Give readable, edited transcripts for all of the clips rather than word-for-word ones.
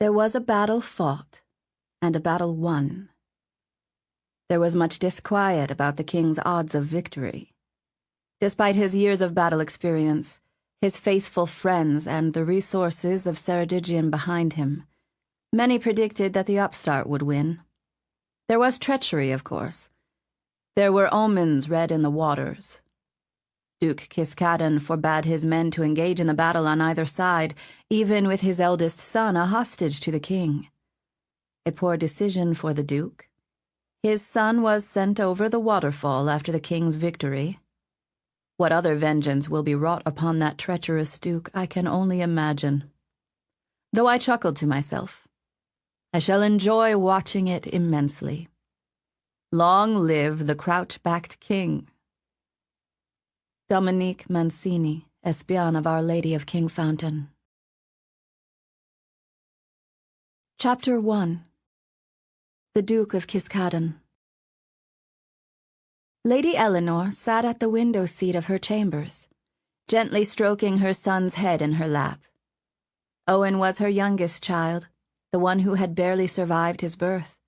There was a battle fought, and a battle won. There was much disquiet about the king's odds of victory. Despite his years of battle experience, his faithful friends, and the resources of Ceredigion behind him, many predicted that the upstart would win. There was treachery, of course. There were omens read in the waters. Duke Kiskaddon forbade his men to engage in the battle on either side, even with his eldest son a hostage to the king. A poor decision for the duke. His son was sent over the waterfall after the king's victory. What other vengeance will be wrought upon that treacherous duke, I can only imagine. Though I chuckled to myself, I shall enjoy watching it immensely. Long live the crouch-backed king. Dominique Mancini, Espion of Our Lady of Kingfountain. Chapter 1. The Duke of Kiskaddon. Lady Eleanor sat at the window seat of her chambers, gently stroking her son's head in her lap. Owen was her youngest child, the one who had barely survived his birth.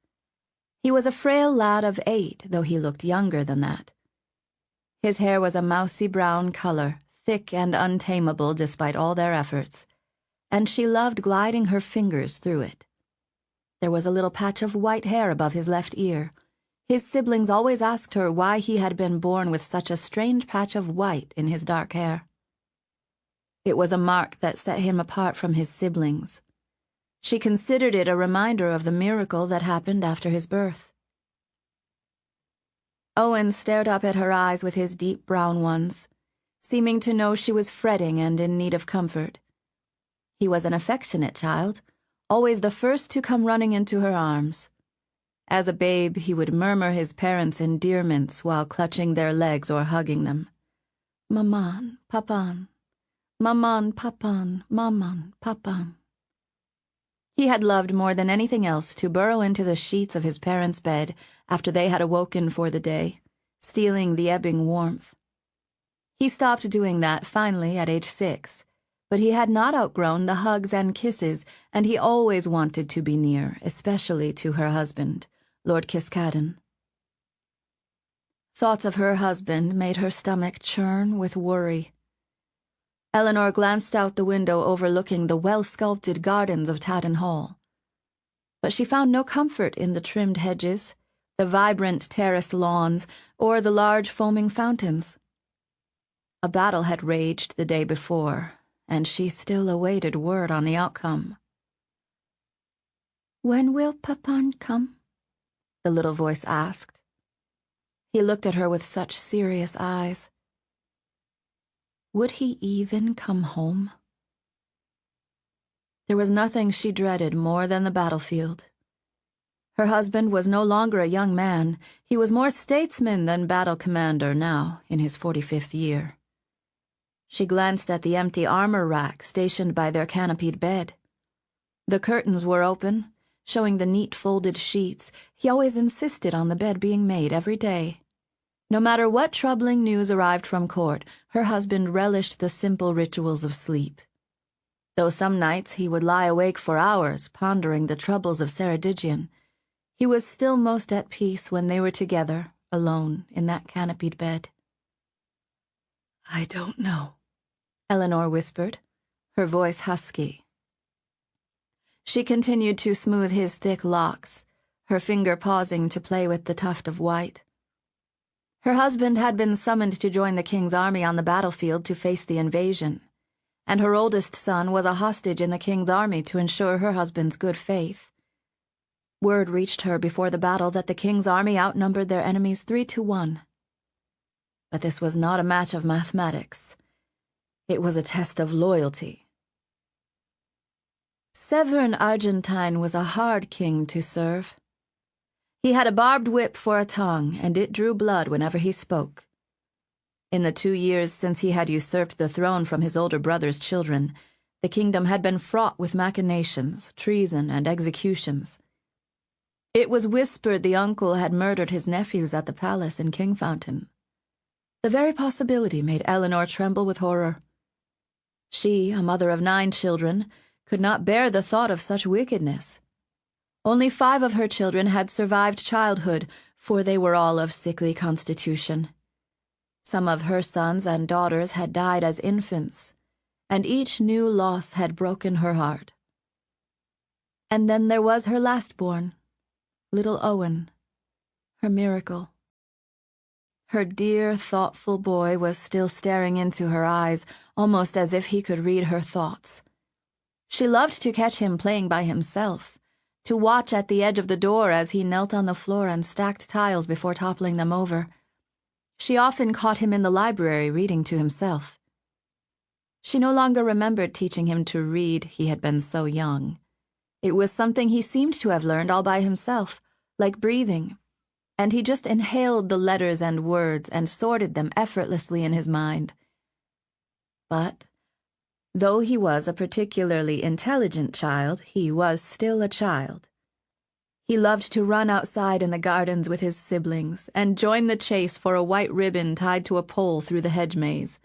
He was a frail lad of 8, though he looked younger than that. His hair was a mousy brown color, thick and untamable despite all their efforts, and she loved gliding her fingers through it. There was a little patch of white hair above his left ear. His siblings always asked her why he had been born with such a strange patch of white in his dark hair. It was a mark that set him apart from his siblings. She considered it a reminder of the miracle that happened after his birth. Owen stared up at her eyes with his deep brown ones, seeming to know she was fretting and in need of comfort. He was an affectionate child, always the first to come running into her arms. As a babe, he would murmur his parents' endearments while clutching their legs or hugging them. Maman, papan. Maman, papan, maman, papan. He had loved more than anything else to burrow into the sheets of his parents' bed after they had awoken for the day, stealing the ebbing warmth. He stopped doing that finally at age 6, but he had not outgrown the hugs and kisses, and he always wanted to be near, especially to her husband, Lord Kiskaddon. Thoughts of her husband made her stomach churn with worry. Eleanor glanced out the window overlooking the well-sculpted gardens of Taden Hall. But she found no comfort in the trimmed hedges, the vibrant terraced lawns, or the large foaming fountains. A battle had raged the day before, and she still awaited word on the outcome. "When will Papan come?" the little voice asked. He looked at her with such serious eyes. Would he even come home? There was nothing she dreaded more than the battlefield. Her husband was no longer a young man. He was more statesman than battle commander now, in his 45th year. She glanced at the empty armor rack stationed by their canopied bed. The curtains were open, showing the neat folded sheets. He always insisted on the bed being made every day. No matter what troubling news arrived from court, her husband relished the simple rituals of sleep. Though some nights he would lie awake for hours, pondering the troubles of Ceredigion, he was still most at peace when they were together, alone, in that canopied bed. "I don't know," Eleanor whispered, her voice husky. She continued to smooth his thick locks, her finger pausing to play with the tuft of white. Her husband had been summoned to join the king's army on the battlefield to face the invasion, and her oldest son was a hostage in the king's army to ensure her husband's good faith. Word reached her before the battle that the king's army outnumbered their enemies 3-1. But this was not a match of mathematics. It was a test of loyalty. Severin Argentine was a hard king to serve. He had a barbed whip for a tongue, and it drew blood whenever he spoke. In the 2 years since he had usurped the throne from his older brother's children, the kingdom had been fraught with machinations, treason, and executions. It was whispered the uncle had murdered his nephews at the palace in Kingfountain. The very possibility made Eleanor tremble with horror. She, a mother of 9 children, could not bear the thought of such wickedness. Only 5 of her children had survived childhood, for they were all of sickly constitution. Some of her sons and daughters had died as infants, and each new loss had broken her heart. And then there was her last-born, little Owen, her miracle. Her dear, thoughtful boy was still staring into her eyes, almost as if he could read her thoughts. She loved to catch him playing by himself, to watch at the edge of the door as he knelt on the floor and stacked tiles before toppling them over. She often caught him in the library reading to himself. She no longer remembered teaching him to read, he had been so young. It was something he seemed to have learned all by himself, like breathing, and he just inhaled the letters and words and sorted them effortlessly in his mind. But, though he was a particularly intelligent child, he was still a child. He loved to run outside in the gardens with his siblings and join the chase for a white ribbon tied to a pole through the hedge maze.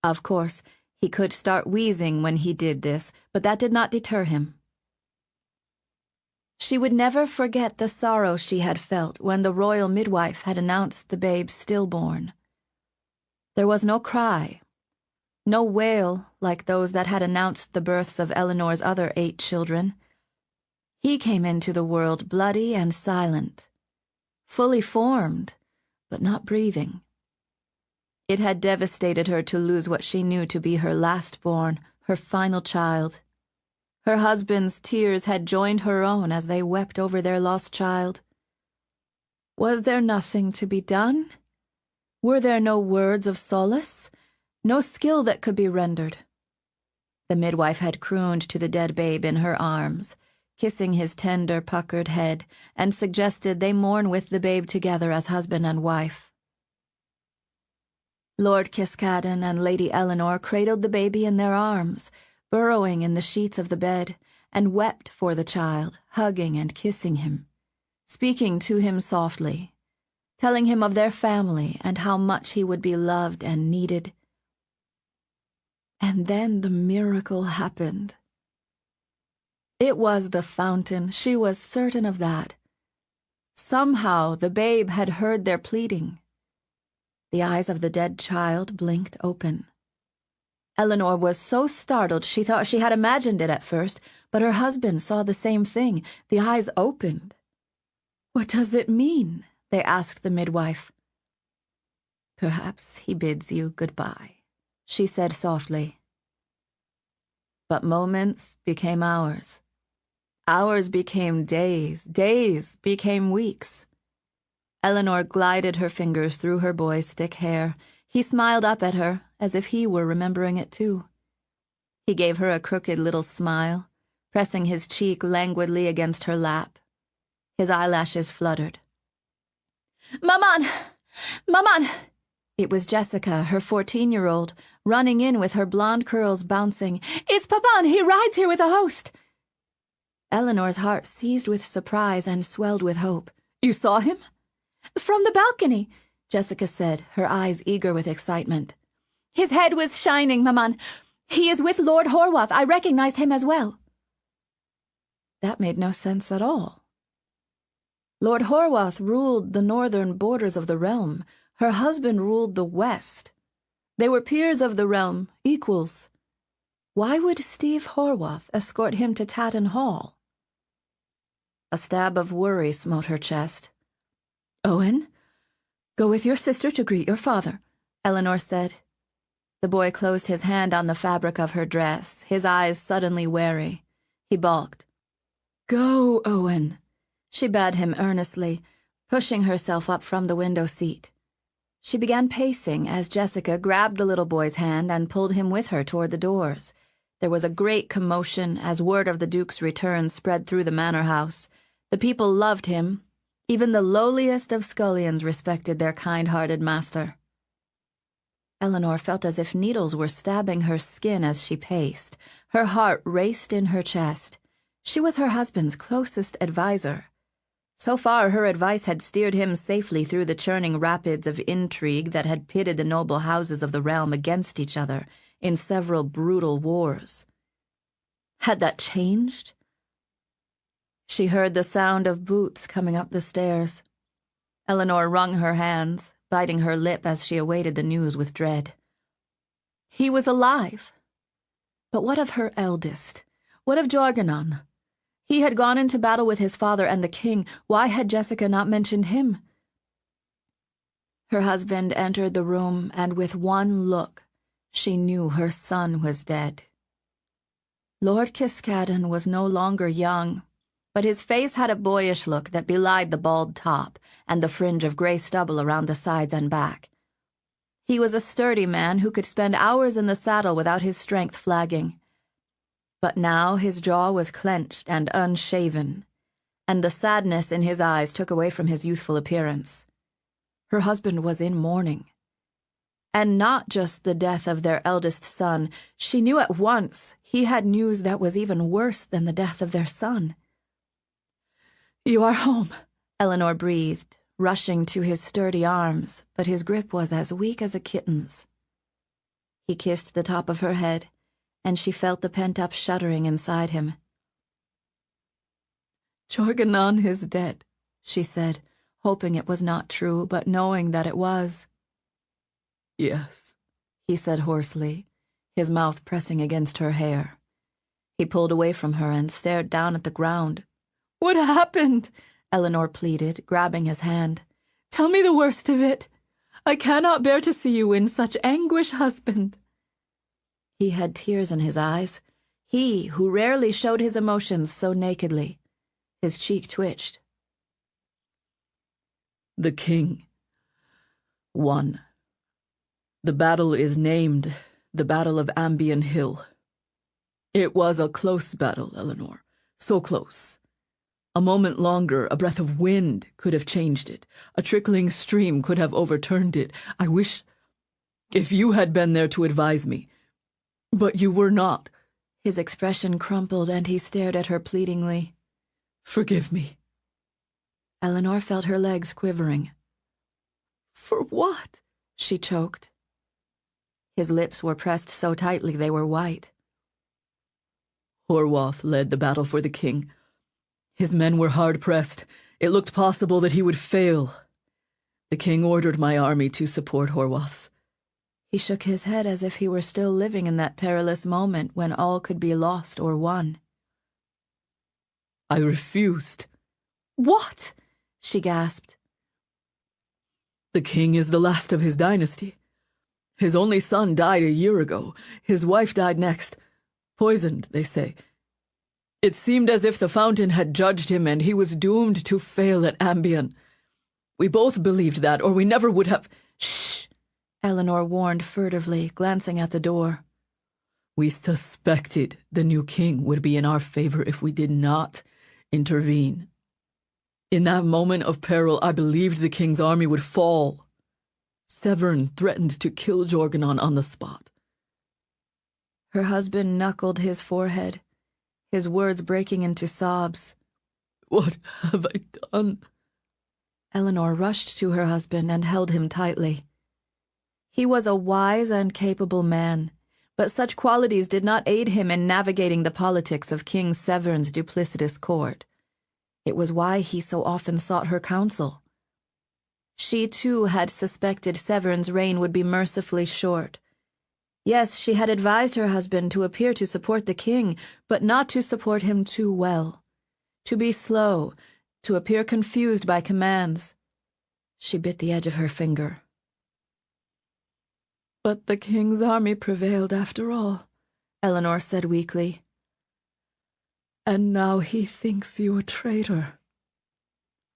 Of course, he could start wheezing when he did this, but that did not deter him. She would never forget the sorrow she had felt when the royal midwife had announced the babe stillborn. There was no cry, no wail like those that had announced the births of Eleanor's other 8 children. He came into the world bloody and silent, fully formed, but not breathing. It had devastated her to lose what she knew to be her last-born, her final child. Her husband's tears had joined her own as they wept over their lost child. Was there nothing to be done? Were there no words of solace? No skill that could be rendered? The midwife had crooned to the dead babe in her arms, kissing his tender, puckered head, and suggested they mourn with the babe together as husband and wife. Lord Kiskaddon and Lady Eleanor cradled the baby in their arms, burrowing in the sheets of the bed, and wept for the child, hugging and kissing him, speaking to him softly, telling him of their family and how much he would be loved and needed. And then the miracle happened. It was the fountain, she was certain of that. Somehow the babe had heard their pleading. The eyes of the dead child blinked open. Eleanor was so startled she thought she had imagined it at first, but her husband saw the same thing. The eyes opened. "What does it mean?" they asked the midwife. "Perhaps he bids you goodbye," she said softly. But moments became hours. Hours became days. Days became weeks. Eleanor glided her fingers through her boy's thick hair. He smiled up at her, as if he were remembering it too. He gave her a crooked little smile, pressing his cheek languidly against her lap. His eyelashes fluttered. "Maman! Maman!" It was Jessica, her 14-year-old, running in with her blonde curls bouncing. "It's Papan! He rides here with a host!" Eleanor's heart seized with surprise and swelled with hope. "You saw him?" "From the balcony," Jessica said, her eyes eager with excitement. "His head was shining, Maman. He is with Lord Horwath. I recognized him as well." That made no sense at all. Lord Horwath ruled the northern borders of the realm. Her husband ruled the west. They were peers of the realm, equals. Why would Steve Horwath escort him to Tatton Hall? A stab of worry smote her chest. "Owen, go with your sister to greet your father," Eleanor said. The boy closed his hand on the fabric of her dress, his eyes suddenly wary. He balked. "Go, Owen," she bade him earnestly, pushing herself up from the window seat. She began pacing as Jessica grabbed the little boy's hand and pulled him with her toward the doors. There was a great commotion as word of the Duke's return spread through the manor house. The people loved him. Even the lowliest of scullions respected their kind-hearted master. Eleanor felt as if needles were stabbing her skin as she paced. Her heart raced in her chest. She was her husband's closest adviser. So far, her advice had steered him safely through the churning rapids of intrigue that had pitted the noble houses of the realm against each other in several brutal wars. Had that changed? She heard the sound of boots coming up the stairs. Eleanor wrung her hands, biting her lip as she awaited the news with dread. He was alive. But what of her eldest? What of Jorganon? He had gone into battle with his father and the king. Why had Jessica not mentioned him? Her husband entered the room, and with one look, she knew her son was dead. Lord Kiskaddon was no longer young, but his face had a boyish look that belied the bald top and the fringe of gray stubble around the sides and back. He was a sturdy man who could spend hours in the saddle without his strength flagging. But now his jaw was clenched and unshaven, and the sadness in his eyes took away from his youthful appearance. Her husband was in mourning. And not just the death of their eldest son. She knew at once he had news that was even worse than the death of their son. "You are home," Eleanor breathed, rushing to his sturdy arms, but his grip was as weak as a kitten's. He kissed the top of her head, and she felt the pent-up shuddering inside him. "Jorganon is dead," she said, hoping it was not true, but knowing that it was. "Yes," he said hoarsely, his mouth pressing against her hair. He pulled away from her and stared down at the ground. "What happened?" Eleanor pleaded, grabbing his hand. "Tell me the worst of it. I cannot bear to see you in such anguish, husband." He had tears in his eyes, he who rarely showed his emotions so nakedly. His cheek twitched. "The king won. The battle is named the Battle of Ambion Hill. It was a close battle, Eleanor, so close. A moment longer, a breath of wind could have changed it. A trickling stream could have overturned it. I wish if you had been there to advise me. But you were not." His expression crumpled, and he stared at her pleadingly. "Forgive me." Eleanor felt her legs quivering. "For what?" she choked. His lips were pressed so tightly they were white. "Horwath led the battle for the king. His men were hard-pressed. It looked possible that he would fail. The king ordered my army to support Horwath's." He shook his head as if he were still living in that perilous moment when all could be lost or won. "I refused." "What?" she gasped. "The king is the last of his dynasty. His only son died a year ago. His wife died next. Poisoned, they say. It seemed as if the fountain had judged him and he was doomed to fail at Ambion. We both believed that, or we never would have—" "Shh!" Eleanor warned furtively, glancing at the door. "We suspected the new king would be in our favor if we did not intervene. In that moment of peril, I believed the king's army would fall. Severn threatened to kill Jorganon on the spot." Her husband knuckled his forehead, his words breaking into sobs. "What have I done?" Eleanor rushed to her husband and held him tightly. He was a wise and capable man, but such qualities did not aid him in navigating the politics of King Severn's duplicitous court. It was why he so often sought her counsel. She, too, had suspected Severn's reign would be mercifully short. Yes, she had advised her husband to appear to support the king, but not to support him too well. To be slow, to appear confused by commands. She bit the edge of her finger. "But the king's army prevailed after all," Eleanor said weakly. "And now he thinks you a traitor."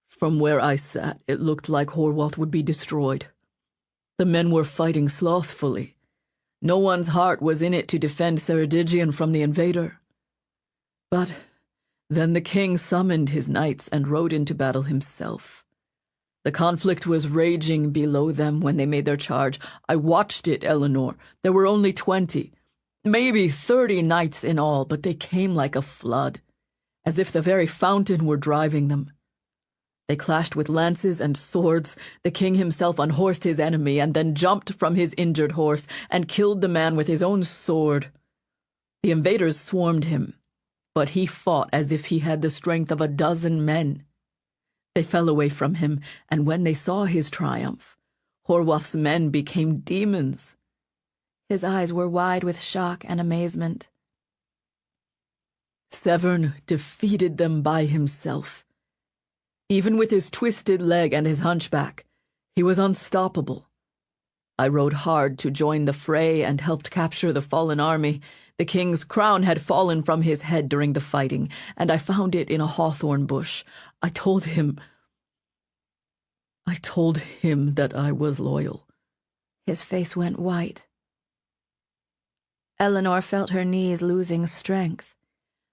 From where I sat, it looked like Horwath would be destroyed. The men were fighting slothfully. No one's heart was in it to defend Ceredigion from the invader. But then the king summoned his knights and rode into battle himself. The conflict was raging below them when they made their charge. I watched it, Eleanor. There were only 20, maybe 30 knights in all, but they came like a flood, as if the very fountain were driving them. They clashed with lances and swords. The king himself unhorsed his enemy and then jumped from his injured horse and killed the man with his own sword. The invaders swarmed him. but he fought as if he had the strength of 12 men. They fell away from him, and when they saw his triumph, Horwath's men became demons. His eyes were wide with shock and amazement. Severn defeated them by himself. Even with his twisted leg and his hunchback, he was unstoppable. I rode hard to join the fray and helped capture the fallen army. The king's crown had fallen from his head during the fighting, and I found it in a hawthorn bush. I told him that I was loyal. His face went white. Eleanor felt her knees losing strength.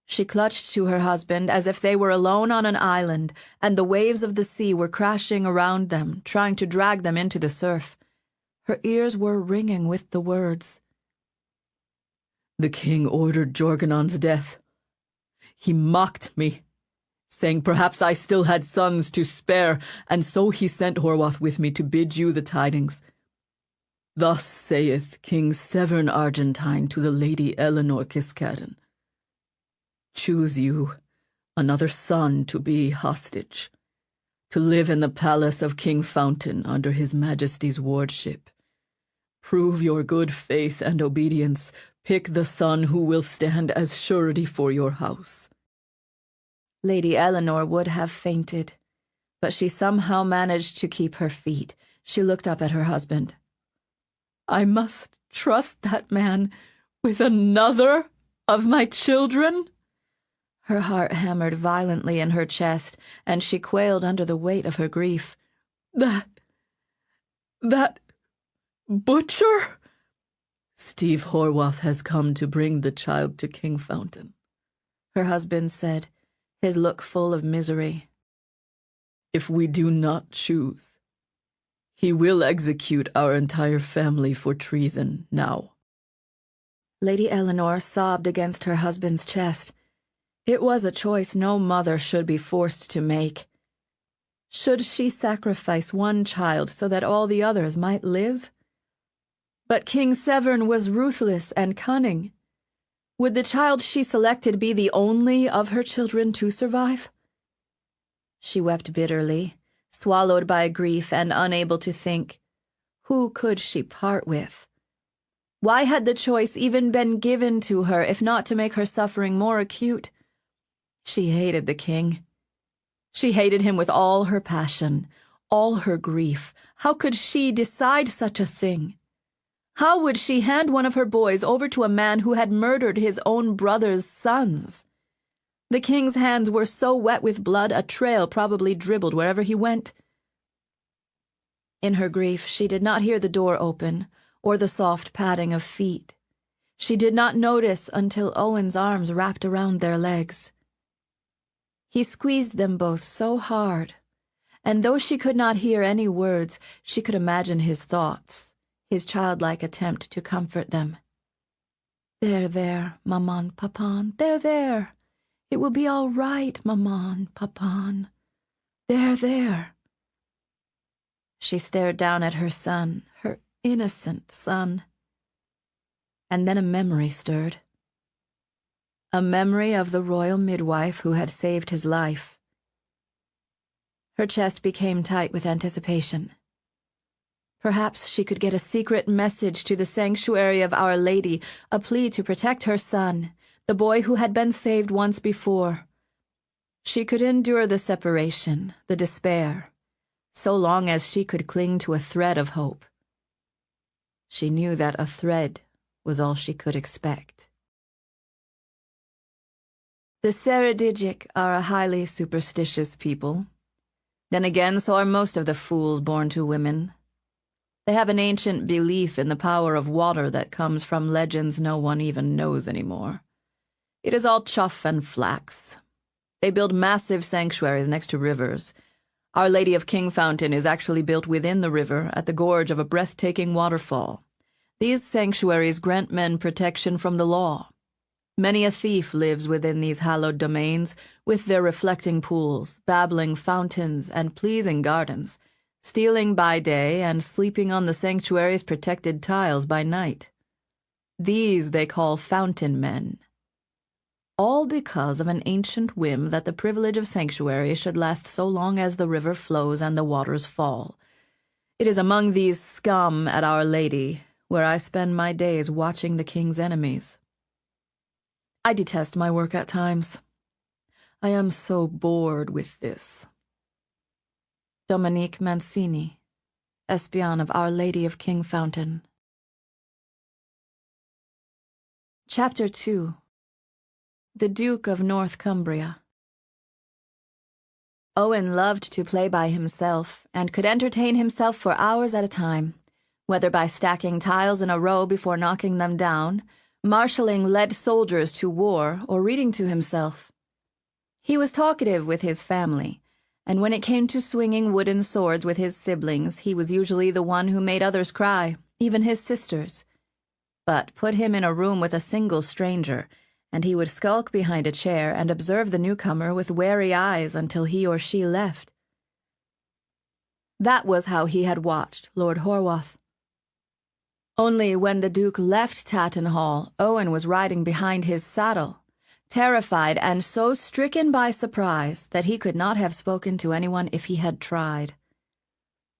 She clutched to her husband as if they were alone on an island, and the waves of the sea were crashing around them, trying to drag them into the surf. Her ears were ringing with the words. The king ordered Jorgunon's death. He mocked me, saying perhaps I still had sons to spare, and so he sent Horwath with me to bid you the tidings. Thus saith King Severn Argentine to the Lady Eleanor Kiskaddon. Choose you another son to be hostage, to live in the palace of Kingfountain under his majesty's wardship. Prove your good faith and obedience. Pick the son who will stand as surety for your house. Lady Eleanor would have fainted, but she somehow managed to keep her feet. She looked up at her husband. I must trust that man with another of my children? Her heart hammered violently in her chest, and she quailed under the weight of her grief. That butcher? Steve Horwath has come to bring the child to Kingfountain, her husband said, his look full of misery. If we do not choose, he will execute our entire family for treason now. Lady Eleanor sobbed against her husband's chest. It was a choice no mother should be forced to make. Should she sacrifice one child so that all the others might live? But King Severn was ruthless and cunning. Would the child she selected be the only of her children to survive? She wept bitterly, swallowed by grief and unable to think. Who could she part with? Why had the choice even been given to her, if not to make her suffering more acute? She hated the king. She hated him with all her passion, all her grief. How could she decide such a thing? How would she hand one of her boys over to a man who had murdered his own brother's sons? The king's hands were so wet with blood, a trail probably dribbled wherever he went. In her grief, she did not hear the door open, or the soft padding of feet. She did not notice until Owen's arms wrapped around their legs. He squeezed them both so hard, and though she could not hear any words, she could imagine his thoughts, his childlike attempt to comfort them. There, maman, papan, there. It will be all right, maman, papan. There. She stared down at her son, her innocent son. And then a memory stirred. A memory of the royal midwife who had saved his life. Her chest became tight with anticipation. Perhaps she could get a secret message to the sanctuary of Our Lady, a plea to protect her son, the boy who had been saved once before. She could endure the separation, the despair, so long as she could cling to a thread of hope. She knew that a thread was all she could expect. The Ceredigic are a highly superstitious people. Then again, so are most of the fools born to women. They have an ancient belief in the power of water that comes from legends no one even knows anymore. It is all chuff and flax. They build massive sanctuaries next to rivers. Our Lady of Kingfountain is actually built within the river at the gorge of a breathtaking waterfall. These sanctuaries grant men protection from the law. Many a thief lives within these hallowed domains, with their reflecting pools, babbling fountains, and pleasing gardens, stealing by day and sleeping on the sanctuary's protected tiles by night. These they call fountain men. all because of an ancient whim that the privilege of sanctuary should last so long as the river flows and the waters fall. It is among these scum at Our Lady where I spend my days watching the king's enemies. I detest my work at times. I am so bored with this. Dominique Mancini, Espion of Our Lady of Kingfountain. Chapter 2. The Duke of North Cumbria. Owen loved to play by himself, and could entertain himself for hours at a time, whether by stacking tiles in a row before knocking them down, marshalling lead soldiers to war, or reading to himself. He was talkative with his family, and when it came to swinging wooden swords with his siblings, he was usually the one who made others cry, even his sisters. But put him in a room with a single stranger, and he would skulk behind a chair and observe the newcomer with wary eyes until he or she left. That was how he had watched Lord Horwath. Only when the Duke left Tatton Hall, Owen was riding behind his saddle, terrified and so stricken by surprise that he could not have spoken to anyone if he had tried.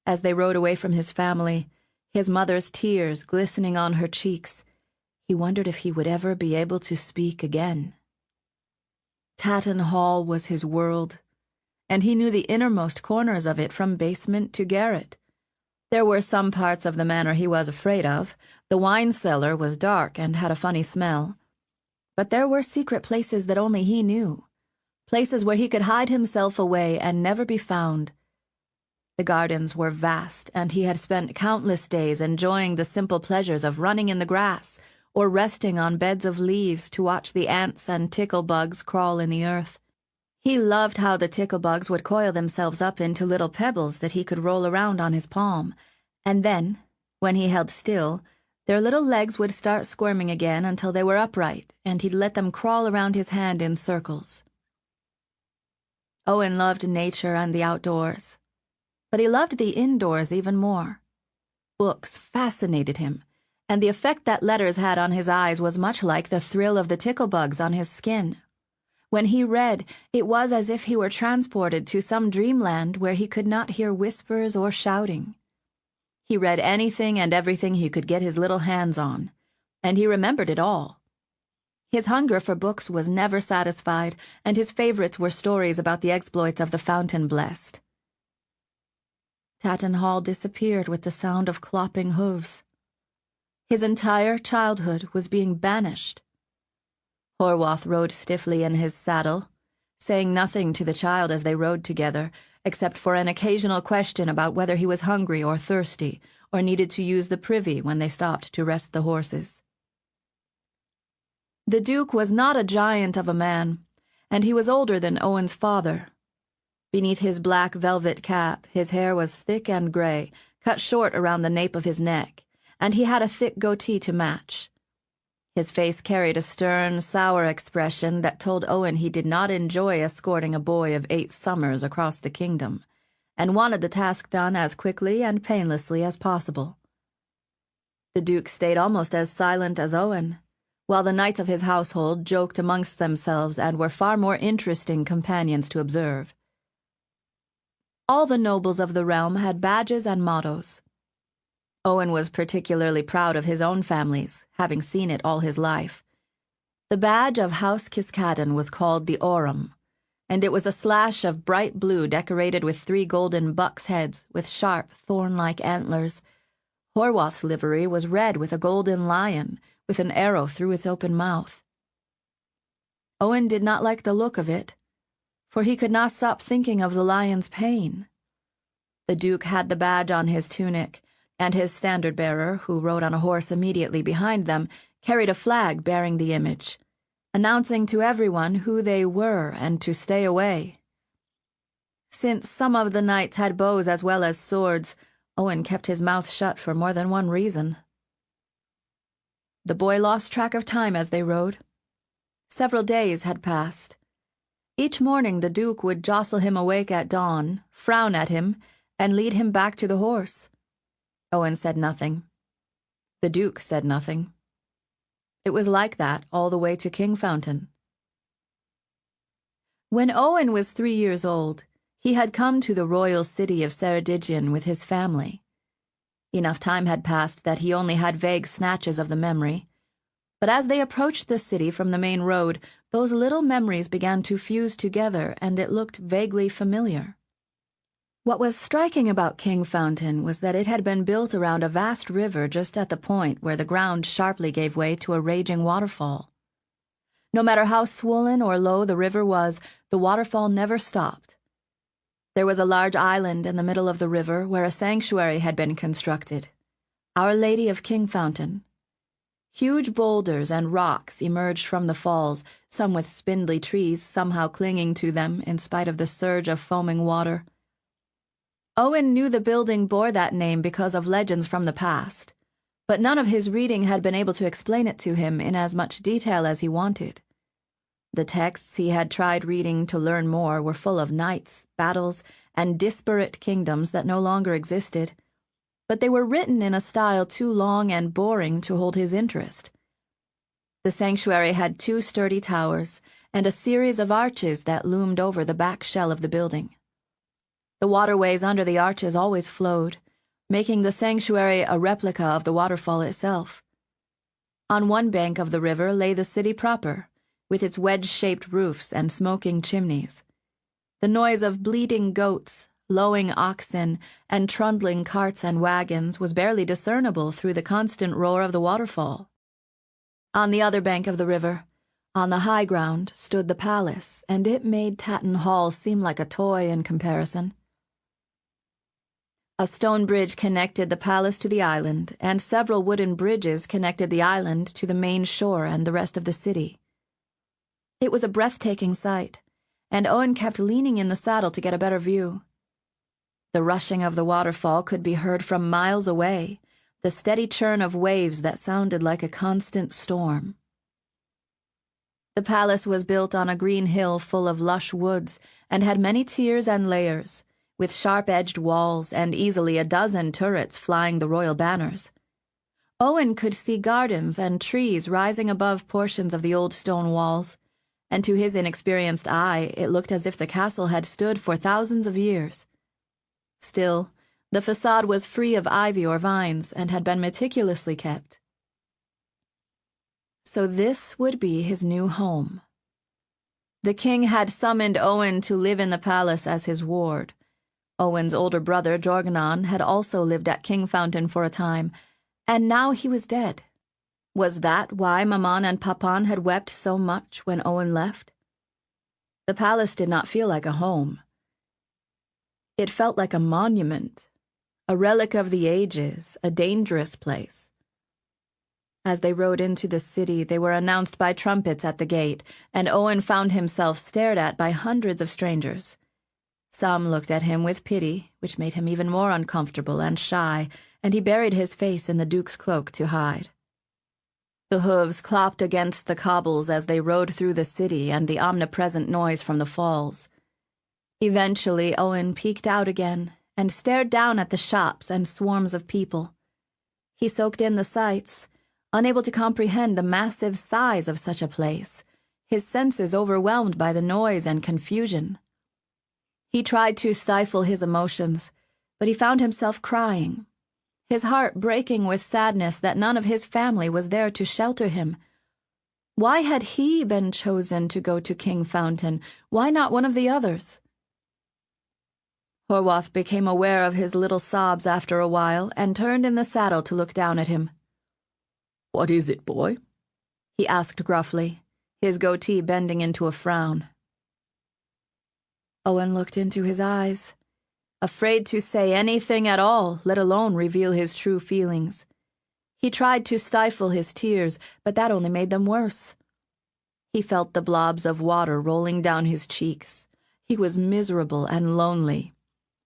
As they rode away from his family, his mother's tears glistening on her cheeks, he wondered if he would ever be able to speak again. Tatton Hall was his world, and he knew the innermost corners of it from basement to garret. There were some parts of the manor he was afraid of. The wine cellar was dark and had a funny smell. But there were secret places that only he knew, places where he could hide himself away and never be found. The gardens were vast, and he had spent countless days enjoying the simple pleasures of running in the grass, or resting on beds of leaves to watch the ants and ticklebugs crawl in the earth. He loved how the ticklebugs would coil themselves up into little pebbles that he could roll around on his palm, and then, when he held still, their little legs would start squirming again until they were upright, and he'd let them crawl around his hand in circles. Owen loved nature and the outdoors, but he loved the indoors even more. Books fascinated him, and the effect that letters had on his eyes was much like the thrill of the ticklebugs on his skin. When he read, it was as if he were transported to some dreamland where he could not hear whispers or shouting. He read anything and everything he could get his little hands on, and he remembered it all. His hunger for books was never satisfied, and his favorites were stories about the exploits of the Fountain Blessed. Tatton Hall disappeared with the sound of clopping hooves. His entire childhood was being banished. Horwath rode stiffly in his saddle, saying nothing to the child as they rode together, except for an occasional question about whether he was hungry or thirsty, or needed to use the privy when they stopped to rest the horses. The Duke was not a giant of a man, and he was older than Owen's father. Beneath his black velvet cap, his hair was thick and gray, cut short around the nape of his neck, and he had a thick goatee to match. His face carried a stern, sour expression that told Owen he did not enjoy escorting a boy of 8 summers across the kingdom, and wanted the task done as quickly and painlessly as possible. The Duke stayed almost as silent as Owen, while the knights of his household joked amongst themselves and were far more interesting companions to observe. All the nobles of the realm had badges and mottos. Owen was particularly proud of his own families, having seen it all his life. The badge of House Kiskaddon was called the Aurum, and it was a slash of bright blue decorated with 3 golden bucks' heads with sharp, thorn-like antlers. Horwath's livery was red with a golden lion, with an arrow through its open mouth. Owen did not like the look of it, for he could not stop thinking of the lion's pain. The Duke had the badge on his tunic, and his standard-bearer, who rode on a horse immediately behind them, carried a flag bearing the image, announcing to everyone who they were and to stay away. Since some of the knights had bows as well as swords, Owen kept his mouth shut for more than one reason. The boy lost track of time as they rode. Several days had passed. Each morning the Duke would jostle him awake at dawn, frown at him, and lead him back to the horse. Owen said nothing. The Duke said nothing. It was like that all the way to Kingfountain. When Owen was 3 years old, he had come to the royal city of Ceredigion with his family. Enough time had passed that he only had vague snatches of the memory, but as they approached the city from the main road, those little memories began to fuse together, and it looked vaguely familiar. What was striking about Kingfountain was that it had been built around a vast river just at the point where the ground sharply gave way to a raging waterfall. No matter how swollen or low the river was, the waterfall never stopped. There was a large island in the middle of the river where a sanctuary had been constructed, Our Lady of Kingfountain. Huge boulders and rocks emerged from the falls, some with spindly trees somehow clinging to them in spite of the surge of foaming water. Owen knew the building bore that name because of legends from the past, but none of his reading had been able to explain it to him in as much detail as he wanted. The texts he had tried reading to learn more were full of knights, battles, and disparate kingdoms that no longer existed, but they were written in a style too long and boring to hold his interest. The sanctuary had 2 sturdy towers and a series of arches that loomed over the back shell of the building. The waterways under the arches always flowed, making the sanctuary a replica of the waterfall itself. On one bank of the river lay the city proper, with its wedge-shaped roofs and smoking chimneys. The noise of bleating goats, lowing oxen, and trundling carts and wagons was barely discernible through the constant roar of the waterfall. On the other bank of the river, on the high ground, stood the palace, and it made Tatton Hall seem like a toy in comparison. A stone bridge connected the palace to the island, and several wooden bridges connected the island to the main shore and the rest of the city. It was a breathtaking sight, and Owen kept leaning in the saddle to get a better view. The rushing of the waterfall could be heard from miles away, the steady churn of waves that sounded like a constant storm. The palace was built on a green hill full of lush woods and had many tiers and layers, with sharp-edged walls and easily a dozen turrets flying the royal banners. Owen could see gardens and trees rising above portions of the old stone walls, and to his inexperienced eye it looked as if the castle had stood for thousands of years. Still, the facade was free of ivy or vines and had been meticulously kept. So this would be his new home. The king had summoned Owen to live in the palace as his ward. Owen's older brother, Jorganon, had also lived at Kingfountain for a time, and now he was dead. Was that why Maman and Papan had wept so much when Owen left? The palace did not feel like a home. It felt like a monument, a relic of the ages, a dangerous place. As they rode into the city, they were announced by trumpets at the gate, and Owen found himself stared at by hundreds of strangers. Some looked at him with pity, which made him even more uncomfortable and shy, and he buried his face in the Duke's cloak to hide. The hooves clopped against the cobbles as they rode through the city and the omnipresent noise from the falls. Eventually, Owen peeked out again and stared down at the shops and swarms of people. He soaked in the sights, unable to comprehend the massive size of such a place, his senses overwhelmed by the noise and confusion. He tried to stifle his emotions, but he found himself crying, his heart breaking with sadness that none of his family was there to shelter him. Why had he been chosen to go to Kingfountain? Why not one of the others? Horwath became aware of his little sobs after a while and turned in the saddle to look down at him. "What is it, boy?" he asked gruffly, his goatee bending into a frown. Owen looked into his eyes, afraid to say anything at all, let alone reveal his true feelings. He tried to stifle his tears, but that only made them worse. He felt the blobs of water rolling down his cheeks. He was miserable and lonely.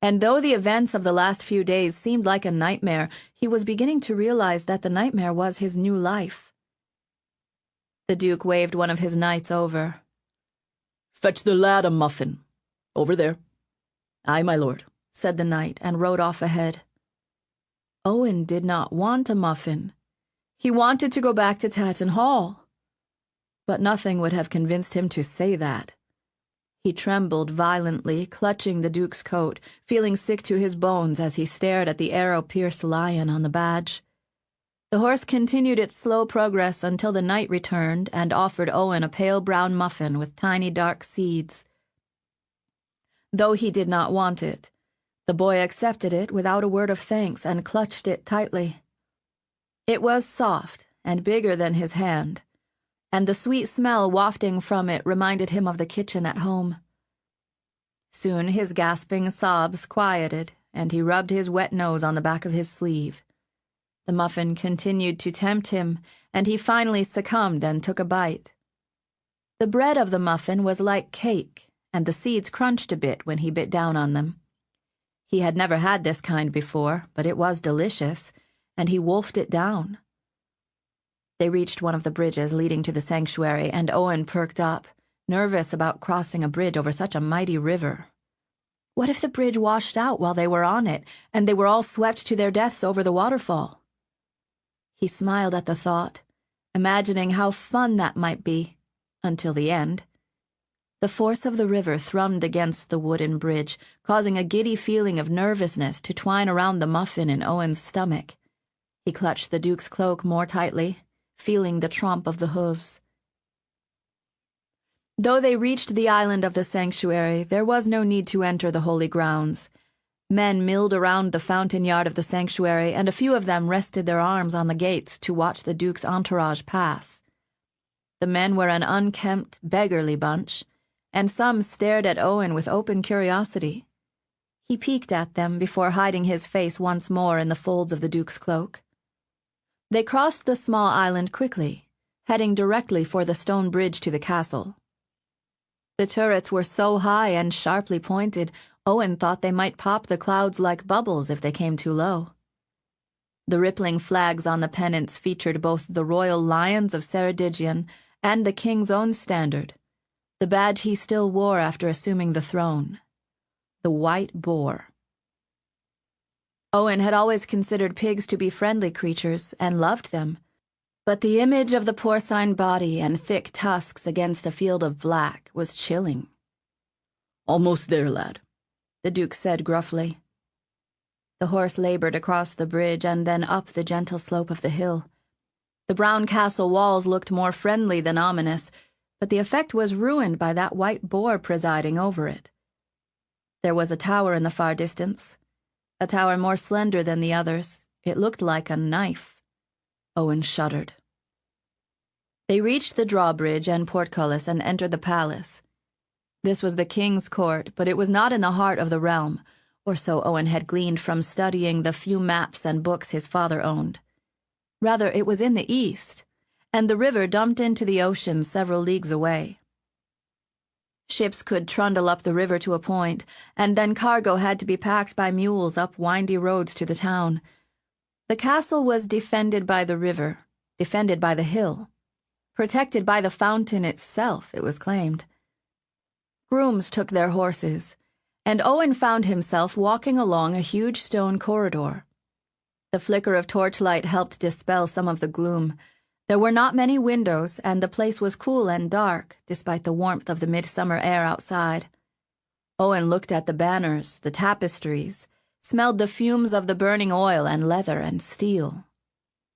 And though the events of the last few days seemed like a nightmare, he was beginning to realize that the nightmare was his new life. The Duke waved one of his knights over. "Fetch the lad a muffin. Over there." "Aye, my lord," said the knight, and rode off ahead. Owen did not want a muffin. He wanted to go back to Tatton Hall. But nothing would have convinced him to say that. He trembled violently, clutching the Duke's coat, feeling sick to his bones as he stared at the arrow-pierced lion on the badge. The horse continued its slow progress until the knight returned and offered Owen a pale brown muffin with tiny dark seeds. Though he did not want it, the boy accepted it without a word of thanks and clutched it tightly. It was soft and bigger than his hand, and the sweet smell wafting from it reminded him of the kitchen at home. Soon his gasping sobs quieted, and he rubbed his wet nose on the back of his sleeve. The muffin continued to tempt him, and he finally succumbed and took a bite. The bread of the muffin was like cake, and the seeds crunched a bit when he bit down on them. He had never had this kind before, but it was delicious, and he wolfed it down. They reached one of the bridges leading to the sanctuary, and Owen perked up, nervous about crossing a bridge over such a mighty river. What if the bridge washed out while they were on it, and they were all swept to their deaths over the waterfall? He smiled at the thought, imagining how fun that might be, until the end. The force of the river thrummed against the wooden bridge, causing a giddy feeling of nervousness to twine around the muffin in Owen's stomach. He clutched the Duke's cloak more tightly, feeling the tromp of the hooves. Though they reached the island of the sanctuary, there was no need to enter the holy grounds. Men milled around the fountain yard of the sanctuary, and a few of them rested their arms on the gates to watch the Duke's entourage pass. The men were an unkempt, beggarly bunch, and some stared at Owen with open curiosity. He peeked at them before hiding his face once more in the folds of the Duke's cloak. They crossed the small island quickly, heading directly for the stone bridge to the castle. The turrets were so high and sharply pointed, Owen thought they might pop the clouds like bubbles if they came too low. The rippling flags on the pennants featured both the royal lions of Ceredigion and the king's own standard, the badge he still wore after assuming the throne, the white boar. Owen had always considered pigs to be friendly creatures and loved them, but the image of the porcine body and thick tusks against a field of black was chilling. "Almost there, lad," the Duke said gruffly. The horse labored across the bridge and then up the gentle slope of the hill. The brown castle walls looked more friendly than ominous, but the effect was ruined by that white boar presiding over it. There was a tower in the far distance, a tower more slender than the others. It looked like a knife. Owen shuddered. They reached the drawbridge and portcullis and entered the palace. This was the king's court, but it was not in the heart of the realm, or so Owen had gleaned from studying the few maps and books his father owned. Rather, it was in the east, and the river dumped into the ocean several leagues away. Ships could trundle up the river to a point, and then cargo had to be packed by mules up windy roads to the town. The castle was defended by the river, defended by the hill, protected by the fountain itself, it was claimed. Grooms took their horses, and Owen found himself walking along a huge stone corridor. The flicker of torchlight helped dispel some of the gloom. There were not many windows, and the place was cool and dark, despite the warmth of the midsummer air outside. Owen looked at the banners, the tapestries, smelled the fumes of the burning oil and leather and steel.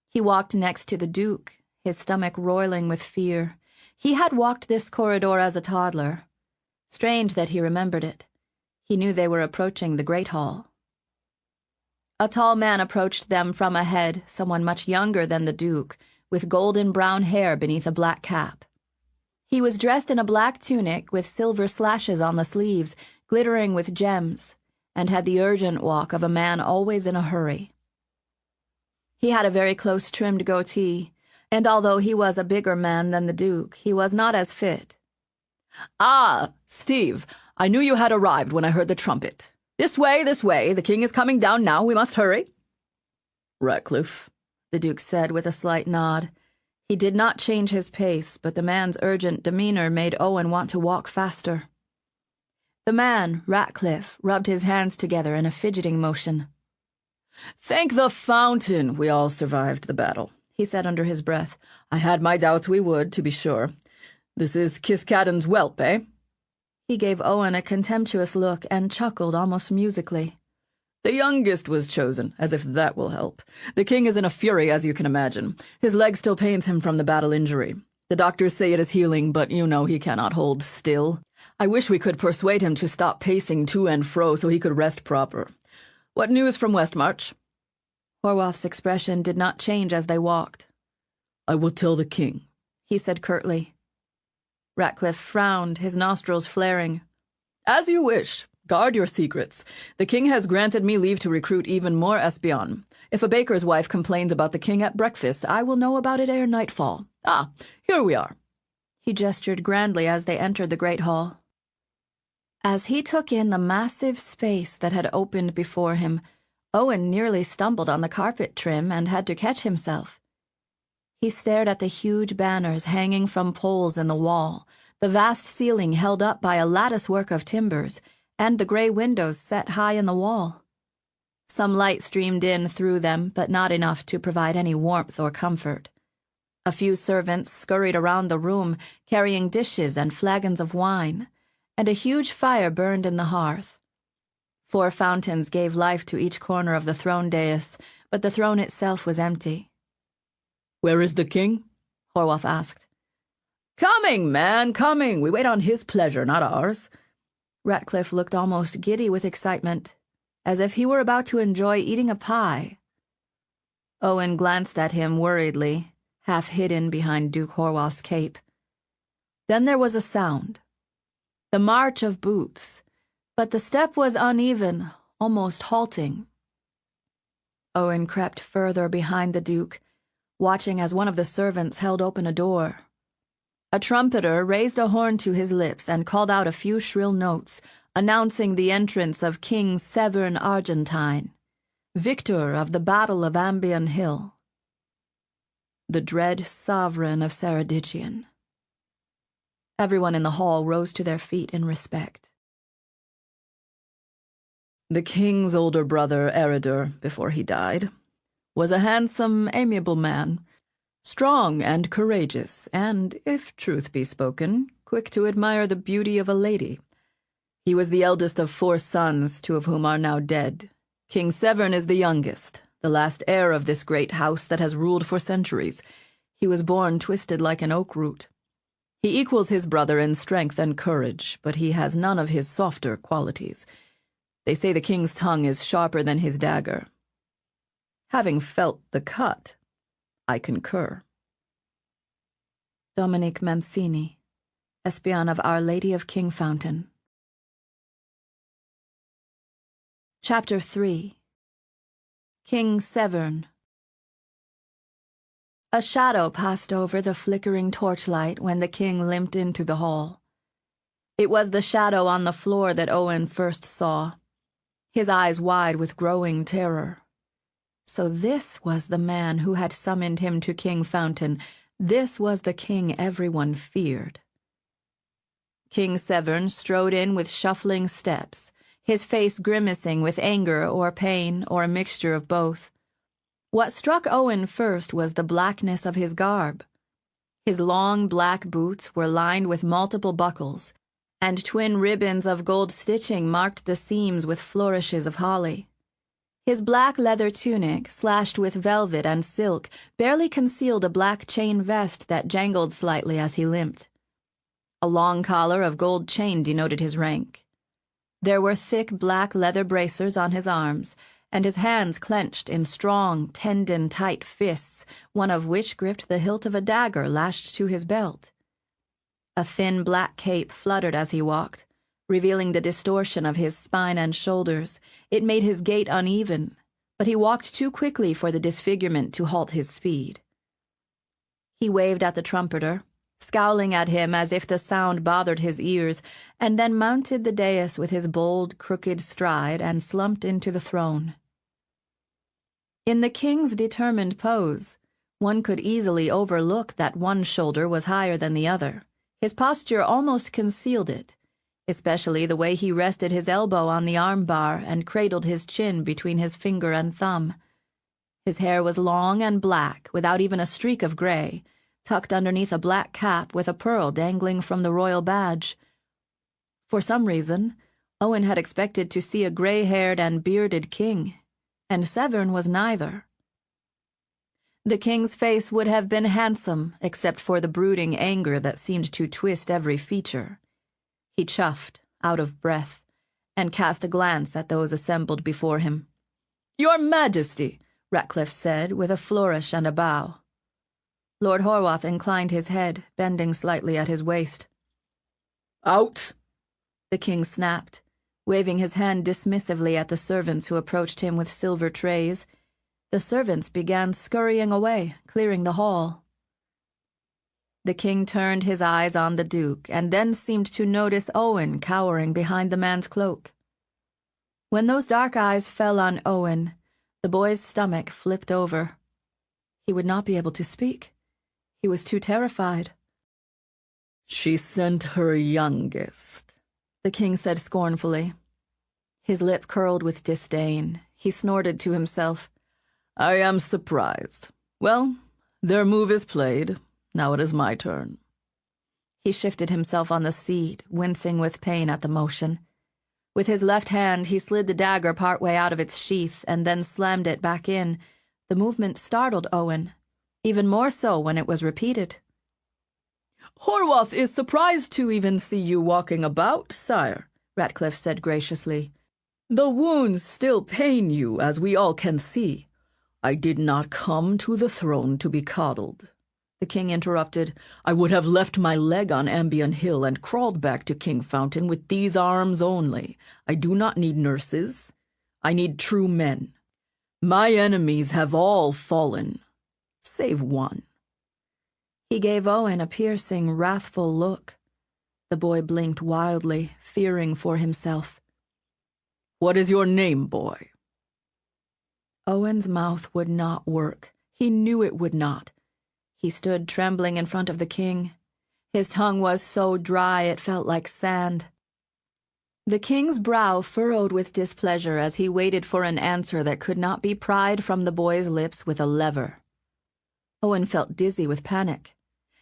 He walked next to the Duke, his stomach roiling with fear. He had walked this corridor as a toddler. Strange that he remembered it. He knew they were approaching the Great Hall. A tall man approached them from ahead, someone much younger than the Duke, with golden brown hair beneath a black cap. He was dressed in a black tunic with silver slashes on the sleeves, glittering with gems, and had the urgent walk of a man always in a hurry. He had a very close-trimmed goatee, and although he was a bigger man than the Duke, he was not as fit. "Ah, Steve, I knew you had arrived when I heard the trumpet. This way, the king is coming down now, we must hurry." "Ratcliffe," the Duke said with a slight nod. He did not change his pace, but the man's urgent demeanor made Owen want to walk faster. The man, Ratcliffe, rubbed his hands together in a fidgeting motion. "Thank the fountain we all survived the battle," he said under his breath. "I had my doubts we would, to be sure. This is Kiskaddon's whelp, eh?" He gave Owen a contemptuous look and chuckled almost musically. The youngest was chosen, as if that will help. The king is in a fury, as you can imagine. His leg still pains him from the battle injury. The doctors say it is healing, but you know he cannot hold still. I wish we could persuade him to stop pacing to and fro so he could rest proper. What news from Westmarch? Horwath's expression did not change as they walked. I will tell the king, he said curtly. Ratcliffe frowned, his nostrils flaring. As you wish. Guard your secrets. The king has granted me leave to recruit even more espions. If a baker's wife complains about the king at breakfast, I will know about it ere nightfall. Ah, here we are. He gestured grandly as they entered the great hall. As he took in the massive space that had opened before him, Owen nearly stumbled on the carpet trim and had to catch himself. He stared at the huge banners hanging from poles in the wall, the vast ceiling held up by a lattice-work of timbers, and the gray windows set high in the wall. Some light streamed in through them, but not enough to provide any warmth or comfort. A few servants scurried around the room, carrying dishes and flagons of wine, and a huge fire burned in the hearth. 4 fountains gave life to each corner of the throne dais, but the throne itself was empty. Where is the king? Horwath asked. Coming, man, coming. We wait on his pleasure, not ours. Ratcliffe looked almost giddy with excitement, as if he were about to enjoy eating a pie. Owen glanced at him worriedly, half hidden behind Duke Horwath's cape. Then there was a sound. The march of boots, but the step was uneven, almost halting. Owen crept further behind the Duke, watching as one of the servants held open a door. A trumpeter raised a horn to his lips and called out a few shrill notes, announcing the entrance of King Severn Argentine, victor of the Battle of Ambion Hill. The dread sovereign of Ceredigion. Everyone in the hall rose to their feet in respect. The king's older brother, Eridur, before he died, was a handsome, amiable man, strong and courageous, and, if truth be spoken, quick to admire the beauty of a lady. He was the eldest of 4 sons, 2 of whom are now dead. King Severn is the youngest, the last heir of this great house that has ruled for centuries. He was born twisted like an oak root. He equals his brother in strength and courage, but he has none of his softer qualities. They say the king's tongue is sharper than his dagger. Having felt the cut, I concur. Dominic Mancini, Espion of Our Lady of Kingfountain. Chapter 3. King Severn. A shadow passed over the flickering torchlight when the king limped into the hall. It was the shadow on the floor that Owen first saw, his eyes wide with growing terror. So this was the man who had summoned him to Kingfountain. This was the king everyone feared. King Severn strode in with shuffling steps, his face grimacing with anger or pain or a mixture of both. What struck Owen first was the blackness of his garb. His long black boots were lined with multiple buckles, and twin ribbons of gold stitching marked the seams with flourishes of holly. His black leather tunic, slashed with velvet and silk, barely concealed a black chain vest that jangled slightly as he limped. A long collar of gold chain denoted his rank. There were thick black leather bracers on his arms, and his hands clenched in strong, tendon-tight fists, one of which gripped the hilt of a dagger lashed to his belt. A thin black cape fluttered as he walked, revealing the distortion of his spine and shoulders. It made his gait uneven, but he walked too quickly for the disfigurement to halt his speed. He waved at the trumpeter, scowling at him as if the sound bothered his ears, and then mounted the dais with his bold, crooked stride and slumped into the throne. In the king's determined pose, one could easily overlook that one shoulder was higher than the other. His posture almost concealed it, especially the way he rested his elbow on the armbar and cradled his chin between his finger and thumb. His hair was long and black, without even a streak of gray, tucked underneath a black cap with a pearl dangling from the royal badge. For some reason, Owen had expected to see a gray-haired and bearded king, and Severn was neither. The king's face would have been handsome except for the brooding anger that seemed to twist every feature. He chuffed, out of breath, and cast a glance at those assembled before him. "Your Majesty," Ratcliffe said, with a flourish and a bow. Lord Horwath inclined his head, bending slightly at his waist. "Out!" the king snapped, waving his hand dismissively at the servants who approached him with silver trays. The servants began scurrying away, clearing the hall. The king turned his eyes on the Duke, and then seemed to notice Owen cowering behind the man's cloak. When those dark eyes fell on Owen, the boy's stomach flipped over. He would not be able to speak. He was too terrified. "She sent her youngest," the king said scornfully. His lip curled with disdain. He snorted to himself. "I am surprised. Well, their move is played. Now it is my turn." He shifted himself on the seat, wincing with pain at the motion. With his left hand, he slid the dagger partway out of its sheath and then slammed it back in. The movement startled Owen, even more so when it was repeated. "Horwath is surprised to even see you walking about, sire," Ratcliffe said graciously. "The wounds still pain you, as we all can see. I did not come to the throne to be coddled." The king interrupted. "I would have left my leg on Ambion Hill and crawled back to Kingfountain with these arms only. I do not need nurses. I need true men. My enemies have all fallen, save one." He gave Owen a piercing, wrathful look. The boy blinked wildly, fearing for himself. "What is your name, boy?" Owen's mouth would not work. He knew it would not. He stood trembling in front of the king. His tongue was so dry it felt like sand. The king's brow furrowed with displeasure as he waited for an answer that could not be pried from the boy's lips with a lever. Owen felt dizzy with panic.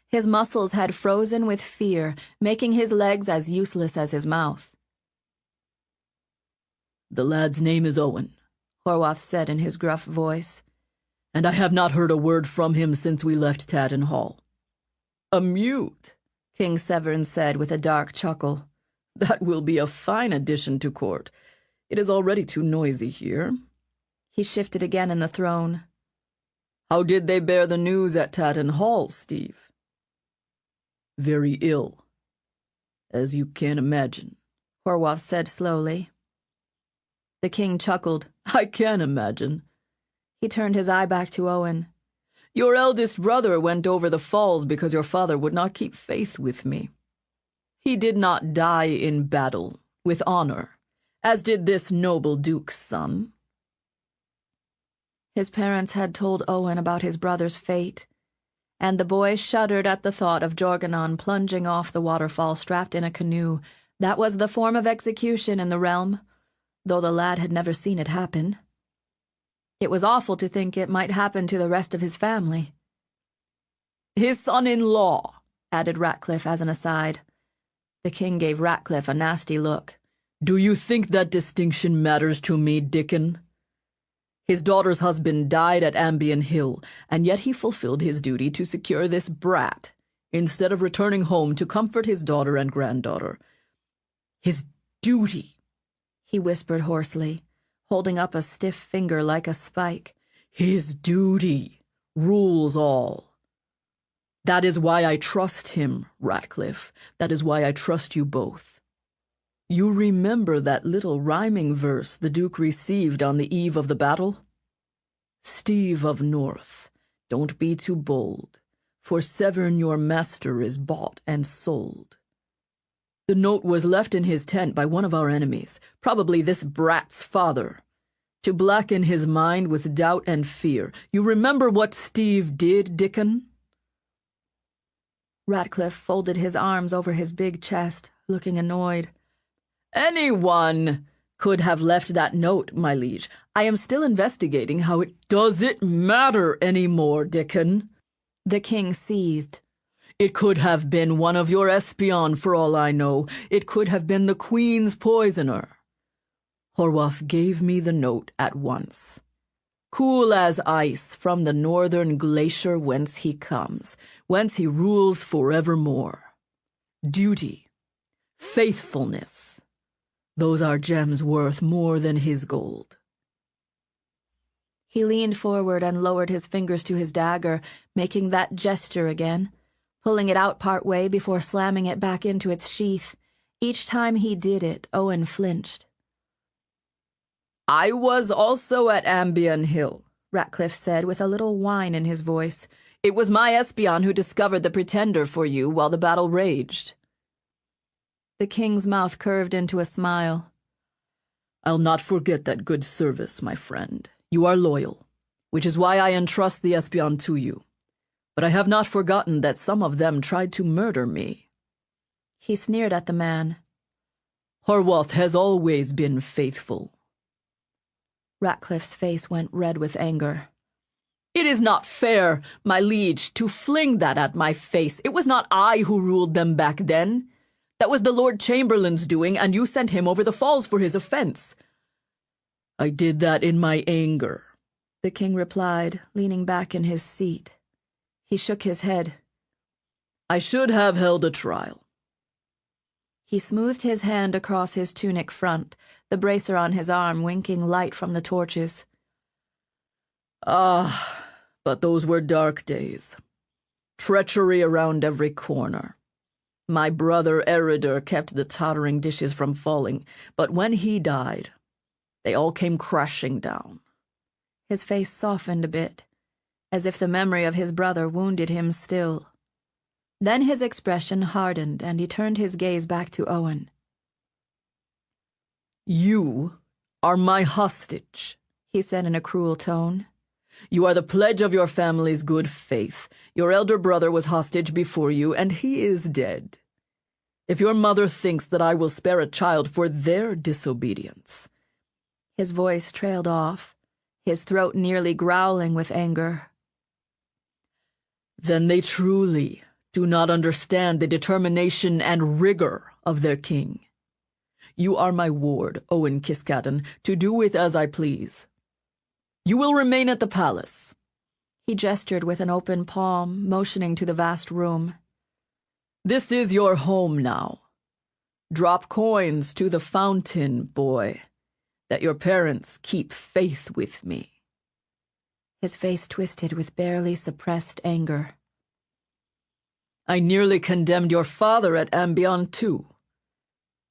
His muscles had frozen with fear, making his legs as useless as his mouth. "The lad's name is Owen," Horwath said in his gruff voice. "and I have not heard a word from him since we left Taddon Hall." "A mute," King Severn said with a dark chuckle. "That will be a fine addition to court. It is already too noisy here." He shifted again in the throne. "How did they bear the news at Taddon Hall, Steve?" "Very ill, as you can imagine," Horwath said slowly. The king chuckled. "I can imagine." He turned his eye back to Owen. "Your eldest brother went over the falls because your father would not keep faith with me. He did not die in battle, with honor, as did this noble duke's son." His parents had told Owen about his brother's fate, and the boy shuddered at the thought of Jorganon plunging off the waterfall strapped in a canoe. That was the form of execution in the realm, though the lad had never seen it happen. It was awful to think it might happen to the rest of his family. "His son-in-law," added Ratcliffe as an aside. The king gave Ratcliffe a nasty look. "Do you think that distinction matters to me, Dickon? His daughter's husband died at Ambion Hill, and yet he fulfilled his duty to secure this brat, instead of returning home to comfort his daughter and granddaughter. His duty," he whispered hoarsely, holding up a stiff finger like a spike. "His duty rules all. That is why I trust him, Ratcliffe. That is why I trust you both. You remember that little rhyming verse the Duke received on the eve of the battle? 'Steve of North, don't be too bold, for Severn your master is bought and sold.' The note was left in his tent by one of our enemies, probably this brat's father, to blacken his mind with doubt and fear. You remember what Steve did, Dickon?" Ratcliffe folded his arms over his big chest, looking annoyed. "Anyone could have left that note, my liege. I am still investigating how it— Does it matter any more, Dickon?" The king seethed. It could have been one of your espions for all I know. It could have been the Queen's poisoner. Horwath gave me the note at once. Cool as ice from the northern glacier whence he comes, whence he rules forevermore. Duty, faithfulness, those are gems worth more than his gold. He leaned forward and lowered his fingers to his dagger, making that gesture again, pulling it out part way before slamming it back into its sheath. Each time he did it, Owen flinched. I was also at Ambion Hill, Ratcliffe said with a little whine in his voice. It was my espion who discovered the pretender for you while the battle raged. The king's mouth curved into a smile. I'll not forget that good service, my friend. You are loyal, which is why I entrust the espion to you. But I have not forgotten that some of them tried to murder me. He sneered at the man. Horwath has always been faithful. Ratcliffe's face went red with anger. It is not fair, my liege, to fling that at my face. It was not I who ruled them back then. That was the Lord Chamberlain's doing, and you sent him over the falls for his offense. I did that in my anger, the king replied, leaning back in his seat. He shook his head. I should have held a trial. He smoothed his hand across his tunic front, the bracer on his arm winking light from the torches. Ah, but those were dark days. Treachery around every corner. My brother Eridur kept the tottering dishes from falling, but when he died, they all came crashing down. His face softened a bit, as if the memory of his brother wounded him still. Then his expression hardened, and he turned his gaze back to Owen. You are my hostage, he said in a cruel tone. You are the pledge of your family's good faith. Your elder brother was hostage before you, and he is dead. If your mother thinks that I will spare a child for their disobedience... His voice trailed off, his throat nearly growling with anger. Then they truly do not understand the determination and rigor of their king. You are my ward, Owen Kiskaddon, to do with as I please. You will remain at the palace. He gestured with an open palm, motioning to the vast room. This is your home now. Drop coins to the fountain, boy, that your parents keep faith with me. His face twisted with barely suppressed anger. I nearly condemned your father at Ambion too,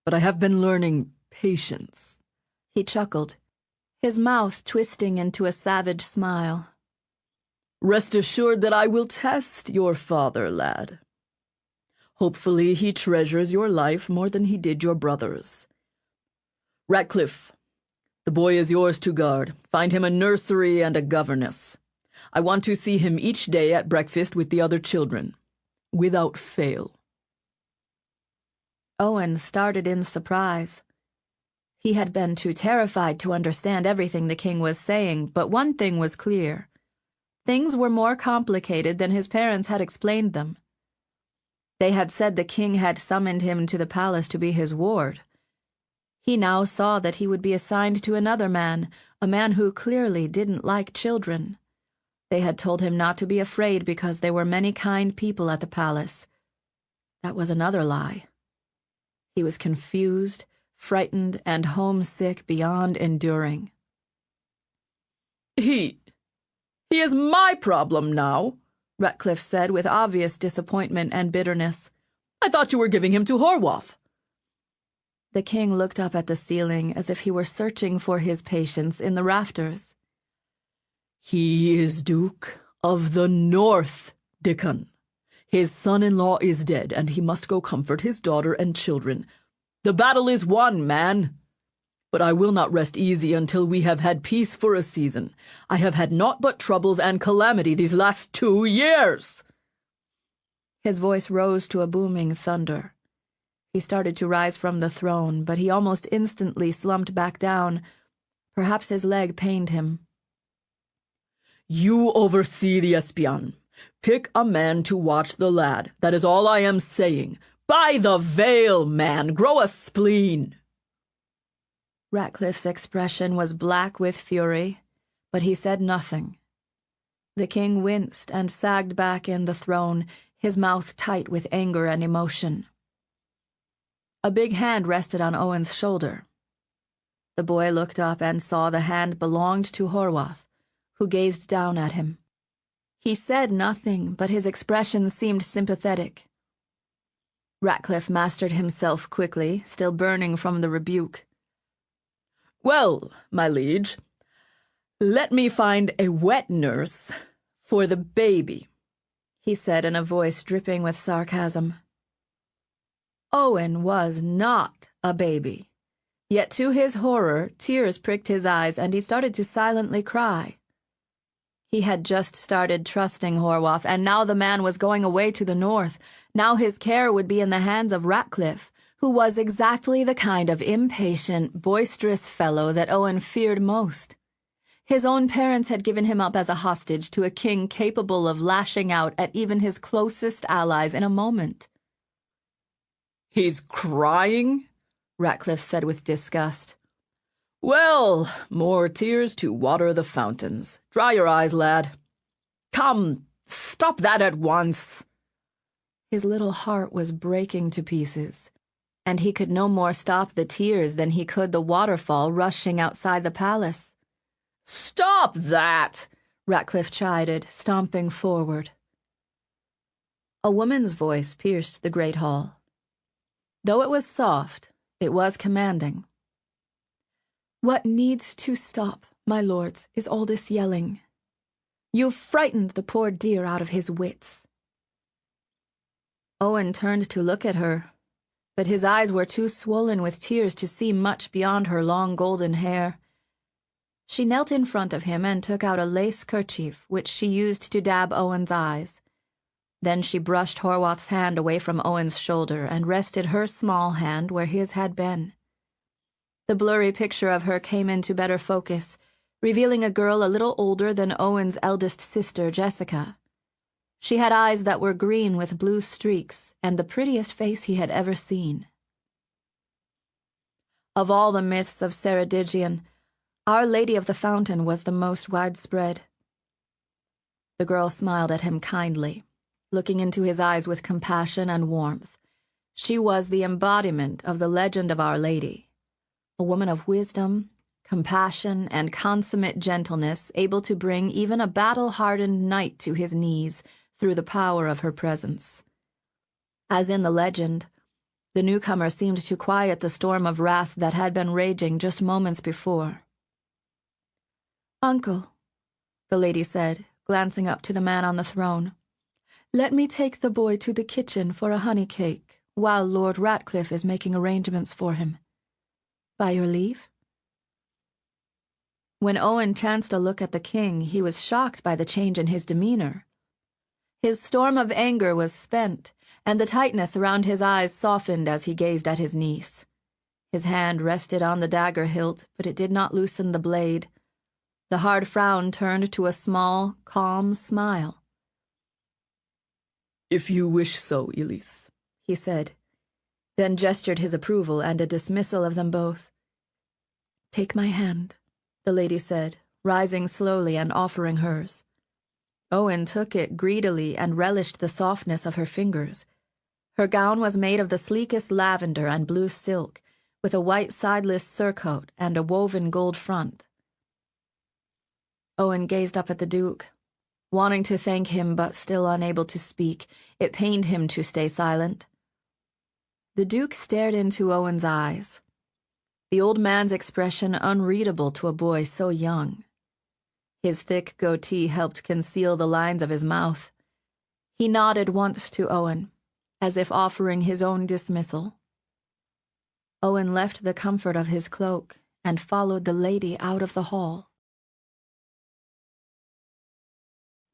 but I have been learning patience. He chuckled, his mouth twisting into a savage smile. Rest assured that I will test your father, lad. Hopefully he treasures your life more than he did your brother's. Ratcliffe, the boy is yours to guard. Find him a nursery and a governess. I want to see him each day at breakfast with the other children, without fail. Owen started in surprise. He had been too terrified to understand everything the king was saying, but one thing was clear. Things were more complicated than his parents had explained them. They had said the king had summoned him to the palace to be his ward. He now saw that he would be assigned to another man, a man who clearly didn't like children. They had told him not to be afraid because there were many kind people at the palace. That was another lie. He was confused, frightened, and homesick beyond enduring. He is my problem now, Ratcliffe said with obvious disappointment and bitterness. I thought you were giving him to Horwath. The king looked up at the ceiling as if he were searching for his patience in the rafters. He is Duke of the North, Dickon. His son-in-law is dead, and he must go comfort his daughter and children. The battle is won, man. But I will not rest easy until we have had peace for a season. I have had naught but troubles and calamity these last 2 years. His voice rose to a booming thunder. He started to rise from the throne, but he almost instantly slumped back down. Perhaps his leg pained him. You oversee the espion. Pick a man to watch the lad. That is all I am saying. By the veil, man, grow a spleen. Ratcliffe's expression was black with fury, but he said nothing. The king winced and sagged back in the throne, his mouth tight with anger and emotion. A big hand rested on Owen's shoulder. The boy looked up and saw the hand belonged to Horwath, who gazed down at him. He said nothing, but his expression seemed sympathetic. Ratcliffe mastered himself quickly, still burning from the rebuke. Well, my liege, let me find a wet nurse for the baby, he said in a voice dripping with sarcasm. Owen was not a baby, yet to his horror, tears pricked his eyes and he started to silently cry. He had just started trusting Horwath, and now the man was going away to the north. Now his care would be in the hands of Ratcliffe, who was exactly the kind of impatient, boisterous fellow that Owen feared most. His own parents had given him up as a hostage to a king capable of lashing out at even his closest allies in a moment. "He's crying?" Ratcliffe said with disgust. "Well, more tears to water the fountains. Dry your eyes, lad. Come, stop that at once." His little heart was breaking to pieces, and he could no more stop the tears than he could the waterfall rushing outside the palace. "Stop that!" Ratcliffe chided, stomping forward. A woman's voice pierced the great hall. Though it was soft, it was commanding. "What needs to stop, my lords, is all this yelling. You've frightened the poor dear out of his wits." Owen turned to look at her, but his eyes were too swollen with tears to see much beyond her long golden hair. She knelt in front of him and took out a lace kerchief which she used to dab Owen's eyes. Then she brushed Horwath's hand away from Owen's shoulder and rested her small hand where his had been. The blurry picture of her came into better focus, revealing a girl a little older than Owen's eldest sister, Jessica. She had eyes that were green with blue streaks and the prettiest face he had ever seen. Of all the myths of Ceredigion, Our Lady of the Fountain was the most widespread. The girl smiled at him kindly, looking into his eyes with compassion and warmth. She was the embodiment of the legend of Our Lady, a woman of wisdom, compassion, and consummate gentleness, able to bring even a battle-hardened knight to his knees through the power of her presence. As in the legend, the newcomer seemed to quiet the storm of wrath that had been raging just moments before. "Uncle," the lady said, glancing up to the man on the throne, "let me take the boy to the kitchen for a honey cake while Lord Ratcliffe is making arrangements for him. By your leave?" When Owen chanced a look at the king, he was shocked by the change in his demeanor. His storm of anger was spent, and the tightness around his eyes softened as he gazed at his niece. His hand rested on the dagger hilt, but it did not loosen the blade. The hard frown turned to a small, calm smile. "If you wish so, Elise," he said, then gestured his approval and a dismissal of them both. "Take my hand," the lady said, rising slowly and offering hers. Owen took it greedily and relished the softness of her fingers. Her gown was made of the sleekest lavender and blue silk, with a white sideless surcoat and a woven gold front. Owen gazed up at the Duke, wanting to thank him but still unable to speak. It pained him to stay silent. The Duke stared into Owen's eyes, the old man's expression unreadable to a boy so young. His thick goatee helped conceal the lines of his mouth. He nodded once to Owen, as if offering his own dismissal. Owen left the comfort of his cloak and followed the lady out of the hall.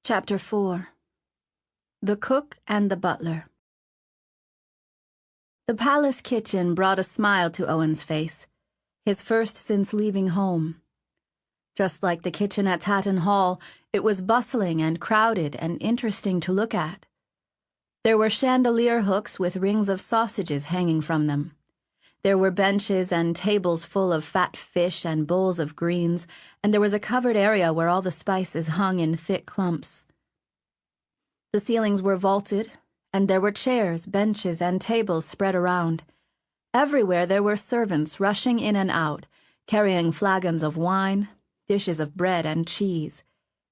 Chapter 4. The Cook and the Butler. The palace kitchen brought a smile to Owen's face, his first since leaving home. Just like the kitchen at Tatton Hall, it was bustling and crowded and interesting to look at. There were chandelier hooks with rings of sausages hanging from them. There were benches and tables full of fat fish and bowls of greens, and there was a covered area where all the spices hung in thick clumps. The ceilings were vaulted, and there were chairs, benches, and tables spread around. Everywhere there were servants rushing in and out, carrying flagons of wine, dishes of bread and cheese.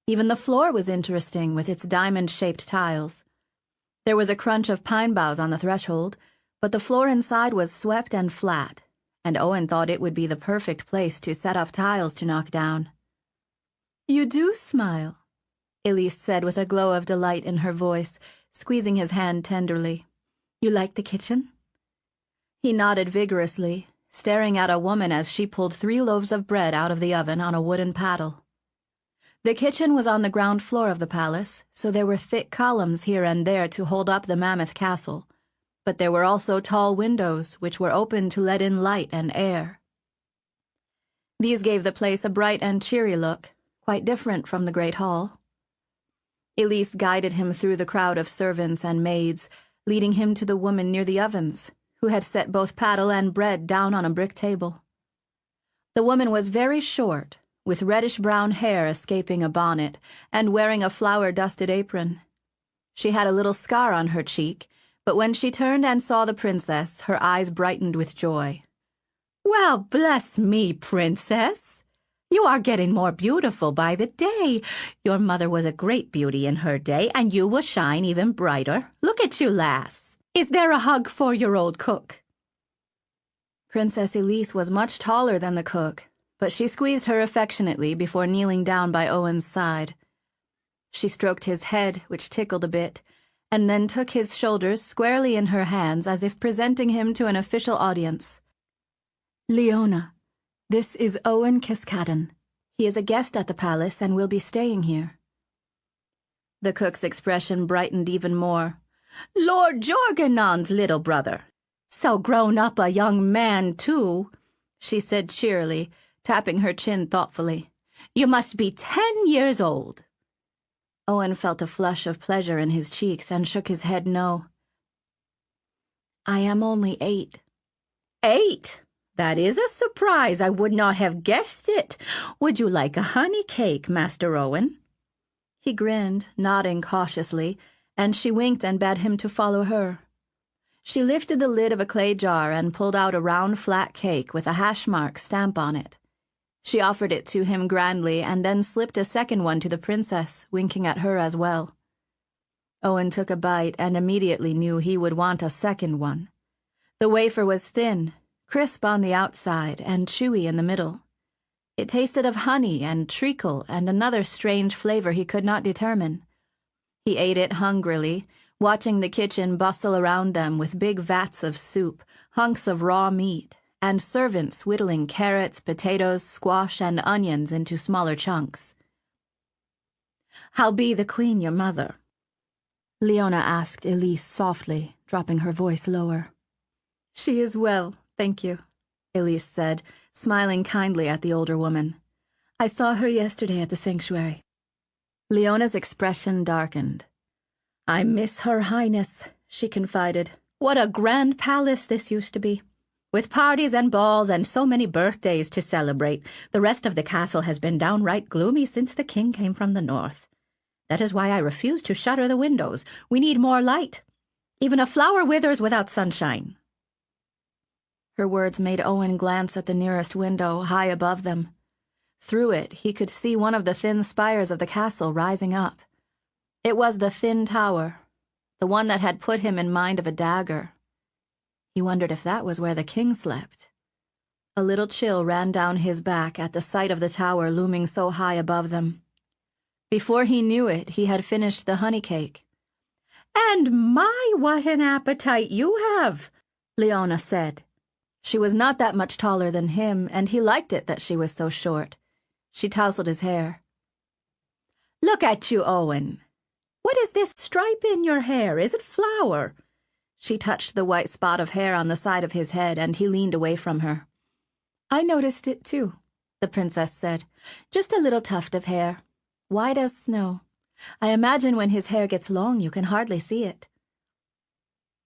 Even the floor was interesting with its diamond-shaped tiles. There was a crunch of pine boughs on the threshold, but the floor inside was swept and flat, and Owen thought it would be the perfect place to set up tiles to knock down. "You do smile," Elise said with a glow of delight in her voice, squeezing his hand tenderly. "You like the kitchen?" He nodded vigorously, staring at a woman as she pulled 3 loaves of bread out of the oven on a wooden paddle. The kitchen was on the ground floor of the palace, so there were thick columns here and there to hold up the mammoth castle, but there were also tall windows which were open to let in light and air. These gave the place a bright and cheery look, quite different from the great hall. Elise guided him through the crowd of servants and maids, leading him to the woman near the ovens, who had set both paddle and bread down on a brick table. The woman was very short, with reddish-brown hair escaping a bonnet, and wearing a flour-dusted apron. She had a little scar on her cheek, but when she turned and saw the princess, her eyes brightened with joy. "Well, bless me, princess! You are getting more beautiful by the day. Your mother was a great beauty in her day, and you will shine even brighter. Look at you, lass! Is there a hug for your old cook?" Princess Elise was much taller than the cook, but she squeezed her affectionately before kneeling down by Owen's side. She stroked his head, which tickled a bit, and then took his shoulders squarely in her hands as if presenting him to an official audience. "Leona, this is Owen Kiskaddon. He is a guest at the palace and will be staying here." The cook's expression brightened even more. "Lord Jorganon's little brother. So grown up a young man, too," she said cheerily, tapping her chin thoughtfully. "You must be 10 years old." Owen felt a flush of pleasure in his cheeks and shook his head no. "I am only 8. 8? That is a surprise. I would not have guessed it. Would you like a honey cake, Master Owen?" He grinned, nodding cautiously, and she winked and bade him to follow her. She lifted the lid of a clay jar and pulled out a round flat cake with a hash-mark stamp on it. She offered it to him grandly and then slipped a second one to the princess, winking at her as well. Owen took a bite and immediately knew he would want a second one. The wafer was thin, crisp on the outside and chewy in the middle. It tasted of honey and treacle and another strange flavor he could not determine. He ate it hungrily, watching the kitchen bustle around them with big vats of soup, hunks of raw meat, and servants whittling carrots, potatoes, squash, and onions into smaller chunks. "How be the queen, your mother?" Leona asked Elise softly, dropping her voice lower. "She is well, thank you," Elise said, smiling kindly at the older woman. "I saw her yesterday at the sanctuary." Leona's expression darkened. "I miss Her Highness," she confided. "What a grand palace this used to be. With parties and balls and so many birthdays to celebrate, the rest of the castle has been downright gloomy since the king came from the north. That is why I refuse to shutter the windows. We need more light. Even a flower withers without sunshine." Her words made Owen glance at the nearest window, high above them. Through it, he could see one of the thin spires of the castle rising up. It was the thin tower, the one that had put him in mind of a dagger. He wondered if that was where the king slept. A little chill ran down his back at the sight of the tower looming so high above them. Before he knew it, he had finished the honey cake. "And my, what an appetite you have," Leona said. She was not that much taller than him, and he liked it that she was so short. She tousled his hair. "Look at you, Owen. What is this stripe in your hair? Is it flour?" She touched the white spot of hair on the side of his head, and he leaned away from her. "I noticed it, too. the princess said. "Just a little tuft of hair, white as snow. I imagine when his hair gets long you can hardly see it."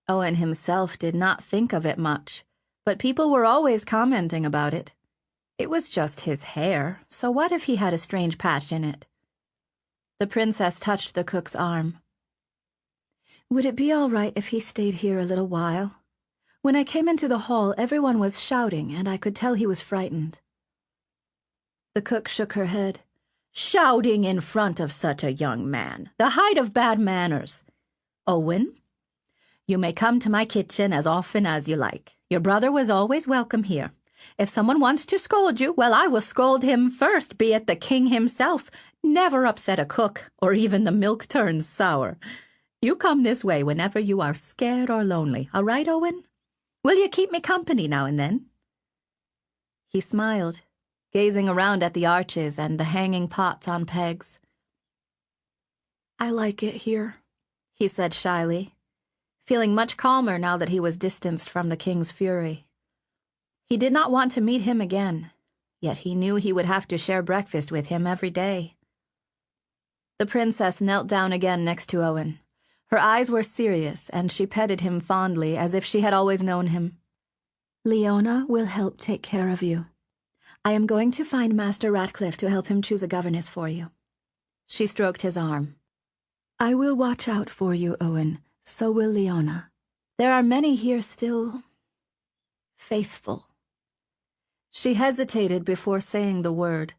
Owen himself did not think of it much, but people were always commenting about it. It was just his hair, so what if he had a strange patch in it? The princess touched the cook's arm. "Would it be all right if he stayed here a little while? When I came into the hall, everyone was shouting, and I could tell he was frightened." The cook shook her head. "Shouting in front of such a young man, the height of bad manners. Owen, you may come to my kitchen as often as you like. Your brother was always welcome here. If someone wants to scold you, well, I will scold him first, be it the king himself. Never upset a cook, or even the milk turns sour. You come this way whenever you are scared or lonely, all right, Owen? Will you keep me company now and then?" He smiled, gazing around at the arches and the hanging pots on pegs. "I like it here," he said shyly, feeling much calmer now that he was distanced from the king's fury. He did not want to meet him again, yet he knew he would have to share breakfast with him every day. The princess knelt down again next to Owen. Her eyes were serious, and she petted him fondly as if she had always known him. "Leona will help take care of you. I am going to find Master Ratcliffe to help him choose a governess for you." She stroked his arm. "I will watch out for you, Owen. So will Leona. There are many here still faithful." She hesitated before saying the word.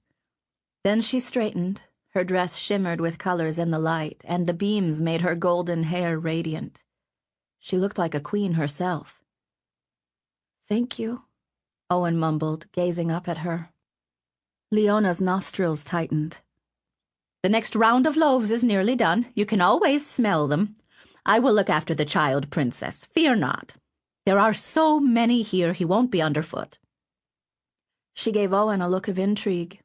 Then she straightened. Her dress shimmered with colors in the light, and the beams made her golden hair radiant. She looked like a queen herself. "Thank you," Owen mumbled, gazing up at her. Leona's nostrils tightened. "The next round of loaves is nearly done. You can always smell them. I will look after the child, princess. Fear not. There are so many here he won't be underfoot." She gave Owen a look of intrigue.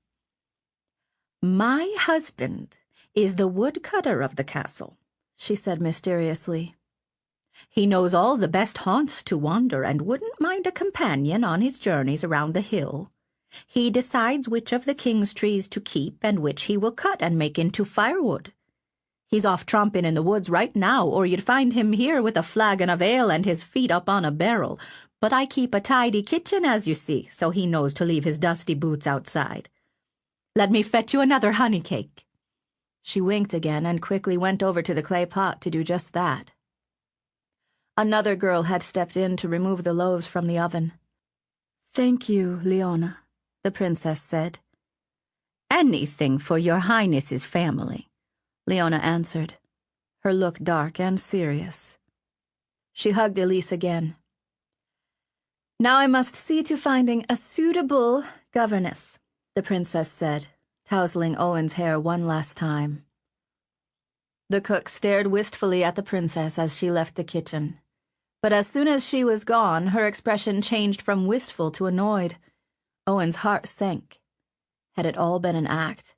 "My husband is the woodcutter of the castle," she said mysteriously. "He knows all the best haunts to wander and wouldn't mind a companion on his journeys around the hill. He decides which of the king's trees to keep and which he will cut and make into firewood. He's off tromping in the woods right now, or you'd find him here with a flagon of ale and his feet up on a barrel. But I keep a tidy kitchen, as you see, so he knows to leave his dusty boots outside. Let me fetch you another honey cake." She winked again and quickly went over to the clay pot to do just that. Another girl had stepped in to remove the loaves from the oven. "Thank you, Leona," the princess said. "Anything for your highness's family," Leona answered, her look dark and serious. She hugged Elise again. "Now I must see to finding a suitable governess," the princess said, tousling Owen's hair one last time. The cook stared wistfully at the princess as she left the kitchen. But as soon as she was gone, her expression changed from wistful to annoyed. Owen's heart sank. Had it all been an act?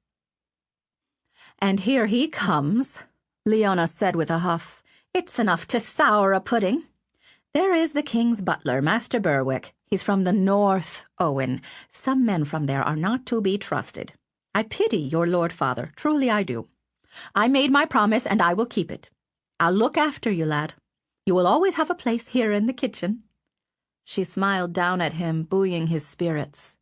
"And here he comes," Leona said with a huff. "It's enough to sour a pudding. There is the king's butler, Master Berwick. He's from the north, Owen. Some men from there are not to be trusted. I pity your lord father, truly I do. I made my promise, and I will keep it. I'll look after you, lad. You will always have a place here in the kitchen." She smiled down at him, buoying his spirits.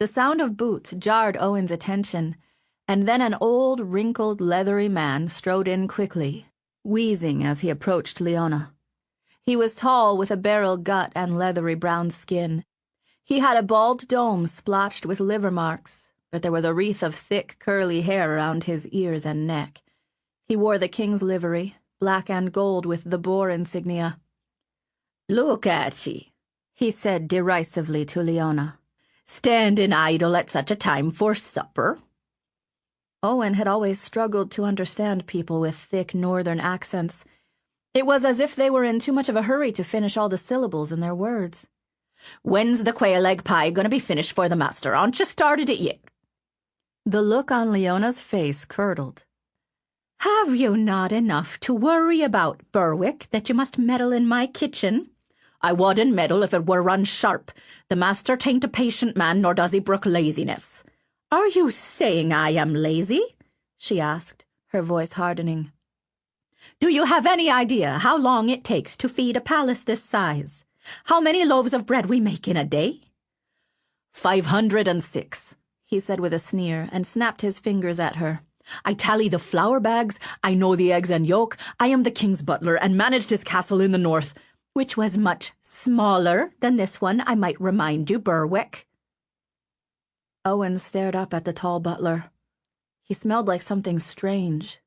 The sound of boots jarred Owen's attention, and then an old, wrinkled, leathery man strode in quickly, wheezing as he approached Leona. He was tall, with a barrel gut and leathery brown skin. He had a bald dome splotched with liver marks, but there was a wreath of thick, curly hair around his ears and neck. He wore the king's livery, black and gold with the boar insignia. "Look at ye," he said derisively to Leona. "Standing idle at such a time for supper." Owen had always struggled to understand people with thick northern accents. It was as if they were in too much of a hurry to finish all the syllables in their words. "When's the quail egg pie going to be finished for the master? Aren't you started it yet?" The look on Leona's face curdled. "Have you not enough to worry about, Berwick, that you must meddle in my kitchen? I wouldn't meddle if it were run sharp. The master tain't a patient man, nor does he brook laziness. Are you saying I am lazy? She asked, her voice hardening. Do you have any idea how long it takes to feed a palace this size? How many loaves of bread we make in a day? 506, he said with a sneer, and snapped his fingers at her. I tally the flour bags, I know the eggs and yolk, I am the king's butler, and managed his castle in the north, which was much smaller than this one, I might remind you, Berwick. Owen stared up at the tall butler. He smelled like something strange.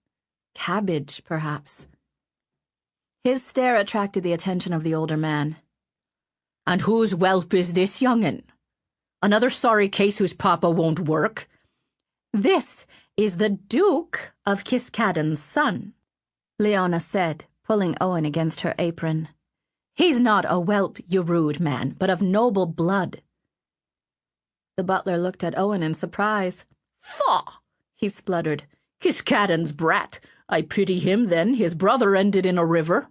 Cabbage, perhaps. His stare attracted the attention of the older man. And whose whelp is this young'un? Another sorry case whose papa won't work. This is the Duke of Kiskaddon's son, Leona said, pulling Owen against her apron. He's not a whelp, you rude man, but of noble blood. The butler looked at Owen in surprise. Faugh! He spluttered. Kiskaddon's brat. I pity him then. His brother ended in a river.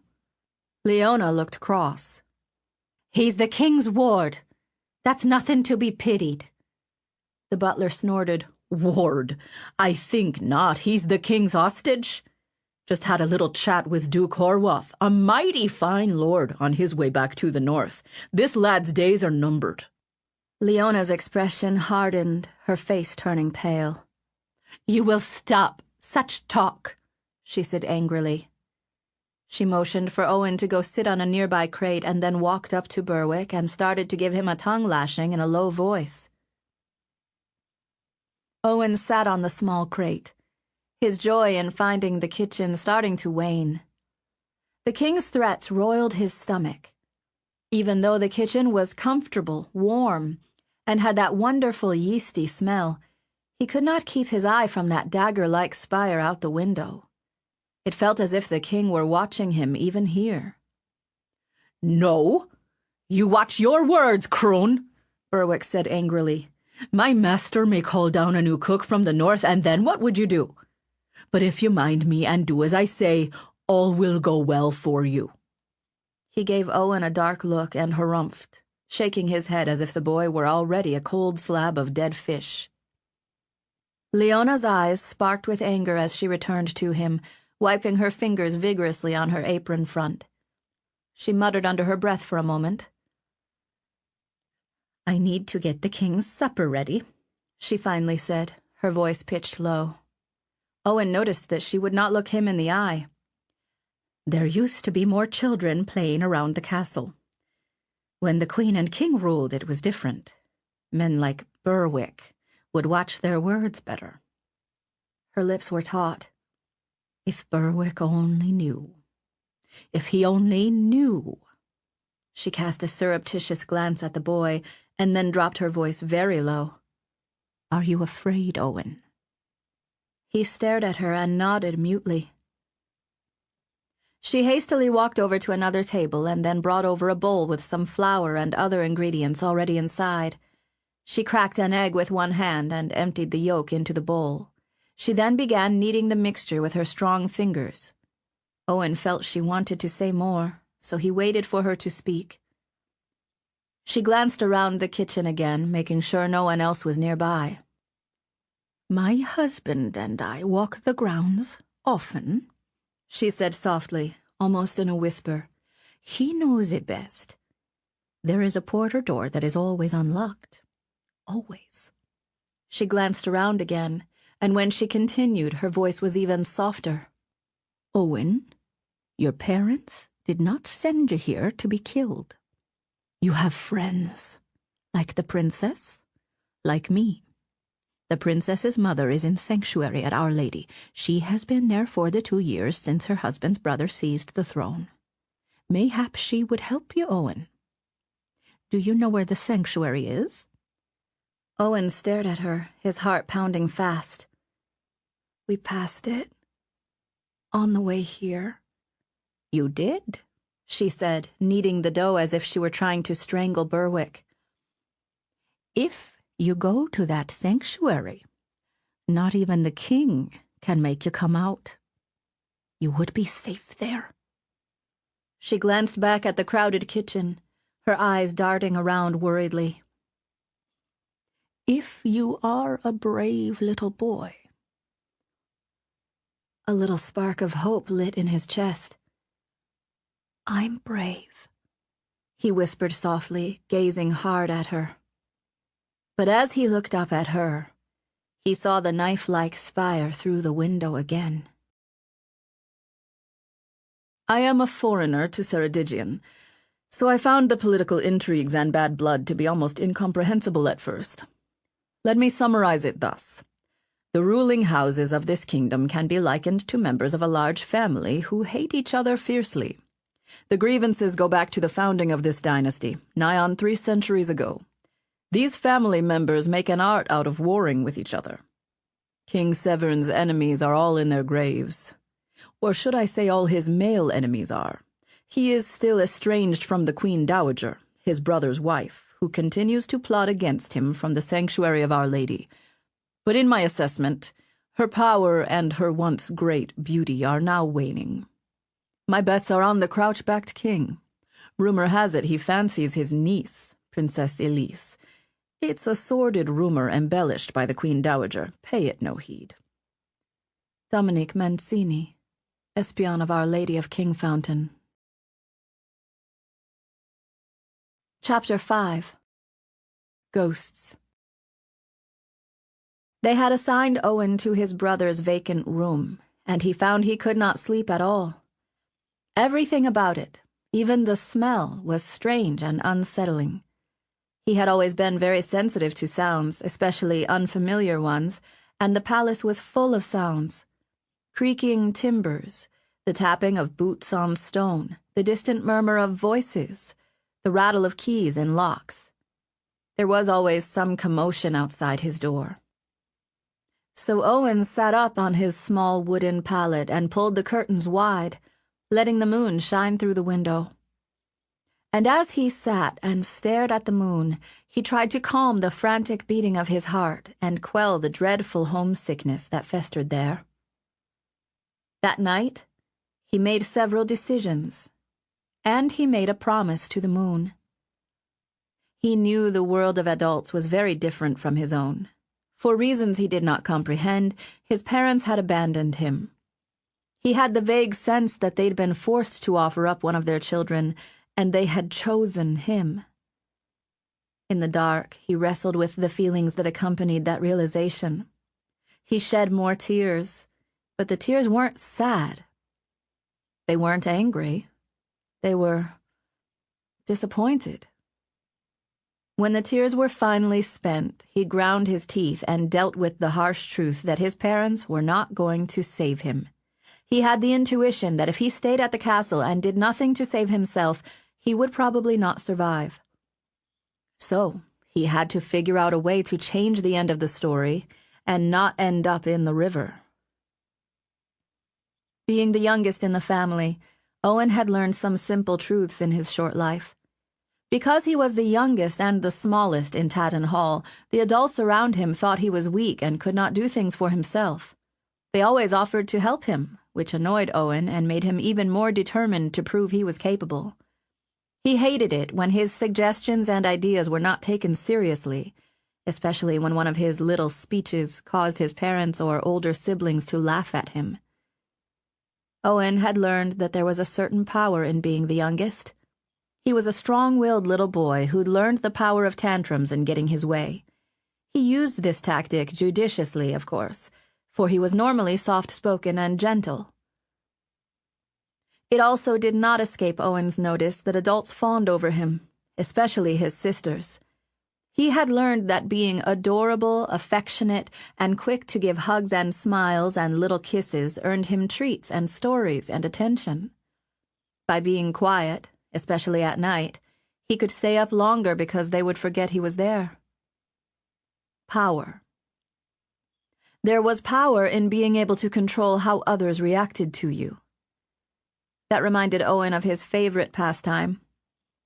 Leona looked cross. He's the king's ward. That's nothing to be pitied. The butler snorted. Ward? I think not. He's the king's hostage. Just had a little chat with Duke Horwath, a mighty fine lord, on his way back to the north. This lad's days are numbered. Leona's expression hardened, her face turning pale. You will stop such talk, she said angrily. She motioned for Owen to go sit on a nearby crate and then walked up to Berwick and started to give him a tongue-lashing in a low voice. Owen sat on the small crate, his joy in finding the kitchen starting to wane. The king's threats roiled his stomach. Even though the kitchen was comfortable, warm, and had that wonderful yeasty smell, he could not keep his eye from that dagger-like spire out the window. It felt as if the king were watching him even here. No, you watch your words, crone, Berwick said angrily. My master may call down a new cook from the north, and then what would you do? But if you mind me and do as I say, all will go well for you. He gave Owen a dark look and harumphed, shaking his head as if the boy were already a cold slab of dead fish. Leona's eyes sparked with anger as she returned to him, wiping her fingers vigorously on her apron front. She muttered under her breath for a moment. I need to get the king's supper ready, she finally said, her voice pitched low. Owen noticed that she would not look him in the eye. There used to be more children playing around the castle. When the Queen and King ruled, it was different. Men like Berwick would watch their words better. Her lips were taut. If Berwick only knew. If he only knew. She cast a surreptitious glance at the boy and then dropped her voice very low. Are you afraid, Owen? He stared at her and nodded mutely. She hastily walked over to another table and then brought over a bowl with some flour and other ingredients already inside. She cracked an egg with one hand and emptied the yolk into the bowl. She then began kneading the mixture with her strong fingers. Owen felt she wanted to say more, so he waited for her to speak. She glanced around the kitchen again, making sure no one else was nearby. My husband and I walk the grounds often, she said softly, almost in a whisper. He knows it best. There is a porter door that is always unlocked. Always. She glanced around again, and when she continued, her voice was even softer. Owen, your parents did not send you here to be killed. You have friends, like the princess, like me. The princess's mother is in sanctuary at Our Lady. She has been there for the 2 years since her husband's brother seized the throne. Mayhap she would help you, Owen. Do you know where the sanctuary is? Owen stared at her, his heart pounding fast. We passed it. On the way here. You did, she said, kneading the dough as if she were trying to strangle Berwick. If you go to that sanctuary, not even the king can make you come out. You would be safe there. She glanced back at the crowded kitchen, her eyes darting around worriedly. "If you are a brave little boy." A little spark of hope lit in his chest. "I'm brave," he whispered softly, gazing hard at her. But as he looked up at her, he saw the knife-like spire through the window again. I am a foreigner to Ceredigion, so I found the political intrigues and bad blood to be almost incomprehensible at first. Let me summarize it thus. The ruling houses of this kingdom can be likened to members of a large family who hate each other fiercely. The grievances go back to the founding of this dynasty, nigh on 3 centuries ago. These family members make an art out of warring with each other. King Severn's enemies are all in their graves. Or should I say all his male enemies are. He is still estranged from the Queen Dowager, his brother's wife, who continues to plot against him from the sanctuary of Our Lady. But in my assessment, her power and her once great beauty are now waning. My bets are on the crouch-backed king. Rumor has it he fancies his niece, Princess Elise. It's a sordid rumor embellished by the Queen Dowager. Pay it no heed. Dominic Mancini, Espion of Our Lady of Kingfountain. Chapter 5. Ghosts. They had assigned Owen to his brother's vacant room, and he found he could not sleep at all. Everything about it, even the smell, was strange and unsettling. He had always been very sensitive to sounds, especially unfamiliar ones, and the palace was full of sounds. Creaking timbers, the tapping of boots on stone, the distant murmur of voices, the rattle of keys in locks. There was always some commotion outside his door. So Owen sat up on his small wooden pallet and pulled the curtains wide, letting the moon shine through the window. And as he sat and stared at the moon, he tried to calm the frantic beating of his heart and quell the dreadful homesickness that festered there. That night, he made several decisions, and he made a promise to the moon. He knew the world of adults was very different from his own. For reasons he did not comprehend, his parents had abandoned him. He had the vague sense that they'd been forced to offer up one of their children, and they had chosen him. In the dark, he wrestled with the feelings that accompanied that realization. He shed more tears, but the tears weren't sad. They weren't angry. They were disappointed. When the tears were finally spent, he ground his teeth and dealt with the harsh truth that his parents were not going to save him. He had the intuition that if he stayed at the castle and did nothing to save himself, he would probably not survive. So, he had to figure out a way to change the end of the story and not end up in the river. Being the youngest in the family, Owen had learned some simple truths in his short life. Because he was the youngest and the smallest in Tatton Hall, the adults around him thought he was weak and could not do things for himself. They always offered to help him, which annoyed Owen and made him even more determined to prove he was capable. He hated it when his suggestions and ideas were not taken seriously, especially when one of his little speeches caused his parents or older siblings to laugh at him. Owen had learned that there was a certain power in being the youngest. He was a strong-willed little boy who'd learned the power of tantrums and getting his way. He used this tactic judiciously, of course, for he was normally soft-spoken and gentle. It also did not escape Owen's notice that adults fawned over him, especially his sisters. He had learned that being adorable, affectionate, and quick to give hugs and smiles and little kisses earned him treats and stories and attention. By being quiet, especially at night, he could stay up longer because they would forget he was there. Power. There was power in being able to control how others reacted to you. That reminded Owen of his favorite pastime,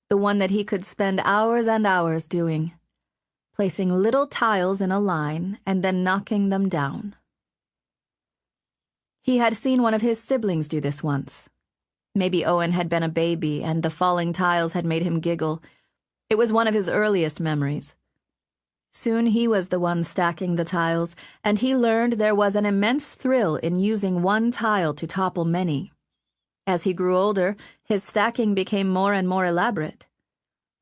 the one that he could spend hours and hours doing, placing little tiles in a line and then knocking them down. He had seen one of his siblings do this once. Maybe Owen had been a baby and the falling tiles had made him giggle, It was one of his earliest memories. Soon he was the one stacking the tiles, and he learned there was an immense thrill in using one tile to topple many. As he grew older, his stacking became more and more elaborate.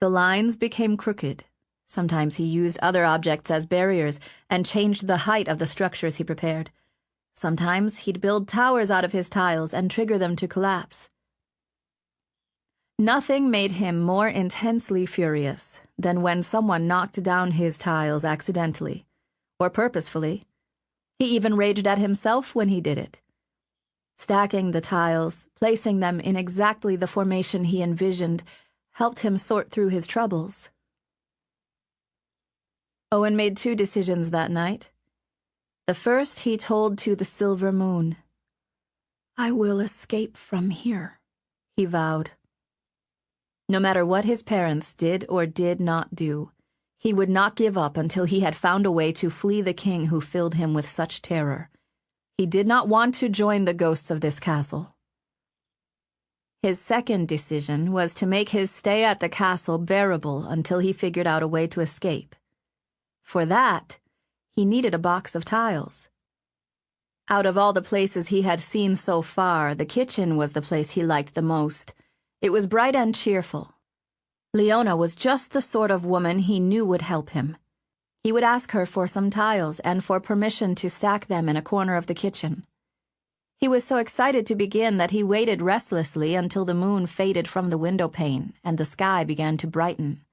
The lines became crooked. Sometimes he used other objects as barriers and changed the height of the structures he prepared. Sometimes he'd build towers out of his tiles and trigger them to collapse. Nothing made him more intensely furious than when someone knocked down his tiles accidentally, or purposefully. He even raged at himself when he did it. Stacking the tiles, placing them in exactly the formation he envisioned, helped him sort through his troubles. Owen made 2 decisions that night. The first he told to the silver moon. "I will escape from here," he vowed. No matter what his parents did or did not do, he would not give up until he had found a way to flee the king who filled him with such terror. He did not want to join the ghosts of this castle. His second decision was to make his stay at the castle bearable until he figured out a way to escape. For that, he needed a box of tiles. Out of all the places he had seen so far, the kitchen was the place he liked the most. It was bright and cheerful. Leona was just the sort of woman he knew would help him. He would ask her for some tiles and for permission to stack them in a corner of the kitchen. He was so excited to begin that he waited restlessly until the moon faded from the window pane and the sky began to brighten.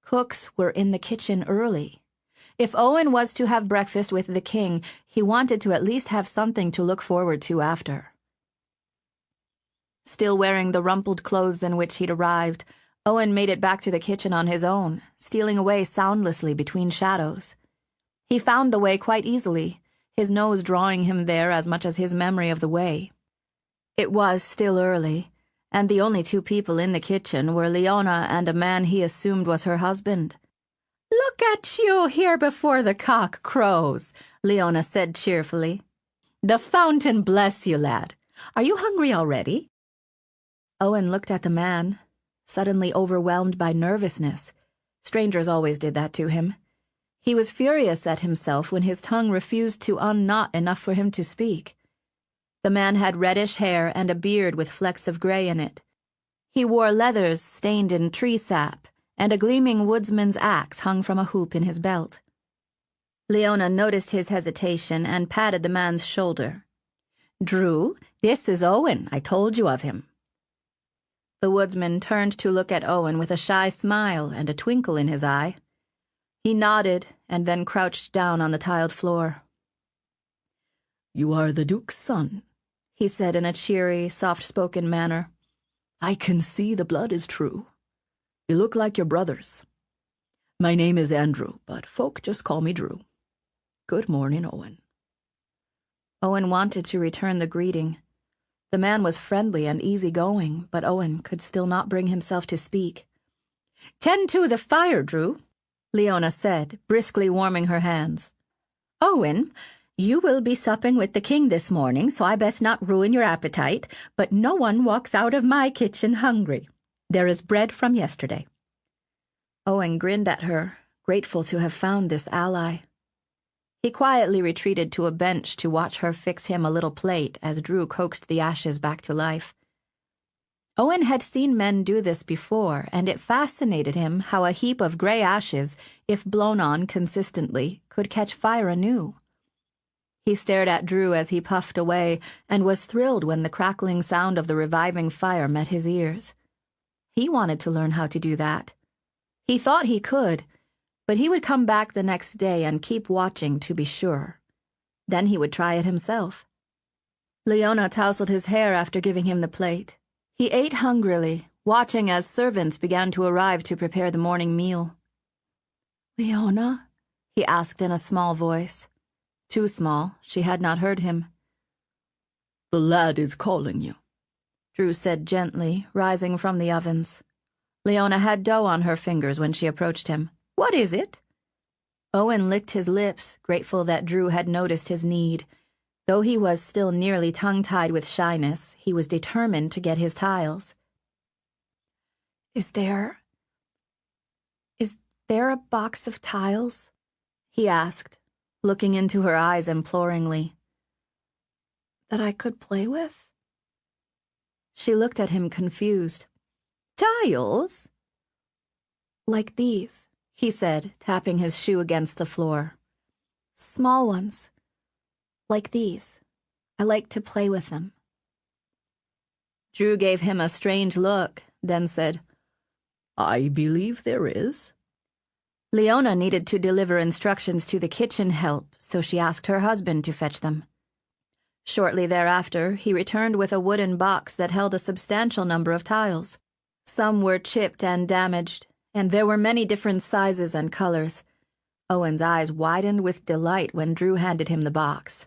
Cooks were in the kitchen early. If Owen was to have breakfast with the king, he wanted to at least have something to look forward to after. Still wearing the rumpled clothes in which he'd arrived, Owen made it back to the kitchen on his own, stealing away soundlessly between shadows. He found the way quite easily, his nose drawing him there as much as his memory of the way. It was still early, and the only 2 people in the kitchen were Leona and a man he assumed was her husband. "Look at you here before the cock crows," Leona said cheerfully. "The fountain bless you, lad. Are you hungry already?" Owen looked at the man, suddenly overwhelmed by nervousness. Strangers always did that to him. He was furious at himself when his tongue refused to unknot enough for him to speak. The man had reddish hair and a beard with flecks of gray in it. He wore leathers stained in tree sap, and a gleaming woodsman's axe hung from a hoop in his belt. Leona noticed his hesitation and patted the man's shoulder. "Drew, this is Owen. I told you of him." The woodsman turned to look at Owen with a shy smile and a twinkle in his eye. He nodded and then crouched down on the tiled floor. "You are the Duke's son," he said in a cheery, soft-spoken manner. "I can see the blood is true. You look like your brothers. My name is Andrew, but folk just call me Drew. Good morning, Owen." Owen wanted to return the greeting. The man was friendly and easygoing, but Owen could still not bring himself to speak. "Tend to the fire, Drew," Leona said, briskly warming her hands. "Owen, you will be supping with the king this morning, so I best not ruin your appetite, but no one walks out of my kitchen hungry. There is bread from yesterday." Owen grinned at her, grateful to have found this ally. He quietly retreated to a bench to watch her fix him a little plate as Drew coaxed the ashes back to life. Owen had seen men do this before, and it fascinated him how a heap of gray ashes, if blown on consistently, could catch fire anew. He stared at Drew as he puffed away, and was thrilled when the crackling sound of the reviving fire met his ears. He wanted to learn how to do that. He thought he could, but he would come back the next day and keep watching to be sure. Then he would try it himself. Leona tousled his hair after giving him the plate. He ate hungrily, watching as servants began to arrive to prepare the morning meal. "Leona?" he asked in a small voice. Too small, she had not heard him. "The lad is calling you," Drew said gently, rising from the ovens. Leona had dough on her fingers when she approached him. "What is it?" Owen licked his lips, grateful that Drew had noticed his need. Though he was still nearly tongue-tied with shyness, he was determined to get his tiles. Is there there a box of tiles?" he asked, looking into her eyes imploringly. "That I could play with?" She looked at him confused. "Tiles?" "Like these," he said, tapping his shoe against the floor. "Small ones. Like these. I like to play with them." Drew gave him a strange look, then said, "I believe there is." Leona needed to deliver instructions to the kitchen help, so she asked her husband to fetch them. Shortly thereafter, he returned with a wooden box that held a substantial number of tiles. Some were chipped and damaged, and there were many different sizes and colors. Owen's eyes widened with delight when Drew handed him the box.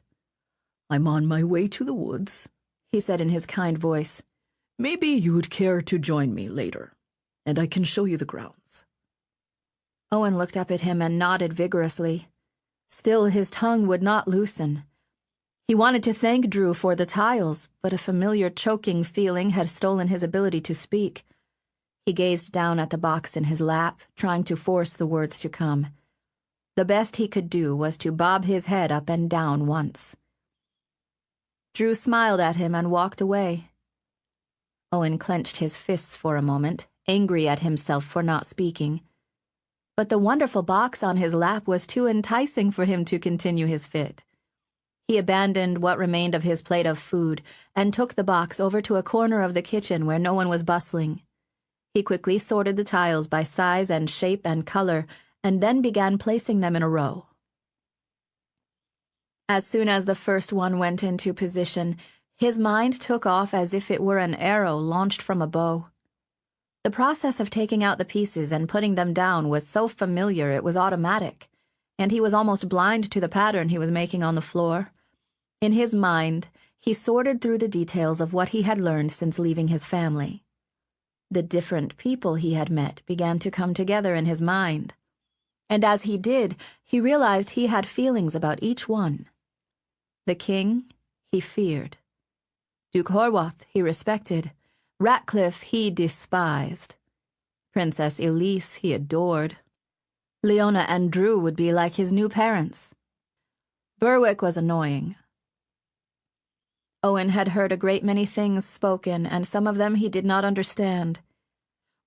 "I'm on my way to the woods," he said in his kind voice. "Maybe you'd care to join me later, and I can show you the grounds." Owen looked up at him and nodded vigorously. Still, his tongue would not loosen. He wanted to thank Drew for the tiles, but a familiar choking feeling had stolen his ability to speak. He gazed down at the box in his lap, trying to force the words to come. The best he could do was to bob his head up and down once. Drew smiled at him and walked away. Owen clenched his fists for a moment, angry at himself for not speaking. But the wonderful box on his lap was too enticing for him to continue his fit. He abandoned what remained of his plate of food and took the box over to a corner of the kitchen where no one was bustling. He quickly sorted the tiles by size and shape and color, and then began placing them in a row. As soon as the first one went into position, his mind took off as if it were an arrow launched from a bow. The process of taking out the pieces and putting them down was so familiar it was automatic, and he was almost blind to the pattern he was making on the floor. In his mind, he sorted through the details of what he had learned since leaving his family. The different people he had met began to come together in his mind, and as he did, he realized he had feelings about each one. The king, he feared. Duke Horwath, he respected. Ratcliffe, he despised. Princess Elise, he adored. Leona and Drew would be like his new parents. Berwick was annoying. Owen had heard a great many things spoken, and some of them he did not understand.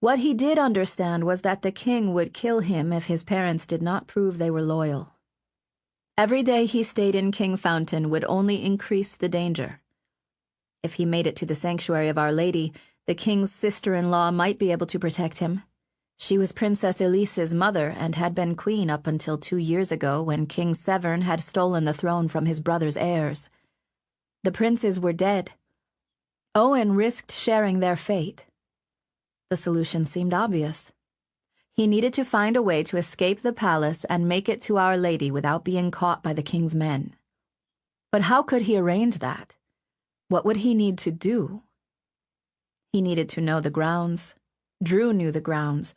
What he did understand was that the king would kill him if his parents did not prove they were loyal. Every day he stayed in Kingfountain would only increase the danger. If he made it to the sanctuary of Our Lady, the king's sister-in-law might be able to protect him. She was Princess Elise's mother and had been queen up until 2 years ago when King Severn had stolen the throne from his brother's heirs. The princes were dead. Owen risked sharing their fate. The solution seemed obvious. He needed to find a way to escape the palace and make it to Our Lady without being caught by the king's men. But how could he arrange that? What would he need to do? He needed to know the grounds. Drew knew the grounds.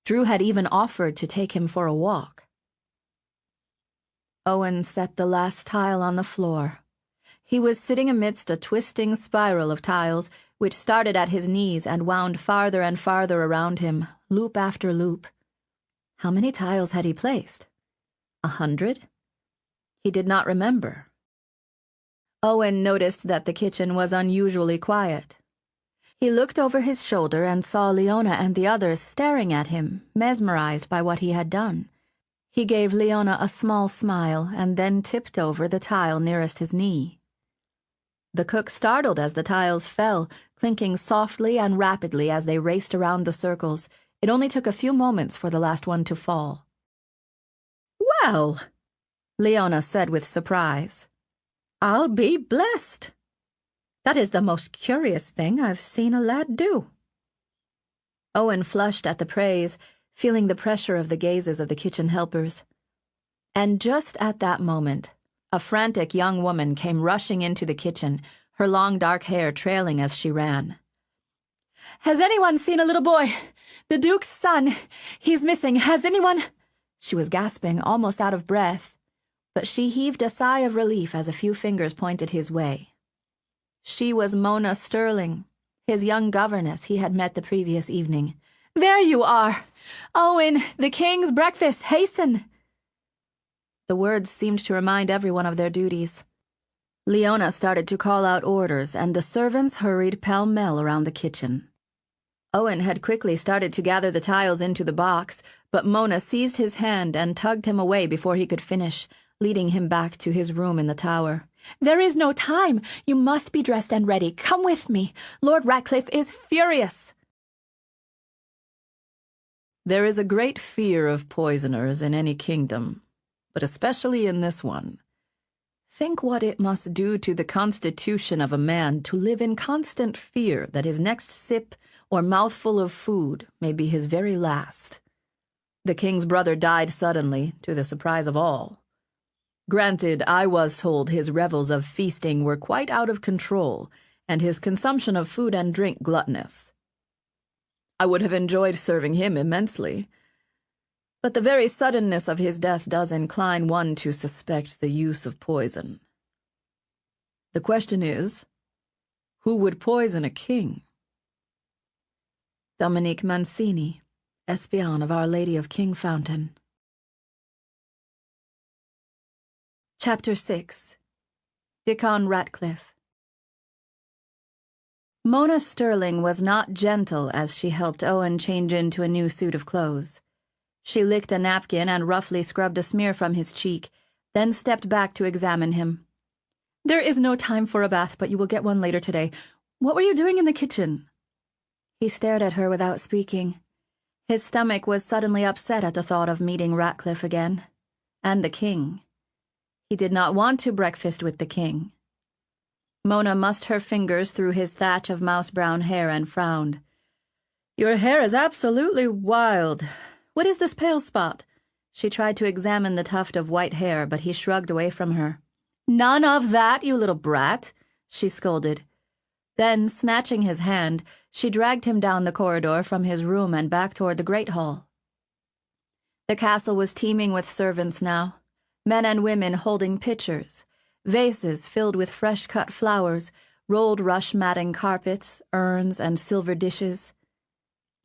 Drew had even offered to take him for a walk. Owen set the last tile on the floor. He was sitting amidst a twisting spiral of tiles, which started at his knees and wound farther and farther around him, loop after loop. How many tiles had he placed? 100? He did not remember. Owen noticed that the kitchen was unusually quiet. He looked over his shoulder and saw Leona and the others staring at him, mesmerized by what he had done. He gave Leona a small smile and then tipped over the tile nearest his knee. The cook startled as the tiles fell, clinking softly and rapidly as they raced around the circles. It only took a few moments for the last one to fall. "Well," Leona said with surprise. "I'll be blessed. That is the most curious thing I've seen a lad do." Owen flushed at the praise, feeling the pressure of the gazes of the kitchen helpers. And just at that moment, a frantic young woman came rushing into the kitchen, her long dark hair trailing as she ran. "Has anyone seen a little boy? The Duke's son. He's missing. Has anyone—" She was gasping, almost out of breath, but she heaved a sigh of relief as a few fingers pointed his way. She was Mona Sterling, his young governess he had met the previous evening. "There you are! "Owen, the king's breakfast, hasten!" The words seemed to remind everyone of their duties. Leona started to call out orders, and the servants hurried pell-mell around the kitchen. Owen had quickly started to gather the tiles into the box, but Mona seized his hand and tugged him away before he could finish, leading him back to his room in the tower. "There is no time. You must be dressed and ready. Come with me. Lord Ratcliffe is furious." There is a great fear of poisoners in any kingdom, but especially in this one. Think what it must do to the constitution of a man to live in constant fear that his next sip or mouthful of food may be his very last. The king's brother died suddenly, to the surprise of all. Granted, I was told his revels of feasting were quite out of control, and his consumption of food and drink gluttonous. I would have enjoyed serving him immensely, but the very suddenness of his death does incline one to suspect the use of poison. The question is, who would poison a king? Dominique Mancini, espion of Our Lady of Kingfountain. Chapter 6. Dickon Ratcliffe. Mona Sterling was not gentle as she helped Owen change into a new suit of clothes. She licked a napkin and roughly scrubbed a smear from his cheek, then stepped back to examine him. "There is no time for a bath, but you will get one later today. What were you doing in the kitchen?" He stared at her without speaking. His stomach was suddenly upset at the thought of meeting Ratcliffe again. And the king. He did not want to breakfast with the king. Mona mussed her fingers through his thatch of mouse-brown hair and frowned. "Your hair is absolutely wild. What is this pale spot?" She tried to examine the tuft of white hair, but he shrugged away from her. "None of that, you little brat," she scolded. Then, snatching his hand, she dragged him down the corridor from his room and back toward the great hall. The castle was teeming with servants now, men and women holding pitchers, vases filled with fresh-cut flowers, rolled rush matting carpets, urns, and silver dishes.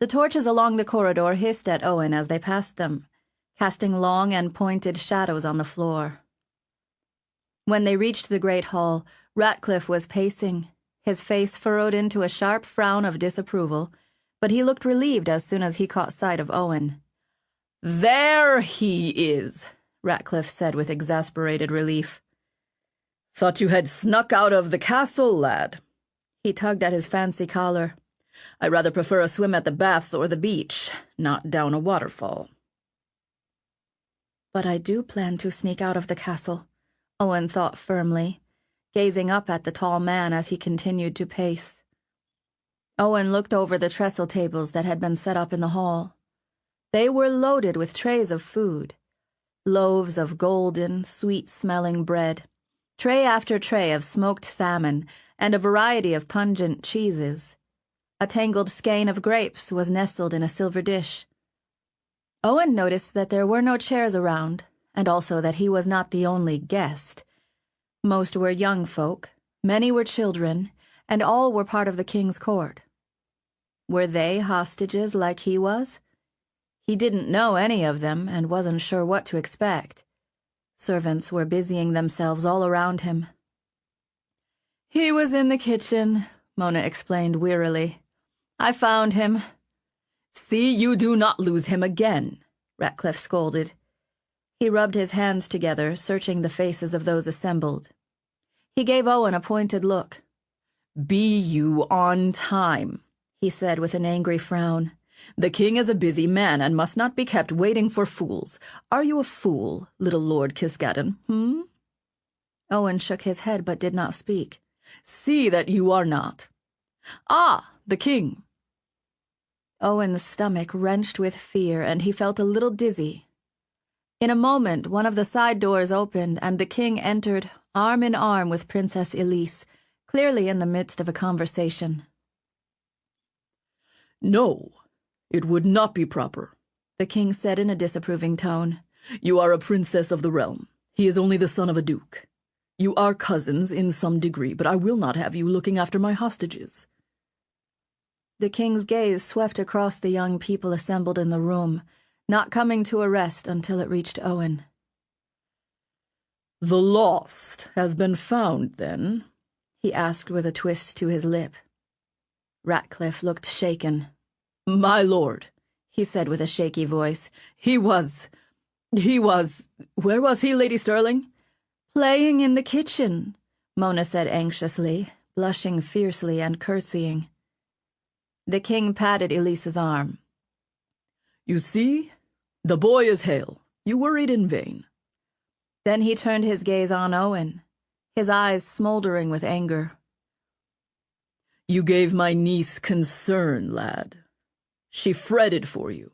The torches along the corridor hissed at Owen as they passed them, casting long and pointed shadows on the floor. When they reached the great hall, Ratcliffe was pacing, his face furrowed into a sharp frown of disapproval, but he looked relieved as soon as he caught sight of Owen. "There he is," Ratcliffe said with exasperated relief. "Thought you had snuck out of the castle, lad." He tugged at his fancy collar. "I rather prefer a swim at the baths or the beach, not down a waterfall." "But I do plan to sneak out of the castle," Owen thought firmly, gazing up at the tall man as he continued to pace. Owen looked over the trestle tables that had been set up in the hall. They were loaded with trays of food, loaves of golden, sweet-smelling bread, tray after tray of smoked salmon, and a variety of pungent cheeses. A tangled skein of grapes was nestled in a silver dish. Owen noticed that there were no chairs around, and also that he was not the only guest. Most were young folk, many were children, and all were part of the king's court. Were they hostages like he was? He didn't know any of them and wasn't sure what to expect. Servants were busying themselves all around him. "He was in the kitchen," Mona explained wearily. "I found him." "See you do not lose him again," Ratcliffe scolded. He rubbed his hands together, searching the faces of those assembled. He gave Owen a pointed look. "Be you on time," he said with an angry frown. "The king is a busy man and must not be kept waiting for fools. Are you a fool, little Lord Kiskaddon, Owen shook his head but did not speak. "See that you are not." "Ah, the king." Owen's stomach wrenched with fear, and he felt a little dizzy. In a moment, one of the side doors opened, and the king entered, arm in arm with Princess Elise, clearly in the midst of a conversation. "No, it would not be proper," the king said in a disapproving tone. "You are a princess of the realm. He is only the son of a duke. You are cousins in some degree, but I will not have you looking after my hostages." The king's gaze swept across the young people assembled in the room, not coming to a rest until it reached Owen. "The lost has been found, then?" he asked with a twist to his lip. Ratcliffe looked shaken. "My lord," he said with a shaky voice. He was... Where was he, Lady Stirling?" "Playing in the kitchen," Mona said anxiously, blushing fiercely and curtsying. The king patted Elisa's arm. "You see? The boy is hale. You worried in vain." Then he turned his gaze on Owen, his eyes smoldering with anger. "You gave my niece concern, lad. She fretted for you."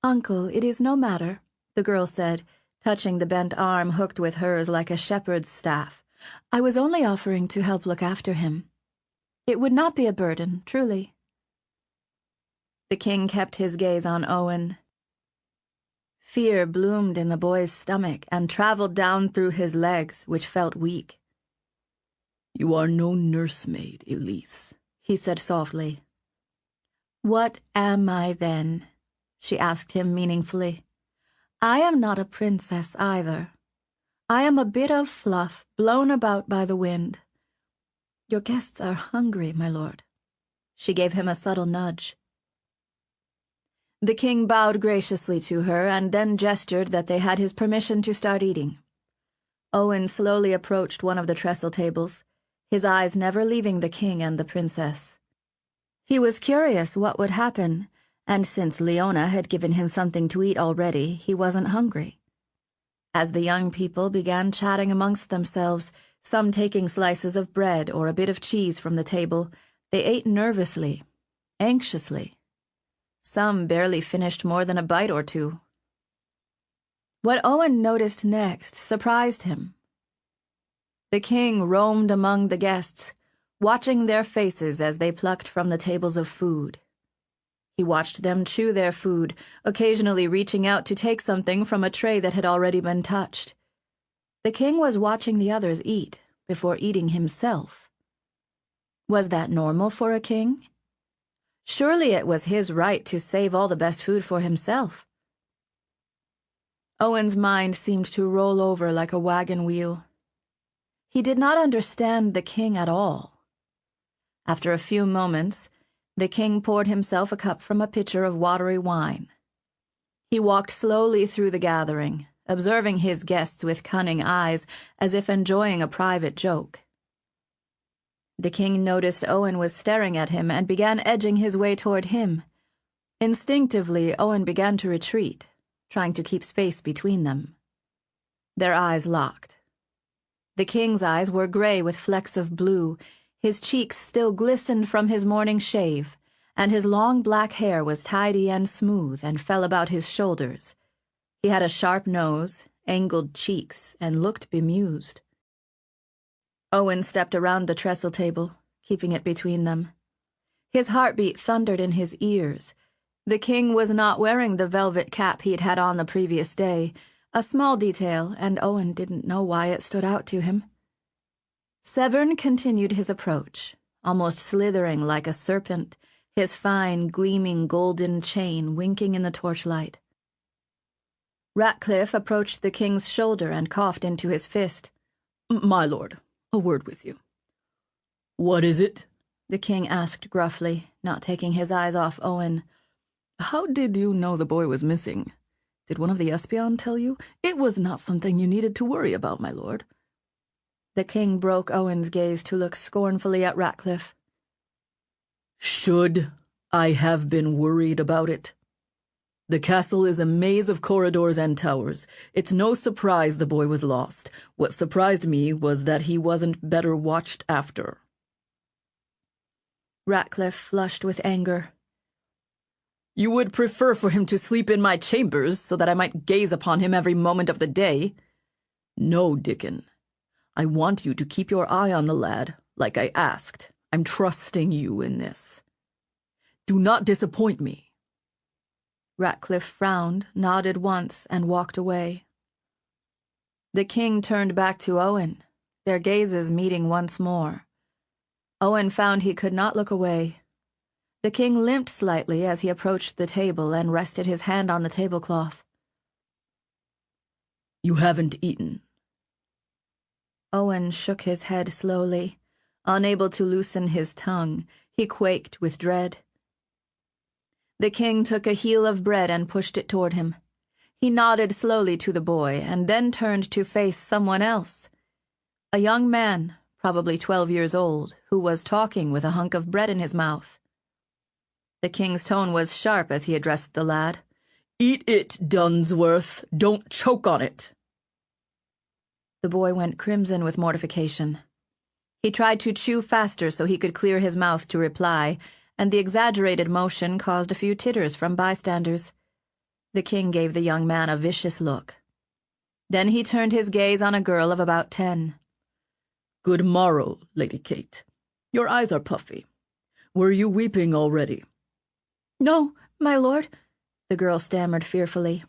"Uncle, it is no matter," the girl said, touching the bent arm hooked with hers like a shepherd's staff. "I was only offering to help look after him. It would not be a burden, truly." The king kept his gaze on Owen. Fear bloomed in the boy's stomach and traveled down through his legs, which felt weak. "You are no nursemaid, Elise," he said softly. "What am I, then?" she asked him meaningfully. "I am not a princess either. I am a bit of fluff blown about by the wind. Your guests are hungry, my lord." She gave him a subtle nudge. The king bowed graciously to her and then gestured that they had his permission to start eating. Owen slowly approached one of the trestle tables, his eyes never leaving the king and the princess. He was curious what would happen, and since Leona had given him something to eat already, he wasn't hungry. As the young people began chatting amongst themselves, some taking slices of bread or a bit of cheese from the table, they ate nervously, anxiously. Some barely finished more than a bite or two. What Owen noticed next surprised him. The king roamed among the guests, watching their faces as they plucked from the tables of food. He watched them chew their food, occasionally reaching out to take something from a tray that had already been touched. The king was watching the others eat before eating himself. Was that normal for a king? Surely it was his right to save all the best food for himself. Owen's mind seemed to roll over like a wagon wheel. He did not understand the king at all. After a few moments, the king poured himself a cup from a pitcher of watery wine. He walked slowly through the gathering, observing his guests with cunning eyes, as if enjoying a private joke. The king noticed Owen was staring at him and began edging his way toward him. Instinctively, Owen began to retreat, trying to keep space between them. Their eyes locked. The king's eyes were gray with flecks of blue, his cheeks still glistened from his morning shave, and his long black hair was tidy and smooth and fell about his shoulders. He had a sharp nose, angled cheeks, and looked bemused. Owen stepped around the trestle table, keeping it between them. His heartbeat thundered in his ears. The king was not wearing the velvet cap he'd had on the previous day, a small detail, and Owen didn't know why it stood out to him. Severn continued his approach, almost slithering like a serpent, his fine, gleaming golden chain winking in the torchlight. Ratcliffe approached the king's shoulder and coughed into his fist. "My lord, a word with you." "What is it?" the king asked gruffly, not taking his eyes off Owen. "How did you know the boy was missing? Did one of the Espion tell you? It was not something you needed to worry about, my lord." The king broke Owen's gaze to look scornfully at Ratcliffe. "Should I have been worried about it? The castle is a maze of corridors and towers. It's no surprise the boy was lost. What surprised me was that he wasn't better watched after." Ratcliffe flushed with anger. "You would prefer for him to sleep in my chambers so that I might gaze upon him every moment of the day? No, Dickon. I want you to keep your eye on the lad, like I asked. I'm trusting you in this. Do not disappoint me." Ratcliffe frowned, nodded once, and walked away. The king turned back to Owen, their gazes meeting once more. Owen found he could not look away. The king limped slightly as he approached the table and rested his hand on the tablecloth. You haven't eaten. Owen shook his head slowly. Unable to loosen his tongue, he quaked with dread. The king took a heel of bread and pushed it toward him. He nodded slowly to the boy and then turned to face someone else. A young man, probably 12 years old, who was talking with a hunk of bread in his mouth. The king's tone was sharp as he addressed the lad. Eat it, Dunsworth. Don't choke on it. The boy went crimson with mortification. He tried to chew faster so he could clear his mouth to reply, and the exaggerated motion caused a few titters from bystanders. The king gave the young man a vicious look. Then he turned his gaze on a girl of about 10. Good morrow, Lady Kate. Your eyes are puffy. Were you weeping already? No, my lord, the girl stammered fearfully.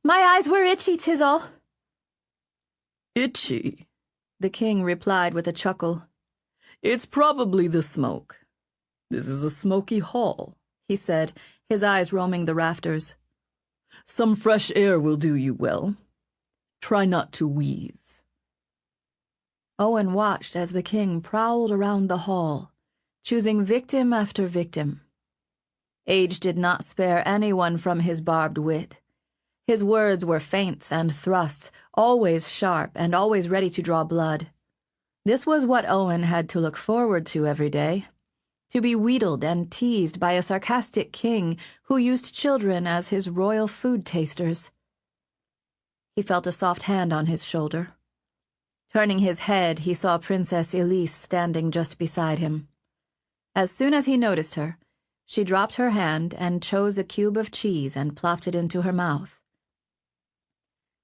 My eyes were itchy, 'tis all. Itchy, the king replied with a chuckle. It's probably the smoke. This is a smoky hall, he said, his eyes roaming the rafters. Some fresh air will do you well. Try not to wheeze. Owen watched as the king prowled around the hall, choosing victim after victim. Age did not spare anyone from his barbed wit. His words were feints and thrusts, always sharp and always ready to draw blood. This was what Owen had to look forward to every day, to be wheedled and teased by a sarcastic king who used children as his royal food tasters. He felt a soft hand on his shoulder. Turning his head, he saw Princess Elise standing just beside him. As soon as he noticed her, she dropped her hand and chose a cube of cheese and plopped it into her mouth.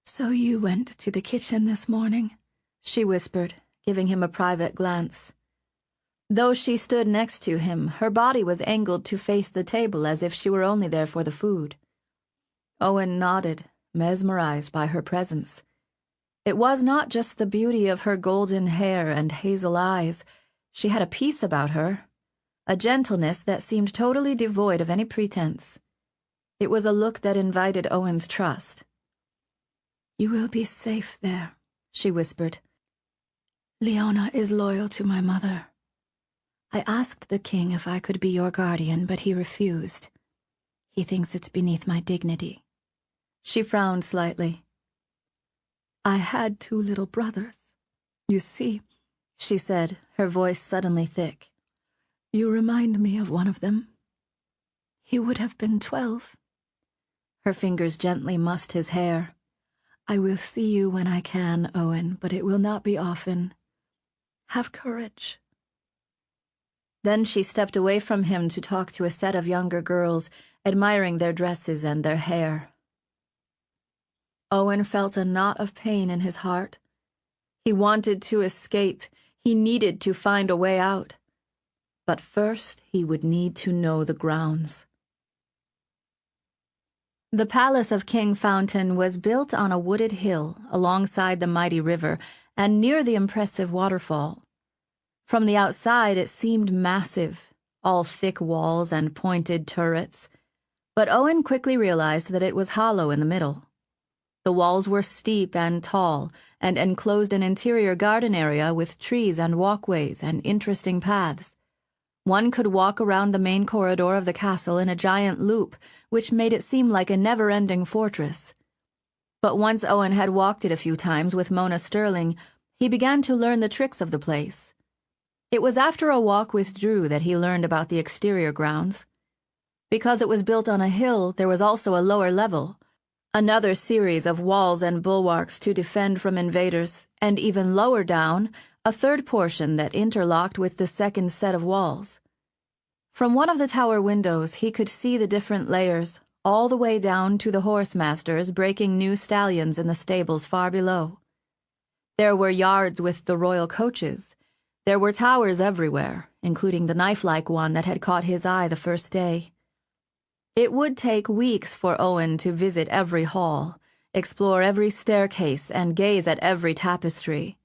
So you went to the kitchen this morning, she whispered, giving him a private glance. Though she stood next to him, her body was angled to face the table as if she were only there for the food. Owen nodded, mesmerized by her presence. It was not just the beauty of her golden hair and hazel eyes. She had a peace about her, a gentleness that seemed totally devoid of any pretense. It was a look that invited Owen's trust. You will be safe there, she whispered. Leona is loyal to my mother. I asked the king if I could be your guardian, but he refused. He thinks it's beneath my dignity. She frowned slightly. I had 2 little brothers. You see, she said, her voice suddenly thick. You remind me of one of them. He would have been 12. Her fingers gently mussed his hair. I will see you when I can, Owen, but it will not be often. Have courage. Then she stepped away from him to talk to a set of younger girls, admiring their dresses and their hair. Owen felt a knot of pain in his heart. He wanted to escape. He needed to find a way out. But first he would need to know the grounds. The palace of Kingfountain was built on a wooded hill alongside the mighty river and near the impressive waterfall. From the outside it seemed massive, all thick walls and pointed turrets, but Owen quickly realized that it was hollow in the middle. The walls were steep and tall and enclosed an interior garden area with trees and walkways and interesting paths. One could walk around the main corridor of the castle in a giant loop, which made it seem like a never-ending fortress. But once Owen had walked it a few times with Mona Sterling, he began to learn the tricks of the place. It was after a walk with Drew that he learned about the exterior grounds. Because it was built on a hill, there was also a lower level, another series of walls and bulwarks to defend from invaders, and even lower down, a third portion that interlocked with the second set of walls. From one of the tower windows, he could see the different layers, all the way down to the horse masters breaking new stallions in the stables far below. There were yards with the royal coaches. There were towers everywhere, including the knife-like one that had caught his eye the first day. It would take weeks for Owen to visit every hall, explore every staircase, and gaze at every tapestry.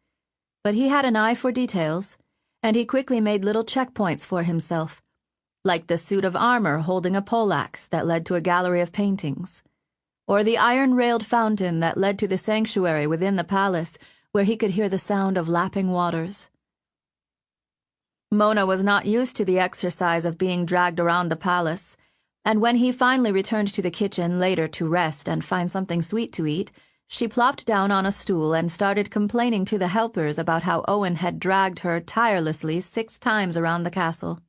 But he had an eye for details, and he quickly made little checkpoints for himself, like the suit of armor holding a poleaxe that led to a gallery of paintings, or the iron-railed fountain that led to the sanctuary within the palace where he could hear the sound of lapping waters. Mona was not used to the exercise of being dragged around the palace, and when he finally returned to the kitchen later to rest and find something sweet to eat, she plopped down on a stool and started complaining to the helpers about how Owen had dragged her tirelessly 6 times around the castle.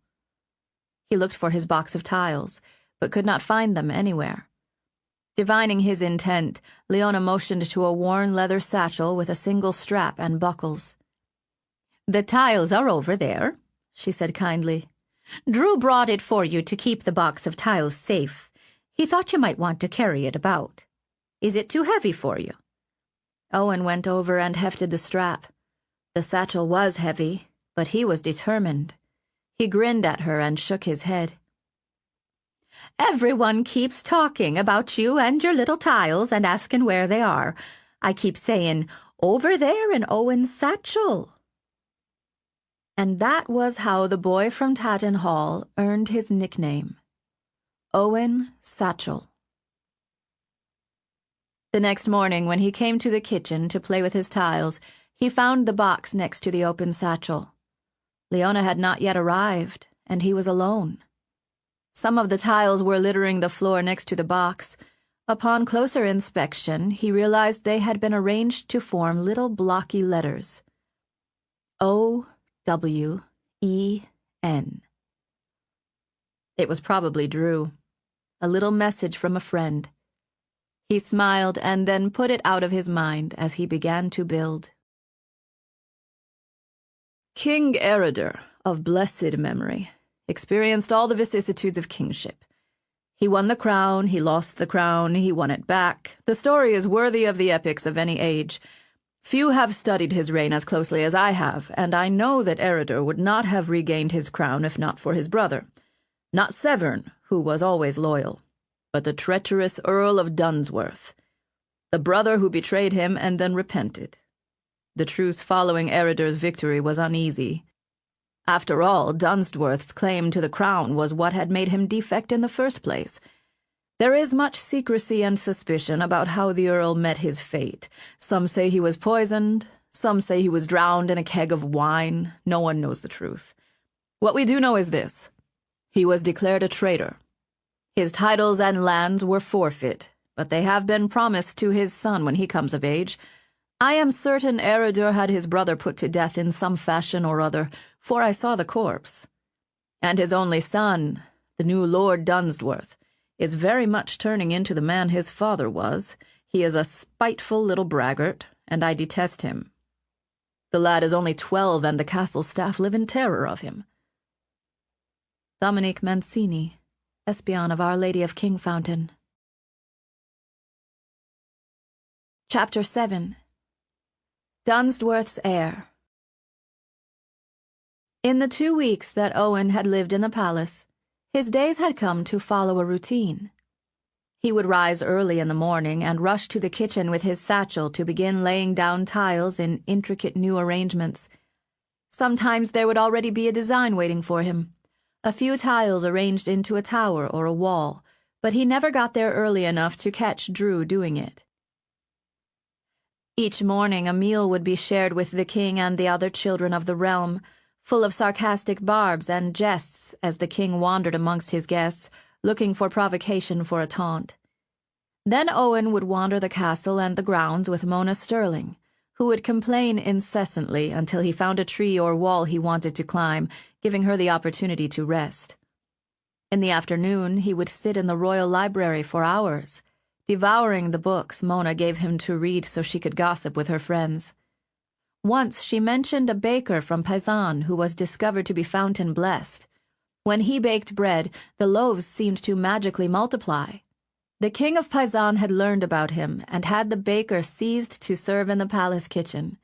He looked for his box of tiles, but could not find them anywhere. Divining his intent, Leona motioned to a worn leather satchel with a single strap and buckles. "The tiles are over there," she said kindly. "Drew brought it for you to keep the box of tiles safe. He thought you might want to carry it about. Is it too heavy for you?" Owen went over and hefted the strap. The satchel was heavy, but he was determined. He grinned at her and shook his head. "Everyone keeps talking about you and your little tiles and asking where they are. I keep saying, 'Over there in Owen's satchel.'" And that was how the boy from Tatton Hall earned his nickname, Owen Satchel. The next morning, when he came to the kitchen to play with his tiles, he found the box next to the open satchel. Leona had not yet arrived, and he was alone. Some of the tiles were littering the floor next to the box. Upon closer inspection, he realized they had been arranged to form little blocky letters. O-W-E-N. It was probably Drew. A little message from a friend. He smiled and then put it out of his mind as he began to build. King Eridur, of blessed memory, experienced all the vicissitudes of kingship. He won the crown, he lost the crown, he won it back. The story is worthy of the epics of any age. Few have studied his reign as closely as I have, and I know that Eridur would not have regained his crown if not for his brother. Not Severn, who was always loyal, but the treacherous Earl of Dunsworth, the brother who betrayed him and then repented. The truce following Eridur's victory was uneasy. After all, Dunsworth's claim to the crown was what had made him defect in the first place. There is much secrecy and suspicion about how the Earl met his fate. Some say he was poisoned, some say he was drowned in a keg of wine. No one knows the truth. What we do know is this: he was declared a traitor. His titles and lands were forfeit, but they have been promised to his son when he comes of age. I am certain Eridur had his brother put to death in some fashion or other, for I saw the corpse. And his only son, the new Lord Dunsworth, is very much turning into the man his father was. He is a spiteful little braggart, and I detest him. The lad is only 12, and the castle staff live in terror of him. Dominique Mancini, Espion of Our Lady of Kingfountain. Chapter 7. Dunsworth's Heir. In the 2 weeks that Owen had lived in the palace, his days had come to follow a routine. He would rise early in the morning and rush to the kitchen with his satchel to begin laying down tiles in intricate new arrangements. Sometimes there would already be a design waiting for him, a few tiles arranged into a tower or a wall, but he never got there early enough to catch Drew doing it. Each morning a meal would be shared with the king and the other children of the realm, full of sarcastic barbs and jests as the king wandered amongst his guests, looking for provocation for a taunt. Then Owen would wander the castle and the grounds with Mona Sterling, who would complain incessantly until he found a tree or wall he wanted to climb, giving her the opportunity to rest. In the afternoon, he would sit in the royal library for hours, devouring the books Mona gave him to read so she could gossip with her friends. Once she mentioned a baker from Paisan who was discovered to be fountain blessed. When he baked bread, the loaves seemed to magically multiply. The king of Paisan had learned about him and had the baker seized to serve in the palace kitchen.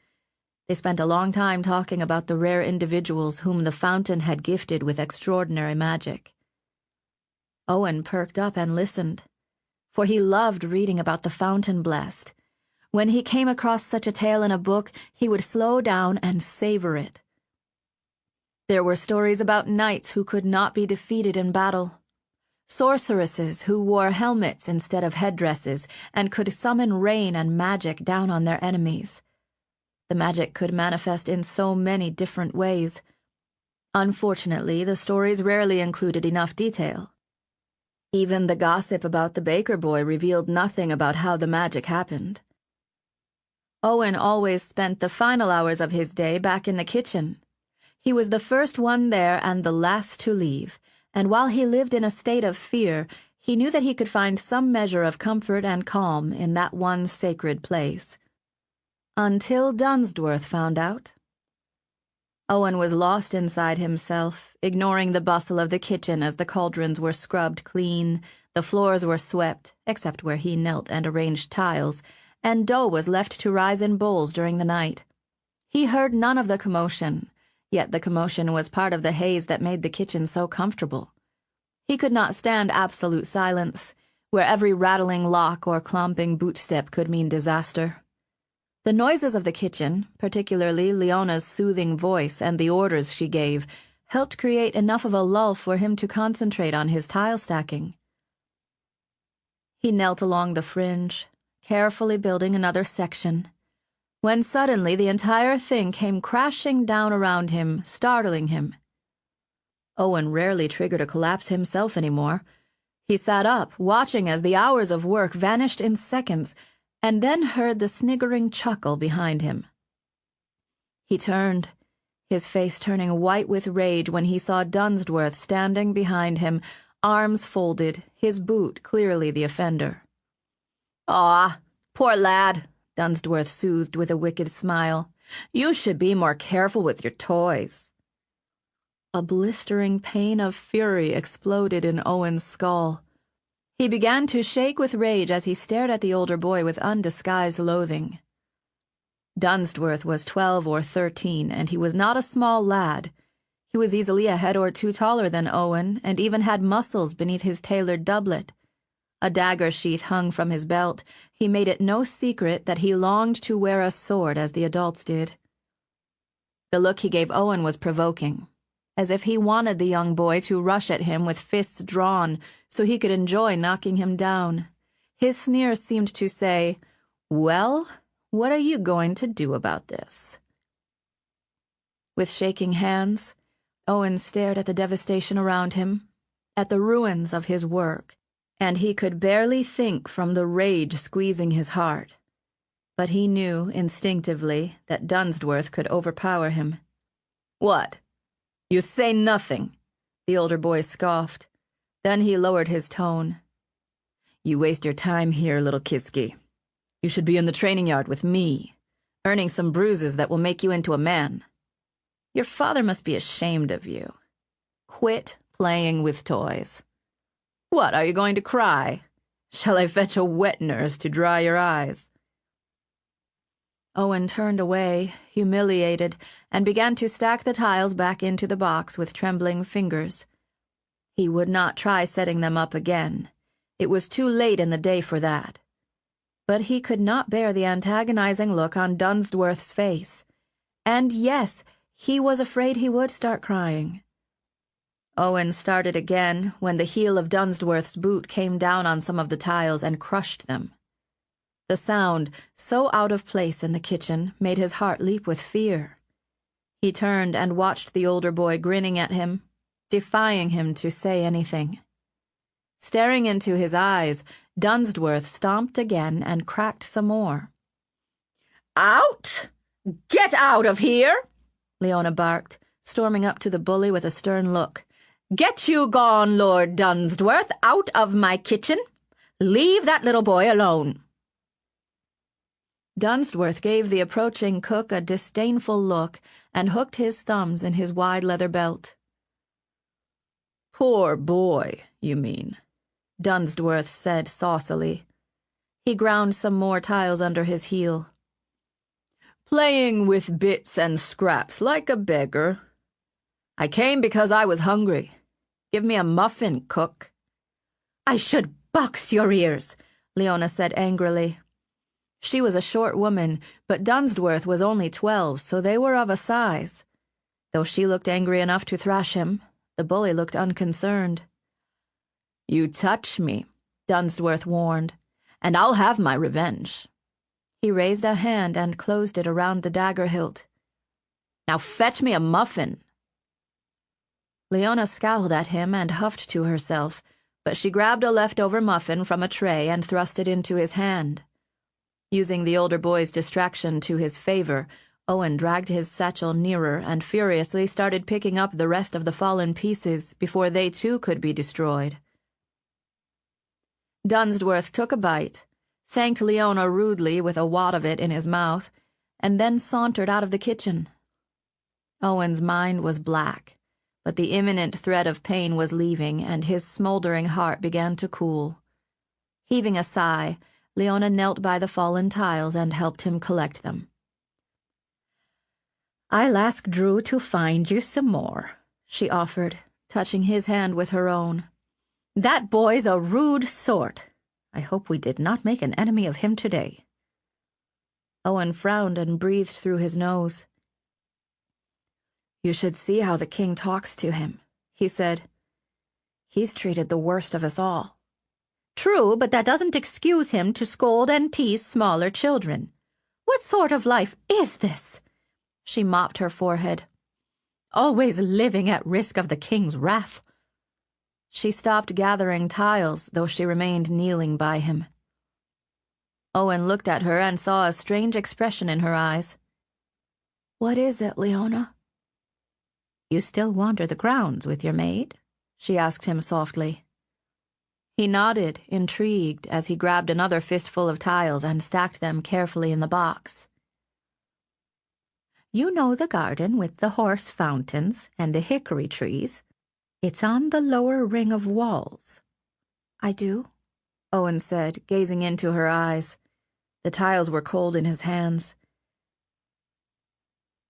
They spent a long time talking about the rare individuals whom the fountain had gifted with extraordinary magic. Owen perked up and listened, for he loved reading about the fountain blessed. When he came across such a tale in a book, he would slow down and savor it. There were stories about knights who could not be defeated in battle, sorceresses who wore helmets instead of headdresses and could summon rain and magic down on their enemies. The magic could manifest in so many different ways. Unfortunately, the stories rarely included enough detail. Even the gossip about the baker boy revealed nothing about how the magic happened. Owen always spent the final hours of his day back in the kitchen. He was the first one there and the last to leave, and while he lived in a state of fear, he knew that he could find some measure of comfort and calm in that one sacred place. Until Dunsworth found out. Owen was lost inside himself, ignoring the bustle of the kitchen as the cauldrons were scrubbed clean, the floors were swept, except where he knelt and arranged tiles, and dough was left to rise in bowls during the night. He heard none of the commotion, yet the commotion was part of the haze that made the kitchen so comfortable. He could not stand absolute silence, where every rattling lock or clomping bootstep could mean disaster. The noises of the kitchen, particularly Leona's soothing voice and the orders she gave, helped create enough of a lull for him to concentrate on his tile stacking. He knelt along the fringe, carefully building another section, when suddenly the entire thing came crashing down around him, startling him. Owen rarely triggered a collapse himself anymore. He sat up, watching as the hours of work vanished in seconds, and then heard the sniggering chuckle behind him. He turned, his face turning white with rage when he saw Dunsworth standing behind him, arms folded, his boot clearly the offender. "Aw, poor lad," Dunsworth soothed with a wicked smile. "You should be more careful with your toys." A blistering pain of fury exploded in Owen's skull. He began to shake with rage as he stared at the older boy with undisguised loathing. Dunsworth was 12 or 13, and he was not a small lad. He was easily a head or two taller than Owen, and even had muscles beneath his tailored doublet. A dagger sheath hung from his belt. He made it no secret that he longed to wear a sword as the adults did. The look he gave Owen was provoking, as if he wanted the young boy to rush at him with fists drawn so he could enjoy knocking him down. His sneer seemed to say, "Well, what are you going to do about this?" With shaking hands, Owen stared at the devastation around him, at the ruins of his work, and he could barely think from the rage squeezing his heart. But he knew instinctively that Dunsworth could overpower him. "What? You say nothing," the older boy scoffed. Then he lowered his tone. "You waste your time here, little Kiski. You should be in the training yard with me, earning some bruises that will make you into a man. Your father must be ashamed of you. Quit playing with toys. What, are you going to cry? Shall I fetch a wet nurse to dry your eyes?" Owen turned away, humiliated, and began to stack the tiles back into the box with trembling fingers. He would not try setting them up again. It was too late in the day for that. But he could not bear the antagonizing look on Dunsworth's face. And yes, he was afraid he would start crying. Owen started again when the heel of Dunsworth's boot came down on some of the tiles and crushed them. The sound, so out of place in the kitchen, made his heart leap with fear. He turned and watched the older boy grinning at him, defying him to say anything. Staring into his eyes, Dunsworth stomped again and cracked some more. "Out! Get out of here!" Leona barked, storming up to the bully with a stern look. "Get you gone, Lord Dunsworth, out of my kitchen! Leave that little boy alone!" Dunsworth gave the approaching cook a disdainful look and hooked his thumbs in his wide leather belt. "Poor boy, you mean," Dunsworth said saucily. He ground some more tiles under his heel. "Playing with bits and scraps like a beggar. I came because I was hungry. Give me a muffin, cook." "I should box your ears," Leona said angrily. She was a short woman, but Dunsworth was only 12, so they were of a size. Though she looked angry enough to thrash him, the bully looked unconcerned. "You touch me," Dunsworth warned, "and I'll have my revenge." He raised a hand and closed it around the dagger hilt. "Now fetch me a muffin." Leona scowled at him and huffed to herself, but she grabbed a leftover muffin from a tray and thrust it into his hand. Using the older boy's distraction to his favor, Owen dragged his satchel nearer and furiously started picking up the rest of the fallen pieces before they too could be destroyed. Dunsworth took a bite, thanked Leona rudely with a wad of it in his mouth, and then sauntered out of the kitchen. Owen's mind was black, but the imminent threat of pain was leaving, and his smoldering heart began to cool. Heaving a sigh, Leona knelt by the fallen tiles and helped him collect them. "I'll ask Drew to find you some more," she offered, touching his hand with her own. "That boy's a rude sort. I hope we did not make an enemy of him today." Owen frowned and breathed through his nose. "You should see how the king talks to him," he said. "He's treated the worst of us all." "True, but that doesn't excuse him to scold and tease smaller children. What sort of life is this?" She mopped her forehead. "Always living at risk of the king's wrath." She stopped gathering tiles, though she remained kneeling by him. Owen looked at her and saw a strange expression in her eyes. "What is it, Leona?" "You still wander the grounds with your maid?" she asked him softly. He nodded, intrigued, as he grabbed another fistful of tiles and stacked them carefully in the box. "You know the garden with the horse fountains and the hickory trees? It's on the lower ring of walls." "I do," Owen said, gazing into her eyes. The tiles were cold in his hands.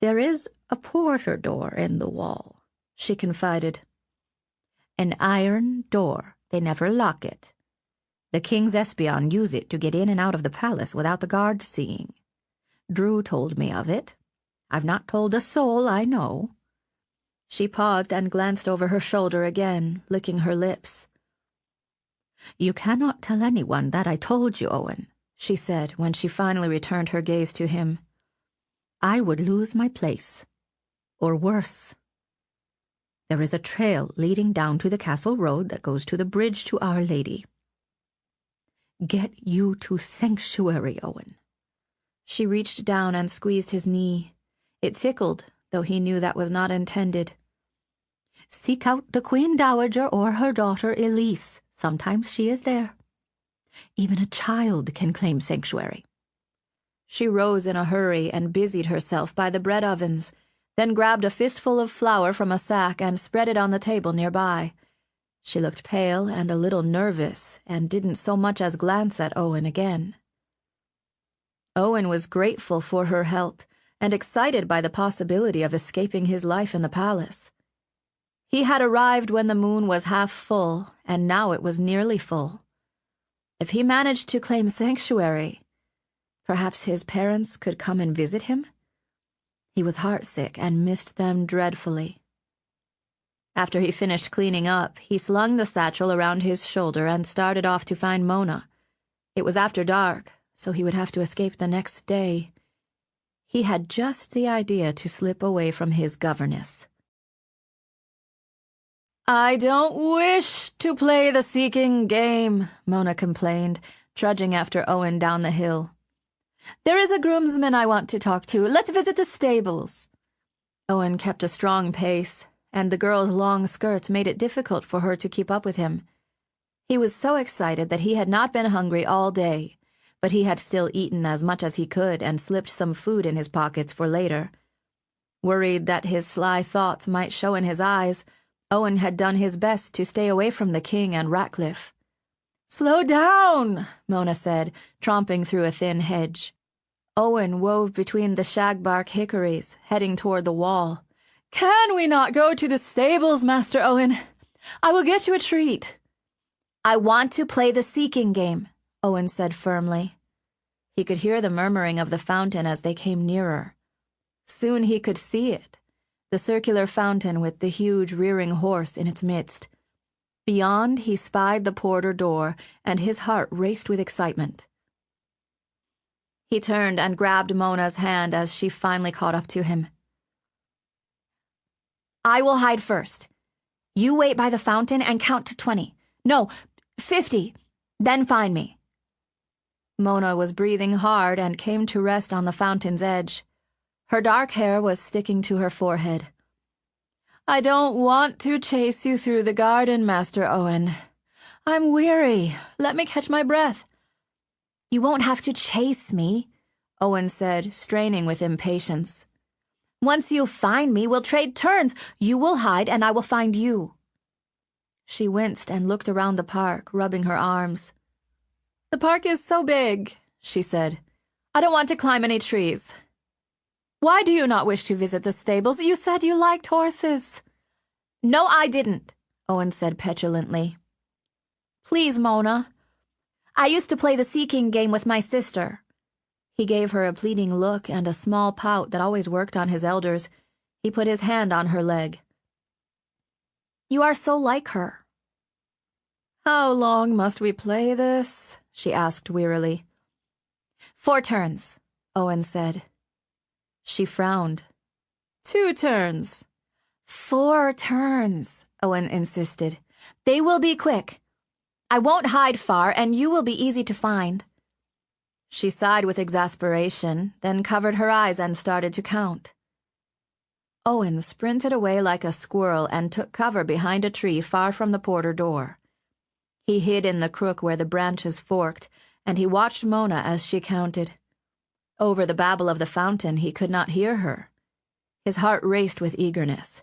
"There is a porter door in the wall," she confided. "An iron door. They never lock it. The king's espion use it to get in and out of the palace without the guards seeing. Drew told me of it. I've not told a soul I know." She paused and glanced over her shoulder again, licking her lips. "You cannot tell anyone that I told you, Owen," she said when she finally returned her gaze to him. "I would lose my place. Or worse. There is a trail leading down to the castle road that goes to the bridge to Our Lady. Get you to sanctuary, Owen." She reached down and squeezed his knee. It tickled, though he knew that was not intended. "Seek out the Queen Dowager or her daughter Elise. Sometimes she is there. Even a child can claim sanctuary." She rose in a hurry and busied herself by the bread ovens, then grabbed a fistful of flour from a sack and spread it on the table nearby. She looked pale and a little nervous and didn't so much as glance at Owen again. Owen was grateful for her help and excited by the possibility of escaping his life in the palace. He had arrived when the moon was half full, and now it was nearly full. If he managed to claim sanctuary, perhaps his parents could come and visit him? He was heartsick and missed them dreadfully. After he finished cleaning up, he slung the satchel around his shoulder and started off to find Mona. It was after dark, so he would have to escape the next day. He had just the idea to slip away from his governess. "I don't wish to play the seeking game," Mona complained, trudging after Owen down the hill. "There is a groomsman I want to talk to. Let's visit the stables." Owen kept a strong pace, and the girl's long skirts made it difficult for her to keep up with him. He was so excited that he had not been hungry all day, but he had still eaten as much as he could and slipped some food in his pockets for later. Worried that his sly thoughts might show in his eyes, Owen had done his best to stay away from the king and Ratcliffe. "Slow down," Mona said, tromping through a thin hedge. Owen wove between the shagbark hickories, heading toward the wall. "Can we not go to the stables, Master Owen? I will get you a treat." "I want to play the seeking game," Owen said firmly. He could hear the murmuring of the fountain as they came nearer. Soon he could see it. the circular fountain with the huge rearing horse in its midst. Beyond, he spied the porter door, and his heart raced with excitement. He turned and grabbed Mona's hand as she finally caught up to him. "I will hide first. You wait by the fountain and count to 20. No, 50. Then find me." Mona was breathing hard and came to rest on the fountain's edge. Her dark hair was sticking to her forehead. "I don't want to chase you through the garden, Master Owen. I'm weary. Let me catch my breath." "You won't have to chase me," Owen said, straining with impatience. "Once you find me, we'll trade turns. You will hide, and I will find you." She winced and looked around the park, rubbing her arms. "The park is so big," she said. "I don't want to climb any trees." "Why do you not wish to visit the stables? You said you liked horses." "No, I didn't," Owen said petulantly. "Please, Mona. I used to play the Sea King game with my sister." He gave her a pleading look and a small pout that always worked on his elders. He put his hand on her leg. "You are so like her." "How long must we play this?" she asked wearily. 4 turns, Owen said. She frowned. 2 turns. 4 turns, Owen insisted. "They will be quick. I won't hide far, and you will be easy to find." She sighed with exasperation, then covered her eyes and started to count. Owen sprinted away like a squirrel and took cover behind a tree far from the porter door. He hid in the crook where the branches forked, and he watched Mona as she counted. Over the babble of the fountain, he could not hear her. His heart raced with eagerness.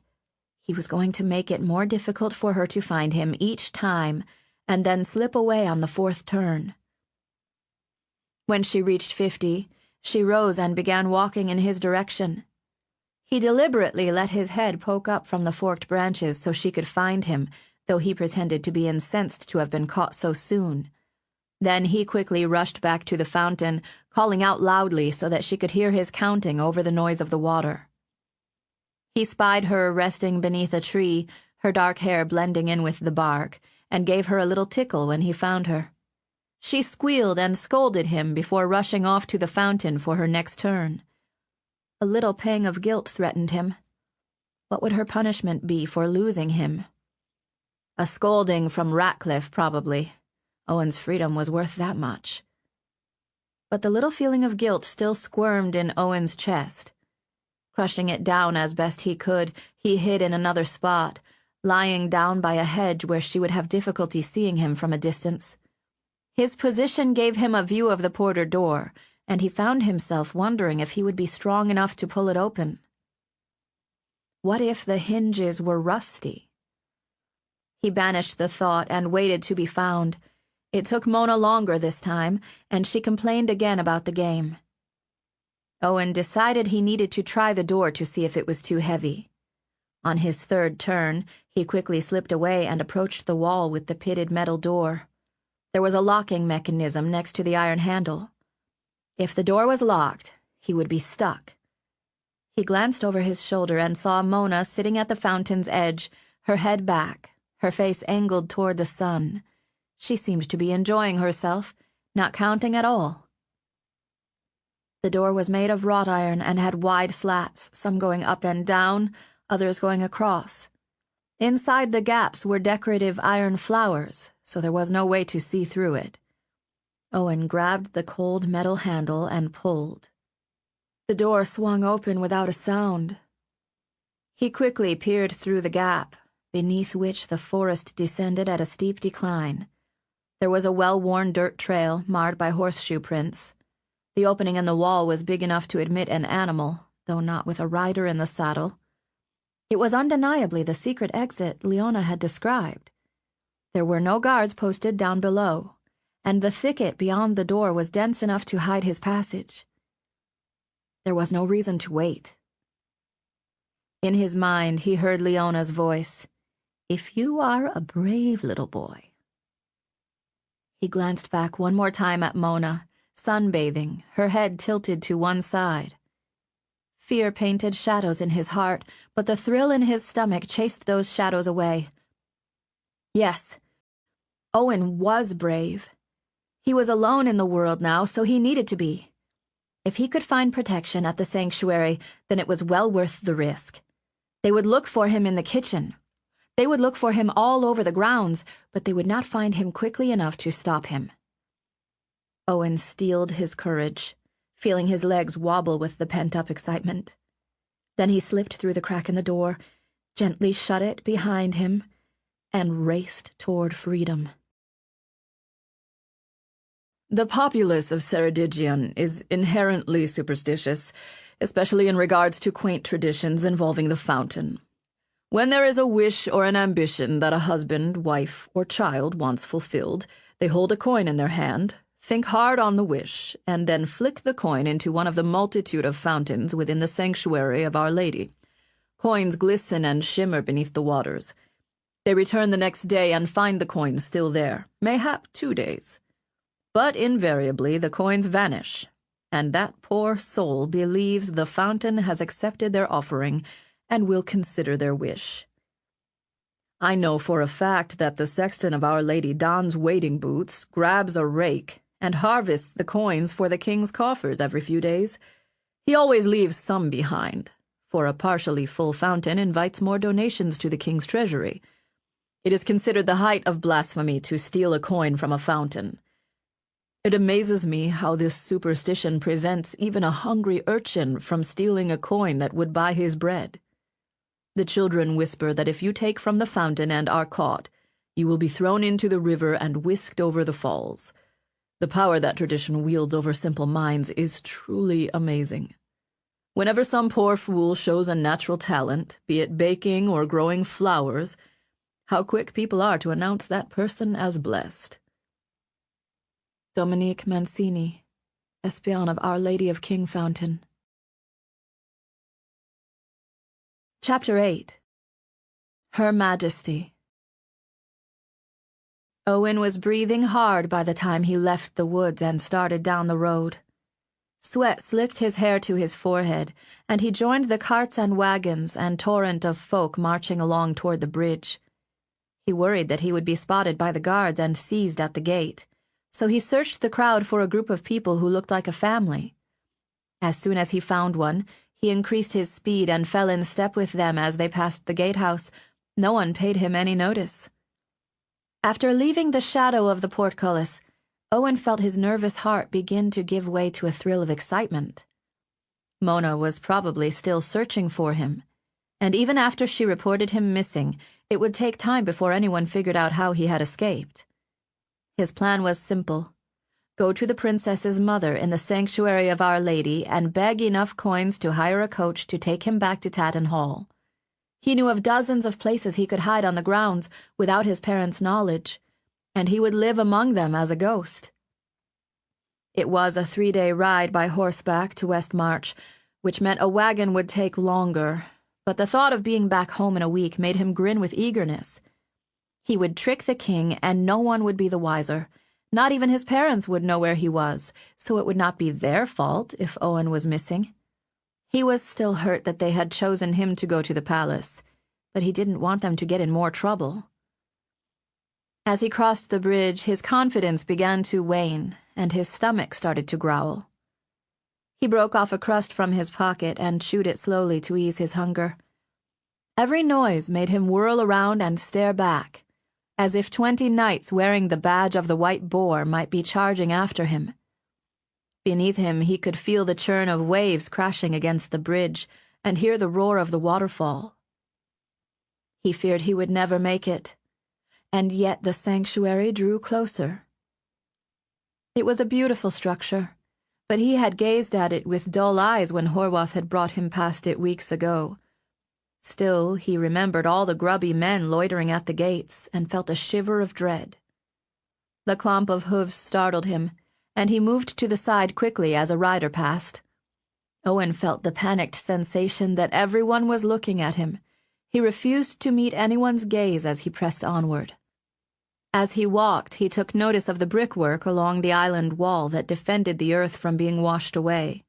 He was going to make it more difficult for her to find him each time, and then slip away on the 4th turn. When she reached 50, she rose and began walking in his direction. He deliberately let his head poke up from the forked branches so she could find him, though he pretended to be incensed to have been caught so soon. Then he quickly rushed back to the fountain, calling out loudly so that she could hear his counting over the noise of the water. He spied her resting beneath a tree, her dark hair blending in with the bark, and gave her a little tickle when he found her. She squealed and scolded him before rushing off to the fountain for her next turn. A little pang of guilt threatened him. What would her punishment be for losing him? A scolding from Ratcliffe, probably. Owen's freedom was worth that much. But the little feeling of guilt still squirmed in Owen's chest. Crushing it down as best he could, he hid in another spot, lying down by a hedge where she would have difficulty seeing him from a distance. His position gave him a view of the porter door, and he found himself wondering if he would be strong enough to pull it open. What if the hinges were rusty? He banished the thought and waited to be found. It took Mona longer this time, and she complained again about the game. Owen decided he needed to try the door to see if it was too heavy. On his 3rd turn, he quickly slipped away and approached the wall with the pitted metal door. There was a locking mechanism next to the iron handle. If the door was locked, he would be stuck. He glanced over his shoulder and saw Mona sitting at the fountain's edge, her head back, her face angled toward the sun. She seemed to be enjoying herself, not counting at all. The door was made of wrought iron and had wide slats, some going up and down, others going across. Inside the gaps were decorative iron flowers, so there was no way to see through it. Owen grabbed the cold metal handle and pulled. The door swung open without a sound. He quickly peered through the gap, beneath which the forest descended at a steep decline. There was a well-worn dirt trail marred by horseshoe prints. The opening in the wall was big enough to admit an animal, though not with a rider in the saddle. It was undeniably the secret exit Leona had described. There were no guards posted down below, and the thicket beyond the door was dense enough to hide his passage. There was no reason to wait. In his mind, he heard Leona's voice. "If you are a brave little boy." He glanced back one more time at Mona, sunbathing, her head tilted to one side. Fear painted shadows in his heart, but the thrill in his stomach chased those shadows away. Yes, Owen was brave. He was alone in the world now, so he needed to be. If he could find protection at the sanctuary, then it was well worth the risk. They would look for him in the kitchen. They would look for him all over the grounds, but they would not find him quickly enough to stop him. Owen steeled his courage, feeling his legs wobble with the pent-up excitement. Then he slipped through the crack in the door, gently shut it behind him, and raced toward freedom. The populace of Ceredigion is inherently superstitious, especially in regards to quaint traditions involving the fountain. When there is a wish or an ambition that a husband, wife, or child wants fulfilled, they hold a coin in their hand, think hard on the wish, and then flick the coin into one of the multitude of fountains within the sanctuary of Our Lady. Coins glisten and shimmer beneath the waters. They return the next day and find the coin still there, mayhap 2 days. But invariably the coins vanish, and that poor soul believes the fountain has accepted their offering and will consider their wish. I know for a fact that the sexton of Our Lady dons wading boots, grabs a rake, and harvests the coins for the king's coffers every few days. He always leaves some behind, for a partially full fountain invites more donations to the king's treasury. It is considered the height of blasphemy to steal a coin from a fountain. It amazes me how this superstition prevents even a hungry urchin from stealing a coin that would buy his bread. The children whisper that if you take from the fountain and are caught, you will be thrown into the river and whisked over the falls. The power that tradition wields over simple minds is truly amazing. Whenever some poor fool shows a natural talent, be it baking or growing flowers, how quick people are to announce that person as blessed. Dominique Mancini, Espion of Our Lady of Kingfountain. Chapter 8. Her Majesty. Owen was breathing hard by the time he left the woods and started down the road. Sweat slicked his hair to his forehead, and he joined the carts and wagons and torrent of folk marching along toward the bridge. He worried that he would be spotted by the guards and seized at the gate, so he searched the crowd for a group of people who looked like a family. As soon as he found one, he increased his speed and fell in step with them as they passed the gatehouse. No one paid him any notice. After leaving the shadow of the portcullis, Owen felt his nervous heart begin to give way to a thrill of excitement. Mona was probably still searching for him, and even after she reported him missing, it would take time before anyone figured out how he had escaped. His plan was simple. Go to the princess's mother in the sanctuary of Our Lady and beg enough coins to hire a coach to take him back to Tatton Hall. He knew of dozens of places he could hide on the grounds without his parents' knowledge, and he would live among them as a ghost. It was a 3-day ride by horseback to West March, which meant a wagon would take longer, but the thought of being back home in a week made him grin with eagerness. He would trick the king, and no one would be the wiser. Not even his parents would know where he was, so it would not be their fault if Owen was missing. He was still hurt that they had chosen him to go to the palace, but he didn't want them to get in more trouble. As he crossed the bridge, his confidence began to wane, and his stomach started to growl. He broke off a crust from his pocket and chewed it slowly to ease his hunger. Every noise made him whirl around and stare back, as if 20 knights wearing the badge of the White Boar might be charging after him. Beneath him he could feel the churn of waves crashing against the bridge and hear the roar of the waterfall. He feared he would never make it, and yet the sanctuary drew closer. It was a beautiful structure, but he had gazed at it with dull eyes when Horwath had brought him past it weeks ago. Still, he remembered all the grubby men loitering at the gates and felt a shiver of dread. The clomp of hooves startled him, and he moved to the side quickly as a rider passed. Owen felt the panicked sensation that everyone was looking at him. He refused to meet anyone's gaze as he pressed onward. As he walked, he took notice of the brickwork along the island wall that defended the earth from being washed away.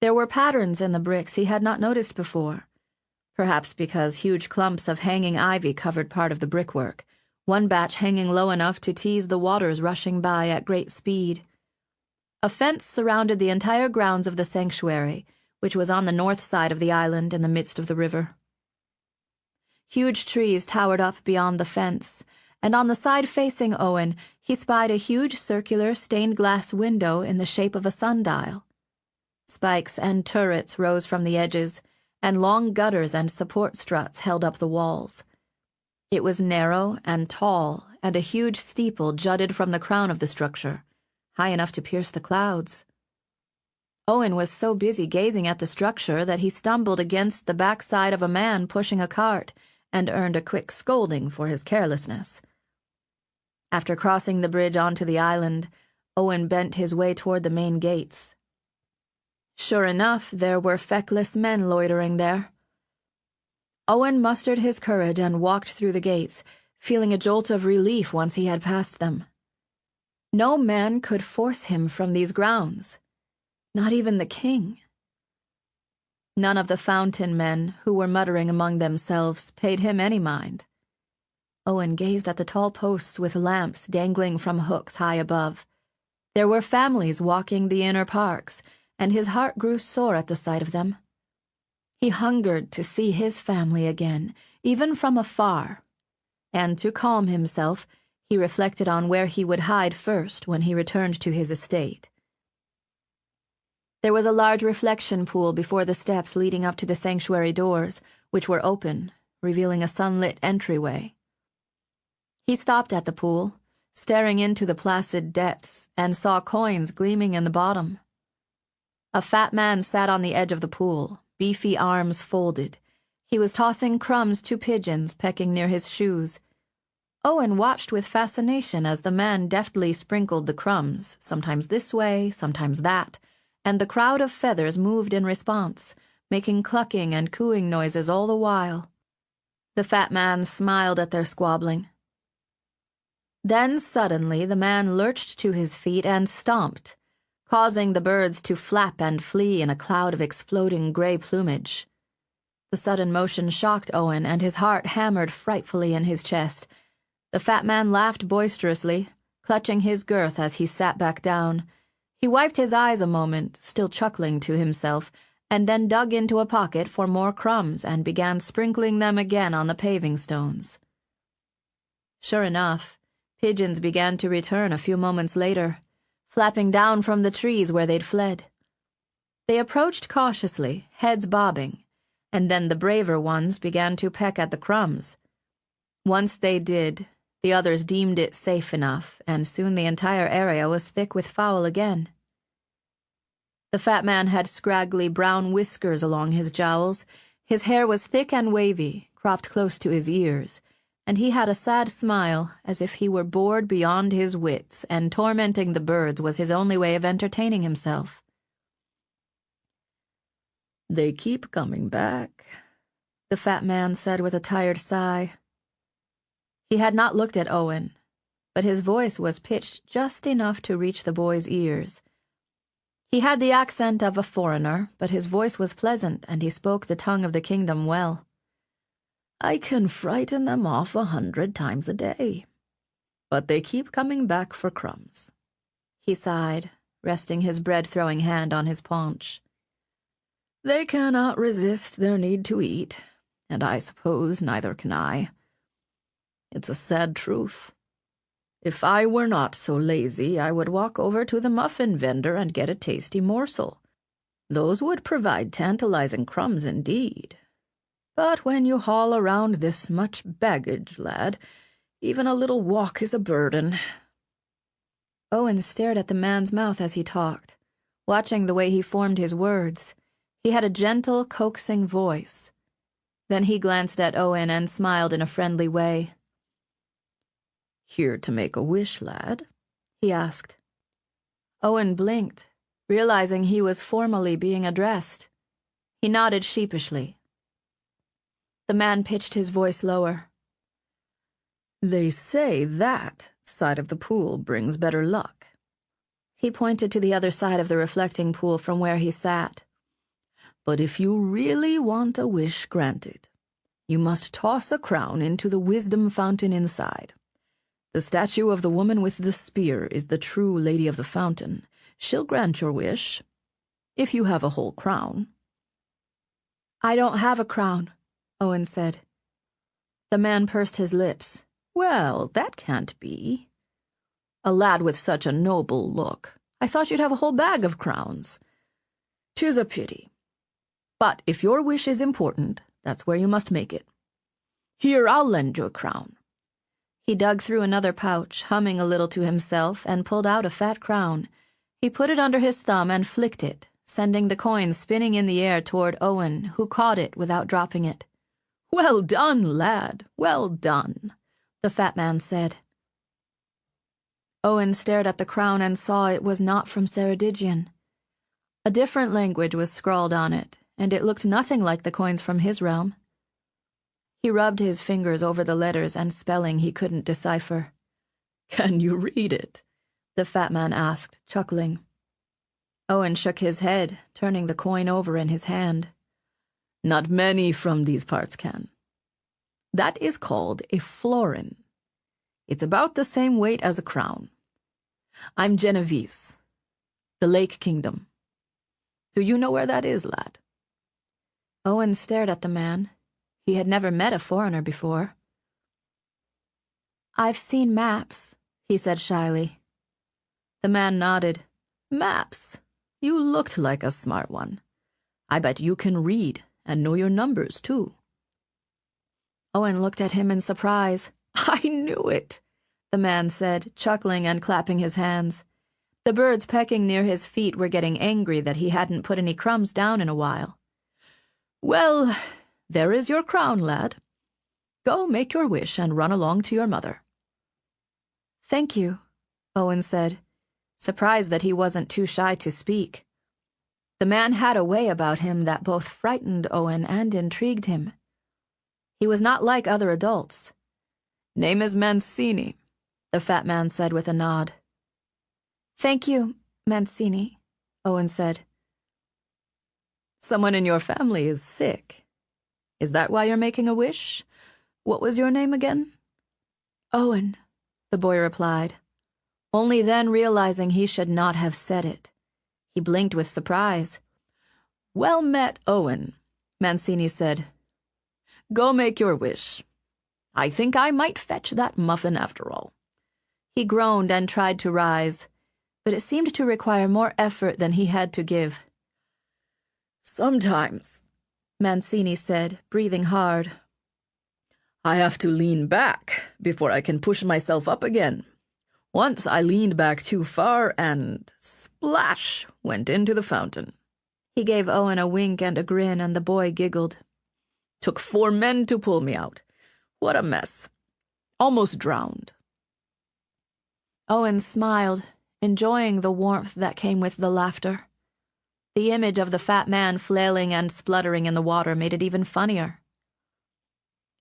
There were patterns in the bricks he had not noticed before, perhaps because huge clumps of hanging ivy covered part of the brickwork, one batch hanging low enough to tease the waters rushing by at great speed. A fence surrounded the entire grounds of the sanctuary, which was on the north side of the island in the midst of the river. Huge trees towered up beyond the fence, and on the side facing Owen, he spied a huge circular stained glass window in the shape of a sundial. Spikes and turrets rose from the edges, and long gutters and support struts held up the walls. It was narrow and tall, and a huge steeple jutted from the crown of the structure, high enough to pierce the clouds. Owen was so busy gazing at the structure that he stumbled against the backside of a man pushing a cart and earned a quick scolding for his carelessness. After crossing the bridge onto the island, Owen bent his way toward the main gates. Sure enough, there were feckless men loitering there. Owen mustered his courage and walked through the gates, feeling a jolt of relief once he had passed them. No man could force him from these grounds, not even the king. None of the fountain men, who were muttering among themselves, paid him any mind. Owen gazed at the tall posts with lamps dangling from hooks high above. There were families walking the inner parks, and his heart grew sore at the sight of them. He hungered to see his family again, even from afar, and to calm himself, he reflected on where he would hide first when he returned to his estate. There was a large reflection pool before the steps leading up to the sanctuary doors, which were open, revealing a sunlit entryway. He stopped at the pool, staring into the placid depths, and saw coins gleaming in the bottom. A fat man sat on the edge of the pool, beefy arms folded. He was tossing crumbs to pigeons pecking near his shoes. Owen watched with fascination as the man deftly sprinkled the crumbs, sometimes this way, sometimes that, and the crowd of feathers moved in response, making clucking and cooing noises all the while. The fat man smiled at their squabbling. Then suddenly the man lurched to his feet and stomped, causing the birds to flap and flee in a cloud of exploding gray plumage. The sudden motion shocked Owen, and his heart hammered frightfully in his chest. The fat man laughed boisterously, clutching his girth as he sat back down. He wiped his eyes a moment, still chuckling to himself, and then dug into a pocket for more crumbs and began sprinkling them again on the paving stones. Sure enough, pigeons began to return a few moments later, flapping down from the trees where they'd fled. They approached cautiously, heads bobbing, and then the braver ones began to peck at the crumbs. Once they did, the others deemed it safe enough, and soon the entire area was thick with fowl again. The fat man had scraggly brown whiskers along his jowls. His hair was thick and wavy, cropped close to his ears, and he had a sad smile, as if he were bored beyond his wits, and tormenting the birds was his only way of entertaining himself. "They keep coming back," the fat man said with a tired sigh. He had not looked at Owen, but his voice was pitched just enough to reach the boy's ears. He had the accent of a foreigner, but his voice was pleasant, and he spoke the tongue of the kingdom well. "I can frighten them off 100 times a day, but they keep coming back for crumbs." He sighed, resting his bread-throwing hand on his paunch. "They cannot resist their need to eat, and I suppose neither can I. It's a sad truth. If I were not so lazy, I would walk over to the muffin vendor and get a tasty morsel. Those would provide tantalizing crumbs indeed. But when you haul around this much baggage, lad, even a little walk is a burden." Owen stared at the man's mouth as he talked, watching the way he formed his words. He had a gentle, coaxing voice. Then he glanced at Owen and smiled in a friendly way. "Here to make a wish, lad?" he asked. Owen blinked, realizing he was formally being addressed. He nodded sheepishly. The man pitched his voice lower. "They say that side of the pool brings better luck." He pointed to the other side of the reflecting pool from where he sat. But if you really want a wish granted, you must toss a crown into the wisdom fountain inside. The statue of the woman with the spear is the true lady of the fountain. She'll grant your wish, if you have a whole crown." "I don't have a crown," Owen said. The man pursed his lips. "Well, that can't be. A lad with such a noble look. I thought you'd have a whole bag of crowns. 'Tis a pity. But if your wish is important, that's where you must make it. Here, I'll lend you a crown." He dug through another pouch, humming a little to himself, and pulled out a fat crown. He put it under his thumb and flicked it, sending the coin spinning in the air toward Owen, who caught it without dropping it. "Well done, lad, well done," the fat man said. Owen stared at the crown and saw it was not from Ceredigion. A different language was scrawled on it, and it looked nothing like the coins from his realm. He rubbed his fingers over the letters and spelling he couldn't decipher. "Can you read it?" the fat man asked, chuckling. Owen shook his head, turning the coin over in his hand. "Not many from these parts can. That is called a florin. It's about the same weight as a crown. I'm Genovese, the Lake Kingdom. Do you know where that is, lad?" Owen stared at the man. He had never met a foreigner before. "I've seen maps," he said shyly. The man nodded. "Maps? You looked like a smart one. I bet you can read and know your numbers, too." Owen looked at him in surprise. "I knew it," the man said, chuckling and clapping his hands. The birds pecking near his feet were getting angry that he hadn't put any crumbs down in a while. "Well, there is your crown, lad. Go make your wish and run along to your mother." "Thank you," Owen said, surprised that he wasn't too shy to speak. The man had a way about him that both frightened Owen and intrigued him. He was not like other adults. "Name is Mancini," the fat man said with a nod. "Thank you, Mancini," Owen said. "Someone in your family is sick. Is that why you're making a wish? What was your name again?" "Owen," the boy replied, only then realizing he should not have said it. He blinked with surprise. "Well met, Owen," Mancini said. "Go make your wish. I think I might fetch that muffin after all." He groaned and tried to rise, but it seemed to require more effort than he had to give. "Sometimes," Mancini said, breathing hard, "I have to lean back before I can push myself up again. Once I leaned back too far and, splash, went into the fountain." He gave Owen a wink and a grin, and the boy giggled. "Took 4 men to pull me out. What a mess. Almost drowned." Owen smiled, enjoying the warmth that came with the laughter. The image of the fat man flailing and spluttering in the water made it even funnier.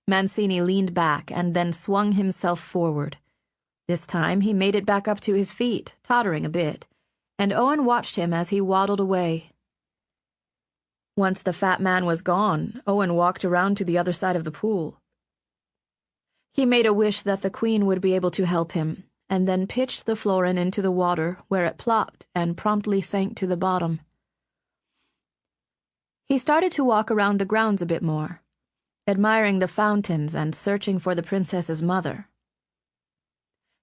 Mancini leaned back and then swung himself forward. This time he made it back up to his feet, tottering a bit, and Owen watched him as he waddled away. Once the fat man was gone, Owen walked around to the other side of the pool. He made a wish that the queen would be able to help him, and then pitched the florin into the water, where it plopped and promptly sank to the bottom. He started to walk around the grounds a bit more, admiring the fountains and searching for the princess's mother.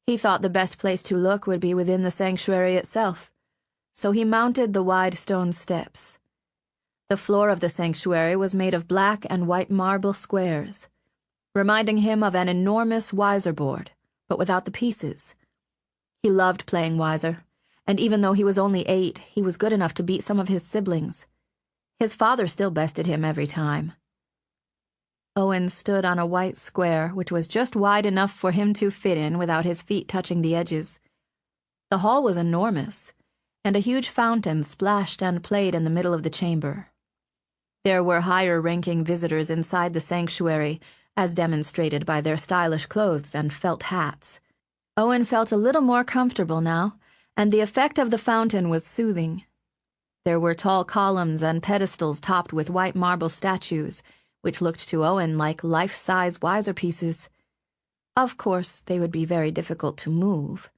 He thought the best place to look would be within the sanctuary itself, so he mounted the wide stone steps. The floor of the sanctuary was made of black and white marble squares, reminding him of an enormous wiser board, but without the pieces. He loved playing wiser, and even though he was only 8, he was good enough to beat some of his siblings. His father still bested him every time. Owen stood on a white square which was just wide enough for him to fit in without his feet touching the edges. The hall was enormous, and a huge fountain splashed and played in the middle of the chamber. There were higher-ranking visitors inside the sanctuary, as demonstrated by their stylish clothes and felt hats. Owen felt a little more comfortable now, and the effect of the fountain was soothing. There were tall columns and pedestals topped with white marble statues, which looked to Owen like life-size wiser-pieces. Of course, they would be very difficult to move.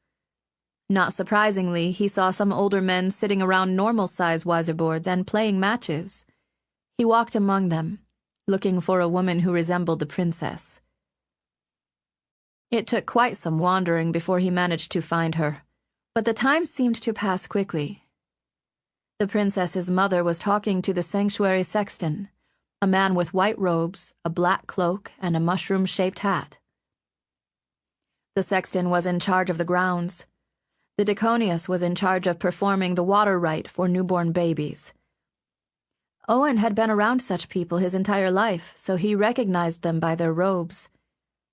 Not surprisingly, he saw some older men sitting around normal-size wiser-boards and playing matches. He walked among them, looking for a woman who resembled the princess. It took quite some wandering before he managed to find her, but the time seemed to pass quickly. The princess's mother was talking to the sanctuary sexton, a man with white robes, a black cloak, and a mushroom-shaped hat. The sexton was in charge of the grounds. The Diconius was in charge of performing the water rite for newborn babies. Owen had been around such people his entire life, so he recognized them by their robes.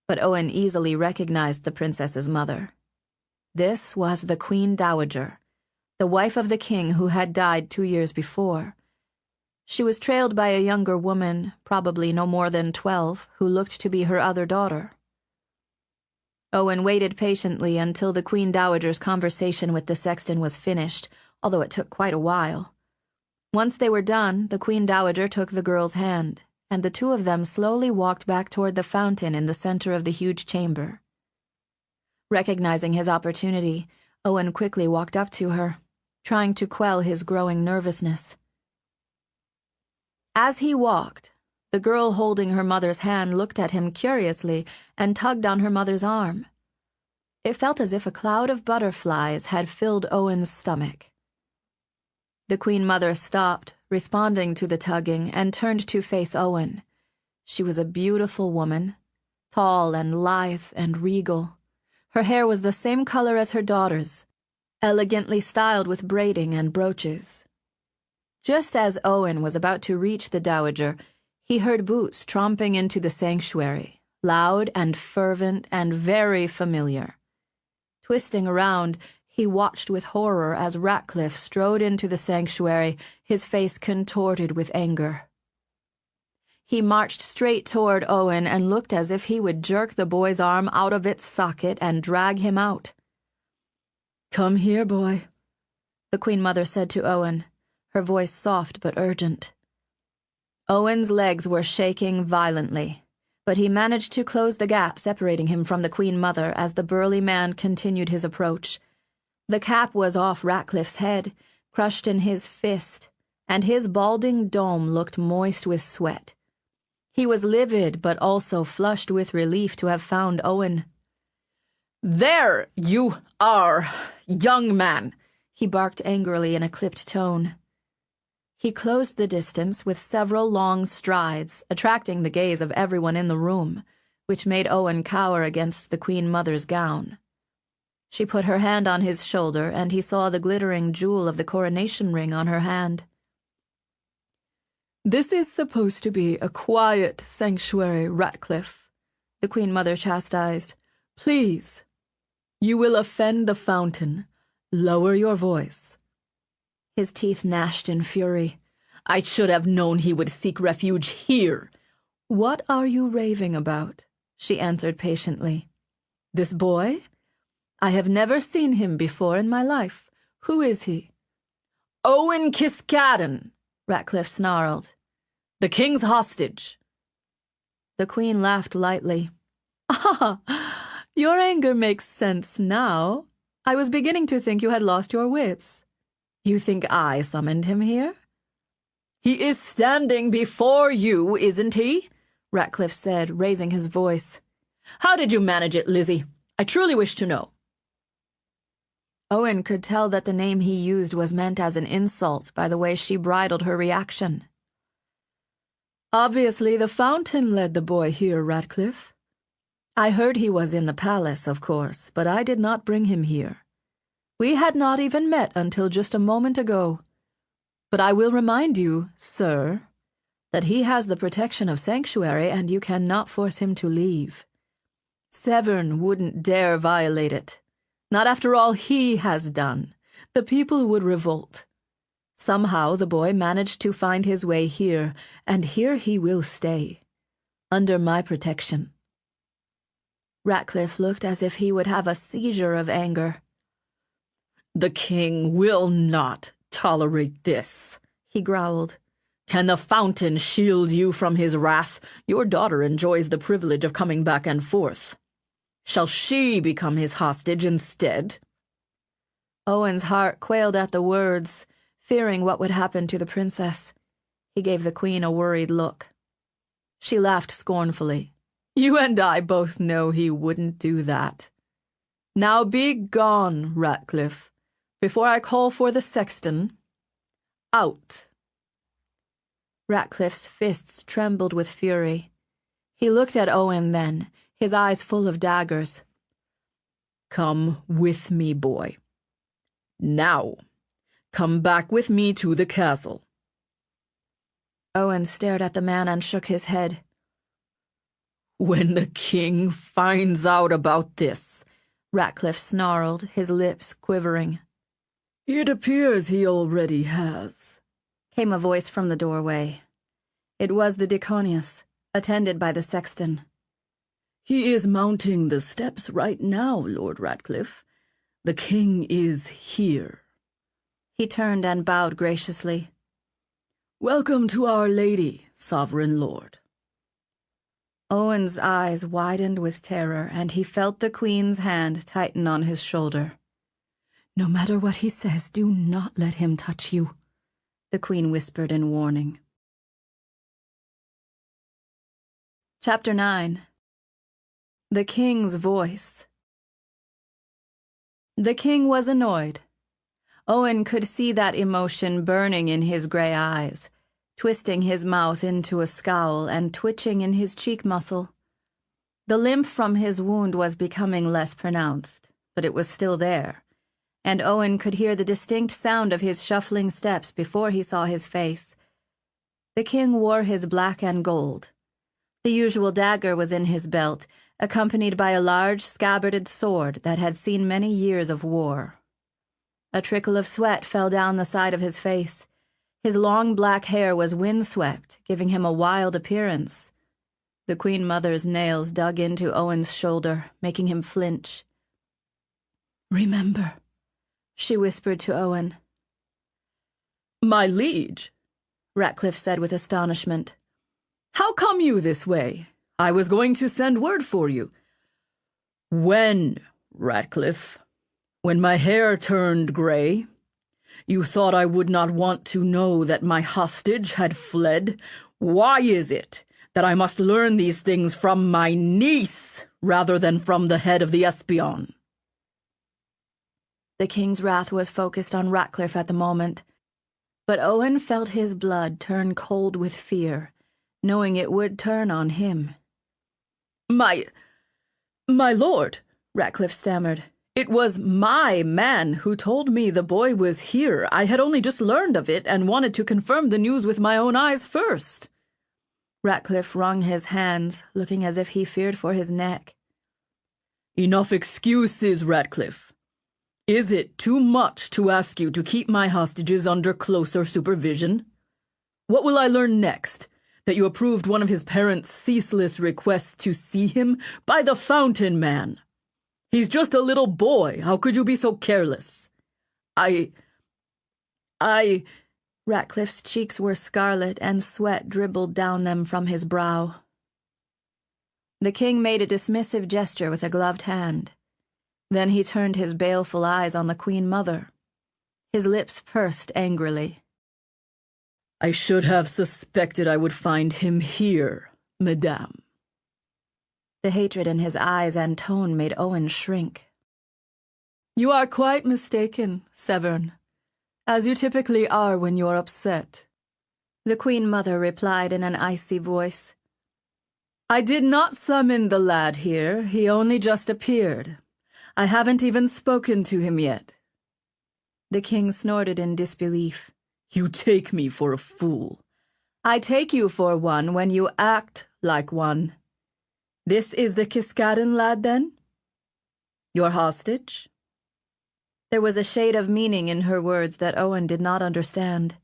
But Owen easily recognized the princess's mother. This was the Queen Dowager, the wife of the king who had died 2 years before. She was trailed by a younger woman, probably no more than 12, who looked to be her other daughter. Owen waited patiently until the Queen Dowager's conversation with the sexton was finished, although it took quite a while. Once they were done, the Queen Dowager took the girl's hand, and the two of them slowly walked back toward the fountain in the center of the huge chamber. Recognizing his opportunity, Owen quickly walked up to her, trying to quell his growing nervousness. As he walked, the girl holding her mother's hand looked at him curiously and tugged on her mother's arm. It felt as if a cloud of butterflies had filled Owen's stomach. The Queen Mother stopped, responding to the tugging, and turned to face Owen. She was a beautiful woman, tall and lithe and regal. Her hair was the same color as her daughter's, elegantly styled with braiding and brooches. Just as Owen was about to reach the Dowager, he heard boots tromping into the sanctuary, loud and fervent and very familiar. Twisting around, he watched with horror as Ratcliffe strode into the sanctuary, his face contorted with anger. He marched straight toward Owen and looked as if he would jerk the boy's arm out of its socket and drag him out. "Come here, boy," the Queen Mother said to Owen, her voice soft but urgent. Owen's legs were shaking violently, but he managed to close the gap separating him from the Queen Mother as the burly man continued his approach. The cap was off Ratcliffe's head, crushed in his fist, and his balding dome looked moist with sweat. He was livid but also flushed with relief to have found Owen. "There you are, young man," he barked angrily in a clipped tone. He closed the distance with several long strides, attracting the gaze of everyone in the room, which made Owen cower against the Queen Mother's gown. She put her hand on his shoulder, and he saw the glittering jewel of the coronation ring on her hand. "This is supposed to be a quiet sanctuary, Ratcliffe," the Queen Mother chastised. "Please, you will offend the fountain. Lower your voice." His teeth gnashed in fury. "I should have known he would seek refuge here." "What are you raving about?" she answered patiently. "This boy? I have never seen him before in my life. Who is he?" "Owen Kiskaddon," Ratcliffe snarled. "The king's hostage." The Queen laughed lightly. "Ah, your anger makes sense now. I was beginning to think you had lost your wits. You think I summoned him here?" "He is standing before you, isn't he?" Ratcliffe said, raising his voice. "How did you manage it, Lizzie? I truly wish to know." Owen could tell that the name he used was meant as an insult by the way she bridled her reaction. "Obviously the fountain led the boy here, Ratcliffe. I heard he was in the palace, of course, but I did not bring him here. We had not even met until just a moment ago. But I will remind you, sir, that he has the protection of sanctuary and you cannot force him to leave. Severn wouldn't dare violate it. Not after all he has done. The people would revolt. Somehow the boy managed to find his way here, and here he will stay, under my protection." Ratcliffe looked as if he would have a seizure of anger. "The king will not tolerate this," he growled. "Can the fountain shield you from his wrath? Your daughter enjoys the privilege of coming back and forth. Shall she become his hostage instead?" Owen's heart quailed at the words, fearing what would happen to the princess. He gave the queen a worried look. She laughed scornfully. "You and I both know he wouldn't do that. Now be gone, Ratcliffe, before I call for the sexton. Out." Ratcliffe's fists trembled with fury. He looked at Owen then, his eyes full of daggers. "Come with me, boy. Now, come back with me to the castle." Owen stared at the man and shook his head. "When the king finds out about this," Ratcliffe snarled, his lips quivering. "It appears he already has," came a voice from the doorway. It was the Deaconius, attended by the sexton. "He is mounting the steps right now, Lord Ratcliffe. The king is here." He turned and bowed graciously. "Welcome to Our Lady, Sovereign Lord." Owen's eyes widened with terror, and he felt the queen's hand tighten on his shoulder. "No matter what he says, do not let him touch you," the queen whispered in warning. Chapter 9. The King's Voice. The king was annoyed. Owen could see that emotion burning in his gray eyes, twisting his mouth into a scowl and twitching in his cheek muscle. The limp from his wound was becoming less pronounced, but it was still there, and Owen could hear the distinct sound of his shuffling steps before he saw his face. The king wore his black and gold. The usual dagger was in his belt, accompanied by a large scabbarded sword that had seen many years of war. A trickle of sweat fell down the side of his face. His long black hair was windswept, giving him a wild appearance. The Queen Mother's nails dug into Owen's shoulder, making him flinch. "Remember," she whispered to Owen. "My liege," Ratcliffe said with astonishment. "How come you this way? I was going to send word for you." "When, Ratcliffe? When my hair turned gray? You thought I would not want to know that my hostage had fled? Why is it that I must learn these things from my niece rather than from the head of the espion?" The king's wrath was focused on Ratcliffe at the moment, but Owen felt his blood turn cold with fear, knowing it would turn on him. My lord," Ratcliffe stammered. "It was my man who told me the boy was here. I had only just learned of it and wanted to confirm the news with my own eyes first." Ratcliffe wrung his hands, looking as if he feared for his neck. "Enough excuses, Ratcliffe. Is it too much to ask you to keep my hostages under closer supervision? What will I learn next? That you approved one of his parents' ceaseless requests to see him? By the fountain, man! He's just a little boy. How could you be so careless? I... Ratcliffe's cheeks were scarlet and sweat dribbled down them from his brow. The king made a dismissive gesture with a gloved hand. Then he turned his baleful eyes on the Queen Mother. His lips pursed angrily. "I should have suspected I would find him here, madame." The hatred in his eyes and tone made Owen shrink. "You are quite mistaken, Severn, as you typically are when you're upset," the Queen Mother replied in an icy voice. "I did not summon the lad here. He only just appeared. I haven't even spoken to him yet." The king snorted in disbelief. "You take me for a fool." "I take you for one when you act like one. This is the Kiskaddon lad, then? Your hostage?" There was a shade of meaning in her words that Owen did not understand.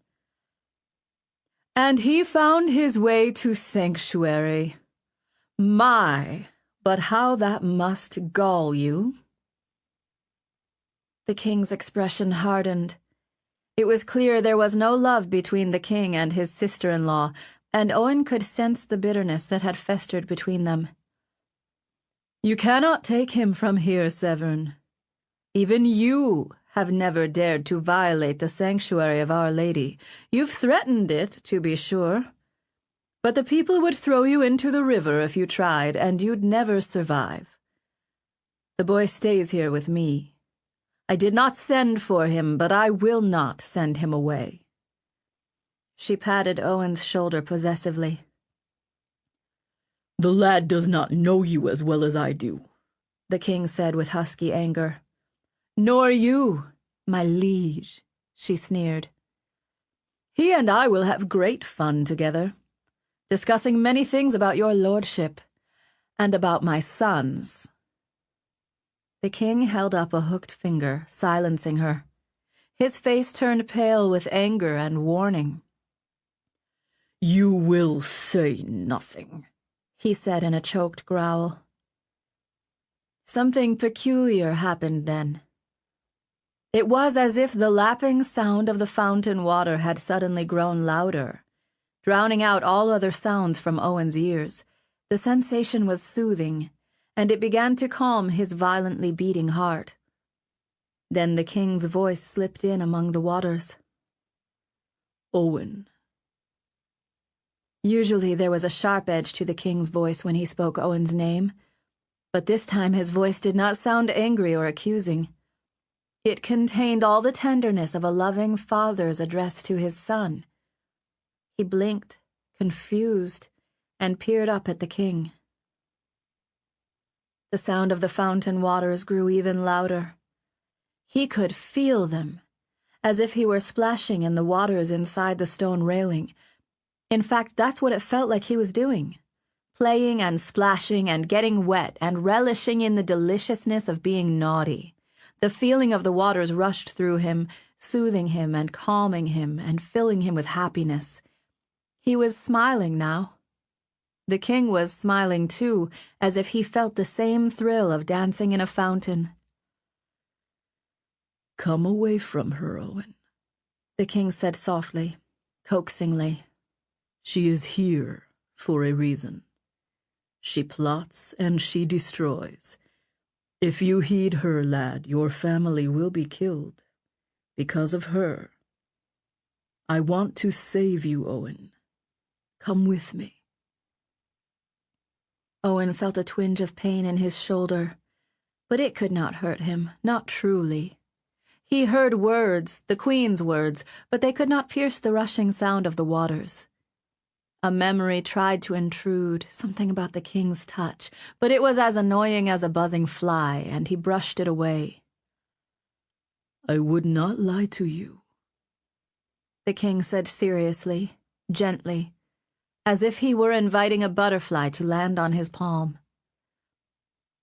"And he found his way to sanctuary. My, but how that must gall you." The king's expression hardened. It was clear there was no love between the king and his sister-in-law, and Owen could sense the bitterness that had festered between them. You cannot take him from here, Severn. Even you have never dared to violate the sanctuary of Our Lady. You've threatened it, to be sure. But the people would throw you into the river if you tried, and you'd never survive. The boy stays here with me. I did not send for him, but I will not send him away. She patted Owen's shoulder possessively. The lad does not know you as well as I do, the king said with husky anger. Nor you, my liege, she sneered. He and I will have great fun together, discussing many things about your lordship, and about my sons. The king held up a hooked finger, silencing her. His face turned pale with anger and warning. You will say nothing, he said in a choked growl. Something peculiar happened then. It was as if the lapping sound of the fountain water had suddenly grown louder, drowning out all other sounds from Owen's ears. The sensation was soothing, and it began to calm his violently beating heart. Then the king's voice slipped in among the waters. Owen. Usually there was a sharp edge to the king's voice when he spoke Owen's name, but this time his voice did not sound angry or accusing. It contained all the tenderness of a loving father's address to his son. He blinked, confused, and peered up at the king. The sound of the fountain waters grew even louder. He could feel them, as if he were splashing in the waters inside the stone railing. In fact, that's what it felt like he was doing. Playing and splashing and getting wet and relishing in the deliciousness of being naughty. The feeling of the waters rushed through him, soothing him and calming him and filling him with happiness. He was smiling now. The king was smiling too, as if he felt the same thrill of dancing in a fountain. Come away from her, Owen, the king said softly, coaxingly. She is here for a reason. She plots and she destroys. If you heed her, lad, your family will be killed. Because of her. I want to save you, Owen. Come with me. Owen felt a twinge of pain in his shoulder, but it could not hurt him, not truly. He heard words, the queen's words, but they could not pierce the rushing sound of the waters. A memory tried to intrude, something about the king's touch, but it was as annoying as a buzzing fly, and he brushed it away. I would not lie to you, the king said seriously, gently, as if he were inviting a butterfly to land on his palm.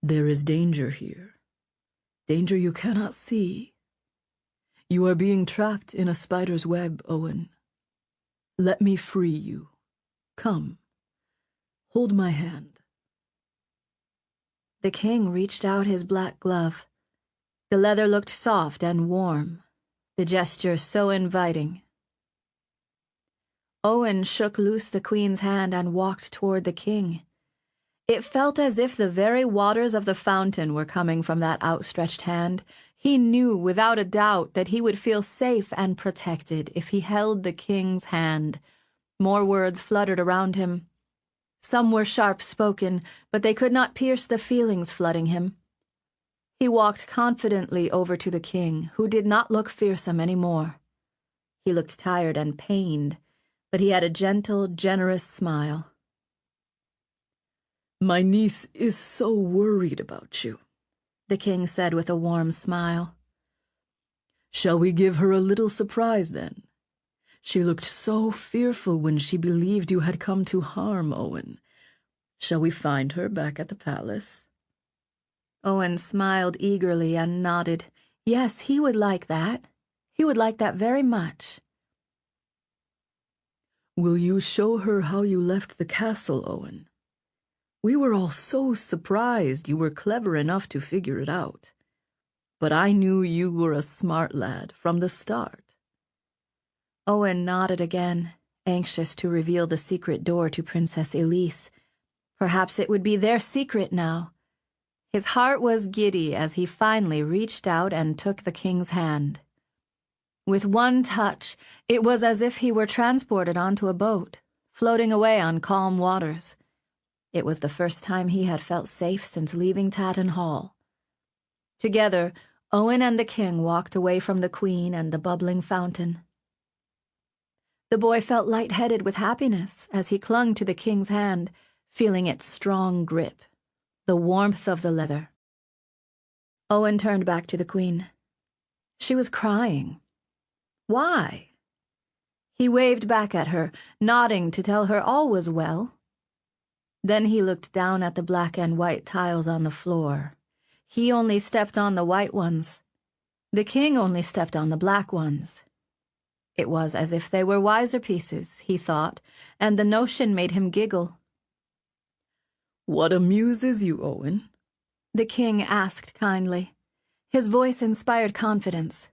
There is danger here, danger you cannot see. You are being trapped in a spider's web, Owen. Let me free you. Come, hold my hand. The king reached out his black glove. The leather looked soft and warm, the gesture so inviting. Owen shook loose the queen's hand and walked toward the king. It felt as if the very waters of the fountain were coming from that outstretched hand. He knew without a doubt that he would feel safe and protected if he held the king's hand. More words fluttered around him. Some were sharp-spoken, but they could not pierce the feelings flooding him. He walked confidently over to the king, who did not look fearsome any more. He looked tired and pained, but he had a gentle, generous smile. My niece is so worried about you, the king said with a warm smile. Shall we give her a little surprise, then? She looked so fearful when she believed you had come to harm Owen. Shall we find her back at the palace? Owen smiled eagerly and nodded. Yes, he would like that. He would like that very much. Will you show her how you left the castle, Owen? We were all so surprised you were clever enough to figure it out. But I knew you were a smart lad from the start. Owen nodded again, anxious to reveal the secret door to Princess Elise. Perhaps it would be their secret now. His heart was giddy as he finally reached out and took the king's hand. With one touch, it was as if he were transported onto a boat, floating away on calm waters. It was the first time he had felt safe since leaving Tatton Hall. Together, Owen and the king walked away from the queen and the bubbling fountain. The boy felt lightheaded with happiness as he clung to the king's hand, feeling its strong grip, the warmth of the leather. Owen turned back to the queen. She was crying. Why? He waved back at her, nodding to tell her all was well. Then he looked down at the black and white tiles on the floor. He only stepped on the white ones. The king only stepped on the black ones. It was as if they were wiser pieces, he thought, and the notion made him giggle. "What amuses you, Owen?" the king asked kindly. His voice inspired confidence.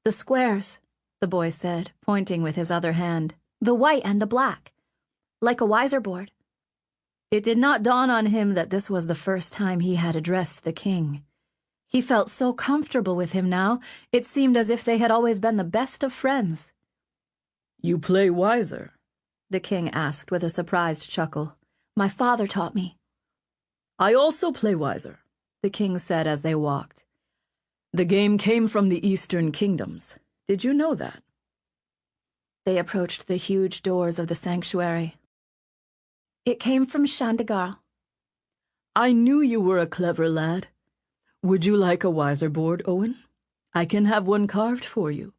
"The squares," the boy said, pointing with his other hand. "The white and the black. Like a wiser board." It did not dawn on him that this was the first time he had addressed the king. He felt so comfortable with him now, it seemed as if they had always been the best of friends. "You play wiser?" the king asked with a surprised chuckle. "My father taught me." "I also play wiser," the king said as they walked. "The game came from the Eastern Kingdoms. Did you know that?" They approached the huge doors of the sanctuary. "It came from Chandigarh." "I knew you were a clever lad. Would you like a wiser board, Owen? I can have one carved for you."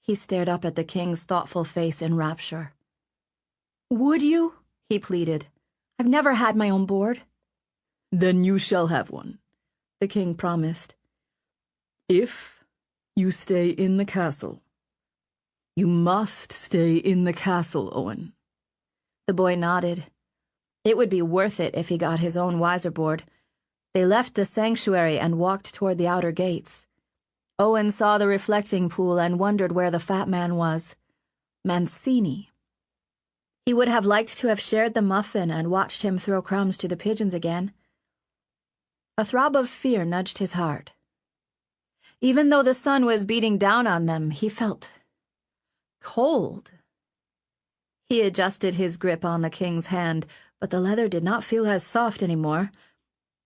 He stared up at the king's thoughtful face in rapture. "Would you?" he pleaded. "I've never had my own board." "Then you shall have one," the king promised. "If you stay in the castle. You must stay in the castle, Owen." The boy nodded. It would be worth it if he got his own wiser board. They left the sanctuary and walked toward the outer gates. Owen saw the reflecting pool and wondered where the fat man was. Mancini. He would have liked to have shared the muffin and watched him throw crumbs to the pigeons again. A throb of fear nudged his heart. Even though the sun was beating down on them, he felt cold. He adjusted his grip on the king's hand, but the leather did not feel as soft anymore.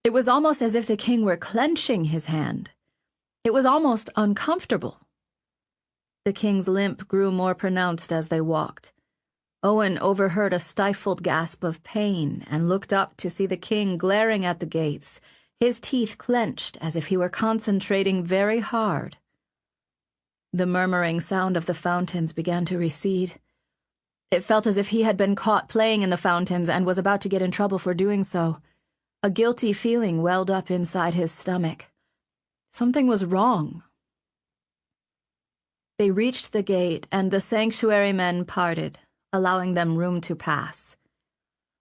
It was almost as if the king were clenching his hand. It was almost uncomfortable. The king's limp grew more pronounced as they walked. Owen overheard a stifled gasp of pain and looked up to see the king glaring at the gates, his teeth clenched as if he were concentrating very hard. The murmuring sound of the fountains began to recede. It felt as if he had been caught playing in the fountains and was about to get in trouble for doing so. A guilty feeling welled up inside his stomach. Something was wrong. They reached the gate, and the sanctuary men parted, allowing them room to pass.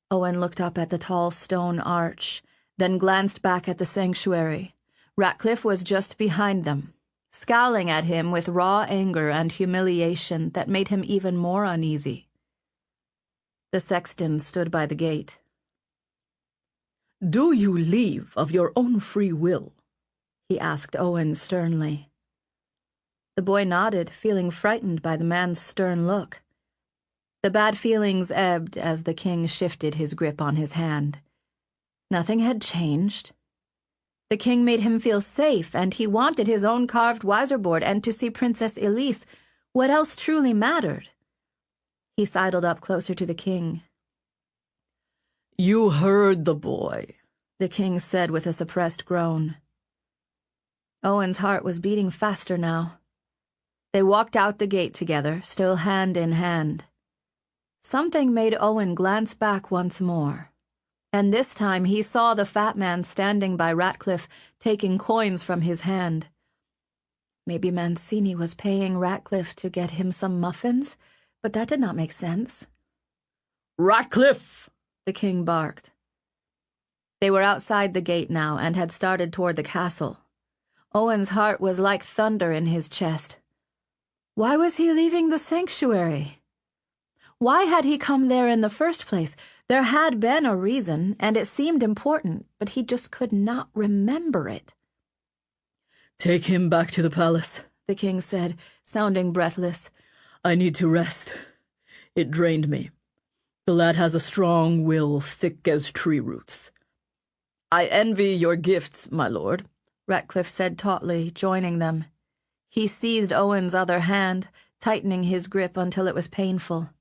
Owen looked up at the tall stone arch, then glanced back at the sanctuary. Ratcliffe was just behind them, scowling at him with raw anger and humiliation that made him even more uneasy. The sexton stood by the gate. "Do you leave of your own free will?" he asked Owen sternly. The boy nodded, feeling frightened by the man's stern look. The bad feelings ebbed as the king shifted his grip on his hand. Nothing had changed. The king made him feel safe, and he wanted his own carved wiser board and to see Princess Elise. What else truly mattered? He sidled up closer to the king. "You heard the boy," the king said with a suppressed groan. Owen's heart was beating faster now. They walked out the gate together, still hand in hand. Something made Owen glance back once more, and this time he saw the fat man standing by Ratcliffe, taking coins from his hand. Maybe Mancini was paying Ratcliffe to get him some muffins, but that did not make sense. "Ratcliffe!" the king barked. They were outside the gate now and had started toward the castle. Owen's heart was like thunder in his chest. Why was he leaving the sanctuary? Why had he come there in the first place? There had been a reason, and it seemed important, but he just could not remember it. "Take him back to the palace," the king said, sounding breathless. "I need to rest. It drained me. The lad has a strong will, thick as tree roots." "I envy your gifts, my lord," Ratcliffe said tautly, joining them. He seized Owen's other hand, tightening his grip until it was painful.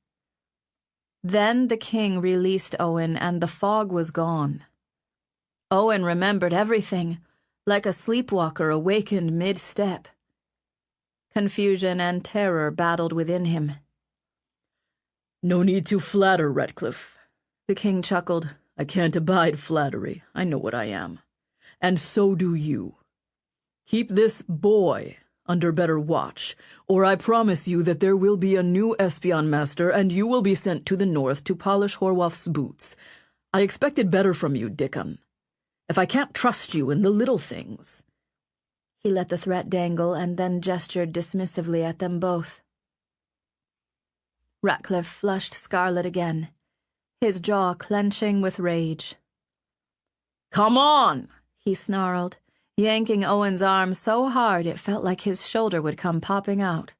Then the king released Owen, and the fog was gone. Owen remembered everything, like a sleepwalker awakened mid-step. Confusion and terror battled within him. "No need to flatter, Ratcliffe," the king chuckled. "I can't abide flattery. I know what I am. And so do you. Keep this boy under better watch, or I promise you that there will be a new espion master and you will be sent to the north to polish Horwath's boots. I expected better from you, Dickon. If I can't trust you in the little things—" He let the threat dangle and then gestured dismissively at them both. Ratcliffe flushed scarlet again, his jaw clenching with rage. "Come on!" he snarled, yanking Owen's arm so hard it felt like his shoulder would come popping out.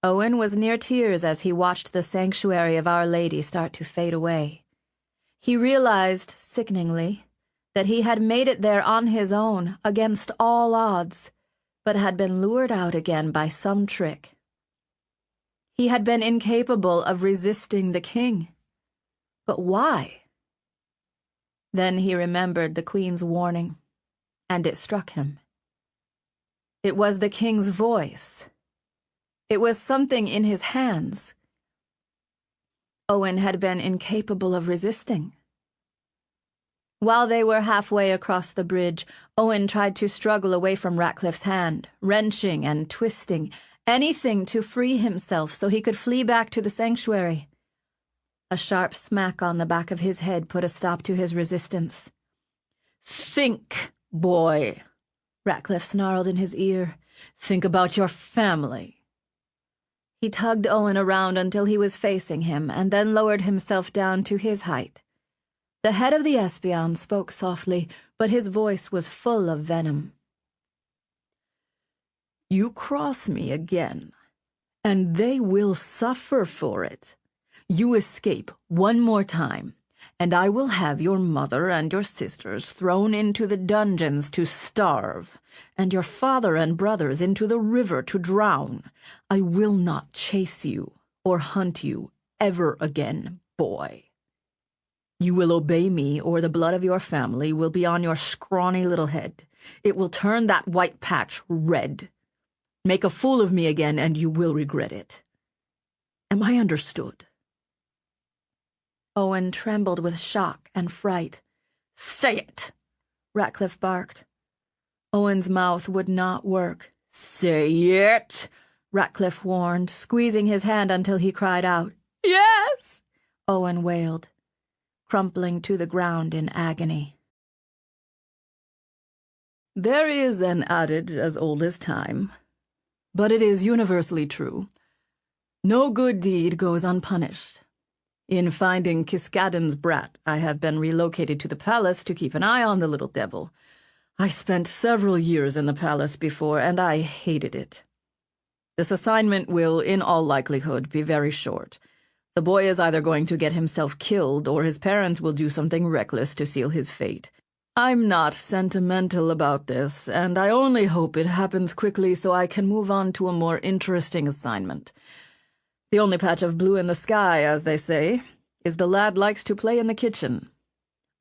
Owen was near tears as he watched the sanctuary of Our Lady start to fade away. He realized, sickeningly, that he had made it there on his own, against all odds, but had been lured out again by some trick. He had been incapable of resisting the king. But why? Then he remembered the Queen's warning, and it struck him. It was the king's voice. It was something in his hands. Owen had been incapable of resisting. While they were halfway across the bridge, Owen tried to struggle away from Ratcliffe's hand, wrenching and twisting, anything to free himself so he could flee back to the sanctuary. A sharp smack on the back of his head put a stop to his resistance. "Think, boy," Ratcliffe snarled in his ear. "Think about your family." He tugged Owen around until he was facing him, and then lowered himself down to his height. The head of the espion spoke softly, but his voice was full of venom. "You cross me again, and they will suffer for it. You escape one more time, and I will have your mother and your sisters thrown into the dungeons to starve, and your father and brothers into the river to drown. I will not chase you or hunt you ever again, boy. You will obey me, or the blood of your family will be on your scrawny little head. It will turn that white patch red. Make a fool of me again, and you will regret it. Am I understood?" Owen trembled with shock and fright. "Say it!" Ratcliffe barked. Owen's mouth would not work. "Say it!" Ratcliffe warned, squeezing his hand until he cried out. "Yes!" Owen wailed, crumpling to the ground in agony. There is an adage as old as time, but it is universally true. No good deed goes unpunished. In finding Kiskaddon's brat, I have been relocated to the palace to keep an eye on the little devil. I spent several years in the palace before, and I hated it. This assignment will, in all likelihood, be very short. The boy is either going to get himself killed, or his parents will do something reckless to seal his fate. I'm not sentimental about this, and I only hope it happens quickly so I can move on to a more interesting assignment. The only patch of blue in the sky, as they say, is the lad likes to play in the kitchen.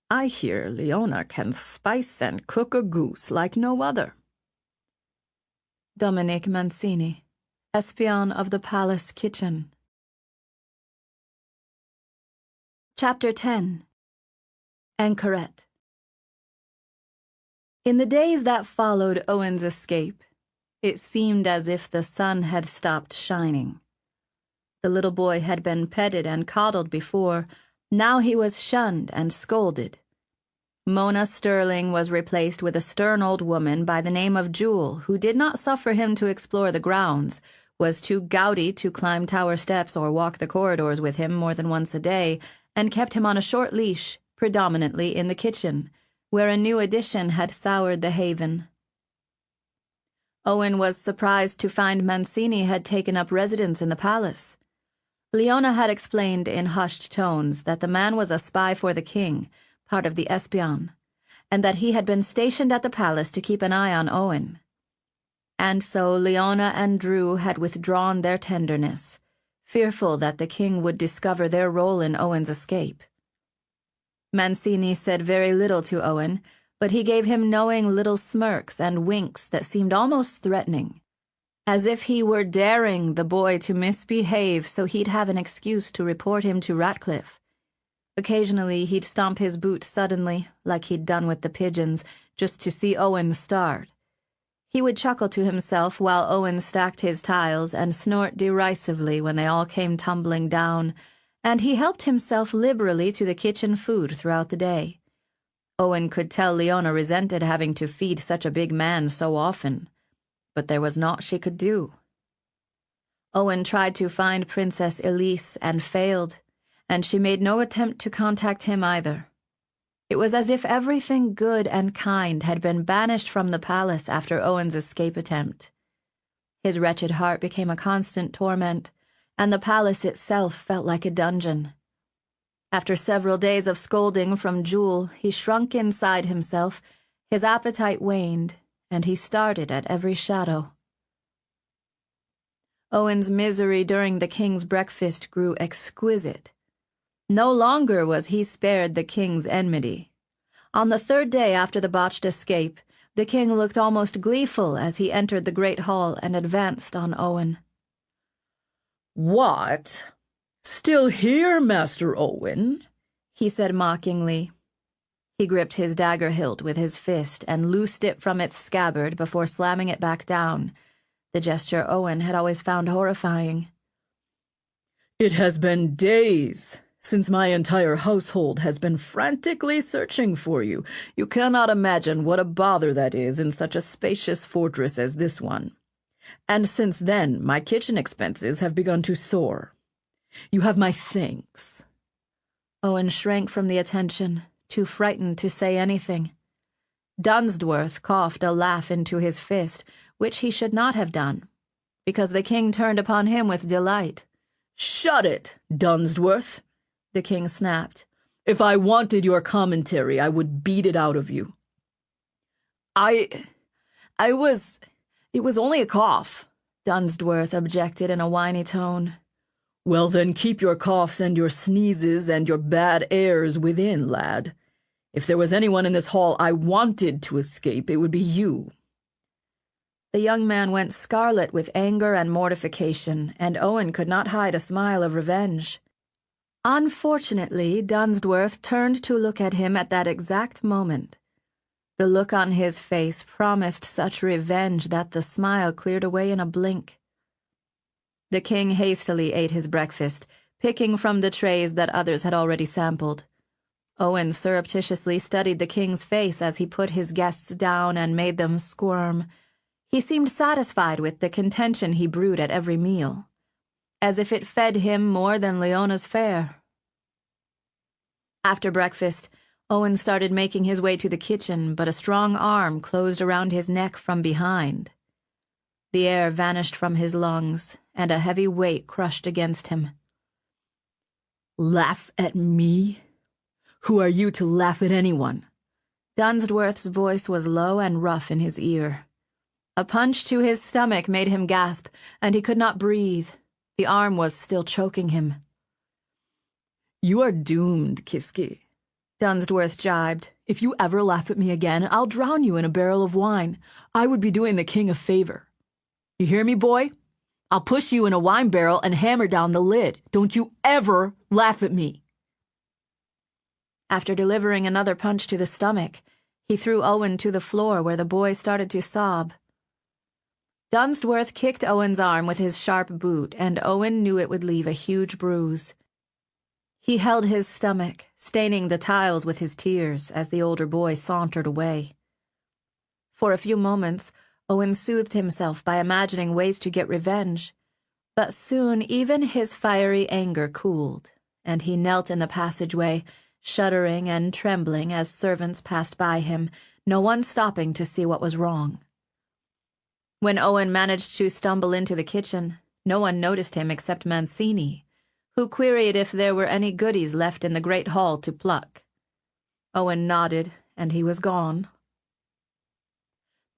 I hear Leona can spice and cook a goose like no other. Dominic Mancini, Espion of the Palace Kitchen. Chapter 10. Anchoret. In the days that followed Owen's escape, it seemed as if the sun had stopped shining. The little boy had been petted and coddled before. Now he was shunned and scolded. Mona Sterling was replaced with a stern old woman by the name of Jewel, who did not suffer him to explore the grounds, was too gouty to climb tower steps or walk the corridors with him more than once a day, and kept him on a short leash, predominantly in the kitchen, where a new addition had soured the haven. Owen was surprised to find Mancini had taken up residence in the palace. Leona had explained in hushed tones that the man was a spy for the king, part of the Espion, and that he had been stationed at the palace to keep an eye on Owen. And so Leona and Drew had withdrawn their tenderness, fearful that the king would discover their role in Owen's escape. Mancini said very little to Owen, but he gave him knowing little smirks and winks that seemed almost threatening, as if he were daring the boy to misbehave so he'd have an excuse to report him to Ratcliffe. Occasionally he'd stomp his boot suddenly, like he'd done with the pigeons, just to see Owen start. He would chuckle to himself while Owen stacked his tiles and snort derisively when they all came tumbling down, and he helped himself liberally to the kitchen food throughout the day. Owen could tell Leona resented having to feed such a big man so often, but there was naught she could do. Owen tried to find Princess Elise and failed, and she made no attempt to contact him either. It was as if everything good and kind had been banished from the palace after Owen's escape attempt. His wretched heart became a constant torment, and the palace itself felt like a dungeon. After several days of scolding from Jewel, he shrunk inside himself, his appetite waned, and he started at every shadow. Owen's misery during the king's breakfast grew exquisite. No longer was he spared the king's enmity. On the third day after the botched escape, the king looked almost gleeful as he entered the great hall and advanced on Owen. "What? Still here, Master Owen?" he said mockingly. He gripped his dagger hilt with his fist and loosed it from its scabbard before slamming it back down, the gesture Owen had always found horrifying. "It has been days since my entire household has been frantically searching for you. You cannot imagine what a bother that is in such a spacious fortress as this one. And since then, my kitchen expenses have begun to soar. You have my thanks." Owen shrank from the attention, too frightened to say anything. Dunsworth coughed a laugh into his fist, which he should not have done, because the king turned upon him with delight. "Shut it, Dunsworth," the king snapped. "If I wanted your commentary, I would beat it out of you." It was only a cough," Dunsworth objected in a whiny tone. "Well, then keep your coughs and your sneezes and your bad airs within, lad. If there was anyone in this hall I wanted to escape, it would be you." The young man went scarlet with anger and mortification, and Owen could not hide a smile of revenge. Unfortunately, Dunsworth turned to look at him at that exact moment. The look on his face promised such revenge that the smile cleared away in a blink. The king hastily ate his breakfast, picking from the trays that others had already sampled. Owen surreptitiously studied the king's face as he put his guests down and made them squirm. He seemed satisfied with the contention he brewed at every meal, as if it fed him more than Leona's fare. After breakfast, Owen started making his way to the kitchen, but a strong arm closed around his neck from behind. The air vanished from his lungs, and a heavy weight crushed against him. "Laugh at me? Who are you to laugh at anyone?" Dunsworth's voice was low and rough in his ear. A punch to his stomach made him gasp, and he could not breathe. The arm was still choking him. "You are doomed, Kiski," Dunsworth jibed. "If you ever laugh at me again, I'll drown you in a barrel of wine. I would be doing the king a favor. You hear me, boy? I'll push you in a wine barrel and hammer down the lid. Don't you ever laugh at me." After delivering another punch to the stomach, he threw Owen to the floor where the boy started to sob. Dunsworth kicked Owen's arm with his sharp boot, and Owen knew it would leave a huge bruise. He held his stomach, staining the tiles with his tears as the older boy sauntered away. For a few moments, Owen soothed himself by imagining ways to get revenge, But soon even his fiery anger cooled, and he knelt in the passageway, shuddering and trembling as servants passed by him, no one stopping to see what was wrong. When Owen managed to stumble into the kitchen, no one noticed him except Mancini, who queried if there were any goodies left in the great hall to pluck. Owen nodded, and he was gone.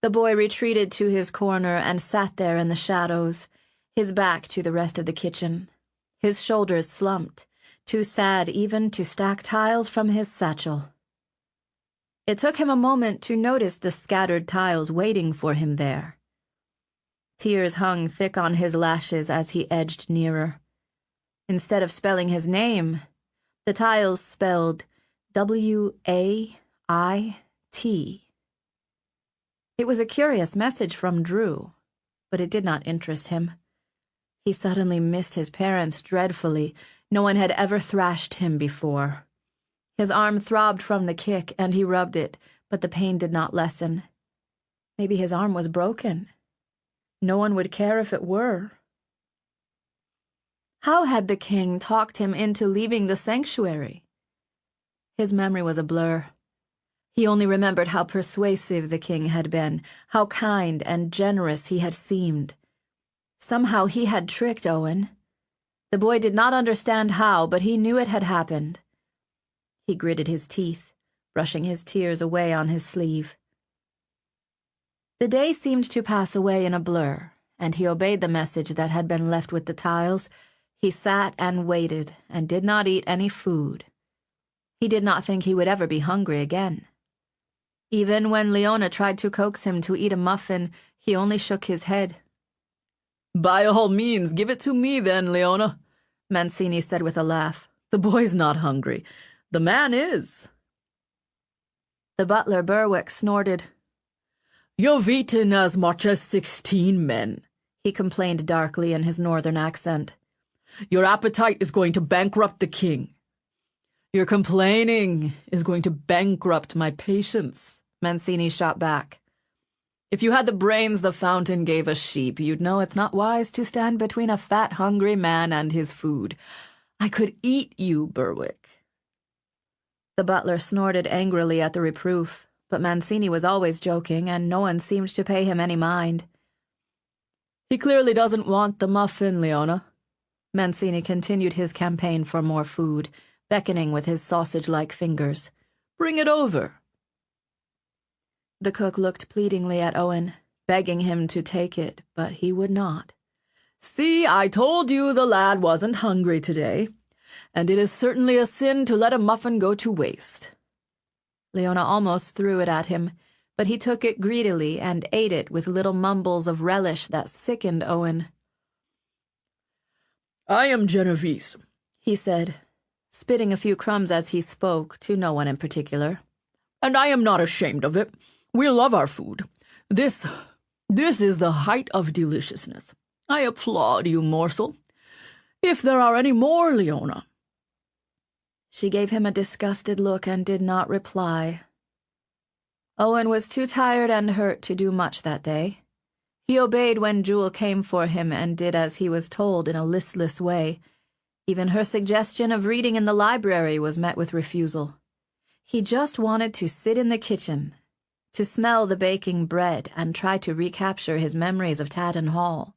The boy retreated to his corner and sat there in the shadows, his back to the rest of the kitchen, his shoulders slumped, too sad even to stack tiles from his satchel. It took him a moment to notice the scattered tiles waiting for him there. Tears hung thick on his lashes as he edged nearer. Instead of spelling his name, the tiles spelled W-A-I-T. It was a curious message from Drew, but it did not interest him. He suddenly missed his parents dreadfully. No one had ever thrashed him before. His arm throbbed from the kick, and he rubbed it, but the pain did not lessen. Maybe his arm was broken. No one would care if it were. How had the king talked him into leaving the sanctuary? His memory was a blur. He only remembered how persuasive the king had been, how kind and generous he had seemed. Somehow he had tricked Owen. The boy did not understand how, but he knew it had happened. He gritted his teeth, brushing his tears away on his sleeve. The day seemed to pass away in a blur, and he obeyed the message that had been left with the tiles. He sat and waited, and did not eat any food. He did not think he would ever be hungry again. Even when Leona tried to coax him to eat a muffin, he only shook his head. "By all means, give it to me then, Leona," Mancini said with a laugh. "The boy's not hungry. The man is." The butler Berwick snorted. "You've eaten as much as 16 men," he complained darkly in his northern accent. "Your appetite is going to bankrupt the king. Your complaining is going to bankrupt my patience," Mancini shot back. "If you had the brains the fountain gave a sheep, you'd know it's not wise to stand between a fat, hungry man and his food. I could eat you, Berwick." The butler snorted angrily at the reproof, but Mancini was always joking, and no one seemed to pay him any mind. "He clearly doesn't want the muffin, Leona." Mancini continued his campaign for more food, beckoning with his sausage-like fingers. "Bring it over." The cook looked pleadingly at Owen, begging him to take it, but he would not. "See, I told you the lad wasn't hungry today, and it is certainly a sin to let a muffin go to waste." Leona almost threw it at him, but he took it greedily and ate it with little mumbles of relish that sickened Owen. "I am Genovese," he said, spitting a few crumbs as he spoke, to no one in particular. "And I am not ashamed of it. We love our food. This is the height of deliciousness. I applaud you, morsel. If there are any more, Leona." She gave him a disgusted look and did not reply. Owen was too tired and hurt to do much that day. He obeyed when Jewel came for him and did as he was told in a listless way. Even her suggestion of reading in the library was met with refusal. He just wanted to sit in the kitchen, to smell the baking bread and try to recapture his memories of Tatton Hall.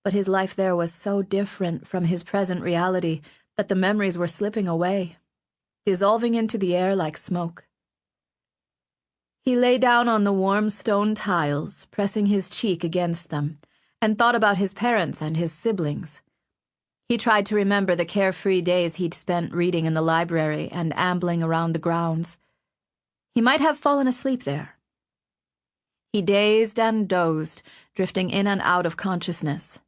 But his life there was so different from his present reality that the memories were slipping away, dissolving into the air like smoke. He lay down on the warm stone tiles, pressing his cheek against them, and thought about his parents and his siblings. He tried to remember the carefree days he'd spent reading in the library and ambling around the grounds. He might have fallen asleep there. He dazed and dozed, drifting in and out of consciousness.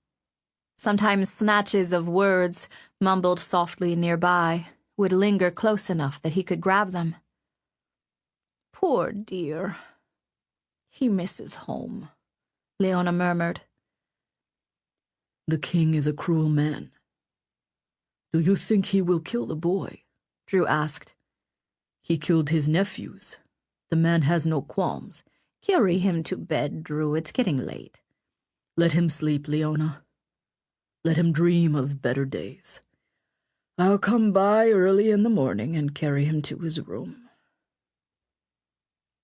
Sometimes snatches of words, mumbled softly nearby, would linger close enough that he could grab them. "Poor dear. He misses home," Leona murmured. "The king is a cruel man. Do you think he will kill the boy?" Drew asked. "He killed his nephews. The man has no qualms." "Carry him to bed, Drew. It's getting late." "Let him sleep, Leona. Let him dream of better days. I'll come by early in the morning and carry him to his room."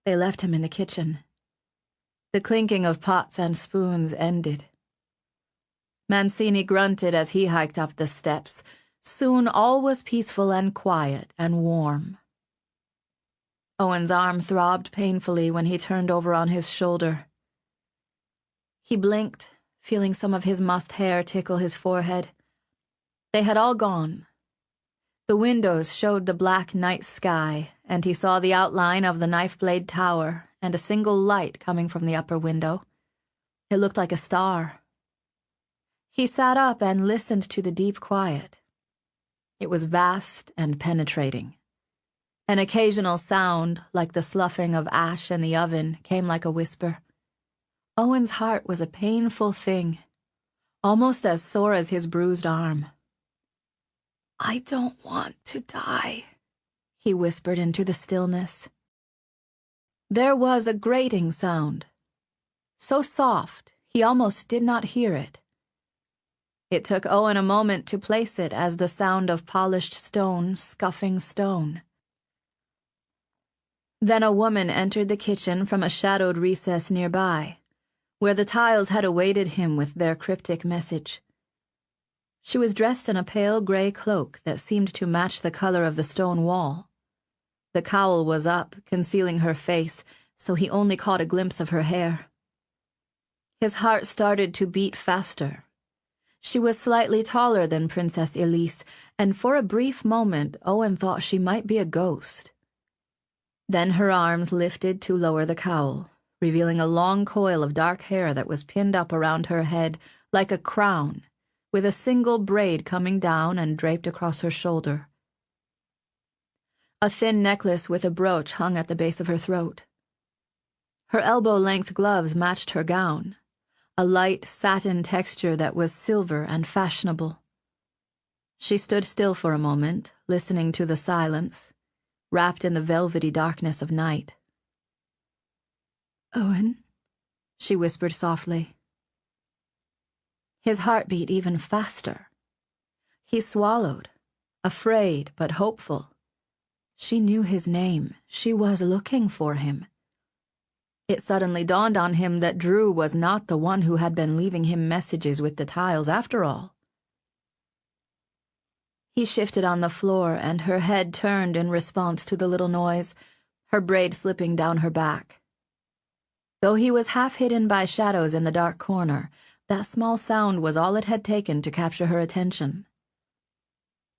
They left him in the kitchen. The clinking of pots and spoons ended. Mancini grunted as he hiked up the steps. Soon all was peaceful and quiet and warm. Owen's arm throbbed painfully when he turned over on his shoulder. He blinked, feeling some of his mussed hair tickle his forehead. They had all gone. The windows showed the black night sky, and he saw the outline of the knife-blade tower and a single light coming from the upper window. It looked like a star. He sat up and listened to the deep quiet. It was vast and penetrating. An occasional sound, like the sloughing of ash in the oven, came like a whisper. Owen's heart was a painful thing, almost as sore as his bruised arm. "I don't want to die," he whispered into the stillness. There was a grating sound, so soft he almost did not hear it. It took Owen a moment to place it as the sound of polished stone scuffing stone. Then a woman entered the kitchen from a shadowed recess nearby, where the tiles had awaited him with their cryptic message. She was dressed in a pale gray cloak that seemed to match the color of the stone wall. The cowl was up, concealing her face, so he only caught a glimpse of her hair. His heart started to beat faster. She was slightly taller than Princess Elise, and for a brief moment Owen thought she might be a ghost. Then her arms lifted to lower the cowl, revealing a long coil of dark hair that was pinned up around her head like a crown, with a single braid coming down and draped across her shoulder. A thin necklace with a brooch hung at the base of her throat. Her elbow-length gloves matched her gown, a light satin texture that was silver and fashionable. She stood still for a moment, listening to the silence, wrapped in the velvety darkness of night. "Owen," she whispered softly. His heart beat even faster. He swallowed, afraid but hopeful. She knew his name. She was looking for him. It suddenly dawned on him that Drew was not the one who had been leaving him messages with the tiles after all. He shifted on the floor, and her head turned in response to the little noise, her braid slipping down her back. Though he was half hidden by shadows in the dark corner, that small sound was all it had taken to capture her attention.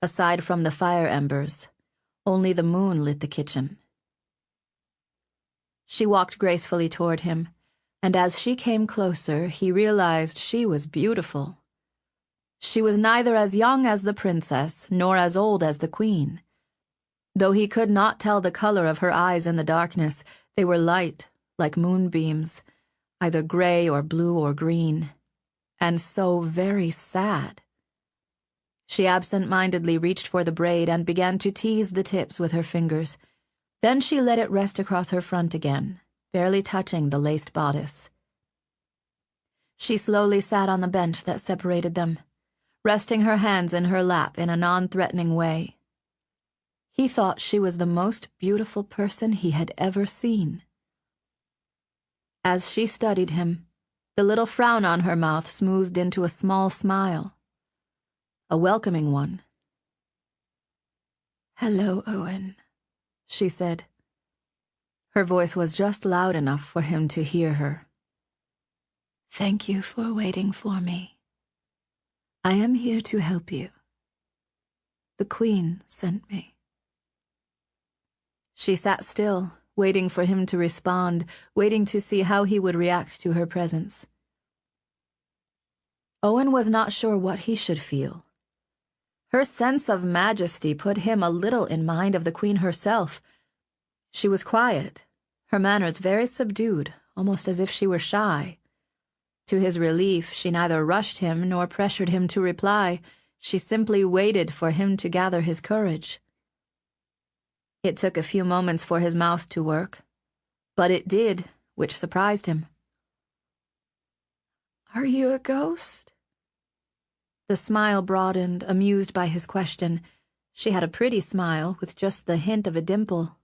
Aside from the fire embers, only the moon lit the kitchen. She walked gracefully toward him, and as she came closer, he realized she was beautiful. She was neither as young as the princess nor as old as the queen. Though he could not tell the color of her eyes in the darkness, they were light, like moonbeams, either gray or blue or green, and so very sad. She absent-mindedly reached for the braid and began to tease the tips with her fingers. Then she let it rest across her front again, barely touching the laced bodice. She slowly sat on the bench that separated them, resting her hands in her lap in a non-threatening way. He thought she was the most beautiful person he had ever seen. As she studied him, the little frown on her mouth smoothed into a small smile, a welcoming one. "Hello, Owen," she said. Her voice was just loud enough for him to hear her. "Thank you for waiting for me. I am here to help you. The Queen sent me." She sat still, waiting for him to respond, waiting to see how he would react to her presence. Owen was not sure what he should feel. Her sense of majesty put him a little in mind of the Queen herself. She was quiet, her manners very subdued, almost as if she were shy. To his relief, she neither rushed him nor pressured him to reply. She simply waited for him to gather his courage. It took a few moments for his mouth to work, but it did, which surprised him. "Are you a ghost?" The smile broadened, amused by his question. She had a pretty smile, with just the hint of a dimple.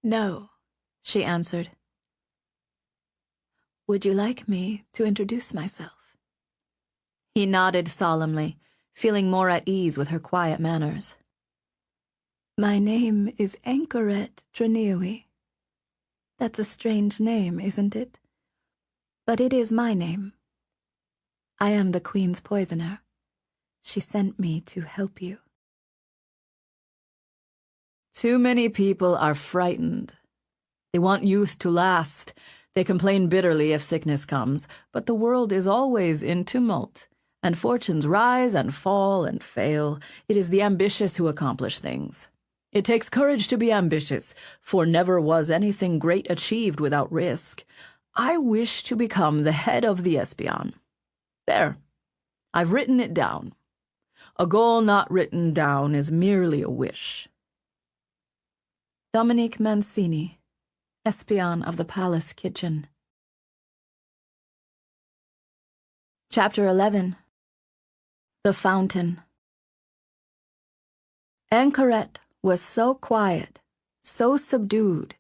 "No," she answered. "Would you like me to introduce myself?" He nodded solemnly, feeling more at ease with her quiet manners. "My name is Anchoret Trenewy. That's a strange name, isn't it? But it is my name. I am the Queen's poisoner. She sent me to help you." Too many people are frightened. They want youth to last. They complain bitterly if sickness comes, but the world is always in tumult, and fortunes rise and fall and fail. It is the ambitious who accomplish things. It takes courage to be ambitious, for never was anything great achieved without risk. I wish to become the head of the Espion. There, I've written it down. A goal not written down is merely a wish. Dominique Mancini, Espion of the Palace Kitchen. Chapter 11. The Fountain. Anchoret was so quiet, so subdued,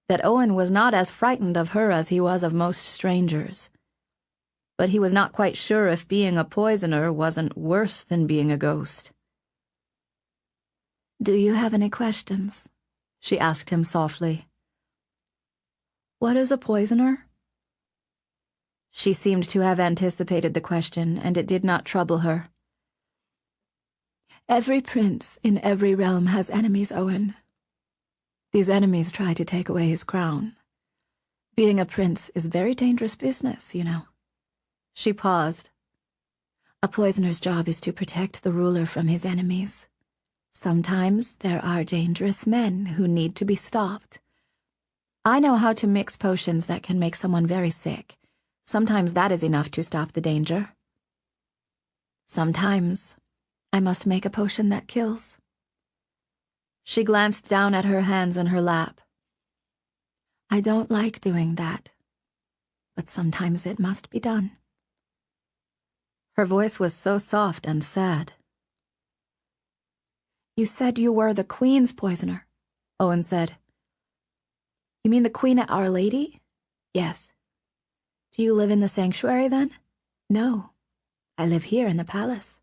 that Owen was not as frightened of her as he was of most strangers. But he was not quite sure if being a poisoner wasn't worse than being a ghost. "Do you have any questions?" she asked him softly. "What is a poisoner?" She seemed to have anticipated the question, and it did not trouble her. "Every prince in every realm has enemies, Owen. These enemies try to take away his crown. Being a prince is very dangerous business, you know." She paused. "A poisoner's job is to protect the ruler from his enemies. Sometimes there are dangerous men who need to be stopped. I know how to mix potions that can make someone very sick. Sometimes that is enough to stop the danger. Sometimes I must make a potion that kills." She glanced down at her hands in her lap. "I don't like doing that, but sometimes it must be done." Her voice was so soft and sad. "You said you were the Queen's poisoner," Owen said. "You mean the Queen at Our Lady?" "Yes." "Do you live in the sanctuary, then?" "No, I live here in the palace."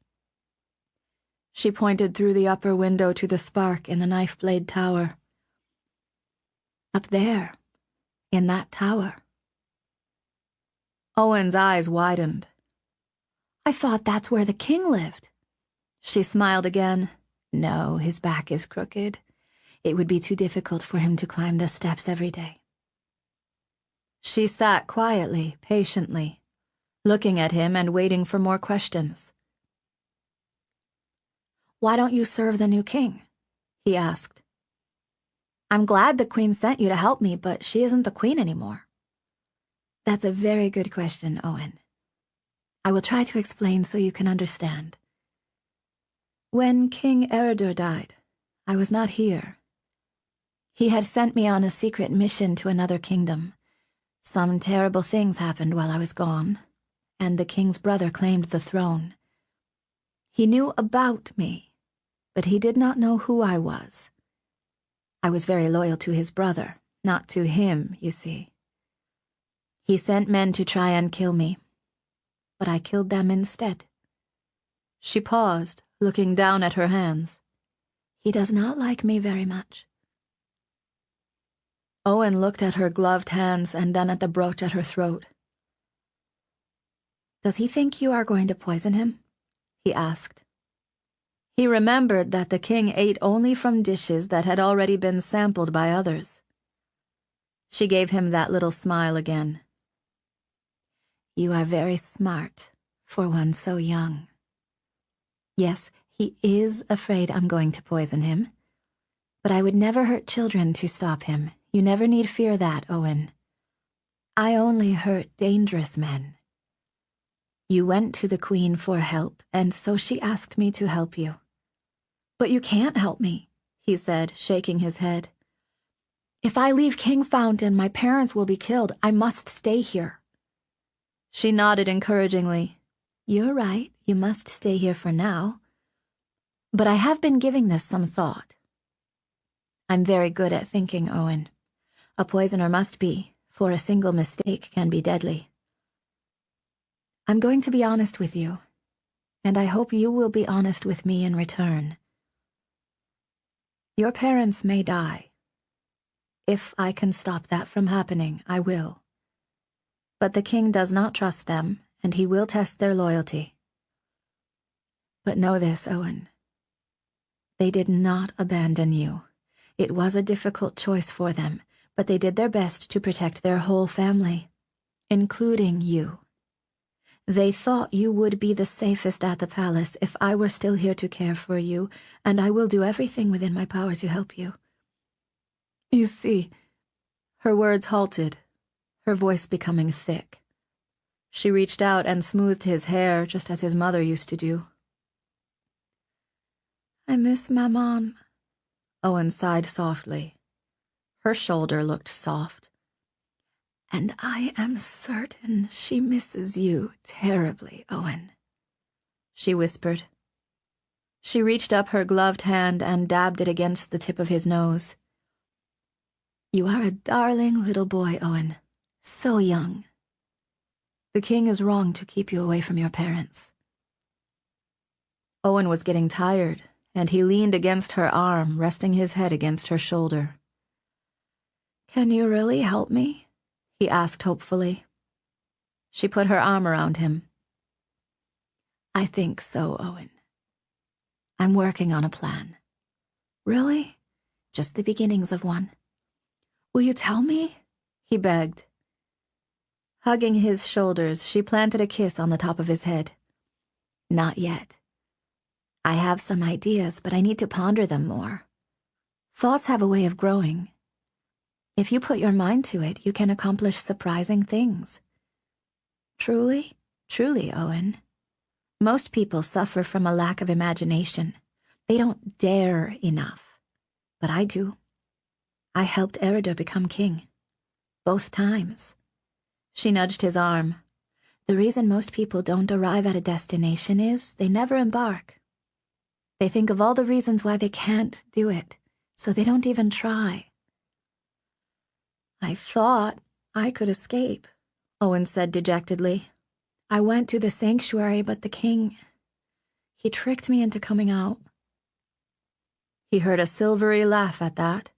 She pointed through the upper window to the spark in the knife-blade tower. "Up there, in that tower." Owen's eyes widened. "I thought that's where the king lived." She smiled again. "No, his back is crooked. It would be too difficult for him to climb the steps every day." She sat quietly, patiently, looking at him and waiting for more questions. "Why don't you serve the new king?" he asked. "I'm glad the Queen sent you to help me, but she isn't the Queen anymore." "That's a very good question, Owen. I will try to explain so you can understand. When King Eredur died, I was not here. He had sent me on a secret mission to another kingdom. Some terrible things happened while I was gone, and the king's brother claimed the throne. He knew about me, but he did not know who I was. I was very loyal to his brother, not to him, you see. He sent men to try and kill me, but I killed them instead." She paused, looking down at her hands. "He does not like me very much." Owen looked at her gloved hands and then at the brooch at her throat. "Does he think you are going to poison him?" he asked. He remembered that the king ate only from dishes that had already been sampled by others. She gave him that little smile again. "You are very smart for one so young. Yes, he is afraid I'm going to poison him, but I would never hurt children to stop him. You never need fear that, Owen. I only hurt dangerous men. You went to the Queen for help, and so she asked me to help you." "But you can't help me," he said, shaking his head. "If I leave Kingfountain, my parents will be killed. I must stay here." She nodded encouragingly. You're right, you must stay here for now. But I have been giving this some thought. I'm very good at thinking, Owen. A poisoner must be, for a single mistake can be deadly. I'm going to be honest with you, and I hope you will be honest with me in return. Your parents may die. If I can stop that from happening, I will. But the king does not trust them, and he will test their loyalty. But know this, Owen. They did not abandon you. It was a difficult choice for them, but they did their best to protect their whole family, including you. They thought you would be the safest at the palace if I were still here to care for you, and I will do everything within my power to help you. You see, her words halted, her voice becoming thick. She reached out and smoothed his hair just as his mother used to do. I miss Maman. Owen sighed softly. Her shoulder looked soft. And I am certain she misses you terribly, Owen, she whispered. She reached up her gloved hand and dabbed it against the tip of his nose. You are a darling little boy, Owen, so young. The king is wrong to keep you away from your parents. Owen was getting tired, and he leaned against her arm, resting his head against her shoulder. Can you really help me? He asked hopefully. She put her arm around him. I think so, Owen. I'm working on a plan. Really? Just the beginnings of one. Will you tell me? He begged. Hugging his shoulders, she planted a kiss on the top of his head. Not yet. I have some ideas, but I need to ponder them more. Thoughts have a way of growing. If you put your mind to it, you can accomplish surprising things. Truly, truly, Owen. Most people suffer from a lack of imagination. They don't dare enough. But I do. I helped Eridur become king. Both times. She nudged his arm. The reason most people don't arrive at a destination is they never embark. They think of all the reasons why they can't do it, so they don't even try. I thought I could escape, Owen said dejectedly. I went to the sanctuary, but the king, he tricked me into coming out. He heard a silvery laugh at that.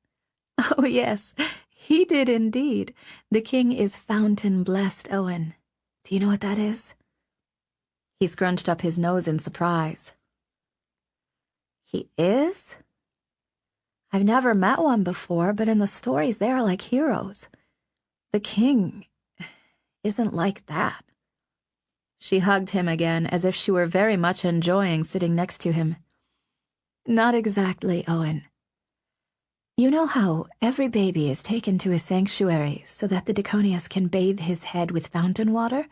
Oh, yes, he did indeed. The king is fountain blessed, Owen. Do you know what that is? He scrunched up his nose in surprise. He is? I've never met one before, but in the stories they are like heroes. The king isn't like that. She hugged him again as if she were very much enjoying sitting next to him. Not exactly, Owen. You know how every baby is taken to a sanctuary so that the Diconius can bathe his head with fountain water?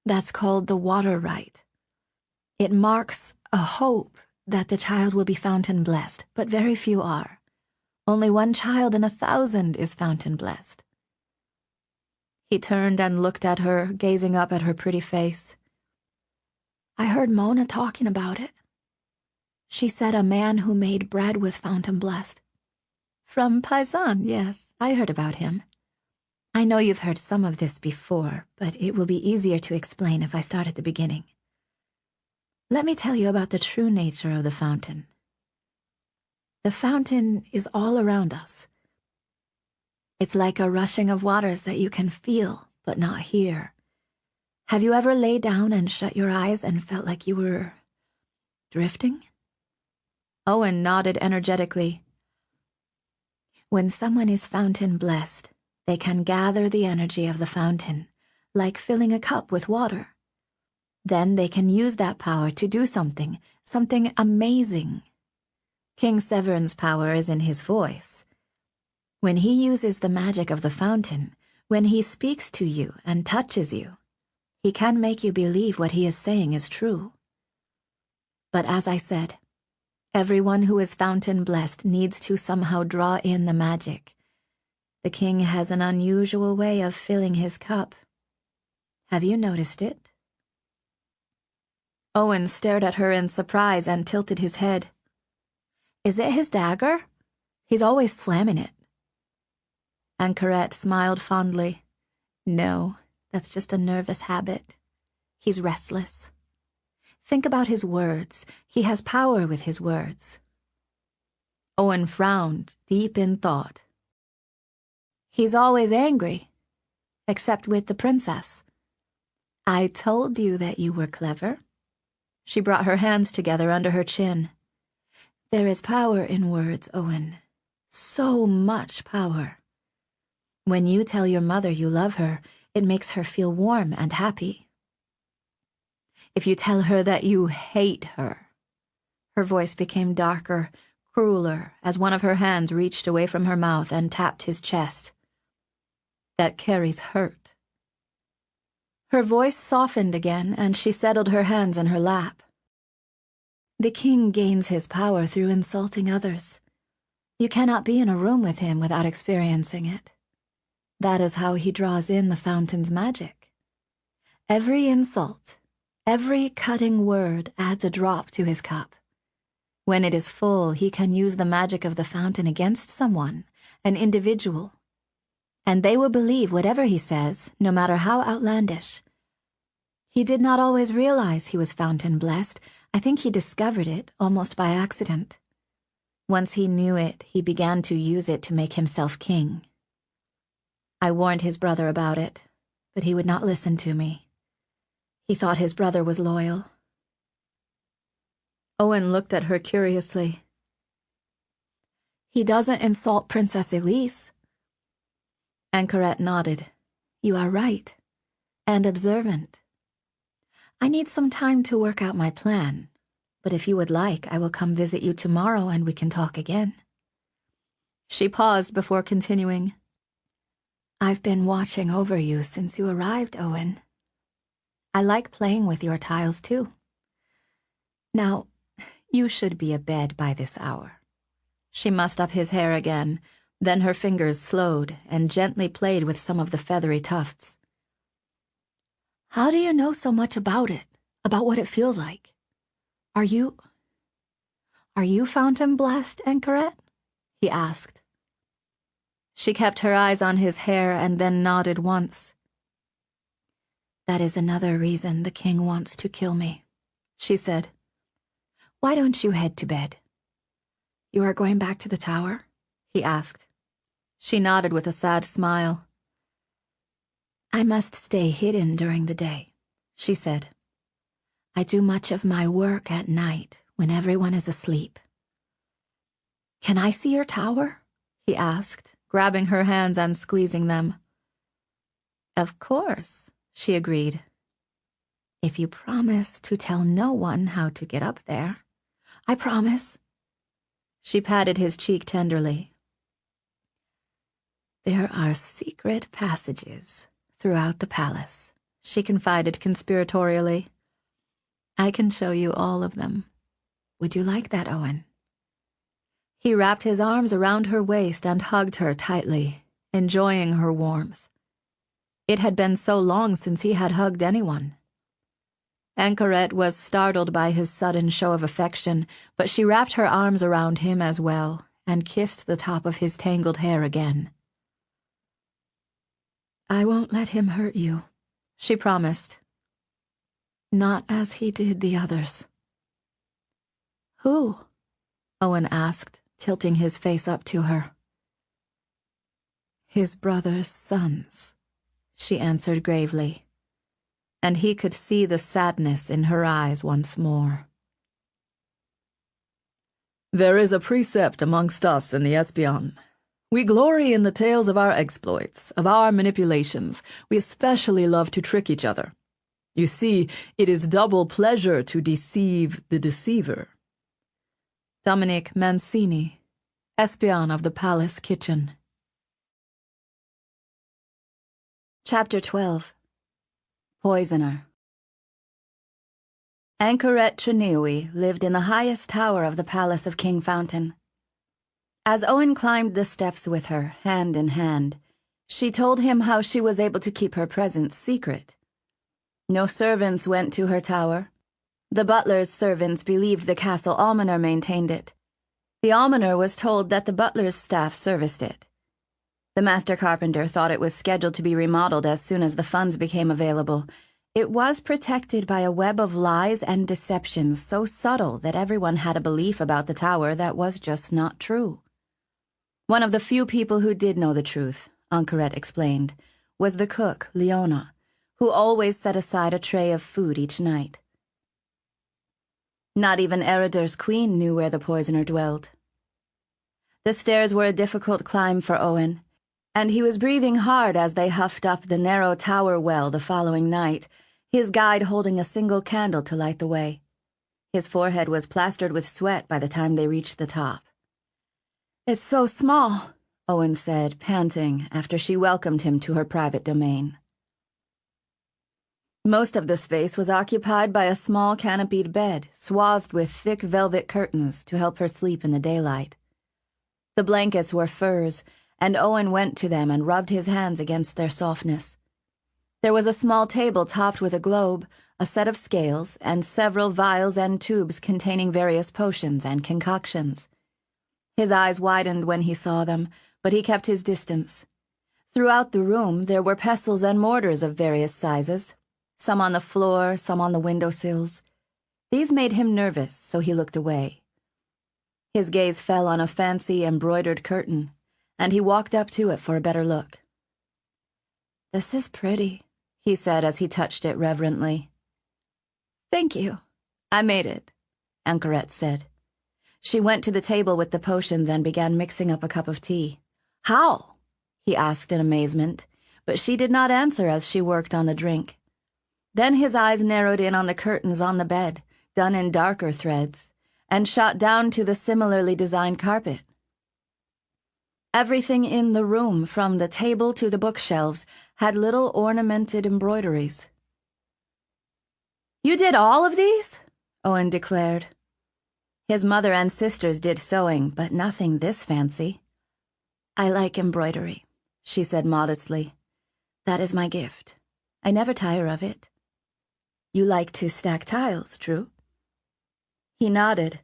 That's called the water rite. It marks a hope that the child will be fountain blessed, but very few are. Only 1 child in 1,000 is fountain blessed. He turned and looked at her, gazing up at her pretty face. I heard Mona talking about it. She said a man who made bread was fountain blessed. From Paisan, yes, I heard about him. I know you've heard some of this before, but it will be easier to explain if I start at the beginning. Let me tell you about the true nature of the fountain. The fountain is all around us. It's like a rushing of waters that you can feel, but not hear. Have you ever laid down and shut your eyes and felt like you were drifting? Owen nodded energetically. When someone is fountain blessed, they can gather the energy of the fountain, like filling a cup with water. Then they can use that power to do something amazing. King Severn's power is in his voice. When he uses the magic of the fountain, when he speaks to you and touches you, he can make you believe what he is saying is true. But as I said, everyone who is fountain blessed needs to somehow draw in the magic. The king has an unusual way of filling his cup. Have you noticed it? Owen stared at her in surprise and tilted his head. Is it his dagger? He's always slamming it. Anchoret smiled fondly. No, that's just a nervous habit. He's restless. Think about his words. He has power with his words. Owen frowned, deep in thought. He's always angry, except with the princess. I told you that you were clever. She brought her hands together under her chin. There is power in words, Owen. So much power. When you tell your mother you love her, it makes her feel warm and happy. If you tell her that you hate her, her voice became darker, crueler, as one of her hands reached away from her mouth and tapped his chest. That carries hurt. Her voice softened again, and she settled her hands in her lap. The king gains his power through insulting others. You cannot be in a room with him without experiencing it. That is how he draws in the fountain's magic. Every insult, every cutting word adds a drop to his cup. When it is full, he can use the magic of the fountain against someone, an individual. And they will believe whatever he says, no matter how outlandish. He did not always realize he was fountain-blessed. I think he discovered it almost by accident. Once he knew it, he began to use it to make himself king. I warned his brother about it, but he would not listen to me. He thought his brother was loyal. Owen looked at her curiously. He doesn't insult Princess Elise. Anchoret nodded. You are right, and observant. I need some time to work out my plan, but if you would like, I will come visit you tomorrow and we can talk again. She paused before continuing. I've been watching over you since you arrived, Owen. I like playing with your tiles too. Now, you should be abed by this hour. She mussed up his hair again. Then her fingers slowed and gently played with some of the feathery tufts. How do you know so much about it, about what it feels like? Are you fountain-blessed, Anchoret? He asked. She kept her eyes on his hair and then nodded once. That is another reason the king wants to kill me, she said. Why don't you head to bed? You are going back to the tower? He asked. She nodded with a sad smile. I must stay hidden during the day, she said. I do much of my work at night when everyone is asleep. Can I see your tower? He asked, grabbing her hands and squeezing them. Of course, she agreed. If you promise to tell no one how to get up there. I promise. She patted his cheek tenderly. There are secret passages throughout the palace, she confided conspiratorially. I can show you all of them. Would you like that, Owen? He wrapped his arms around her waist and hugged her tightly, enjoying her warmth. It had been so long since he had hugged anyone. Anchoret was startled by his sudden show of affection, but she wrapped her arms around him as well and kissed the top of his tangled hair again. I won't let him hurt you, she promised. Not as he did the others. Who? Owen asked, tilting his face up to her. His brother's sons, she answered gravely, and he could see the sadness in her eyes once more. There is a precept amongst us in the Espion. We glory in the tales of our exploits, of our manipulations. We especially love to trick each other. You see, it is double pleasure to deceive the deceiver. Dominic Mancini, Espion of the Palace Kitchen. Chapter 12. Poisoner. Anchoret Trenewy lived in the highest tower of the palace of Kingfountain. As Owen climbed the steps with her, hand in hand, she told him how she was able to keep her presence secret. No servants went to her tower. The butler's servants believed the castle almoner maintained it. The almoner was told that the butler's staff serviced it. The master carpenter thought it was scheduled to be remodeled as soon as the funds became available. It was protected by a web of lies and deceptions so subtle that everyone had a belief about the tower that was just not true. One of the few people who did know the truth, Ankaret explained, was the cook, Leona, who always set aside a tray of food each night. Not even Eridir's queen knew where the poisoner dwelled. The stairs were a difficult climb for Owen, and he was breathing hard as they huffed up the narrow tower well the following night, his guide holding a single candle to light the way. His forehead was plastered with sweat by the time they reached the top. "It's so small," Owen said, panting, after she welcomed him to her private domain. Most of the space was occupied by a small canopied bed, swathed with thick velvet curtains to help her sleep in the daylight. The blankets were furs, and Owen went to them and rubbed his hands against their softness. There was a small table topped with a globe, a set of scales, and several vials and tubes containing various potions and concoctions. His eyes widened when he saw them, but he kept his distance. Throughout the room there were pestles and mortars of various sizes, some on the floor, some on the windowsills. These made him nervous, so he looked away. His gaze fell on a fancy embroidered curtain, and he walked up to it for a better look. "This is pretty," he said as he touched it reverently. "Thank you. I made it," Ankaret said. She went to the table with the potions and began mixing up a cup of tea. "How?" he asked in amazement, but she did not answer as she worked on the drink. Then his eyes narrowed in on the curtains on the bed, done in darker threads, and shot down to the similarly designed carpet. Everything in the room, from the table to the bookshelves, had little ornamented embroideries. "You did all of these?" Owen declared. His mother and sisters did sewing, but nothing this fancy. "I like embroidery," she said modestly. "That is my gift. I never tire of it." "You like to stack tiles, true?" He nodded,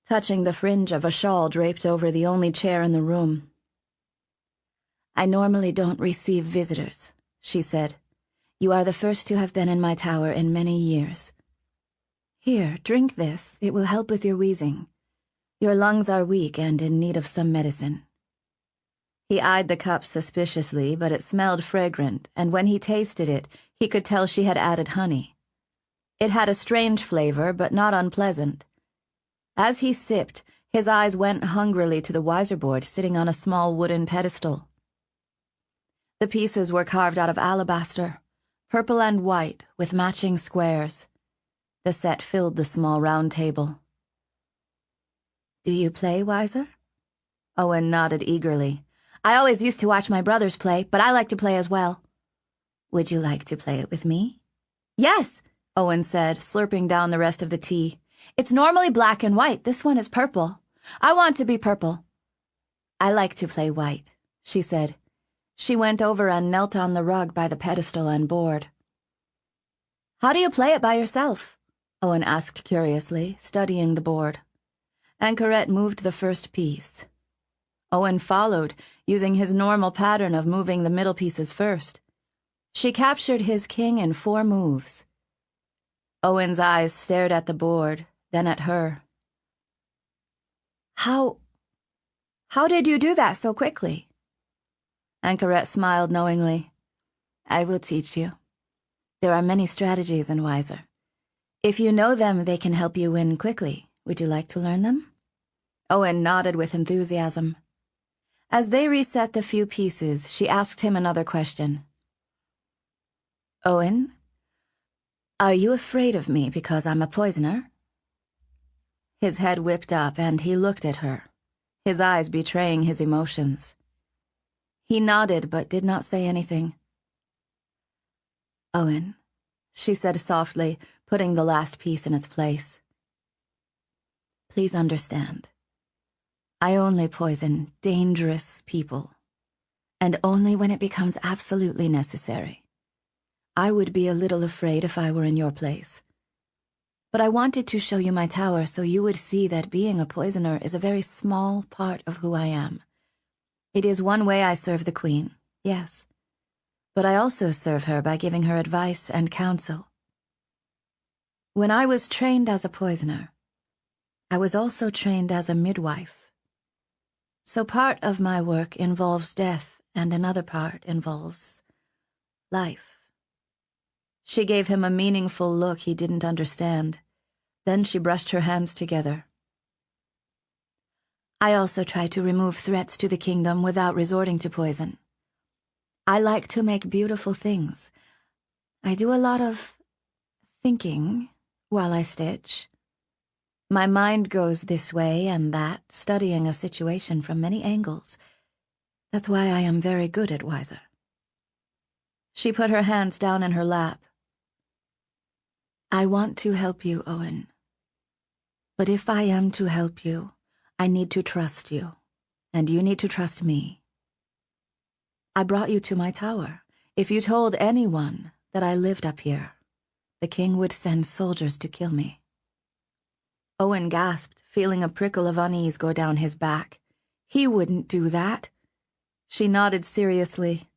touching the fringe of a shawl draped over the only chair in the room. "I normally don't receive visitors," she said. "You are the first to have been in my tower in many years. Here, drink this. It will help with your wheezing. Your lungs are weak and in need of some medicine." He eyed the cup suspiciously, but it smelled fragrant, and when he tasted it, he could tell she had added honey. It had a strange flavor, but not unpleasant. As he sipped, his eyes went hungrily to the Weiserboard sitting on a small wooden pedestal. The pieces were carved out of alabaster, purple and white, with matching squares. The set filled the small round table. "Do you play, Weiser?" Owen nodded eagerly. "I always used to watch my brothers play, but I like to play as well." "Would you like to play it with me?" "Yes," Owen said, slurping down the rest of the tea. "It's normally black and white. This one is purple. I want to be purple." "I like to play white," she said. She went over and knelt on the rug by the pedestal and board. "How do you play it by yourself?" Owen asked curiously, studying the board. Ankaret moved the first piece. Owen followed, using his normal pattern of moving the middle pieces first. She captured his king in 4 moves. Owen's eyes stared at the board, then at her. How did you do that so quickly?" Ankaret smiled knowingly. "I will teach you. There are many strategies in Weiser. If you know them, they can help you win quickly. Would you like to learn them?" Owen nodded with enthusiasm. As they reset the few pieces, she asked him another question. "Owen, are you afraid of me because I'm a poisoner?" His head whipped up and he looked at her, his eyes betraying his emotions. He nodded but did not say anything. "Owen," she said softly, putting the last piece in its place. "Please understand. I only poison dangerous people, and only when it becomes absolutely necessary. I would be a little afraid if I were in your place. But I wanted to show you my tower so you would see that being a poisoner is a very small part of who I am. It is one way I serve the queen, yes. But I also serve her by giving her advice and counsel. When I was trained as a poisoner, I was also trained as a midwife. So part of my work involves death and another part involves life. She gave him a meaningful look he didn't understand. Then she brushed her hands together. I also try to remove threats to the kingdom without resorting to poison. I like to make beautiful things. I do a lot of thinking while I stitch. My mind goes this way and that, studying a situation from many angles. That's why I am very good at Wiser. She put her hands down in her lap. I want to help you, Owen. But if I am to help you, I need to trust you, and you need to trust me. I brought you to my tower. If you told anyone that I lived up here, the king would send soldiers to kill me. Owen gasped, feeling a prickle of unease go down his back. He wouldn't do that. She nodded seriously.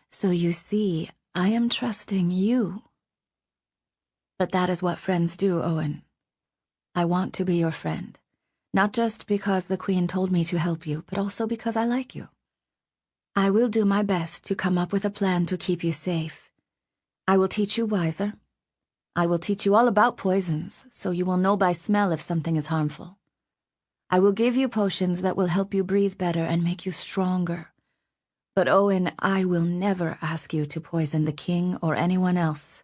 So you see, I am trusting you. But that is what friends do, Owen. I want to be your friend, not just because the queen told me to help you, but also because I like you. I will do my best to come up with a plan to keep you safe. I will teach you Wiser. I will teach you all about poisons, so you will know by smell if something is harmful. I will give you potions that will help you breathe better and make you stronger. But Owen, I will never ask you to poison the king or anyone else.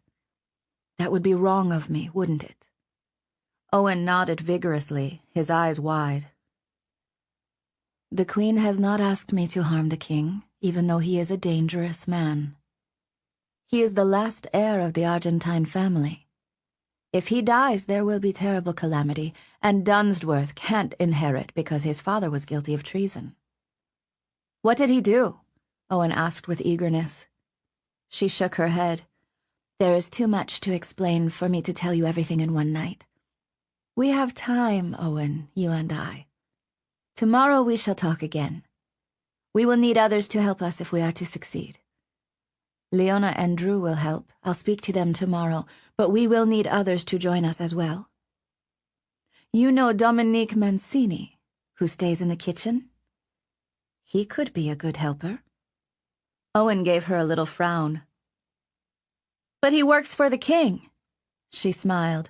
That would be wrong of me, wouldn't it? Owen nodded vigorously, his eyes wide. The queen has not asked me to harm the king, even though he is a dangerous man. He is the last heir of the Argentine family. If he dies, there will be terrible calamity, and Dunsworth can't inherit because his father was guilty of treason. What did he do? Owen asked with eagerness. She shook her head. There is too much to explain for me to tell you everything in one night. We have time, Owen, you and I. Tomorrow we shall talk again. We will need others to help us if we are to succeed. Leona and Drew will help. I'll speak to them tomorrow, but we will need others to join us as well. You know Dominique Mancini, who stays in the kitchen? He could be a good helper. Owen gave her a little frown. But he works for the king. She smiled.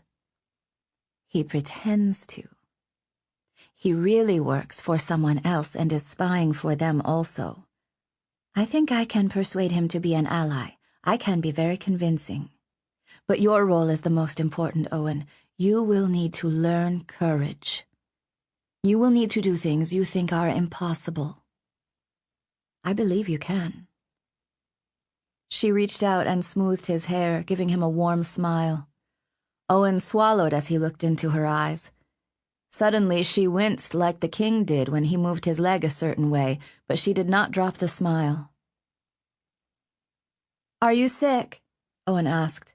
He pretends to. He really works for someone else and is spying for them also. I think I can persuade him to be an ally. I can be very convincing. But your role is the most important, Owen. You will need to learn courage. You will need to do things you think are impossible. I believe you can. She reached out and smoothed his hair, giving him a warm smile. Owen swallowed as he looked into her eyes. Suddenly she winced like the king did when he moved his leg a certain way, but she did not drop the smile. Are you sick? Owen asked.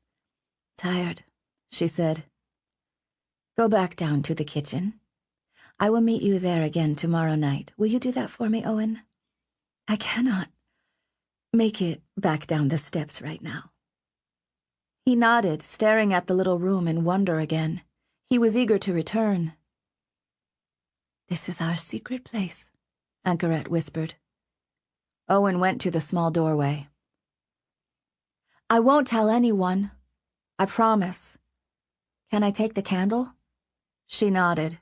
Tired, she said. Go back down to the kitchen. I will meet you there again tomorrow night. Will you do that for me, Owen? I cannot make it back down the steps right now. He nodded, staring at the little room in wonder again. He was eager to return. This is our secret place, Anchoret whispered. Owen went to the small doorway. I won't tell anyone. I promise. Can I take the candle? She nodded.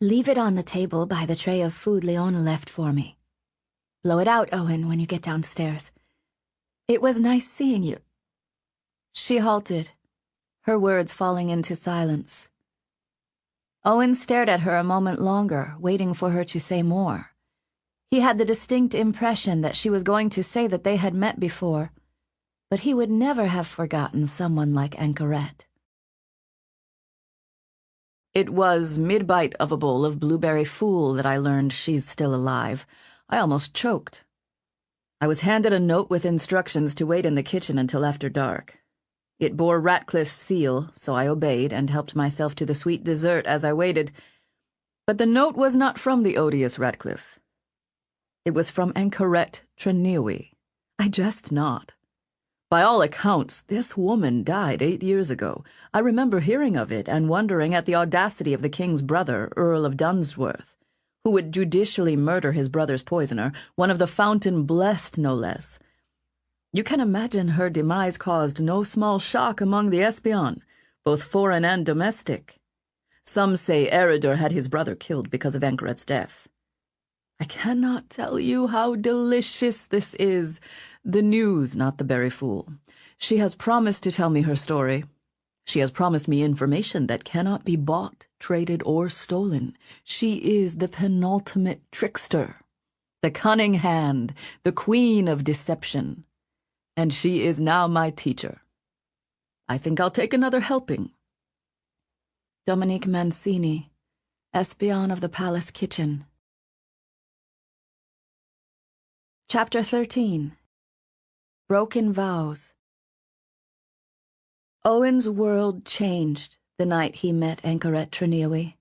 Leave it on the table by the tray of food Leona left for me. Blow it out, Owen, when you get downstairs. It was nice seeing you. She halted, her words falling into silence. Owen stared at her a moment longer, waiting for her to say more. He had the distinct impression that she was going to say that they had met before, but he would never have forgotten someone like Anchoret. It was mid-bite of a bowl of blueberry fool that I learned she's still alive. I almost choked. I was handed a note with instructions to wait in the kitchen until after dark. It bore Ratcliffe's seal, so I obeyed and helped myself to the sweet dessert as I waited. But the note was not from the odious Ratcliffe. It was from Anchoret Trenewy. I jest not. By all accounts, this woman died 8 years ago. I remember hearing of it and wondering at the audacity of the king's brother, Earl of Dunsworth, who would judicially murder his brother's poisoner, one of the Fountain blessed no less. You can imagine her demise caused no small shock among the Espion, both foreign and domestic. Some say Eredor had his brother killed because of Anchoret's death. I cannot tell you how delicious this is. The news, not the berry fool. She has promised to tell me her story. She has promised me information that cannot be bought, traded, or stolen. She is the penultimate trickster, the cunning hand, the queen of deception. And she is now my teacher. I think I'll take another helping. Dominique Mancini, Espion of the Palace Kitchen. Chapter 13. Broken Vows. Owen's world changed the night he met Anchoret Trenewy.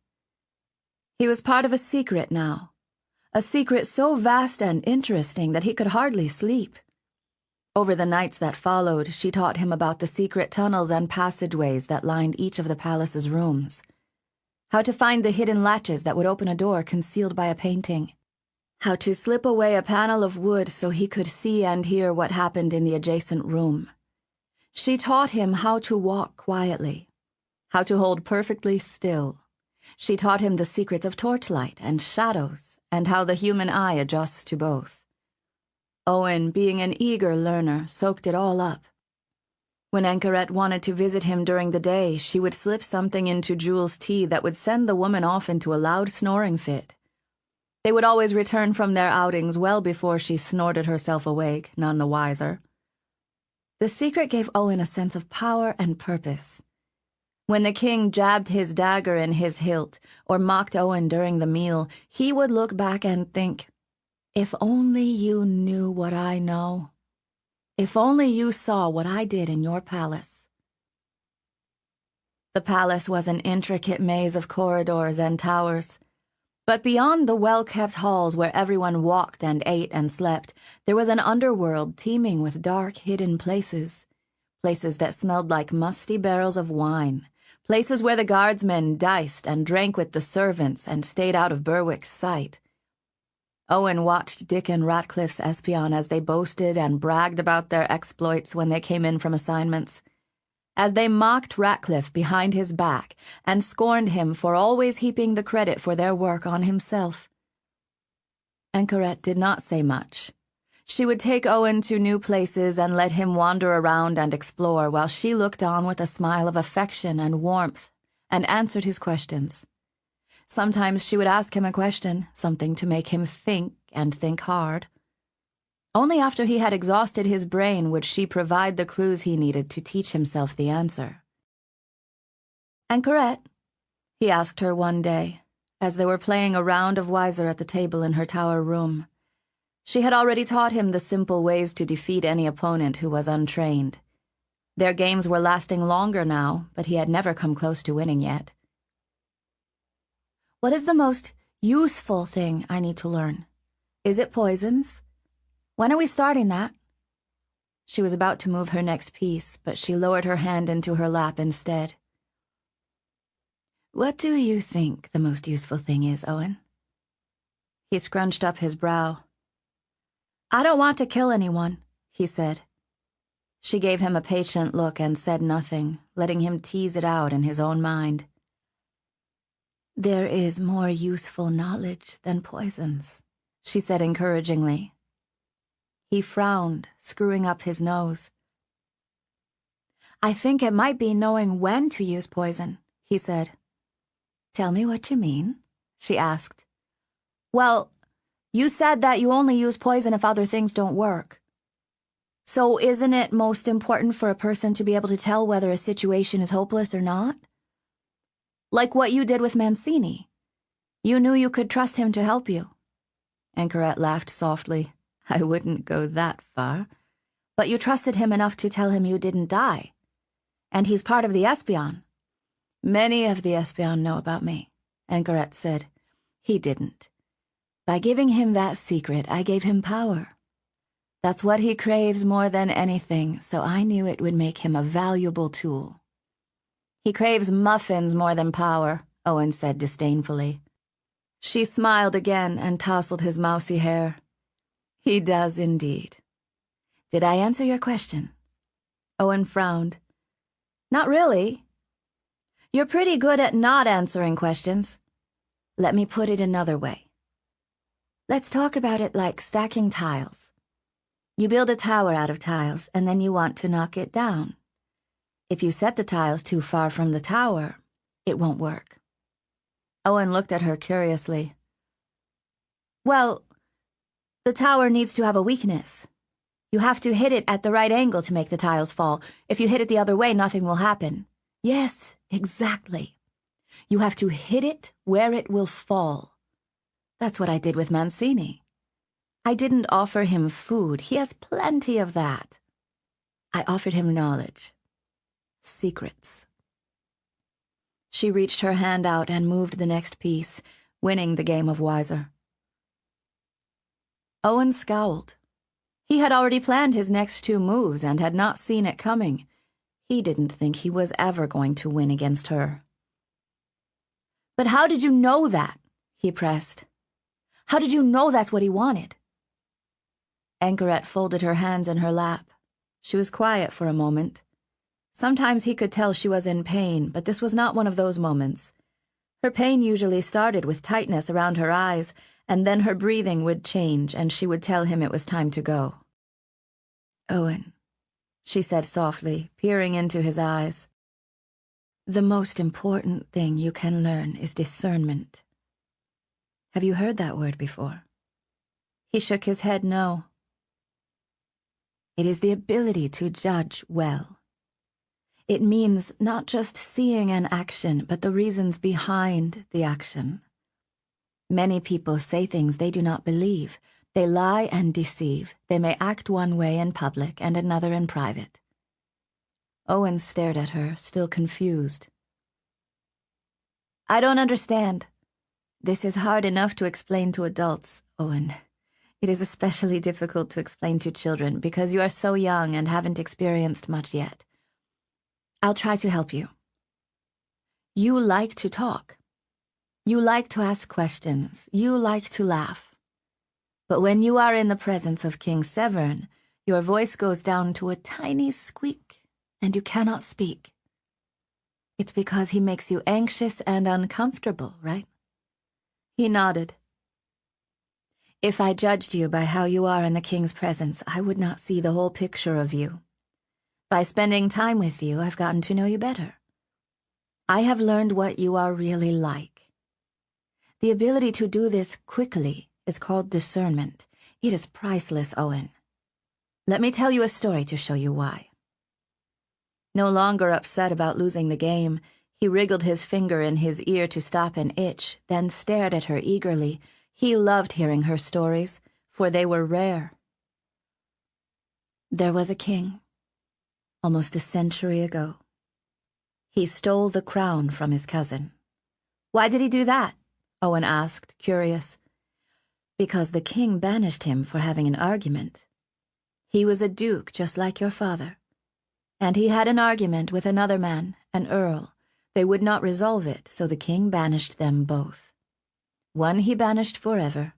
He was part of a secret now, a secret so vast and interesting that he could hardly sleep. Over the nights that followed, she taught him about the secret tunnels and passageways that lined each of the palace's rooms, how to find the hidden latches that would open a door concealed by a painting, how to slip away a panel of wood so he could see and hear what happened in the adjacent room. She taught him how to walk quietly, how to hold perfectly still. She taught him the secrets of torchlight and shadows, and how the human eye adjusts to both. Owen, being an eager learner, soaked it all up. When Anchoret wanted to visit him during the day, she would slip something into Jules' tea that would send the woman off into a loud snoring fit. They would always return from their outings well before she snorted herself awake, none the wiser. The secret gave Owen a sense of power and purpose. When the king jabbed his dagger in his hilt or mocked Owen during the meal, he would look back and think, "If only you knew what I know. If only you saw what I did in your palace." The palace was an intricate maze of corridors and towers. But beyond the well-kept halls where everyone walked and ate and slept, there was an underworld teeming with dark, hidden places. Places that smelled like musty barrels of wine. Places where the guardsmen diced and drank with the servants and stayed out of Berwick's sight. Owen watched Dick and Ratcliffe's Espion as they boasted and bragged about their exploits when they came in from assignments, as they mocked Ratcliffe behind his back and scorned him for always heaping the credit for their work on himself. Anchoret did not say much. She would take Owen to new places and let him wander around and explore while she looked on with a smile of affection and warmth and answered his questions. Sometimes she would ask him a question, something to make him think and think hard. Only after he had exhausted his brain would she provide the clues he needed to teach himself the answer. "Anchoret," he asked her one day, as they were playing a round of Weiser at the table in her tower room. She had already taught him the simple ways to defeat any opponent who was untrained. Their games were lasting longer now, but he had never come close to winning yet. "What is the most useful thing I need to learn? Is it poisons? When are we starting that?" She was about to move her next piece, but she lowered her hand into her lap instead. "What do you think the most useful thing is, Owen?" He scrunched up his brow. "I don't want to kill anyone," he said. She gave him a patient look and said nothing, letting him tease it out in his own mind. "There is more useful knowledge than poisons," she said encouragingly. He frowned, screwing up his nose. "I think it might be knowing when to use poison," he said. "Tell me what you mean," she asked. "Well, you said that you only use poison if other things don't work. So isn't it most important for a person to be able to tell whether a situation is hopeless or not? Like what you did with Mancini. You knew you could trust him to help you." Anchoret laughed softly. "I wouldn't go that far. But you trusted him enough to tell him you didn't die. And he's part of the Espion. Many of the Espion know about me, Anchoret said. He didn't. By giving him that secret, I gave him power. That's what he craves more than anything, so I knew it would make him a valuable tool. He craves muffins more than power, Owen said disdainfully. She smiled again and tousled his mousy hair. He does indeed. Did I answer your question? Owen frowned. Not really. You're pretty good at not answering questions. Let me put it another way. Let's talk about it like stacking tiles. You build a tower out of tiles, and then you want to knock it down. If you set the tiles too far from the tower, it won't work. Owen looked at her curiously. Well, the tower needs to have a weakness. You have to hit it at the right angle to make the tiles fall. If you hit it the other way, nothing will happen. Yes, exactly. You have to hit it where it will fall. That's what I did with Mancini. I didn't offer him food. He has plenty of that. I offered him knowledge. Secrets. She reached her hand out and moved the next piece, winning the game of wiser. Owen scowled. He had already planned his next two moves and had not seen it coming. He didn't think he was ever going to win against her. But how did you know that? He pressed. How did you know that's what he wanted? Anchoret folded her hands in her lap. She was quiet for a moment. Sometimes he could tell she was in pain, but this was not one of those moments. Her pain usually started with tightness around her eyes, and then her breathing would change, and she would tell him it was time to go. Owen, she said softly, peering into his eyes. The most important thing you can learn is discernment. Have you heard that word before? He shook his head no. It is the ability to judge well. It means not just seeing an action, but the reasons behind the action. Many people say things they do not believe. They lie and deceive. They may act one way in public and another in private. Owen stared at her, still confused. I don't understand. This is hard enough to explain to adults, Owen. It is especially difficult to explain to children because you are so young and haven't experienced much yet. I'll try to help you. You like to talk. You like to ask questions. You like to laugh. But when you are in the presence of King Severn, your voice goes down to a tiny squeak, and you cannot speak. It's because he makes you anxious and uncomfortable, right? He nodded. If I judged you by how you are in the king's presence, I would not see the whole picture of you. By spending time with you, I've gotten to know you better. I have learned what you are really like. The ability to do this quickly is called discernment. It is priceless, Owen. Let me tell you a story to show you why. No longer upset about losing the game, he wriggled his finger in his ear to stop an itch, then stared at her eagerly. He loved hearing her stories, for they were rare. There was a king, almost a century ago. He stole the crown from his cousin. Why did he do that? Owen asked, curious. Because the king banished him for having an argument. He was a duke, just like your father. And he had an argument with another man, an earl. They would not resolve it, so the king banished them both. One he banished forever,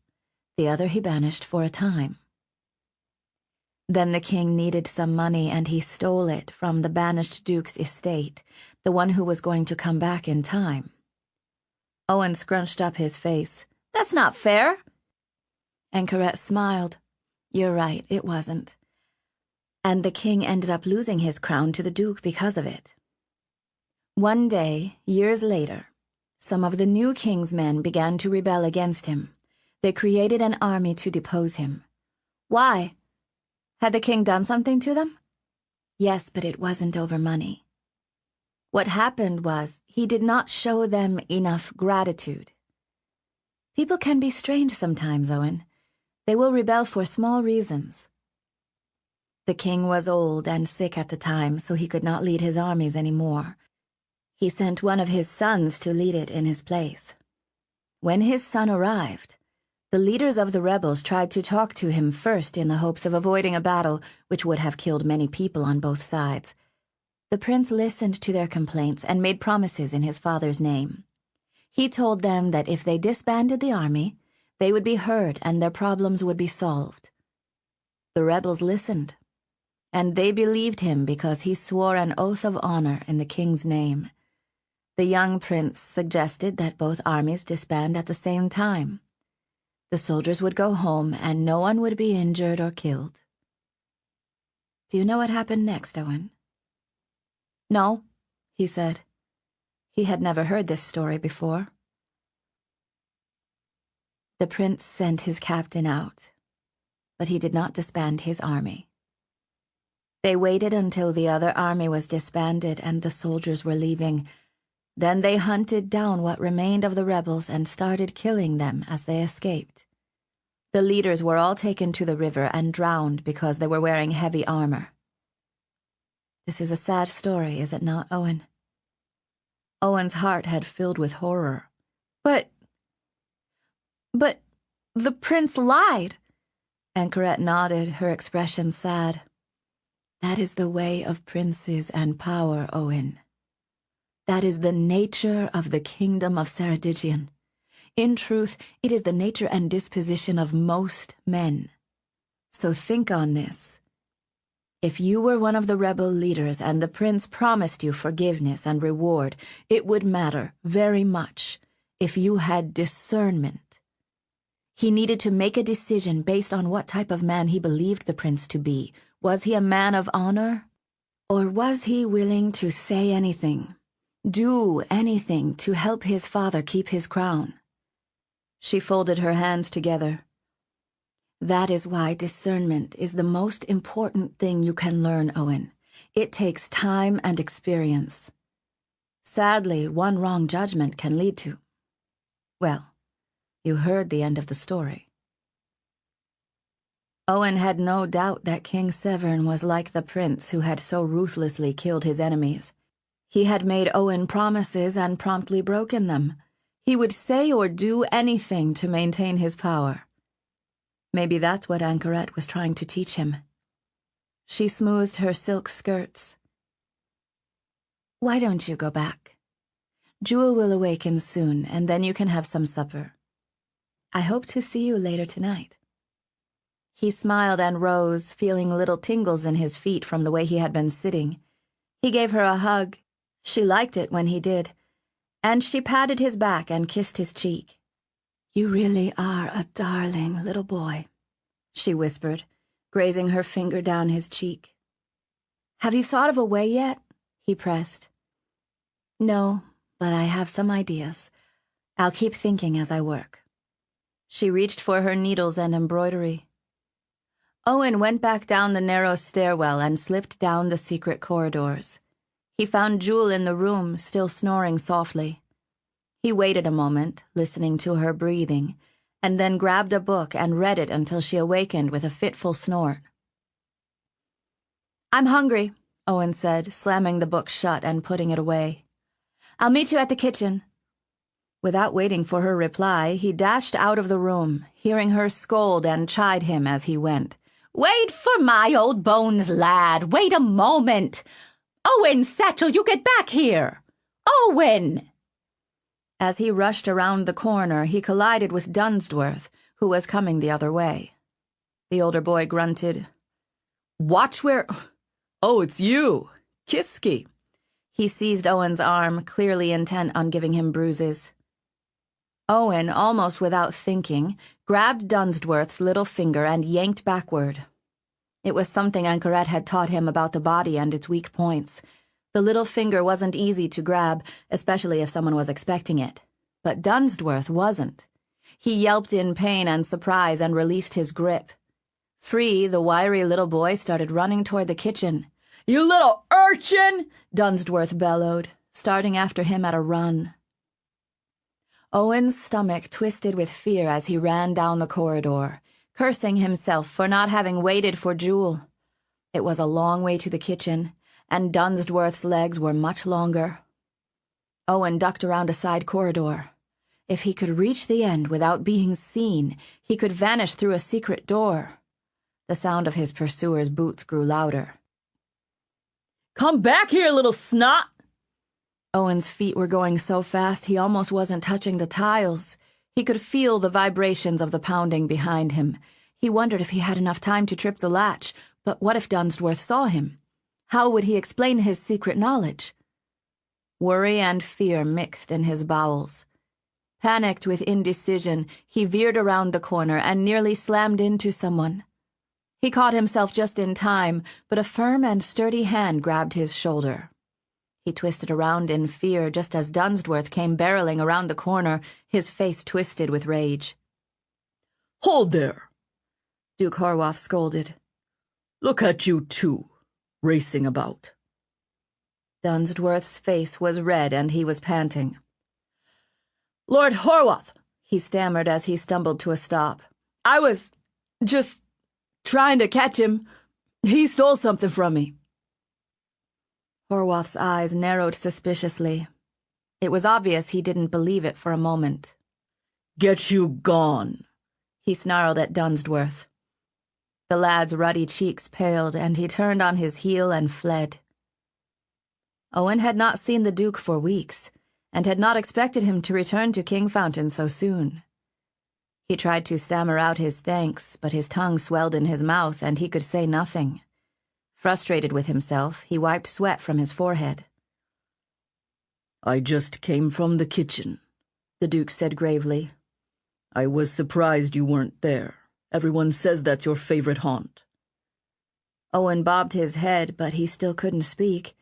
the other he banished for a time. Then the king needed some money, and he stole it from the banished duke's estate, the one who was going to come back in time. Owen scrunched up his face. That's not fair. Anchoret smiled. You're right, it wasn't. And the king ended up losing his crown to the duke because of it. One day, years later, some of the new king's men began to rebel against him. They created an army to depose him. Why? Had the king done something to them? Yes, but it wasn't over money. What happened was he did not show them enough gratitude. People can be strange sometimes, Owen. They will rebel for small reasons. The king was old and sick at the time, so he could not lead his armies anymore. He sent one of his sons to lead it in his place. When his son arrived, the leaders of the rebels tried to talk to him first in the hopes of avoiding a battle which would have killed many people on both sides. The prince listened to their complaints and made promises in his father's name. He told them that if they disbanded the army, they would be heard and their problems would be solved. The rebels listened, and they believed him because he swore an oath of honor in the king's name. The young prince suggested that both armies disband at the same time. The soldiers would go home and no one would be injured or killed. Do you know what happened next, Owen? No, he said. He had never heard this story before. The prince sent his captain out, but he did not disband his army. They waited until the other army was disbanded and the soldiers were leaving. Then they hunted down what remained of the rebels and started killing them as they escaped. The leaders were all taken to the river and drowned because they were wearing heavy armor. This is a sad story, is it not, Owen? Owen's heart had filled with horror. But the prince lied. Anchoret nodded, her expression sad. That is the way of princes and power, Owen. That is the nature of the kingdom of Ceredigion. In truth, it is the nature and disposition of most men. So think on this. If you were one of the rebel leaders and the prince promised you forgiveness and reward, it would matter very much if you had discernment. He needed to make a decision based on what type of man he believed the prince to be. Was he a man of honor? Or was he willing to say anything, do anything to help his father keep his crown? She folded her hands together. That is why discernment is the most important thing you can learn, Owen. It takes time and experience. Sadly, one wrong judgment can lead to... Well, you heard the end of the story. Owen had no doubt that King Severn was like the prince who had so ruthlessly killed his enemies. He had made Owen promises and promptly broken them. He would say or do anything to maintain his power. Maybe that's what Anchoret was trying to teach him. She smoothed her silk skirts. Why don't you go back? Jewel will awaken soon, and then you can have some supper. I hope to see you later tonight. He smiled and rose, feeling little tingles in his feet from the way he had been sitting. He gave her a hug. She liked it when he did, and she patted his back and kissed his cheek. You really are a darling little boy, she whispered, grazing her finger down his cheek. Have you thought of a way yet? He pressed. No, but I have some ideas. I'll keep thinking as I work. She reached for her needles and embroidery. Owen went back down the narrow stairwell and slipped down the secret corridors. He found Jewel in the room, still snoring softly. He waited a moment, listening to her breathing, and then grabbed a book and read it until she awakened with a fitful snort. I'm hungry, Owen said, slamming the book shut and putting it away. I'll meet you at the kitchen. Without waiting for her reply, he dashed out of the room, hearing her scold and chide him as he went. Wait for my old bones, lad. Wait a moment. Owen, Satchel, you get back here. Owen! As he rushed around the corner, he collided with Dunsworth, who was coming the other way. The older boy grunted. Watch where... Oh, it's you. Kiski. He seized Owen's arm, clearly intent on giving him bruises. Owen, almost without thinking, grabbed Dunsworth's little finger and yanked backward. It was something Anchoret had taught him about the body and its weak points. The little finger wasn't easy to grab, especially if someone was expecting it. But Dunsworth wasn't. He yelped in pain and surprise and released his grip. Free, the wiry little boy started running toward the kitchen. You little urchin! Dunsworth bellowed, starting after him at a run. Owen's stomach twisted with fear as he ran down the corridor, cursing himself for not having waited for Jewel. It was a long way to the kitchen, and Dunsworth's legs were much longer. Owen ducked around a side corridor. If he could reach the end without being seen, he could vanish through a secret door. The sound of his pursuer's boots grew louder. "Come back here, little snot!" Owen's feet were going so fast he almost wasn't touching the tiles. He could feel the vibrations of the pounding behind him. He wondered if he had enough time to trip the latch, but what if Dunsworth saw him? How would he explain his secret knowledge? Worry and fear mixed in his bowels. Panicked with indecision, he veered around the corner and nearly slammed into someone. He caught himself just in time, but a firm and sturdy hand grabbed his shoulder. He twisted around in fear just as Dunsworth came barreling around the corner, his face twisted with rage. "Hold there!" Duke Horwath scolded. "Look at you two, racing about." Dunsworth's face was red and he was panting. "Lord Horwath," he stammered as he stumbled to a stop. "I was just trying to catch him. He stole something from me." Horwath's eyes narrowed suspiciously. It was obvious he didn't believe it for a moment. "Get you gone," he snarled at Dunsworth. The lad's ruddy cheeks paled, and he turned on his heel and fled. Owen had not seen the Duke for weeks, and had not expected him to return to Kingfountain so soon. He tried to stammer out his thanks, but his tongue swelled in his mouth, and he could say nothing. Frustrated with himself, he wiped sweat from his forehead. "I just came from the kitchen," the Duke said gravely. "I was surprised you weren't there. Everyone says that's your favorite haunt." Owen bobbed his head, but he still couldn't speak.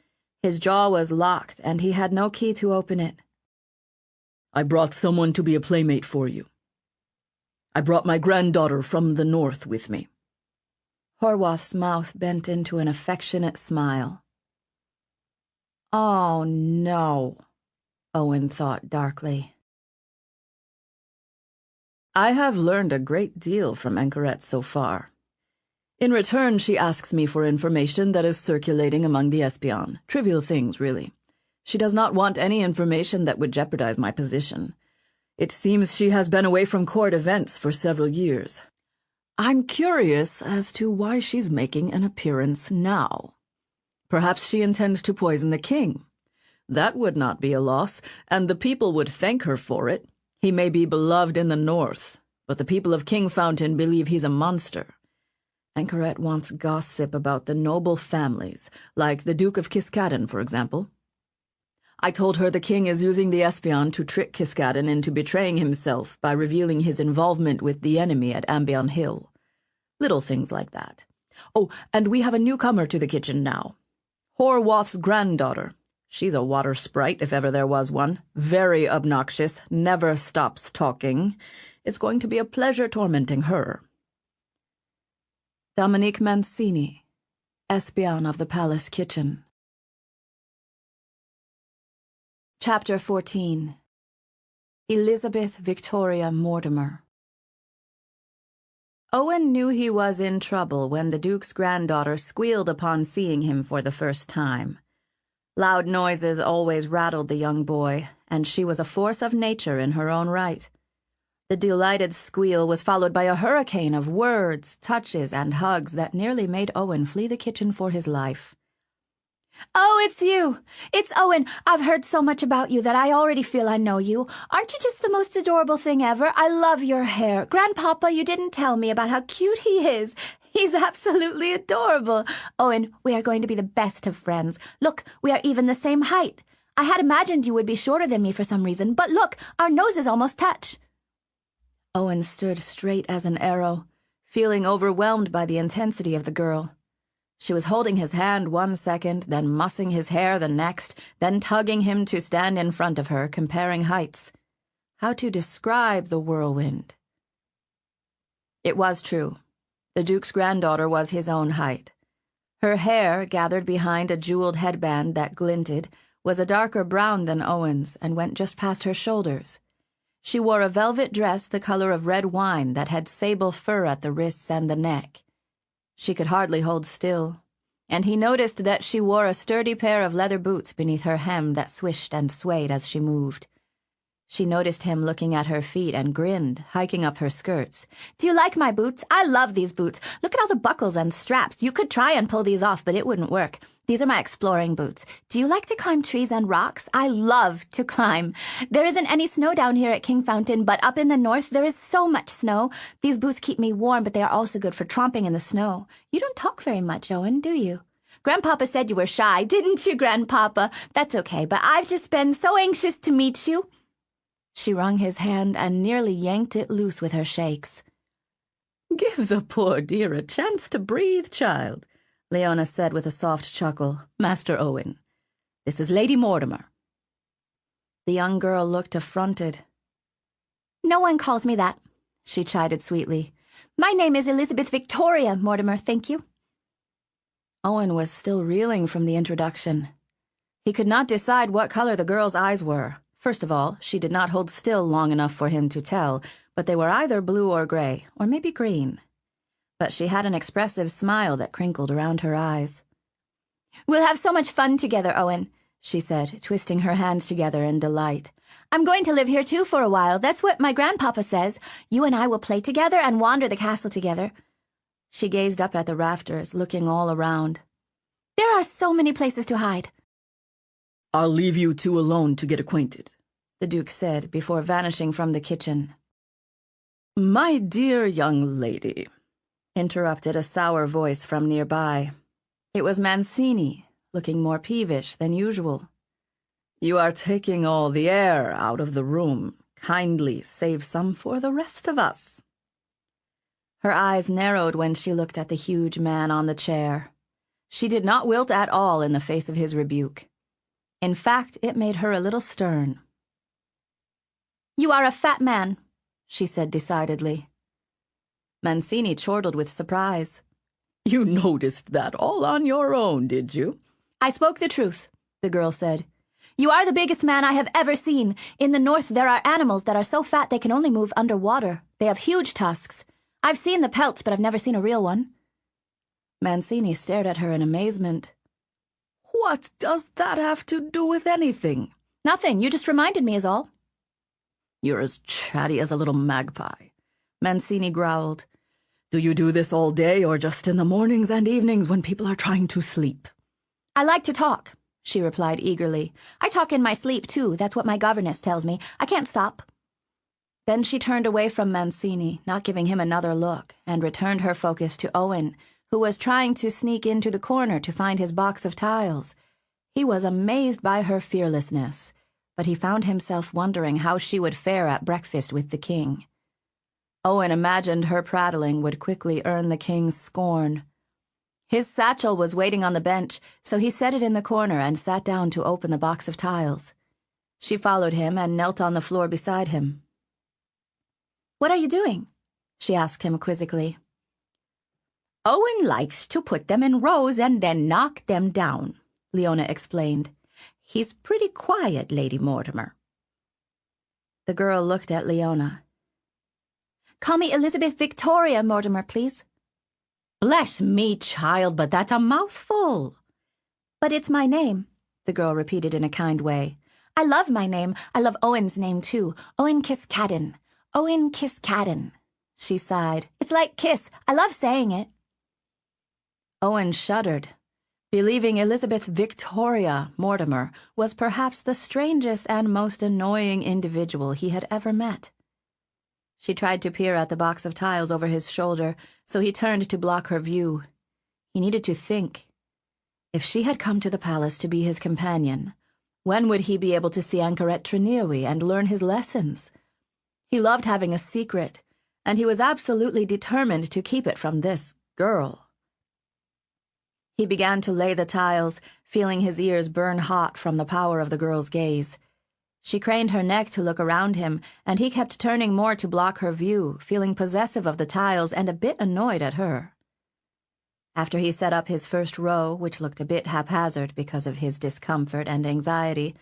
His jaw was locked, and he had no key to open it. "I brought someone to be a playmate for you. I brought my granddaughter from the north with me." Horwath's mouth bent into an affectionate smile. "Oh, no," Owen thought darkly. "I have learned a great deal from Anchoret so far. In return, she asks me for information that is circulating among the Espion. Trivial things, really. She does not want any information that would jeopardize my position. It seems she has been away from court events for several years. I'm curious as to why she's making an appearance now. Perhaps she intends to poison the king. That would not be a loss, and the people would thank her for it. He may be beloved in the north, but the people of Kingfountain believe he's a monster. Anchoret wants gossip about the noble families, like the Duke of Kiskaddon, for example. I told her the king is using the Espion to trick Kiskaddon into betraying himself by revealing his involvement with the enemy at Ambion Hill. Little things like that. Oh, and we have a newcomer to the kitchen now. Horwath's granddaughter. She's a water sprite, if ever there was one. Very obnoxious, never stops talking. It's going to be a pleasure tormenting her. Dominique Mancini, Espion of the Palace Kitchen. Chapter 14. Elizabeth Victoria Mortimer. Owen knew he was in trouble when the Duke's granddaughter squealed upon seeing him for the first time. Loud noises always rattled the young boy, and she was a force of nature in her own right. The delighted squeal was followed by a hurricane of words, touches, and hugs that nearly made Owen flee the kitchen for his life. "Oh, it's you! It's Owen! I've heard so much about you that I already feel I know you. Aren't you just the most adorable thing ever? I love your hair. Grandpapa, you didn't tell me about how cute he is. He's absolutely adorable. Owen, we are going to be the best of friends. Look, we are even the same height. I had imagined you would be shorter than me for some reason, but look, our noses almost touch." Owen stood straight as an arrow, feeling overwhelmed by the intensity of the girl. She was holding his hand one second, then mussing his hair the next, then tugging him to stand in front of her, comparing heights. How to describe the whirlwind? It was true. The Duke's granddaughter was his own height. Her hair, gathered behind a jeweled headband that glinted, was a darker brown than Owen's and went just past her shoulders. She wore a velvet dress the color of red wine that had sable fur at the wrists and the neck. She could hardly hold still. and he noticed that she wore a sturdy pair of leather boots beneath her hem that swished and swayed as she moved. She noticed him looking at her feet and grinned, hiking up her skirts. Do you like my boots? I love these boots. Look at all the buckles and straps. You could try and pull these off, but it wouldn't work. These are my exploring boots. Do you like to climb trees and rocks? I love to climb. There isn't any snow down here at Kingfountain, but up in the north there is so much snow. These boots keep me warm, but they are also good for tromping in the snow. You don't talk very much, Owen, do you? Grandpapa said you were shy, didn't you, Grandpapa? That's okay, but I've just been so anxious to meet you. She wrung his hand and nearly yanked it loose with her shakes. "Give the poor dear a chance to breathe, child," Leona said with a soft chuckle. "Master Owen, this is Lady Mortimer." The young girl looked affronted. No one calls me that, she chided sweetly. My name is Elizabeth Victoria Mortimer, thank you. Owen was still reeling from the introduction. He could not decide what color the girl's eyes were. First of all, she did not hold still long enough for him to tell, but they were either blue or gray, or maybe green. But she had an expressive smile that crinkled around her eyes. We'll have so much fun together, Owen, she said, twisting her hands together in delight. I'm going to live here too for a while. That's what my grandpapa says. You and I will play together and wander the castle together. She gazed up at the rafters, looking all around. There are so many places to hide. "I'll leave you two alone to get acquainted," the Duke said before vanishing from the kitchen. "My dear young lady," interrupted a sour voice from nearby. It was Mancini, looking more peevish than usual. "You are taking all the air out of the room. Kindly save some for the rest of us." Her eyes narrowed when she looked at the huge man on the chair. She did not wilt at all in the face of his rebuke. In fact, it made her a little stern. You are a fat man, she said decidedly. Mancini chortled with surprise. "You noticed that all on your own, did you?" I spoke the truth, the girl said. You are the biggest man I have ever seen. In the north there are animals that are so fat they can only move underwater. They have huge tusks. I've seen the pelts, but I've never seen a real one. Mancini stared at her in amazement. "What does that have to do with anything?" Nothing. You just reminded me is all. "You're as chatty as a little magpie," Mancini growled. "Do you do this all day or just in the mornings and evenings when people are trying to sleep?" I like to talk, she replied eagerly. I talk in my sleep, too. That's what my governess tells me. I can't stop. Then she turned away from Mancini, not giving him another look, and returned her focus to Owen, who was trying to sneak into the corner to find his box of tiles. He was amazed by her fearlessness, but he found himself wondering how she would fare at breakfast with the king. Owen imagined her prattling would quickly earn the king's scorn. His satchel was waiting on the bench, so he set it in the corner and sat down to open the box of tiles. She followed him and knelt on the floor beside him. What are you doing? She asked him quizzically. Owen likes to put them in rows and then knock them down, Leona explained. He's pretty quiet, Lady Mortimer. The girl looked at Leona. Call me Elizabeth Victoria Mortimer, please. Bless me, child, but that's a mouthful. But it's my name, the girl repeated in a kind way. I love my name. I love Owen's name, too. Owen Kiskaddon. Owen Kiskaddon. She sighed. It's like kiss. I love saying it. Owen shuddered. Believing Elizabeth Victoria Mortimer was perhaps the strangest and most annoying individual he had ever met. She tried to peer at the box of tiles over his shoulder, so he turned to block her view. He needed to think. If she had come to the palace to be his companion, when would he be able to see Anchoret Trenewy and learn his lessons? He loved having a secret, and he was absolutely determined to keep it from this girl. He began to lay the tiles, feeling his ears burn hot from the power of the girl's gaze. She craned her neck to look around him, and he kept turning more to block her view, feeling possessive of the tiles and a bit annoyed at her. After he set up his first row, which looked a bit haphazard because of his discomfort and anxiety,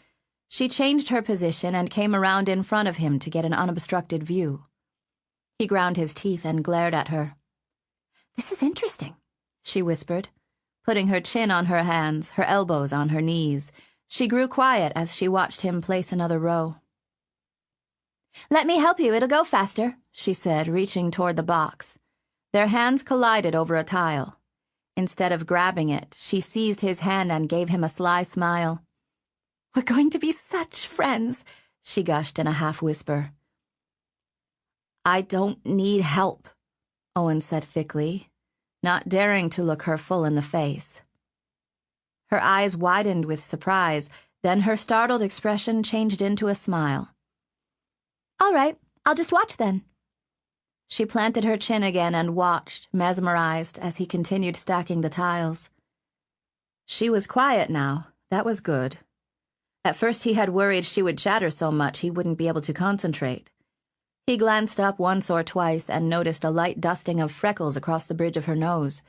she changed her position and came around in front of him to get an unobstructed view. He ground his teeth and glared at her. This is interesting, she whispered, putting her chin on her hands, her elbows on her knees. She grew quiet as she watched him place another row. "Let me help you, it'll go faster," she said, reaching toward the box. Their hands collided over a tile. Instead of grabbing it, she seized his hand and gave him a sly smile. "We're going to be such friends," she gushed in a half-whisper. "I don't need help," Owen said thickly, not daring to look her full in the face. Her eyes widened with surprise, then her startled expression changed into a smile. "All right, I'll just watch then." She planted her chin again and watched, mesmerized, as he continued stacking the tiles. She was quiet now. That was good. At first he had worried she would chatter so much he wouldn't be able to concentrate. He glanced up once or twice and noticed a light dusting of freckles across the bridge of her nose.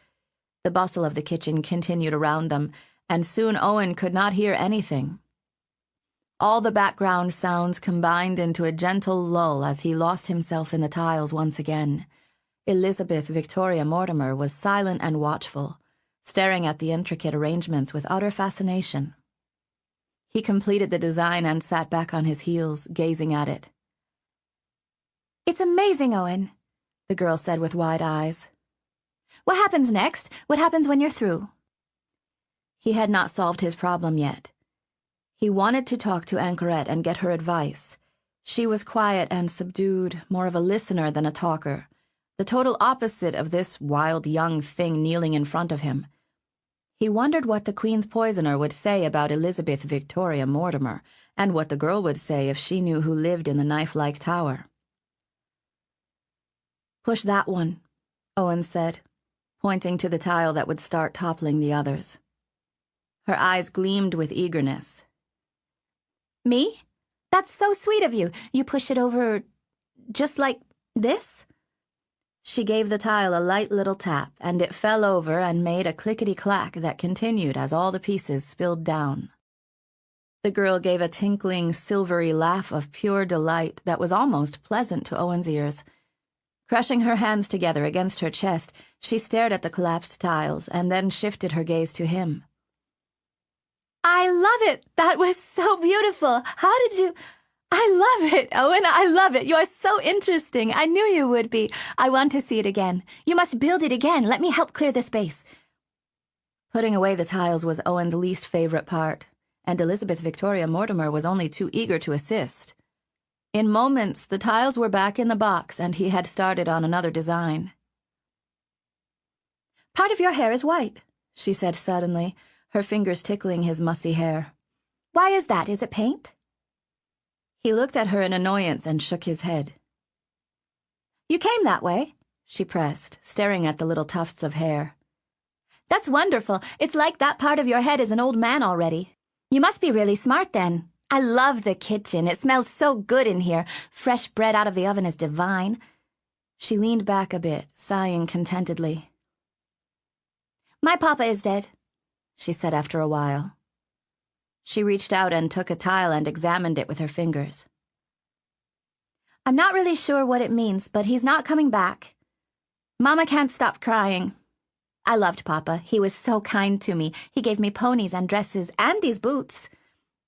The bustle of the kitchen continued around them, and soon Owen could not hear anything. All the background sounds combined into a gentle lull as he lost himself in the tiles once again. Elizabeth Victoria Mortimer was silent and watchful, staring at the intricate arrangements with utter fascination. He completed the design and sat back on his heels, gazing at it. "It's amazing, Owen," the girl said with wide eyes. "What happens next? What happens when you're through?" He had not solved his problem yet. He wanted to talk to Anchorette and get her advice. She was quiet and subdued, more of a listener than a talker, the total opposite of this wild young thing kneeling in front of him. He wondered what the Queen's poisoner would say about Elizabeth Victoria Mortimer, and what the girl would say if she knew who lived in the knife-like tower. "Push that one," Owen said, pointing to the tile that would start toppling the others. Her eyes gleamed with eagerness. "Me? That's so sweet of you. You push it over just like this?" She gave the tile a light little tap, and it fell over and made a clickety-clack that continued as all the pieces spilled down. The girl gave a tinkling, silvery laugh of pure delight that was almost pleasant to Owen's ears. Crushing her hands together against her chest, she stared at the collapsed tiles and then shifted her gaze to him. "I love it! That was so beautiful! How did you—" "I love it, Owen, I love it! You are so interesting! I knew you would be! I want to see it again. You must build it again. Let me help clear the space." Putting away the tiles was Owen's least favorite part, and Elizabeth Victoria Mortimer was only too eager to assist. In moments, the tiles were back in the box, and he had started on another design. "Part of your hair is white," she said suddenly, her fingers tickling his mussy hair. "Why is that? Is it paint?" He looked at her in annoyance and shook his head. "You came that way?" she pressed, staring at the little tufts of hair. "That's wonderful. It's like that part of your head is an old man already. You must be really smart then. I love the kitchen. It smells so good in here. Fresh bread out of the oven is divine." She leaned back a bit, sighing contentedly. "My papa is dead," she said after a while. She reached out and took a tile and examined it with her fingers. "I'm not really sure what it means, but he's not coming back. Mama can't stop crying. I loved Papa. He was so kind to me. He gave me ponies and dresses and these boots.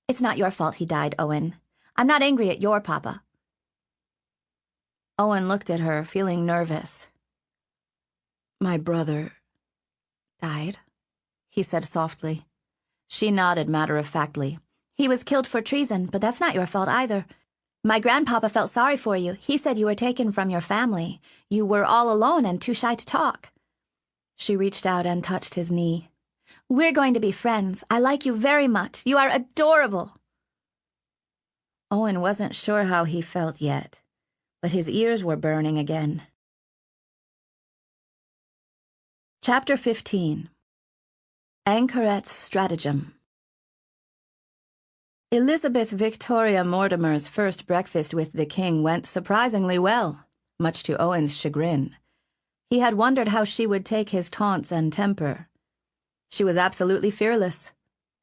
It's not your fault he died, Owen. I'm not angry at your Papa." Owen looked at her, feeling nervous. "My brother died?" he said softly. She nodded matter-of-factly. "He was killed for treason, but that's not your fault either. My grandpapa felt sorry for you. He said you were taken from your family. You were all alone and too shy to talk." She reached out and touched his knee. "We're going to be friends. I like you very much. You are adorable." Owen wasn't sure how he felt yet, but his ears were burning again. Chapter 15. Anchorette's Stratagem. Elizabeth Victoria Mortimer's first breakfast with the king went surprisingly well, much to Owen's chagrin. He had wondered how she would take his taunts and temper. She was absolutely fearless.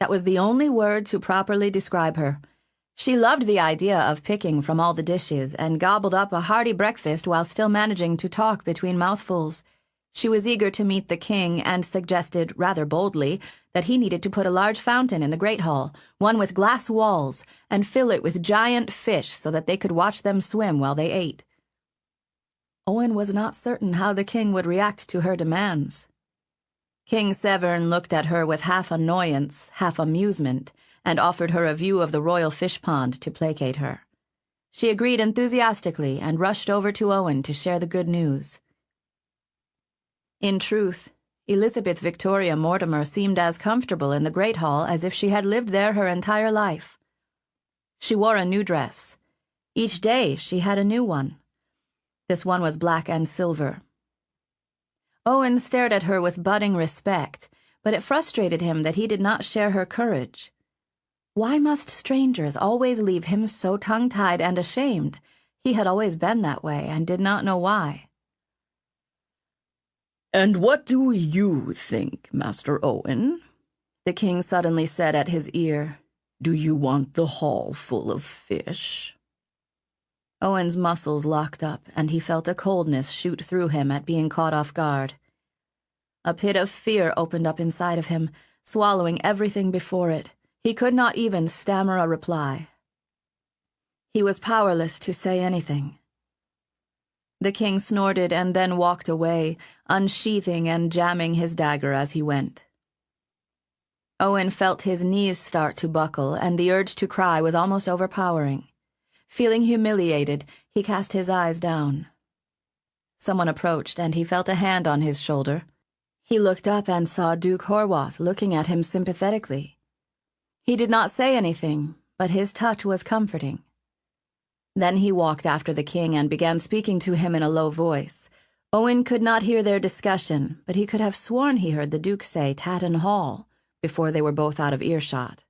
That was the only word to properly describe her. She loved the idea of picking from all the dishes and gobbled up a hearty breakfast while still managing to talk between mouthfuls. She was eager to meet the king and suggested, rather boldly, that he needed to put a large fountain in the great hall, one with glass walls, and fill it with giant fish so that they could watch them swim while they ate. Owen was not certain how the king would react to her demands. King Severn looked at her with half annoyance, half amusement, and offered her a view of the royal fish pond to placate her. She agreed enthusiastically and rushed over to Owen to share the good news. In truth, Elizabeth Victoria Mortimer seemed as comfortable in the Great Hall as if she had lived there her entire life. She wore a new dress. Each day she had a new one. This one was black and silver. Owen stared at her with budding respect, but it frustrated him that he did not share her courage. Why must strangers always leave him so tongue-tied and ashamed? He had always been that way and did not know why. "And what do you think, Master Owen?" the king suddenly said at his ear. "Do you want the hall full of fish?" Owen's muscles locked up, and he felt a coldness shoot through him at being caught off guard. A pit of fear opened up inside of him, swallowing everything before it. He could not even stammer a reply. He was powerless to say anything. The king snorted and then walked away, unsheathing and jamming his dagger as he went. Owen felt his knees start to buckle, and the urge to cry was almost overpowering. Feeling humiliated, he cast his eyes down. Someone approached, and he felt a hand on his shoulder. He looked up and saw Duke Horwath looking at him sympathetically. He did not say anything, but his touch was comforting. Then he walked after the king and began speaking to him in a low voice. Owen could not hear their discussion, but he could have sworn he heard the Duke say Tatton Hall before they were both out of earshot.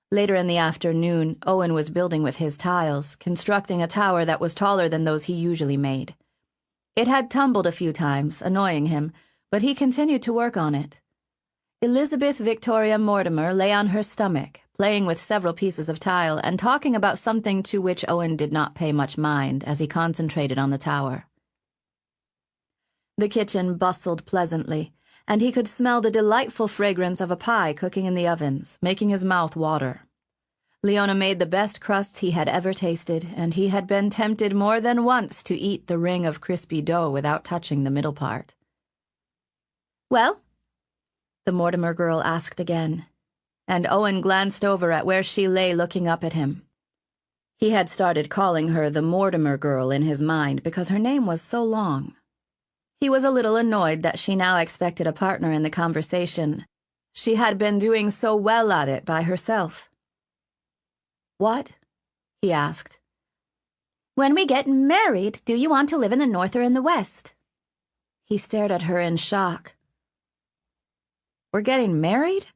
Later in the afternoon, Owen was building with his tiles, constructing a tower that was taller than those he usually made. It had tumbled a few times, annoying him, but he continued to work on it. Elizabeth Victoria Mortimer lay on her stomach, playing with several pieces of tile and talking about something to which Owen did not pay much mind as he concentrated on the tower. The kitchen bustled pleasantly, and he could smell the delightful fragrance of a pie cooking in the ovens, making his mouth water. Leona made the best crusts he had ever tasted, and he had been tempted more than once to eat the ring of crispy dough without touching the middle part. "Well?" the Mortimer girl asked again, and Owen glanced over at where she lay looking up at him. He had started calling her the Mortimer girl in his mind because her name was so long. He was a little annoyed that she now expected a partner in the conversation. She had been doing so well at it by herself. "What?" he asked. "When we get married, do you want to live in the north or in the west?" He stared at her in shock. "We're getting married?"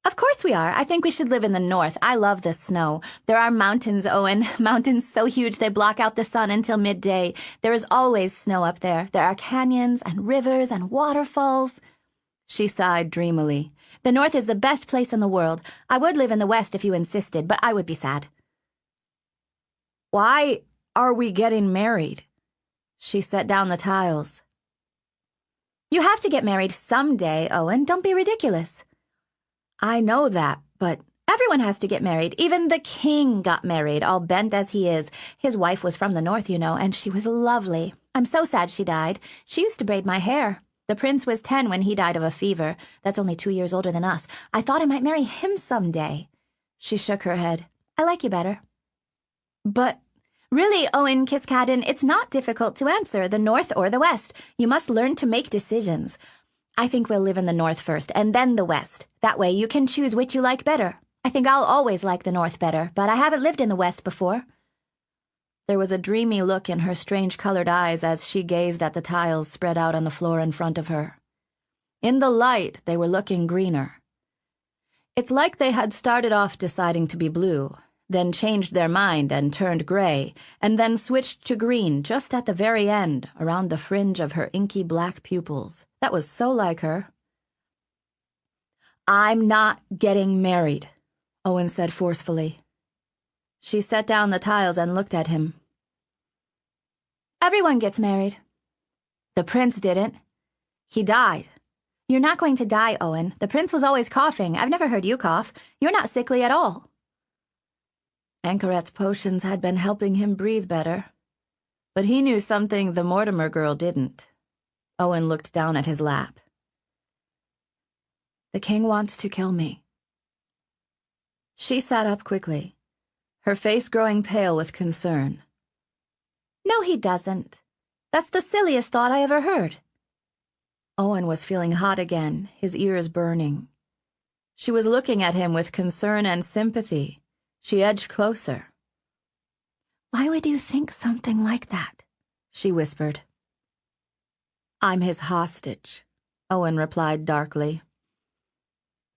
"Of course we are. I think we should live in the north. I love the snow. There are mountains, Owen. Mountains so huge they block out the sun until midday. There is always snow up there. There are canyons and rivers and waterfalls." She sighed dreamily. "The north is the best place in the world. I would live in the west if you insisted, but I would be sad." "Why are we getting married?" She set down the tiles. "You have to get married someday, Owen. Don't be ridiculous." "I know that, but everyone has to get married. Even the king got married, all bent as he is. His wife was from the north, you know, and she was lovely. I'm so sad she died. She used to braid my hair. The prince was 10 when he died of a fever. That's only 2 years older than us. I thought I might marry him someday." She shook her head. "I like you better." "But really, Owen Kiskaddon, it's not difficult to answer, the north or the west. You must learn to make decisions. I think we'll live in the north first, and then the west. That way you can choose which you like better. I think I'll always like the north better, but I haven't lived in the west before." There was a dreamy look in her strange-colored eyes as she gazed at the tiles spread out on the floor in front of her. In the light, they were looking greener. It's like they had started off deciding to be blue, then changed their mind and turned gray, and then switched to green just at the very end, around the fringe of her inky black pupils. That was so like her. "I'm not getting married," Owen said forcefully. She set down the tiles and looked at him. "Everyone gets married." The prince didn't. He died. You're not going to die, Owen. The prince was always coughing. I've never heard you cough. You're not sickly at all. Anchorette's potions had been helping him breathe better, but he knew something the Mortimer girl didn't. Owen looked down at his lap. The king wants to kill me. She sat up quickly, her face growing pale with concern. No, he doesn't. That's the silliest thought I ever heard. Owen was feeling hot again, his ears burning. She was looking at him with concern and sympathy. She edged closer. Why would you think something like that? She whispered. I'm his hostage, Owen replied darkly.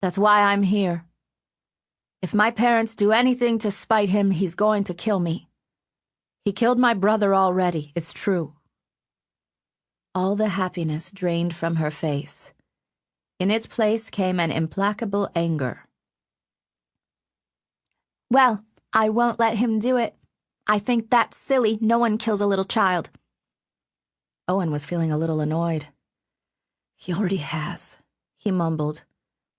That's why I'm here. If my parents do anything to spite him, he's going to kill me. He killed my brother already, it's true. All the happiness drained from her face. In its place came an implacable anger. Well, I won't let him do it. I think that's silly. No one kills a little child. Owen was feeling a little annoyed. He already has, he mumbled.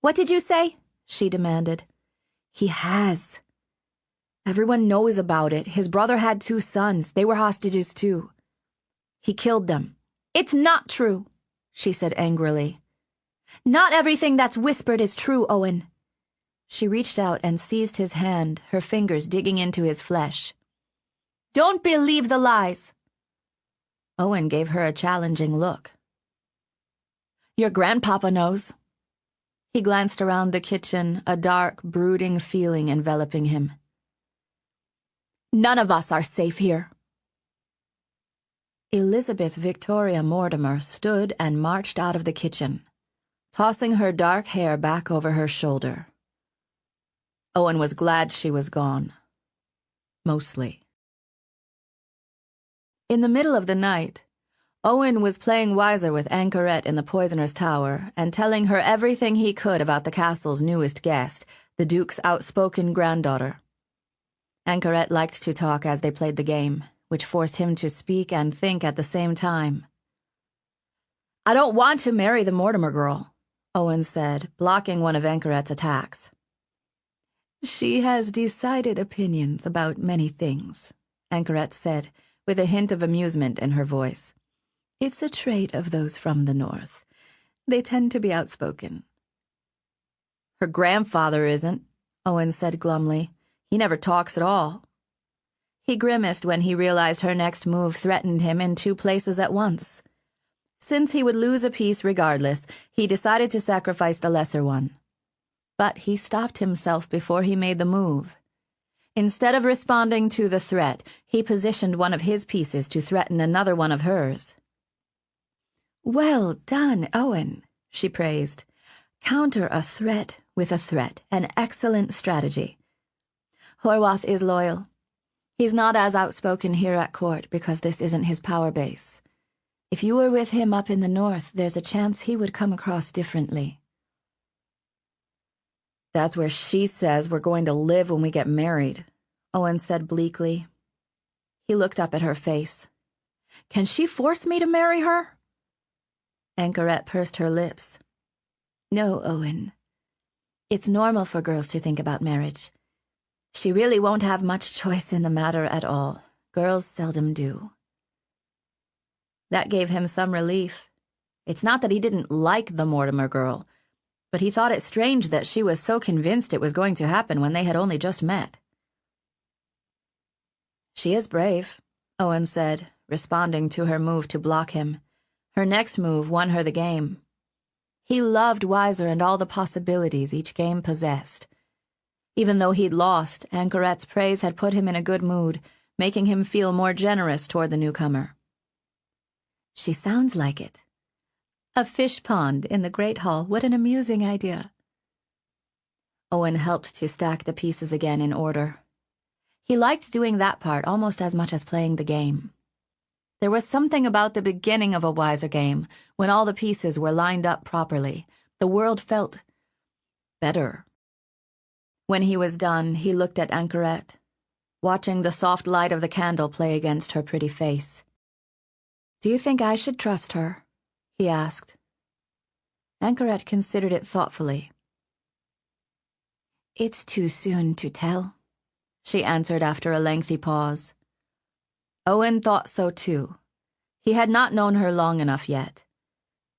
What did you say? She demanded. He has. Everyone knows about it. His brother had 2 sons. They were hostages too. He killed them. It's not true, she said angrily. Not everything that's whispered is true, Owen. She reached out and seized his hand, her fingers digging into his flesh. Don't believe the lies. Owen gave her a challenging look. Your grandpapa knows. He glanced around the kitchen, a dark, brooding feeling enveloping him. None of us are safe here. Elizabeth Victoria Mortimer stood and marched out of the kitchen, tossing her dark hair back over her shoulder. Owen was glad she was gone. Mostly. In the middle of the night, Owen was playing wiser with Anchorette in the Poisoner's Tower and telling her everything he could about the castle's newest guest, the Duke's outspoken granddaughter. Anchorette liked to talk as they played the game, which forced him to speak and think at the same time. I don't want to marry the Mortimer girl, Owen said, blocking one of Anchorette's attacks. She has decided opinions about many things, Anchorette said, with a hint of amusement in her voice. It's a trait of those from the north. They tend to be outspoken. Her grandfather isn't, Owen said glumly. He never talks at all. He grimaced when he realized her next move threatened him in 2 places at once. Since he would lose a piece regardless, he decided to sacrifice the lesser one. But he stopped himself before he made the move. Instead of responding to the threat, he positioned one of his pieces to threaten another one of hers. Well done, Owen, she praised. Counter a threat with a threat, an excellent strategy. Horwath is loyal. He's not as outspoken here at court because this isn't his power base. If you were with him up in the north, there's a chance he would come across differently. That's where she says we're going to live when we get married, Owen said bleakly. He looked up at her face. Can she force me to marry her? Anchorette pursed her lips. No, Owen. It's normal for girls to think about marriage. She really won't have much choice in the matter at all. Girls seldom do. That gave him some relief. It's not that he didn't like the Mortimer girl, but he thought it strange that she was so convinced it was going to happen when they had only just met. She is brave, Owen said, responding to her move to block him. Her next move won her the game. He loved Wiser and all the possibilities each game possessed. Even though he'd lost, Anchorette's praise had put him in a good mood, making him feel more generous toward the newcomer. She sounds like it. A fish pond in the Great Hall, what an amusing idea. Owen helped to stack the pieces again in order. He liked doing that part almost as much as playing the game. There was something about the beginning of a Wiser game, when all the pieces were lined up properly. The world felt better. When he was done, he looked at Anchorette, watching the soft light of the candle play against her pretty face. Do you think I should trust her? He asked. Anchoret considered it thoughtfully. It's too soon to tell, she answered after a lengthy pause. Owen thought so too. He had not known her long enough yet.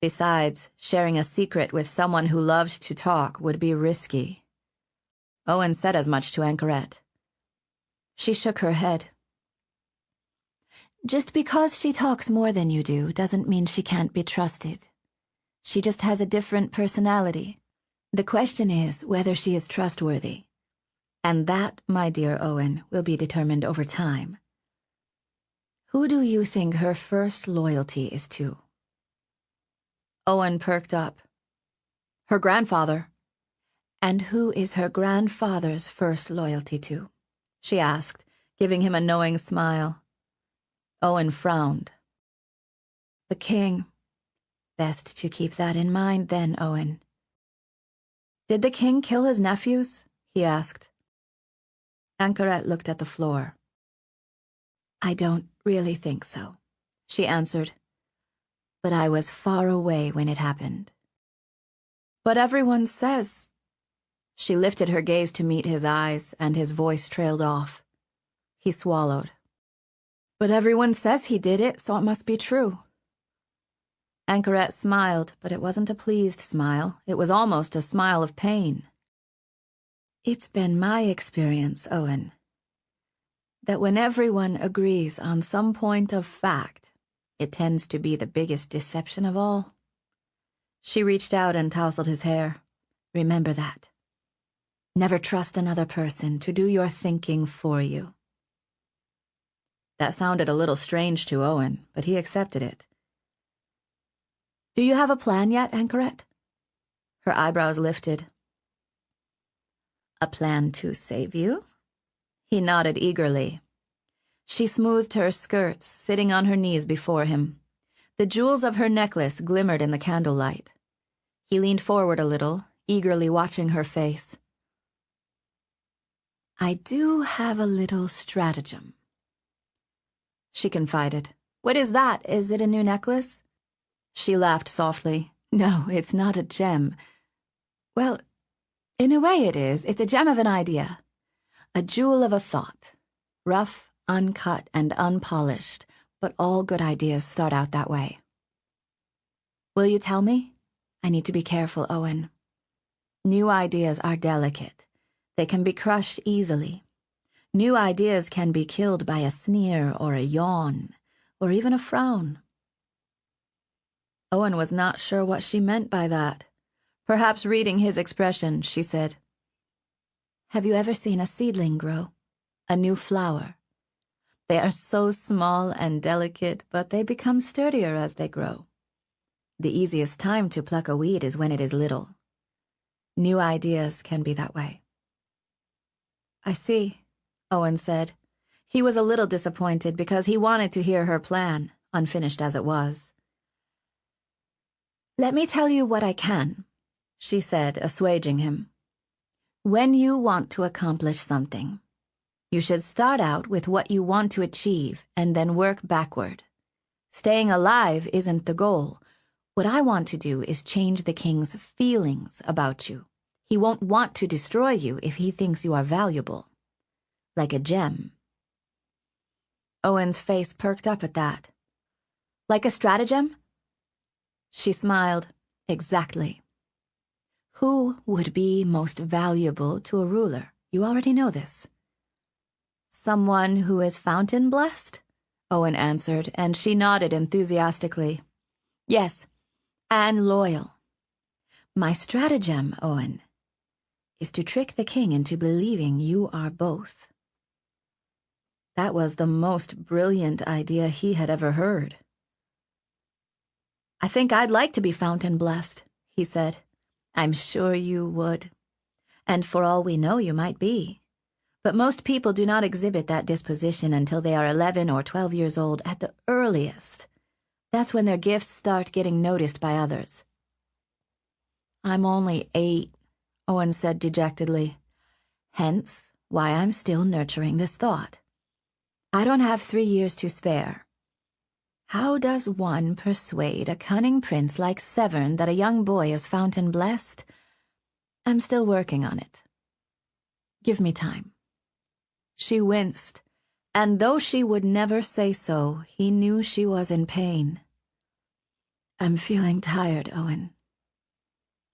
Besides, sharing a secret with someone who loved to talk would be risky. Owen said as much to Anchoret. She shook her head. Just because she talks more than you do doesn't mean she can't be trusted. She just has a different personality. The question is whether she is trustworthy. And that, my dear Owen, will be determined over time. Who do you think her first loyalty is to? Owen perked up. Her grandfather. And who is her grandfather's first loyalty to? She asked, giving him a knowing smile. Owen frowned. The king. Best to keep that in mind then, Owen. Did the king kill his nephews? He asked. Anchoret looked at the floor. I don't really think so, she answered. But I was far away when it happened. But everyone says... She lifted her gaze to meet his eyes, and his voice trailed off. He swallowed. But everyone says he did it, so it must be true. Anchoret smiled, but it wasn't a pleased smile. It was almost a smile of pain. It's been my experience, Owen, that when everyone agrees on some point of fact, it tends to be the biggest deception of all. She reached out and tousled his hair. Remember that. Never trust another person to do your thinking for you. That sounded a little strange to Owen, but he accepted it. Do you have a plan yet, Anchoret? Her eyebrows lifted. A plan to save you? He nodded eagerly. She smoothed her skirts, sitting on her knees before him. The jewels of her necklace glimmered in the candlelight. He leaned forward a little, eagerly watching her face. I do have a little stratagem, she confided. What is that? Is it a new necklace? She laughed softly. No, it's not a gem. Well, in a way it is. It's a gem of an idea. A jewel of a thought. Rough, uncut, and unpolished, but all good ideas start out that way. Will you tell me? I need to be careful, Owen. New ideas are delicate. They can be crushed easily. New ideas can be killed by a sneer or a yawn, or even a frown. Owen was not sure what she meant by that. Perhaps reading his expression, she said, Have you ever seen a seedling grow? A new flower? They are so small and delicate, but they become sturdier as they grow. The easiest time to pluck a weed is when it is little. New ideas can be that way. I see, Owen said. He was a little disappointed because he wanted to hear her plan, unfinished as it was. Let me tell you what I can, she said, assuaging him. When you want to accomplish something, you should start out with what you want to achieve and then work backward. Staying alive isn't the goal. What I want to do is change the king's feelings about you. He won't want to destroy you if he thinks you are valuable. Like a gem. Owen's face perked up at that. Like a stratagem? She smiled. Exactly. Who would be most valuable to a ruler? You already know this. Someone who is fountain blessed? Owen answered, and she nodded enthusiastically. Yes, and loyal. My stratagem, Owen, is to trick the king into believing you are both. That was the most brilliant idea he had ever heard. I think I'd like to be fountain blessed, he said. I'm sure you would. And for all we know, you might be. But most people do not exhibit that disposition until they are 11 or 12 years old at the earliest. That's when their gifts start getting noticed by others. I'm only 8, Owen said dejectedly. Hence why I'm still nurturing this thought. I don't have 3 years to spare. How does one persuade a cunning prince like Severn that a young boy is fountain blessed? I'm still working on it. Give me time. She winced, and though she would never say so, he knew she was in pain. I'm feeling tired, Owen.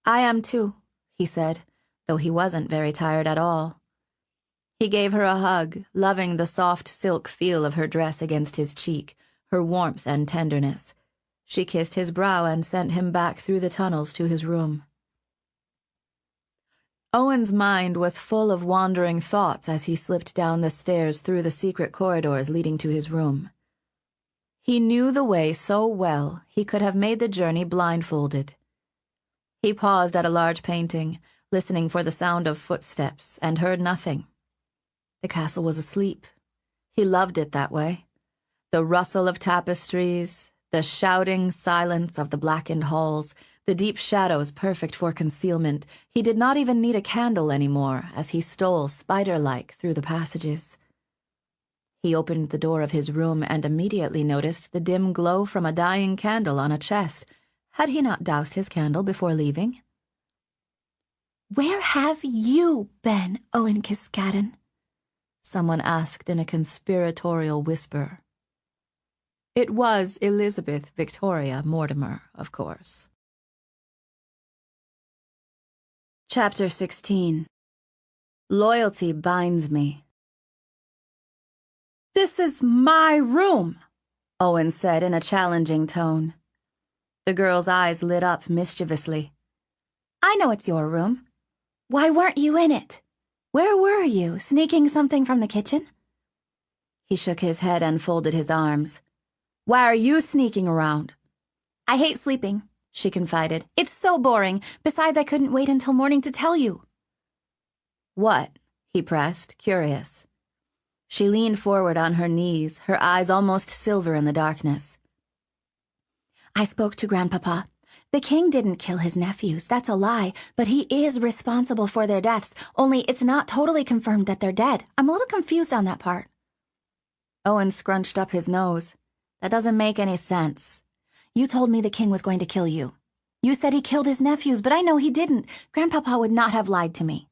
I am too, he said, though he wasn't very tired at all. He gave her a hug, loving the soft silk feel of her dress against his cheek, her warmth and tenderness. She kissed his brow and sent him back through the tunnels to his room. Owen's mind was full of wandering thoughts as he slipped down the stairs through the secret corridors leading to his room. He knew the way so well he could have made the journey blindfolded. He paused at a large painting, listening for the sound of footsteps, and heard nothing. The castle was asleep. He loved it that way. The rustle of tapestries, the shouting silence of the blackened halls, the deep shadows perfect for concealment. He did not even need a candle anymore as he stole spider-like through the passages. He opened the door of his room and immediately noticed the dim glow from a dying candle on a chest. Had he not doused his candle before leaving? "Where have you been, Owen Kiskaddon?" someone asked in a conspiratorial whisper. It was Elizabeth Victoria Mortimer, of course. Chapter 16. Loyalty binds me. "This is my room," Owen said in a challenging tone. The girl's eyes lit up mischievously. "I know it's your room. Why weren't you in it? Where were you, sneaking something from the kitchen?" He shook his head and folded his arms. "Why are you sneaking around?" "I hate sleeping," she confided. "It's so boring. Besides, I couldn't wait until morning to tell you." "What?" he pressed, curious. She leaned forward on her knees, her eyes almost silver in the darkness. "I spoke to Grandpapa. The king didn't kill his nephews, that's a lie, but he is responsible for their deaths, only it's not totally confirmed that they're dead. I'm a little confused on that part." Owen scrunched up his nose. "That doesn't make any sense." "You told me the king was going to kill you. You said he killed his nephews, but I know he didn't. Grandpapa would not have lied to me."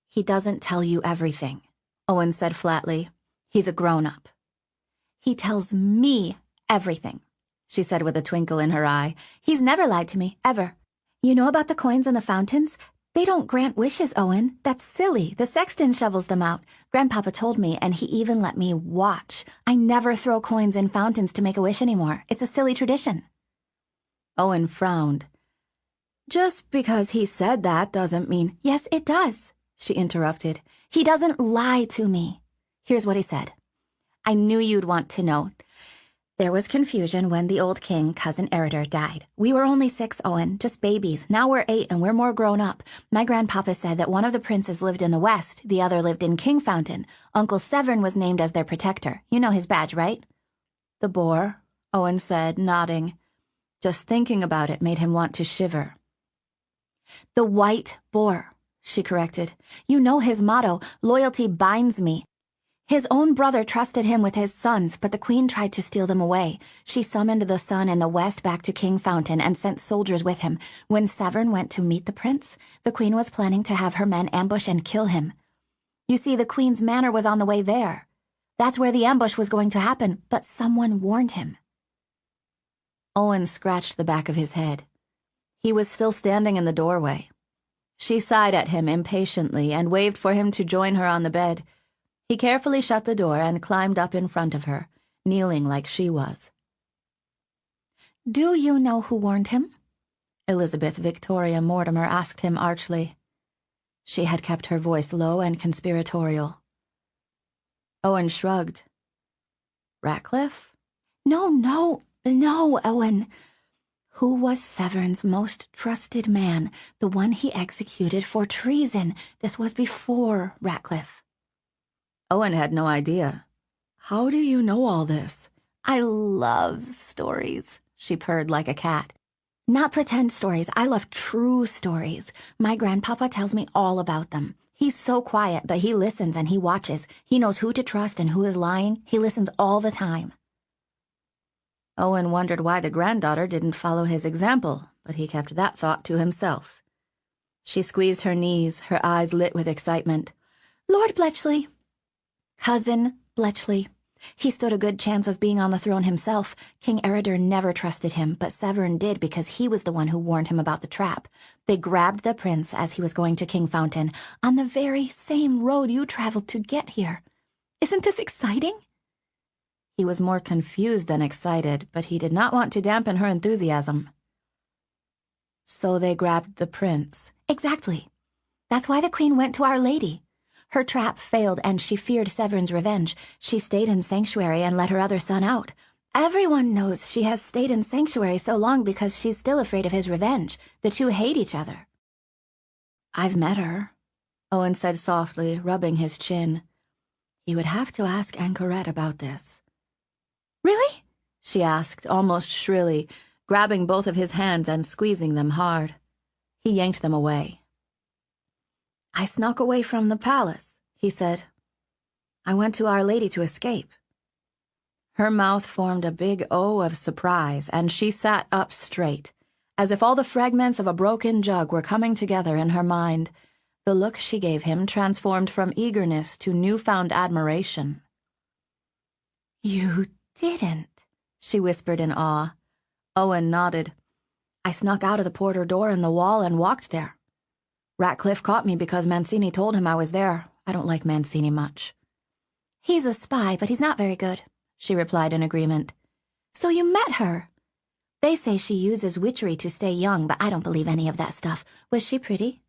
"He doesn't tell you everything," Owen said flatly. "He's a grown-up." "He tells me everything," she said with a twinkle in her eye. "He's never lied to me, ever. You know about the coins and the fountains? They don't grant wishes, Owen. That's silly. The sexton shovels them out. Grandpapa told me, and he even let me watch. I never throw coins in fountains to make a wish anymore. It's a silly tradition." Owen frowned. "Just because he said that doesn't mean—" "Yes, it does," she interrupted. "He doesn't lie to me. Here's what he said. I knew you'd want to know. There was confusion when the old king, Cousin Erider, died. We were only 6, Owen, just babies. Now we're 8 and we're more grown up. My grandpapa said that one of the princes lived in the west, the other lived in Kingfountain. Uncle Severn was named as their protector. You know his badge, right?" "The boar," Owen said, nodding. Just thinking about it made him want to shiver. "The white boar," she corrected. "You know his motto, loyalty binds me. His own brother trusted him with his sons, but the queen tried to steal them away. She summoned the sun in the west back to Kingfountain and sent soldiers with him. When Severn went to meet the prince, the queen was planning to have her men ambush and kill him. You see, the queen's manor was on the way there. That's where the ambush was going to happen, but someone warned him." Owen scratched the back of his head. He was still standing in the doorway. She sighed at him impatiently and waved for him to join her on the bed. He carefully shut the door and climbed up in front of her, kneeling like she was. "Do you know who warned him?" Elizabeth Victoria Mortimer asked him archly. She had kept her voice low and conspiratorial. Owen shrugged. "Ratcliffe?" No, Owen. Who was Severn's most trusted man, the one he executed for treason? This was before Ratcliffe." Owen had no idea. "How do you know all this?" "I love stories," she purred like a cat. "Not pretend stories. I love true stories. My grandpapa tells me all about them. He's so quiet, but he listens and he watches. He knows who to trust and who is lying. He listens all the time." Owen wondered why the granddaughter didn't follow his example, but he kept that thought to himself. She squeezed her knees, her eyes lit with excitement. Lord Bletchley. Cousin Bletchley. He stood a good chance of being on the throne himself. King Eredar never trusted him, but Severin did because he was the one who warned him about the trap. They grabbed the prince as he was going to Kingfountain, on the very same road you traveled to get here. Isn't this exciting? He was more confused than excited, but he did not want to dampen her enthusiasm. So they grabbed the prince. Exactly. That's why the queen went to Our Lady. Her trap failed and she feared Severin's revenge. She stayed in sanctuary and let her other son out. Everyone knows she has stayed in sanctuary so long because she's still afraid of his revenge. The two hate each other. I've met her, Owen said softly, rubbing his chin. He would have to ask Anchoret about this. Really? She asked, almost shrilly, grabbing both of his hands and squeezing them hard. He yanked them away. I snuck away from the palace, he said. I went to Our Lady to escape. Her mouth formed a big O of surprise, and she sat up straight, as if all the fragments of a broken jug were coming together in her mind. The look she gave him transformed from eagerness to newfound admiration. You didn't, she whispered in awe. Owen nodded. I snuck out of the porter door in the wall and walked there. Ratcliffe caught me because Mancini told him I was there. I don't like Mancini much. He's a spy, but he's not very good, she replied in agreement. So you met her? They say she uses witchery to stay young, but I don't believe any of that stuff. Was she pretty?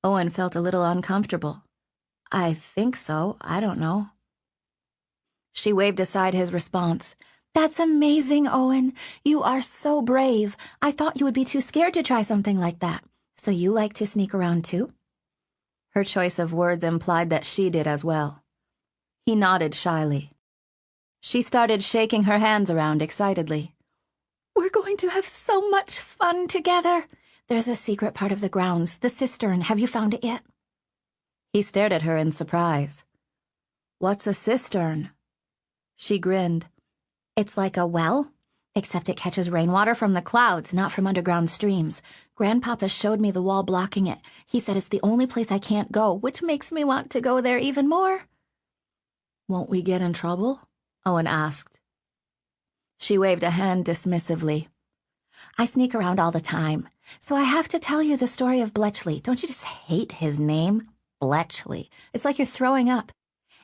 Owen felt a little uncomfortable. I think so. I don't know. She waved aside his response. That's amazing, Owen. You are so brave. I thought you would be too scared to try something like that. So you like to sneak around too? Her choice of words implied that she did as well. He nodded shyly. She started shaking her hands around excitedly. We're going to have so much fun together. There's a secret part of the grounds, the cistern. Have you found it yet? He stared at her in surprise. What's a cistern? She grinned. It's like a well, except it catches rainwater from the clouds, not from underground streams. Grandpapa showed me the wall blocking it. He said it's the only place I can't go, which makes me want to go there even more. Won't we get in trouble? Owen asked. She waved a hand dismissively. I sneak around all the time, so I have to tell you the story of Bletchley. Don't you just hate his name? Bletchley. It's like you're throwing up.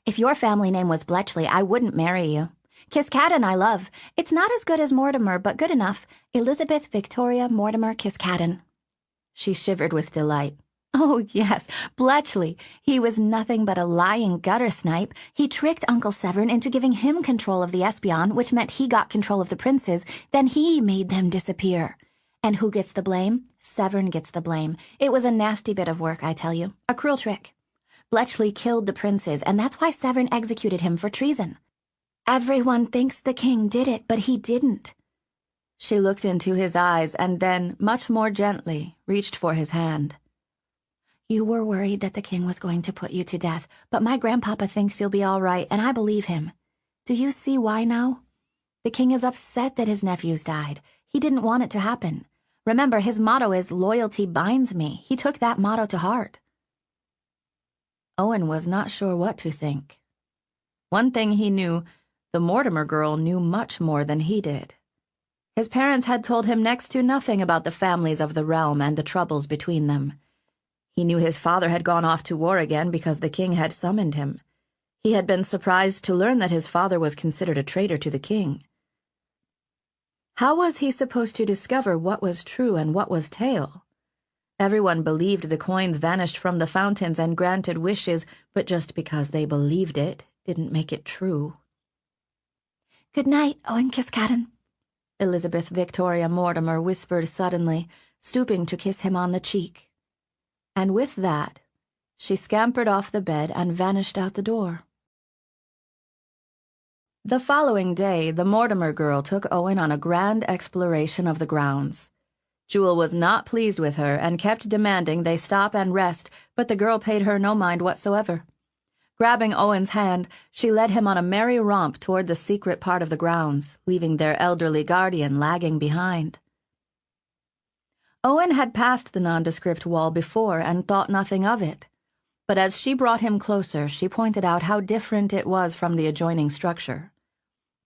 If your family name was Bletchley, I wouldn't marry you. Kiskaddon I love. It's not as good as Mortimer, but good enough. Elizabeth Victoria Mortimer Kiskaddon. She shivered with delight. Oh, yes, Bletchley. He was nothing but a lying gutter snipe. He tricked Uncle Severin into giving him control of the Espion, which meant he got control of the princes. Then he made them disappear. And who gets the blame? Severin gets the blame. It was a nasty bit of work, I tell you. A cruel trick. Bletchley killed the princes, and that's why Severin executed him for treason. Everyone thinks the king did it, but he didn't. She looked into his eyes and then, much more gently, reached for his hand. You were worried that the king was going to put you to death, but my grandpapa thinks you'll be all right, and I believe him. Do you see why now? The king is upset that his nephews died. He didn't want it to happen. Remember, his motto is, loyalty binds me. He took that motto to heart. Owen was not sure what to think. One thing he knew, the Mortimer girl knew much more than he did. His parents had told him next to nothing about the families of the realm and the troubles between them. He knew his father had gone off to war again because the king had summoned him. He had been surprised to learn that his father was considered a traitor to the king. How was he supposed to discover what was true and what was tale? Everyone believed the coins vanished from the fountains and granted wishes, but just because they believed it didn't make it true. Good night, Owen Kiskaddon, Elizabeth Victoria Mortimer whispered suddenly, stooping to kiss him on the cheek. And with that, she scampered off the bed and vanished out the door. The following day, the Mortimer girl took Owen on a grand exploration of the grounds. Jewel was not pleased with her and kept demanding they stop and rest, but the girl paid her no mind whatsoever. Grabbing Owen's hand, she led him on a merry romp toward the secret part of the grounds, leaving their elderly guardian lagging behind. Owen had passed the nondescript wall before and thought nothing of it, but as she brought him closer, she pointed out how different it was from the adjoining structure.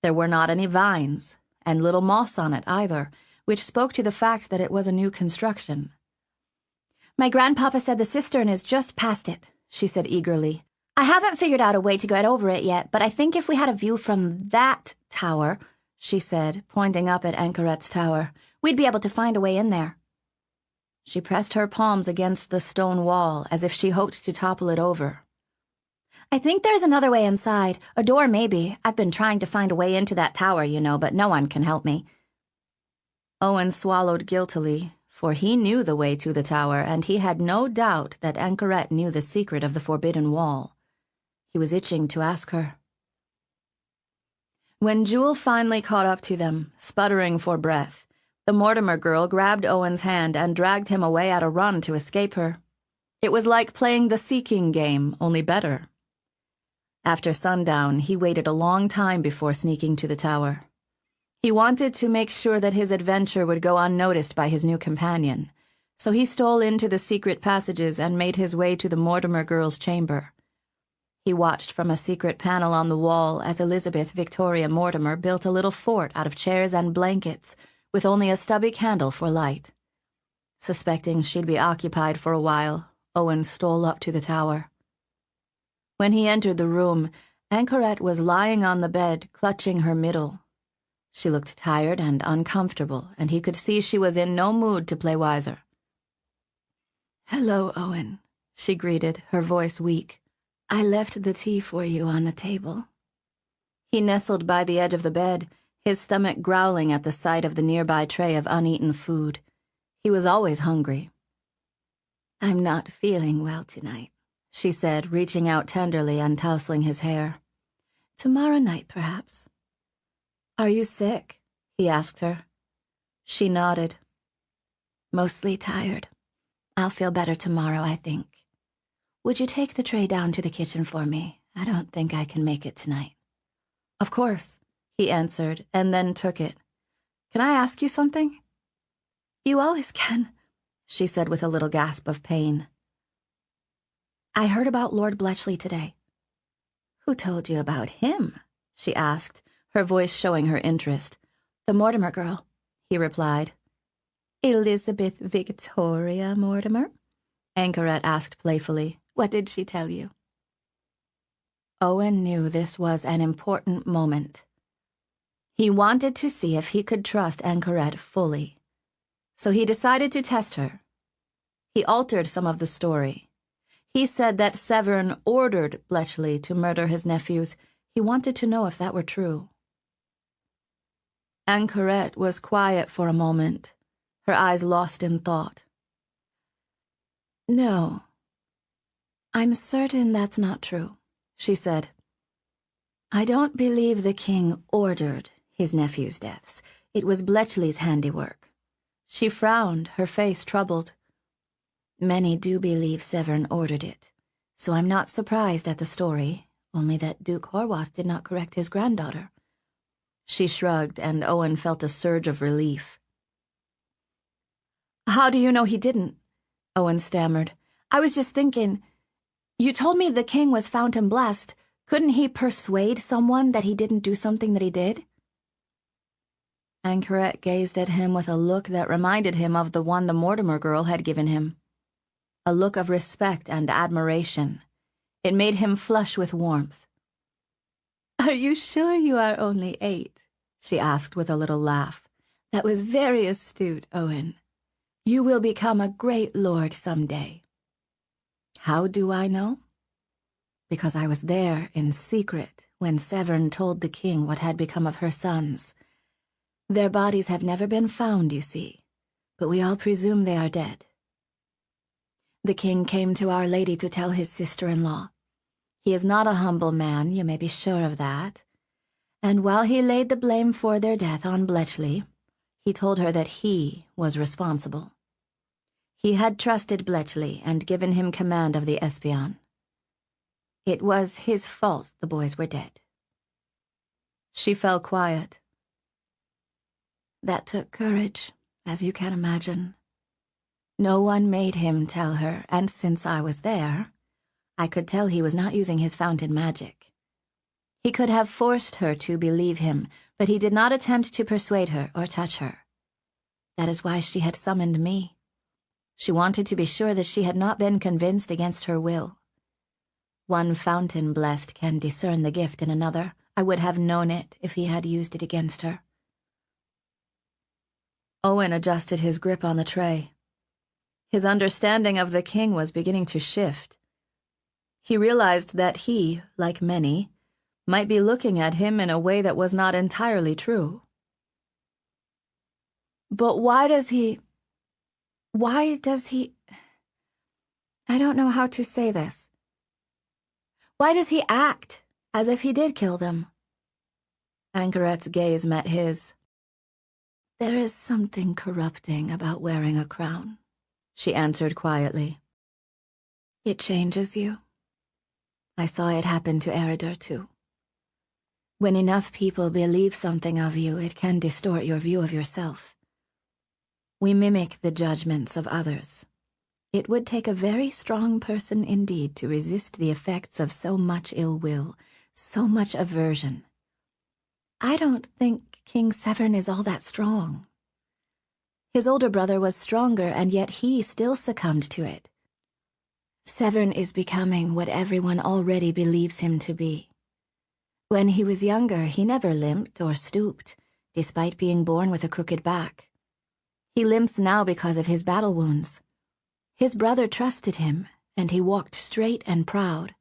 There were not any vines, and little moss on it either, which spoke to the fact that it was a new construction. "My grandpapa said the cistern is just past it," she said eagerly. "I haven't figured out a way to get over it yet, but I think if we had a view from that tower," she said, pointing up at Anchorette's tower, "we'd be able to find a way in there." She pressed her palms against the stone wall as if she hoped to topple it over. "I think there's another way inside, a door maybe. I've been trying to find a way into that tower, you know, but no one can help me." Owen swallowed guiltily, for he knew the way to the tower, and he had no doubt that Anchorette knew the secret of the forbidden wall. He was itching to ask her. When Jewel finally caught up to them, sputtering for breath, the Mortimer girl grabbed Owen's hand and dragged him away at a run to escape her. It was like playing the seeking game, only better. After sundown, he waited a long time before sneaking to the tower. He wanted to make sure that his adventure would go unnoticed by his new companion, so he stole into the secret passages and made his way to the Mortimer girl's chamber. He watched from a secret panel on the wall as Elizabeth Victoria Mortimer built a little fort out of chairs and blankets, with only a stubby candle for light. Suspecting she'd be occupied for a while, Owen stole up to the tower. When he entered the room, Anchorette was lying on the bed, clutching her middle. She looked tired and uncomfortable, and he could see she was in no mood to play wiser. "Hello, Owen," she greeted, her voice weak. "I left the tea for you on the table." He nestled by the edge of the bed, his stomach growling at the sight of the nearby tray of uneaten food. He was always hungry. "I'm not feeling well tonight," she said, reaching out tenderly and tousling his hair. "Tomorrow night, perhaps." "Are you sick?" he asked her. She nodded. "Mostly tired. I'll feel better tomorrow, I think. Would you take the tray down to the kitchen for me? I don't think I can make it tonight." "Of course," he answered, and then took it. "Can I ask you something?" "You always can," she said with a little gasp of pain. "I heard about Lord Bletchley today." "Who told you about him?" she asked, her voice showing her interest. "The Mortimer girl," he replied. "Elizabeth Victoria Mortimer?" Anchorette asked playfully. "What did she tell you?" Owen knew this was an important moment. He wanted to see if he could trust Anchorette fully, so he decided to test her. He altered some of the story. He said that Severn ordered Bletchley to murder his nephews. He wanted to know if that were true. Anchorette was quiet for a moment, her eyes lost in thought. "No, I'm certain that's not true," she said. "I don't believe the king ordered his nephew's deaths. It was Bletchley's handiwork." She frowned, her face troubled. "Many do believe Severn ordered it, so I'm not surprised at the story, only that Duke Horwath did not correct his granddaughter." She shrugged, and Owen felt a surge of relief. "How do you know he didn't?" Owen stammered. "I was just thinking, you told me the king was fountain blessed. Couldn't he persuade someone that he didn't do something that he did?" Anchorette gazed at him with a look that reminded him of the one the Mortimer girl had given him. A look of respect and admiration. It made him flush with warmth. "Are you sure you are only 8?" she asked with a little laugh. "That was very astute, Owen. You will become a great lord some day." "How do I know?" "Because I was there in secret when Severn told the king what had become of her sons. Their bodies have never been found, you see, but we all presume they are dead. The king came to Our Lady to tell his sister-in-law. He is not a humble man, you may be sure of that. And while he laid the blame for their death on Bletchley, he told her that he was responsible. He had trusted Bletchley and given him command of the Espion. It was his fault the boys were dead. She fell quiet. That took courage, as you can imagine. No one made him tell her, and since I was there, I could tell he was not using his fountain magic. He could have forced her to believe him, but he did not attempt to persuade her or touch her. That is why she had summoned me. She wanted to be sure that she had not been convinced against her will. One fountain blessed can discern the gift in another. I would have known it if he had used it against her. Owen adjusted his grip on the tray. His understanding of the king was beginning to shift. He realized that he, like many, might be looking at him in a way that was not entirely true. But why does he... I don't know how to say this. Why does he act as if he did kill them? Anchorette's gaze met his. There is something corrupting about wearing a crown, she answered quietly. It changes you. I saw it happen to Eridur too. When enough people believe something of you, it can distort your view of yourself. We mimic the judgments of others. It would take a very strong person indeed to resist the effects of so much ill will, so much aversion. I don't think King Severn is all that strong. His older brother was stronger, and yet he still succumbed to it. Severn is becoming what everyone already believes him to be. When he was younger, he never limped or stooped, despite being born with a crooked back. He limps now because of his battle wounds. His brother trusted him, and he walked straight and proud.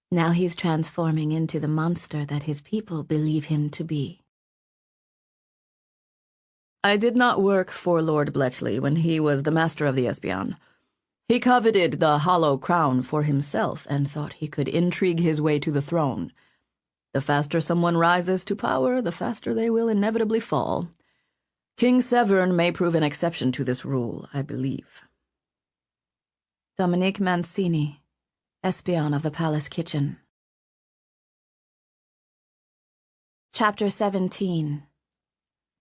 Now he's transforming into the monster that his people believe him to be. I did not work for Lord Bletchley when he was the master of the Espion. He coveted the hollow crown for himself and thought he could intrigue his way to the throne. The faster someone rises to power, the faster they will inevitably fall. King Severn may prove an exception to this rule, I believe. Dominique Mancini, Espion of the Palace Kitchen. Chapter 17.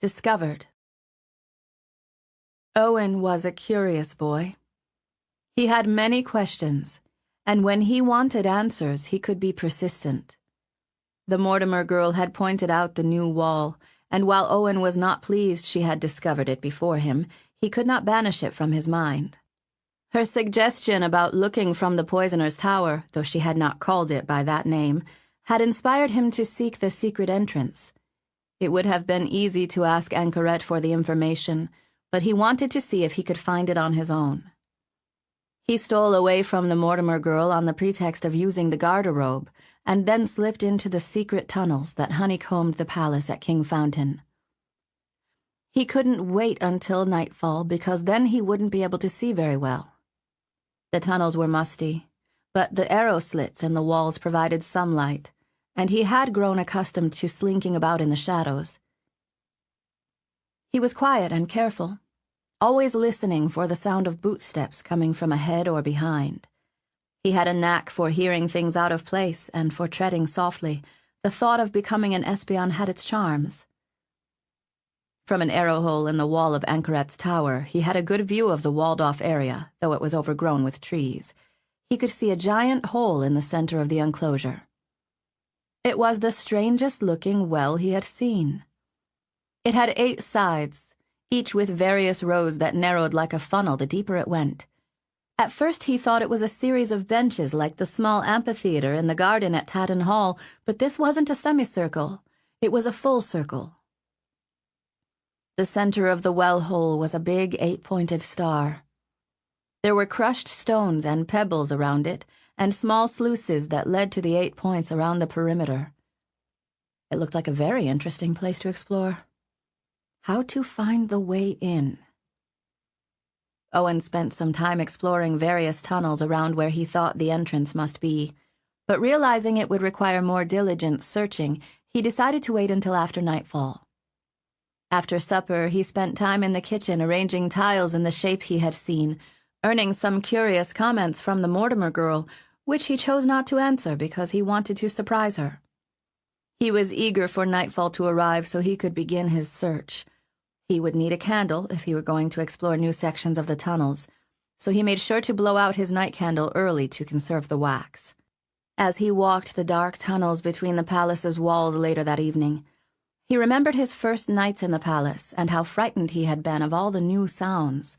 Discovered. Owen was a curious boy. He had many questions, and when he wanted answers, he could be persistent. The Mortimer girl had pointed out the new wall, and while Owen was not pleased she had discovered it before him, he could not banish it from his mind. Her suggestion about looking from the poisoner's tower, though she had not called it by that name, had inspired him to seek the secret entrance. It would have been easy to ask Anchorette for the information, but he wanted to see if he could find it on his own. He stole away from the Mortimer girl on the pretext of using the garderobe, and then slipped into the secret tunnels that honeycombed the palace at Kingfountain. He couldn't wait until nightfall because then he wouldn't be able to see very well. The tunnels were musty, but the arrow slits in the walls provided some light, and he had grown accustomed to slinking about in the shadows. He was quiet and careful, always listening for the sound of bootsteps coming from ahead or behind. He had a knack for hearing things out of place and for treading softly. The thought of becoming an espion had its charms. From an arrow hole in the wall of Anchorette's tower, he had a good view of the walled-off area, though it was overgrown with trees. He could see a giant hole in the center of the enclosure. It was the strangest-looking well he had seen. It had 8 sides, each with various rows that narrowed like a funnel the deeper it went. At first he thought it was a series of benches like the small amphitheater in the garden at Tatton Hall, but this wasn't a semicircle. It was a full circle. The center of the well hole was a big 8-pointed star. There were crushed stones and pebbles around it, and small sluices that led to the 8 points around the perimeter. It looked like a very interesting place to explore. How to find the way in? Owen spent some time exploring various tunnels around where he thought the entrance must be, but realizing it would require more diligent searching, he decided to wait until after nightfall. After supper, he spent time in the kitchen arranging tiles in the shape he had seen, earning some curious comments from the Mortimer girl, which he chose not to answer because he wanted to surprise her. He was eager for nightfall to arrive so he could begin his search. He would need a candle if he were going to explore new sections of the tunnels, so he made sure to blow out his night candle early to conserve the wax. As he walked the dark tunnels between the palace's walls later that evening, he remembered his first nights in the palace and how frightened he had been of all the new sounds.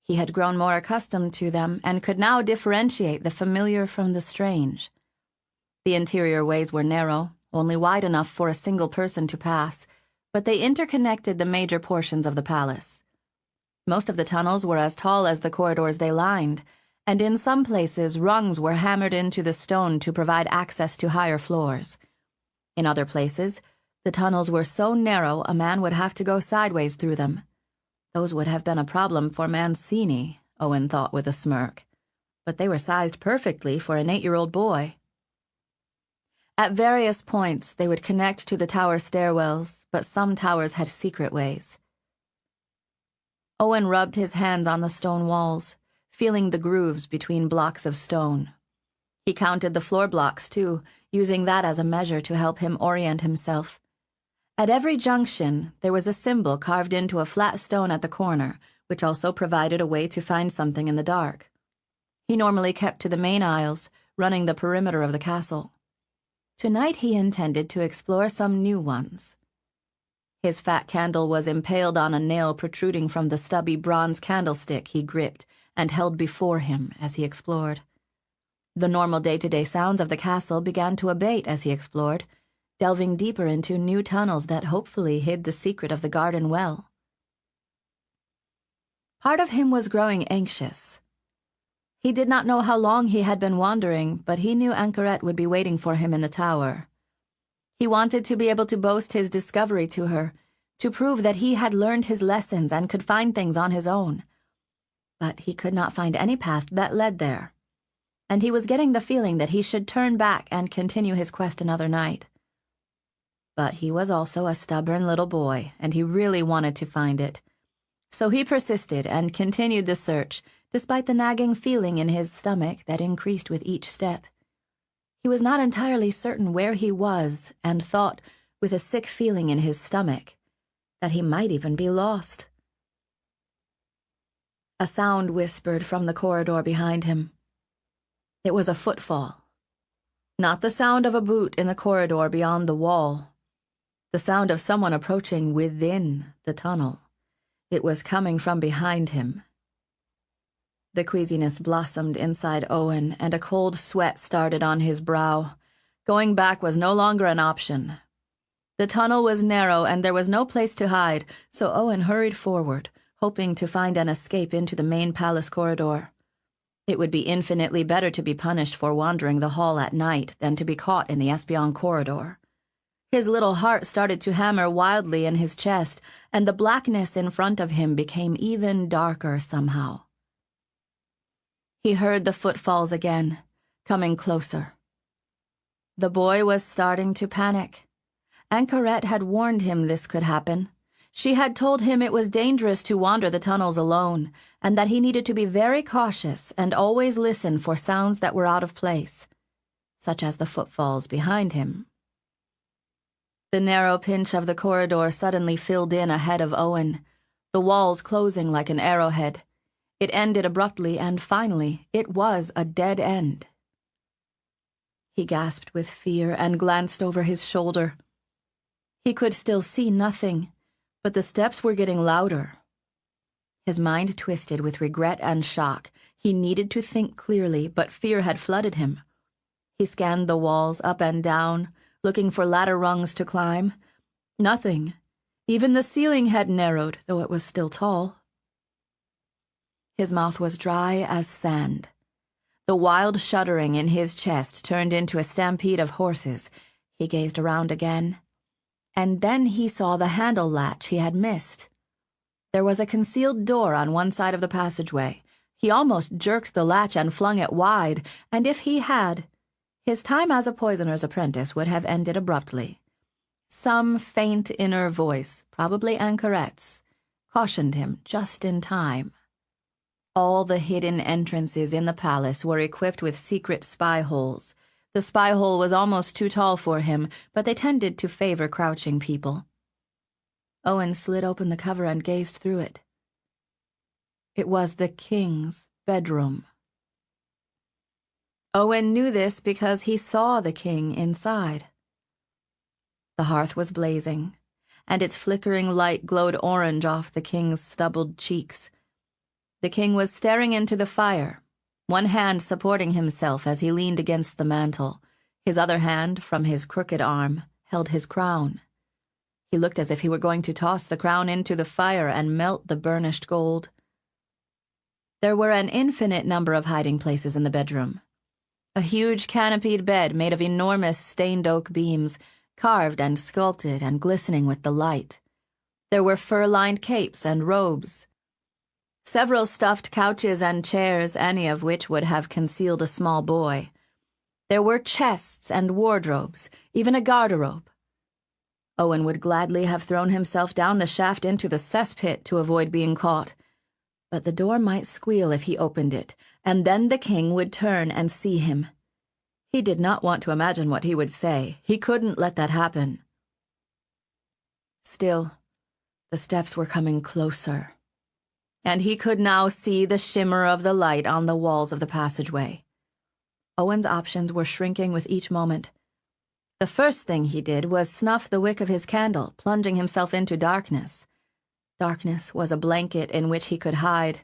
He had grown more accustomed to them and could now differentiate the familiar from the strange. The interior ways were narrow, only wide enough for a single person to pass, but they interconnected the major portions of the palace. Most of the tunnels were as tall as the corridors they lined, and in some places rungs were hammered into the stone to provide access to higher floors. In other places, the tunnels were so narrow a man would have to go sideways through them. Those would have been a problem for Mancini, Owen thought with a smirk, but they were sized perfectly for an 8-year-old boy. At various points, they would connect to the tower stairwells, but some towers had secret ways. Owen rubbed his hands on the stone walls, feeling the grooves between blocks of stone. He counted the floor blocks, too, using that as a measure to help him orient himself. At every junction, there was a symbol carved into a flat stone at the corner, which also provided a way to find something in the dark. He normally kept to the main aisles, running the perimeter of the castle. Tonight he intended to explore some new ones. His fat candle was impaled on a nail protruding from the stubby bronze candlestick he gripped and held before him as he explored. The normal day-to-day sounds of the castle began to abate as he explored, delving deeper into new tunnels that hopefully hid the secret of the garden well. Part of him was growing anxious. He did not know how long he had been wandering, but he knew Anchoret would be waiting for him in the tower. He wanted to be able to boast his discovery to her, to prove that he had learned his lessons and could find things on his own. But he could not find any path that led there, and he was getting the feeling that he should turn back and continue his quest another night. But he was also a stubborn little boy, and he really wanted to find it. So he persisted and continued the search, despite the nagging feeling in his stomach that increased with each step. He was not entirely certain where he was, and thought, with a sick feeling in his stomach, that he might even be lost. A sound whispered from the corridor behind him. It was a footfall. Not the sound of a boot in the corridor beyond the wall. The sound of someone approaching within the tunnel. It was coming from behind him. The queasiness blossomed inside Owen, and a cold sweat started on his brow. Going back was no longer an option. The tunnel was narrow, and there was no place to hide, so Owen hurried forward, hoping to find an escape into the main palace corridor. It would be infinitely better to be punished for wandering the hall at night than to be caught in the espion corridor. His little heart started to hammer wildly in his chest, and the blackness in front of him became even darker somehow. He heard the footfalls again, coming closer. The boy was starting to panic. Anchoret had warned him this could happen. She had told him it was dangerous to wander the tunnels alone, and that he needed to be very cautious and always listen for sounds that were out of place, such as the footfalls behind him. The narrow pinch of the corridor suddenly filled in ahead of Owen, the walls closing like an arrowhead. It ended abruptly, and finally, it was a dead end. He gasped with fear and glanced over his shoulder. He could still see nothing, but the steps were getting louder. His mind twisted with regret and shock. He needed to think clearly, but fear had flooded him. He scanned the walls up and down, looking for ladder rungs to climb. Nothing. Even the ceiling had narrowed, though it was still tall. His mouth was dry as sand. The wild shuddering in his chest turned into a stampede of horses. He gazed around again, and then he saw the handle latch he had missed. There was a concealed door on one side of the passageway. He almost jerked the latch and flung it wide, and if he had, his time as a poisoner's apprentice would have ended abruptly. Some faint inner voice, probably Anchoret's, cautioned him just in time. All the hidden entrances in the palace were equipped with secret spy holes. The spy hole was almost too tall for him, but they tended to favor crouching people. Owen slid open the cover and gazed through it. It was the king's bedroom. Owen knew this because he saw the king inside. The hearth was blazing, and its flickering light glowed orange off the king's stubbled cheeks. The king was staring into the fire, one hand supporting himself as he leaned against the mantel. His other hand, from his crooked arm, held his crown. He looked as if he were going to toss the crown into the fire and melt the burnished gold. There were an infinite number of hiding places in the bedroom. A huge canopied bed made of enormous stained oak beams, carved and sculpted and glistening with the light. There were fur-lined capes and robes. Several stuffed couches and chairs, any of which would have concealed a small boy. There were chests and wardrobes, even a garderobe. Owen would gladly have thrown himself down the shaft into the cesspit to avoid being caught. But the door might squeal if he opened it, and then the king would turn and see him. He did not want to imagine what he would say. He couldn't let that happen. Still, the steps were coming closer, and he could now see the shimmer of the light on the walls of the passageway. Owen's options were shrinking with each moment. The first thing he did was snuff the wick of his candle, plunging himself into darkness. Darkness was a blanket in which he could hide.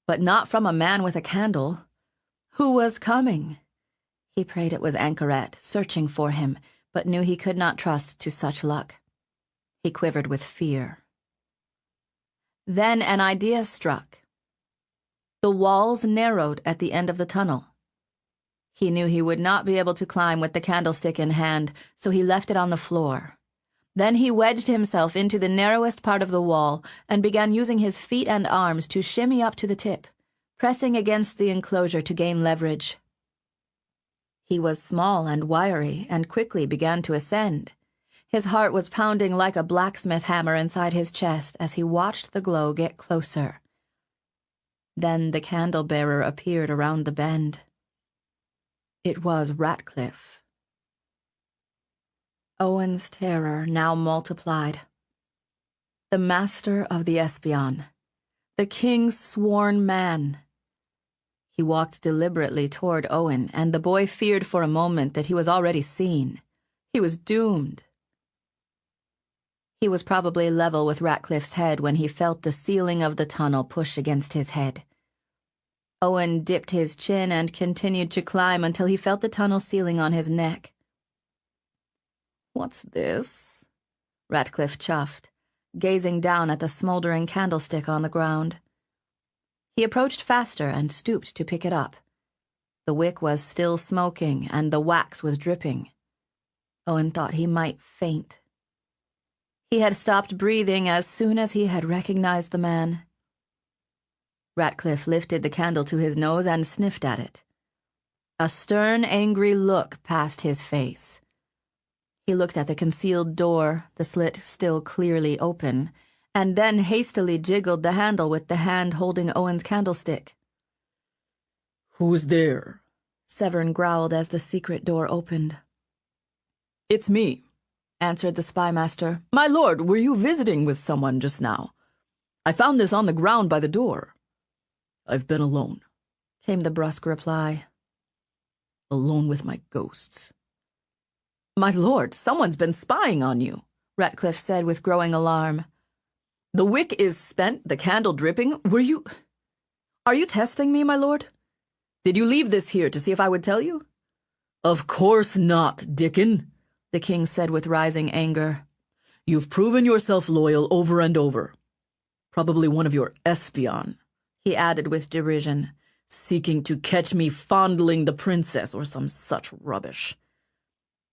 But not from a man with a candle. Who was coming? He prayed it was Anchoret, searching for him, but knew he could not trust to such luck. He quivered with fear. Then an idea struck. The walls narrowed at the end of the tunnel. He knew he would not be able to climb with the candlestick in hand, so he left it on the floor. Then he wedged himself into the narrowest part of the wall and began using his feet and arms to shimmy up to the tip, pressing against the enclosure to gain leverage. He was small and wiry and quickly began to ascend. His heart was pounding like a blacksmith hammer inside his chest as he watched the glow get closer. Then the candle-bearer appeared around the bend. It was Ratcliffe. Owen's terror now multiplied. The master of the Espion, the king's sworn man. He walked deliberately toward Owen, and the boy feared for a moment that he was already seen. He was doomed. He was probably level with Ratcliffe's head when he felt the ceiling of the tunnel push against his head. Owen dipped his chin and continued to climb until he felt the tunnel ceiling on his neck. "What's this?" Ratcliffe chuffed, gazing down at the smoldering candlestick on the ground. He approached faster and stooped to pick it up. The wick was still smoking, and the wax was dripping. Owen thought he might faint. He had stopped breathing as soon as he had recognized the man. Ratcliffe lifted the candle to his nose and sniffed at it. A stern, angry look passed his face. He looked at the concealed door, the slit still clearly open, and then hastily jiggled the handle with the hand holding Owen's candlestick. "Who's there?" Severn growled as the secret door opened. "It's me," answered the spymaster. "My lord, were you visiting with someone just now? I found this on the ground by the door." "I've been alone," came the brusque reply. "Alone with my ghosts." "My lord, someone's been spying on you," Ratcliffe said with growing alarm. "The wick is spent, the candle dripping. Are you testing me, my lord? Did you leave this here to see if I would tell you?" "Of course not, Dickon," the king said with rising anger. "You've proven yourself loyal over and over. Probably one of your espion," he added with derision, "seeking to catch me fondling the princess or some such rubbish.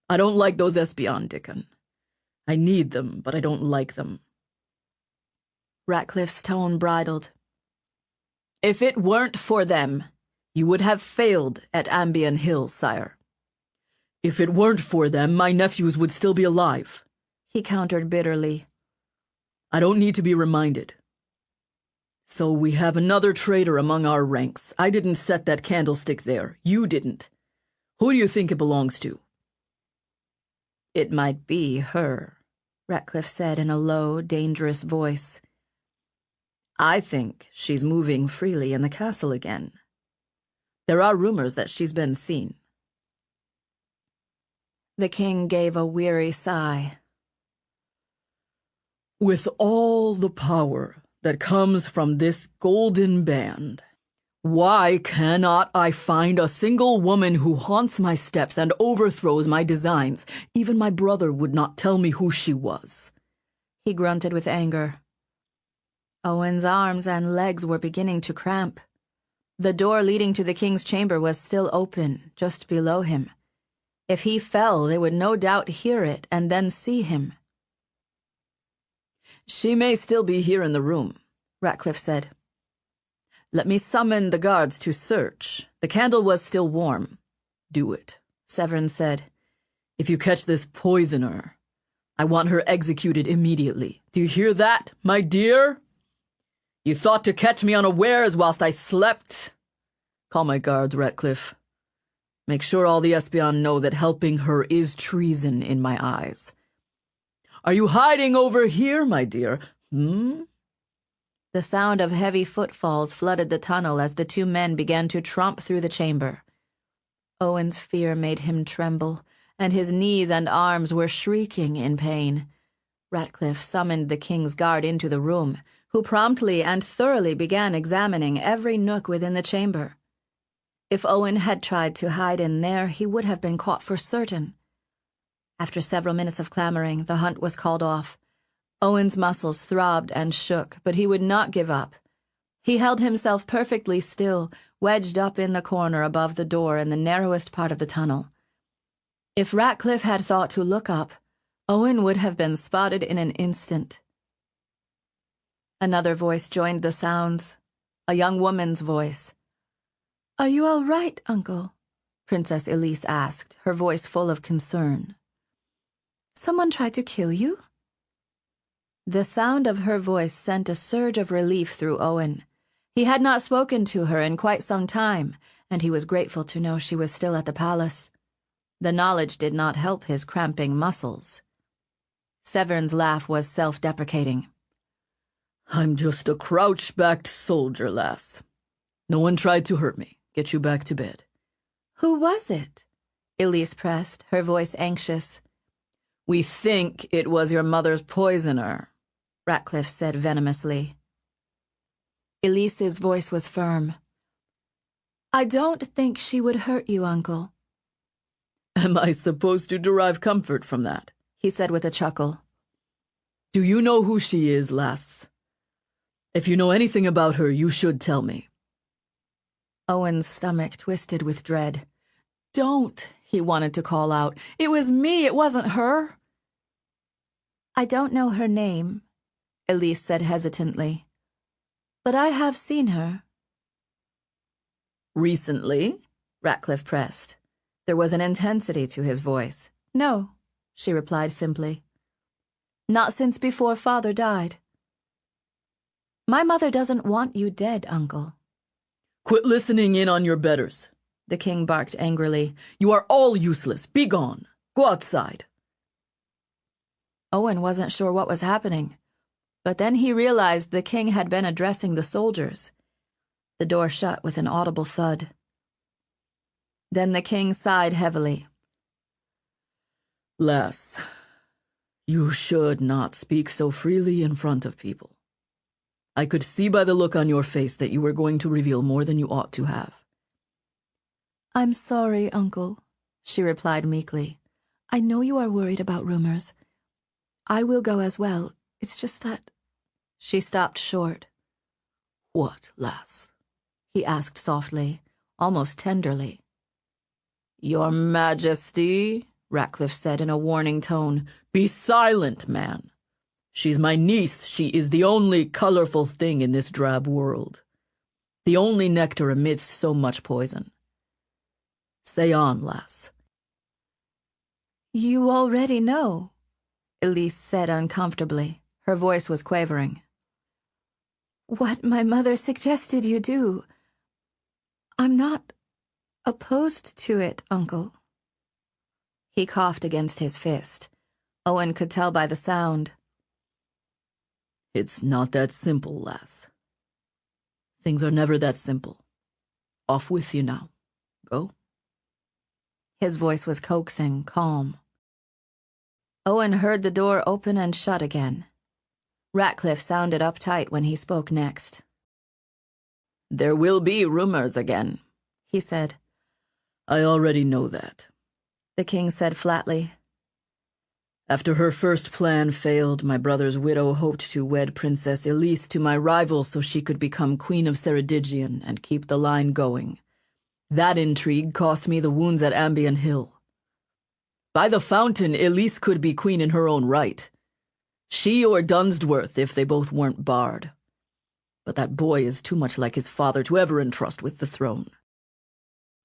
I don't like those espion, Dickon. I need them, but I don't like them." Ratcliffe's tone bridled. "If it weren't for them, you would have failed at Ambion Hill, sire." "If it weren't for them, my nephews would still be alive," he countered bitterly. "I don't need to be reminded." So we have another traitor among our ranks. I didn't set that candlestick there. You didn't. Who do you think it belongs to? It might be her, Ratcliffe said in a low, dangerous voice. I think she's moving freely in the castle again. There are rumors that she's been seen. The king gave a weary sigh. With all the power that comes from this golden band, why cannot I find a single woman who haunts my steps and overthrows my designs? Even my brother would not tell me who she was. He grunted with anger. Owen's arms and legs were beginning to cramp. The door leading to the king's chamber was still open, just below him. If he fell, they would no doubt hear it and then see him. She may still be here in the room, Ratcliffe said. Let me summon the guards to search. The candle was still warm. Do it, Severin said. If you catch this poisoner, I want her executed immediately. Do you hear that, my dear? You thought to catch me unawares whilst I slept? Call my guards, Ratcliffe. Make sure all the Espion know that helping her is treason in my eyes. Are you hiding over here, my dear? The sound of heavy footfalls flooded the tunnel as the two men began to tromp through the chamber. Owen's fear made him tremble, and his knees and arms were shrieking in pain. Ratcliffe summoned the king's guard into the room, who promptly and thoroughly began examining every nook within the chamber. If Owen had tried to hide in there, he would have been caught for certain. After several minutes of clamoring, the hunt was called off. Owen's muscles throbbed and shook, but he would not give up. He held himself perfectly still, wedged up in the corner above the door in the narrowest part of the tunnel. If Ratcliffe had thought to look up, Owen would have been spotted in an instant. Another voice joined the sounds, a young woman's voice. "Are you all right, Uncle?" Princess Elise asked, her voice full of concern. "Someone tried to kill you?" The sound of her voice sent a surge of relief through Owen. He had not spoken to her in quite some time, and he was grateful to know she was still at the palace. The knowledge did not help his cramping muscles. Severn's laugh was self-deprecating. I'm just a crouch-backed soldier, lass. No one tried to hurt me. Get you back to bed. "Who was it?" Elise pressed, her voice anxious. We think it was your mother's poisoner, Ratcliffe said venomously. Elise's voice was firm. "I don't think she would hurt you, Uncle." Am I supposed to derive comfort from that? He said with a chuckle. Do you know who she is, lass? If you know anything about her, you should tell me. Owen's stomach twisted with dread. "Don't," he wanted to call out. "It was me, it wasn't her." "I don't know her name," Elise said hesitantly. "But I have seen her." Recently? Ratcliffe pressed. There was an intensity to his voice. "No," she replied simply. "Not since before Father died." "My mother doesn't want you dead, Uncle." Quit listening in on your betters, the king barked angrily. You are all useless. Be gone. Go outside. Owen wasn't sure what was happening, but then he realized the king had been addressing the soldiers. The door shut with an audible thud. Then the king sighed heavily. Lass, you should not speak so freely in front of people. I could see by the look on your face that you were going to reveal more than you ought to have. "I'm sorry, Uncle," she replied meekly. "I know you are worried about rumors. I will go as well. It's just that—" She stopped short. What, lass? He asked softly, almost tenderly. Your Majesty, Ratcliffe said in a warning tone, be silent, man. She's my niece. She is the only colorful thing in this drab world. The only nectar amidst so much poison. Say on, lass. "You already know," Elise said uncomfortably. Her voice was quavering. what my mother suggested you do. I'm not opposed to it, Uncle." He coughed against his fist. Owen could tell by the sound. "It's not that simple, lass. Things are never that simple. Off with you now. Go." His voice was coaxing, calm. Owen heard the door open and shut again. Ratcliffe sounded uptight when he spoke next. "There will be rumors again," he said. "I already know that," the king said flatly. "After her first plan failed, my brother's widow hoped to wed Princess Elise to my rival so she could become Queen of Ceredigion and keep the line going. That intrigue cost me the wounds at Ambion Hill. By the fountain, Elise could be queen in her own right. She or Dunsworth, if they both weren't barred. But that boy is too much like his father to ever entrust with the throne."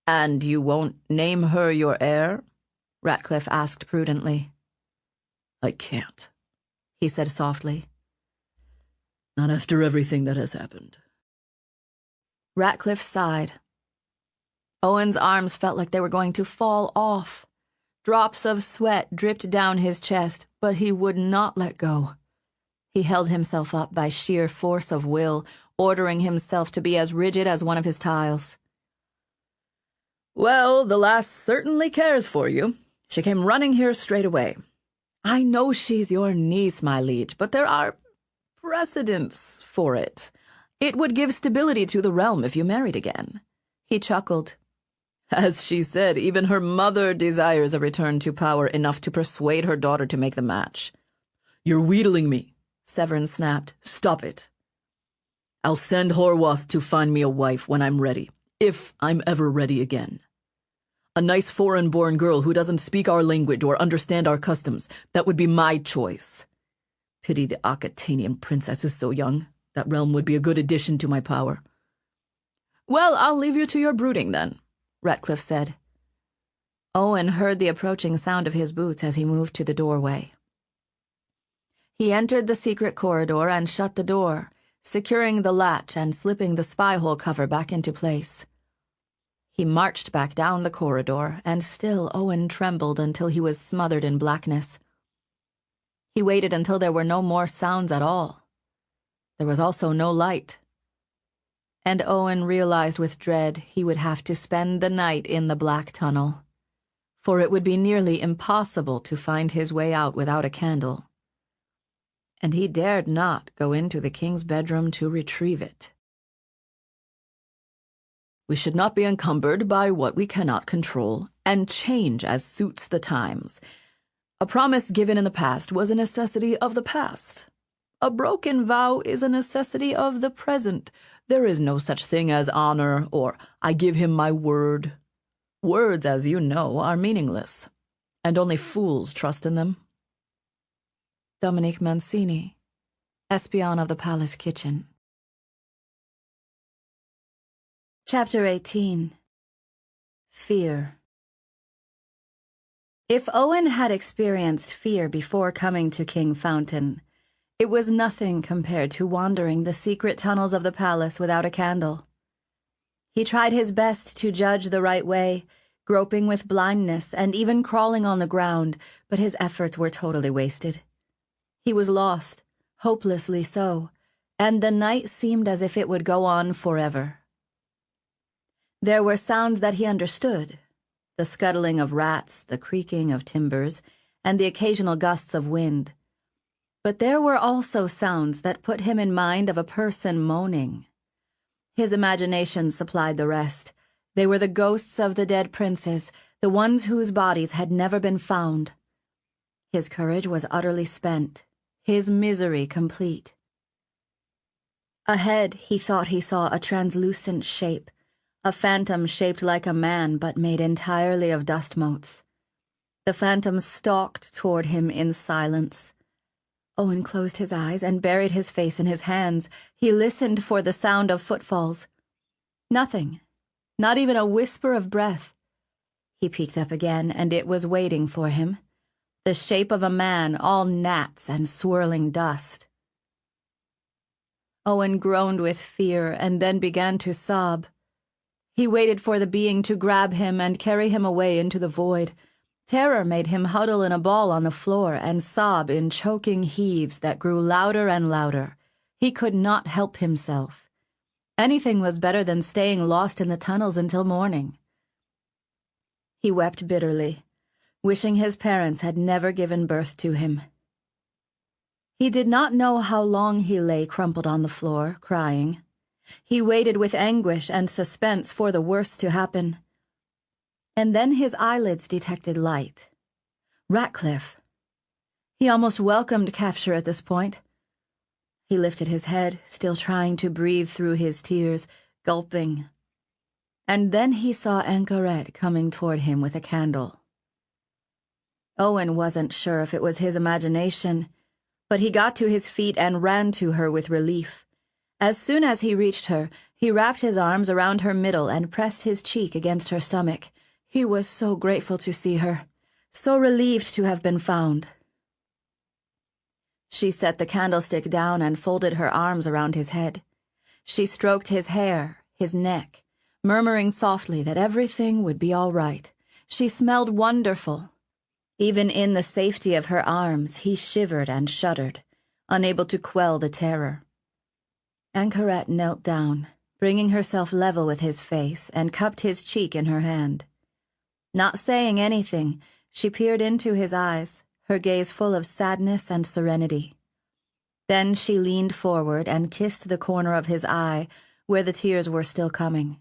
"And you won't name her your heir?" Ratcliffe asked prudently. "I can't," he said softly. "Not after everything that has happened." Ratcliffe sighed. Owen's arms felt like they were going to fall off. Drops of sweat dripped down his chest, but he would not let go. He held himself up by sheer force of will, ordering himself to be as rigid as one of his tiles. "Well, the lass certainly cares for you. She came running here straight away. I know she's your niece, my liege, but there are precedents for it. It would give stability to the realm if you married again." He chuckled. As she said, even her mother desires a return to power enough to persuade her daughter to make the match. "You're wheedling me," Severin snapped. "Stop it. I'll send Horwath to find me a wife when I'm ready, if I'm ever ready again. A nice foreign-born girl who doesn't speak our language or understand our customs, that would be my choice. Pity the Aquitanian princess is so young. That realm would be a good addition to my power." "Well, I'll leave you to your brooding, then," Ratcliffe said. Owen heard the approaching sound of his boots as he moved to the doorway. He entered the secret corridor and shut the door, securing the latch and slipping the spy-hole cover back into place. He marched back down the corridor, and still Owen trembled until he was smothered in blackness. He waited until there were no more sounds at all. There was also no light. And Owen realized with dread he would have to spend the night in the black tunnel, for it would be nearly impossible to find his way out without a candle. And he dared not go into the king's bedroom to retrieve it. "We should not be encumbered by what we cannot control, and change as suits the times. A promise given in the past was a necessity of the past. A broken vow is a necessity of the present. There is no such thing as honor, or I give him my word. Words, as you know, are meaningless, and only fools trust in them." Dominique Mancini, Espion of the Palace Kitchen. Chapter 18. Fear. If Owen had experienced fear before coming to Kingfountain, it was nothing compared to wandering the secret tunnels of the palace without a candle. He tried his best to judge the right way, groping with blindness and even crawling on the ground, but his efforts were totally wasted. He was lost, hopelessly so, and the night seemed as if it would go on forever. There were sounds that he understood, the scuttling of rats, the creaking of timbers, and the occasional gusts of wind. But there were also sounds that put him in mind of a person moaning. His imagination supplied the rest. They were the ghosts of the dead princes, the ones whose bodies had never been found. His courage was utterly spent, his misery complete. Ahead, he thought he saw a translucent shape, a phantom shaped like a man but made entirely of dust motes. The phantom stalked toward him in silence. Owen closed his eyes and buried his face in his hands. He listened for the sound of footfalls. Nothing, not even a whisper of breath. He peeked up again, and it was waiting for him, the shape of a man, all gnats and swirling dust. Owen groaned with fear and then began to sob. He waited for the being to grab him and carry him away into the void. Terror made him huddle in a ball on the floor and sob in choking heaves that grew louder and louder. He could not help himself. Anything was better than staying lost in the tunnels until morning. He wept bitterly, wishing his parents had never given birth to him. He did not know how long he lay crumpled on the floor, crying. He waited with anguish and suspense for the worst to happen. And then his eyelids detected light. Ratcliffe! He almost welcomed capture at this point. He lifted his head, still trying to breathe through his tears, gulping. And then he saw Anchoret coming toward him with a candle. Owen wasn't sure if it was his imagination, but he got to his feet and ran to her with relief. As soon as he reached her, he wrapped his arms around her middle and pressed his cheek against her stomach. He was so grateful to see her, so relieved to have been found. She set the candlestick down and folded her arms around his head. She stroked his hair, his neck, murmuring softly that everything would be all right. She smelled wonderful. Even in the safety of her arms, he shivered and shuddered, unable to quell the terror. Anchoret knelt down, bringing herself level with his face, and cupped his cheek in her hand. Not saying anything, she peered into his eyes, her gaze full of sadness and serenity. Then she leaned forward and kissed the corner of his eye, where the tears were still coming.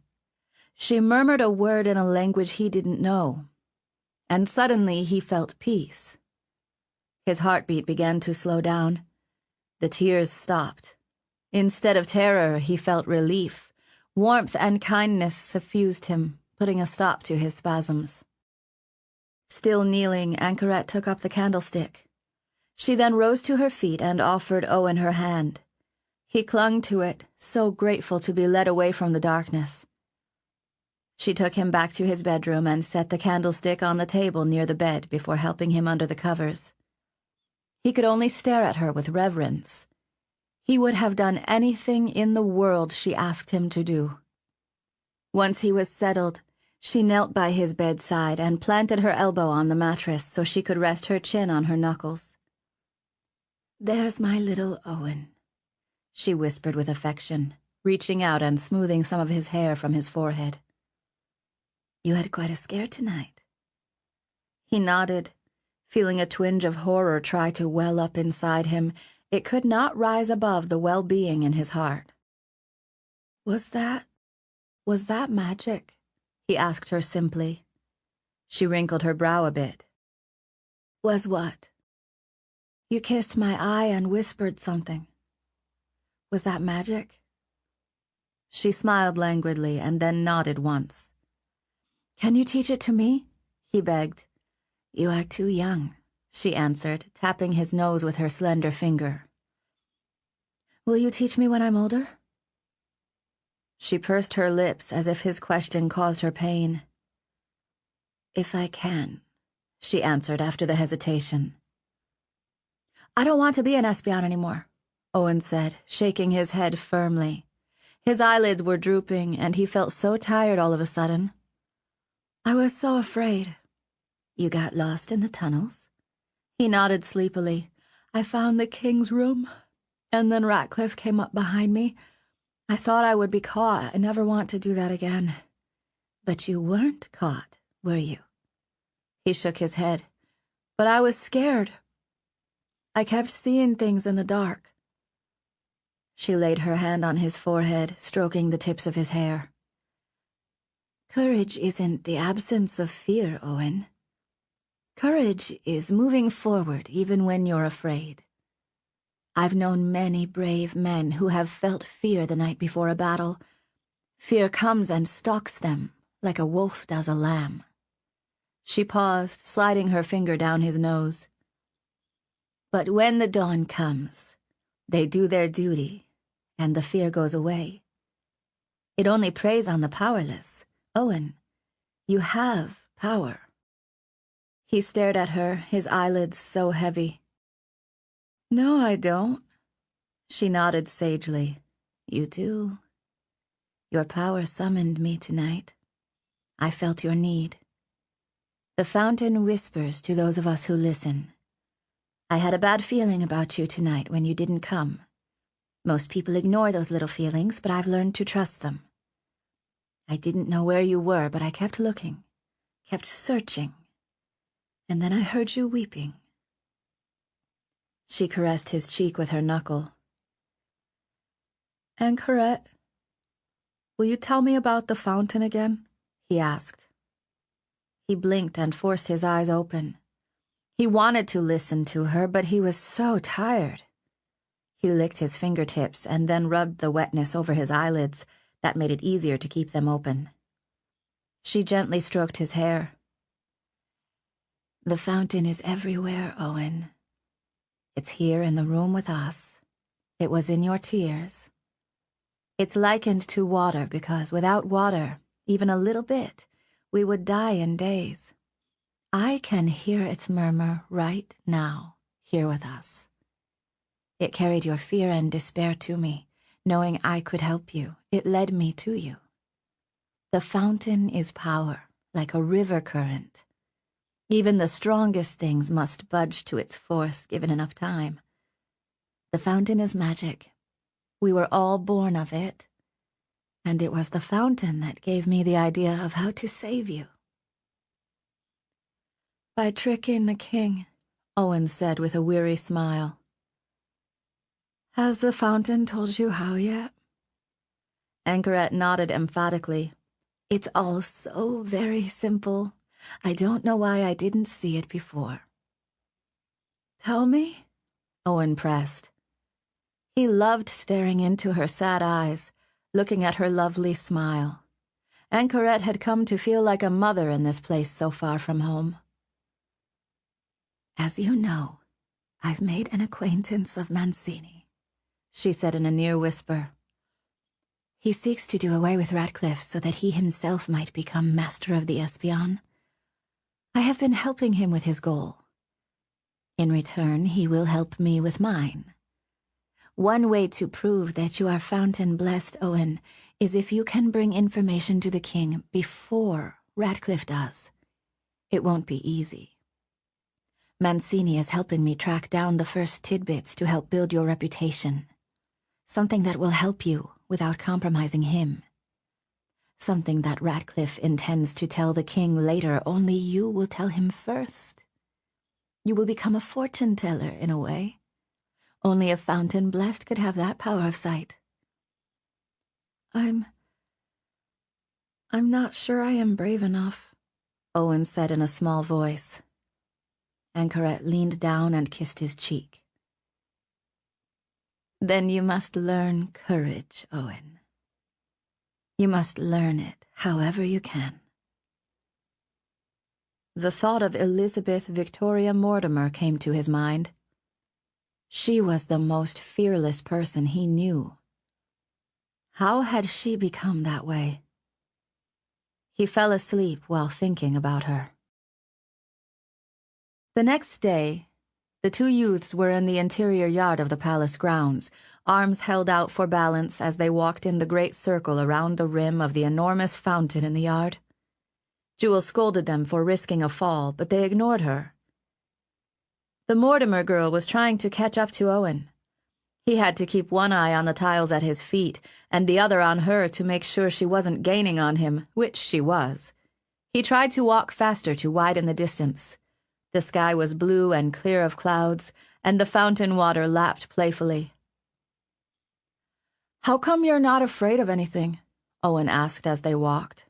She murmured a word in a language he didn't know, and suddenly he felt peace. His heartbeat began to slow down. The tears stopped. Instead of terror, he felt relief. Warmth and kindness suffused him, putting a stop to his spasms. Still kneeling, Anchoret took up the candlestick. She then rose to her feet and offered Owen her hand. He clung to it, so grateful to be led away from the darkness. She took him back to his bedroom and set the candlestick on the table near the bed before helping him under the covers. He could only stare at her with reverence. He would have done anything in the world she asked him to do. Once he was settled, she knelt by his bedside and planted her elbow on the mattress so she could rest her chin on her knuckles. "There's my little Owen," she whispered with affection, reaching out and smoothing some of his hair from his forehead. "You had quite a scare tonight." He nodded, feeling a twinge of horror try to well up inside him. It could not rise above the well-being in his heart. Was that magic?" he asked her simply. She wrinkled her brow a bit. "Was what?" "You kissed my eye and whispered something. Was that magic?" She smiled languidly and then nodded once. "Can you teach it to me?" he begged. "You are too young," she answered, tapping his nose with her slender finger. "Will you teach me when I'm older?" She pursed her lips as if his question caused her pain. "If I can," she answered after the hesitation. "I don't want to be an espion anymore," Owen said, shaking his head firmly. His eyelids were drooping, and he felt so tired all of a sudden. "I was so afraid." "You got lost in the tunnels?" He nodded sleepily. "I found the king's room, and then Ratcliffe came up behind me. I thought I would be caught. I never want to do that again." "But you weren't caught, were you?" He shook his head. "But I was scared. I kept seeing things in the dark." She laid her hand on his forehead, stroking the tips of his hair. "Courage isn't the absence of fear, Owen. Courage is moving forward even when you're afraid. I've known many brave men who have felt fear the night before a battle. Fear comes and stalks them like a wolf does a lamb." She paused, sliding her finger down his nose. "But when the dawn comes, they do their duty, and the fear goes away. It only preys on the powerless. Owen, you have power." He stared at her, his eyelids so heavy. "No, I don't." She nodded sagely. You do. Your power summoned me tonight. I felt your need. The fountain whispers to those of us who listen. I had a bad feeling about you tonight when you didn't come. Most people ignore those little feelings, but I've learned to trust them. I didn't know where you were, but I kept looking, kept searching. And then I heard you weeping. She caressed his cheek with her knuckle. Anchoret, will you tell me about the fountain again? He asked. He blinked and forced his eyes open. He wanted to listen to her, but he was so tired. He licked his fingertips and then rubbed the wetness over his eyelids. That made it easier to keep them open. She gently stroked his hair. The fountain is everywhere, Owen. It's here in the room with us. It was in your tears. It's likened to water because without water, even a little bit, we would die in days. I can hear its murmur right now, here with us. It carried your fear and despair to me, knowing I could help you. It led me to you. The fountain is power, like a river current. Even the strongest things must budge to its force given enough time. The fountain is magic. We were all born of it. And it was the fountain that gave me the idea of how to save you. By tricking the king, Owen said with a weary smile. Has the fountain told you how yet? Anchoret nodded emphatically. It's all so very simple. I don't know why I didn't see it before. Tell me? Owen pressed. He loved staring into her sad eyes, looking at her lovely smile. Anchoret had come to feel like a mother in this place so far from home. As you know, I've made an acquaintance of Mancini, she said in a near whisper. He seeks to do away with Radcliffe so that he himself might become master of the Espion. I have been helping him with his goal. In return, he will help me with mine. One way to prove that you are fountain-blessed, Owen, is if you can bring information to the king before Radcliffe does. It won't be easy. Mancini is helping me track down the first tidbits to help build your reputation. Something that will help you without compromising him. Something that Radcliffe intends to tell the king later, only you will tell him first. You will become a fortune-teller in a way. Only a fountain-blessed could have that power of sight. I'm not sure I am brave enough, Owen said in a small voice. Anchoret leaned down and kissed his cheek. Then you must learn courage, Owen. You must learn it however you can. The thought of Elizabeth Victoria Mortimer came to his mind. She was the most fearless person he knew. How had she become that way? He fell asleep while thinking about her. The next day, the two youths were in the interior yard of the palace grounds, arms held out for balance as they walked in the great circle around the rim of the enormous fountain in the yard. Jewel scolded them for risking a fall, but they ignored her. The Mortimer girl was trying to catch up to Owen. He had to keep one eye on the tiles at his feet and the other on her to make sure she wasn't gaining on him, which she was. He tried to walk faster to widen the distance. The sky was blue and clear of clouds, and the fountain water lapped playfully. "How come you're not afraid of anything?" Owen asked as they walked.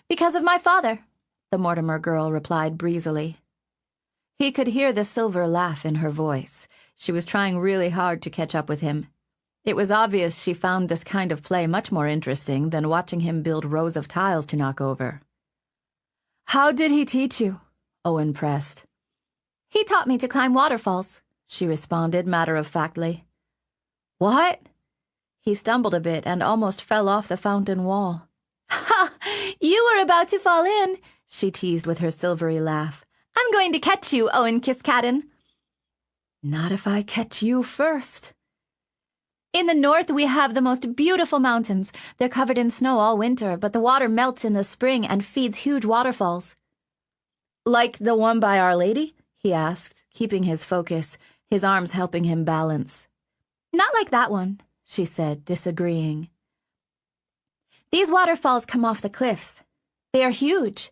Because of my father, the Mortimer girl replied breezily. He could hear the silver laugh in her voice. She was trying really hard to catch up with him. It was obvious she found this kind of play much more interesting than watching him build rows of tiles to knock over. "How did he teach you?" Owen pressed. He taught me to climb waterfalls, she responded matter-of-factly. What? He stumbled a bit and almost fell off the fountain wall. Ha! You were about to fall in, she teased with her silvery laugh. I'm going to catch you, Owen Kiskaddon. Not if I catch you first. In the north, we have the most beautiful mountains. They're covered in snow all winter, but the water melts in the spring and feeds huge waterfalls. Like the one by Our Lady? He asked, keeping his focus, his arms helping him balance. Not like that one, she said, disagreeing. These waterfalls come off the cliffs. They are huge.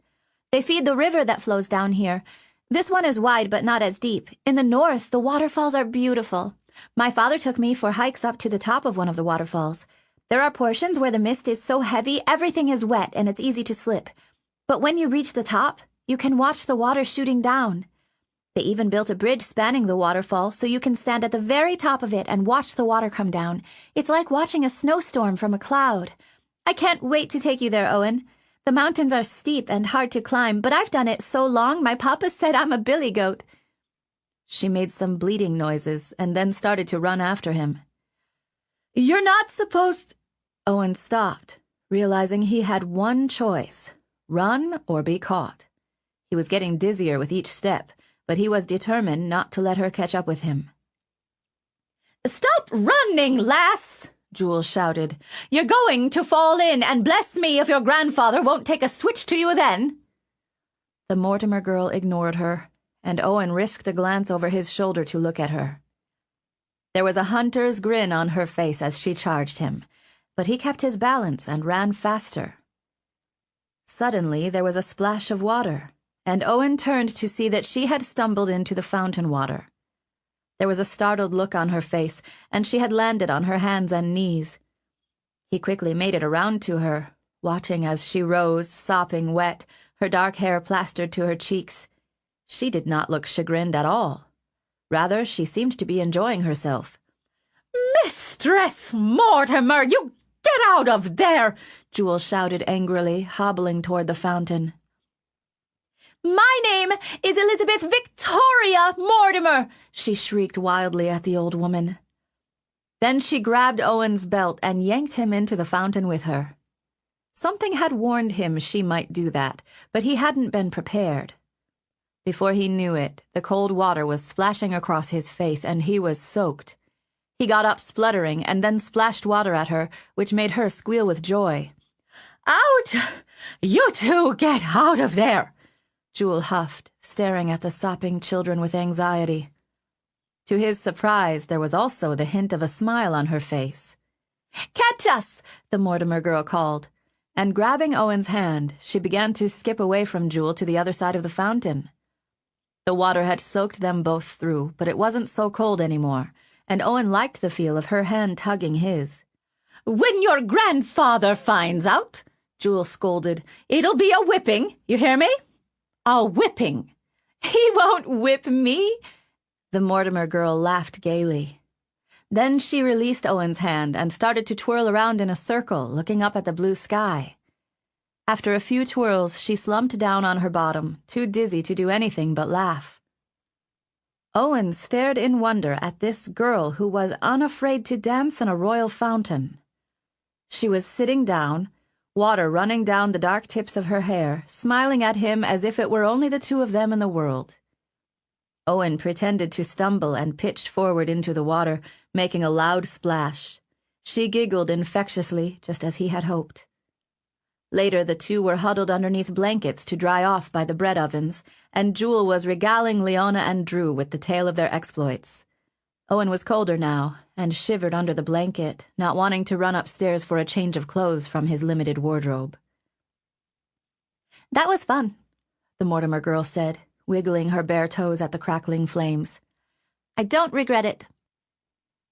They feed the river that flows down here. This one is wide but not as deep. In the north, the waterfalls are beautiful. My father took me for hikes up to the top of one of the waterfalls. There are portions where the mist is so heavy everything is wet and it's easy to slip. But when you reach the top, you can watch the water shooting down. They even built a bridge spanning the waterfall so you can stand at the very top of it and watch the water come down. It's like watching a snowstorm from a cloud. I can't wait to take you there, Owen. The mountains are steep and hard to climb, but I've done it so long my papa said I'm a billy goat. She made some bleating noises and then started to run after him. You're not supposed... Owen stopped, realizing he had one choice, run or be caught. He was getting dizzier with each step, but he was determined not to let her catch up with him. Stop running, lass! Jewel shouted. You're going to fall in, and bless me if your grandfather won't take a switch to you then. The Mortimer girl ignored her, and Owen risked a glance over his shoulder to look at her. There was a hunter's grin on her face as she charged him, but he kept his balance and ran faster. Suddenly there was a splash of water, and Owen turned to see that she had stumbled into the fountain water. There was a startled look on her face, and she had landed on her hands and knees. He quickly made it around to her, watching as she rose, sopping wet, her dark hair plastered to her cheeks. She did not look chagrined at all. Rather, she seemed to be enjoying herself. Mistress Mortimer, you get out of there! Jewel shouted angrily, hobbling toward the fountain. My name is Elizabeth Victoria Mortimer, she shrieked wildly at the old woman. Then she grabbed Owen's belt and yanked him into the fountain with her. Something had warned him she might do that, but he hadn't been prepared. Before he knew it, the cold water was splashing across his face and he was soaked. He got up spluttering and then splashed water at her, which made her squeal with joy. Out! You two get out of there! Jewel huffed, staring at the sopping children with anxiety. To his surprise, there was also the hint of a smile on her face. Catch us! The Mortimer girl called, and grabbing Owen's hand, she began to skip away from Jewel to the other side of the fountain. The water had soaked them both through, but it wasn't so cold anymore, and Owen liked the feel of her hand tugging his. When your grandfather finds out, Jewel scolded, it'll be a whipping, you hear me? A whipping. He won't whip me. The Mortimer girl laughed gaily. Then she released Owen's hand and started to twirl around in a circle, looking up at the blue sky. After a few twirls, she slumped down on her bottom, too dizzy to do anything but laugh. Owen stared in wonder at this girl who was unafraid to dance in a royal fountain. She was sitting down, water running down the dark tips of her hair, smiling at him as if it were only the two of them in the world. Owen pretended to stumble and pitched forward into the water, making a loud splash. She giggled infectiously, just as he had hoped. Later, the two were huddled underneath blankets to dry off by the bread ovens, and Jewel was regaling Leona and Drew with the tale of their exploits. Owen was colder now, and shivered under the blanket, not wanting to run upstairs for a change of clothes from his limited wardrobe. That was fun, the Mortimer girl said, wiggling her bare toes at the crackling flames. I don't regret it.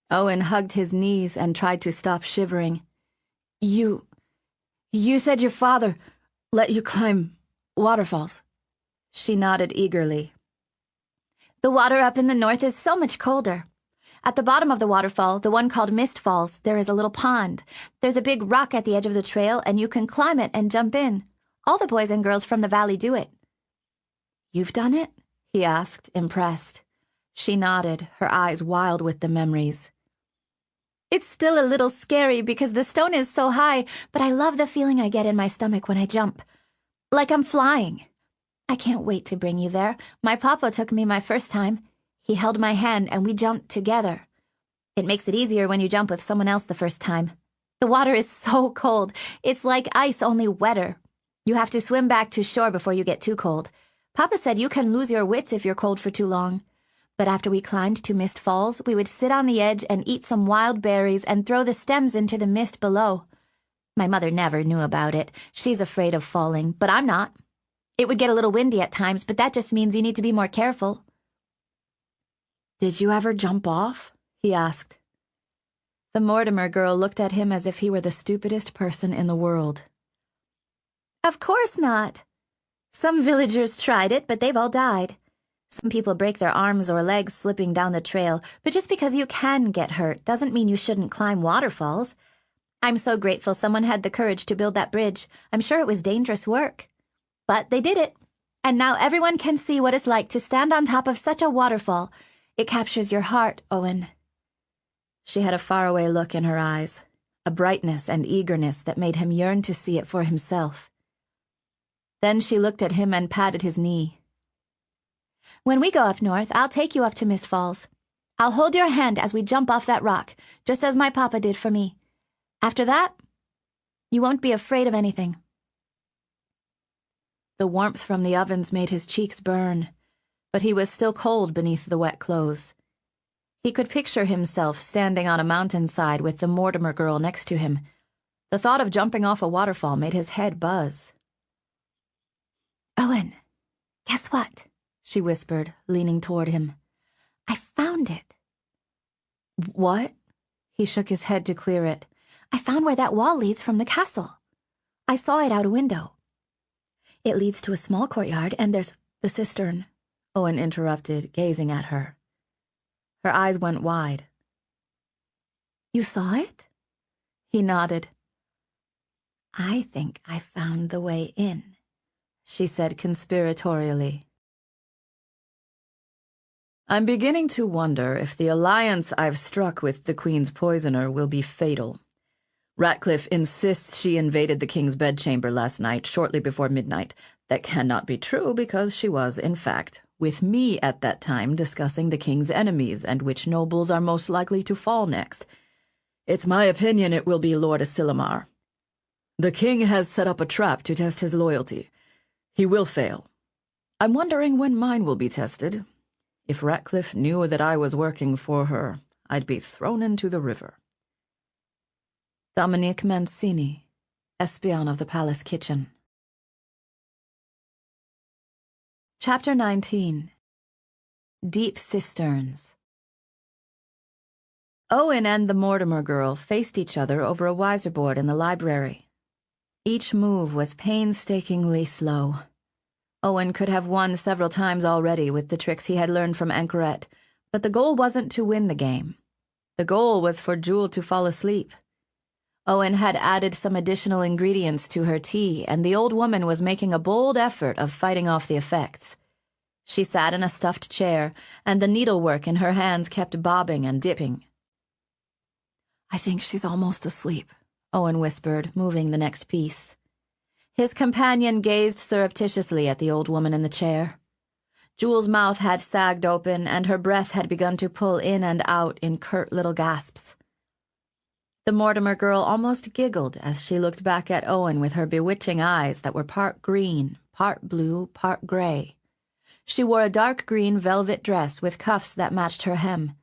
Owen hugged his knees and tried to stop shivering. You said your father let you climb waterfalls. She nodded eagerly. The water up in the north is so much colder. At the bottom of the waterfall, the one called Mist Falls, there is a little pond. There's a big rock at the edge of the trail, and you can climb it and jump in. All the boys and girls from the valley do it. You've done it? He asked, impressed. She nodded, her eyes wild with the memories. It's still a little scary because the stone is so high, but I love the feeling I get in my stomach when I jump. Like I'm flying. I can't wait to bring you there. My papa took me my first time. He held my hand and we jumped together. It makes it easier when you jump with someone else the first time. The water is so cold. It's like ice, only wetter. You have to swim back to shore before you get too cold. Papa said you can lose your wits if you're cold for too long. But after we climbed to Mist Falls, we would sit on the edge and eat some wild berries and throw the stems into the mist below. My mother never knew about it. She's afraid of falling, but I'm not. It would get a little windy at times, but that just means you need to be more careful. Did you ever jump off? He asked. The Mortimer girl looked at him as if he were the stupidest person in the world. Of course not. Some villagers tried it, but they've all died. Some people break their arms or legs slipping down the trail, but just because you can get hurt doesn't mean you shouldn't climb waterfalls. I'm so grateful someone had the courage to build that bridge. I'm sure it was dangerous work. But they did it. And now everyone can see what it's like to stand on top of such a waterfall. It captures your heart, Owen. She had a faraway look in her eyes, a brightness and eagerness that made him yearn to see it for himself. Then she looked at him and patted his knee. When we go up north, I'll take you up to Mist Falls. I'll hold your hand as we jump off that rock, just as my papa did for me. After that, you won't be afraid of anything. The warmth from the ovens made his cheeks burn, but he was still cold beneath the wet clothes. He could picture himself standing on a mountainside with the Mortimer girl next to him. The thought of jumping off a waterfall made his head buzz. Owen, guess what? She whispered, leaning toward him. I found it. What? He shook his head to clear it. I found where that wall leads from the castle. I saw it out a window. It leads to a small courtyard, and there's the cistern, Owen interrupted, gazing at her. Her eyes went wide. You saw it? He nodded. I think I found the way in, she said conspiratorially. I'm beginning to wonder if the alliance I've struck with the Queen's poisoner will be fatal. Ratcliffe insists she invaded the king's bedchamber last night, shortly before midnight. That cannot be true because she was, in fact, with me at that time discussing the king's enemies and which nobles are most likely to fall next. It's my opinion it will be Lord Asillamar. The king has set up a trap to test his loyalty. He will fail. I'm wondering when mine will be tested. If Ratcliffe knew that I was working for her, I'd be thrown into the river. Dominique Mancini, Espion of the Palace Kitchen. Chapter 19. Deep Cisterns. Owen and the Mortimer girl faced each other over a wiserboard in the library. Each move was painstakingly slow. Owen could have won several times already with the tricks he had learned from Anchoret, but the goal wasn't to win the game. The goal was for Jewel to fall asleep. Owen had added some additional ingredients to her tea, and the old woman was making a bold effort of fighting off the effects. She sat in a stuffed chair, and the needlework in her hands kept bobbing and dipping. I think she's almost asleep, Owen whispered, moving the next piece. His companion gazed surreptitiously at the old woman in the chair. Jewel's mouth had sagged open, and her breath had begun to pull in and out in curt little gasps. The Mortimer girl almost giggled as she looked back at Owen with her bewitching eyes that were part green, part blue, part gray. She wore a dark green velvet dress with cuffs that matched her hem.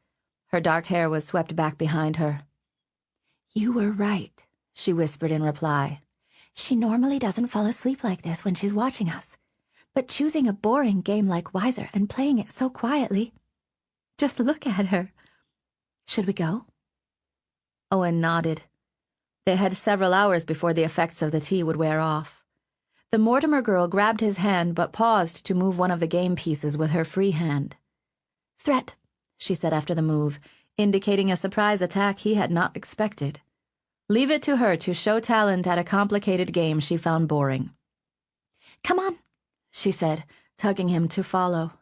Her dark hair was swept back behind her. You were right, she whispered in reply. She normally doesn't fall asleep like this when she's watching us, but choosing a boring game like Wiser and playing it so quietly. Just look at her. Should we go? Owen nodded. They had several hours before the effects of the tea would wear off. The Mortimer girl grabbed his hand but paused to move one of the game pieces with her free hand. Threat, she said after the move, indicating a surprise attack he had not expected. Leave it to her to show talent at a complicated game she found boring. Come on, she said, tugging him to follow.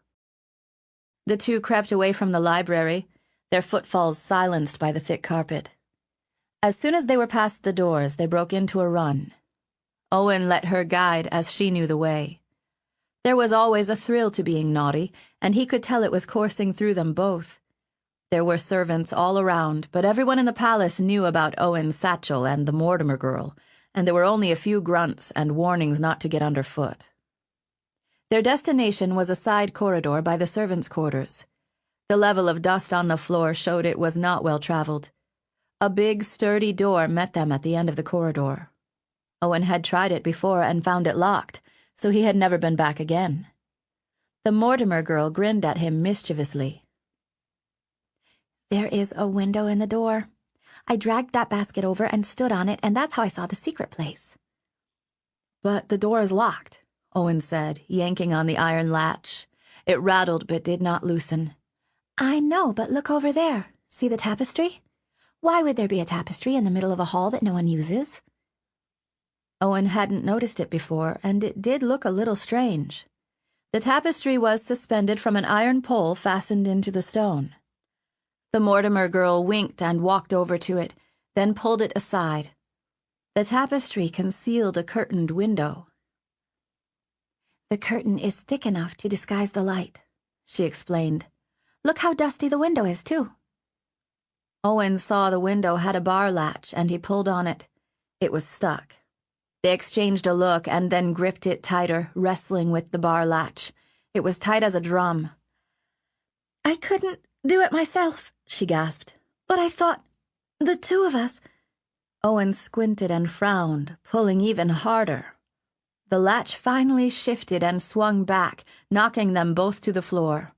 The two crept away from the library, their footfalls silenced by the thick carpet. As soon as they were past the doors, they broke into a run. Owen let her guide as she knew the way. There was always a thrill to being naughty, and he could tell it was coursing through them both. There were servants all around, but everyone in the palace knew about Owen's satchel and the Mortimer girl, and there were only a few grunts and warnings not to get underfoot. Their destination was a side corridor by the servants' quarters. The level of dust on the floor showed it was not well traveled. A big, sturdy door met them at the end of the corridor. Owen had tried it before and found it locked, so he had never been back again. The Mortimer girl grinned at him mischievously. "There is a window in the door. I dragged that basket over and stood on it, and that's how I saw the secret place." "But the door is locked," Owen said, yanking on the iron latch. It rattled but did not loosen. "I know, but look over there. See the tapestry? Why would there be a tapestry in the middle of a hall that no one uses?" Owen hadn't noticed it before, and it did look a little strange. The tapestry was suspended from an iron pole fastened into the stone. The Mortimer girl winked and walked over to it, then pulled it aside. The tapestry concealed a curtained window. "The curtain is thick enough to disguise the light," she explained. "Look how dusty the window is, too." Owen saw the window had a bar latch, and he pulled on it. It was stuck. They exchanged a look and then gripped it tighter, wrestling with the bar latch. It was tight as a drum. "I couldn't do it myself," she gasped. "But I thought, the two of us—" Owen squinted and frowned, pulling even harder. The latch finally shifted and swung back, knocking them both to the floor.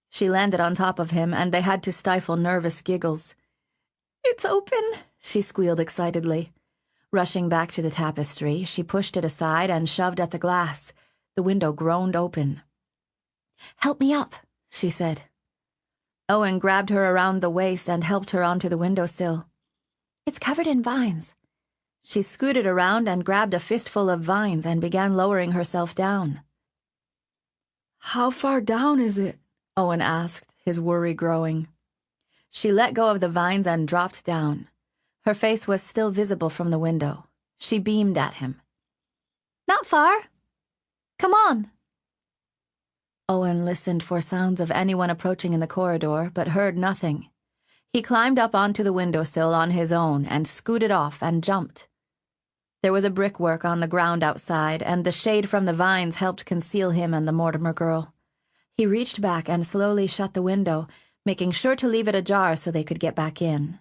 She landed on top of him, and they had to stifle nervous giggles. "It's open," she squealed excitedly. Rushing back to the tapestry, she pushed it aside and shoved at the glass. The window groaned open. "Help me up," she said. Owen grabbed her around the waist and helped her onto the windowsill. "It's covered in vines." She scooted around and grabbed a fistful of vines and began lowering herself down. "How far down is it?" Owen asked, his worry growing. She let go of the vines and dropped down. Her face was still visible from the window. She beamed at him. "Not far. Come on." Owen listened for sounds of anyone approaching in the corridor, but heard nothing. He climbed up onto the windowsill on his own and scooted off and jumped. There was a brickwork on the ground outside, and the shade from the vines helped conceal him and the Mortimer girl. He reached back and slowly shut the window, making sure to leave it ajar so they could get back in.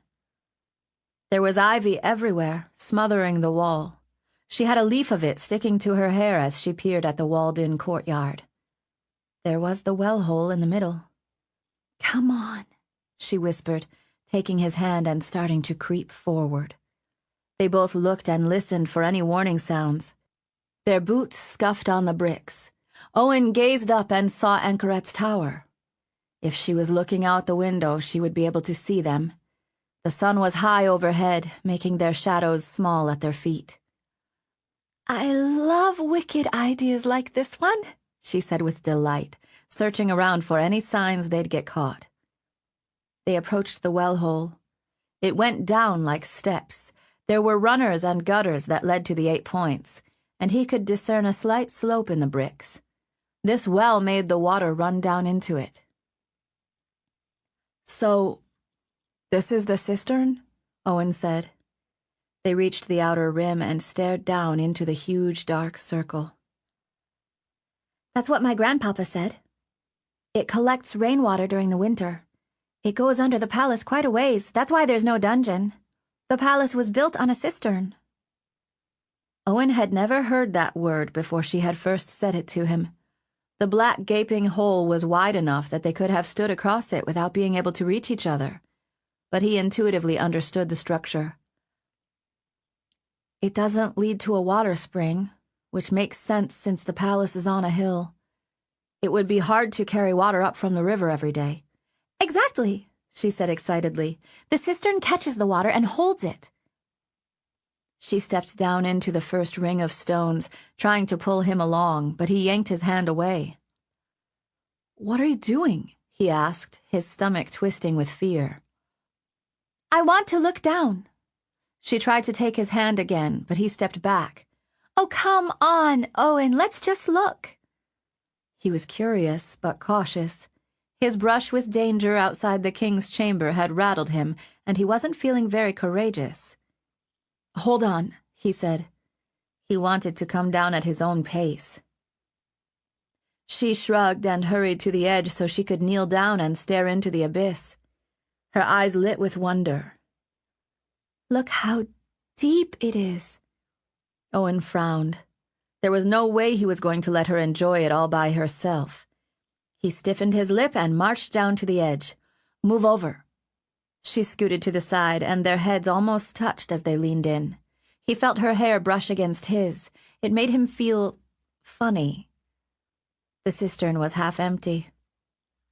There was ivy everywhere, smothering the wall. She had a leaf of it sticking to her hair as she peered at the walled-in courtyard. There was the well hole in the middle. "Come on," she whispered, taking his hand and starting to creep forward. They both looked and listened for any warning sounds. Their boots scuffed on the bricks. Owen gazed up and saw Anchorette's tower. If she was looking out the window, she would be able to see them. The sun was high overhead, making their shadows small at their feet. "I love wicked ideas like this one," she said with delight, searching around for any signs they'd get caught. They approached the well hole. It went down like steps. There were runners and gutters that led to the 8 points, and he could discern a slight slope in the bricks. This well made the water run down into it. "So, this is the cistern?" Owen said. They reached the outer rim and stared down into the huge dark circle. "That's what my grandpapa said. It collects rainwater during the winter. It goes under the palace quite a ways. That's why there's no dungeon. The palace was built on a cistern." Owen had never heard that word before she had first said it to him. The black gaping hole was wide enough that they could have stood across it without being able to reach each other. But he intuitively understood the structure. It doesn't lead to a water spring, which makes sense since the palace is on a hill. It would be hard to carry water up from the river every day. "Exactly," she said excitedly. "The cistern catches the water and holds it." She stepped down into the first ring of stones, trying to pull him along, but he yanked his hand away. "What are you doing?" he asked, his stomach twisting with fear. "I want to look down." She tried to take his hand again, but he stepped back. "Oh, come on, Owen, let's just look." He was curious, but cautious. His brush with danger outside the king's chamber had rattled him, and he wasn't feeling very courageous. "Hold on," he said. He wanted to come down at his own pace. She shrugged and hurried to the edge so she could kneel down and stare into the abyss. Her eyes lit with wonder. "Look how deep it is." Owen frowned. There was no way he was going to let her enjoy it all by herself. He stiffened his lip and marched down to the edge. "Move over." She scooted to the side, and their heads almost touched as they leaned in. He felt her hair brush against his. It made him feel funny. The cistern was half empty.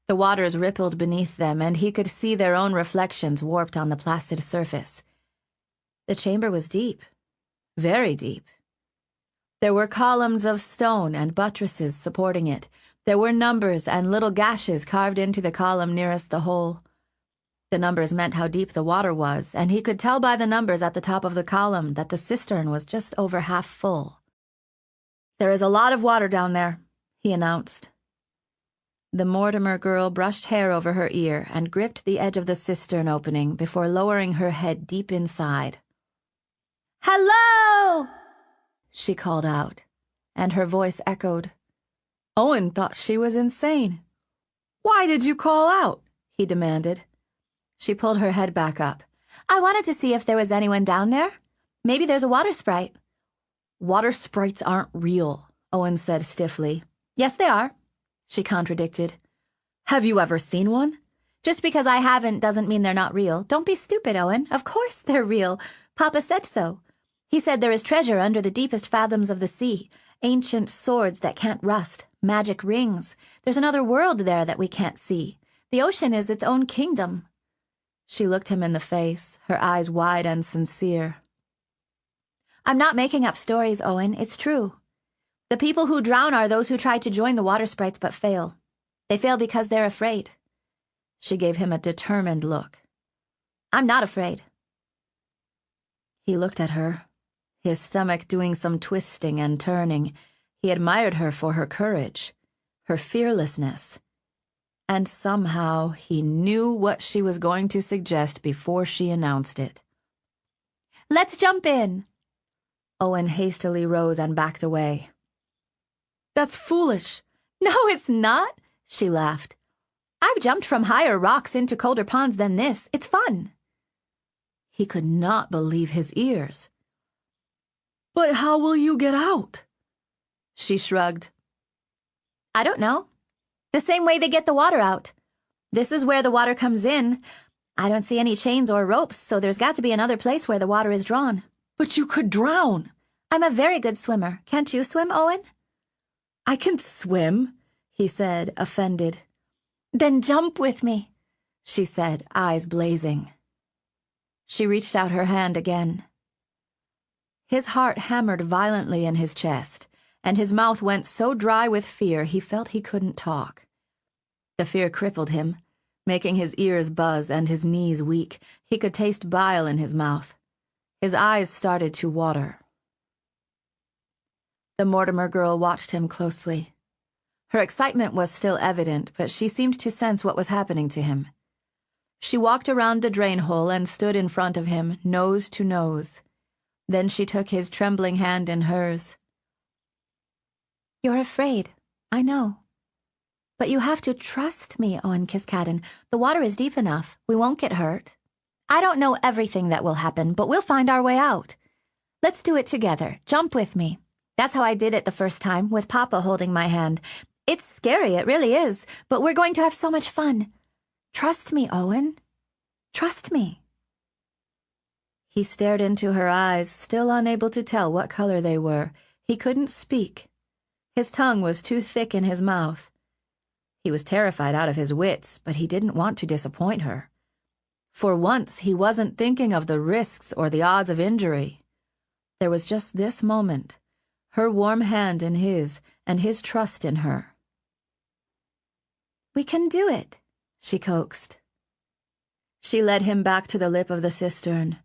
The waters rippled beneath them, and he could see their own reflections warped on the placid surface. The chamber was deep, very deep. There were columns of stone and buttresses supporting it. There were numbers and little gashes carved into the column nearest the hole. The numbers meant how deep the water was, and he could tell by the numbers at the top of the column that the cistern was just over half full. "There is a lot of water down there," he announced. The Mortimer girl brushed hair over her ear and gripped the edge of the cistern opening before lowering her head deep inside. "Hello!" she called out, and her voice echoed. Owen thought she was insane. "Why did you call out?" he demanded. She pulled her head back up. "I wanted to see if there was anyone down there. Maybe there's a water sprite." "Water sprites aren't real," Owen said stiffly. "Yes, they are," she contradicted. "Have you ever seen one?" "Just because I haven't doesn't mean they're not real. Don't be stupid, Owen. Of course they're real. Papa said so. He said there is treasure under the deepest fathoms of the sea, ancient swords that can't rust, magic rings. There's another world there that we can't see. The ocean is its own kingdom." She looked him in the face, her eyes wide and sincere. "I'm not making up stories, Owen. It's true. The people who drown are those who try to join the water sprites but fail. They fail because they're afraid." She gave him a determined look. "I'm not afraid." He looked at her, his stomach doing some twisting and turning. He admired her for her courage, her fearlessness. And somehow he knew what she was going to suggest before she announced it. "Let's jump in." Owen hastily rose and backed away. "That's foolish." "No, it's not," she laughed. "I've jumped from higher rocks into colder ponds than this. It's fun." He could not believe his ears. "But how will you get out?" She shrugged. "I don't know. The same way they get the water out. This is where the water comes in. I don't see any chains or ropes, so there's got to be another place where the water is drawn." "But you could drown." "I'm a very good swimmer. Can't you swim, Owen?" "I can swim," he said, offended. "Then jump with me," she said, eyes blazing. She reached out her hand again. His heart hammered violently in his chest, and his mouth went so dry with fear he felt he couldn't talk. The fear crippled him, making his ears buzz and his knees weak. He could taste bile in his mouth. His eyes started to water. The Mortimer girl watched him closely. Her excitement was still evident, but she seemed to sense what was happening to him. She walked around the drain hole and stood in front of him, nose to nose. Then she took his trembling hand in hers. "You're afraid, I know. But you have to trust me, Owen Kiskaddon. The water is deep enough. We won't get hurt. I don't know everything that will happen, but we'll find our way out. Let's do it together. Jump with me. That's how I did it the first time, with Papa holding my hand. It's scary, it really is, but we're going to have so much fun. Trust me, Owen. Trust me." He stared into her eyes, still unable to tell what color they were. He couldn't speak. His tongue was too thick in his mouth. He was terrified out of his wits, but he didn't want to disappoint her. For once, he wasn't thinking of the risks or the odds of injury. There was just this moment, her warm hand in his, and his trust in her. "We can do it," she coaxed. She led him back to the lip of the cistern.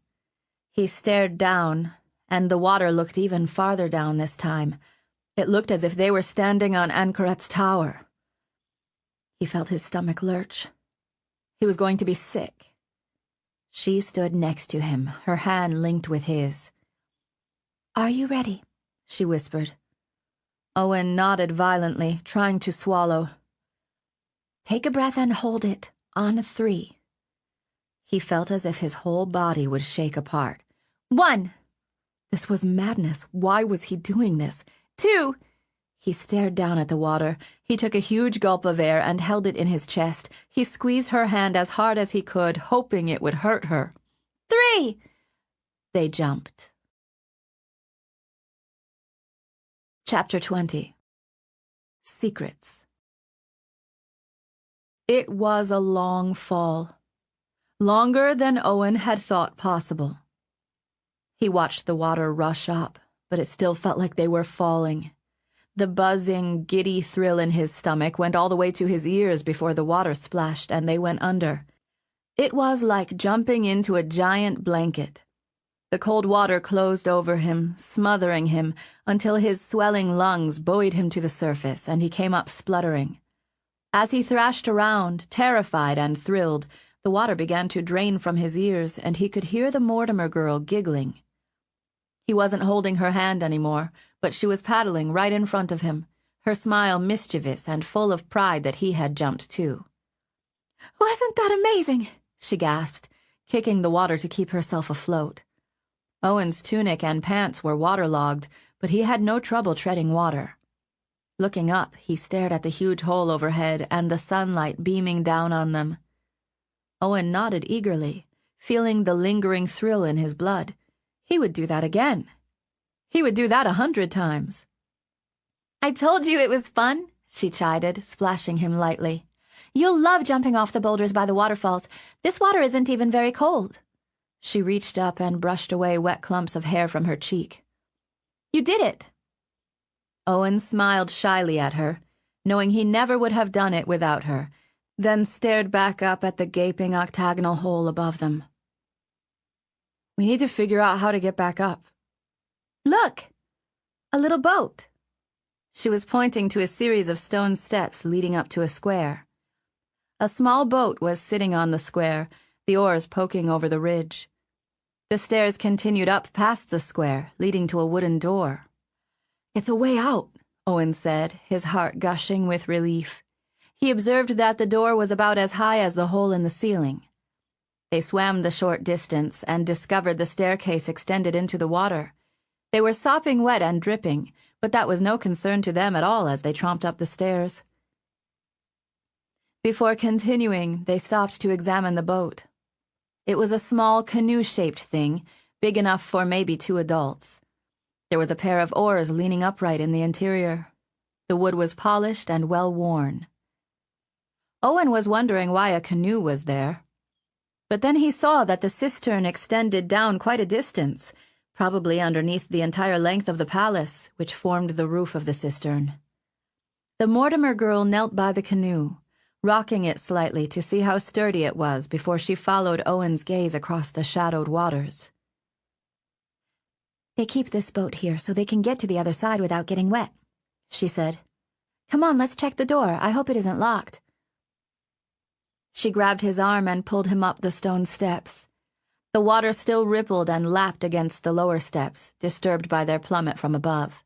He stared down, and the water looked even farther down this time. It looked as if they were standing on Anchoret's tower. He felt his stomach lurch. He was going to be sick. She stood next to him, her hand linked with his. "Are you ready?" she whispered. Owen nodded violently, trying to swallow. "Take a breath and hold it, on 3. He felt as if his whole body would shake apart. 1. This was madness. Why was he doing this? 2. He stared down at the water. He took a huge gulp of air and held it in his chest. He squeezed her hand as hard as he could, hoping it would hurt her. 3. They jumped. Chapter 20. Secrets. It was a long fall. Longer than Owen had thought possible. He watched the water rush up, but it still felt like they were falling. The buzzing, giddy thrill in his stomach went all the way to his ears before the water splashed and they went under. It was like jumping into a giant blanket. The cold water closed over him, smothering him, until his swelling lungs buoyed him to the surface and he came up spluttering. As he thrashed around, terrified and thrilled, the water began to drain from his ears and he could hear the Mortimer girl giggling. He wasn't holding her hand anymore, but she was paddling right in front of him, her smile mischievous and full of pride that he had jumped too. "Wasn't that amazing?" she gasped, kicking the water to keep herself afloat. Owen's tunic and pants were waterlogged, but he had no trouble treading water. Looking up, he stared at the huge hole overhead and the sunlight beaming down on them. Owen nodded eagerly, feeling the lingering thrill in his blood. He would do that again. He would do that 100 times. "I told you it was fun," she chided, splashing him lightly. "You'll love jumping off the boulders by the waterfalls. This water isn't even very cold." She reached up and brushed away wet clumps of hair from her cheek. "You did it." Owen smiled shyly at her, knowing he never would have done it without her, then stared back up at the gaping octagonal hole above them. "We need to figure out how to get back up." "Look! A little boat." She was pointing to a series of stone steps leading up to a square. A small boat was sitting on the square, the oars poking over the ridge. The stairs continued up past the square, leading to a wooden door. "It's a way out," Owen said, his heart gushing with relief. He observed that the door was about as high as the hole in the ceiling. They swam the short distance and discovered the staircase extended into the water. They were sopping wet and dripping, but that was no concern to them at all as they tromped up the stairs. Before continuing, they stopped to examine the boat. It was a small canoe-shaped thing, big enough for maybe 2 adults. There was a pair of oars leaning upright in the interior. The wood was polished and well worn. Owen was wondering why a canoe was there. But then he saw that the cistern extended down quite a distance, probably underneath the entire length of the palace, which formed the roof of the cistern. The Mortimer girl knelt by the canoe, rocking it slightly to see how sturdy it was before she followed Owen's gaze across the shadowed waters. "They keep this boat here so they can get to the other side without getting wet," she said. "Come on, let's check the door. I hope it isn't locked." She grabbed his arm and pulled him up the stone steps. The water still rippled and lapped against the lower steps, disturbed by their plummet from above.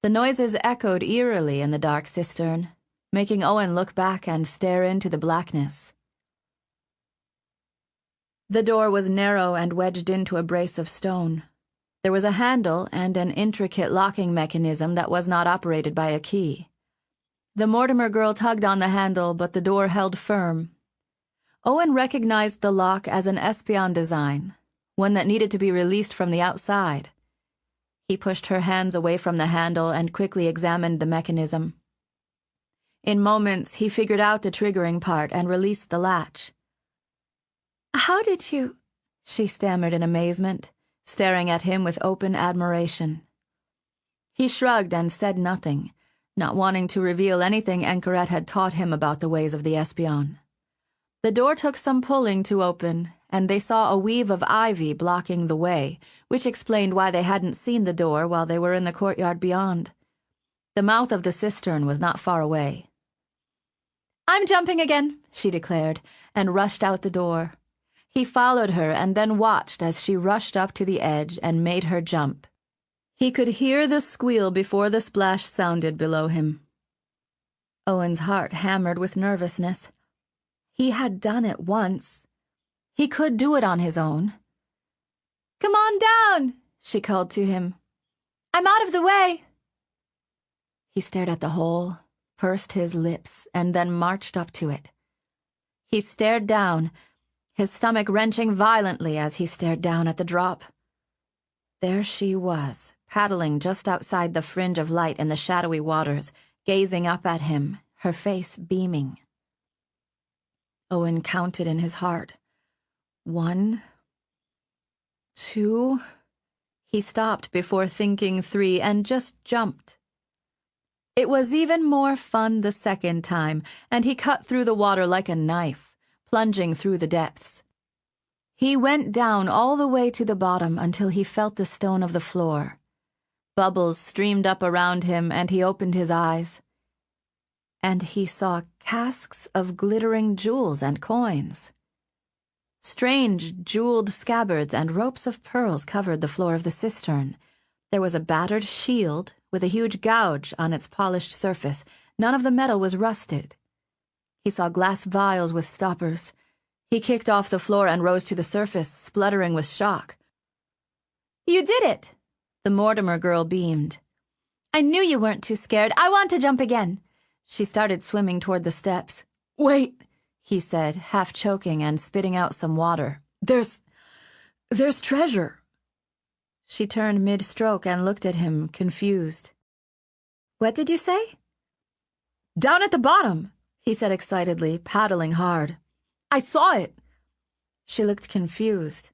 The noises echoed eerily in the dark cistern, making Owen look back and stare into the blackness. The door was narrow and wedged into a brace of stone. There was a handle and an intricate locking mechanism that was not operated by a key. The Mortimer girl tugged on the handle, but the door held firm. Owen recognized the lock as an espion design, one that needed to be released from the outside. He pushed her hands away from the handle and quickly examined the mechanism. In moments, he figured out the triggering part and released the latch. "How did you—" she stammered in amazement, staring at him with open admiration. He shrugged and said nothing, not wanting to reveal anything Encaret had taught him about the ways of the espion. The door took some pulling to open, and they saw a weave of ivy blocking the way, which explained why they hadn't seen the door while they were in the courtyard beyond. The mouth of the cistern was not far away. I'm jumping again, she declared, and rushed out the door. He followed her and then watched as she rushed up to the edge and made her jump. He could hear the squeal before the splash sounded below him. Owen's heart hammered with nervousness. He had done it once. He could do it on his own. "Come on down," she called to him. "I'm out of the way." He stared at the hole, pursed his lips, and then marched up to it. He stared down, his stomach wrenching violently as he stared down at the drop. There she was, paddling just outside the fringe of light in the shadowy waters, gazing up at him, her face beaming. Owen counted in his heart. 1, 2... He stopped before thinking 3 and just jumped. It was even more fun the second time, and he cut through the water like a knife, plunging through the depths. He went down all the way to the bottom until he felt the stone of the floor. Bubbles streamed up around him, and he opened his eyes. And he saw casks of glittering jewels and coins. Strange jeweled scabbards and ropes of pearls covered the floor of the cistern. There was a battered shield with a huge gouge on its polished surface. None of the metal was rusted. He saw glass vials with stoppers. He kicked off the floor and rose to the surface, spluttering with shock. "You did it!" The Mortimer girl beamed. "I knew you weren't too scared. I want to jump again." She started swimming toward the steps. "Wait," he said, half choking and spitting out some water. There's treasure." She turned mid-stroke and looked at him, confused. "What did you say?" "Down at the bottom," he said excitedly, paddling hard. "I saw it." She looked confused.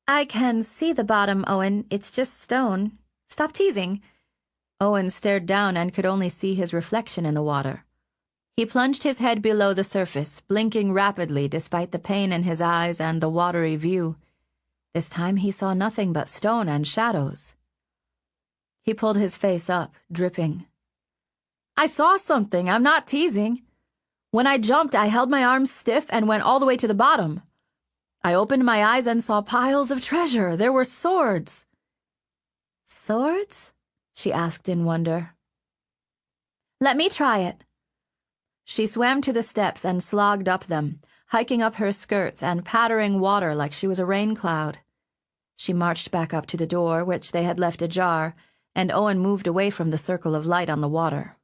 "I can see the bottom, Owen. It's just stone. Stop teasing." Owen stared down and could only see his reflection in the water. He plunged his head below the surface, blinking rapidly despite the pain in his eyes and the watery view. This time he saw nothing but stone and shadows. He pulled his face up, dripping. "I saw something. I'm not teasing. When I jumped, I held my arms stiff and went all the way to the bottom. I opened my eyes and saw piles of treasure. There were swords." "Swords?" she asked in wonder. "Let me try it." She swam to the steps and slogged up them, hiking up her skirts and pattering water like she was a rain cloud. She marched back up to the door, which they had left ajar, and Owen moved away from the circle of light on the water.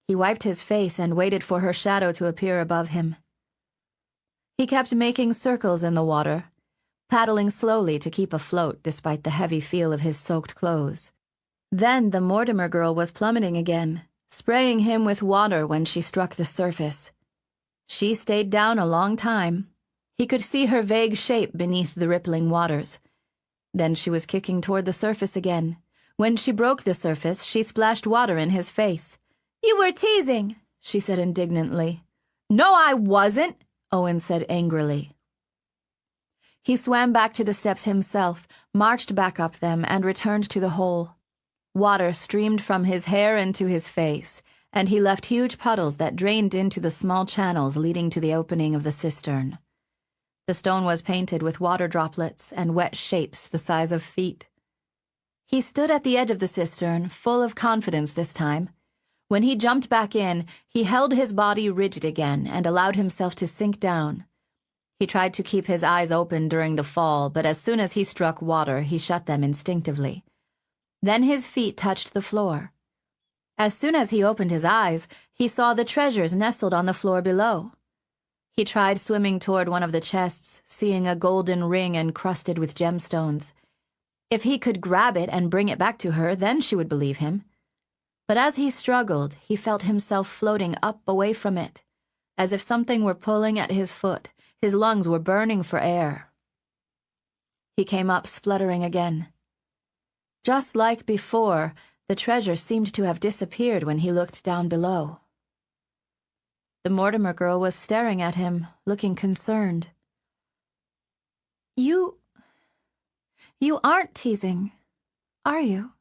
He wiped his face and waited for her shadow to appear above him. He kept making circles in the water, paddling slowly to keep afloat despite the heavy feel of his soaked clothes. Then the Mortimer girl was plummeting again, spraying him with water when she struck the surface. She stayed down a long time. He could see her vague shape beneath the rippling waters. Then she was kicking toward the surface again. When she broke the surface, she splashed water in his face. "You were teasing," she said indignantly. "No, I wasn't," Owen said angrily. He swam back to the steps himself, marched back up them, and returned to the hole. Water streamed from his hair into his face, and he left huge puddles that drained into the small channels leading to the opening of the cistern. The stone was painted with water droplets and wet shapes the size of feet. He stood at the edge of the cistern, full of confidence this time. When he jumped back in, he held his body rigid again and allowed himself to sink down. He tried to keep his eyes open during the fall, but as soon as he struck water, he shut them instinctively. Then his feet touched the floor. As soon as he opened his eyes, he saw the treasures nestled on the floor below. He tried swimming toward one of the chests, seeing a golden ring encrusted with gemstones. If he could grab it and bring it back to her, then she would believe him. But as he struggled, he felt himself floating up away from it, as if something were pulling at his foot. His lungs were burning for air. He came up spluttering again. Just like before, the treasure seemed to have disappeared when he looked down below. The Mortimer girl was staring at him, looking concerned. You aren't teasing, are you?"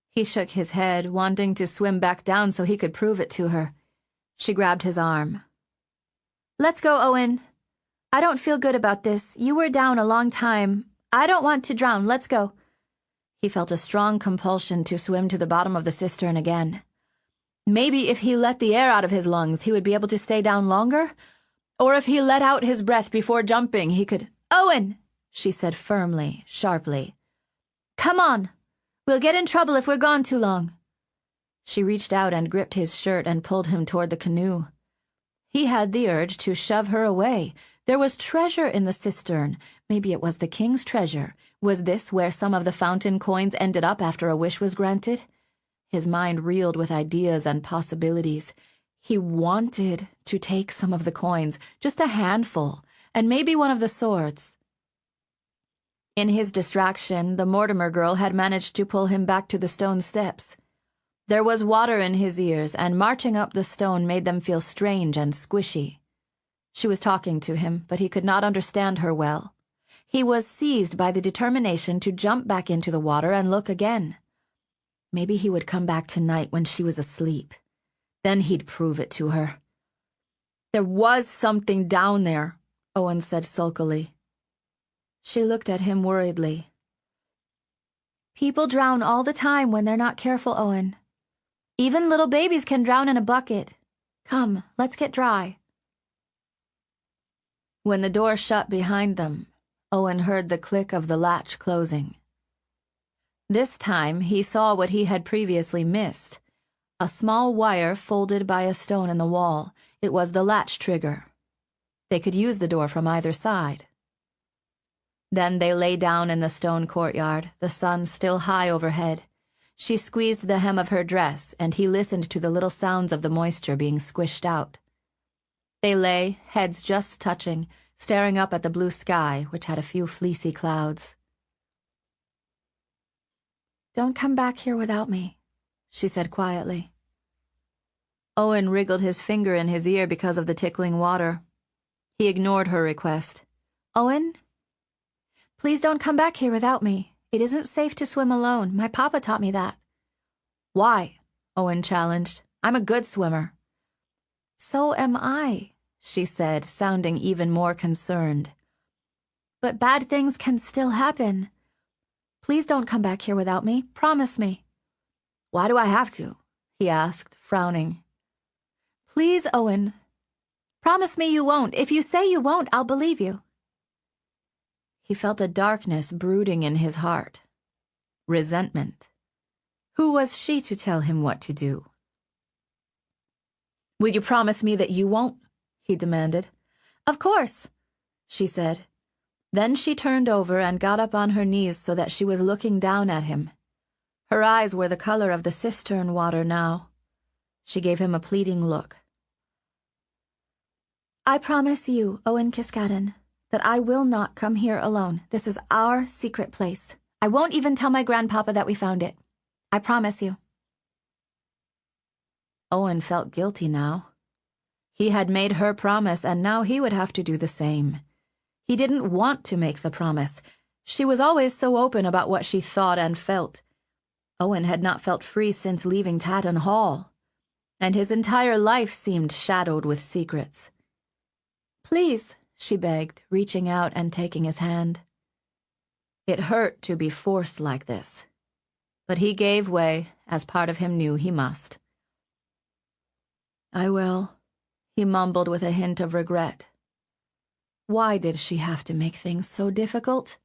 He shook his head, wanting to swim back down so he could prove it to her. She grabbed his arm. Let's go, Owen. I don't feel good about this. You were down a long time. I don't want to drown. Let's go. He felt a strong compulsion to swim to the bottom of the cistern again. Maybe if he let the air out of his lungs, he would be able to stay down longer? Or if he let out his breath before jumping, he could... Owen, she said firmly, sharply. Come on. We'll get in trouble if we're gone too long. She reached out and gripped his shirt and pulled him toward the canoe. He had the urge to shove her away. There was treasure in the cistern. Maybe it was the king's treasure. Was this where some of the fountain coins ended up after a wish was granted? His mind reeled with ideas and possibilities. He wanted to take some of the coins, just a handful, and maybe one of the swords. In his distraction, the Mortimer girl had managed to pull him back to the stone steps. There was water in his ears, and marching up the stone made them feel strange and squishy. She was talking to him, but he could not understand her well. He was seized by the determination to jump back into the water and look again. Maybe he would come back tonight when she was asleep. Then he'd prove it to her. There was something down there, Owen said sulkily. She looked at him worriedly. People drown all the time when they're not careful, Owen. Even little babies can drown in a bucket. Come, let's get dry. When the door shut behind them, Owen heard the click of the latch closing. This time he saw what he had previously missed. A small wire folded by a stone in the wall. It was the latch trigger. They could use the door from either side. Then they lay down in the stone courtyard, the sun still high overhead. She squeezed the hem of her dress, and he listened to the little sounds of the moisture being squished out. They lay, heads just touching, staring up at the blue sky, which had a few fleecy clouds. Don't come back here without me, she said quietly. Owen wriggled his finger in his ear because of the tickling water. He ignored her request. Owen? Please don't come back here without me. It isn't safe to swim alone. My papa taught me that. Why? Owen challenged. I'm a good swimmer. So am I, she said, sounding even more concerned. But bad things can still happen. Please don't come back here without me. Promise me. Why do I have to? He asked, frowning. Please, Owen. Promise me you won't. If you say you won't, I'll believe you. He felt a darkness brooding in his heart. Resentment. Who was she to tell him what to do? Will you promise me that you won't? He demanded. Of course, she said. Then she turned over and got up on her knees so that she was looking down at him. Her eyes were the color of the cistern water now. She gave him a pleading look. I promise you, Owen Kiskaddon, that I will not come here alone. This is our secret place. I won't even tell my grandpapa that we found it. I promise you. Owen felt guilty now. He had made her promise, and now he would have to do the same. He didn't want to make the promise. She was always so open about what she thought and felt. Owen had not felt free since leaving Tatton Hall, and his entire life seemed shadowed with secrets. Please, she begged, reaching out and taking his hand. It hurt to be forced like this, but he gave way, as part of him knew he must. I will, he mumbled with a hint of regret. Why did she have to make things so difficult?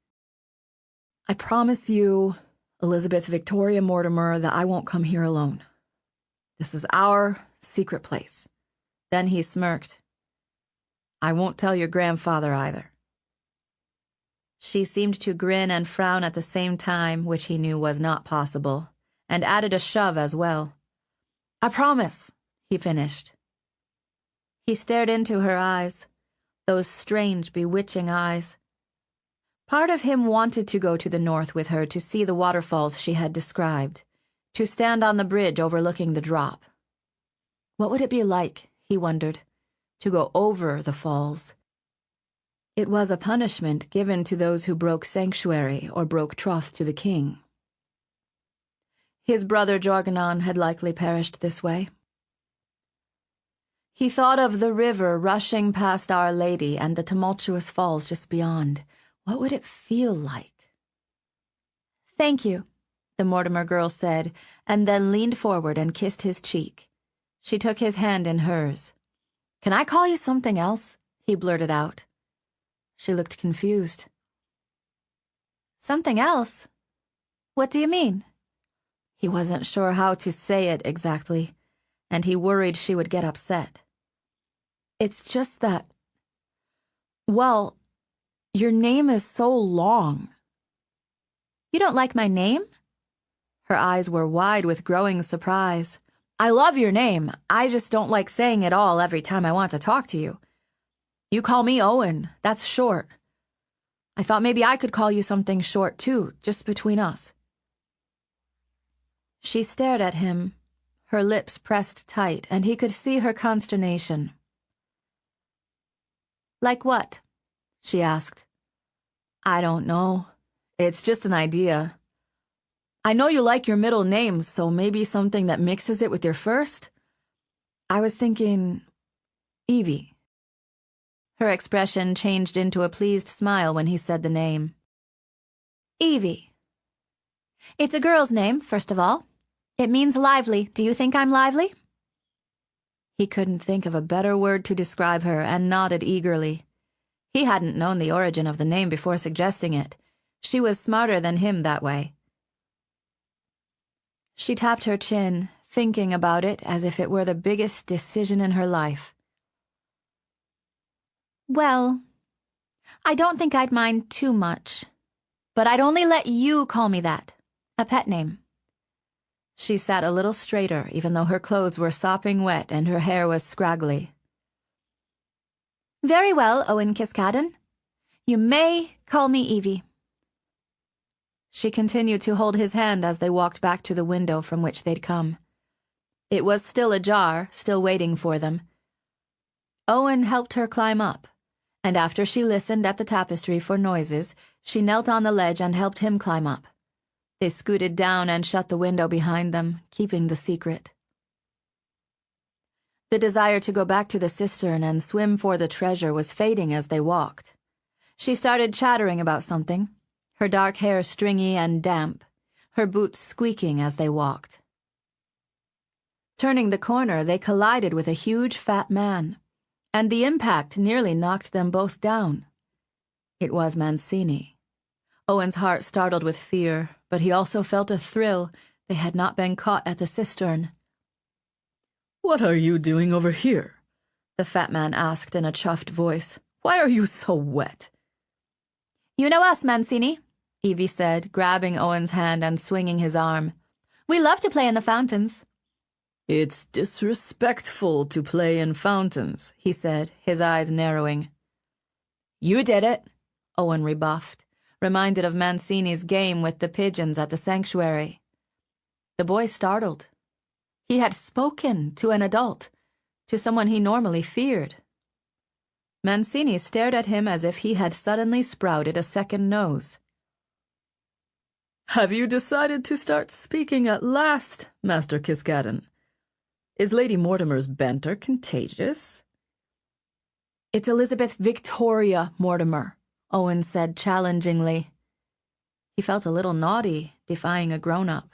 I promise you, Elizabeth Victoria Mortimer, that I won't come here alone. This is our secret place. Then he smirked. I won't tell your grandfather either. She seemed to grin and frown at the same time, which he knew was not possible, and added a shove as well. I promise, he finished. He stared into her eyes, those strange, bewitching eyes. Part of him wanted to go to the north with her to see the waterfalls she had described, to stand on the bridge overlooking the drop. What would it be like, he wondered, to go over the falls? It was a punishment given to those who broke sanctuary or broke troth to the king. His brother Jorganon had likely perished this way. He thought of the river rushing past Our Lady and the tumultuous falls just beyond. What would it feel like? "Thank you," the Mortimer girl said, and then leaned forward and kissed his cheek. She took his hand in hers. "Can I call you something else?" he blurted out. She looked confused. "Something else? What do you mean?" He wasn't sure how to say it exactly, and he worried she would get upset. "It's just that, well, your name is so long." "You don't like my name?" Her eyes were wide with growing surprise. "I love your name. I just don't like saying it all every time I want to talk to you. You call me Owen. That's short. I thought maybe I could call you something short too, just between us." She stared at him, her lips pressed tight, and he could see her consternation. "Like what?" she asked. "I don't know. It's just an idea. I know you like your middle name, so maybe something that mixes it with your first? I was thinking Evie." Her expression changed into a pleased smile when he said the name. "Evie. It's a girl's name, first of all. It means lively. Do you think I'm lively?" He couldn't think of a better word to describe her and nodded eagerly. He hadn't known the origin of the name before suggesting it. She was smarter than him that way. She tapped her chin, thinking about it as if it were the biggest decision in her life. "Well, I don't think I'd mind too much, but I'd only let you call me that, a pet name." She sat a little straighter, even though her clothes were sopping wet and her hair was scraggly. "Very well, Owen Kiskaddon. You may call me Evie." She continued to hold his hand as they walked back to the window from which they'd come. It was still ajar, still waiting for them. Owen helped her climb up, and after she listened at the tapestry for noises, she knelt on the ledge and helped him climb up. They scooted down and shut the window behind them, keeping the secret. The desire to go back to the cistern and swim for the treasure was fading as they walked. She started chattering about something, her dark hair stringy and damp, her boots squeaking as they walked. Turning the corner, they collided with a huge fat man, and the impact nearly knocked them both down. It was Mancini. Owen's heart startled with fear, but he also felt a thrill. They had not been caught at the cistern. "What are you doing over here?" the fat man asked in a chuffed voice. "Why are you so wet?" "You know us, Mancini," Evie said, grabbing Owen's hand and swinging his arm. "We love to play in the fountains." "It's disrespectful to play in fountains," he said, his eyes narrowing. "You did it," Owen rebuffed, reminded of Mancini's game with the pigeons at the sanctuary. The boy startled. He had spoken to an adult, to someone he normally feared. Mancini stared at him as if he had suddenly sprouted a second nose. "Have you decided to start speaking at last, Master Kiskaddon? Is Lady Mortimer's banter contagious?" "It's Elizabeth Victoria Mortimer," Owen said challengingly. He felt a little naughty, defying a grown-up.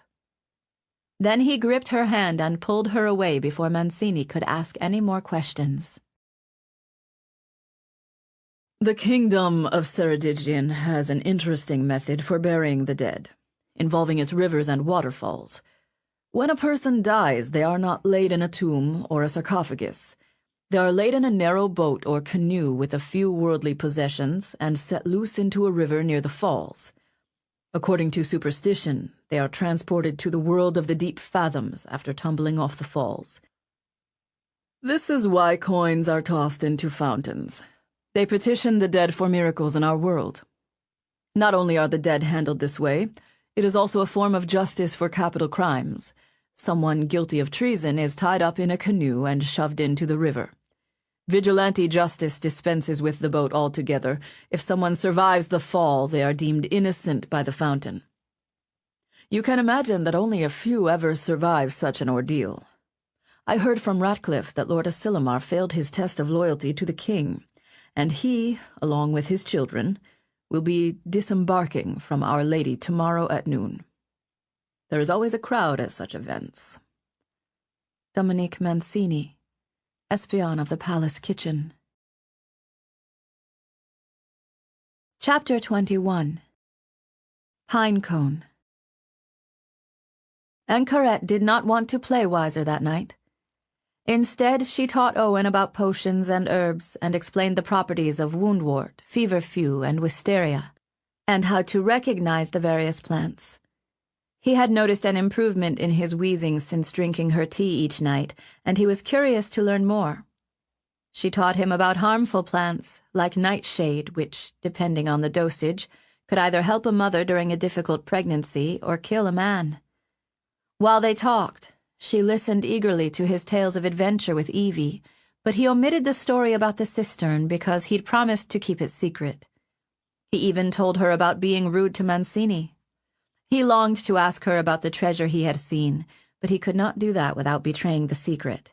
Then he gripped her hand and pulled her away before Mancini could ask any more questions. The kingdom of Ceredigion has an interesting method for burying the dead, involving its rivers and waterfalls. When a person dies, they are not laid in a tomb or a sarcophagus. They are laid in a narrow boat or canoe with a few worldly possessions and set loose into a river near the falls. According to superstition, they are transported to the world of the deep fathoms after tumbling off the falls. This is why coins are tossed into fountains. They petition the dead for miracles in our world. Not only are the dead handled this way, it is also a form of justice for capital crimes. Someone guilty of treason is tied up in a canoe and shoved into the river. Vigilante justice dispenses with the boat altogether. If someone survives the fall, they are deemed innocent by the fountain. You can imagine that only a few ever survive such an ordeal. I heard from Ratcliffe that Lord Asilomar failed his test of loyalty to the king, and he, along with his children, will be disembarking from Our Lady tomorrow at noon. There is always a crowd at such events. Dominique Mancini, Espion of the Palace Kitchen. Chapter 21. Pinecone. Anchoret did not want to play wiser that night. Instead, she taught Owen about potions and herbs and explained the properties of woundwort, feverfew, and wisteria, and how to recognize the various plants. He had noticed an improvement in his wheezing since drinking her tea each night, and he was curious to learn more. She taught him about harmful plants, like nightshade, which, depending on the dosage, could either help a mother during a difficult pregnancy or kill a man. While they talked, she listened eagerly to his tales of adventure with Evie, but he omitted the story about the cistern because he'd promised to keep it secret. He even told her about being rude to Mancini. He longed to ask her about the treasure he had seen, but he could not do that without betraying the secret.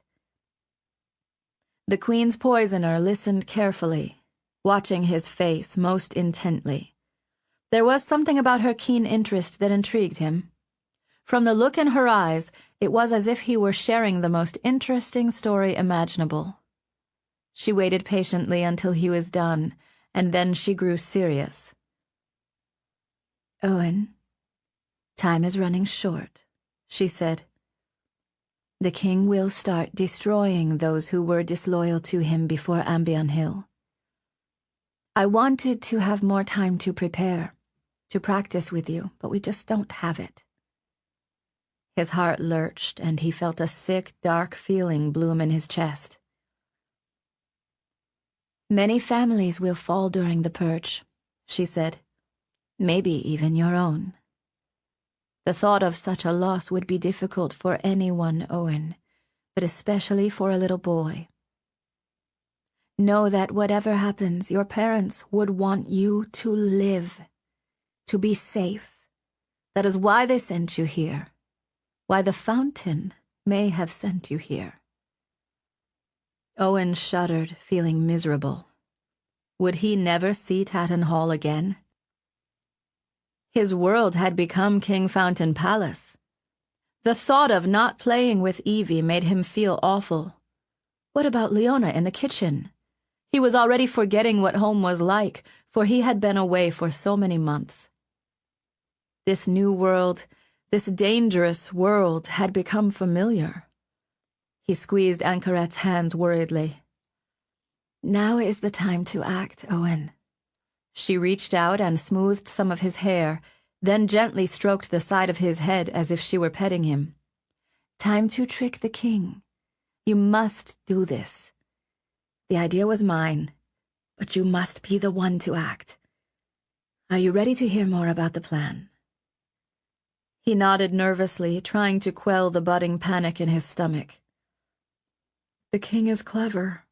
The Queen's poisoner listened carefully, watching his face most intently. There was something about her keen interest that intrigued him. From the look in her eyes, it was as if he were sharing the most interesting story imaginable. She waited patiently until he was done, and then she grew serious. Owen, time is running short, she said. The king will start destroying those who were disloyal to him before Ambion Hill. I wanted to have more time to prepare, to practice with you, but we just don't have it. His heart lurched, and he felt a sick, dark feeling bloom in his chest. Many families will fall during the purge, she said. Maybe even your own. The thought of such a loss would be difficult for anyone, Owen, but especially for a little boy. Know that whatever happens, your parents would want you to live, to be safe. That is why they sent you here, why the fountain may have sent you here. Owen shuddered, feeling miserable. Would he never see Tatton Hall again? His world had become Kingfountain Palace. The thought of not playing with Evie made him feel awful. What about Leona in the kitchen? He was already forgetting what home was like, for he had been away for so many months. This new world, this dangerous world, had become familiar. He squeezed Anchoret's hands worriedly. Now is the time to act, Owen. She reached out and smoothed some of his hair, then gently stroked the side of his head as if she were petting him. Time to trick the king. You must do this. The idea was mine, but you must be the one to act. Are you ready to hear more about the plan? He nodded nervously, trying to quell the budding panic in his stomach. The king is clever.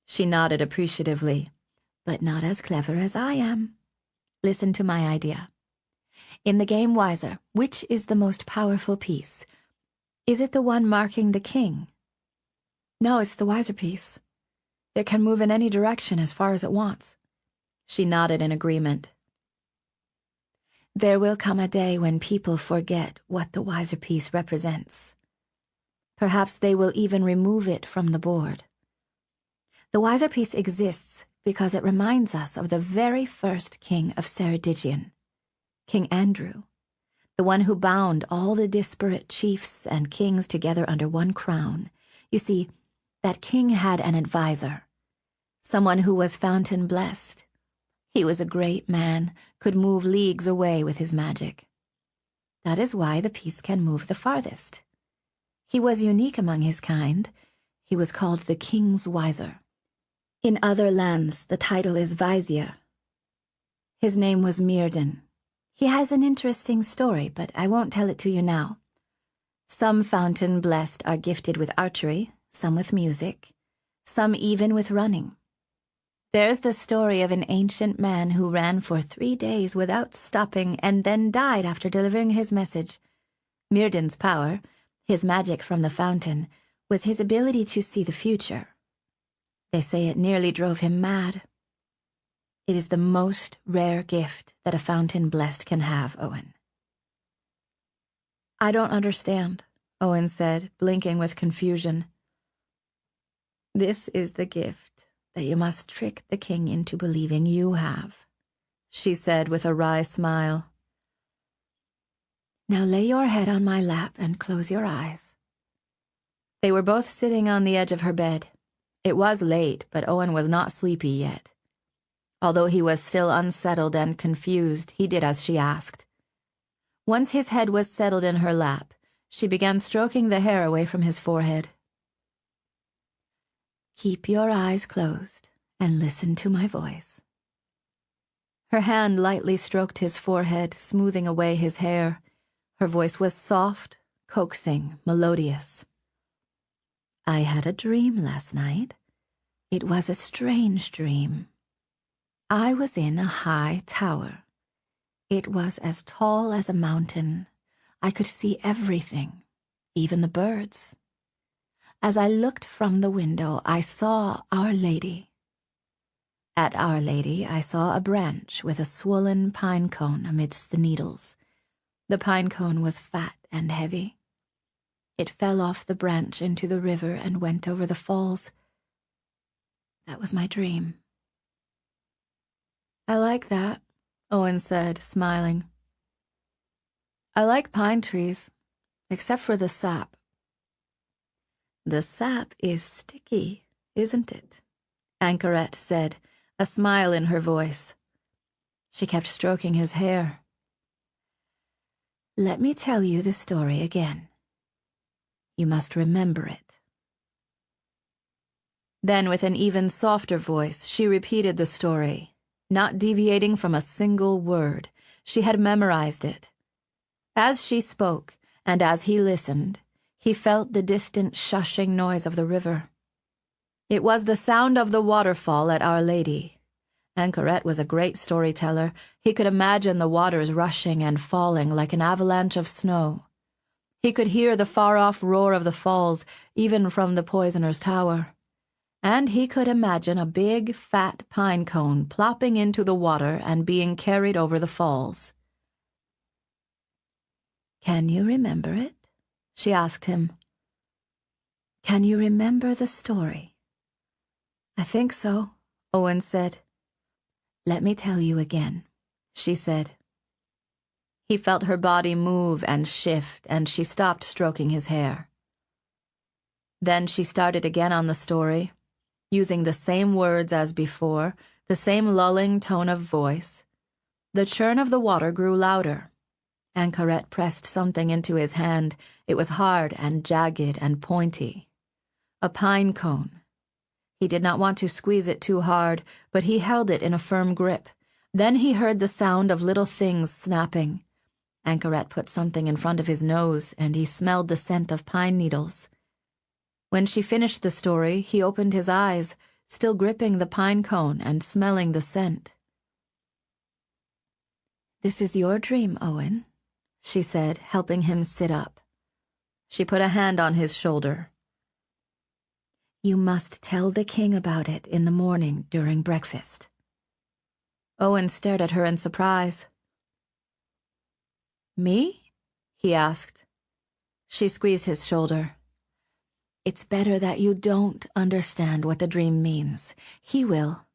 She nodded appreciatively. But not as clever as I am. Listen to my idea. In the game Wiser, which is the most powerful piece? Is it the one marking the king? No, it's the Wiser piece. It can move in any direction as far as it wants. She nodded in agreement. There will come a day when people forget what the Wiser piece represents. Perhaps they will even remove it from the board. The Wiser piece exists because it reminds us of the very first king of Ceredigion, King Andrew, the one who bound all the disparate chiefs and kings together under one crown. You see, that king had an advisor, someone who was fountain blessed. He was a great man, could move leagues away with his magic. That is why the piece can move the farthest. He was unique among his kind. He was called the King's Wiser. In other lands, the title is Vizier. His name was Myrddin. He has an interesting story, but I won't tell it to you now. Some fountain blessed are gifted with archery, some with music, some even with running. There's the story of an ancient man who ran for 3 days without stopping and then died after delivering his message. Myrddin's power, his magic from the fountain, was his ability to see the future. They say it nearly drove him mad. It is the most rare gift that a fountain blessed can have, Owen. I don't understand, Owen said, blinking with confusion. This is the gift that you must trick the king into believing you have, she said with a wry smile. Now lay your head on my lap and close your eyes. They were both sitting on the edge of her bed. It was late, but Owen was not sleepy yet. Although he was still unsettled and confused, he did as she asked. Once his head was settled in her lap, she began stroking the hair away from his forehead. Keep your eyes closed and listen to my voice. Her hand lightly stroked his forehead, smoothing away his hair. Her voice was soft, coaxing, melodious. I had a dream last night. It was a strange dream. I was in a high tower. It was as tall as a mountain. I could see everything, even the birds. As I looked from the window, I saw Our Lady. At Our Lady, I saw a branch with a swollen pine cone amidst the needles. The pine cone was fat and heavy. It fell off the branch into the river and went over the falls. That was my dream. I like that, Owen said, smiling. I like pine trees, except for the sap. The sap is sticky, isn't it? Anchorette said, a smile in her voice. She kept stroking his hair. Let me tell you the story again. You must remember it. Then, with an even softer voice, she repeated the story, not deviating from a single word. She had memorized it. As she spoke, and as he listened, he felt the distant shushing noise of the river. It was the sound of the waterfall at Our Lady. Anchorette was a great storyteller. He could imagine the waters rushing and falling like an avalanche of snow. He could hear the far-off roar of the falls, even from the poisoner's tower. And he could imagine a big, fat pine cone plopping into the water and being carried over the falls. Can you remember it? She asked him. Can you remember the story? I think so, Owen said. Let me tell you again, she said. He felt her body move and shift, and she stopped stroking his hair. Then she started again on the story, using the same words as before, the same lulling tone of voice. The churn of the water grew louder. Anchorette pressed something into his hand. It was hard and jagged and pointy. A pine cone. He did not want to squeeze it too hard, but he held it in a firm grip. Then he heard the sound of little things snapping. Anchorette put something in front of his nose, and he smelled the scent of pine needles. When she finished the story, he opened his eyes, still gripping the pine cone and smelling the scent. This is your dream, Owen, she said, helping him sit up. She put a hand on his shoulder. You must tell the king about it in the morning during breakfast. Owen stared at her in surprise. Me? He asked. She squeezed his shoulder. It's better that you don't understand what the dream means. He will.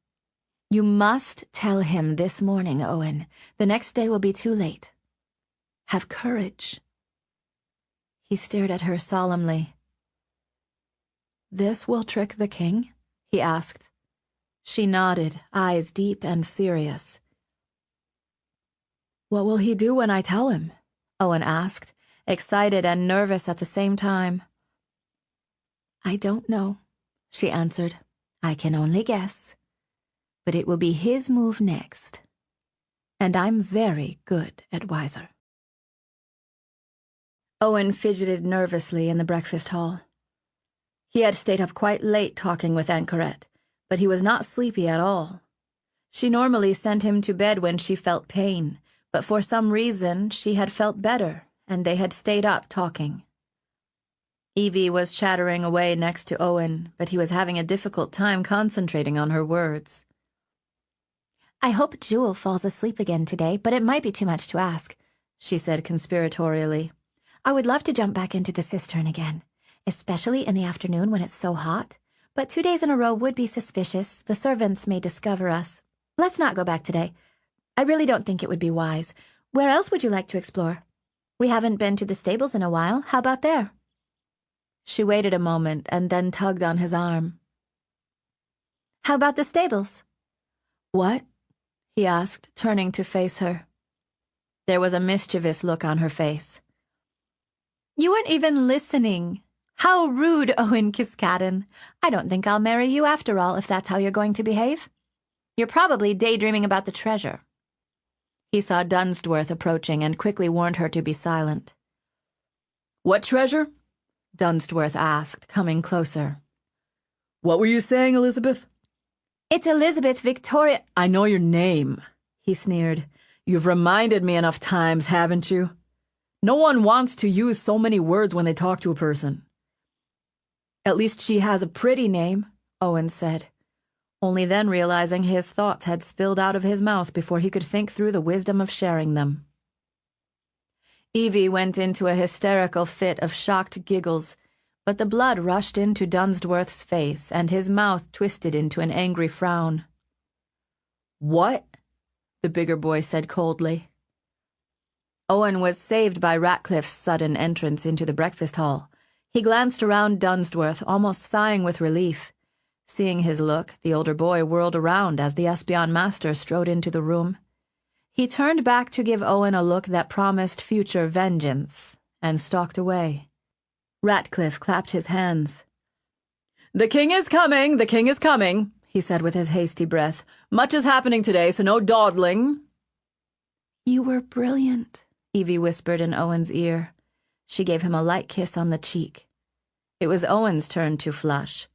You must tell him this morning, Owen. The next day will be too late. Have courage. He stared at her solemnly. This will trick the king? He asked. She nodded, eyes deep and serious. What will he do when I tell him? Owen asked, excited and nervous at the same time. I don't know, she answered. I can only guess. But it will be his move next. And I'm very good at wiser. Owen fidgeted nervously in the breakfast hall. He had stayed up quite late talking with Anchorette, but he was not sleepy at all. She normally sent him to bed when she felt pain, but for some reason she had felt better, and they had stayed up talking. Evie was chattering away next to Owen, but he was having a difficult time concentrating on her words. I hope Jewel falls asleep again today, but it might be too much to ask, she said conspiratorially. I would love to jump back into the cistern again, especially in the afternoon when it's so hot. But 2 days in a row would be suspicious. The servants may discover us. Let's not go back today. I really don't think it would be wise. Where else would you like to explore? We haven't been to the stables in a while. How about there? She waited a moment and then tugged on his arm. How about the stables? What? He asked, turning to face her. There was a mischievous look on her face. You weren't even listening. How rude, Owen Kiskaddon. I don't think I'll marry you after all, if that's how you're going to behave. You're probably daydreaming about the treasure. He saw Dunsworth approaching and quickly warned her to be silent. What treasure? Dunsworth asked, coming closer. What were you saying, Elizabeth? It's Elizabeth Victoria. I know your name, he sneered. You've reminded me enough times, haven't you? No one wants to use so many words when they talk to a person. At least she has a pretty name, Owen said, only then realizing his thoughts had spilled out of his mouth before he could think through the wisdom of sharing them. Evie went into a hysterical fit of shocked giggles, but the blood rushed into Dunsworth's face and his mouth twisted into an angry frown. What? The bigger boy said coldly. Owen was saved by Ratcliffe's sudden entrance into the breakfast hall. He glanced around Dunsworth, almost sighing with relief. Seeing his look, the older boy whirled around as the Espion master strode into the room. He turned back to give Owen a look that promised future vengeance, and stalked away. Ratcliffe clapped his hands. The king is coming, the king is coming, he said with his hasty breath. Much is happening today, so no dawdling. You were brilliant, Evie whispered in Owen's ear. She gave him a light kiss on the cheek. It was Owen's turn to flush.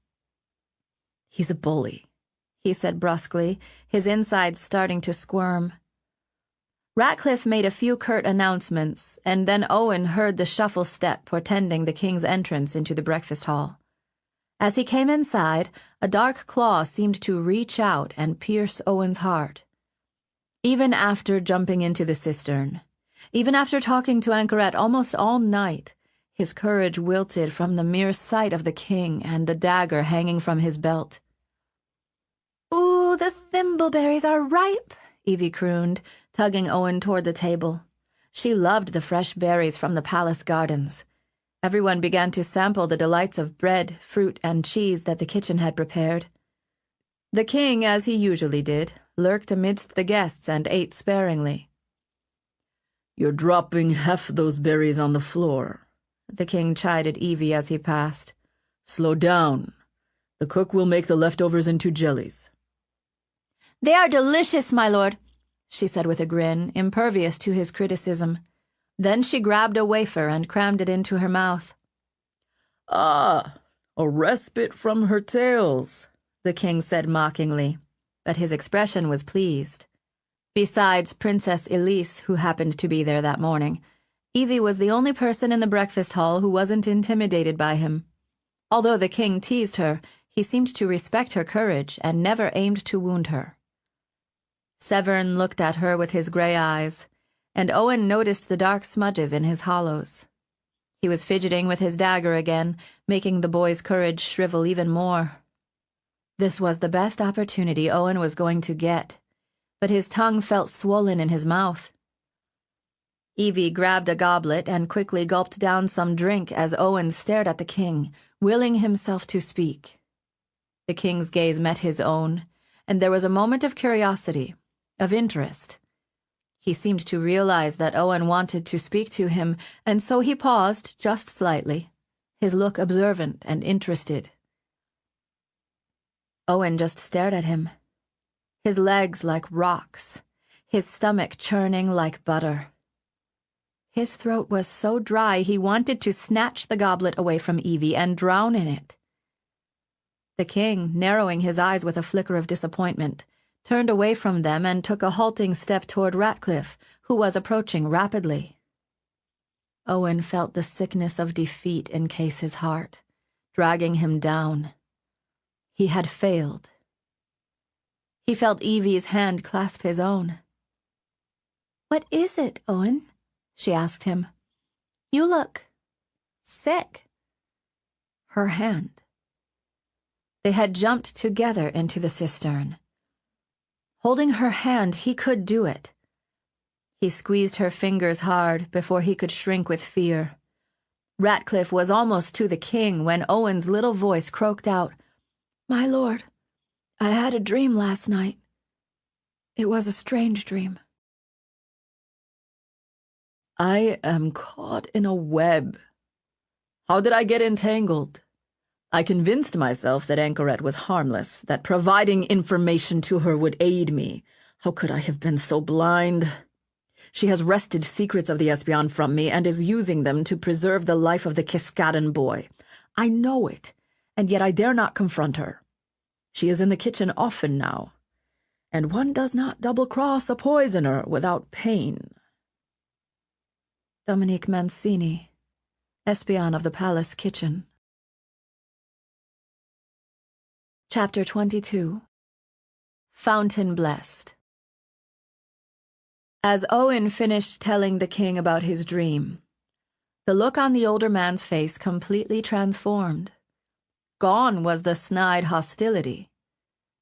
He's a bully, he said brusquely, his insides starting to squirm. Ratcliffe made a few curt announcements, and then Owen heard the shuffle step portending the king's entrance into the breakfast hall. As he came inside, a dark claw seemed to reach out and pierce Owen's heart. Even after jumping into the cistern, even after talking to Anchoret almost all night, his courage wilted from the mere sight of the king and the dagger hanging from his belt. Ooh, the thimbleberries are ripe, Evie crooned, tugging Owen toward the table. She loved the fresh berries from the palace gardens. Everyone began to sample the delights of bread, fruit, and cheese that the kitchen had prepared. The king, as he usually did, lurked amidst the guests and ate sparingly. You're dropping half those berries on the floor, the king chided Evie as he passed. Slow down. The cook will make the leftovers into jellies. They are delicious, my lord, she said with a grin, impervious to his criticism. Then she grabbed a wafer and crammed it into her mouth. Ah, a respite from her tales, the king said mockingly, but his expression was pleased. Besides Princess Elise, who happened to be there that morning, Evie was the only person in the breakfast hall who wasn't intimidated by him. Although the king teased her, he seemed to respect her courage and never aimed to wound her. Severn looked at her with his gray eyes, and Owen noticed the dark smudges in his hollows. He was fidgeting with his dagger again, making the boy's courage shrivel even more. This was the best opportunity Owen was going to get, but his tongue felt swollen in his mouth. Evie grabbed a goblet and quickly gulped down some drink as Owen stared at the king, willing himself to speak. The king's gaze met his own, and there was a moment of curiosity, of interest. He seemed to realize that Owen wanted to speak to him, and so he paused just slightly, his look observant and interested. Owen just stared at him, his legs like rocks, his stomach churning like butter. His throat was so dry he wanted to snatch the goblet away from Evie and drown in it. The king, narrowing his eyes with a flicker of disappointment, turned away from them and took a halting step toward Ratcliffe, who was approaching rapidly. Owen felt the sickness of defeat encase his heart, dragging him down. He had failed. He felt Evie's hand clasp his own. "What is it, Owen?" she asked him. "You look sick." Her hand. They had jumped together into the cistern. Holding her hand, he could do it. He squeezed her fingers hard before he could shrink with fear. Ratcliffe was almost to the king when Owen's little voice croaked out, "My lord, I had a dream last night. It was a strange dream." I am caught in a web. How did I get entangled? I convinced myself that Anchoret was harmless, that providing information to her would aid me. How could I have been so blind? She has wrested secrets of the Espion from me and is using them to preserve the life of the Kiskaddon boy. I know it, and yet I dare not confront her. She is in the kitchen often now, and one does not double-cross a poisoner without pain. Dominique Mancini, Espion of the Palace Kitchen. Chapter 22. Fountain Blessed. As Owen finished telling the king about his dream, the look on the older man's face completely transformed. Gone was the snide hostility.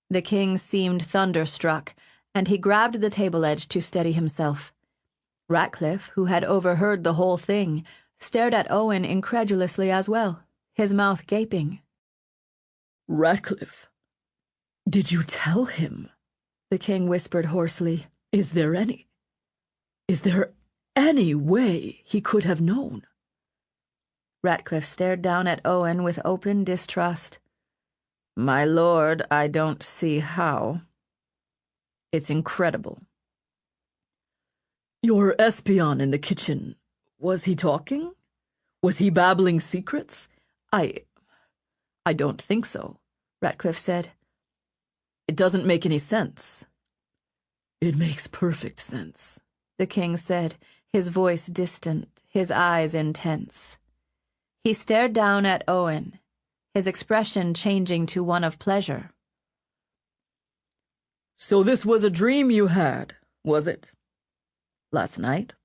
The king seemed thunderstruck, and he grabbed the table edge to steady himself. Ratcliffe, who had overheard the whole thing, stared at Owen incredulously as well, his mouth gaping. Ratcliffe, did you tell him? The king whispered hoarsely. Is there any way he could have known? Ratcliffe stared down at Owen with open distrust. My lord, I don't see how. It's incredible. Your espion in the kitchen, was he talking? Was he babbling secrets? I don't think so, Ratcliffe said. It doesn't make any sense. It makes perfect sense, the king said, his voice distant, his eyes intense. He stared down at Owen, his expression changing to one of pleasure. So this was a dream you had, was it? Last night?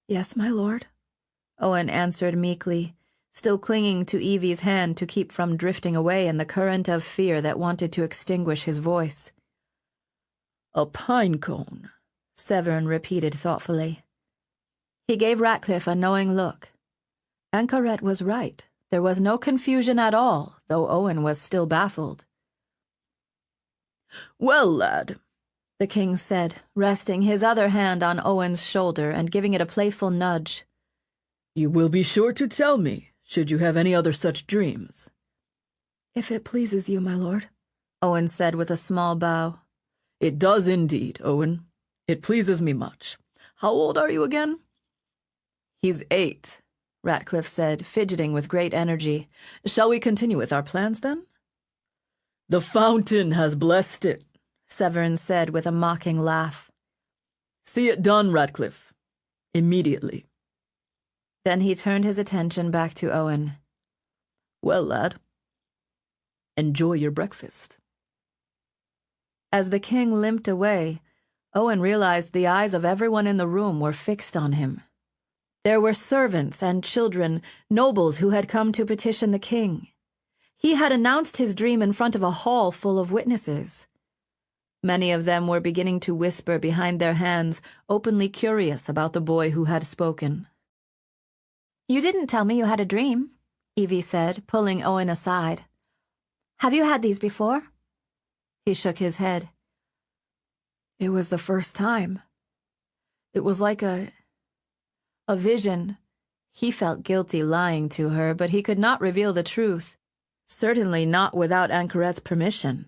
Yes, my lord, Owen answered meekly, still clinging to Evie's hand to keep from drifting away in the current of fear that wanted to extinguish his voice. A pine cone, Severn repeated thoughtfully. He gave Ratcliffe a knowing look. Anchoret was right. There was no confusion at all, though Owen was still baffled. Well, lad, the king said, resting his other hand on Owen's shoulder and giving it a playful nudge. You will be sure to tell me, should you have any other such dreams. If it pleases you, my lord, Owen said with a small bow. It does indeed, Owen. It pleases me much. How old are you again? He's 8, Ratcliffe said, fidgeting with great energy. Shall we continue with our plans, then? The fountain has blessed it, Severn said with a mocking laugh. See it done, Ratcliffe. Immediately. Then he turned his attention back to Owen. Well, lad, enjoy your breakfast. As the king limped away, Owen realized the eyes of everyone in the room were fixed on him. There were servants and children, nobles who had come to petition the king. He had announced his dream in front of a hall full of witnesses. Many of them were beginning to whisper behind their hands, openly curious about the boy who had spoken. You didn't tell me you had a dream, Evie said, pulling Owen aside. Have you had these before? He shook his head. It was the first time. It was like a vision. He felt guilty lying to her, but he could not reveal the truth. Certainly not without Anchoret's permission.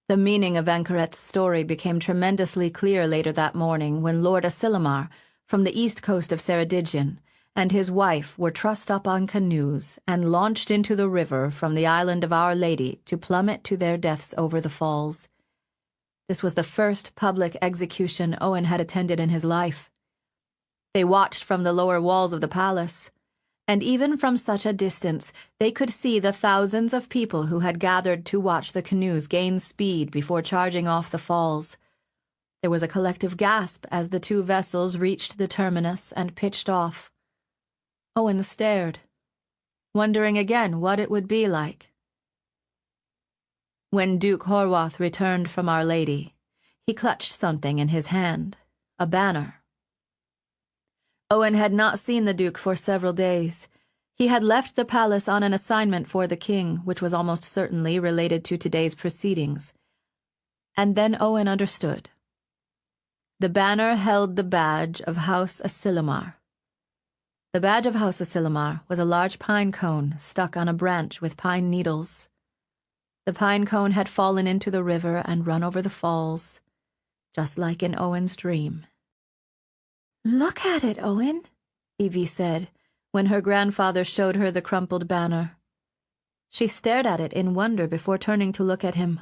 The meaning of Anchoret's story became tremendously clear later that morning when Lord Asilomar, from the east coast of Ceredigion, and his wife were trussed up on canoes and launched into the river from the island of Our Lady to plummet to their deaths over the falls. This was the first public execution Owen had attended in his life. They watched from the lower walls of the palace, and even from such a distance they could see the thousands of people who had gathered to watch the canoes gain speed before charging off the falls. There was a collective gasp as the two vessels reached the terminus and pitched off. Owen stared, wondering again what it would be like. When Duke Horwath returned from Our Lady, he clutched something in his hand, a banner. Owen had not seen the Duke for several days. He had left the palace on an assignment for the king, which was almost certainly related to today's proceedings. And then Owen understood. The banner held the badge of House Asilomar. The badge of House Asilomar was a large pine cone stuck on a branch with pine needles. The pine cone had fallen into the river and run over the falls, just like in Owen's dream. "Look at it, Owen," Evie said, when her grandfather showed her the crumpled banner. She stared at it in wonder before turning to look at him.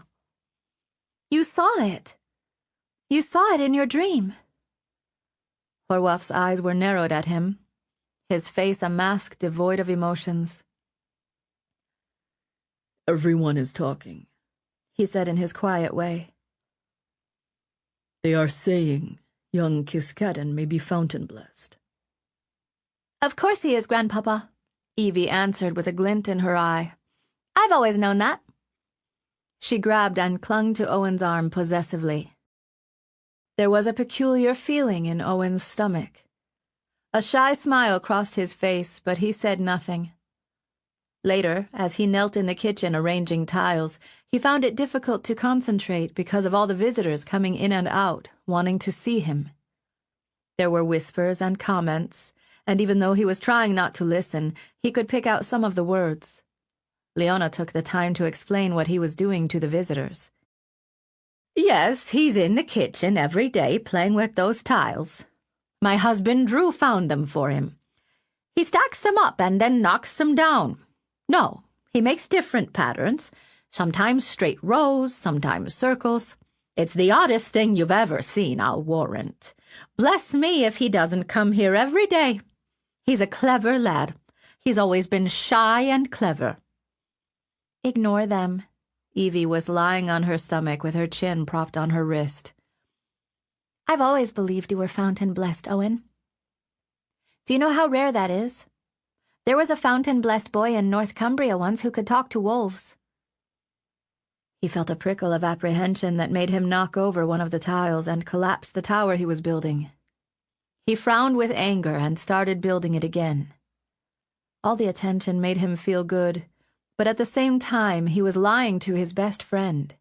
"You saw it. You saw it in your dream." Horwath's eyes were narrowed at him, his face a mask devoid of emotions. "Everyone is talking," he said in his quiet way. "They are saying young Kiskaddon may be fountain-blessed." "Of course he is, Grandpapa," Evie answered with a glint in her eye. "I've always known that." She grabbed and clung to Owen's arm possessively. There was a peculiar feeling in Owen's stomach. A shy smile crossed his face, but he said nothing. Later, as he knelt in the kitchen arranging tiles, he found it difficult to concentrate because of all the visitors coming in and out, wanting to see him. There were whispers and comments, and even though he was trying not to listen, he could pick out some of the words. Leona took the time to explain what he was doing to the visitors. "Yes, he's in the kitchen every day playing with those tiles. My husband Drew found them for him. He stacks them up and then knocks them down. No, he makes different patterns, sometimes straight rows, sometimes circles. It's the oddest thing you've ever seen, I'll warrant. Bless me if he doesn't come here every day. He's a clever lad. He's always been shy and clever." "Ignore them." Evie was lying on her stomach with her chin propped on her wrist. "I've always believed you were fountain-blessed, Owen. Do you know how rare that is? There was a fountain-blessed boy in North Cumbria once who could talk to wolves." He felt a prickle of apprehension that made him knock over one of the tiles and collapse the tower he was building. He frowned with anger and started building it again. All the attention made him feel good, but at the same time he was lying to his best friend.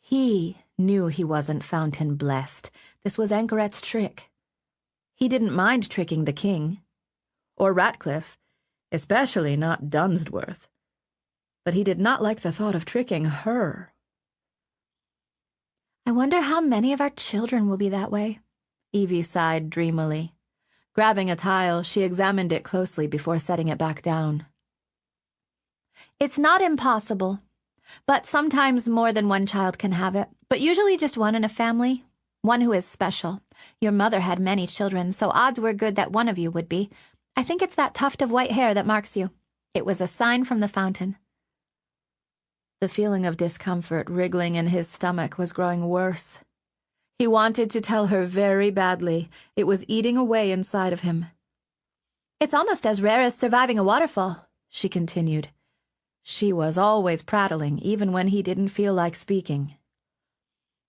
He knew he wasn't fountain-blessed. This was Anchoret's trick. He didn't mind tricking the king, or Ratcliffe, especially not Dunsworth. But he did not like the thought of tricking her. "I wonder how many of our children will be that way," Evie sighed dreamily. Grabbing a tile, she examined it closely before setting it back down. "It's not impossible, but sometimes more than one child can have it, but usually just one in a family, one who is special. Your mother had many children, so odds were good that one of you would be. I think it's that tuft of white hair that marks you. It was a sign from the fountain." The feeling of discomfort wriggling in his stomach was growing worse. He wanted to tell her very badly. It was eating away inside of him. "It's almost as rare as surviving a waterfall," she continued. She was always prattling, even when he didn't feel like speaking.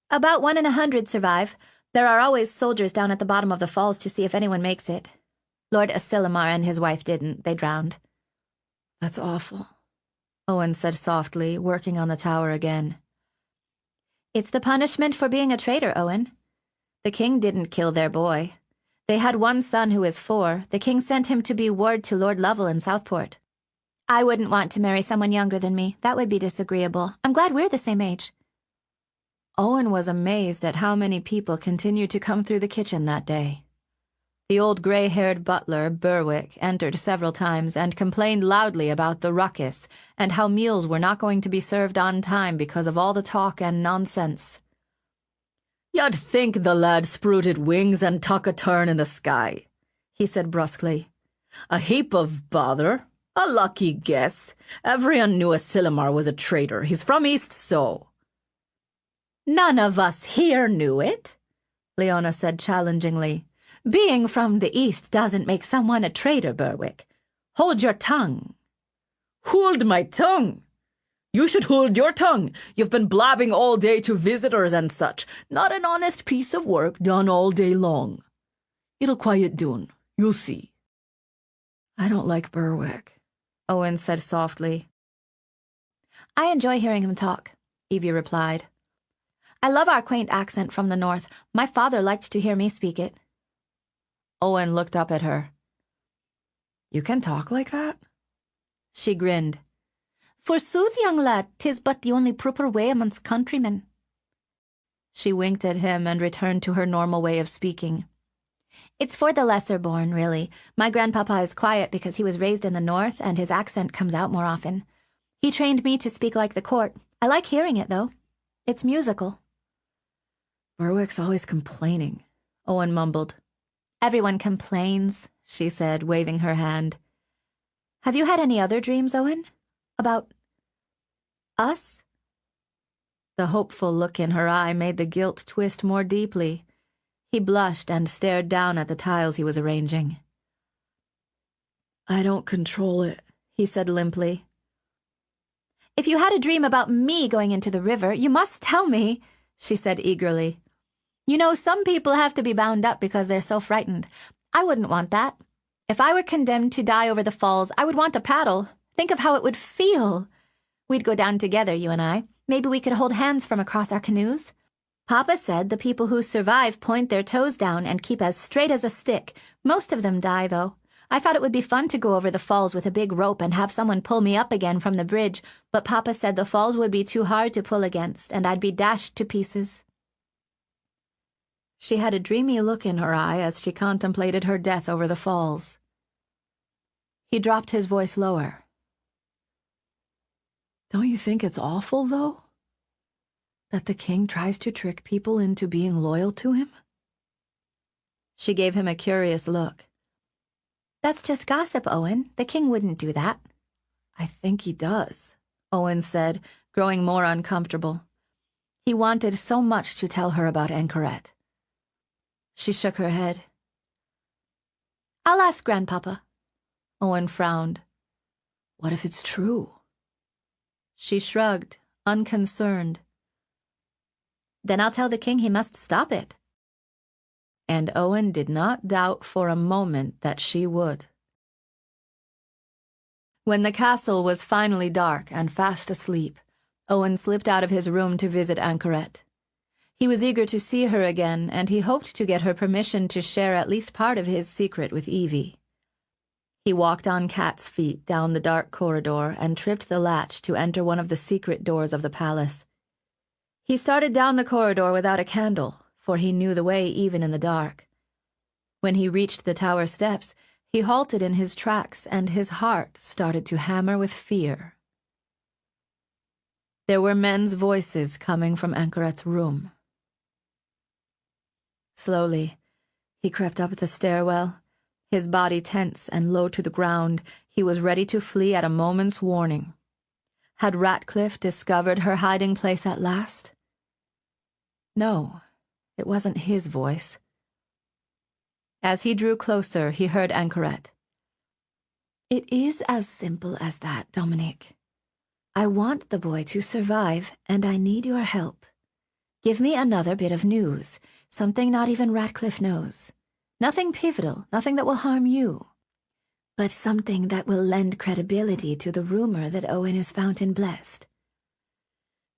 "About 1 in 100 survive. There are always soldiers down at the bottom of the falls to see if anyone makes it. Lord Asilomar and his wife didn't. They drowned." "That's awful," Owen said softly, working on the tower again. "It's the punishment for being a traitor, Owen. The king didn't kill their boy. They had one son who is 4. The king sent him to be ward to Lord Lovell in Southport. I wouldn't want to marry someone younger than me. That would be disagreeable. I'm glad we're the same age." Owen was amazed at how many people continued to come through the kitchen that day. The old gray-haired butler, Berwick, entered several times and complained loudly about the ruckus and how meals were not going to be served on time because of all the talk and nonsense. "You'd think the lad sprouted wings and took a turn in the sky," he said brusquely. A heap of bother. A lucky guess. Everyone knew a Sillimar was a traitor. He's from East Stow. None of us here knew it, Leona said challengingly. Being from the East doesn't make someone a traitor, Berwick. Hold your tongue. Hold my tongue? You should hold your tongue. You've been blabbing all day to visitors and such. Not an honest piece of work done all day long. It'll quiet down. You'll see. I don't like Berwick, Owen said softly. I enjoy hearing him talk, Evie replied. I love our quaint accent from the north. My father liked to hear me speak it. Owen looked up at her. You can talk like that? She grinned. Forsooth, young lad, 'tis but the only proper way amongst countrymen. She winked at him and returned to her normal way of speaking. It's for the lesser born, really. My grandpapa is quiet because he was raised in the north and his accent comes out more often. He trained me to speak like the court. I like hearing it, though. It's musical. Berwick's always complaining, Owen mumbled. Everyone complains, she said, waving her hand. Have you had any other dreams, Owen? About us? The hopeful look in her eye made the guilt twist more deeply. He blushed and stared down at the tiles he was arranging. I don't control it, he said limply. If you had a dream about me going into the river, you must tell me, she said eagerly. You know, some people have to be bound up because they're so frightened. I wouldn't want that. If I were condemned to die over the falls, I would want a paddle. Think of how it would feel. We'd go down together, you and I. Maybe we could hold hands from across our canoes. Papa said the people who survive point their toes down and keep as straight as a stick. Most of them die, though. I thought it would be fun to go over the falls with a big rope and have someone pull me up again from the bridge, but Papa said the falls would be too hard to pull against, and I'd be dashed to pieces. She had a dreamy look in her eye as she contemplated her death over the falls. He dropped his voice lower. Don't you think it's awful, though? That the king tries to trick people into being loyal to him? She gave him a curious look. That's just gossip, Owen. The king wouldn't do that. I think he does, Owen said, growing more uncomfortable. He wanted so much to tell her about Anchoret. She shook her head. I'll ask Grandpapa. Owen frowned. What if it's true? She shrugged, unconcerned. Then I'll tell the king he must stop it. And Owen did not doubt for a moment that she would. When the castle was finally dark and fast asleep, Owen slipped out of his room to visit Anchoret. He was eager to see her again, and he hoped to get her permission to share at least part of his secret with Evie. He walked on cat's feet down the dark corridor and tripped the latch to enter one of the secret doors of the palace. He started down the corridor without a candle, for he knew the way even in the dark. When he reached the tower steps, he halted in his tracks and his heart started to hammer with fear. There were men's voices coming from Anchoret's room. Slowly, he crept up the stairwell, his body tense and low to the ground. He was ready to flee at a moment's warning. Had Ratcliffe discovered her hiding place at last? No, it wasn't his voice. As he drew closer, he heard Anchoret. It is as simple as that, Dominic. I want the boy to survive, and I need your help. Give me another bit of news, something not even Ratcliffe knows. Nothing pivotal, nothing that will harm you. But something that will lend credibility to the rumor that Owen is fountain blessed.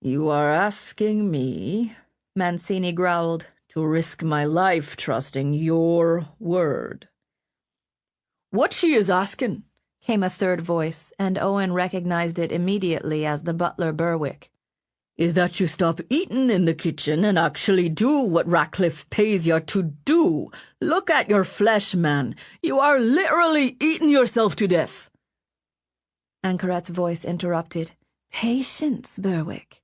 You are asking me, Mancini growled, to risk my life trusting your word. What she is asking, came a third voice, and Owen recognized it immediately as the butler Berwick. Is that you stop eating in the kitchen and actually do what Ratcliffe pays you to do. Look at your flesh, man. You are literally eating yourself to death. Anchoret's voice interrupted. Patience, Berwick.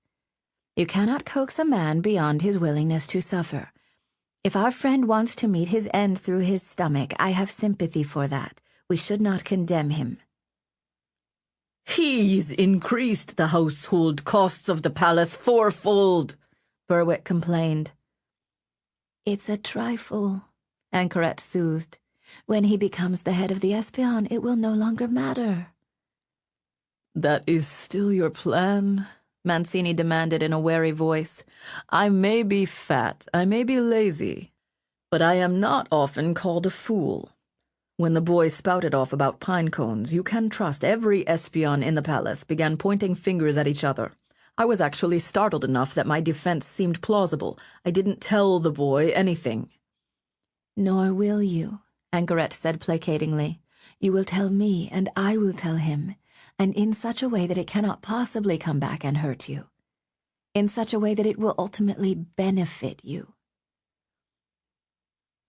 You cannot coax a man beyond his willingness to suffer. If our friend wants to meet his end through his stomach, I have sympathy for that. We should not condemn him. He's increased the household costs of the palace fourfold, Berwick complained. It's a trifle, Anchoret soothed. When he becomes the head of the Espion, it will no longer matter. That is still your plan? Mancini demanded in a wary voice. I may be fat, I may be lazy, but I am not often called a fool. When the boy spouted off about pine cones, you can trust every espion in the palace began pointing fingers at each other. I was actually startled enough that my defense seemed plausible. I didn't tell the boy anything. Nor will you, Anchoret said placatingly. You will tell me, and I will tell him, and in such a way that it cannot possibly come back and hurt you. In such a way that it will ultimately benefit you.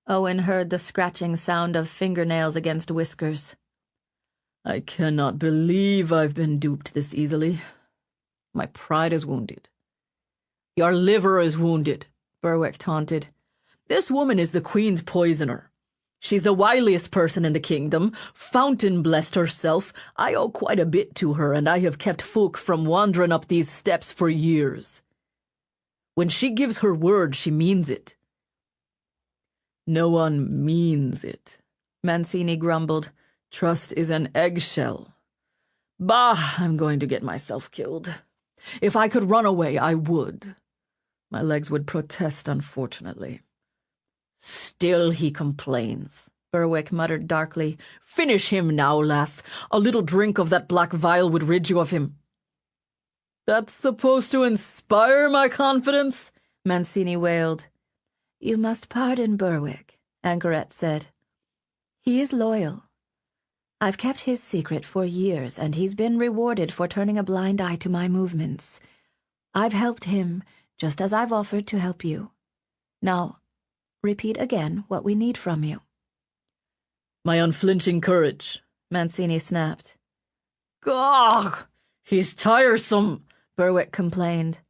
Owen heard the scratching sound of fingernails against whiskers. I cannot believe I've been duped this easily. My pride is wounded. Your liver is wounded, Berwick taunted. This woman is the Queen's poisoner. She's the wiliest person in the kingdom. Fountain blessed herself. I owe quite a bit to her, and I have kept folk from wandering up these steps for years. When she gives her word, she means it. No one means it, Mancini grumbled. Trust is an eggshell. Bah, I'm going to get myself killed. If I could run away, I would. My legs would protest, unfortunately. Still he complains, Berwick muttered darkly. Finish him now, lass. A little drink of that black vial would rid you of him. That's supposed to inspire my confidence? Mancini wailed. You must pardon Berwick, Anchoret said. He is loyal. I've kept his secret for years, and he's been rewarded for turning a blind eye to my movements. I've helped him, just as I've offered to help you. Now, repeat again what we need from you. My unflinching courage, Mancini snapped. Gah! He's tiresome, Berwick complained.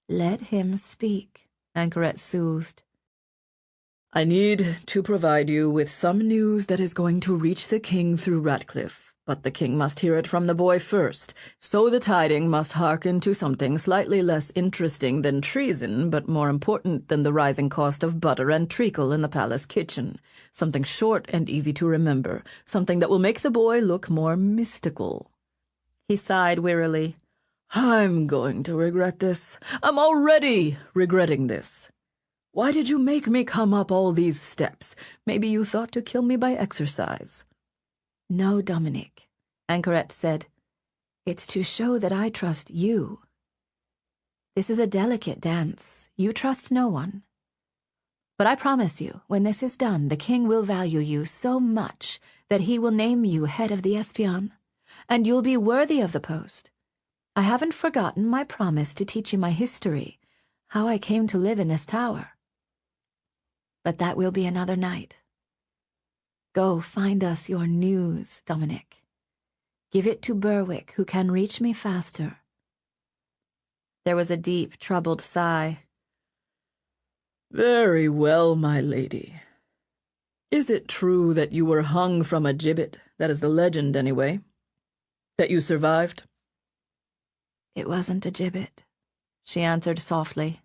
Let him speak, Anchoret soothed. I need to provide you with some news that is going to reach the king through Ratcliffe, but the king must hear it from the boy first, so the tiding must hearken to something slightly less interesting than treason, but more important than the rising cost of butter and treacle in the palace kitchen, something short and easy to remember, something that will make the boy look more mystical. He sighed wearily. I'm going to regret this. I'm already regretting this. Why did you make me come up all these steps? Maybe you thought to kill me by exercise. No, Dominic, Anchoret said. It's to show that I trust you. This is a delicate dance. You trust no one. But I promise you, when this is done, the king will value you so much that he will name you head of the Espion, and you'll be worthy of the post. I haven't forgotten my promise to teach you my history, how I came to live in this tower. But that will be another night. Go find us your news, Dominic. Give it to Berwick, who can reach me faster. There was a deep, troubled sigh. Very well, my lady. Is it true that you were hung from a gibbet? That is the legend, anyway. That you survived? It wasn't a gibbet, she answered softly.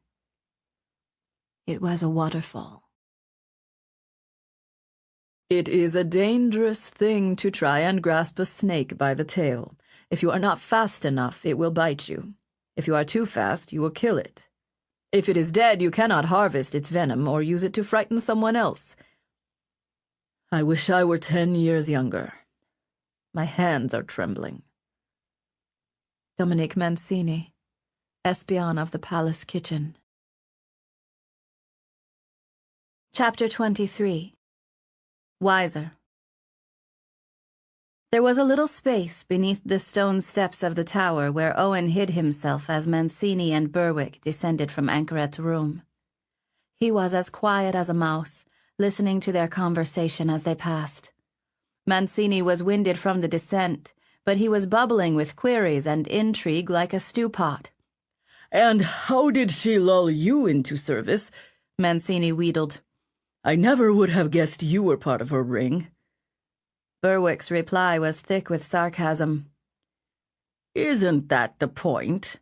It was a waterfall. It is a dangerous thing to try and grasp a snake by the tail. If you are not fast enough, it will bite you. If you are too fast, you will kill it. If it is dead, you cannot harvest its venom or use it to frighten someone else. I wish I were 10 years younger. My hands are trembling. Dominic Mancini, Espion of the Palace Kitchen. Chapter 23. Wiser. There was a little space beneath the stone steps of the tower where Owen hid himself as Mancini and Berwick descended from Anchoret's room. He was as quiet as a mouse, listening to their conversation as they passed. Mancini was winded from the descent, but he was bubbling with queries and intrigue like a stew-pot. And how did she lull you into service? Mancini wheedled. I never would have guessed you were part of her ring. Berwick's reply was thick with sarcasm. Isn't that the point?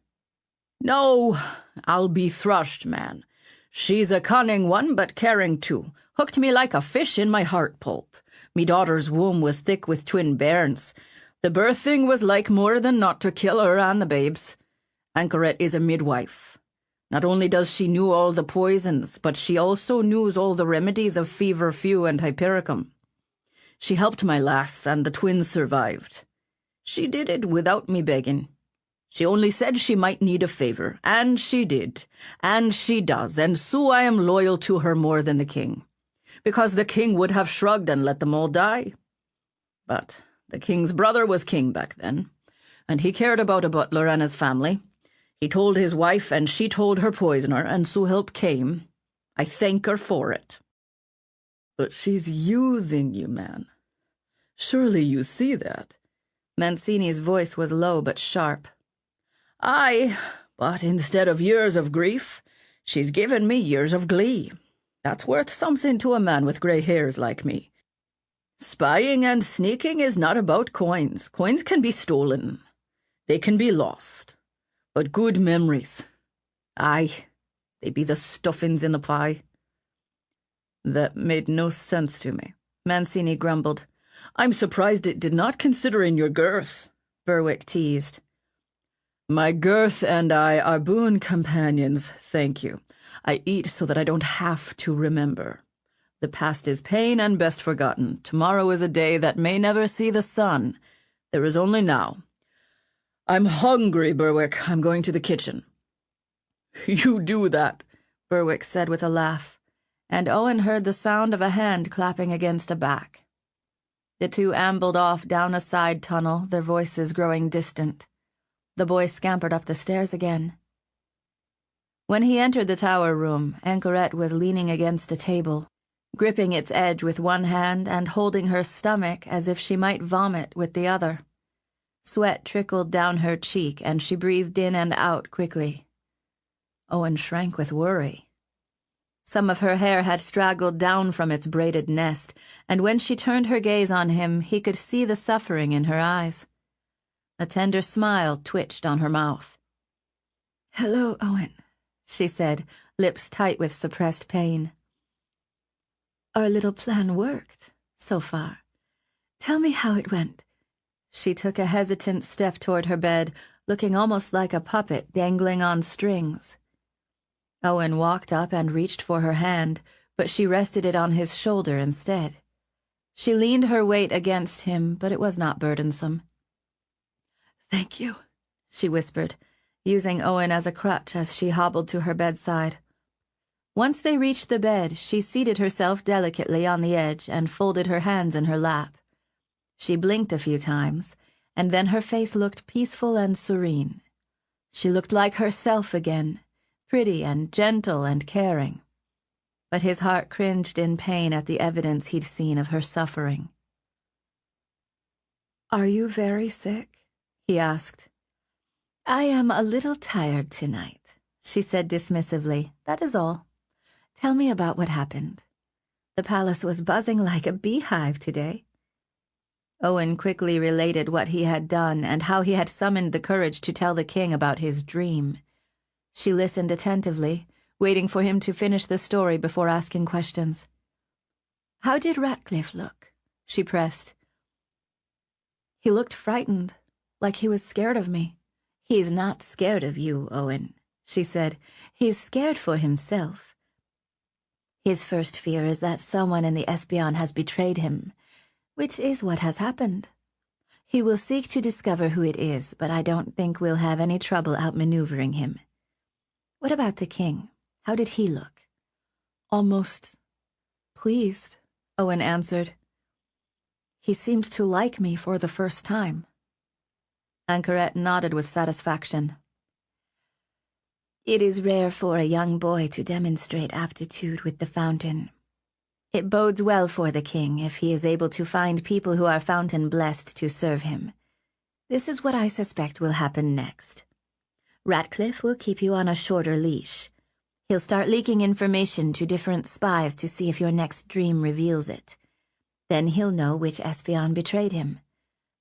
No, I'll be thrushed, man. She's a cunning one, but caring too. Hooked me like a fish in my heart pulp. Me daughter's womb was thick with twin bairns. The birthing was like more than not to kill her and the babes. Anchoret is a midwife. Not only does she know all the poisons, but she also knows all the remedies of fever few and hypericum. She helped my lass, and the twins survived. She did it without me begging. She only said she might need a favor, and she did, and she does, and so I am loyal to her more than the king, because the king would have shrugged and let them all die. But the king's brother was king back then, and he cared about a butler and his family. He told his wife, and she told her poisoner, and so help came. I thank her for it. But she's using you, man. Surely you see that. Mancini's voice was low but sharp. Aye, but instead of years of grief, she's given me years of glee. That's worth something to a man with grey hairs like me. Spying and sneaking is not about coins. Coins can be stolen. They can be lost. But good memories, aye, they be the stuffings in the pie. That made no sense to me, Mancini grumbled. I'm surprised it did not, considering your girth, Berwick teased. My girth and I are boon companions, thank you. I eat so that I don't have to remember. The past is pain and best forgotten. Tomorrow is a day that may never see the sun. There is only now. I'm hungry, Berwick. I'm going to the kitchen. You do that, Berwick said with a laugh, and Owen heard the sound of a hand clapping against a back. The two ambled off down a side tunnel, their voices growing distant. The boy scampered up the stairs again. When he entered the tower room, Anchoret was leaning against a table, gripping its edge with one hand and holding her stomach as if she might vomit with the other. Sweat trickled down her cheek, and she breathed in and out quickly. Owen shrank with worry. Some of her hair had straggled down from its braided nest, and when she turned her gaze on him, he could see the suffering in her eyes. A tender smile twitched on her mouth. "Hello, Owen," she said, lips tight with suppressed pain. "Our little plan worked, so far. Tell me how it went." She took a hesitant step toward her bed, looking almost like a puppet dangling on strings. Owen walked up and reached for her hand, but she rested it on his shoulder instead. She leaned her weight against him, but it was not burdensome. "Thank you," she whispered, using Owen as a crutch as she hobbled to her bedside. Once they reached the bed, she seated herself delicately on the edge and folded her hands in her lap. She blinked a few times, and then her face looked peaceful and serene. She looked like herself again, pretty and gentle and caring. But his heart cringed in pain at the evidence he'd seen of her suffering. "Are you very sick?" he asked. "I am a little tired tonight," she said dismissively. "That is all. Tell me about what happened. The palace was buzzing like a beehive today." Owen quickly related what he had done and how he had summoned the courage to tell the king about his dream. She listened attentively, waiting for him to finish the story before asking questions. "How did Ratcliffe look?" she pressed. "He looked frightened, like he was scared of me." "He's not scared of you, Owen," she said. "He's scared for himself. His first fear is that someone in the Espion has betrayed him, which is what has happened. He will seek to discover who it is, but I don't think we'll have any trouble outmaneuvering him. What about the king? How did he look?" "Almost pleased," Owen answered. "He seemed to like me for the first time." Anchoret nodded with satisfaction. "It is rare for a young boy to demonstrate aptitude with the fountain. It bodes well for the king if he is able to find people who are fountain-blessed to serve him. This is what I suspect will happen next. Ratcliffe will keep you on a shorter leash. He'll start leaking information to different spies to see if your next dream reveals it. Then he'll know which espion betrayed him.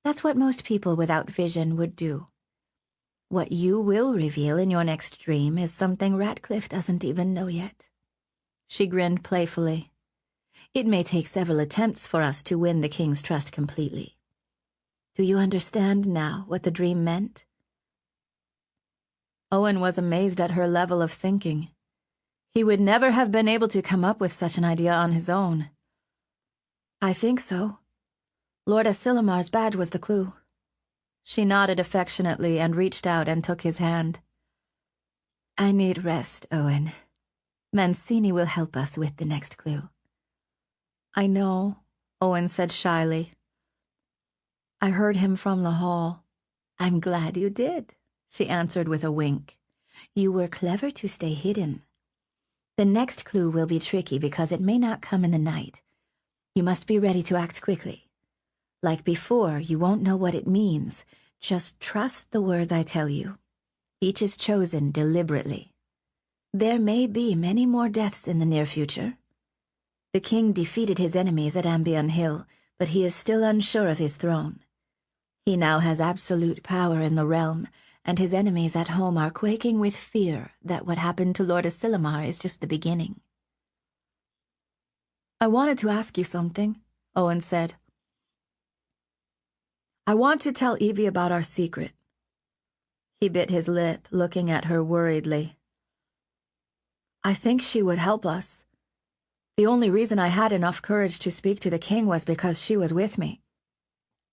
That's what most people without vision would do. What you will reveal in your next dream is something Ratcliffe doesn't even know yet." She grinned playfully. "It may take several attempts for us to win the king's trust completely. Do you understand now what the dream meant?" Owen was amazed at her level of thinking. He would never have been able to come up with such an idea on his own. "I think so. Lord Asilimar's badge was the clue." She nodded affectionately and reached out and took his hand. "I need rest, Owen. Mancini will help us with the next clue." "I know," Owen said shyly. "I heard him from the hall." "I'm glad you did," she answered with a wink. "You were clever to stay hidden. The next clue will be tricky because it may not come in the night. You must be ready to act quickly. Like before, you won't know what it means. Just trust the words I tell you. Each is chosen deliberately. There may be many more deaths in the near future. The king defeated his enemies at Ambion Hill, but he is still unsure of his throne. He now has absolute power in the realm, and his enemies at home are quaking with fear that what happened to Lord Asilimar is just the beginning." "I wanted to ask you something," Owen said. "I want to tell Evie about our secret." He bit his lip, looking at her worriedly. "I think she would help us. The only reason I had enough courage to speak to the king was because she was with me."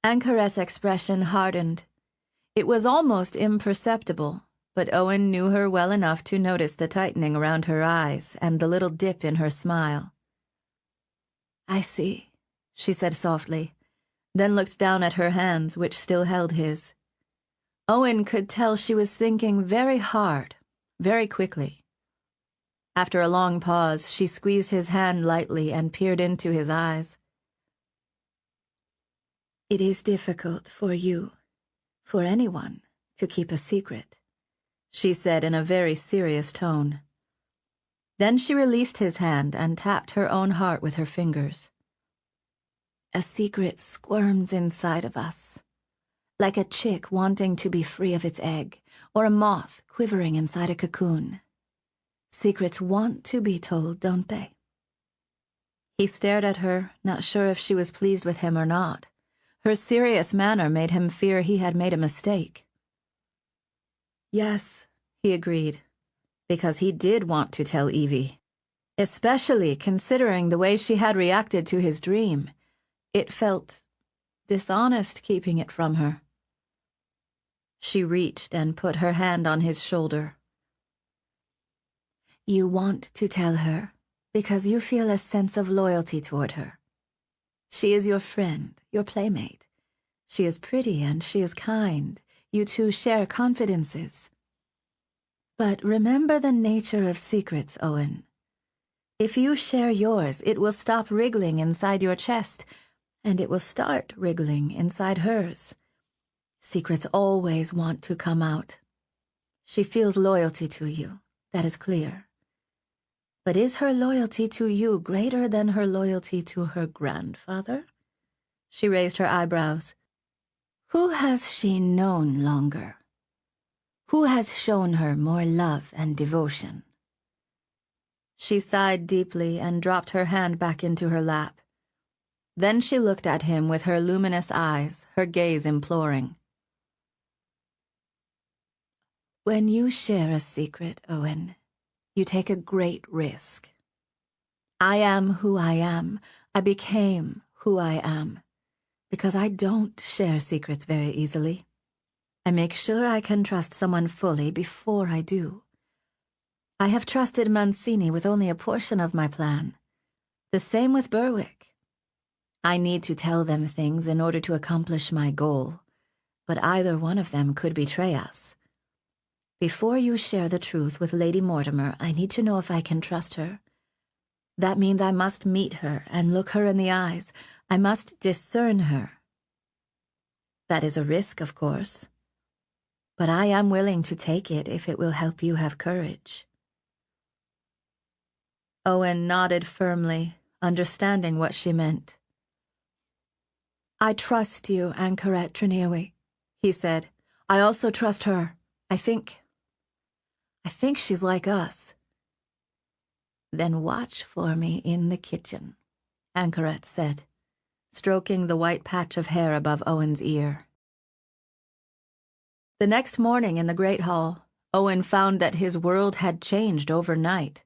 Anchorette's expression hardened. It was almost imperceptible, but Owen knew her well enough to notice the tightening around her eyes and the little dip in her smile. "I see," she said softly, then looked down at her hands, which still held his. Owen could tell she was thinking very hard, very quickly. After a long pause, she squeezed his hand lightly and peered into his eyes. "It is difficult for you, for anyone, to keep a secret," she said in a very serious tone. Then she released his hand and tapped her own heart with her fingers. "A secret squirms inside of us, like a chick wanting to be free of its egg, or a moth quivering inside a cocoon. Secrets want to be told, don't they?" He stared at her, not sure if she was pleased with him or not. Her serious manner made him fear he had made a mistake. "Yes," he agreed, because he did want to tell Evie, especially considering the way she had reacted to his dream. It felt dishonest keeping it from her. She reached and put her hand on his shoulder. "You want to tell her because you feel a sense of loyalty toward her. She is your friend, your playmate. She is pretty and she is kind. You two share confidences. But remember the nature of secrets, Owen. If you share yours, it will stop wriggling inside your chest, and it will start wriggling inside hers. Secrets always want to come out. She feels loyalty to you, that is clear. But is her loyalty to you greater than her loyalty to her grandfather?" She raised her eyebrows. "Who has she known longer? Who has shown her more love and devotion?" She sighed deeply and dropped her hand back into her lap. Then she looked at him with her luminous eyes, her gaze imploring. "When you share a secret, Owen, you take a great risk. I am who I am. I became who I am, because I don't share secrets very easily. I make sure I can trust someone fully before I do. I have trusted Mancini with only a portion of my plan. The same with Berwick. I need to tell them things in order to accomplish my goal, but either one of them could betray us. Before you share the truth with Lady Mortimer, I need to know if I can trust her. That means I must meet her and look her in the eyes. I must discern her. That is a risk, of course, but I am willing to take it if it will help you have courage." Owen nodded firmly, understanding what she meant. I trust you, Anchoret Trenewe, he said. I also trust her. I think she's like us. Then watch for me in the kitchen, Anchoret said, stroking the white patch of hair above Owen's ear. The next morning in the Great Hall, Owen found that his world had changed overnight.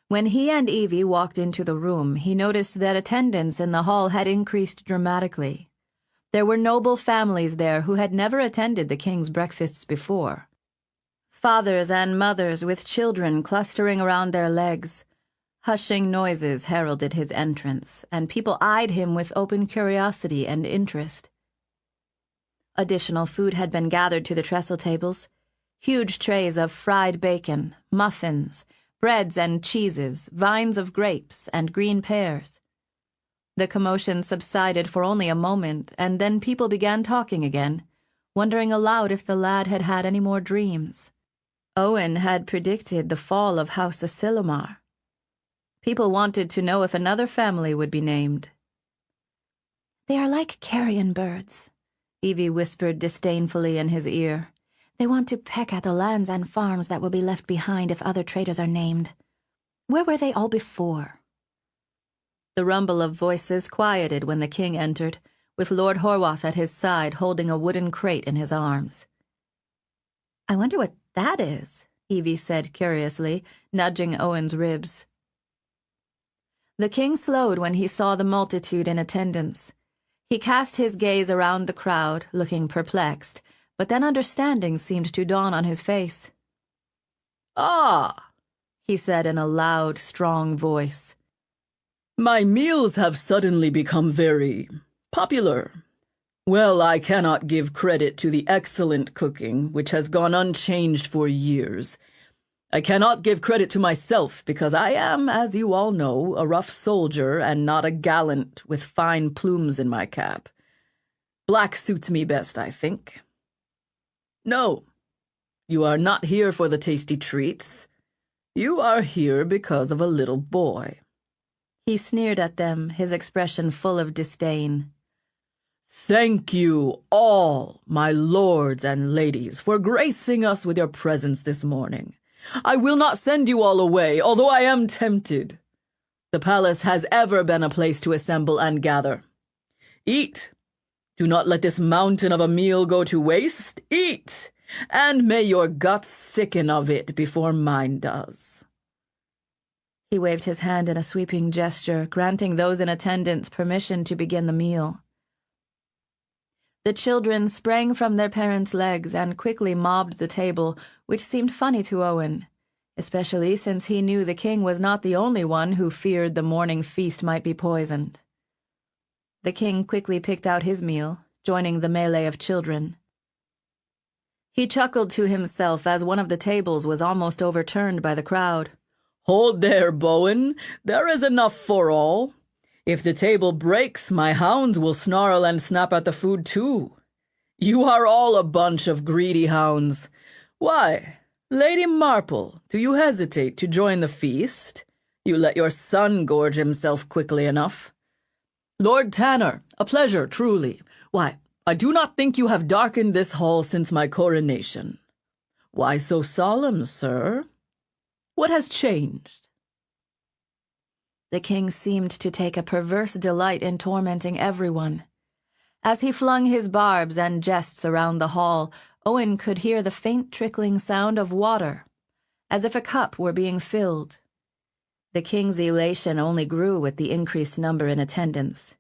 When he and Evie walked into the room, he noticed that attendance in the hall had increased dramatically. There were noble families there who had never attended the king's breakfasts before. Fathers and mothers with children clustering around their legs. Hushing noises heralded his entrance, and people eyed him with open curiosity and interest. Additional food had been gathered to the trestle tables. Huge trays of fried bacon, muffins, breads and cheeses, vines of grapes, and green pears. The commotion subsided for only a moment, and then people began talking again, wondering aloud if the lad had had any more dreams. Owen had predicted the fall of House Asilomar. People wanted to know if another family would be named. They are like carrion birds, Evie whispered disdainfully in his ear. They want to peck at the lands and farms that will be left behind if other traitors are named. Where were they all before? The rumble of voices quieted when the king entered, with Lord Horwath at his side holding a wooden crate in his arms. I wonder what that is, Evie said curiously, nudging Owen's ribs. The king slowed when he saw the multitude in attendance. He cast his gaze around the crowd, looking perplexed, but then understanding seemed to dawn on his face. "Ah," he said in a loud, strong voice. "My meals have suddenly become very popular. Well, I cannot give credit to the excellent cooking, which has gone unchanged for years. I cannot give credit to myself, because I am, as you all know, a rough soldier and not a gallant with fine plumes in my cap. Black suits me best, I think. No, you are not here for the tasty treats. You are here because of a little boy." He sneered at them, his expression full of disdain. "Thank you all, my lords and ladies, for gracing us with your presence this morning. I will not send you all away, although I am tempted. The palace has ever been a place to assemble and gather. Eat. Do not let this mountain of a meal go to waste. Eat, and may your guts sicken of it before mine does." He waved his hand in a sweeping gesture, granting those in attendance permission to begin the meal. The children sprang from their parents' legs and quickly mobbed the table, which seemed funny to Owen, especially since he knew the king was not the only one who feared the morning feast might be poisoned. The king quickly picked out his meal, joining the melee of children. He chuckled to himself as one of the tables was almost overturned by the crowd. "Hold there, Bowen. There is enough for all. If the table breaks, my hounds will snarl and snap at the food too. You are all a bunch of greedy hounds. Why, Lady Marple, do you hesitate to join the feast? You let your son gorge himself quickly enough. Lord Tanner, a pleasure, truly. Why, I do not think you have darkened this hall since my coronation. Why so solemn, sir? What has changed?" The king seemed to take a perverse delight in tormenting everyone. As he flung his barbs and jests around the hall, Owen could hear the faint trickling sound of water, as if a cup were being filled. The king's elation only grew with the increased number in attendance.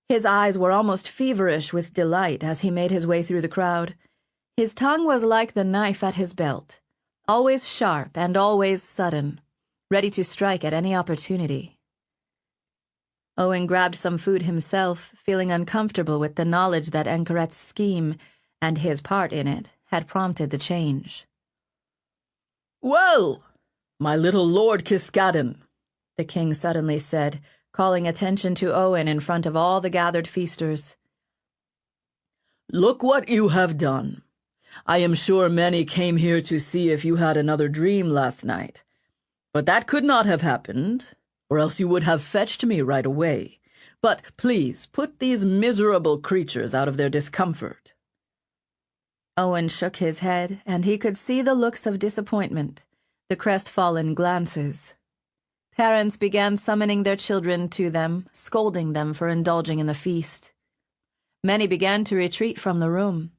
His eyes were almost feverish with delight as he made his way through the crowd. His tongue was like the knife at his belt, always sharp and always sudden, ready to strike at any opportunity. Owen grabbed some food himself, feeling uncomfortable with the knowledge that Anchoret's scheme, and his part in it, had prompted the change. "Well, my little Lord Kiskaddon," the king suddenly said, calling attention to Owen in front of all the gathered feasters. "Look what you have done. I am sure many came here to see if you had another dream last night. But that could not have happened, or else you would have fetched me right away. But please, put these miserable creatures out of their discomfort." Owen shook his head, and he could see the looks of disappointment, the crestfallen glances. Parents began summoning their children to them, scolding them for indulging in the feast. Many began to retreat from the room.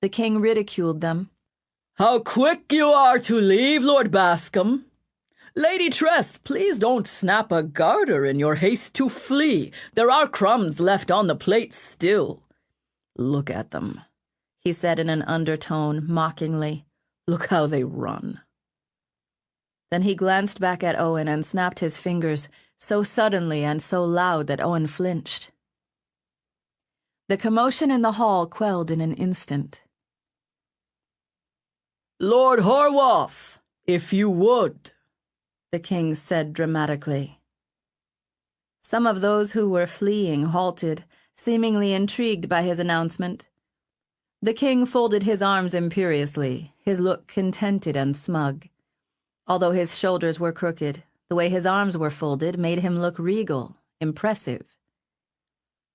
The king ridiculed them. "How quick you are to leave, Lord Bascom! Lady Tress, please don't snap a garter in your haste to flee. There are crumbs left on the plate still. Look at them," he said in an undertone, mockingly. "Look how they run." Then he glanced back at Owen and snapped his fingers, so suddenly and so loud that Owen flinched. The commotion in the hall quelled in an instant. "Lord Horwath, if you would," the king said dramatically. Some of those who were fleeing halted, seemingly intrigued by his announcement. The king folded his arms imperiously, his look contented and smug. Although his shoulders were crooked, the way his arms were folded made him look regal, impressive.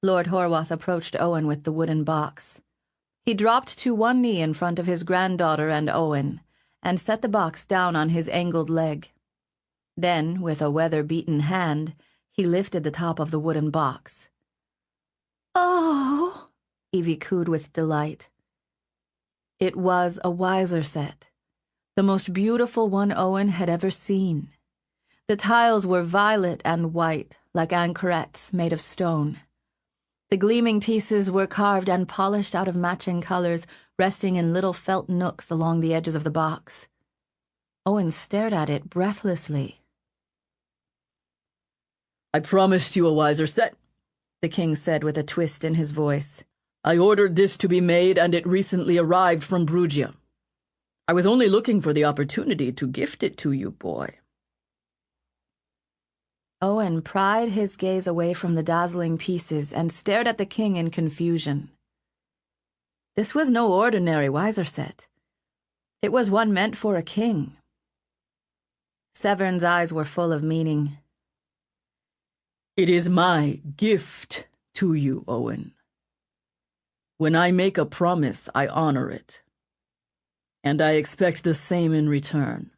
Lord Horwath approached Owen with the wooden box. He dropped to one knee in front of his granddaughter and Owen, and set the box down on his angled leg. Then, with a weather-beaten hand, he lifted the top of the wooden box. Oh, Evie cooed with delight. It was a Weiser set, the most beautiful one Owen had ever seen. The tiles were violet and white, like anchorets made of stone. The gleaming pieces were carved and polished out of matching colors, resting in little felt nooks along the edges of the box. Owen stared at it breathlessly. "I promised you a Weiser set," the king said with a twist in his voice. "I ordered this to be made, and it recently arrived from Brugia. I was only looking for the opportunity to gift it to you, boy." Owen pried his gaze away from the dazzling pieces and stared at the king in confusion. This was no ordinary Weiser set. It was one meant for a king. Severn's eyes were full of meaning. "It is my gift to you, Owen. When I make a promise, I honor it. And I expect the same in return."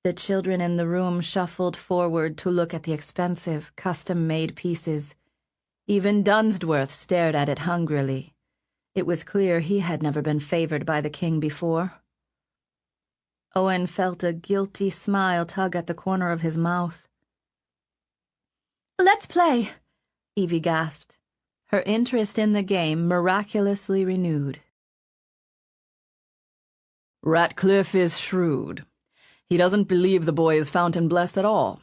The children in the room shuffled forward to look at the expensive, custom-made pieces. Even Dunsworth stared at it hungrily. It was clear he had never been favored by the king before. Owen felt a guilty smile tug at the corner of his mouth. let's play, Evie gasped, her interest in the game miraculously renewed. "Ratcliffe is shrewd. He doesn't believe the boy is fountain blessed at all.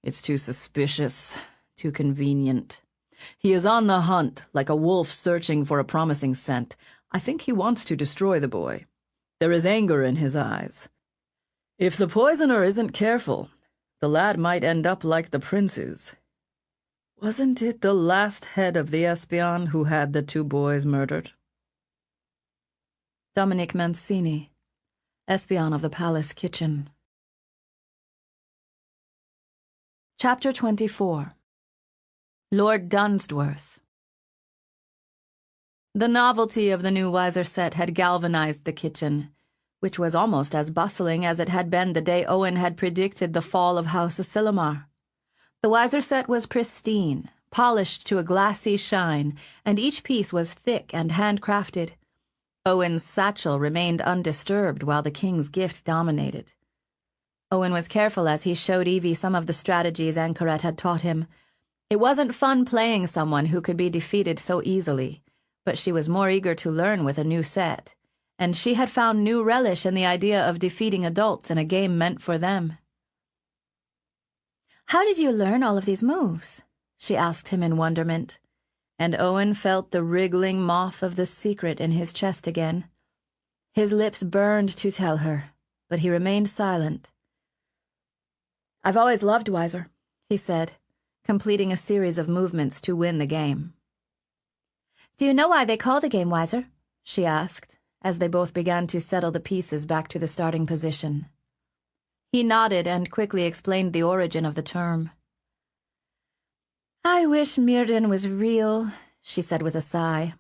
It's too suspicious, too convenient. He is on the hunt, like a wolf searching for a promising scent. I think he wants to destroy the boy. There is anger in his eyes. If the poisoner isn't careful, the lad might end up like the princes. Wasn't it the last head of the Espion who had the two boys murdered?" Dominic Mancini, Espion of the Palace Kitchen. Chapter 24. Lord Dunsworth. The novelty of the new Weiser set had galvanized the kitchen, which was almost as bustling as it had been the day Owen had predicted the fall of House Asilomar. The Weiser set was pristine, polished to a glassy shine, and each piece was thick and handcrafted. Owen's satchel remained undisturbed while the king's gift dominated. Owen was careful as he showed Evie some of the strategies Anchoret had taught him. It wasn't fun playing someone who could be defeated so easily, but she was more eager to learn with a new set, and she had found new relish in the idea of defeating adults in a game meant for them. How did you learn all of these moves? She asked him in wonderment, and Owen felt the wriggling moth of the secret in his chest again. His lips burned to tell her, but he remained silent. "I've always loved Weiser," he said, completing a series of movements to win the game. "Do you know why they call the game Weiser?" she asked, as they both began to settle the pieces back to the starting position. He nodded and quickly explained the origin of the term. "I wish Myrddin was real," she said with a sigh.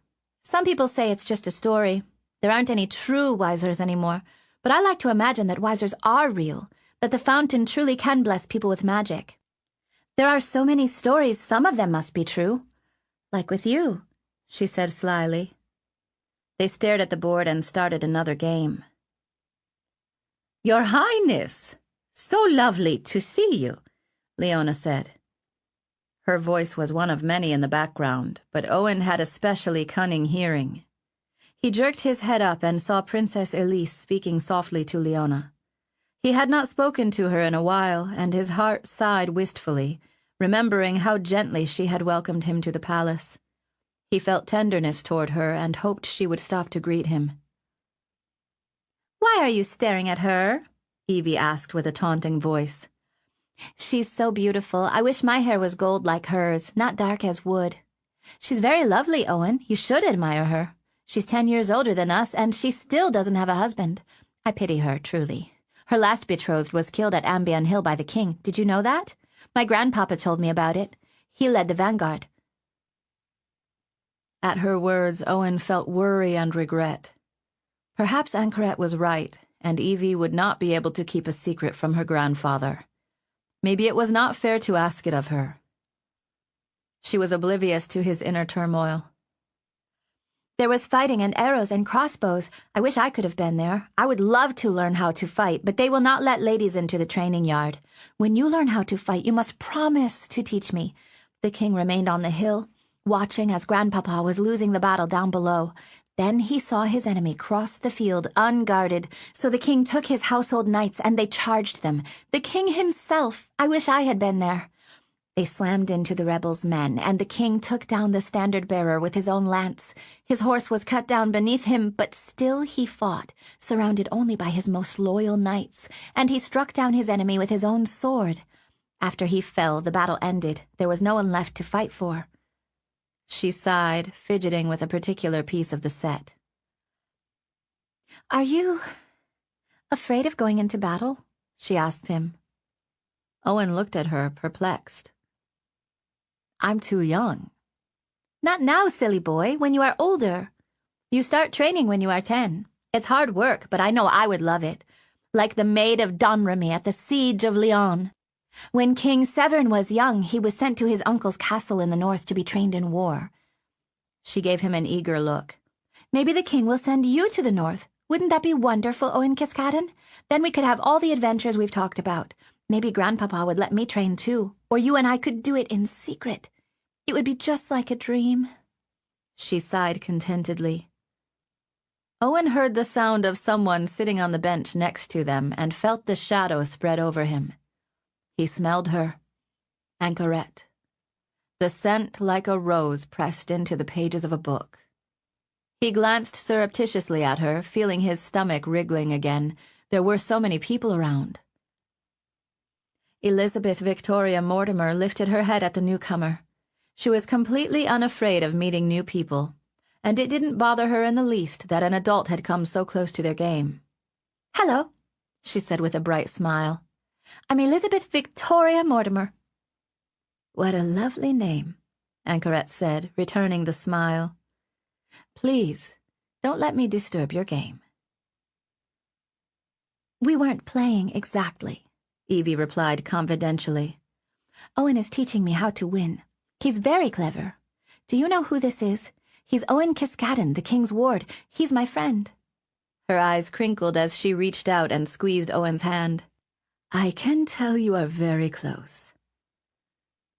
"Some people say it's just a story. There aren't any true Wisers anymore, but I like to imagine that Wisers are real, that the fountain truly can bless people with magic. There are so many stories, some of them must be true. Like with you," she said slyly. They stared at the board and started another game. "Your Highness, so lovely to see you," Leona said. Her voice was one of many in the background, but Owen had especially cunning hearing. He jerked his head up and saw Princess Elise speaking softly to Leona. He had not spoken to her in a while, and his heart sighed wistfully, remembering how gently she had welcomed him to the palace. He felt tenderness toward her and hoped she would stop to greet him. "Why are you staring at her?" Evie asked with a taunting voice. "She's so beautiful. I wish my hair was gold like hers, not dark as wood. She's very lovely, Owen. You should admire her. She's 10 years older than us, and she still doesn't have a husband. I pity her, truly. Her last betrothed was killed at Ambion Hill by the king. Did you know that? My grandpapa told me about it. He led the vanguard." At her words, Owen felt worry and regret. Perhaps Anchoret was right, and Evie would not be able to keep a secret from her grandfather. Maybe it was not fair to ask it of her. She was oblivious to his inner turmoil. "There was fighting and arrows and crossbows. I wish I could have been there. I would love to learn how to fight, but they will not let ladies into the training yard. When you learn how to fight, you must promise to teach me." The king remained on the hill, watching as Grandpapa was losing the battle down below. Then he saw his enemy cross the field unguarded, so the king took his household knights and they charged them. The king himself! I wish I had been there. They slammed into the rebels' men, and the king took down the standard-bearer with his own lance. His horse was cut down beneath him, but still he fought, surrounded only by his most loyal knights, and he struck down his enemy with his own sword. After he fell, the battle ended. There was no one left to fight for. She sighed, fidgeting with a particular piece of the set. "Are you afraid of going into battle?" she asked him. Owen looked at her, perplexed. "I'm too young." "Not now, silly boy, when you are older. You start training when you are 10. It's hard work, but I know I would love it. Like the Maid of Domremy at the siege of Lyon. When King Severn was young, he was sent to his uncle's castle in the north to be trained in war." She gave him an eager look. "Maybe the king will send you to the north. Wouldn't that be wonderful, Owen Kiskaddon? Then we could have all the adventures we've talked about. Maybe Grandpapa would let me train too, or you and I could do it in secret. It would be just like a dream." She sighed contentedly. Owen heard the sound of someone sitting on the bench next to them and felt the shadow spread over him. He smelled her. Anchoret. The scent like a rose pressed into the pages of a book. He glanced surreptitiously at her, feeling his stomach wriggling again. There were so many people around. Elizabeth Victoria Mortimer lifted her head at the newcomer. She was completely unafraid of meeting new people, and it didn't bother her in the least that an adult had come so close to their game. "Hello," she said with a bright smile. "I'm Elizabeth Victoria Mortimer." "What a lovely name," Anchoret said, returning the smile. "Please, don't let me disturb your game." "We weren't playing exactly," Evie replied confidentially. "Owen is teaching me how to win. He's very clever. Do you know who this is? He's Owen Kiskaddon, the king's ward. He's my friend." Her eyes crinkled as she reached out and squeezed Owen's hand. "I can tell you are very close,"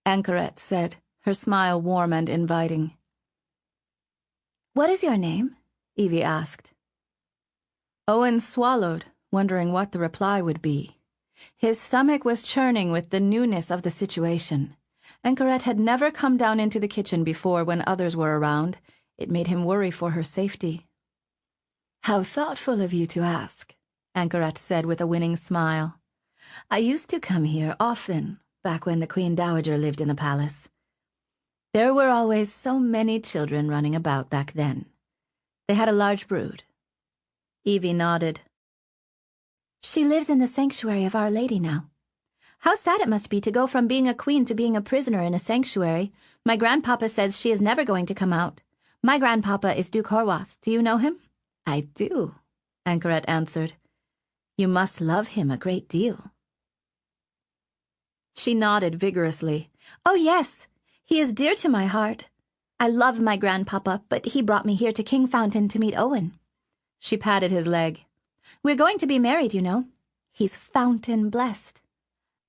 Anchoret said, her smile warm and inviting. "What is your name?" Evie asked. Owen swallowed, wondering what the reply would be. His stomach was churning with the newness of the situation. Anchoret had never come down into the kitchen before when others were around. It made him worry for her safety. "How thoughtful of you to ask," Anchoret said with a winning smile. "I used to come here often, back when the Queen Dowager lived in the palace. There were always so many children running about back then. They had a large brood." Evie nodded. She lives in the sanctuary of Our Lady now. How sad it must be to go from being a queen to being a prisoner in a sanctuary. My grandpapa says she is never going to come out. My grandpapa is Duke Horwath. Do you know him? I do, Ankeret answered. You must love him a great deal. She nodded vigorously. Oh, yes. He is dear to my heart. I love my grandpapa, but he brought me here to Kingfountain to meet Owen. She patted his leg. We're going to be married, you know. He's fountain blessed.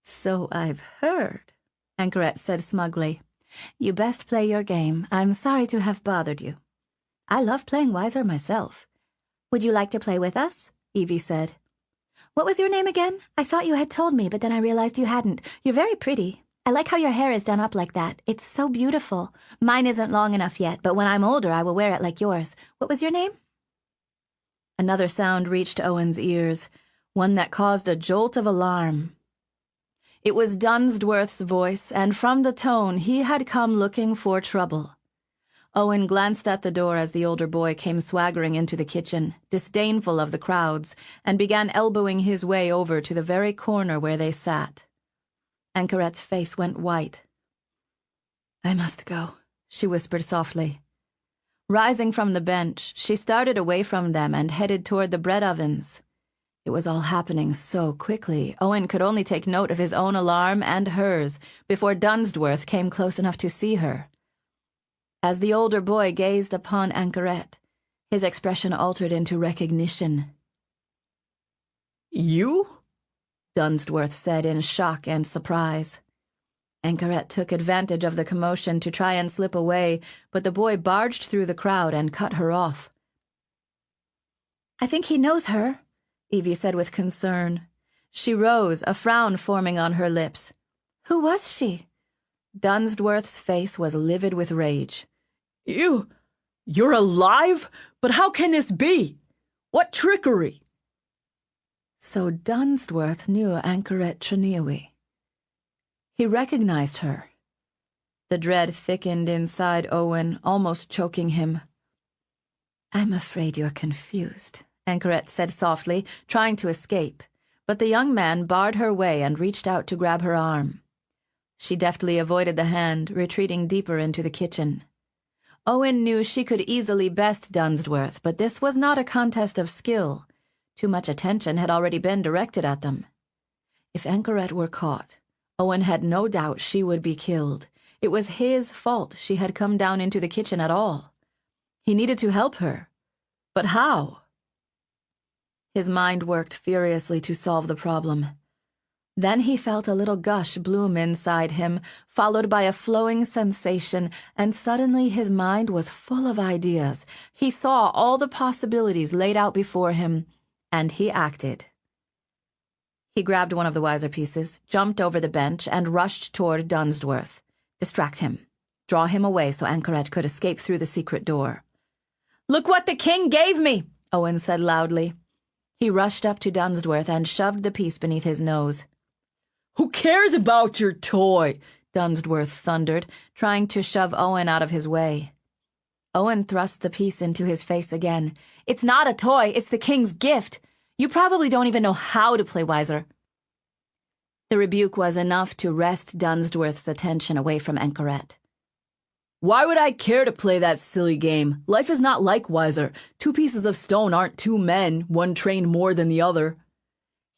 So I've heard, Ankeret said smugly. You best play your game. I'm sorry to have bothered you. I love playing wiser myself. Would you like to play with us? Evie said. What was your name again? I thought you had told me, but then I realized you hadn't. You're very pretty. I like how your hair is done up like that. It's so beautiful. Mine isn't long enough yet, but when I'm older I will wear it like yours. What was your name? Another sound reached Owen's ears, one that caused a jolt of alarm. It was Dunsworth's voice, and from the tone he had come looking for trouble. Owen glanced at the door as the older boy came swaggering into the kitchen, disdainful of the crowds, and began elbowing his way over to the very corner where they sat. Ankeret's face went white. I must go, she whispered softly. Rising from the bench, she started away from them and headed toward the bread ovens. It was all happening so quickly, Owen could only take note of his own alarm and hers before Dunsworth came close enough to see her. As the older boy gazed upon Ankeret, his expression altered into recognition. You? Dunsworth said in shock and surprise. Ankeret took advantage of the commotion to try and slip away, but the boy barged through the crowd and cut her off. I think he knows her, Evie said with concern. She rose, a frown forming on her lips. Who was she? Dunsworth's face was livid with rage. You're alive? But how can this be? What trickery? So Dunsworth knew Ankeret Triniawi. He recognized her. The dread thickened inside Owen, almost choking him. I'm afraid you're confused, Ankeret said softly, trying to escape, but the young man barred her way and reached out to grab her arm. She deftly avoided the hand, retreating deeper into the kitchen. Owen knew she could easily best Dunsworth, but this was not a contest of skill. Too much attention had already been directed at them. If Ankeret were caught, Owen had no doubt she would be killed. It was his fault she had come down into the kitchen at all. He needed to help her. But how? His mind worked furiously to solve the problem. Then he felt a little gush bloom inside him, followed by a flowing sensation, and suddenly his mind was full of ideas. He saw all the possibilities laid out before him, and he acted. He grabbed one of the wiser pieces, jumped over the bench, and rushed toward Dunsworth. Distract him. Draw him away so Ankeret could escape through the secret door. "Look what the king gave me!" Owen said loudly. He rushed up to Dunsworth and shoved the piece beneath his nose. Who cares about your toy? Dunsworth thundered, trying to shove Owen out of his way. Owen thrust the piece into his face again. "It's not a toy, it's the king's gift. You probably don't even know how to play wiser." The rebuke was enough to wrest Dunsworth's attention away from Ankeret. Why would I care to play that silly game? Life is not like wiser. 2 pieces of stone aren't 2 men, one trained more than the other.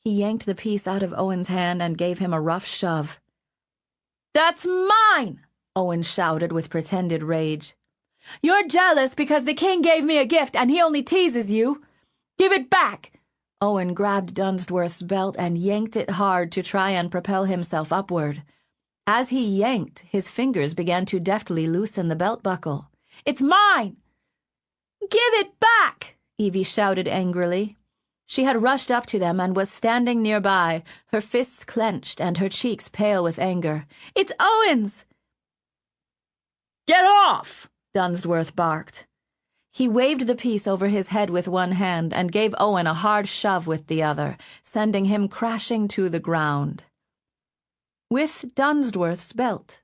He yanked the piece out of Owen's hand and gave him a rough shove. "That's mine!" Owen shouted with pretended rage. "You're jealous because the king gave me a gift and he only teases you. Give it back!" Owen grabbed Dunsworth's belt and yanked it hard to try and propel himself upward. As he yanked, his fingers began to deftly loosen the belt buckle. "It's mine!" "Give it back!" Evie shouted angrily. She had rushed up to them and was standing nearby, her fists clenched and her cheeks pale with anger. "It's Owen's!" "Get off!" Dunsworth barked. He waved the piece over his head with one hand and gave Owen a hard shove with the other, sending him crashing to the ground. With Dunsworth's belt.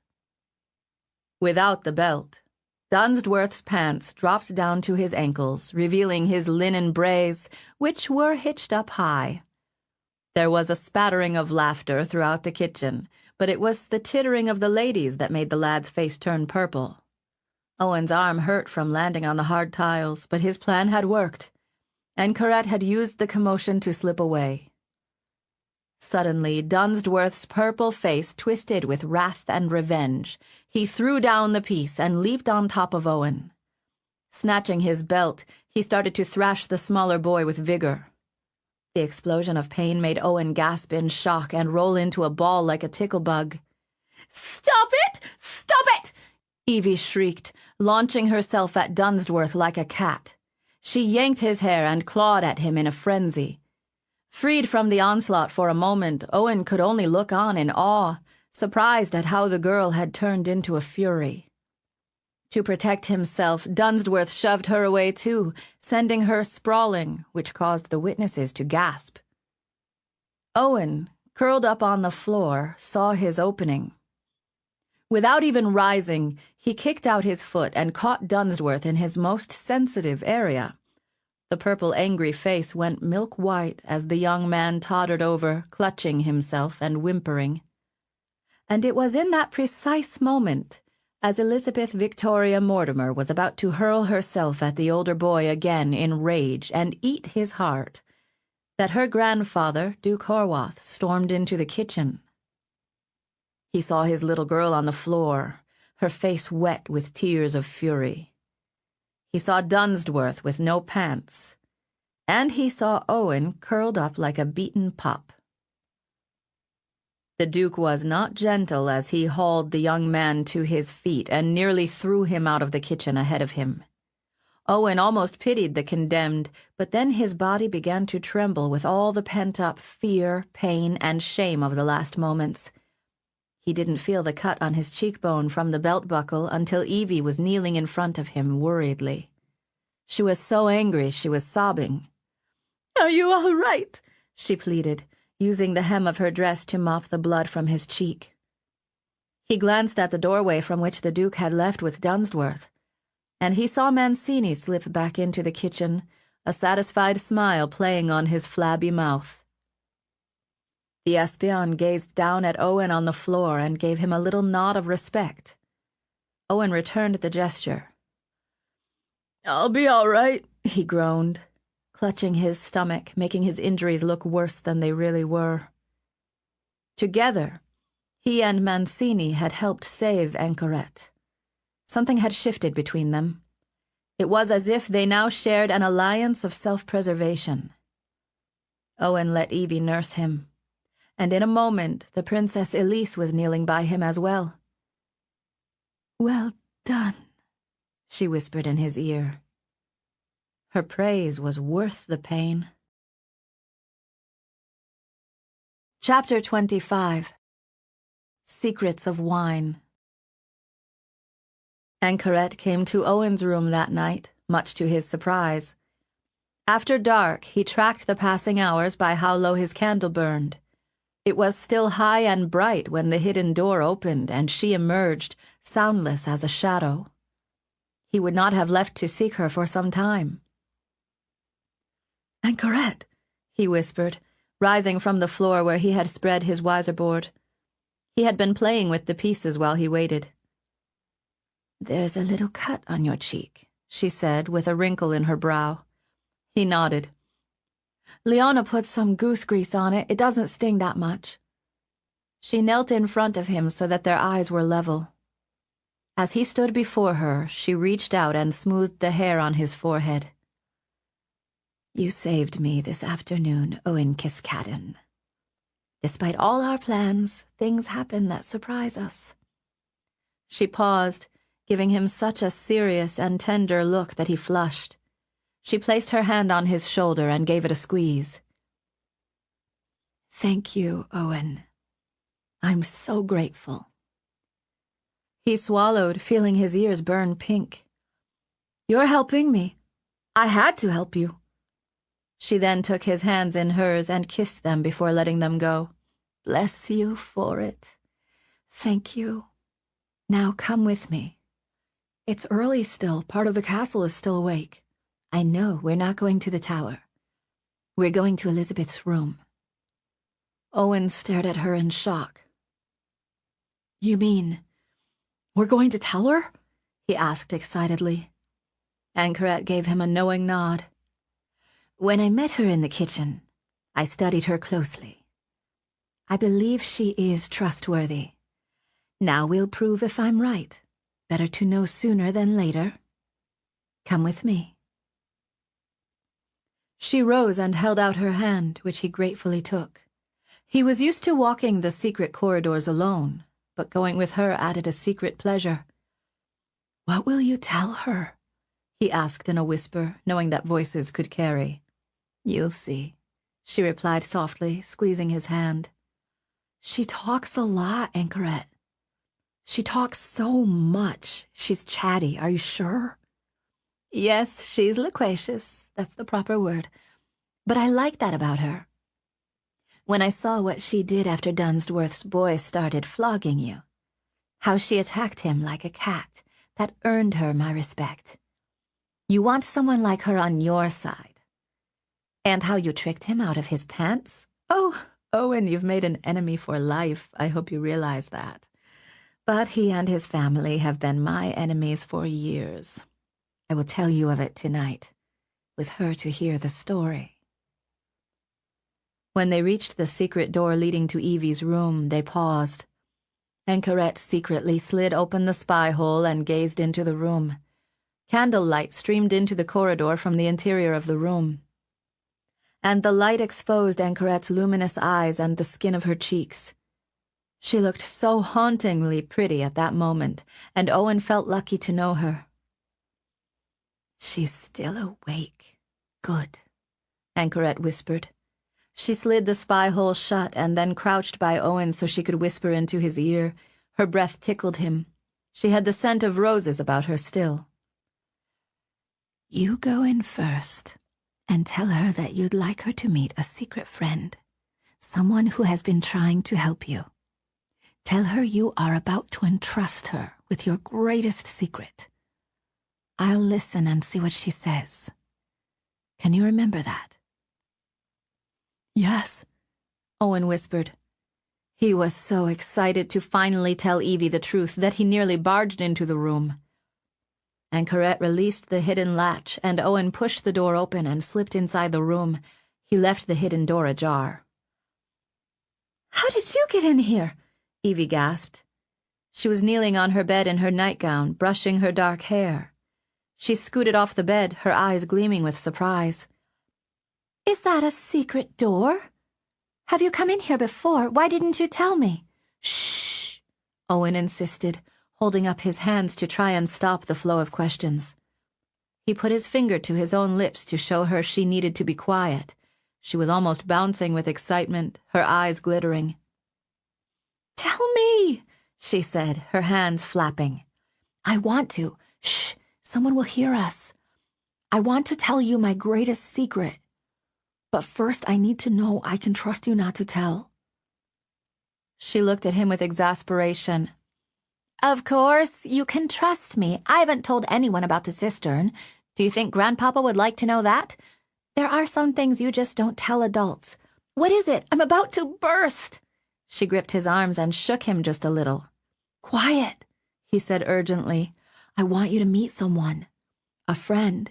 Without the belt, Dunsworth's pants dropped down to his ankles, revealing his linen brays, which were hitched up high. There was a spattering of laughter throughout the kitchen, but it was the tittering of the ladies that made the lad's face turn purple. Owen's arm hurt from landing on the hard tiles, but his plan had worked, and Corette had used the commotion to slip away. Suddenly, Dunsworth's purple face twisted with wrath and revenge. He threw down the piece and leaped on top of Owen. Snatching his belt, he started to thrash the smaller boy with vigor. The explosion of pain made Owen gasp in shock and roll into a ball like a ticklebug. "Stop it! Stop it!" Evie shrieked, launching herself at Dunsworth like a cat. She yanked his hair and clawed at him in a frenzy. Freed from the onslaught for a moment, Owen could only look on in awe, surprised at how the girl had turned into a fury. To protect himself, Dunsworth shoved her away too, sending her sprawling, which caused the witnesses to gasp. Owen, curled up on the floor, saw his opening. Without even rising, he kicked out his foot and caught Dunsworth in his most sensitive area. The purple, angry face went milk-white as the young man tottered over, clutching himself and whimpering. And it was in that precise moment, as Elizabeth Victoria Mortimer was about to hurl herself at the older boy again in rage and eat his heart, that her grandfather, Duke Horwath, stormed into the kitchen. He saw his little girl on the floor, her face wet with tears of fury. He saw Dunsworth with no pants, and he saw Owen curled up like a beaten pup. The Duke was not gentle as he hauled the young man to his feet and nearly threw him out of the kitchen ahead of him. Owen almost pitied the condemned, but then his body began to tremble with all the pent-up fear, pain, and shame of the last moments. He didn't feel the cut on his cheekbone from the belt buckle until Evie was kneeling in front of him worriedly. She was so angry she was sobbing. "Are you all right?" she pleaded, using the hem of her dress to mop the blood from his cheek. He glanced at the doorway from which the Duke had left with Dunsworth, and he saw Mancini slip back into the kitchen, a satisfied smile playing on his flabby mouth. The espion gazed down at Owen on the floor and gave him a little nod of respect. Owen returned the gesture. "I'll be all right," he groaned, clutching his stomach, making his injuries look worse than they really were. Together, he and Mancini had helped save Anchoret. Something had shifted between them. It was as if they now shared an alliance of self-preservation. Owen let Evie nurse him, and in a moment the Princess Elise was kneeling by him as well. "Well done," she whispered in his ear. Her praise was worth the pain. Chapter 25. Secrets of Wine. Anchoret came to Owen's room that night, much to his surprise. After dark, he tracked the passing hours by how low his candle burned. It was still high and bright when the hidden door opened and she emerged, soundless as a shadow. He would not have left to seek her for some time. "Anchoret," he whispered, rising from the floor where he had spread his wiseboard. He had been playing with the pieces while he waited. "There's a little cut on your cheek," she said, with a wrinkle in her brow. He nodded. "Leona put some goose grease on it. It doesn't sting that much." She knelt in front of him so that their eyes were level. As he stood before her, she reached out and smoothed the hair on his forehead. "You saved me this afternoon, Owen Kiskaddon. Despite all our plans, things happen that surprise us." She paused, giving him such a serious and tender look that he flushed. She placed her hand on his shoulder and gave it a squeeze. "Thank you, Owen. I'm so grateful." He swallowed, feeling his ears burn pink. "You're helping me. I had to help you." She then took his hands in hers and kissed them before letting them go. "Bless you for it. Thank you. Now come with me. It's early still. Part of the castle is still awake. I know we're not going to the tower. We're going to Elizabeth's room." Owen stared at her in shock. You mean, we're going to tell her? He asked excitedly. Anchoret gave him a knowing nod. When I met her in the kitchen, I studied her closely. I believe she is trustworthy. Now we'll prove if I'm right. Better to know sooner than later. Come with me. She rose and held out her hand, which he gratefully took. He was used to walking the secret corridors alone, but going with her added a secret pleasure. What will you tell her? He asked in a whisper, knowing that voices could carry. You'll see, she replied softly, squeezing his hand. She talks a lot, Anchoret. She talks so much. She's chatty, are you sure? Yes, she's loquacious. That's the proper word. But I like that about her. When I saw what she did after Dunsworth's boy started flogging you, how she attacked him like a cat, that earned her my respect. You want someone like her on your side. And how you tricked him out of his pants? Oh, Owen, you've made an enemy for life. I hope you realize that. But he and his family have been my enemies for years. I will tell you of it tonight, with her to hear the story. When they reached the secret door leading to Evie's room, they paused. Anchoret secretly slid open the spy hole and gazed into the room. Candlelight streamed into the corridor from the interior of the room, and the light exposed Anchoret's luminous eyes and the skin of her cheeks. She looked so hauntingly pretty at that moment, and Owen felt lucky to know her. She's still awake. Good, Anchoret whispered. She slid the spy hole shut and then crouched by Owen so she could whisper into his ear. Her breath tickled him. She had the scent of roses about her still. You go in first and tell her that you'd like her to meet a secret friend, someone who has been trying to help you. Tell her you are about to entrust her with your greatest secret. I'll listen and see what she says. Can you remember that? Yes, Owen whispered. He was so excited to finally tell Evie the truth that he nearly barged into the room. Anchoret released the hidden latch, and Owen pushed the door open and slipped inside the room. He left the hidden door ajar. How did you get in here? Evie gasped. She was kneeling on her bed in her nightgown, brushing her dark hair. She scooted off the bed, her eyes gleaming with surprise. Is that a secret door? Have you come in here before? Why didn't you tell me? Shh, Owen insisted, holding up his hands to try and stop the flow of questions. He put his finger to his own lips to show her she needed to be quiet. She was almost bouncing with excitement, her eyes glittering. Tell me, she said, her hands flapping. I want to. Shh, someone will hear us. I want to tell you my greatest secret. But first I need to know I can trust you not to tell. She looked at him with exasperation. Of course, you can trust me. I haven't told anyone about the cistern. Do you think Grandpapa would like to know that? There are some things you just don't tell adults. What is it? I'm about to burst. She gripped his arms and shook him just a little. Quiet, he said urgently. I want you to meet someone. A friend.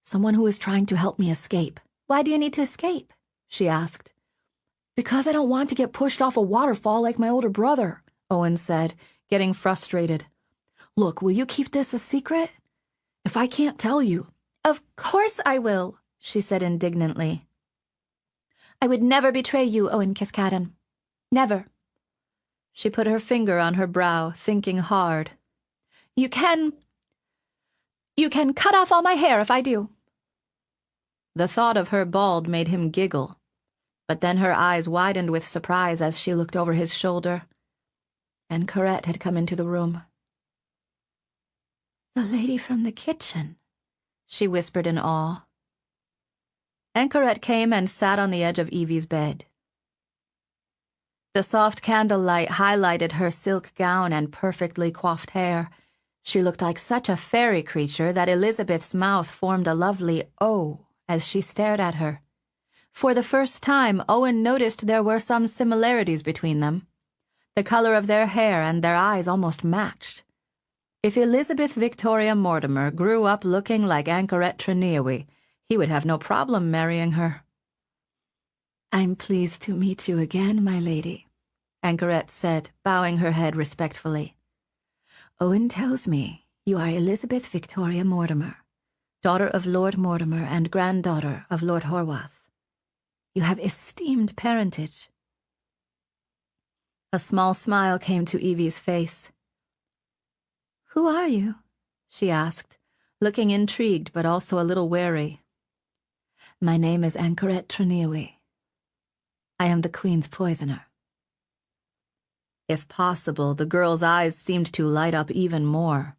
Someone who is trying to help me escape. Why do you need to escape? She asked. Because I don't want to get pushed off a waterfall like my older brother, Owen said, getting frustrated. Look, will you keep this a secret? If I can't tell you. Of course I will, she said indignantly. I would never betray you, Owen Kiskaddon. Never. She put her finger on her brow, thinking hard. You can cut off all my hair if I do. The thought of her bald made him giggle, but then her eyes widened with surprise as she looked over his shoulder. Anchoret had come into the room. The lady from the kitchen, she whispered in awe. Anchoret came and sat on the edge of Evie's bed. The soft candlelight highlighted her silk gown and perfectly coiffed hair. She looked like such a fairy creature that Elizabeth's mouth formed a lovely O as she stared at her. For the first time, Owen noticed there were some similarities between them. The color of their hair and their eyes almost matched. If Elizabeth Victoria Mortimer grew up looking like Anchoret Treneawy, he would have no problem marrying her. "I'm pleased to meet you again, my lady," Anchoret said, bowing her head respectfully. "Owen tells me you are Elizabeth Victoria Mortimer, daughter of Lord Mortimer and granddaughter of Lord Horwath. You have esteemed parentage." A small smile came to Evie's face. "Who are you?" she asked, looking intrigued but also a little wary. "My name is Anchoret Treneawy. I am the Queen's poisoner." If possible, the girl's eyes seemed to light up even more.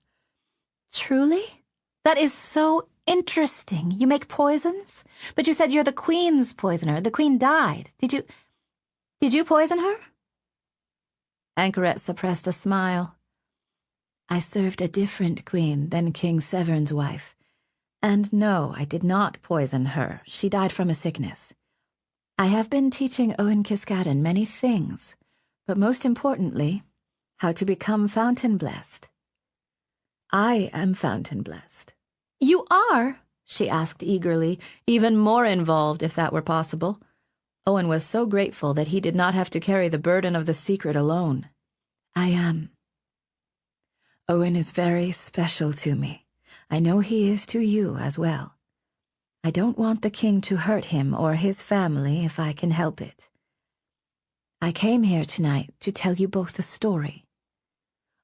"Truly? That is so interesting. You make poisons? But you said you're the Queen's poisoner. The Queen died. Did you poison her?" Anchoret suppressed a smile. "I served a different queen than King Severn's wife. And no, I did not poison her. She died from a sickness. I have been teaching Owen Kiskaddon many things, but most importantly, how to become fountain-blessed. I am fountain-blessed." "You are?" she asked eagerly, even more involved if that were possible. Owen was so grateful that he did not have to carry the burden of the secret alone. "I am. Owen is very special to me. I know he is to you as well. I don't want the king to hurt him or his family if I can help it. I came here tonight to tell you both a story.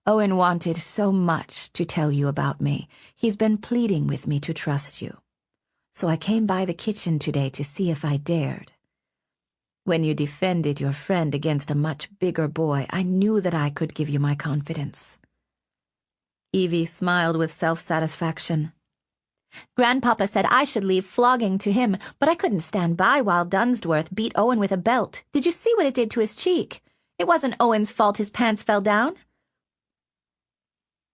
Owen wanted so much to tell you about me. He's been pleading with me to trust you. So I came by the kitchen today to see if I dared. When you defended your friend against a much bigger boy, I knew that I could give you my confidence." Evie smiled with self-satisfaction. "Grandpapa said I should leave flogging to him, but I couldn't stand by while Dunsworth beat Owen with a belt. Did you see what it did to his cheek? It wasn't Owen's fault his pants fell down."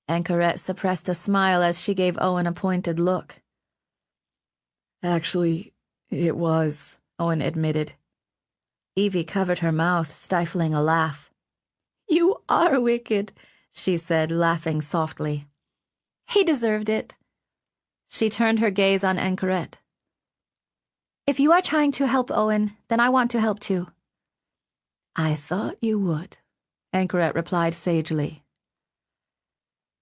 Anchoret suppressed a smile as she gave Owen a pointed look. "Actually, it was," Owen admitted. Evie covered her mouth, stifling a laugh. "You are wicked," she said, laughing softly. "He deserved it." She turned her gaze on Anchoret. "If you are trying to help Owen, then I want to help too." "I thought you would," Anchoret replied sagely.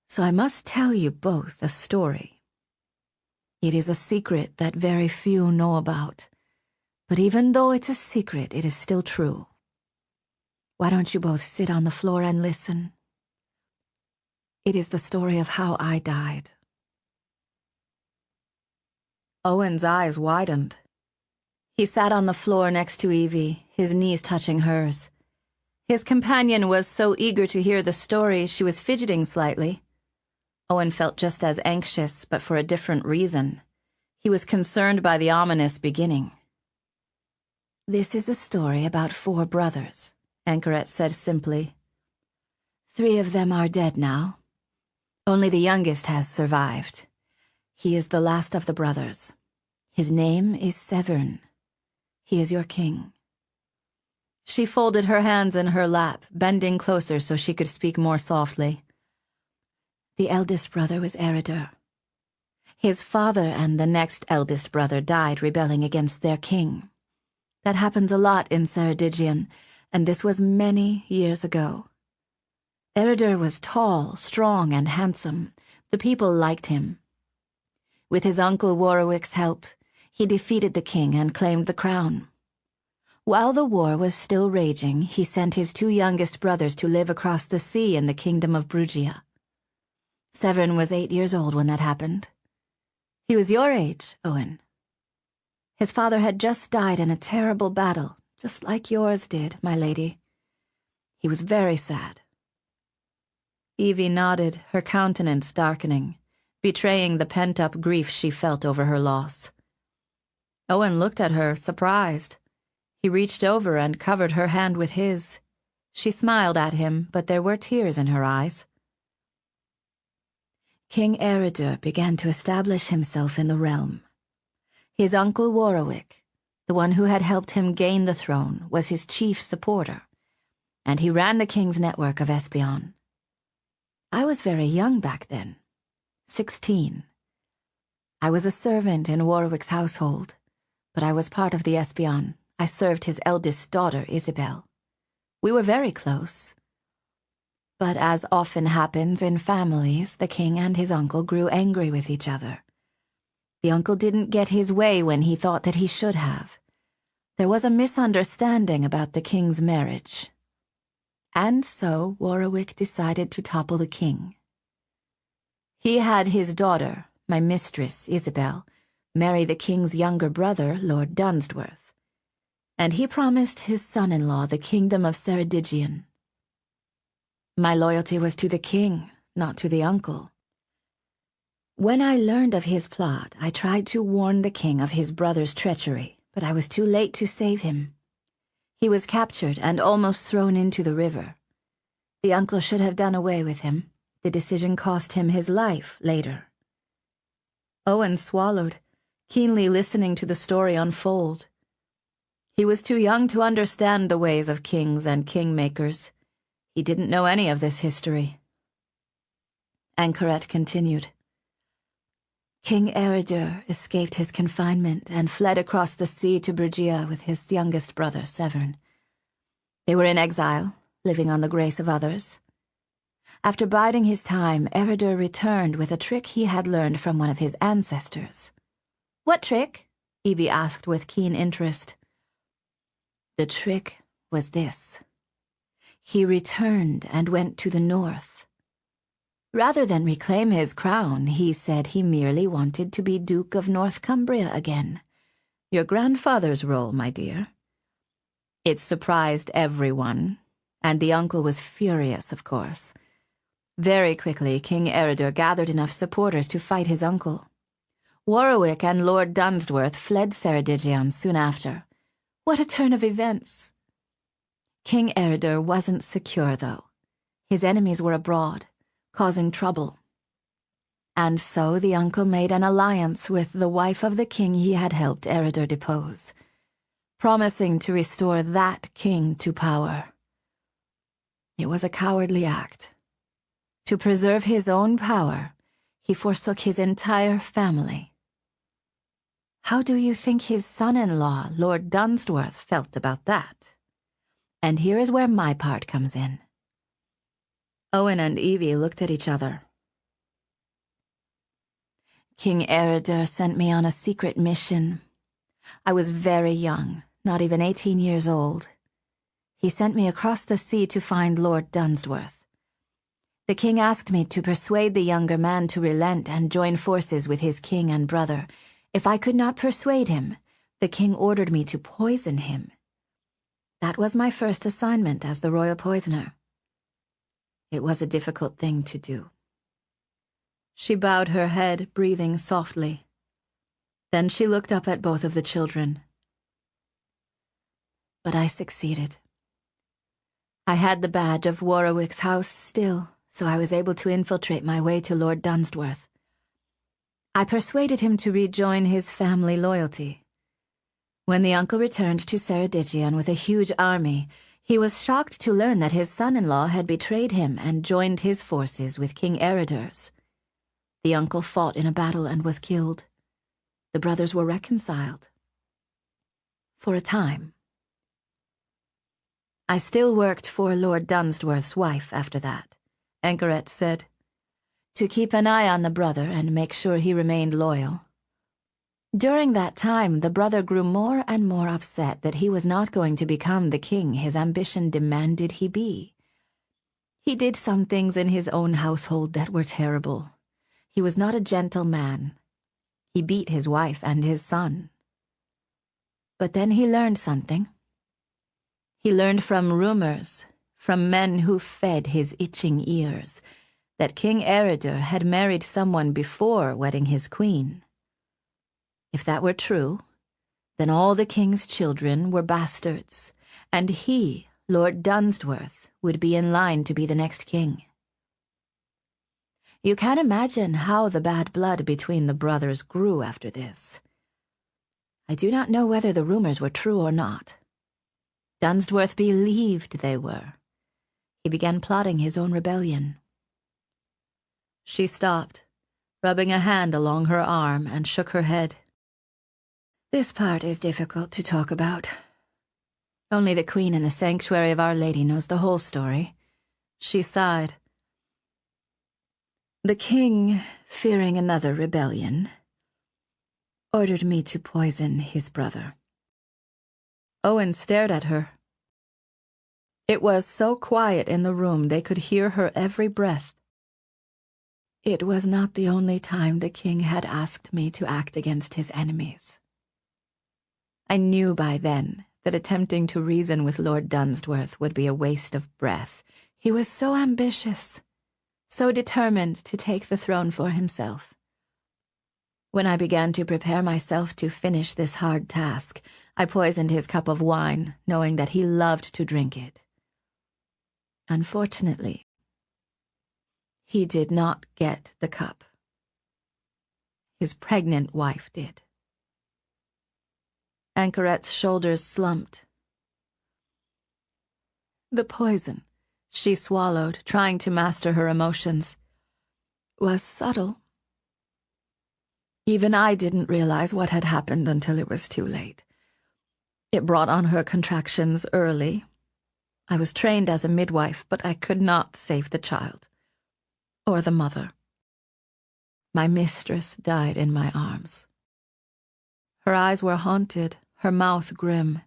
"So I must tell you both a story. It is a secret that very few know about, but even though it's a secret, it is still true. Why don't you both sit on the floor and listen? It is the story of how I died." Owen's eyes widened. He sat on the floor next to Evie, his knees touching hers. His companion was so eager to hear the story she was fidgeting slightly. Owen felt just as anxious, but for a different reason. He was concerned by the ominous beginning. "This is a story about 4 brothers," Anchoret said simply. 3 of them are dead now. Only the youngest has survived. He is the last of the brothers. His name is Severn. He is your king." She folded her hands in her lap, bending closer so she could speak more softly. The eldest brother was Eridur. His father and the next eldest brother died rebelling against their king. That happens a lot in Ceredigion, and this was many years ago. Eridur was tall, strong, and handsome. The people liked him. With his uncle Warwick's help, he defeated the king and claimed the crown. While the war was still raging, he sent his 2 youngest brothers to live across the sea in the kingdom of Brugia. Severn was 8 years old when that happened. He was your age, Owen. His father had just died in a terrible battle, just like yours did, my lady. He was very sad. Evie nodded, her countenance darkening, betraying the pent-up grief she felt over her loss. Owen looked at her, surprised. He reached over and covered her hand with his. She smiled at him, but there were tears in her eyes. King Eridur began to establish himself in the realm. His uncle Warwick, the one who had helped him gain the throne, was his chief supporter, and he ran the king's network of espions. I was very young back then, 16. I was a servant in Warwick's household, but I was part of the espion. I served his eldest daughter, Isabel. We were very close. But as often happens in families, the king and his uncle grew angry with each other. The uncle didn't get his way when he thought that he should have. There was a misunderstanding about the king's marriage. And so Warwick decided to topple the king. He had his daughter, my mistress, Isabel, marry the king's younger brother, Lord Dunsworth, and he promised his son-in-law the kingdom of Ceredigion. My loyalty was to the king, not to the uncle. When I learned of his plot, I tried to warn the king of his brother's treachery, but I was too late to save him. He was captured and almost thrown into the river. The uncle should have done away with him. The decision cost him his life later. Owen swallowed, keenly listening to the story unfold. He was too young to understand the ways of kings and kingmakers. He didn't know any of this history. Anchoret continued. King Eredur escaped his confinement and fled across the sea to Brygia with his youngest brother, Severn. They were in exile, living on the grace of others. After biding his time, Eredur returned with a trick he had learned from one of his ancestors. What trick? Evie asked with keen interest. The trick was this. He returned and went to the north. Rather than reclaim his crown, he said he merely wanted to be Duke of North Cumbria again. Your grandfather's role, my dear. It surprised everyone, and the uncle was furious, of course. Very quickly, King Eredur gathered enough supporters to fight his uncle. Warwick and Lord Dunsworth fled Ceredigion soon after. What a turn of events! King Eredur wasn't secure, though. His enemies were abroad, causing trouble. And so the uncle made an alliance with the wife of the king he had helped Eredur depose, promising to restore that king to power. It was a cowardly act. To preserve his own power, he forsook his entire family. How do you think his son-in-law, Lord Dunsworth, felt about that? And here is where my part comes in. Owen and Evie looked at each other. King Eredur sent me on a secret mission. I was very young, not even 18 years old. He sent me across the sea to find Lord Dunsworth. The king asked me to persuade the younger man to relent and join forces with his king and brother. If I could not persuade him, the king ordered me to poison him. That was my first assignment as the royal poisoner. It was a difficult thing to do. She bowed her head, breathing softly. Then she looked up at both of the children. But I succeeded. I had the badge of Warwick's house still, so I was able to infiltrate my way to Lord Dunsworth. I persuaded him to rejoin his family loyalty. When the uncle returned to Ceredigion with a huge army, he was shocked to learn that his son-in-law had betrayed him and joined his forces with King Eredur's. The uncle fought in a battle and was killed. The brothers were reconciled. For a time. I still worked for Lord Dunsworth's wife after that, Anchoret said, to keep an eye on the brother and make sure he remained loyal. During that time, the brother grew more and more upset that he was not going to become the king his ambition demanded he be. He did some things in his own household that were terrible. He was not a gentle man. He beat his wife and his son. But then he learned something. He learned from rumors, from men who fed his itching ears, that King Eredur had married someone before wedding his queen. If that were true, then all the king's children were bastards, and he, Lord Dunsworth, would be in line to be the next king. You can imagine how the bad blood between the brothers grew after this. I do not know whether the rumors were true or not. Dunsworth believed they were. He began plotting his own rebellion. She stopped, rubbing a hand along her arm, and shook her head. This part is difficult to talk about. Only the Queen in the sanctuary of Our Lady knows the whole story. She sighed. The king, fearing another rebellion, ordered me to poison his brother. Owen stared at her. It was so quiet in the room they could hear her every breath. It was not the only time the king had asked me to act against his enemies. I knew by then that attempting to reason with Lord Dunsworth would be a waste of breath. He was so ambitious, so determined to take the throne for himself. When I began to prepare myself to finish this hard task, I poisoned his cup of wine, knowing that he loved to drink it. Unfortunately, he did not get the cup. His pregnant wife did. Anchorette's shoulders slumped. The poison she swallowed, trying to master her emotions, was subtle. Even I didn't realize what had happened until it was too late. It brought on her contractions early. I was trained as a midwife, but I could not save the child, or the mother. My mistress died in my arms. Her eyes were haunted, her mouth grim.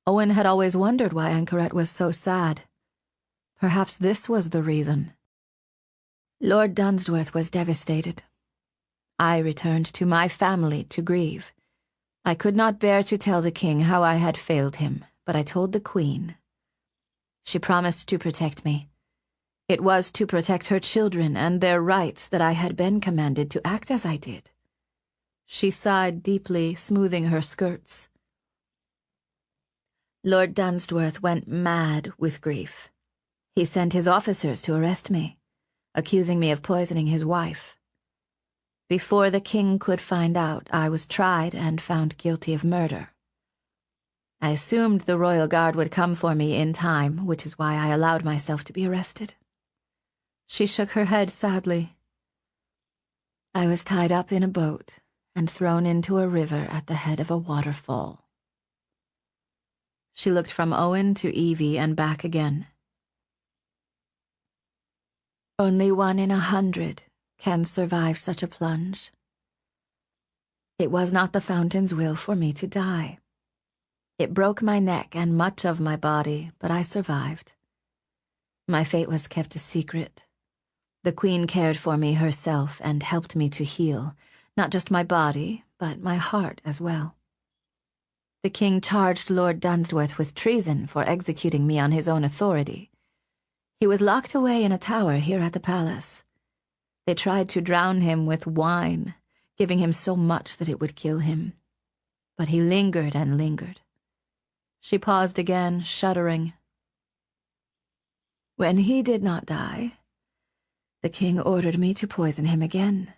Owen had always wondered why Anchorette was so sad. Perhaps this was the reason. Lord Dunsworth was devastated. I returned to my family to grieve. I could not bear to tell the king how I had failed him, but I told the Queen. She promised to protect me. It was to protect her children and their rights that I had been commanded to act as I did. She sighed deeply, smoothing her skirts. Lord Dunsworth went mad with grief. He sent his officers to arrest me, accusing me of poisoning his wife. Before the king could find out, I was tried and found guilty of murder. I assumed the royal guard would come for me in time, which is why I allowed myself to be arrested. She shook her head sadly. I was tied up in a boat and thrown into a river at the head of a waterfall. She looked from Owen to Evie and back again. Only 1 in 100 can survive such a plunge. It was not the fountain's will for me to die. It broke my neck and much of my body, but I survived. My fate was kept a secret. The Queen cared for me herself and helped me to heal, not just my body, but my heart as well. The king charged Lord Dunsworth with treason for executing me on his own authority. He was locked away in a tower here at the palace. They tried to drown him with wine, giving him so much that it would kill him. But he lingered and lingered. She paused again, shuddering. When he did not die, the king ordered me to poison him again.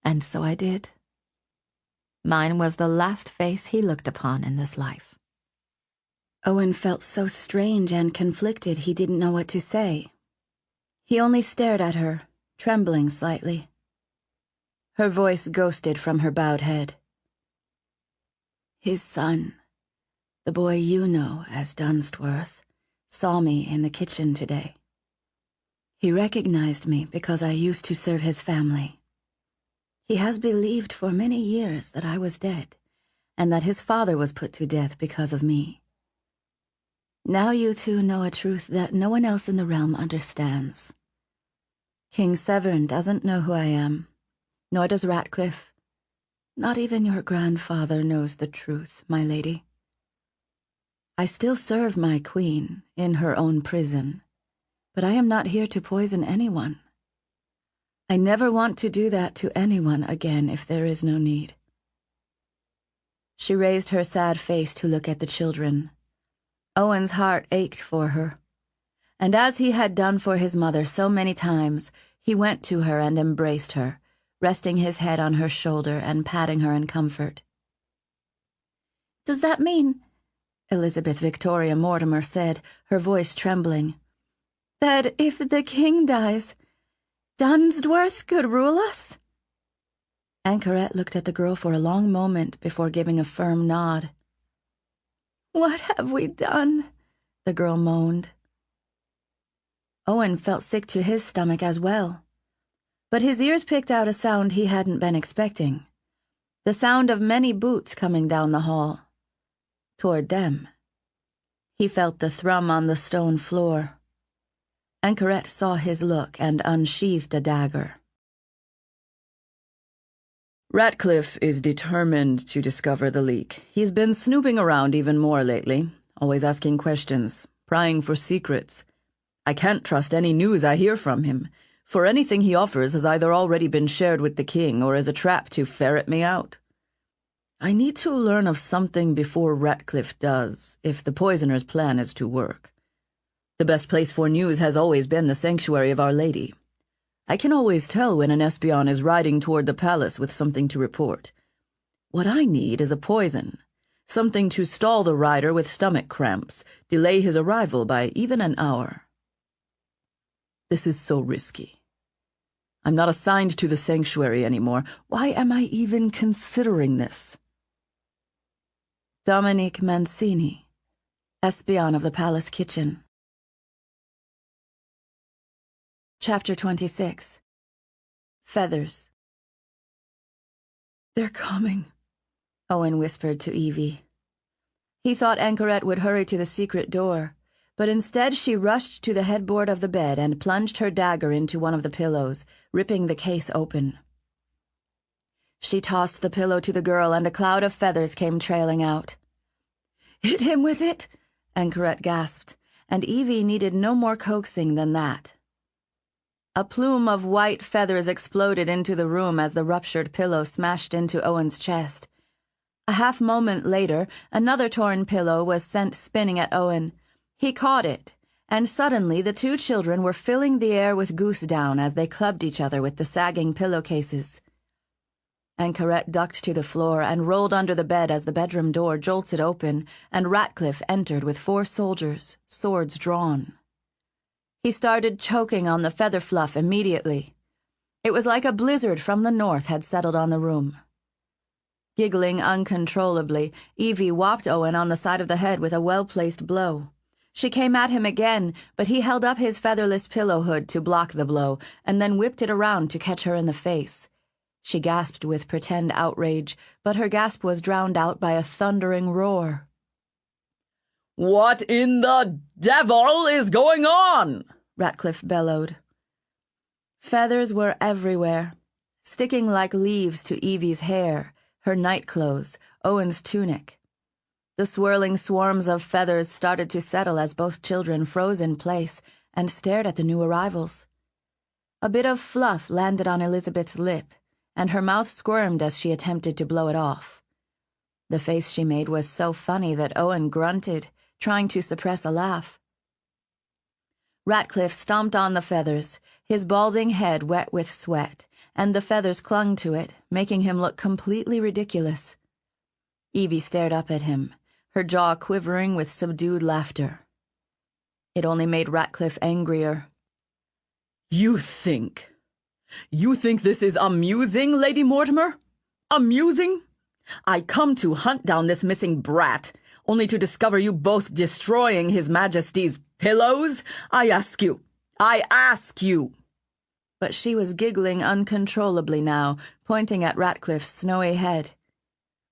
And so I did. Mine was the last face he looked upon in this life. Owen felt so strange and conflicted he didn't know what to say. He only stared at her, trembling slightly. Her voice ghosted from her bowed head. His son, the boy you know as Dunsworth, saw me in the kitchen today. He recognized me because I used to serve his family. He has believed for many years that I was dead, and that his father was put to death because of me. Now you two know a truth that no one else in the realm understands. King Severn doesn't know who I am, nor does Ratcliffe. Not even your grandfather knows the truth, my lady. I still serve my queen in her own prison, but I am not here to poison anyone. I never want to do that to anyone again if there is no need. She raised her sad face to look at the children. Owen's heart ached for her, and as he had done for his mother so many times, he went to her and embraced her, resting his head on her shoulder and patting her in comfort. Does that mean, Elizabeth Victoria Mortimer said, her voice trembling, that if the king dies, Dunsworth could rule us? Anchoret looked at the girl for a long moment before giving a firm nod. What have we done? The girl moaned. Owen felt sick to his stomach as well. But his ears picked out a sound he hadn't been expecting. The sound of many boots coming down the hall. Toward them. He felt the thrum on the stone floor. Anchoret saw his look and unsheathed a dagger. Ratcliffe is determined to discover the leak. He's been snooping around even more lately, always asking questions, prying for secrets. I can't trust any news I hear from him, for anything he offers has either already been shared with the king or is a trap to ferret me out. I need to learn of something before Ratcliffe does, if the poisoner's plan is to work. The best place for news has always been the sanctuary of Our Lady. I can always tell when an espion is riding toward the palace with something to report. What I need is a poison, something to stall the rider with stomach cramps, delay his arrival by even an hour. This is so risky. I'm not assigned to the sanctuary anymore. Why am I even considering this? Dominique Mancini, espion of the palace kitchen. Chapter 26. Feathers. They're coming, Owen whispered to Evie. He thought Anchoret would hurry to the secret door, but instead she rushed to the headboard of the bed and plunged her dagger into one of the pillows, ripping the case open. She tossed the pillow to the girl, and a cloud of feathers came trailing out. Hit him with it, Anchoret gasped, and Evie needed no more coaxing than that. A plume of white feathers exploded into the room as the ruptured pillow smashed into Owen's chest. A half moment later, another torn pillow was sent spinning at Owen. He caught it, and suddenly the two children were filling the air with goose down as they clubbed each other with the sagging pillowcases. Anchoret ducked to the floor and rolled under the bed as the bedroom door jolted open, and Ratcliffe entered with 4 soldiers, swords drawn. He started choking on the feather fluff immediately. It was like a blizzard from the north had settled on the room. Giggling uncontrollably, Evie whopped Owen on the side of the head with a well-placed blow. She came at him again, but he held up his featherless pillow hood to block the blow, and then whipped it around to catch her in the face. She gasped with pretend outrage, but her gasp was drowned out by a thundering roar. "What in the devil is going on?" Ratcliffe bellowed. Feathers were everywhere, sticking like leaves to Evie's hair, her nightclothes, Owen's tunic. The swirling swarms of feathers started to settle as both children froze in place and stared at the new arrivals. A bit of fluff landed on Elizabeth's lip, and her mouth squirmed as she attempted to blow it off. The face she made was so funny that Owen grunted, trying to suppress a laugh. Ratcliffe stomped on the feathers, his balding head wet with sweat, and the feathers clung to it, making him look completely ridiculous. Evie stared up at him, her jaw quivering with subdued laughter. It only made Ratcliffe angrier. You think this is amusing, Lady Mortimer? Amusing? I come to hunt down this missing brat, only to discover you both destroying His Majesty's pillows? I ask you. But she was giggling uncontrollably now, pointing at Ratcliffe's snowy head.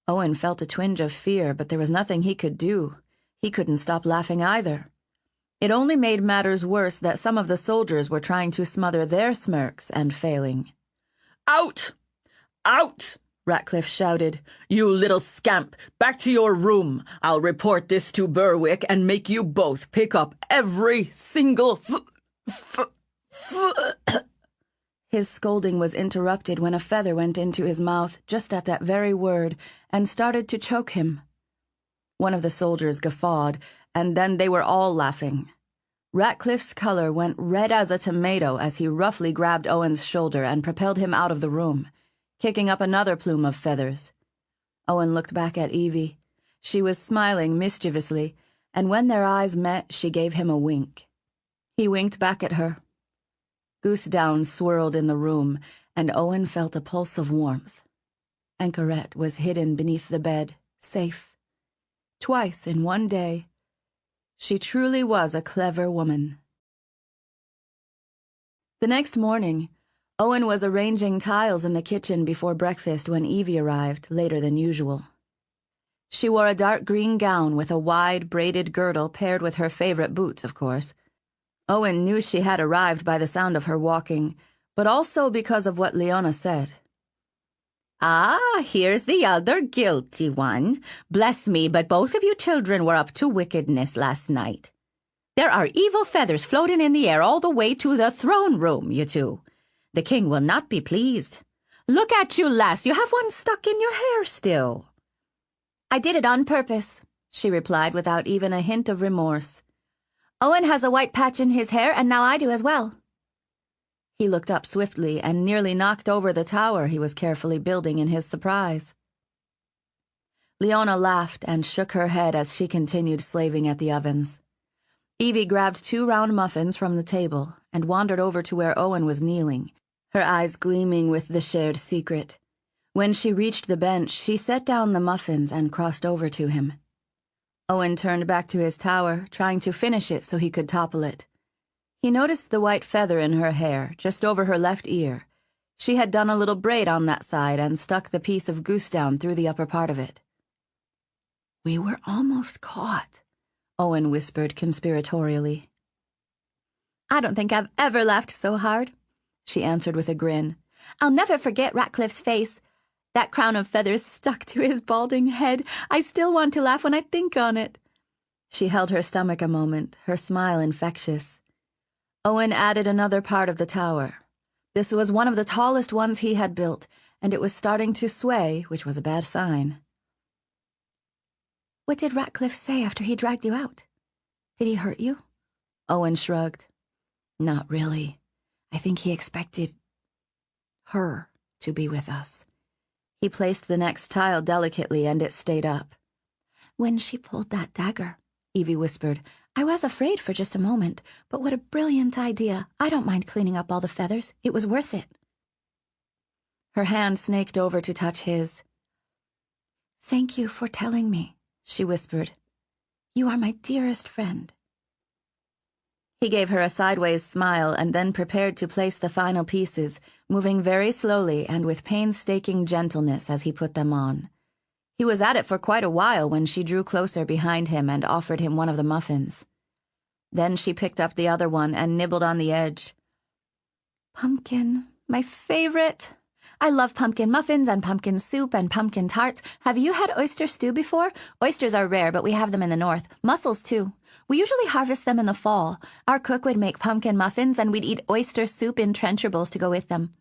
Owen felt a twinge of fear, but there was nothing he could do. He couldn't stop laughing either. It only made matters worse that some of the soldiers were trying to smother their smirks and failing. Out! Out! Ratcliffe shouted. You little scamp, back to your room. I'll report this to Berwick and make you both pick up every single His scolding was interrupted when a feather went into his mouth just at that very word and started to choke him. One of the soldiers guffawed, and then they were all laughing. Ratcliffe's color went red as a tomato as he roughly grabbed Owen's shoulder and propelled him out of the room, kicking up another plume of feathers. Owen looked back at Evie. She was smiling mischievously, and when their eyes met, she gave him a wink. He winked back at her. Goose down swirled in the room, and Owen felt a pulse of warmth. Anchoret was hidden beneath the bed, safe. Twice in one day. She truly was a clever woman. The next morning, Owen was arranging tiles in the kitchen before breakfast when Evie arrived, later than usual. She wore a dark green gown with a wide, braided girdle paired with her favorite boots, of course. Owen knew she had arrived by the sound of her walking, but also because of what Leona said. "Ah, here's the other guilty one. Bless me, but both of you children were up to wickedness last night. There are evil feathers floating in the air all the way to the throne room, you two. The king will not be pleased. Look at you, lass, you have one stuck in your hair still." "I did it on purpose," she replied without even a hint of remorse. "Owen has a white patch in his hair, and now I do as well." He looked up swiftly and nearly knocked over the tower he was carefully building in his surprise. Leona laughed and shook her head as she continued slaving at the ovens. Evie grabbed 2 round muffins from the table and wandered over to where Owen was kneeling, her eyes gleaming with the shared secret. When she reached the bench, she set down the muffins and crossed over to him. Owen turned back to his tower, trying to finish it so he could topple it. He noticed the white feather in her hair, just over her left ear. She had done a little braid on that side and stuck the piece of goose down through the upper part of it. "We were almost caught," Owen whispered conspiratorially. "I don't think I've ever laughed so hard," she answered with a grin. "I'll never forget Ratcliffe's face. That crown of feathers stuck to his balding head. I still want to laugh when I think on it." She held her stomach a moment, her smile infectious. Owen added another part of the tower. This was one of the tallest ones he had built, and it was starting to sway, which was a bad sign. "What did Ratcliffe say after he dragged you out? Did he hurt you?" Owen shrugged. "Not really. I think he expected her to be with us." He placed the next tile delicately, and it stayed up. "When she pulled that dagger," Evie whispered, "I was afraid for just a moment, but what a brilliant idea. I don't mind cleaning up all the feathers. It was worth it." Her hand snaked over to touch his. "Thank you for telling me," she whispered. "You are my dearest friend." He gave her a sideways smile and then prepared to place the final pieces, moving very slowly and with painstaking gentleness as he put them on. He was at it for quite a while when she drew closer behind him and offered him one of the muffins. Then she picked up the other one and nibbled on the edge. "Pumpkin, my favorite. I love pumpkin muffins and pumpkin soup and pumpkin tarts. Have you had oyster stew before? Oysters are rare, but we have them in the north. Mussels, too. We usually harvest them in the fall. Our cook would make pumpkin muffins, and we'd eat oyster soup in trencher bowls to go with them."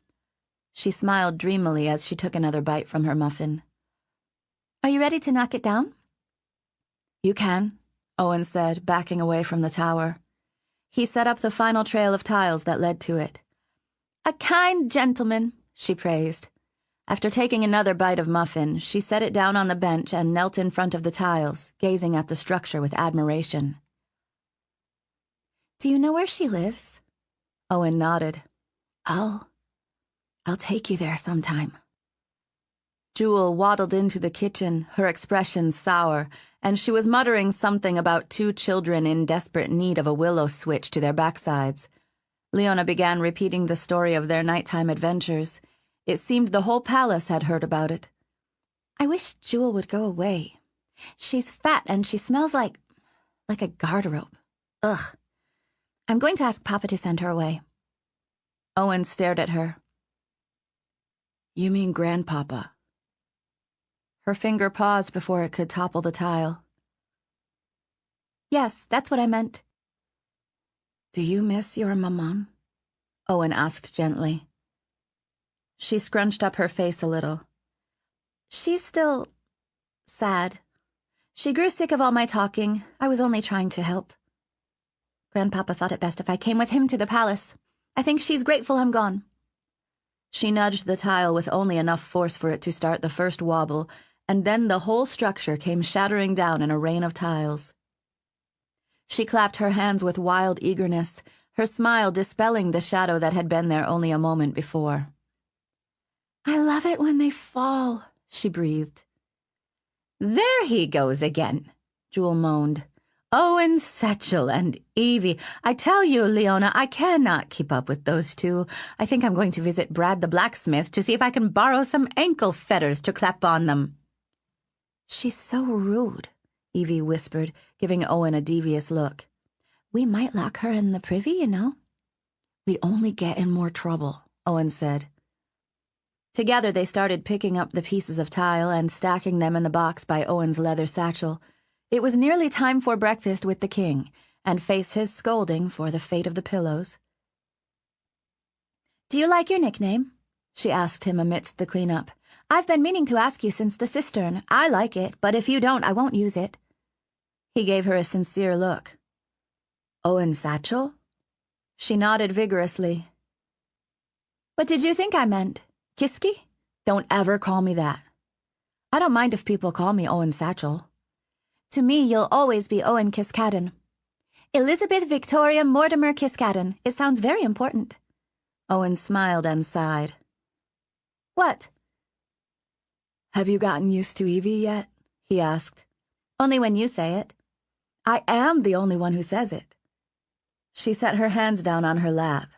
She smiled dreamily as she took another bite from her muffin. "Are you ready to knock it down?" "You can," Owen said, backing away from the tower. He set up the final trail of tiles that led to it. "A kind gentleman," she praised. After taking another bite of muffin, she set it down on the bench and knelt in front of the tiles, gazing at the structure with admiration. "Do you know where she lives?" Owen nodded. I'll take you there sometime." Jewel waddled into the kitchen, her expression sour, and she was muttering something about 2 children in desperate need of a willow switch to their backsides. Leona began repeating the story of their nighttime adventures. It seemed the whole palace had heard about it. "I wish Jewel would go away. She's fat and she smells like a garderobe. Ugh. I'm going to ask Papa to send her away." Owen stared at her. "You mean Grandpapa?" Her finger paused before it could topple the tile. "Yes, that's what I meant." "Do you miss your maman?" Owen asked gently. She scrunched up her face a little. "She's still sad. She grew sick of all my talking. I was only trying to help. Grandpapa thought it best if I came with him to the palace. I think she's grateful I'm gone." She nudged the tile with only enough force for it to start the first wobble, and then the whole structure came shattering down in a rain of tiles. She clapped her hands with wild eagerness, her smile dispelling the shadow that had been there only a moment before. I love it when they fall, she breathed. There he goes again, Jewel moaned. Owen, Satchel, and Evie. I tell you, Leona, I cannot keep up with those two. I think I'm going to visit Brad the blacksmith to see if I can borrow some ankle fetters to clap on them. She's so rude, Evie whispered, giving Owen a devious look. We might lock her in the privy, you know. We'd only get in more trouble, Owen said. Together they started picking up the pieces of tile and stacking them in the box by Owen's leather satchel. It was nearly time for breakfast with the king, and face his scolding for the fate of the pillows. Do you like your nickname? She asked him amidst the cleanup. I've been meaning to ask you since the cistern. I like it, but if you don't, I won't use it. He gave her a sincere look. Owen Satchel? She nodded vigorously. What did you think I meant? Kiski? Don't ever call me that. I don't mind if people call me Owen Satchel. To me, you'll always be Owen Kiskaddon. Elizabeth Victoria Mortimer Kiskaddon. It sounds very important. Owen smiled and sighed. What? Have you gotten used to Evie yet? He asked. Only when you say it. I am the only one who says it. She set her hands down on her lap.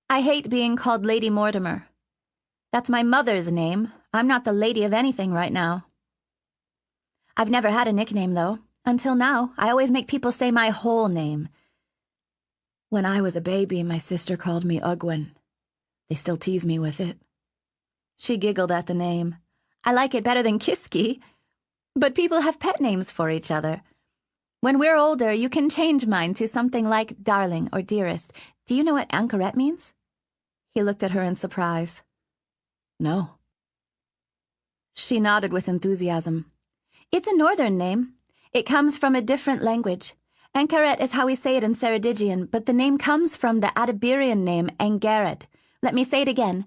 I hate being called Lady Mortimer. That's my mother's name. I'm not the lady of anything right now. I've never had a nickname, though. Until now, I always make people say my whole name. When I was a baby, my sister called me Ugwin. They still tease me with it. She giggled at the name. I like it better than Kiski. But people have pet names for each other. When we're older, you can change mine to something like darling or dearest. Do you know what anchoret means? He looked at her in surprise. No. She nodded with enthusiasm. It's a northern name. It comes from a different language. Anchoret is how we say it in Ceredigian, but the name comes from the Adabirian name Angared. Let me say it again.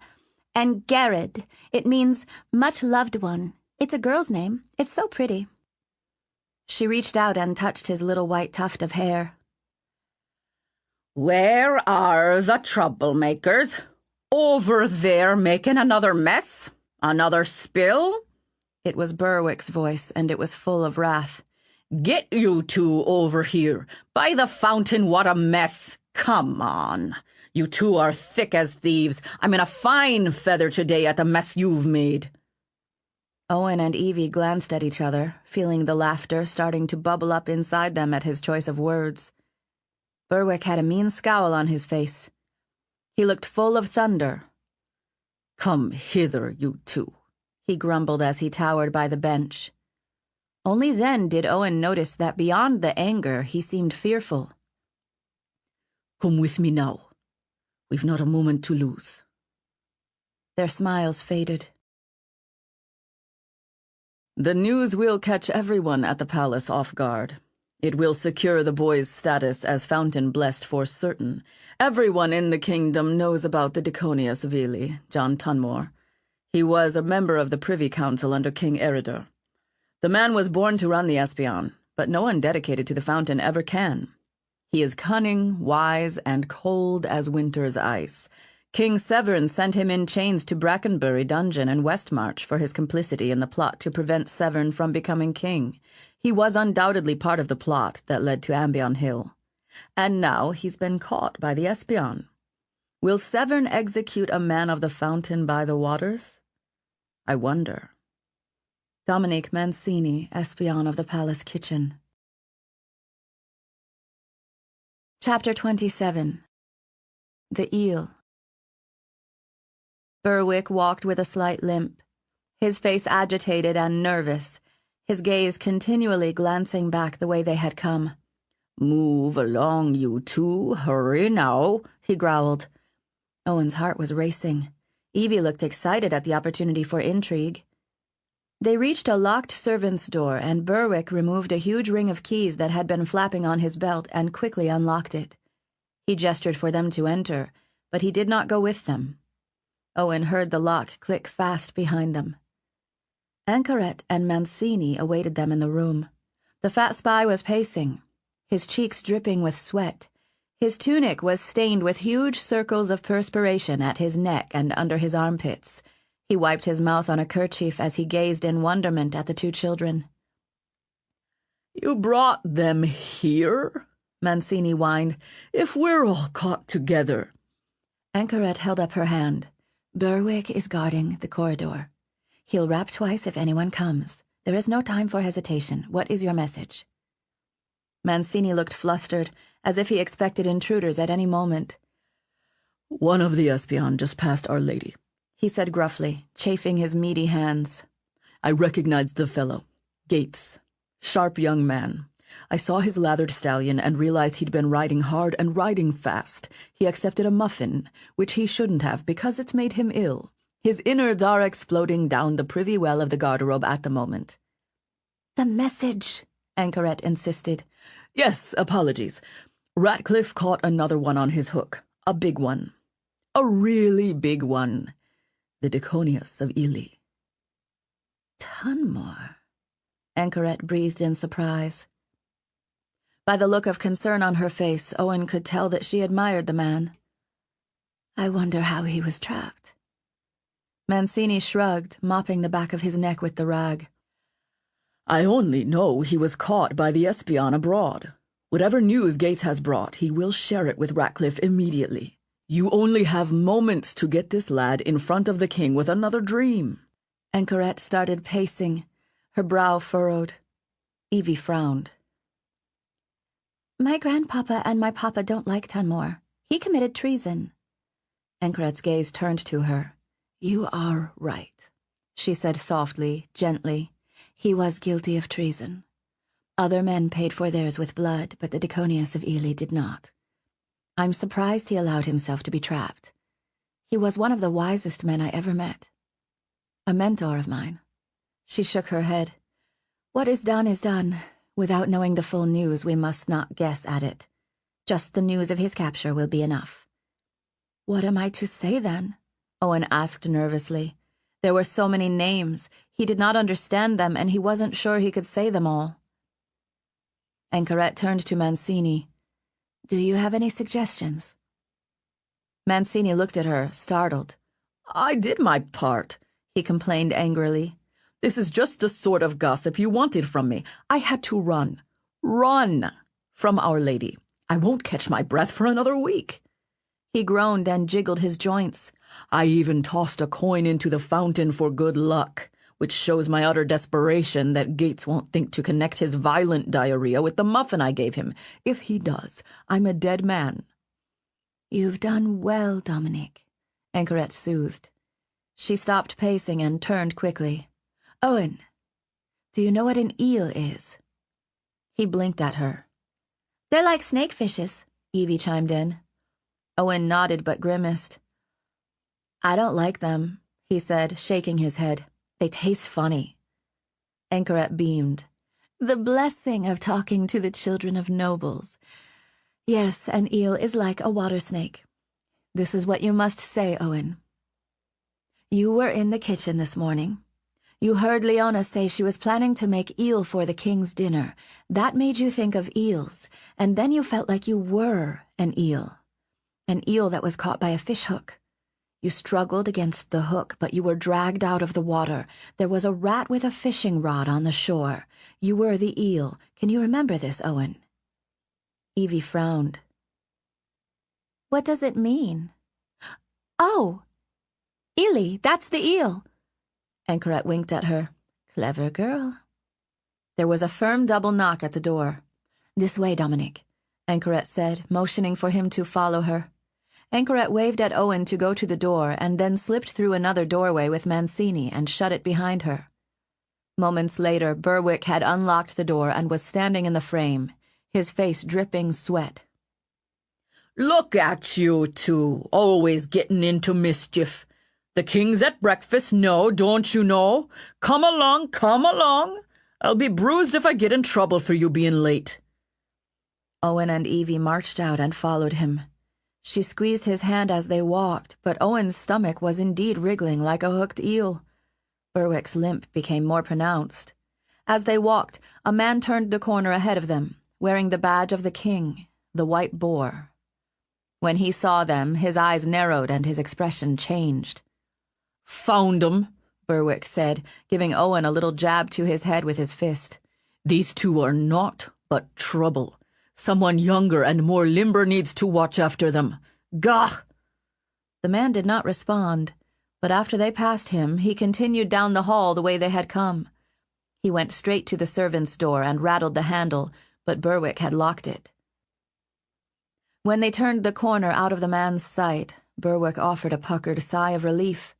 Angared. It means much loved one. It's a girl's name. It's so pretty. She reached out and touched his little white tuft of hair. Where are the troublemakers? Over there making another mess? Another spill? It was Berwick's voice, and it was full of wrath. Get you two over here. By the fountain, what a mess. Come on. You two are thick as thieves. I'm in a fine feather today at the mess you've made. Owen and Evie glanced at each other, feeling the laughter starting to bubble up inside them at his choice of words. Berwick had a mean scowl on his face. He looked full of thunder. Come hither, you two, he grumbled as he towered by the bench. Only then did Owen notice that beyond the anger he seemed fearful. Come with me now. We've not a moment to lose. Their smiles faded. The news will catch everyone at the palace off guard. It will secure the boy's status as Fountain Blessed for certain. Everyone in the kingdom knows about the Diconius Vili, John Tunmore. He was a member of the Privy Council under King Eridur. The man was born to run the Espion, but no one dedicated to the Fountain ever can. He is cunning, wise, and cold as winter's ice. King Severn sent him in chains to Brackenbury Dungeon in Westmarch for his complicity in the plot to prevent Severn from becoming king. He was undoubtedly part of the plot that led to Ambion Hill. And now he's been caught by the Espion. Will Severn execute a man of the Fountain by the waters? I wonder. Dominique Mancini, Espion of the Palace Kitchen. Chapter 27. The Eel. Berwick walked with a slight limp, his face agitated and nervous, his gaze continually glancing back the way they had come. Move along, you two. Hurry now, he growled. Owen's heart was racing. Evie looked excited at the opportunity for intrigue. They reached a locked servant's door, and Berwick removed a huge ring of keys that had been flapping on his belt and quickly unlocked it. He gestured for them to enter, but he did not go with them. Owen heard the lock click fast behind them. Anchoret and Mancini awaited them in the room. The fat spy was pacing, his cheeks dripping with sweat. His tunic was stained with huge circles of perspiration at his neck and under his armpits. He wiped his mouth on a kerchief as he gazed in wonderment at the two children. "You brought them here?" Mancini whined. "If we're all caught together." Anchoret held up her hand. "Berwick is guarding the corridor. He'll rap twice if anyone comes. There is no time for hesitation. What is your message?" Mancini looked flustered, as if he expected intruders at any moment. "One of the espion just passed Our Lady," he said gruffly, chafing his meaty hands. "I recognized the fellow. Gates. Sharp young man. I saw his lathered stallion and realized he'd been riding hard and riding fast. He accepted a muffin, which he shouldn't have because it's made him ill. His innards are exploding down the privy well of the garderobe at the moment." "The message," Anchoret insisted. "Yes, apologies. Ratcliffe caught another one on his hook. A big one. A really big one. The Diconius of Ely." "Tunmore," Anchoret breathed in surprise. By the look of concern on her face, Owen could tell that she admired the man. "I wonder how he was trapped." Mancini shrugged, mopping the back of his neck with the rag. "I only know he was caught by the espion abroad. Whatever news Gates has brought, he will share it with Ratcliffe immediately. You only have moments to get this lad in front of the king with another dream." Anchoret started pacing, her brow furrowed. Evie frowned. "My grandpapa and my papa don't like Tunmore. He committed treason." Anchoret's gaze turned to her. "You are right," she said softly, gently. "He was guilty of treason. Other men paid for theirs with blood, but the Diconius of Ely did not. I'm surprised he allowed himself to be trapped. He was one of the wisest men I ever met. A mentor of mine." She shook her head. "What is done is done. Without knowing the full news, we must not guess at it. Just the news of his capture will be enough." "What am I to say, then?" Owen asked nervously. There were so many names. He did not understand them, and he wasn't sure he could say them all. Anchoret turned to Mancini. "Do you have any suggestions?" Mancini looked at her, startled. "I did my part," he complained angrily. "This is just the sort of gossip you wanted from me. I had to run from Our Lady. I won't catch my breath for another week." He groaned and jiggled his joints. "I even tossed a coin into the fountain for good luck, which shows my utter desperation that Gates won't think to connect his violent diarrhea with the muffin I gave him. If he does, I'm a dead man." "You've done well, Dominique," Anchoret soothed. She stopped pacing and turned quickly. "Owen, do you know what an eel is?" He blinked at her. "They're like snakefishes," Evie chimed in. Owen nodded but grimaced. "I don't like them," he said, shaking his head. "They taste funny." Anchoret beamed. "The blessing of talking to the children of nobles. Yes, an eel is like a water snake. This is what you must say, Owen. You were in the kitchen this morning. You heard Leona say she was planning to make eel for the king's dinner. That made you think of eels, and then you felt like you were an eel that was caught by a fishhook. You struggled against the hook, but you were dragged out of the water. There was a rat with a fishing rod on the shore. You were the eel. Can you remember this, Owen?" Evie frowned. "What does it mean?" "Oh, Ely, that's the eel." Anchoret winked at her. "Clever girl." There was a firm double knock at the door. "This way, Dominique," Anchoret said, motioning for him to follow her. Anchoret waved at Owen to go to the door and then slipped through another doorway with Mancini and shut it behind her. Moments later, Berwick had unlocked the door and was standing in the frame, his face dripping sweat. "Look at you two, always getting into mischief. The king's at breakfast, no, don't you know? Come along, come along. I'll be bruised if I get in trouble for you being late." Owen and Evie marched out and followed him. She squeezed his hand as they walked, but Owen's stomach was indeed wriggling like a hooked eel. Berwick's limp became more pronounced. As they walked, a man turned the corner ahead of them, wearing the badge of the king, the white boar. When he saw them, his eyes narrowed and his expression changed. "Found 'em," Berwick said, giving Owen a little jab to his head with his fist. "These two are naught but trouble. Someone younger and more limber needs to watch after them. Gah!" The man did not respond, but after they passed him, he continued down the hall the way they had come. He went straight to the servants' door and rattled the handle, but Berwick had locked it. When they turned the corner out of the man's sight, Berwick offered a puckered sigh of relief.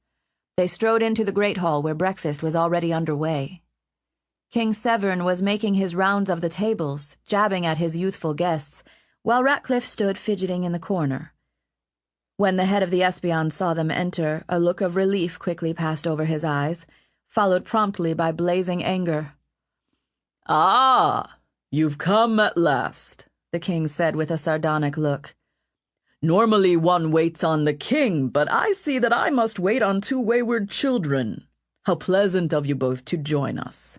They strode into the great hall where breakfast was already underway. King Severn was making his rounds of the tables, jabbing at his youthful guests, while Ratcliffe stood fidgeting in the corner. When the head of the Espion saw them enter, a look of relief quickly passed over his eyes, followed promptly by blazing anger. "Ah, you've come at last," the king said with a sardonic look. "Normally one waits on the king, but I see that I must wait on two wayward children. How pleasant of you both to join us."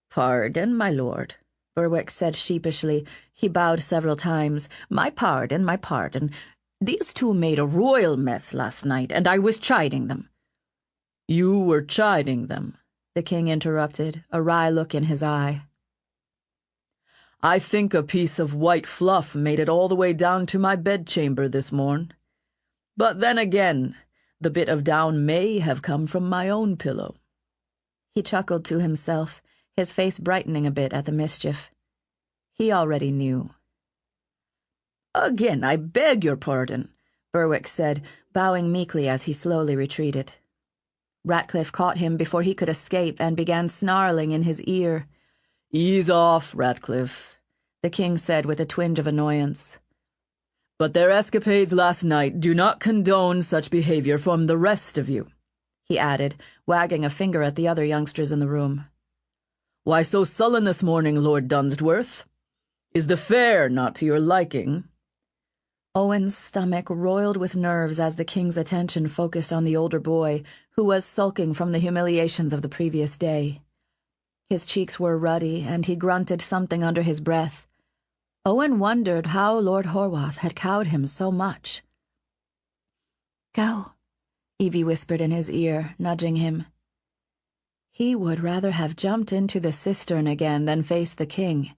"Pardon, my lord," Berwick said sheepishly. He bowed several times. My pardon, my pardon. These two made a royal mess last night, and I was chiding them." "You were chiding them," the king interrupted, a wry look in his eye. "I think a piece of white fluff made it all the way down to my bedchamber this morn. But then again, the bit of down may have come from my own pillow." He chuckled to himself, his face brightening a bit at the mischief. He already knew. "Again, I beg your pardon," Berwick said, bowing meekly as he slowly retreated. Ratcliffe caught him before he could escape and began snarling in his ear. "Ease off, Ratcliffe," the king said with a twinge of annoyance. "But their escapades last night do not condone such behavior from the rest of you," he added, wagging a finger at the other youngsters in the room. "Why so sullen this morning, Lord Dunsworth? Is the fare not to your liking?" Owen's stomach roiled with nerves as the king's attention focused on the older boy, who was sulking from the humiliations of the previous day. His cheeks were ruddy, and he grunted something under his breath. Owen wondered how Lord Horwath had cowed him so much. "Go," Evie whispered in his ear, nudging him. He would rather have jumped into the cistern again than face the king.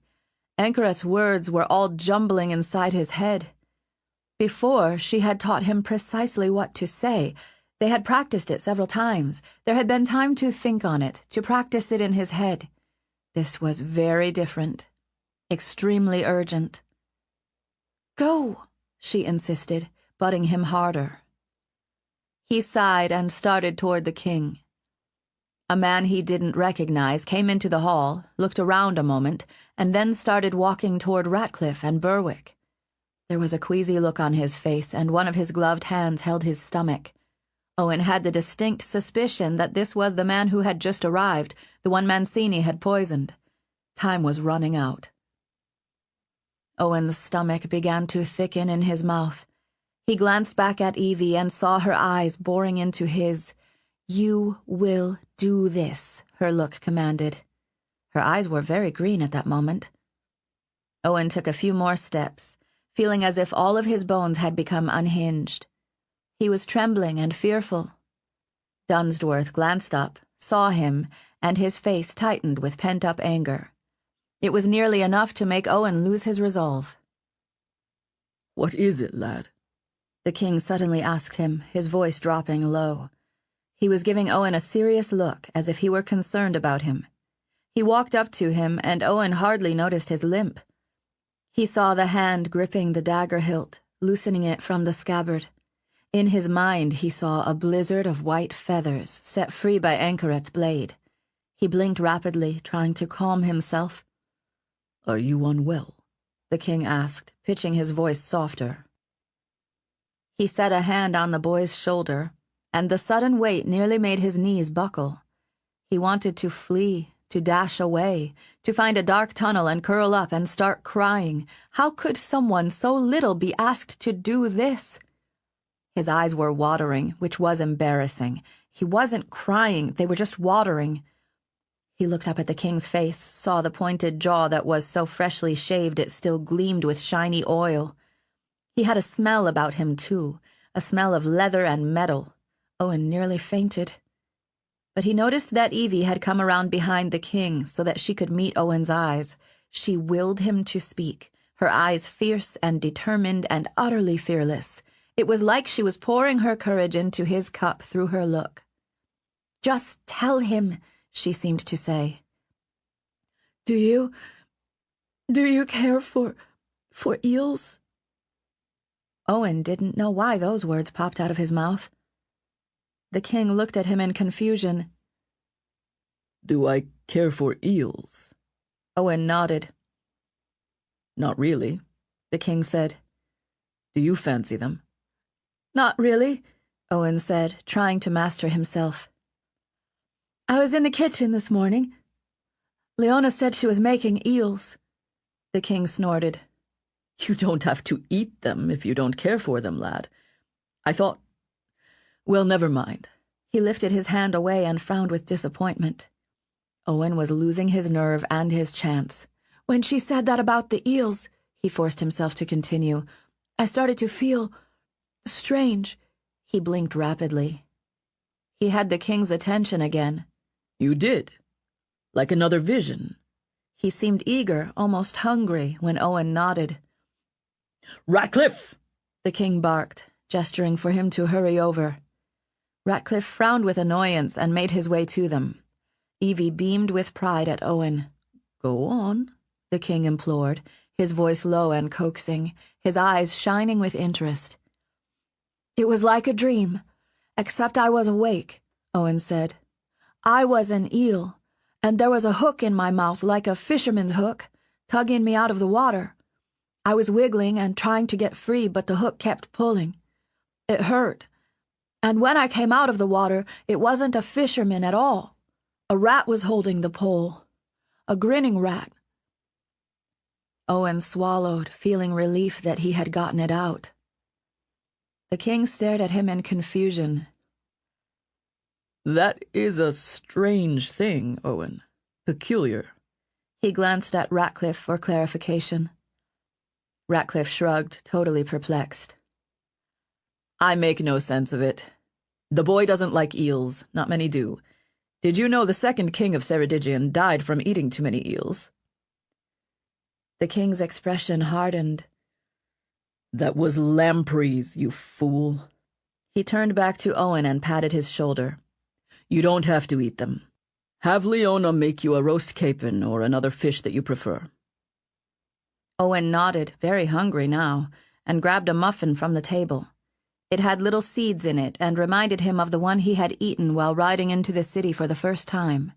Anchoret's words were all jumbling inside his head. Before, she had taught him precisely what to say. They had practiced it several times. There had been time to think on it, to practice it in his head. This was very different, extremely urgent. "Go," she insisted, butting him harder. He sighed and started toward the king. A man he didn't recognize came into the hall, looked around a moment, and then started walking toward Ratcliffe and Berwick. There was a queasy look on his face, and one of his gloved hands held his stomach. Owen had the distinct suspicion that this was the man who had just arrived, the one Mancini had poisoned. Time was running out. Owen's stomach began to thicken in his mouth. He glanced back at Evie and saw her eyes boring into his. "You will do this," her look commanded. Her eyes were very green at that moment. Owen took a few more steps, feeling as if all of his bones had become unhinged. He was trembling and fearful. Dunsworth glanced up, saw him, and his face tightened with pent-up anger. It was nearly enough to make Owen lose his resolve. "What is it, lad?" the king suddenly asked him, his voice dropping low. He was giving Owen a serious look, as if he were concerned about him. He walked up to him, and Owen hardly noticed his limp. He saw the hand gripping the dagger hilt, loosening it from the scabbard. In his mind he saw a blizzard of white feathers set free by Anchoret's blade. He blinked rapidly, trying to calm himself. "Are you unwell?" the king asked, pitching his voice softer. He set a hand on the boy's shoulder, and the sudden weight nearly made his knees buckle. He wanted to flee, to dash away, to find a dark tunnel and curl up and start crying. How could someone so little be asked to do this? His eyes were watering, which was embarrassing. He wasn't crying, they were just watering. He looked up at the king's face, saw the pointed jaw that was so freshly shaved it still gleamed with shiny oil. He had a smell about him, too, a smell of leather and metal. Owen nearly fainted. But he noticed that Evie had come around behind the king so that she could meet Owen's eyes. She willed him to speak, her eyes fierce and determined and utterly fearless. It was like she was pouring her courage into his cup through her look. "Just tell him," she seemed to say. Do you care for eels?" Owen didn't know why those words popped out of his mouth. The king looked at him in confusion. "Do I care for eels?" Owen nodded. "Not really," the king said. "Do you fancy them?" "Not really," Owen said, trying to master himself. "I was in the kitchen this morning. Leona said she was making eels." The king snorted. "You don't have to eat them if you don't care for them, lad. I thought... Well, never mind." He lifted his hand away and frowned with disappointment. Owen was losing his nerve and his chance. "When she said that about the eels," he forced himself to continue, "I started to feel strange." He blinked rapidly. He had the king's attention again. "You did? Like another vision?" He seemed eager, almost hungry, when Owen nodded. "Ratcliffe!" the king barked, gesturing for him to hurry over. Ratcliffe frowned with annoyance and made his way to them. Evie beamed with pride at Owen. "Go on," the king implored, his voice low and coaxing, his eyes shining with interest. "It was like a dream, except I was awake," Owen said. "I was an eel, and there was a hook in my mouth like a fisherman's hook, tugging me out of the water. I was wiggling and trying to get free, but the hook kept pulling. It hurt. And when I came out of the water, it wasn't a fisherman at all. A rat was holding the pole. A grinning rat." Owen swallowed, feeling relief that he had gotten it out. The king stared at him in confusion. "That is a strange thing, Owen. Peculiar." He glanced at Ratcliffe for clarification. Ratcliffe shrugged, totally perplexed. "I make no sense of it. The boy doesn't like eels, not many do. Did you know the second king of Ceredigion died from eating too many eels?" The king's expression hardened. "That was lampreys, you fool." He turned back to Owen and patted his shoulder. "You don't have to eat them. Have Leona make you a roast capon or another fish that you prefer." Owen nodded, very hungry now, and grabbed a muffin from the table. It had little seeds in it and reminded him of the one he had eaten while riding into the city for the first time.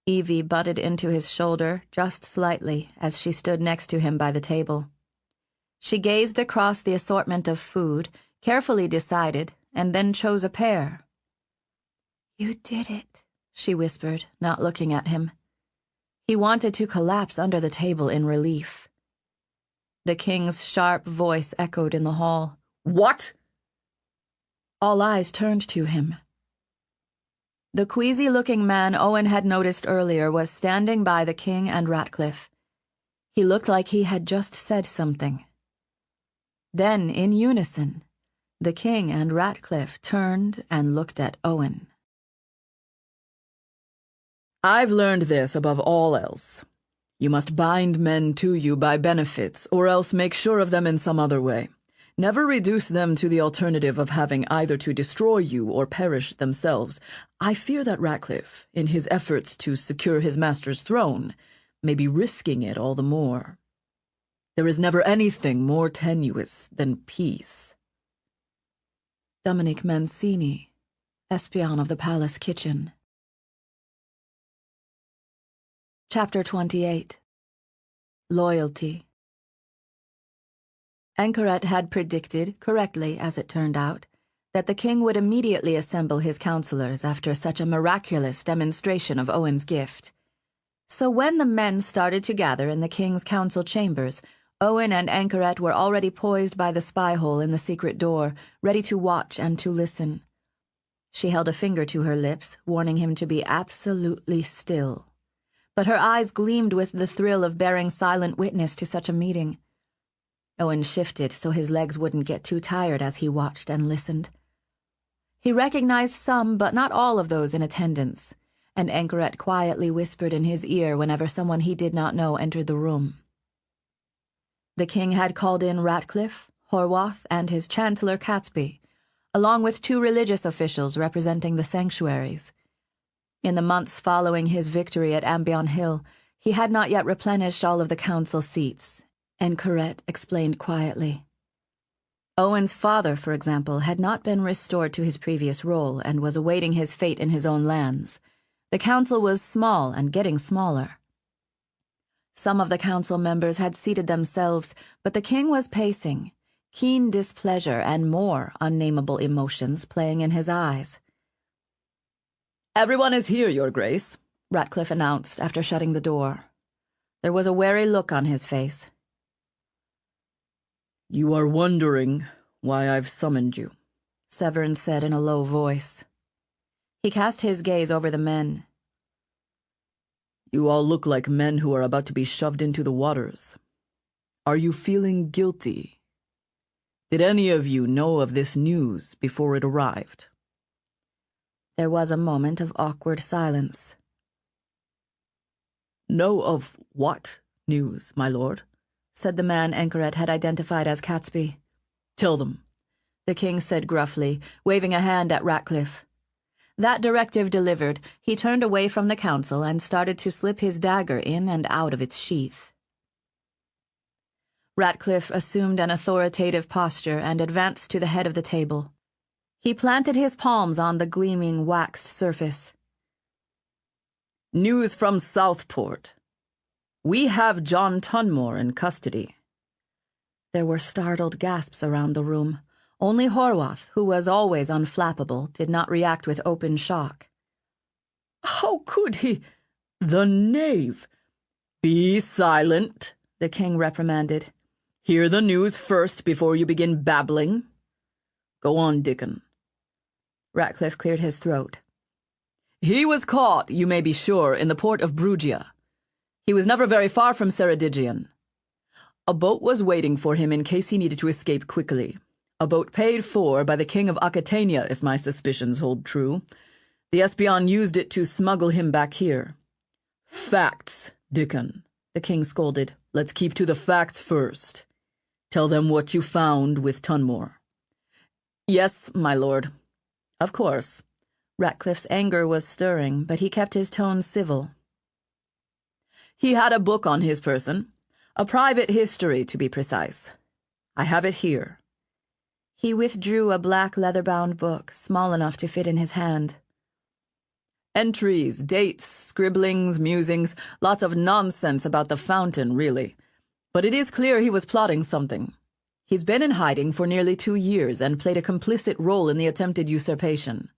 Evie butted into his shoulder just slightly as she stood next to him by the table. She gazed across the assortment of food, carefully decided, and then chose a pear. "You did it," she whispered, not looking at him. He wanted to collapse under the table in relief. The king's sharp voice echoed in the hall. "What?" All eyes turned to him. The queasy-looking man Owen had noticed earlier was standing by the king and Ratcliffe. He looked like he had just said something. Then, in unison, the king and Ratcliffe turned and looked at Owen. "I've learned this above all else. You must bind men to you by benefits, or else make sure of them in some other way. Never reduce them to the alternative of having either to destroy you or perish themselves. I fear that Ratcliffe, in his efforts to secure his master's throne, may be risking it all the more. There is never anything more tenuous than peace." Dominic Mancini, Espion of the Palace Kitchen. Chapter 28. Loyalty. Anchoret had predicted, correctly as it turned out, that the king would immediately assemble his counselors after such a miraculous demonstration of Owen's gift. So when the men started to gather in the king's council chambers, Owen and Anchoret were already poised by the spy hole in the secret door, ready to watch and to listen. She held a finger to her lips, warning him to be absolutely still. But her eyes gleamed with the thrill of bearing silent witness to such a meeting. Owen shifted so his legs wouldn't get too tired as he watched and listened. He recognized some, but not all of those in attendance, and Anchoret quietly whispered in his ear whenever someone he did not know entered the room. The king had called in Ratcliffe, Horwath, and his chancellor Catesby, along with 2 religious officials representing the sanctuaries. In the months following his victory at Ambion Hill, he had not yet replenished all of the council seats, Anchoret explained quietly. Owen's father, for example, had not been restored to his previous role and was awaiting his fate in his own lands. The council was small and getting smaller. Some of the council members had seated themselves, but the king was pacing, keen displeasure and more unnameable emotions playing in his eyes. "Everyone is here, Your Grace," Ratcliffe announced after shutting the door. There was a wary look on his face. "You are wondering why I've summoned you," Severn said in a low voice. He cast his gaze over the men. "You all look like men who are about to be shoved into the waters. Are you feeling guilty? Did any of you know of this news before it arrived?" There was a moment of awkward silence. "Know of what news, my lord?" said the man Anchoret had identified as Catesby. "Tell them," the king said gruffly, waving a hand at Ratcliffe. That directive delivered, he turned away from the council and started to slip his dagger in and out of its sheath. Ratcliffe assumed an authoritative posture and advanced to the head of the table. He planted his palms on the gleaming, waxed surface. "News from Southport. We have John Tunmore in custody." There were startled gasps around the room. Only Horwath, who was always unflappable, did not react with open shock. "How could he? The knave!" "Be silent," the king reprimanded. "Hear the news first before you begin babbling. Go on, Dickon." Ratcliffe cleared his throat. "He was caught, you may be sure, in the port of Brugia. He was never very far from Ceredigion. A boat was waiting for him in case he needed to escape quickly. A boat paid for by the King of Aquitania, if my suspicions hold true. The Espion used it to smuggle him back here." "Facts, Dickon," the king scolded. "Let's keep to the facts first. Tell them what you found with Tunmore." "Yes, my lord." "Of course." Ratcliffe's anger was stirring, but he kept his tone civil. "He had a book on his person. A private history, to be precise. I have it here." He withdrew a black leather-bound book, small enough to fit in his hand. "Entries, dates, scribblings, musings, lots of nonsense about the fountain, really. But it is clear he was plotting something. He's been in hiding for nearly 2 years and played a complicit role in the attempted usurpation.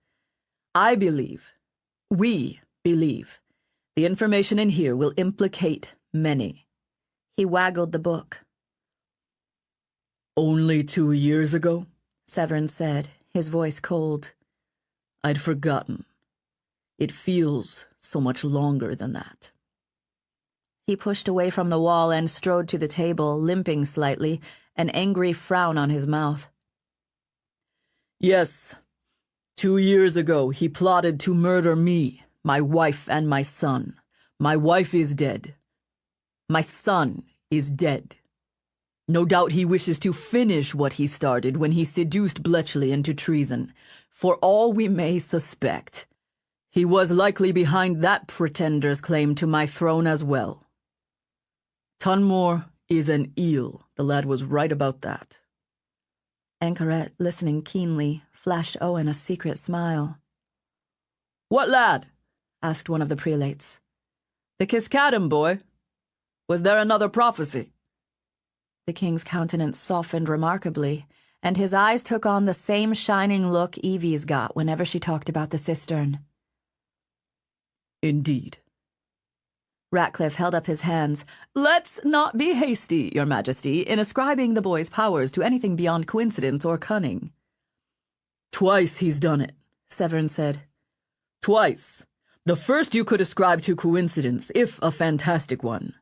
We believe, the information in here will implicate many." He waggled the book. "Only 2 years ago?" Severn said, his voice cold. "I'd forgotten. It feels so much longer than that." He pushed away from the wall and strode to the table, limping slightly, an angry frown on his mouth. "Yes, 2 years ago he plotted to murder me, my wife and my son. My wife is dead. My son is dead. No doubt he wishes to finish what he started when he seduced Bletchley into treason. For all we may suspect, he was likely behind that pretender's claim to my throne as well. Tunmore is an eel. The lad was right about that." Anchoret, listening keenly, flashed Owen a secret smile. "What lad?" asked one of the prelates. "The Kiskaddon boy. Was there another prophecy?" The king's countenance softened remarkably, and his eyes took on the same shining look Evie's got whenever she talked about the cistern. "Indeed." Ratcliffe held up his hands. "Let's not be hasty, Your Majesty, in ascribing the boy's powers to anything beyond coincidence or cunning." "Twice he's done it," Severin said. Twice. The first you could ascribe to coincidence, if a fantastic one.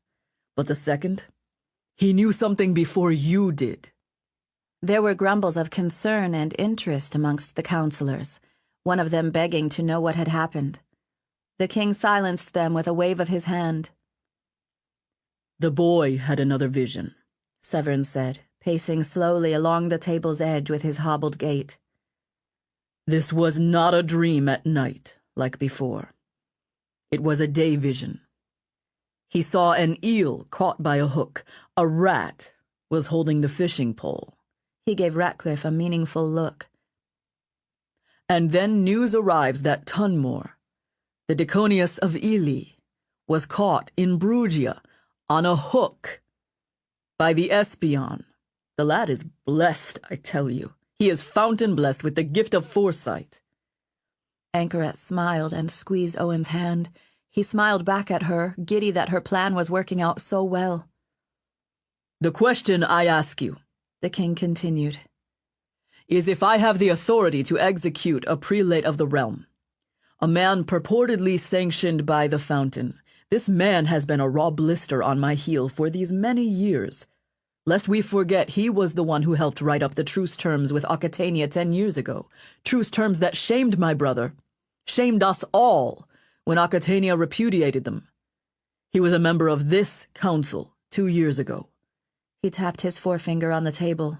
But the second? He knew something before you did. There were grumbles of concern and interest amongst the counselors, one of them begging to know what had happened. The king silenced them with a wave of his hand. The boy had another vision, Severin said, pacing slowly along the table's edge with his hobbled gait. This was not a dream at night, like before. It was a day vision. He saw an eel caught by a hook. A rat was holding the fishing pole. He gave Ratcliffe a meaningful look. And then news arrives that Tunmore, the Diconius of Ely, was caught in Brugia on a hook by the Espion. The lad is blessed, I tell you. He is fountain blessed with the gift of foresight. Anchoret smiled and squeezed Owen's hand. He smiled back at her, giddy that her plan was working out so well. The question I ask you, the king continued, is if I have the authority to execute a prelate of the realm, a man purportedly sanctioned by the fountain. This man has been a raw blister on my heel for these many years. Lest we forget, he was the one who helped write up the truce terms with Occitania 10 years ago. Truce terms that shamed my brother, shamed us all, when Occitania repudiated them. He was a member of this council 2 years ago. He tapped his forefinger on the table.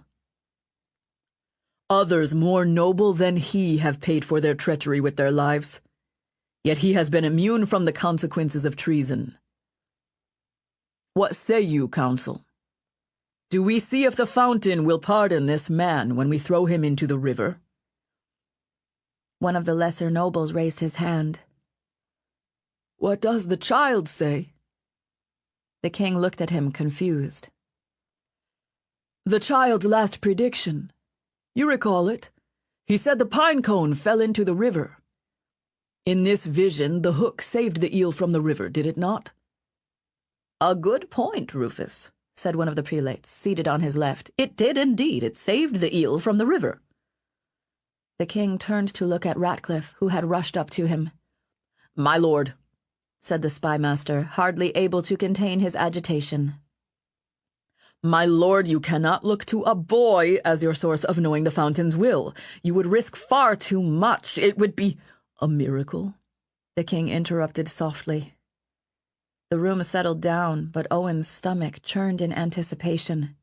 Others more noble than he have paid for their treachery with their lives. Yet he has been immune from the consequences of treason. What say you, council? Do we see if the fountain will pardon this man when we throw him into the river? One of the lesser nobles raised his hand. What does the child say? The king looked at him, confused. The child's last prediction. You recall it? He said the pine cone fell into the river. In this vision, the hook saved the eel from the river, did it not? A good point, Rufus, said one of the prelates, seated on his left. It did indeed. It saved the eel from the river. The king turned to look at Ratcliffe, who had rushed up to him. My lord, said the spymaster, hardly able to contain his agitation. My lord, you cannot look to a boy as your source of knowing the fountain's will. You would risk far too much. It would be a miracle. The king interrupted softly. The room settled down, but Owen's stomach churned in anticipation.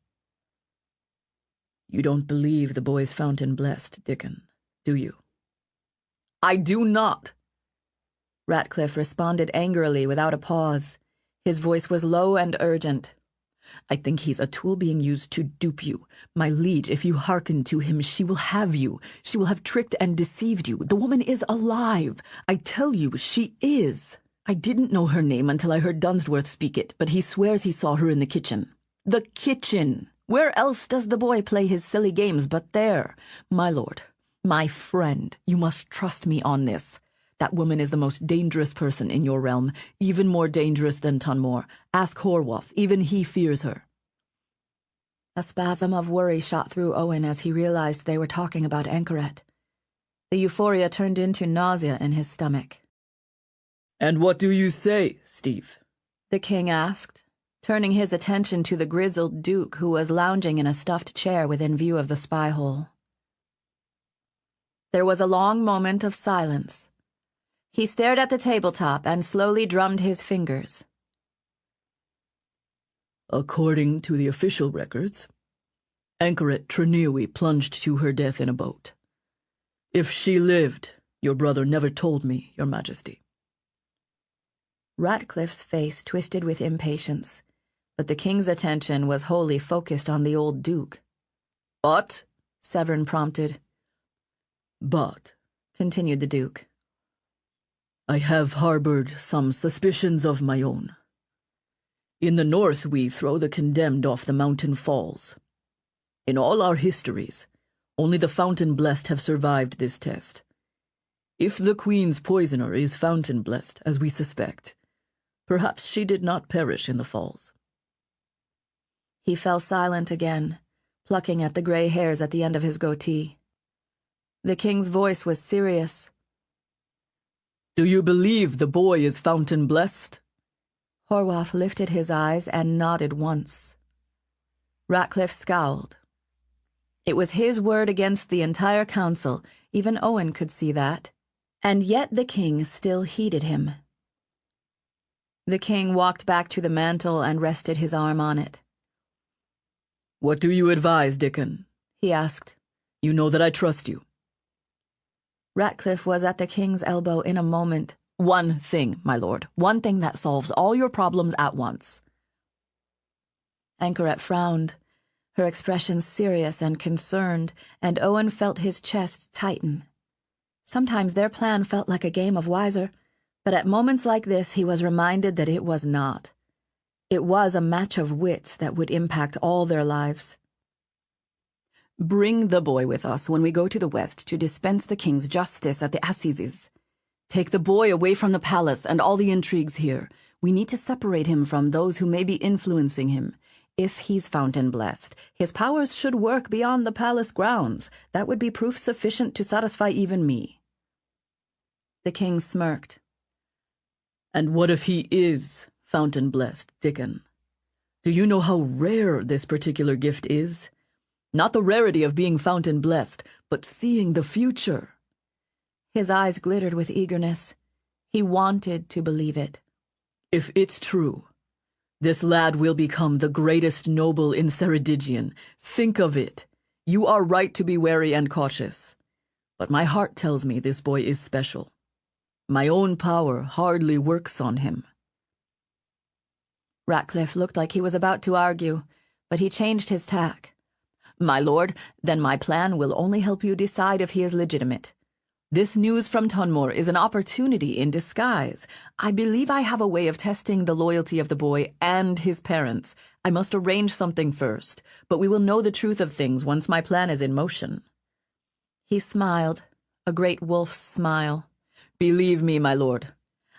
You don't believe the boy's fountain blessed, Dickon, do you? I do not. Ratcliffe responded angrily without a pause. His voice was low and urgent. I think he's a tool being used to dupe you. My liege, if you hearken to him, she will have you. She will have tricked and deceived you. The woman is alive. I tell you, she is. I didn't know her name until I heard Dunsworth speak it, but he swears he saw her in the kitchen. The kitchen! Where else does the boy play his silly games but there? My lord, my friend, you must trust me on this. That woman is the most dangerous person in your realm, even more dangerous than Tunmore. Ask Horwath, even he fears her. A spasm of worry shot through Owen as he realized they were talking about Anchoret. The euphoria turned into nausea in his stomach. And what do you say, Steve? The king asked, turning his attention to the grizzled duke who was lounging in a stuffed chair within view of the spy hole. There was a long moment of silence. He stared at the tabletop and slowly drummed his fingers. According to the official records, Anchoret Treniwi plunged to her death in a boat. If she lived, your brother never told me, your majesty. Ratcliffe's face twisted with impatience, but the king's attention was wholly focused on the old duke. But, Severin prompted. But, continued the duke, I have harbored some suspicions of my own. In the north we throw the condemned off the mountain falls. In all our histories, only the fountain-blessed have survived this test. If the queen's poisoner is fountain-blessed, as we suspect, perhaps she did not perish in the falls. He fell silent again, plucking at the gray hairs at the end of his goatee. The king's voice was serious, Do you believe the boy is fountain blessed? Horwath lifted his eyes and nodded once. Ratcliffe scowled. It was his word against the entire council, even Owen could see that, and yet the king still heeded him. The king walked back to the mantle and rested his arm on it. What do you advise, Dickon? He asked. You know that I trust you. Ratcliffe was at the king's elbow in a moment. One thing, my lord. One thing that solves all your problems at once. Anchoret frowned, her expression serious and concerned, and Owen felt his chest tighten. Sometimes their plan felt like a game of Wiser, but at moments like this he was reminded that it was not. It was a match of wits that would impact all their lives. Bring the boy with us when we go to the west to dispense the king's justice at the assizes. Take the boy away from the palace and all the intrigues here. We need to separate him from those who may be influencing him. If he's fountain blessed, his powers should work beyond the palace grounds. That would be proof sufficient to satisfy even me. The king smirked. And what if he is fountain blessed, Dickon? Do you know how rare this particular gift is? Not the rarity of being fountain blessed, but seeing the future. His eyes glittered with eagerness. He wanted to believe it. If it's true, this lad will become the greatest noble in Ceredigion. Think of it. You are right to be wary and cautious. But my heart tells me this boy is special. My own power hardly works on him. Ratcliffe looked like he was about to argue, but he changed his tack. My lord, then my plan will only help you decide if he is legitimate. This news from Tunmore is an opportunity in disguise. I believe I have a way of testing the loyalty of the boy and his parents. I must arrange something first, but we will know the truth of things once my plan is in motion. He smiled, a great wolf's smile. Believe me, my lord,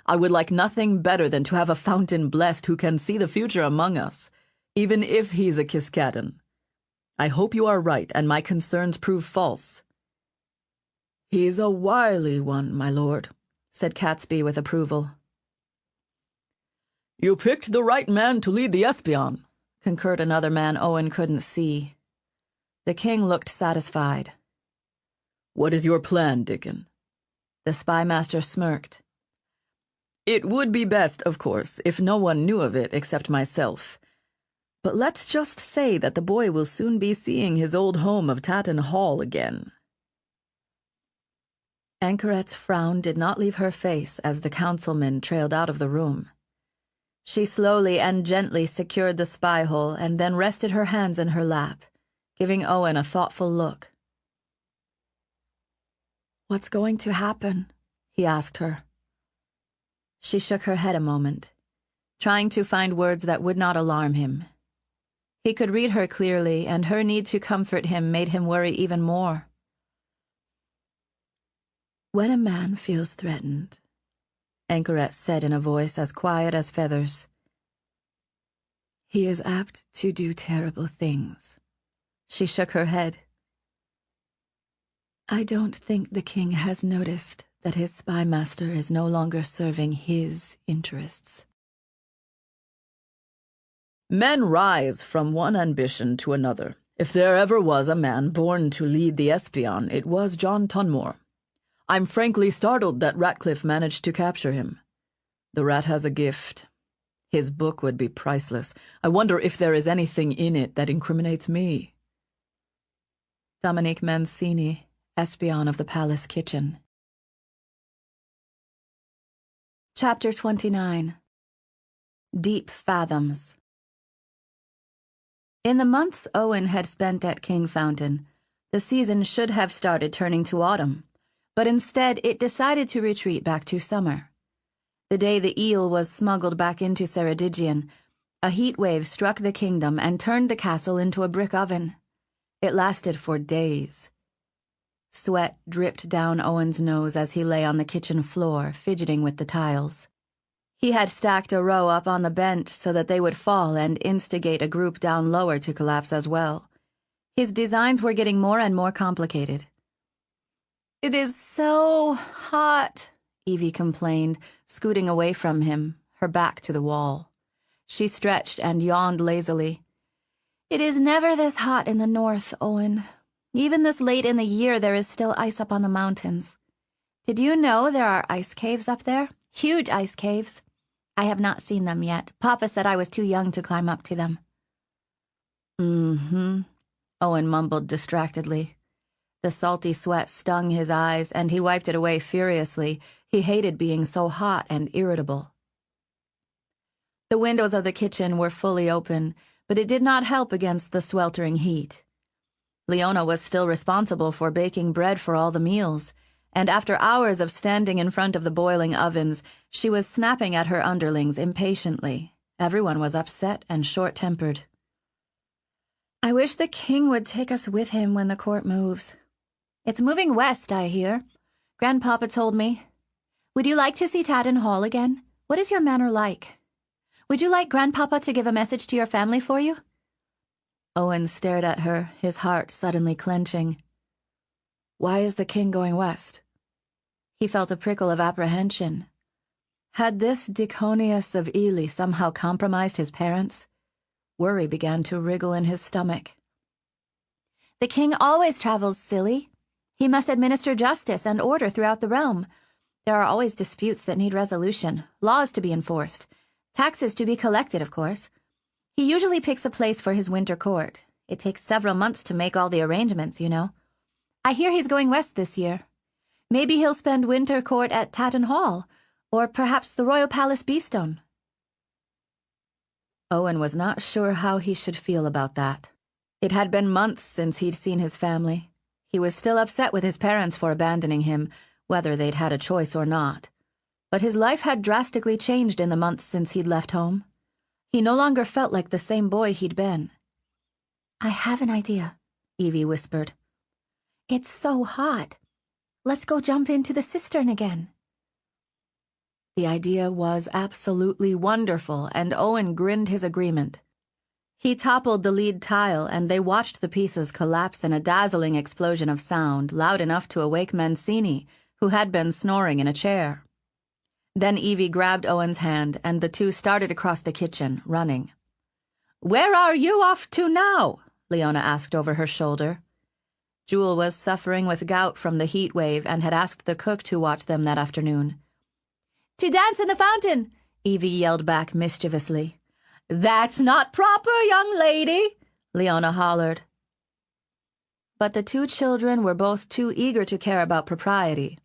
I would like nothing better than to have a fountain blessed who can see the future among us, even if he's a Kiskaddon. I hope you are right and my concerns prove false. He's a wily one, my lord, said Catesby with approval. You picked the right man to lead the Espion, concurred another man Owen couldn't see. The king looked satisfied. What is your plan, Dickon? The spymaster smirked. It would be best, of course, if no one knew of it except myself. But let's just say that the boy will soon be seeing his old home of Tatton Hall again. Anchoret's frown did not leave her face as the councilman trailed out of the room. She slowly and gently secured the spy hole and then rested her hands in her lap, giving Owen a thoughtful look. "What's going to happen?" he asked her. She shook her head a moment, trying to find words that would not alarm him. He could read her clearly, and her need to comfort him made him worry even more. "When a man feels threatened," Anchoret said in a voice as quiet as feathers, "he is apt to do terrible things." She shook her head. "I don't think the king has noticed that his spymaster is no longer serving his interests." Men rise from one ambition to another. If there ever was a man born to lead the Espion, it was John Tunmore. I'm frankly startled that Ratcliffe managed to capture him. The rat has a gift. His book would be priceless. I wonder if there is anything in it that incriminates me. Dominique Mancini, Espion of the Palace Kitchen. Chapter 29. Deep Fathoms. In the months Owen had spent at Kingfountain, the season should have started turning to autumn, but instead it decided to retreat back to summer. The day the eel was smuggled back into Ceredigion, a heat wave struck the kingdom and turned the castle into a brick oven. It lasted for days. Sweat dripped down Owen's nose as he lay on the kitchen floor, fidgeting with the tiles. He had stacked a row up on the bench so that they would fall and instigate a group down lower to collapse as well. His designs were getting more and more complicated. "It is so hot," Evie complained, scooting away from him, her back to the wall. She stretched and yawned lazily. It is never this hot in the north, Owen. Even this late in the year, there is still ice up on the mountains. Did you know there are ice caves up there? Huge ice caves. I have not seen them yet. Papa said I was too young to climb up to them. Mm-hmm, Owen mumbled distractedly. The salty sweat stung his eyes, and he wiped it away furiously. He hated being so hot and irritable. The windows of the kitchen were fully open, but it did not help against the sweltering heat. Leona was still responsible for baking bread for all the meals, and after hours of standing in front of the boiling ovens, she was snapping at her underlings impatiently. Everyone was upset and short-tempered. I wish the king would take us with him when the court moves. It's moving west, I hear. Grandpapa told me. Would you like to see Tatton Hall again? What is your manner like? Would you like Grandpapa to give a message to your family for you? Owen stared at her, his heart suddenly clenching. Why is the king going west? He felt a prickle of apprehension. Had this Diconius of Ely somehow compromised his parents? Worry began to wriggle in his stomach. The king always travels, silly. He must administer justice and order throughout the realm. There are always disputes that need resolution, laws to be enforced, taxes to be collected, of course. He usually picks a place for his winter court. It takes several months to make all the arrangements, you know. I hear he's going west this year. Maybe he'll spend winter court at Tatton Hall, or perhaps the Royal Palace Beestone. Owen was not sure how he should feel about that. It had been months since he'd seen his family. He was still upset with his parents for abandoning him, whether they'd had a choice or not. But his life had drastically changed in the months since he'd left home. He no longer felt like the same boy he'd been. I have an idea, Evie whispered. It's so hot. Let's go jump into the cistern again. The idea was absolutely wonderful, and Owen grinned his agreement. He toppled the lead tile, and they watched the pieces collapse in a dazzling explosion of sound, loud enough to awake Mancini, who had been snoring in a chair. Then Evie grabbed Owen's hand, and the two started across the kitchen, running. "Where are you off to now?" Leona asked over her shoulder. Jewel was suffering with gout from the heat wave and had asked the cook to watch them that afternoon. To dance in the fountain, Evie yelled back mischievously. That's not proper, young lady, Leona hollered. But the two children were both too eager to care about propriety.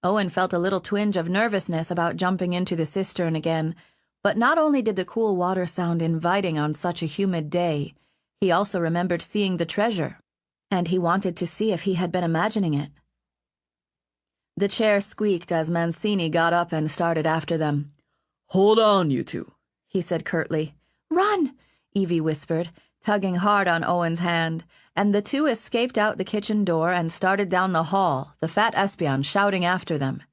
Owen felt a little twinge of nervousness about jumping into the cistern again, but not only did the cool water sound inviting on such a humid day, he also remembered seeing the treasure, and he wanted to see if he had been imagining it. The chair squeaked as Mancini got up and started after them. "Hold on, you two," he said curtly. "Run!" Evie whispered, tugging hard on Owen's hand, and the two escaped out the kitchen door and started down the hall, the fat espion shouting after them.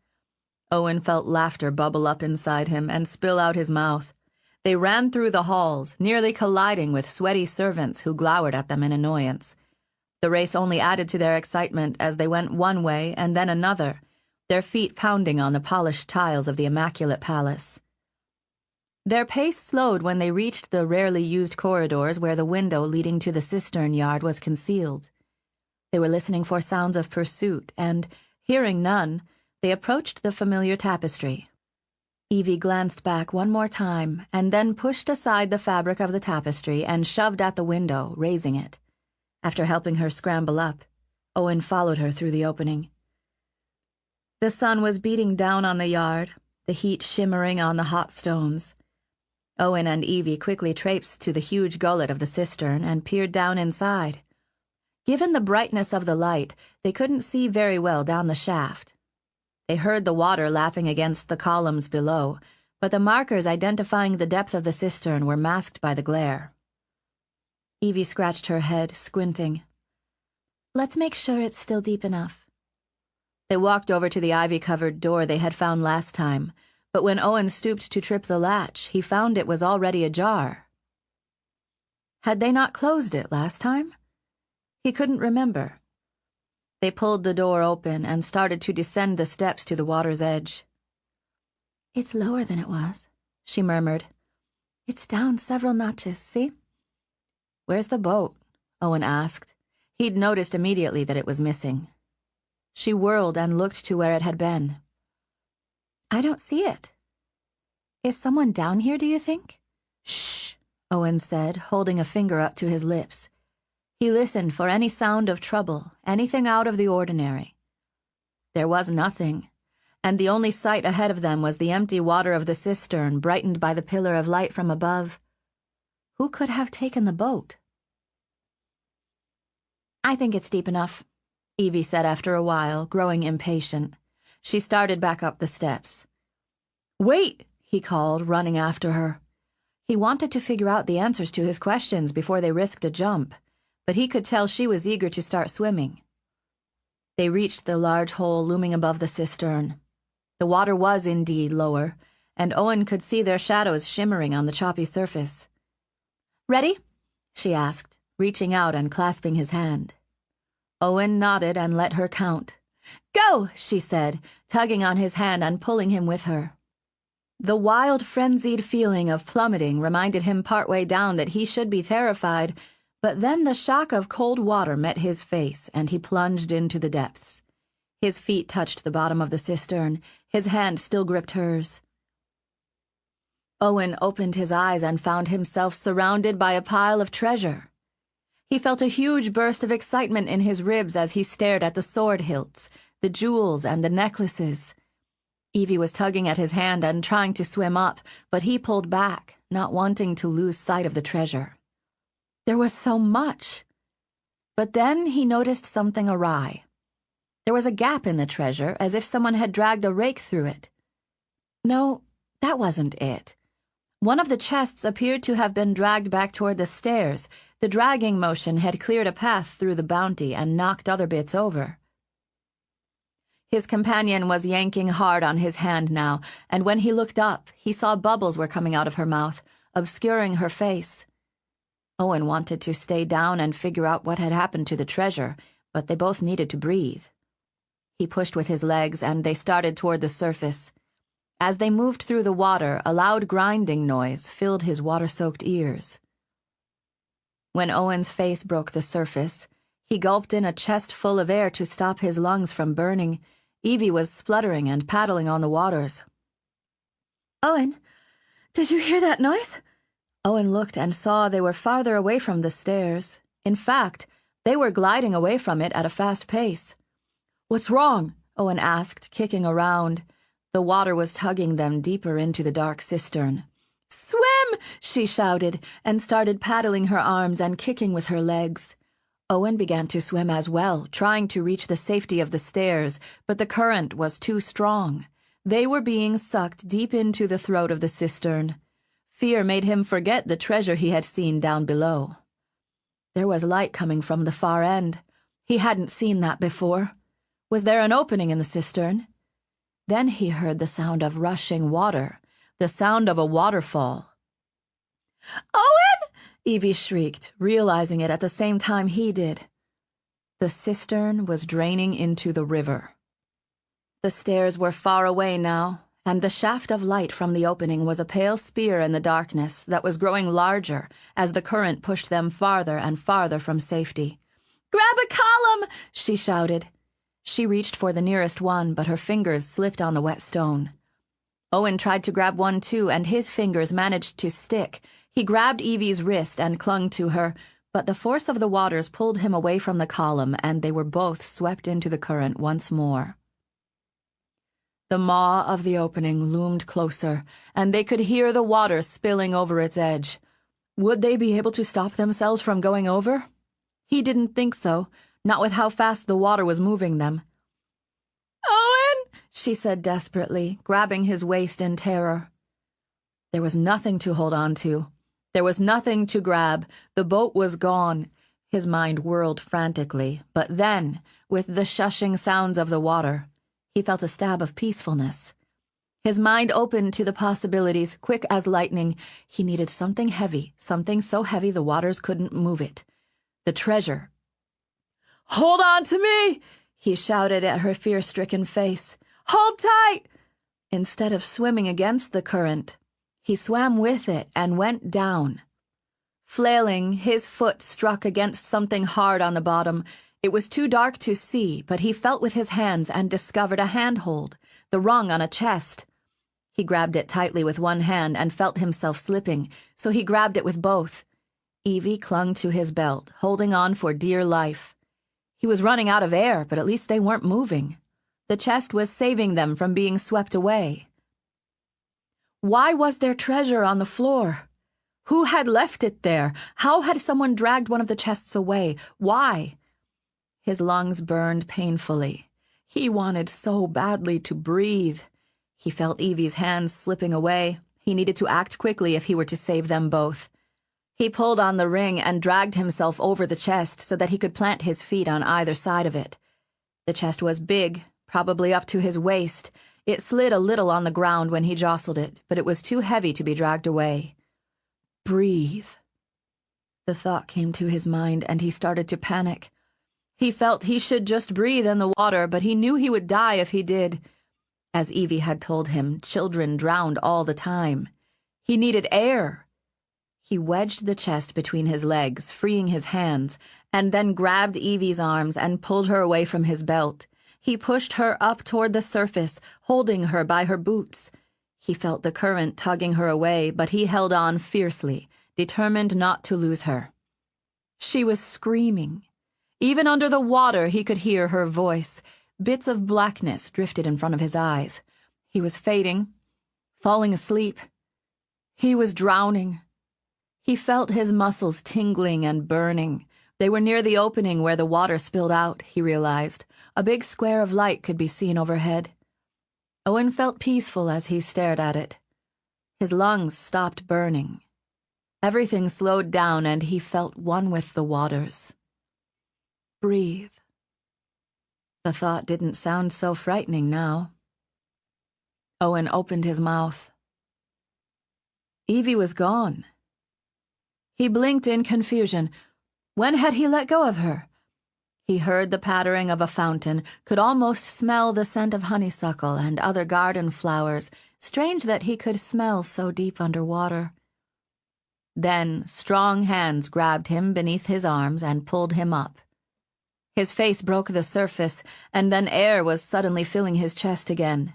Owen felt laughter bubble up inside him and spill out his mouth. They ran through the halls, nearly colliding with sweaty servants who glowered at them in annoyance. The race only added to their excitement as they went one way and then another, their feet pounding on the polished tiles of the immaculate palace. Their pace slowed when they reached the rarely used corridors where the window leading to the cistern yard was concealed. They were listening for sounds of pursuit, and, hearing none, they approached the familiar tapestry. Evie glanced back one more time, and then pushed aside the fabric of the tapestry and shoved at the window, raising it. After helping her scramble up, Owen followed her through the opening. The sun was beating down on the yard, the heat shimmering on the hot stones. Owen and Evie quickly traipsed to the huge gullet of the cistern and peered down inside. Given the brightness of the light, they couldn't see very well down the shaft. They heard the water lapping against the columns below, but the markers identifying the depth of the cistern were masked by the glare. Evie scratched her head, squinting. "Let's make sure it's still deep enough." They walked over to the ivy-covered door they had found last time, but when Owen stooped to trip the latch, he found it was already ajar. Had they not closed it last time? He couldn't remember. They pulled the door open and started to descend the steps to the water's edge. "It's lower than it was," she murmured. "It's down several notches, see?" "Where's the boat?" Owen asked. He'd noticed immediately that it was missing. She whirled and looked to where it had been. "I don't see it. Is someone down here, do you think?" "Shh," Owen said, holding a finger up to his lips. He listened for any sound of trouble, anything out of the ordinary. There was nothing, and the only sight ahead of them was the empty water of the cistern, brightened by the pillar of light from above. Who could have taken the boat? "I think it's deep enough," Evie said after a while, growing impatient. She started back up the steps. "Wait!" he called, running after her. He wanted to figure out the answers to his questions before they risked a jump, but he could tell she was eager to start swimming. They reached the large hole looming above the cistern. The water was indeed lower, and Owen could see their shadows shimmering on the choppy surface. "Ready?" she asked, reaching out and clasping his hand. Owen nodded and let her count. "Go," she said, tugging on his hand and pulling him with her. The wild, frenzied feeling of plummeting reminded him partway down that he should be terrified, but then the shock of cold water met his face, and he plunged into the depths. His feet touched the bottom of the cistern. His hand still gripped hers. Owen opened his eyes and found himself surrounded by a pile of treasure. He felt a huge burst of excitement in his ribs as he stared at the sword hilts, the jewels, and the necklaces. Evie was tugging at his hand and trying to swim up, but he pulled back, not wanting to lose sight of the treasure. There was so much. But then he noticed something awry. There was a gap in the treasure, as if someone had dragged a rake through it. No, that wasn't it. One of the chests appeared to have been dragged back toward the stairs. The dragging motion had cleared a path through the bounty and knocked other bits over. His companion was yanking hard on his hand now, and when he looked up, he saw bubbles were coming out of her mouth, obscuring her face. Owen wanted to stay down and figure out what had happened to the treasure, but they both needed to breathe. He pushed with his legs, and they started toward the surface. As they moved through the water, a loud grinding noise filled his water-soaked ears. When Owen's face broke the surface, he gulped in a chest full of air to stop his lungs from burning. Evie was spluttering and paddling on the waters. "Owen, did you hear that noise?" Owen looked and saw they were farther away from the stairs. In fact, they were gliding away from it at a fast pace. "What's wrong?" Owen asked, kicking around. The water was tugging them deeper into the dark cistern. "Swim!" she shouted, and started paddling her arms and kicking with her legs. Owen began to swim as well, trying to reach the safety of the stairs, but the current was too strong. They were being sucked deep into the throat of the cistern. Fear made him forget the treasure he had seen down below. There was light coming from the far end. He hadn't seen that before. Was there an opening in the cistern? Then he heard the sound of rushing water, the sound of a waterfall. "Owen!" Evie shrieked, realizing it at the same time he did. The cistern was draining into the river. The stairs were far away now, and the shaft of light from the opening was a pale spear in the darkness that was growing larger as the current pushed them farther and farther from safety. "Grab a column!" she shouted. She reached for the nearest one, but her fingers slipped on the wet stone. Owen tried to grab one too, and his fingers managed to stick. He grabbed Evie's wrist and clung to her, but the force of the waters pulled him away from the column, and they were both swept into the current once more. The maw of the opening loomed closer, and they could hear the water spilling over its edge. Would they be able to stop themselves from going over? He didn't think so, not with how fast the water was moving them. "Owen!" she said desperately, grabbing his waist in terror. There was nothing to hold on to. There was nothing to grab. The boat was gone. His mind whirled frantically, but then, with the shushing sounds of the water, he felt a stab of peacefulness. His mind opened to the possibilities, quick as lightning. He needed something heavy, something so heavy the waters couldn't move it. The treasure. "Hold on to me!" He shouted at her fear-stricken face. "Hold tight!" Instead of swimming against the current, he swam with it and went down. Flailing, his foot struck against something hard on the bottom. It was too dark to see, but he felt with his hands and discovered a handhold, the rung on a chest. He grabbed it tightly with one hand and felt himself slipping, so he grabbed it with both. Evie clung to his belt, holding on for dear life. He was running out of air, but at least they weren't moving. The chest was saving them from being swept away. Why was there treasure on the floor? Who had left it there? How had someone dragged one of the chests away? Why? His lungs burned painfully. He wanted so badly to breathe. He felt Evie's hands slipping away. He needed to act quickly if he were to save them both. He pulled on the ring and dragged himself over the chest so that he could plant his feet on either side of it. The chest was big, probably up to his waist. It slid a little on the ground when he jostled it, but it was too heavy to be dragged away. Breathe. The thought came to his mind, and he started to panic. He felt he should just breathe in the water, but he knew he would die if he did. As Evie had told him, children drowned all the time. He needed air. He wedged the chest between his legs, freeing his hands, and then grabbed Evie's arms and pulled her away from his belt. He pushed her up toward the surface, holding her by her boots. He felt the current tugging her away, but he held on fiercely, determined not to lose her. She was screaming. Even under the water he could hear her voice. Bits of blackness drifted in front of his eyes. He was fading, falling asleep. He was drowning. He felt his muscles tingling and burning. They were near the opening where the water spilled out, he realized. A big square of light could be seen overhead. Owen felt peaceful as he stared at it. His lungs stopped burning. Everything slowed down and he felt one with the waters. Breathe. The thought didn't sound so frightening now. Owen opened his mouth. Evie was gone. He blinked in confusion. When had he let go of her? He heard the pattering of a fountain, could almost smell the scent of honeysuckle and other garden flowers. Strange that he could smell so deep underwater. Then strong hands grabbed him beneath his arms and pulled him up. His face broke the surface, and then air was suddenly filling his chest again.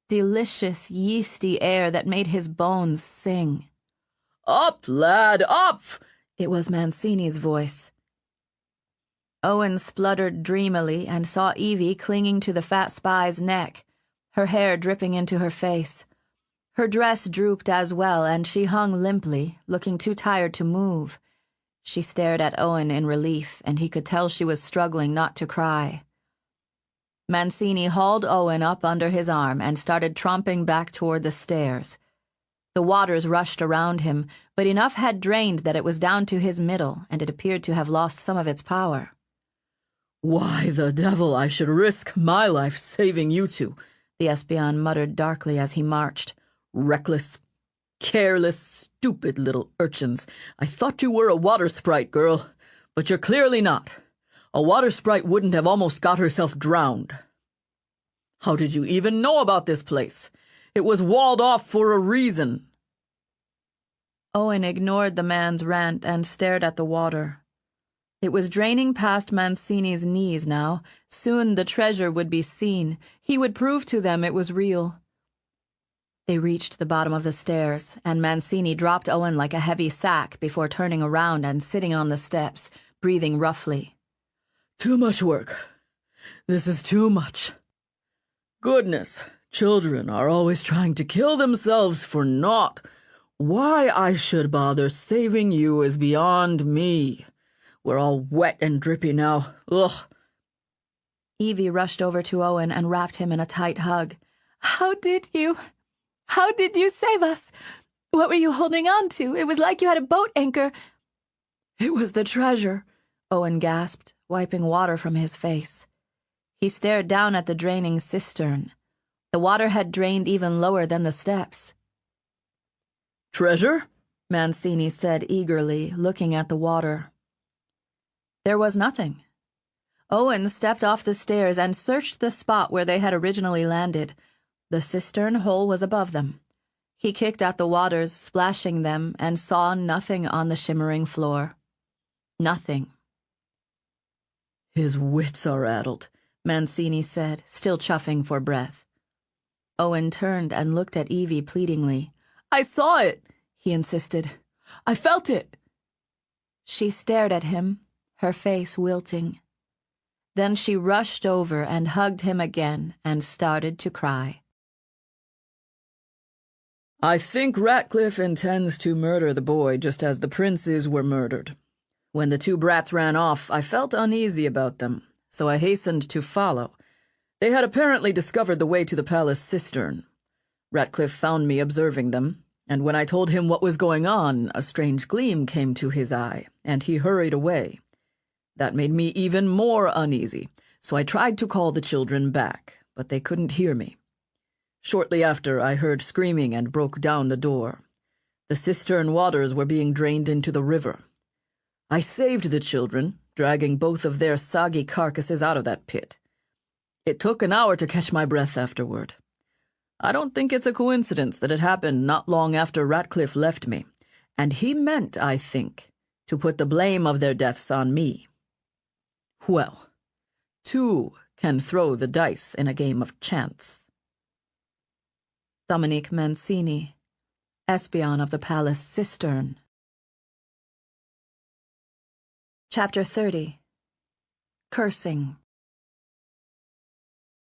Delicious, yeasty air that made his bones sing. "Up, lad, up!" It was Mancini's voice. Owen spluttered dreamily and saw Evie clinging to the fat spy's neck, her hair dripping into her face. Her dress drooped as well, and she hung limply, looking too tired to move. She stared at Owen in relief, and he could tell she was struggling not to cry. Mancini hauled Owen up under his arm and started tromping back toward the stairs. The waters rushed around him, but enough had drained that it was down to his middle, and it appeared to have lost some of its power. "Why the devil I should risk my life saving you two," the espion muttered darkly as he marched. "Reckless, careless, stupid little urchins. I thought you were a water sprite, girl, but you're clearly not. A water sprite wouldn't have almost got herself drowned. How did you even know about this place? It was walled off for a reason." Owen ignored the man's rant and stared at the water. It was draining past Mancini's knees now. Soon the treasure would be seen. He would prove to them it was real. They reached the bottom of the stairs, and Mancini dropped Owen like a heavy sack before turning around and sitting on the steps, breathing roughly. "Too much work. This is too much. Goodness, children are always trying to kill themselves for naught. Why I should bother saving you is beyond me. We're all wet and drippy now. Ugh." Evie rushed over to Owen and wrapped him in a tight hug. How did you save us? What were you holding on to? It was like you had a boat anchor." "It was the treasure," Owen gasped, wiping water from his face. He stared down at the draining cistern. The water had drained even lower than the steps. "Treasure?" Mancini said eagerly, looking at the water. There was nothing. Owen stepped off the stairs and searched the spot where they had originally landed. The cistern hole was above them. He kicked at the waters, splashing them, and saw nothing on the shimmering floor. Nothing. "His wits are addled," Mancini said, still chuffing for breath. Owen turned and looked at Evie pleadingly. "I saw it," he insisted. "I felt it." She stared at him, her face wilting. Then she rushed over and hugged him again and started to cry. "I think Ratcliffe intends to murder the boy just as the princes were murdered. When the two brats ran off, I felt uneasy about them, so I hastened to follow. They had apparently discovered the way to the palace cistern. Ratcliffe found me observing them, and when I told him what was going on, a strange gleam came to his eye, and he hurried away. That made me even more uneasy, so I tried to call the children back, but they couldn't hear me. Shortly after, I heard screaming and broke down the door. The cistern waters were being drained into the river. I saved the children, dragging both of their soggy carcasses out of that pit. It took an hour to catch my breath afterward. I don't think it's a coincidence that it happened not long after Ratcliffe left me, and he meant, I think, to put the blame of their deaths on me. Well, two can throw the dice in a game of chance." Dominique Mancini, Espion of the Palace Cistern. Chapter 30. Cursing.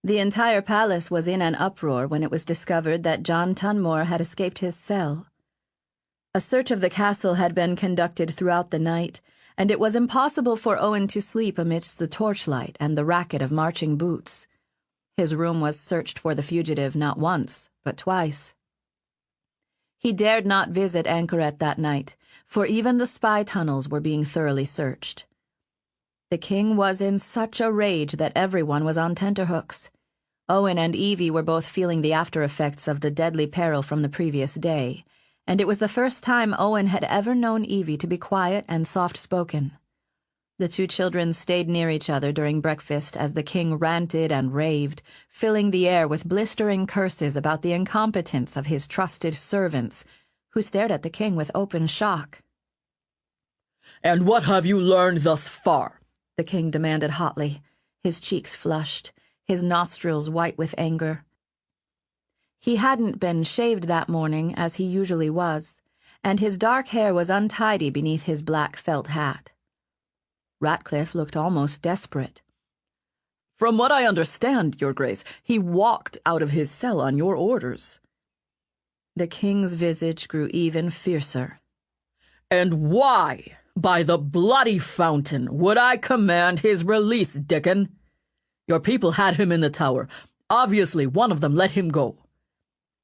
The entire palace was in an uproar when it was discovered that John Tunmore had escaped his cell. A search of the castle had been conducted throughout the night, and it was impossible for Owen to sleep amidst the torchlight and the racket of marching boots. His room was searched for the fugitive not once, but twice. He dared not visit Anchoret that night, for even the spy tunnels were being thoroughly searched. The king was in such a rage that everyone was on tenterhooks. Owen and Evie were both feeling the after-effects of the deadly peril from the previous day, and it was the first time Owen had ever known Evie to be quiet and soft-spoken. The two children stayed near each other during breakfast as the king ranted and raved, filling the air with blistering curses about the incompetence of his trusted servants, who stared at the king with open shock. "And what have you learned thus far?" the king demanded hotly, his cheeks flushed, his nostrils white with anger. He hadn't been shaved that morning, as he usually was, and his dark hair was untidy beneath his black felt hat. Ratcliffe looked almost desperate. "From what I understand, Your Grace, he walked out of his cell on your orders." The king's visage grew even fiercer. "And why, by the bloody fountain, would I command his release, Dickon? Your people had him in the tower. Obviously, one of them let him go."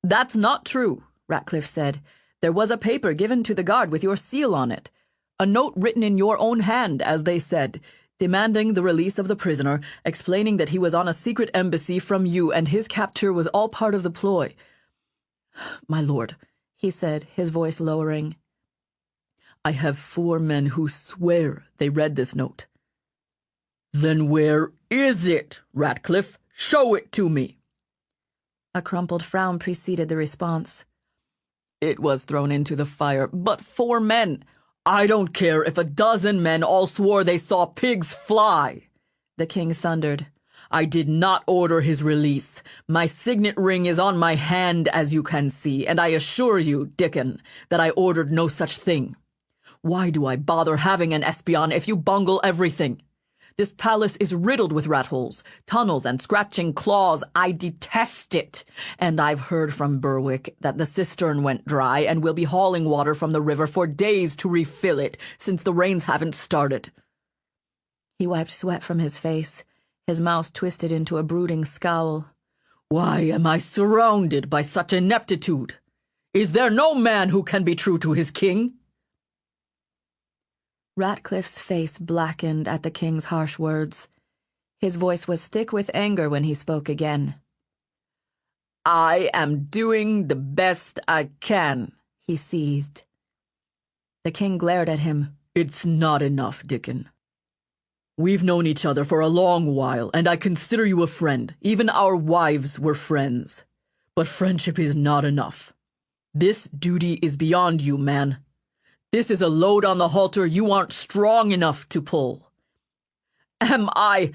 "That's not true," Ratcliffe said. "There was a paper given to the guard with your seal on it. A note written in your own hand, as they said, demanding the release of the prisoner, explaining that he was on a secret embassy from you and his capture was all part of the ploy." "My lord," he said, his voice lowering, "I have 4 men who swear they read this note." "Then where is it, Ratcliffe? Show it to me." A crumpled frown preceded the response. "It was thrown into the fire, but 4 men. I don't care if 12 men all swore they saw pigs fly," the king thundered. "I did not order his release. My signet ring is on my hand, as you can see, and I assure you, Dickon, that I ordered no such thing. Why do I bother having an espion if you bungle everything? This palace is riddled with rat holes, tunnels, and scratching claws. I detest it. And I've heard from Berwick that the cistern went dry and will be hauling water from the river for days to refill it, since the rains haven't started." He wiped sweat from his face, his mouth twisted into a brooding scowl. "Why am I surrounded by such ineptitude? Is there no man who can be true to his king?" Ratcliffe's face blackened at the king's harsh words. His voice was thick with anger when he spoke again. "I am doing the best I can," he seethed. The king glared at him. "It's not enough, Dickon." We've known each other for a long while, and I consider you a friend. Even our wives were friends. But friendship is not enough. This duty is beyond you, man. This is a load on the halter you aren't strong enough to pull. Am I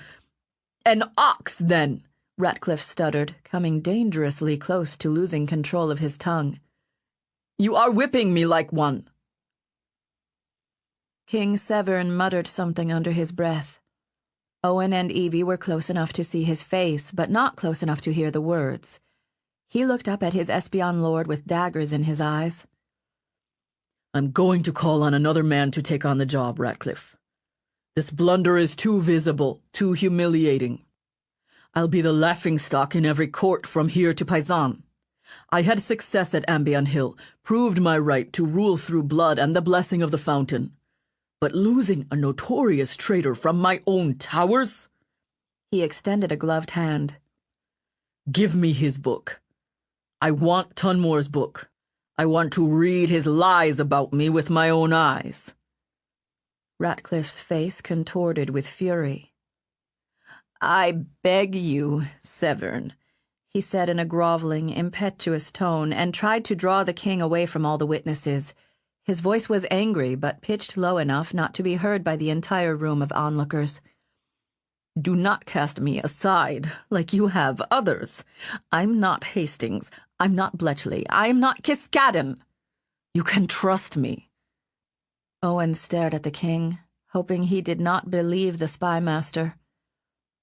an ox, then? Ratcliffe stuttered, coming dangerously close to losing control of his tongue. You are whipping me like one. King Severn muttered something under his breath. Owen and Evie were close enough to see his face, but not close enough to hear the words. He looked up at his Espion lord with daggers in his eyes. I'm going to call on another man to take on the job, Ratcliffe. This blunder is too visible, too humiliating. I'll be the laughingstock in every court from here to Paisan. I had success at Ambion Hill, proved my right to rule through blood and the blessing of the fountain. But losing a notorious traitor from my own towers? He extended a gloved hand. Give me his book. I want Tunmore's book. I want to read his lies about me with my own eyes. Ratcliffe's face contorted with fury. I beg you, Severn, he said in a groveling, impetuous tone, and tried to draw the king away from all the witnesses. His voice was angry, but pitched low enough not to be heard by the entire room of onlookers. Do not cast me aside, like you have others. I'm not Hastings. I'm not Bletchley. I'm not Kiskaddon. You can trust me. Owen stared at the king, hoping he did not believe the spymaster.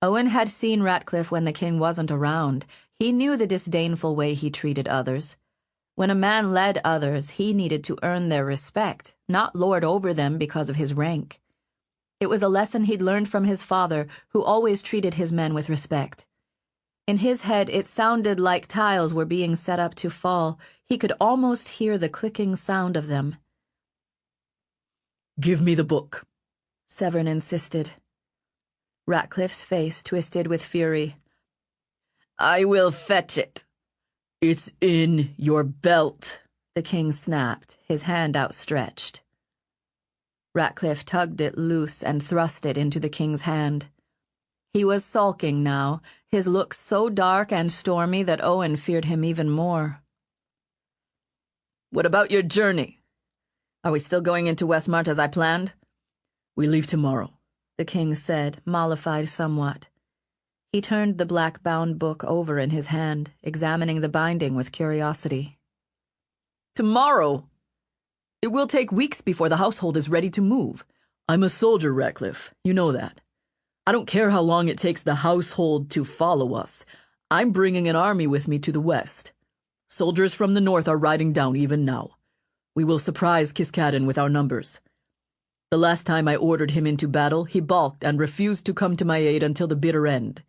Owen had seen Ratcliffe when the king wasn't around. He knew the disdainful way he treated others. When a man led others, he needed to earn their respect, not lord over them because of his rank. It was a lesson he'd learned from his father, who always treated his men with respect. In his head, it sounded like tiles were being set up to fall. He could almost hear the clicking sound of them. Give me the book, Severn insisted. Ratcliffe's face twisted with fury. I will fetch it. It's in your belt, the king snapped, his hand outstretched. Ratcliffe tugged it loose and thrust it into the king's hand. He was sulking now, his look so dark and stormy that Owen feared him even more. What about your journey? Are we still going into Westmart as I planned? We leave tomorrow, the king said, mollified somewhat. He turned the black-bound book over in his hand, examining the binding with curiosity. Tomorrow? It will take weeks before the household is ready to move. I'm a soldier, Ratcliffe. You know that. I don't care how long it takes the household to follow us. I'm bringing an army with me to the west. Soldiers from the north are riding down even now. We will surprise Kiskaddon with our numbers. The last time I ordered him into battle, he balked and refused to come to my aid until the bitter end.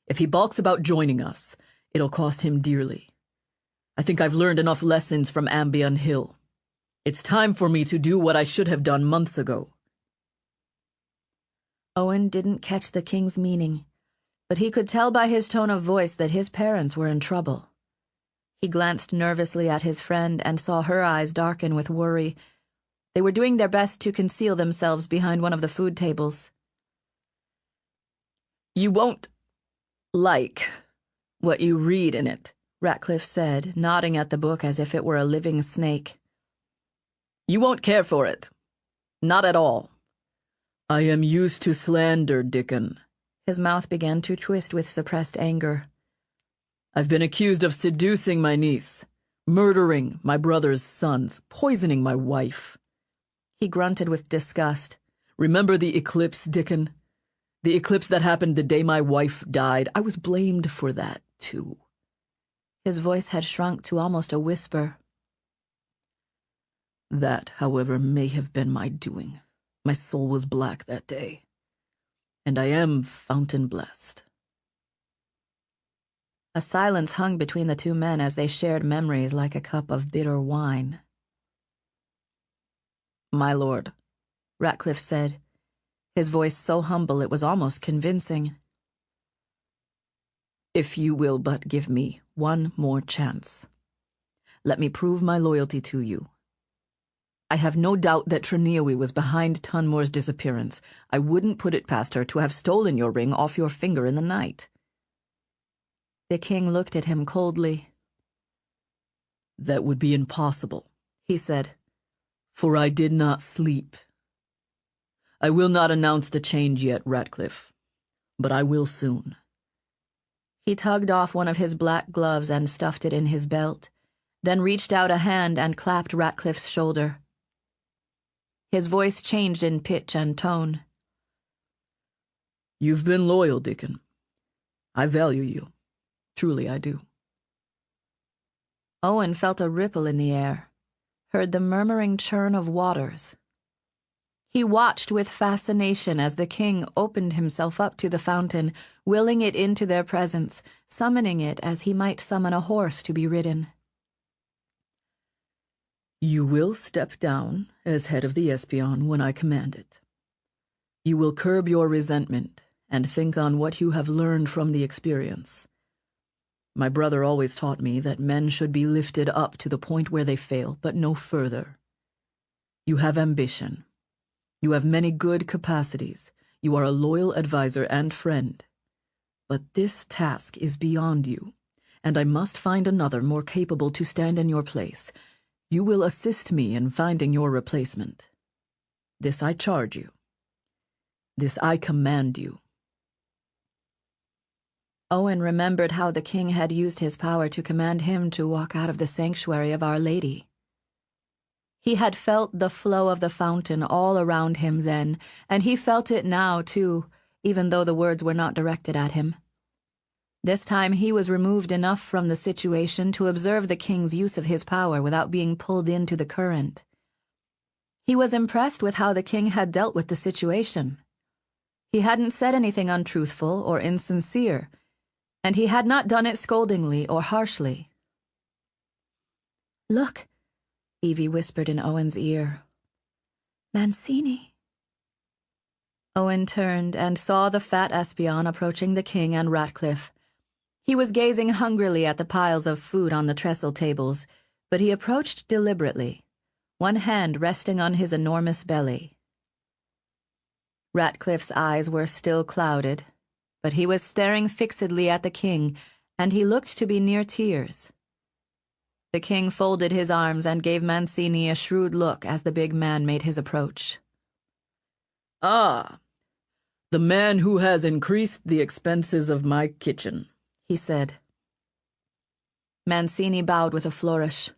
If he balks about joining us, it'll cost him dearly. I think I've learned enough lessons from Ambion Hill. It's time for me to do what I should have done months ago. Owen didn't catch the king's meaning, but he could tell by his tone of voice that his parents were in trouble. He glanced nervously at his friend and saw her eyes darken with worry. They were doing their best to conceal themselves behind one of the food tables. You won't like what you read in it, Ratcliffe said, nodding at the book as if it were a living snake. You won't care for it. Not at all. I am used to slander, Dickon. His mouth began to twist with suppressed anger. I've been accused of seducing my niece, murdering my brother's sons, poisoning my wife. He grunted with disgust. Remember the eclipse, Dickon? The eclipse that happened the day my wife died. I was blamed for that, too. His voice had shrunk to almost a whisper. That, however, may have been my doing. My soul was black that day. And I am fountain blessed. A silence hung between the two men as they shared memories like a cup of bitter wine. My lord, Ratcliffe said, his voice so humble it was almost convincing. If you will but give me one more chance, let me prove my loyalty to you. I have no doubt that Treneowy was behind Tunmore's disappearance. I wouldn't put it past her to have stolen your ring off your finger in the night." The king looked at him coldly. "That would be impossible," he said, "for I did not sleep. I will not announce the change yet, Ratcliffe, but I will soon." He tugged off one of his black gloves and stuffed it in his belt, then reached out a hand and clapped Ratcliffe's shoulder. His voice changed in pitch and tone. "You've been loyal, Dickon. I value you. Truly I do." Owen felt a ripple in the air, heard the murmuring churn of waters. He watched with fascination as the king opened himself up to the fountain, willing it into their presence, summoning it as he might summon a horse to be ridden. "You will step down as head of the Espion when I command it. You will curb your resentment and think on what you have learned from the experience. My brother always taught me that men should be lifted up to the point where they fail, but no further. You have ambition. You have many good capacities. You are a loyal advisor and friend. But this task is beyond you, and I must find another more capable to stand in your place. You will assist me in finding your replacement. This I charge you. This I command you." Owen remembered how the king had used his power to command him to walk out of the sanctuary of Our Lady. He had felt the flow of the fountain all around him then, and he felt it now, too, even though the words were not directed at him. This time he was removed enough from the situation to observe the king's use of his power without being pulled into the current. He was impressed with how the king had dealt with the situation. He hadn't said anything untruthful or insincere, and he had not done it scoldingly or harshly. "Look," Evie whispered in Owen's ear. "Mancini." Owen turned and saw the fat Espion approaching the king and Ratcliffe. He was gazing hungrily at the piles of food on the trestle tables, but he approached deliberately, one hand resting on his enormous belly. Ratcliffe's eyes were still clouded, but he was staring fixedly at the king, and he looked to be near tears. The king folded his arms and gave Mancini a shrewd look as the big man made his approach. "Ah, the man who has increased the expenses of my kitchen," he said. Mancini bowed with a flourish.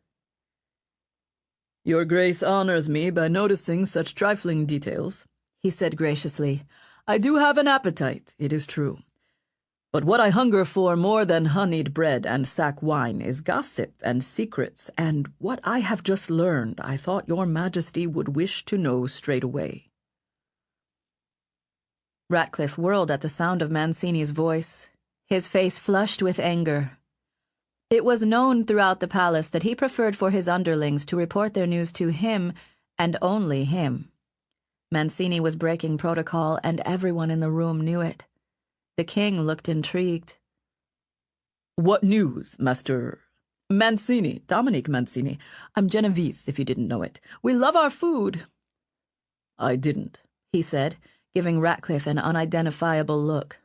"Your Grace honors me by noticing such trifling details," he said graciously. "I do have an appetite, it is true. But what I hunger for more than honeyed bread and sack wine is gossip and secrets, and what I have just learned I thought your Majesty would wish to know straight away." Ratcliffe whirled at the sound of Mancini's voice, his face flushed with anger. It was known throughout the palace that he preferred for his underlings to report their news to him, and only him. Mancini was breaking protocol, and everyone in the room knew it. The king looked intrigued. "What news, Master Mancini, Dominique Mancini? I'm Genovese, if you didn't know it. We love our food." "I didn't," he said, giving Ratcliffe an unidentifiable look.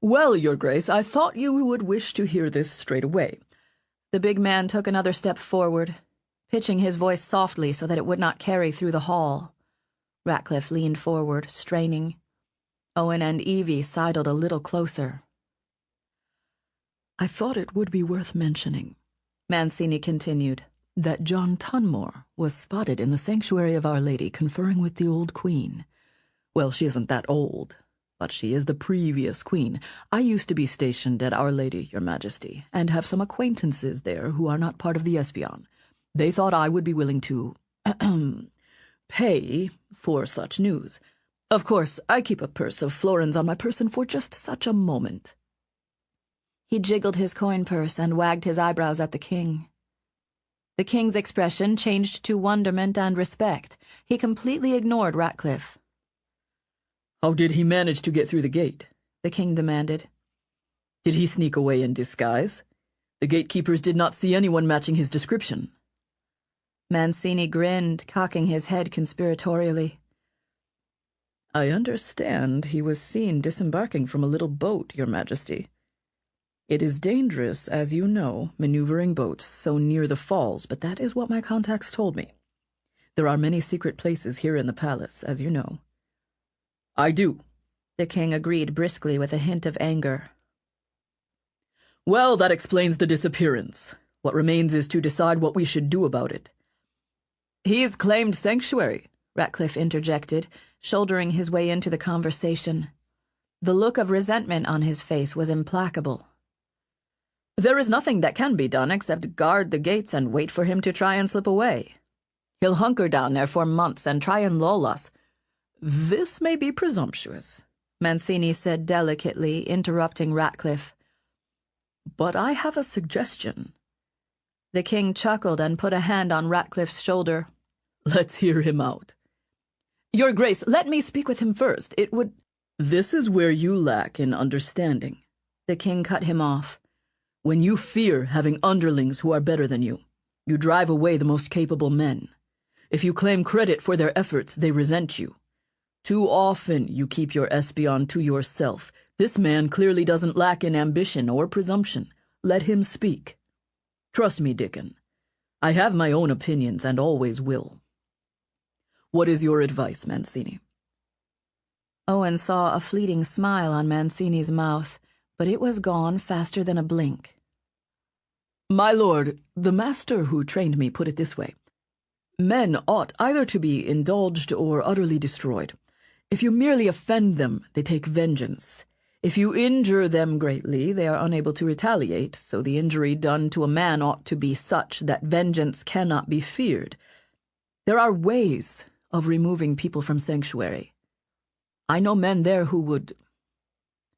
"Well, Your Grace, I thought you would wish to hear this straight away." The big man took another step forward, pitching his voice softly so that it would not carry through the hall. Ratcliffe leaned forward, straining. Owen and Evie sidled a little closer. "I thought it would be worth mentioning," Mancini continued, "that John Tunmore was spotted in the sanctuary of Our Lady conferring with the old queen. Well, she isn't that old, but she is the previous queen. I used to be stationed at Our Lady, Your Majesty, and have some acquaintances there who are not part of the Espion. They thought I would be willing to pay for such news. Of course, I keep a purse of florins on my person for just such a moment." He jiggled his coin purse and wagged his eyebrows at the king. The king's expression changed to wonderment and respect. He completely ignored Ratcliffe. "How did he manage to get through the gate?" the king demanded. "Did he sneak away in disguise? The gatekeepers did not see anyone matching his description." Mancini grinned, cocking his head conspiratorially. I understand he was seen disembarking from a little boat, Your Majesty. It is dangerous, as you know, maneuvering boats so near the falls, but that is what my contacts told me. There are many secret places here in the palace, as you know. I do, the king agreed briskly with a hint of anger. Well, that explains the disappearance. What remains is to decide what we should do about it. He's claimed sanctuary, Ratcliffe interjected, shouldering his way into the conversation. The look of resentment on his face was implacable. There is nothing that can be done except guard the gates and wait for him to try and slip away. He'll hunker down there for months and try and lull us. This may be presumptuous, Mancini said delicately, interrupting Ratcliffe. But I have a suggestion. The king chuckled and put a hand on Ratcliffe's shoulder. Let's hear him out. Your Grace, let me speak with him first. It would... This is where you lack in understanding. The king cut him off. When you fear having underlings who are better than you drive away the most capable men. If you claim credit for their efforts, they resent you. Too often you keep your espion to yourself. This man clearly doesn't lack in ambition or presumption. Let him speak. Trust me, Dickon. I have my own opinions and always will. What is your advice, Mancini? Owen saw a fleeting smile on Mancini's mouth, but it was gone faster than a blink. My lord, the master who trained me put it this way. Men ought either to be indulged or utterly destroyed. If you merely offend them, they take vengeance. If you injure them greatly, they are unable to retaliate, so the injury done to a man ought to be such that vengeance cannot be feared. There are ways of removing people from sanctuary. I know men there who would...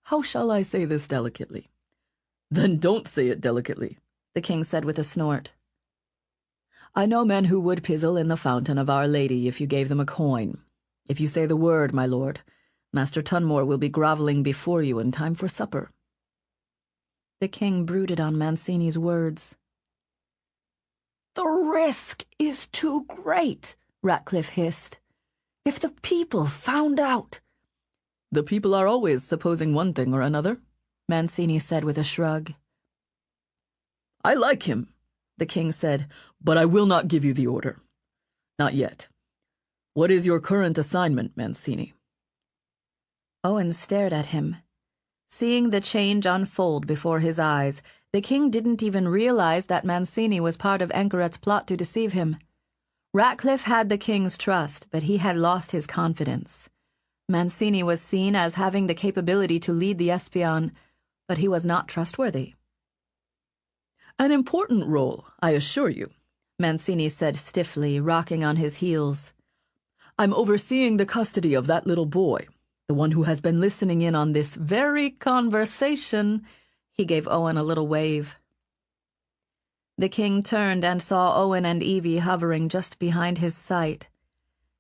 How shall I say this delicately? Then don't say it delicately, the king said with a snort. I know men who would pizzle in the fountain of Our Lady if you gave them a coin. If you say the word, my lord, Master Tunmore will be groveling before you in time for supper. The king brooded on Mancini's words. The risk is too great, Ratcliffe hissed. If the people found out... The people are always supposing one thing or another, Mancini said with a shrug. I like him, the king said, but I will not give you the order. Not yet. What is your current assignment, Mancini? Owen stared at him. Seeing the change unfold before his eyes, the king didn't even realize that Mancini was part of Anchoret's plot to deceive him. Ratcliffe had the king's trust, but he had lost his confidence. Mancini was seen as having the capability to lead the Espion, but he was not trustworthy. An important role, I assure you, Mancini said stiffly, rocking on his heels. I'm overseeing the custody of that little boy, the one who has been listening in on this very conversation. He gave Owen a little wave. The king turned and saw Owen and Evie hovering just behind his sight.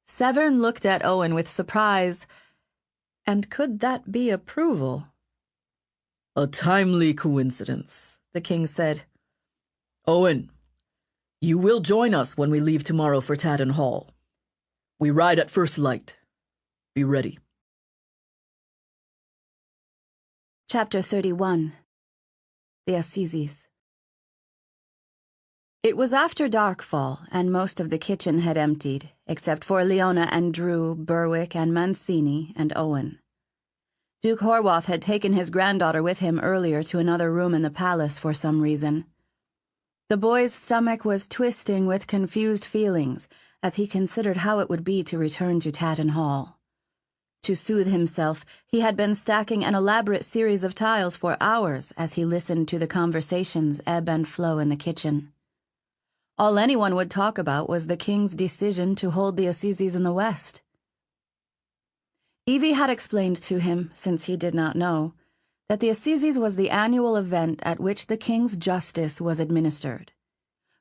Severn looked at Owen with surprise. And could that be approval? A timely coincidence, the king said. Owen, you will join us when we leave tomorrow for Taddon Hall. We ride at first light. Be ready. Chapter 31. The Assizes. It was after darkfall, and most of the kitchen had emptied, except for Leona and Drew, Berwick and Mancini and Owen. Duke Horwath had taken his granddaughter with him earlier to another room in the palace for some reason. The boy's stomach was twisting with confused feelings as he considered how it would be to return to Taddon Hall. To soothe himself, he had been stacking an elaborate series of tiles for hours as he listened to the conversations ebb and flow in the kitchen. All anyone would talk about was the king's decision to hold the Assizes in the West. Evie had explained to him, since he did not know, that the Assizes was the annual event at which the king's justice was administered.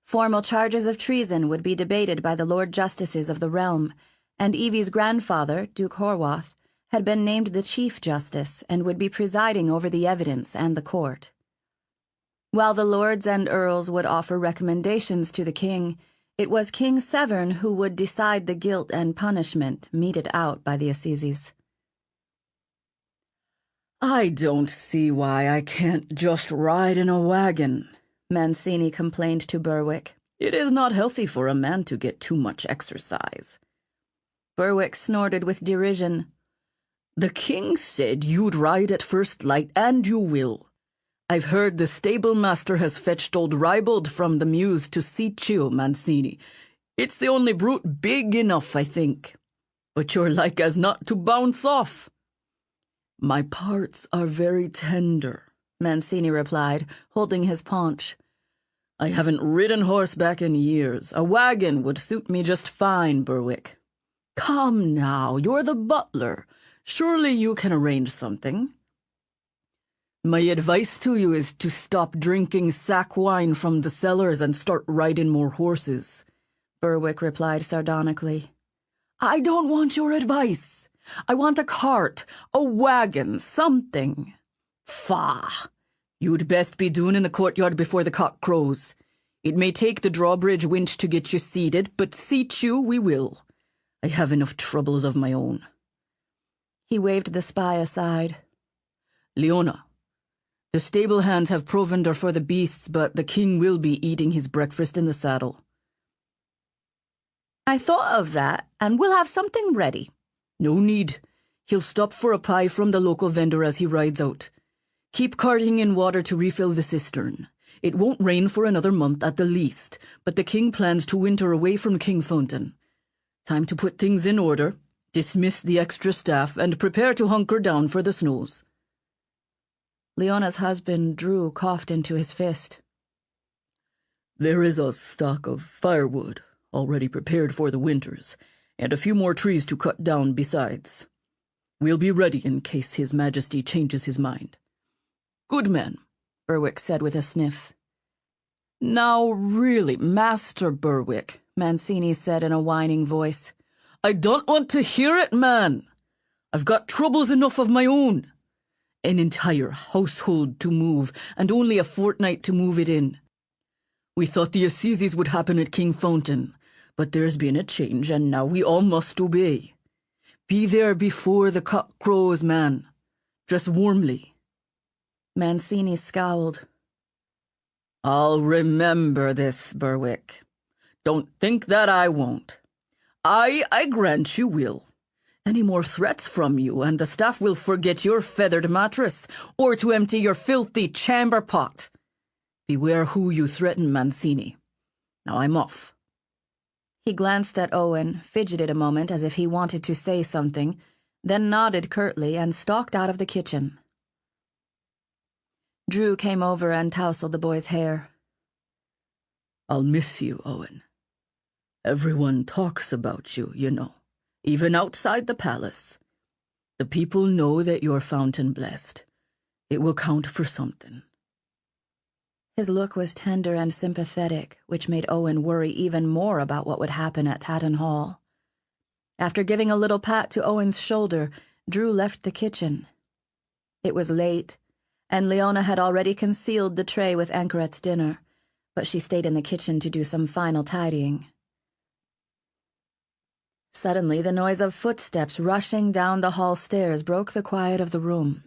Formal charges of treason would be debated by the Lord Justices of the realm, and Evie's grandfather, Duke Horwath, had been named the Chief Justice and would be presiding over the evidence and the court. While the lords and earls would offer recommendations to the king, It was King Severn who would decide the guilt and punishment meted out by the Assizes. I don't see why I can't just ride in a wagon, Mancini complained to Berwick. It is not healthy for a man to get too much exercise. Berwick snorted with derision. The king said you'd ride at first light, and you will. I've heard the stable master has fetched old Ribald from the Mews to seat you, Mancini. It's the only brute big enough, I think. But you're like as not to bounce off. My parts are very tender, Mancini replied, holding his paunch. I haven't ridden horseback in years. A wagon would suit me just fine, Berwick. Come now, you're the butler. Surely you can arrange something. My advice to you is to stop drinking sack wine from the cellars and start riding more horses, Berwick replied sardonically. I don't want your advice. I want a cart, a wagon, something. Faugh! You'd best be doing in the courtyard before the cock crows. It may take the drawbridge winch to get you seated, but seat you we will. I have enough troubles of my own. He waved the spy aside. Leona, the stable hands have provender for the beasts, but the king will be eating his breakfast in the saddle. I thought of that, and we'll have something ready. No need. He'll stop for a pie from the local vendor as he rides out. Keep carting in water to refill the cistern. It won't rain for another month at the least, but the king plans to winter away from Kingfountain. Time to put things in order, dismiss the extra staff, and prepare to hunker down for the snows. Leona's husband, Drew, coughed into his fist. There is a stock of firewood already prepared for the winters, and a few more trees to cut down besides. We'll be ready in case His Majesty changes his mind. Good man, Berwick said with a sniff. Now really, Master Berwick, Mancini said in a whining voice. I don't want to hear it, man. I've got troubles enough of my own. An entire household to move, and only a fortnight to move it in. We thought the Assizes would happen at Kingfountain, but there's been a change, and now we all must obey. Be there before the cock crows, man. Dress warmly. Mancini scowled. I'll remember this, Berwick. Don't think that I won't. I grant you will. Any more threats from you, and the staff will forget your feathered mattress, or to empty your filthy chamber pot. Beware who you threaten, Mancini. Now I'm off. He glanced at Owen, fidgeted a moment as if he wanted to say something, then nodded curtly and stalked out of the kitchen. Drew came over and tousled the boy's hair. I'll miss you, Owen. Everyone talks about you, you know, even outside the palace. The people know that you're fountain blessed. It will count for something. His look was tender and sympathetic, which made Owen worry even more about what would happen at Tatton Hall. After giving a little pat to Owen's shoulder, Drew left the kitchen. It was late, and Leona had already concealed the tray with Anchorette's dinner, but she stayed in the kitchen to do some final tidying. Suddenly, the noise of footsteps rushing down the hall stairs broke the quiet of the room.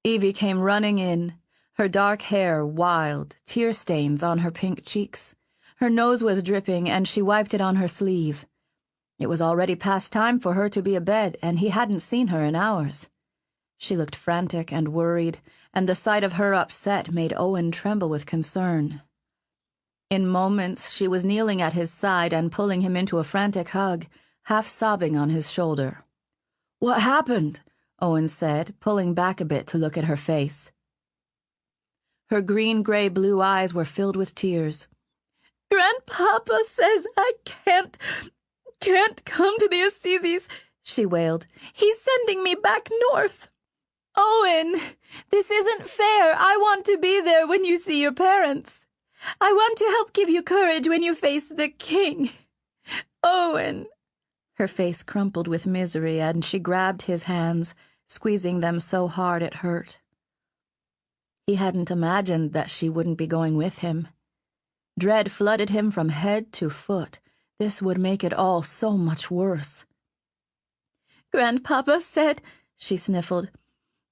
Evie came running in, her dark hair wild, tear stains on her pink cheeks. Her nose was dripping, and she wiped it on her sleeve. It was already past time for her to be abed, and he hadn't seen her in hours. She looked frantic and worried, and the sight of her upset made Owen tremble with concern. In moments, she was kneeling at his side and pulling him into a frantic hug, half sobbing on his shoulder. What happened? Owen said, pulling back a bit to look at her face. Her green-gray-blue eyes were filled with tears. Grandpapa says I can't come to the Assizes, she wailed. He's sending me back north. Owen, this isn't fair. I want to be there when you see your parents. I want to help give you courage when you face the king. Owen. Her face crumpled with misery, and she grabbed his hands, squeezing them so hard it hurt. He hadn't imagined that she wouldn't be going with him. Dread flooded him from head to foot. This would make it all so much worse. "Grandpapa said," she sniffled,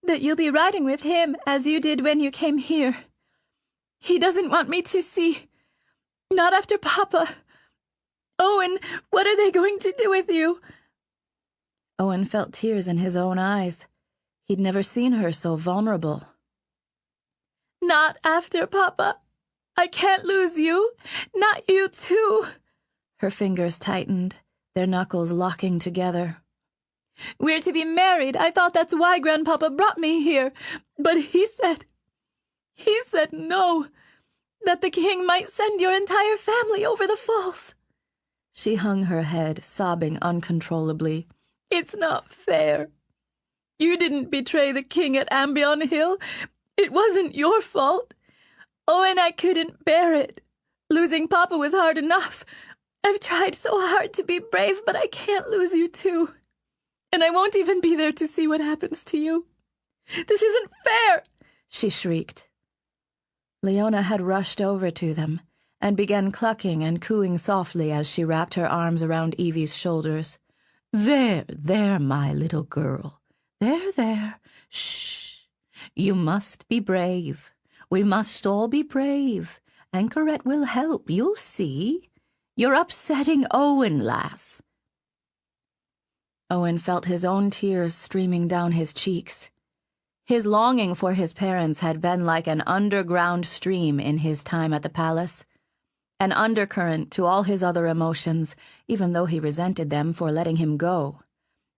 "that you'll be riding with him as you did when you came here. He doesn't want me to see. Not after Papa. Owen, what are they going to do with you?" Owen felt tears in his own eyes. He'd never seen her so vulnerable. "Not after Papa. I can't lose you. Not you too." Her fingers tightened, their knuckles locking together. "We're to be married. I thought that's why Grandpapa brought me here. But he said no, that the king might send your entire family over the falls." She hung her head, sobbing uncontrollably. "It's not fair. You didn't betray the king at Ambion Hill. It wasn't your fault. Oh, and I couldn't bear it. Losing Papa was hard enough. I've tried so hard to be brave, but I can't lose you too. And I won't even be there to see what happens to you. This isn't fair," she shrieked. Leona had rushed over to them and began clucking and cooing softly as she wrapped her arms around Evie's shoulders. There, my little girl. There. Shh. You must be brave. We must all be brave. Anchorette will help, you'll see. You're upsetting Owen, lass." Owen felt his own tears streaming down his cheeks. His longing for his parents had been like an underground stream in his time at the palace, an undercurrent to all his other emotions, even though he resented them for letting him go,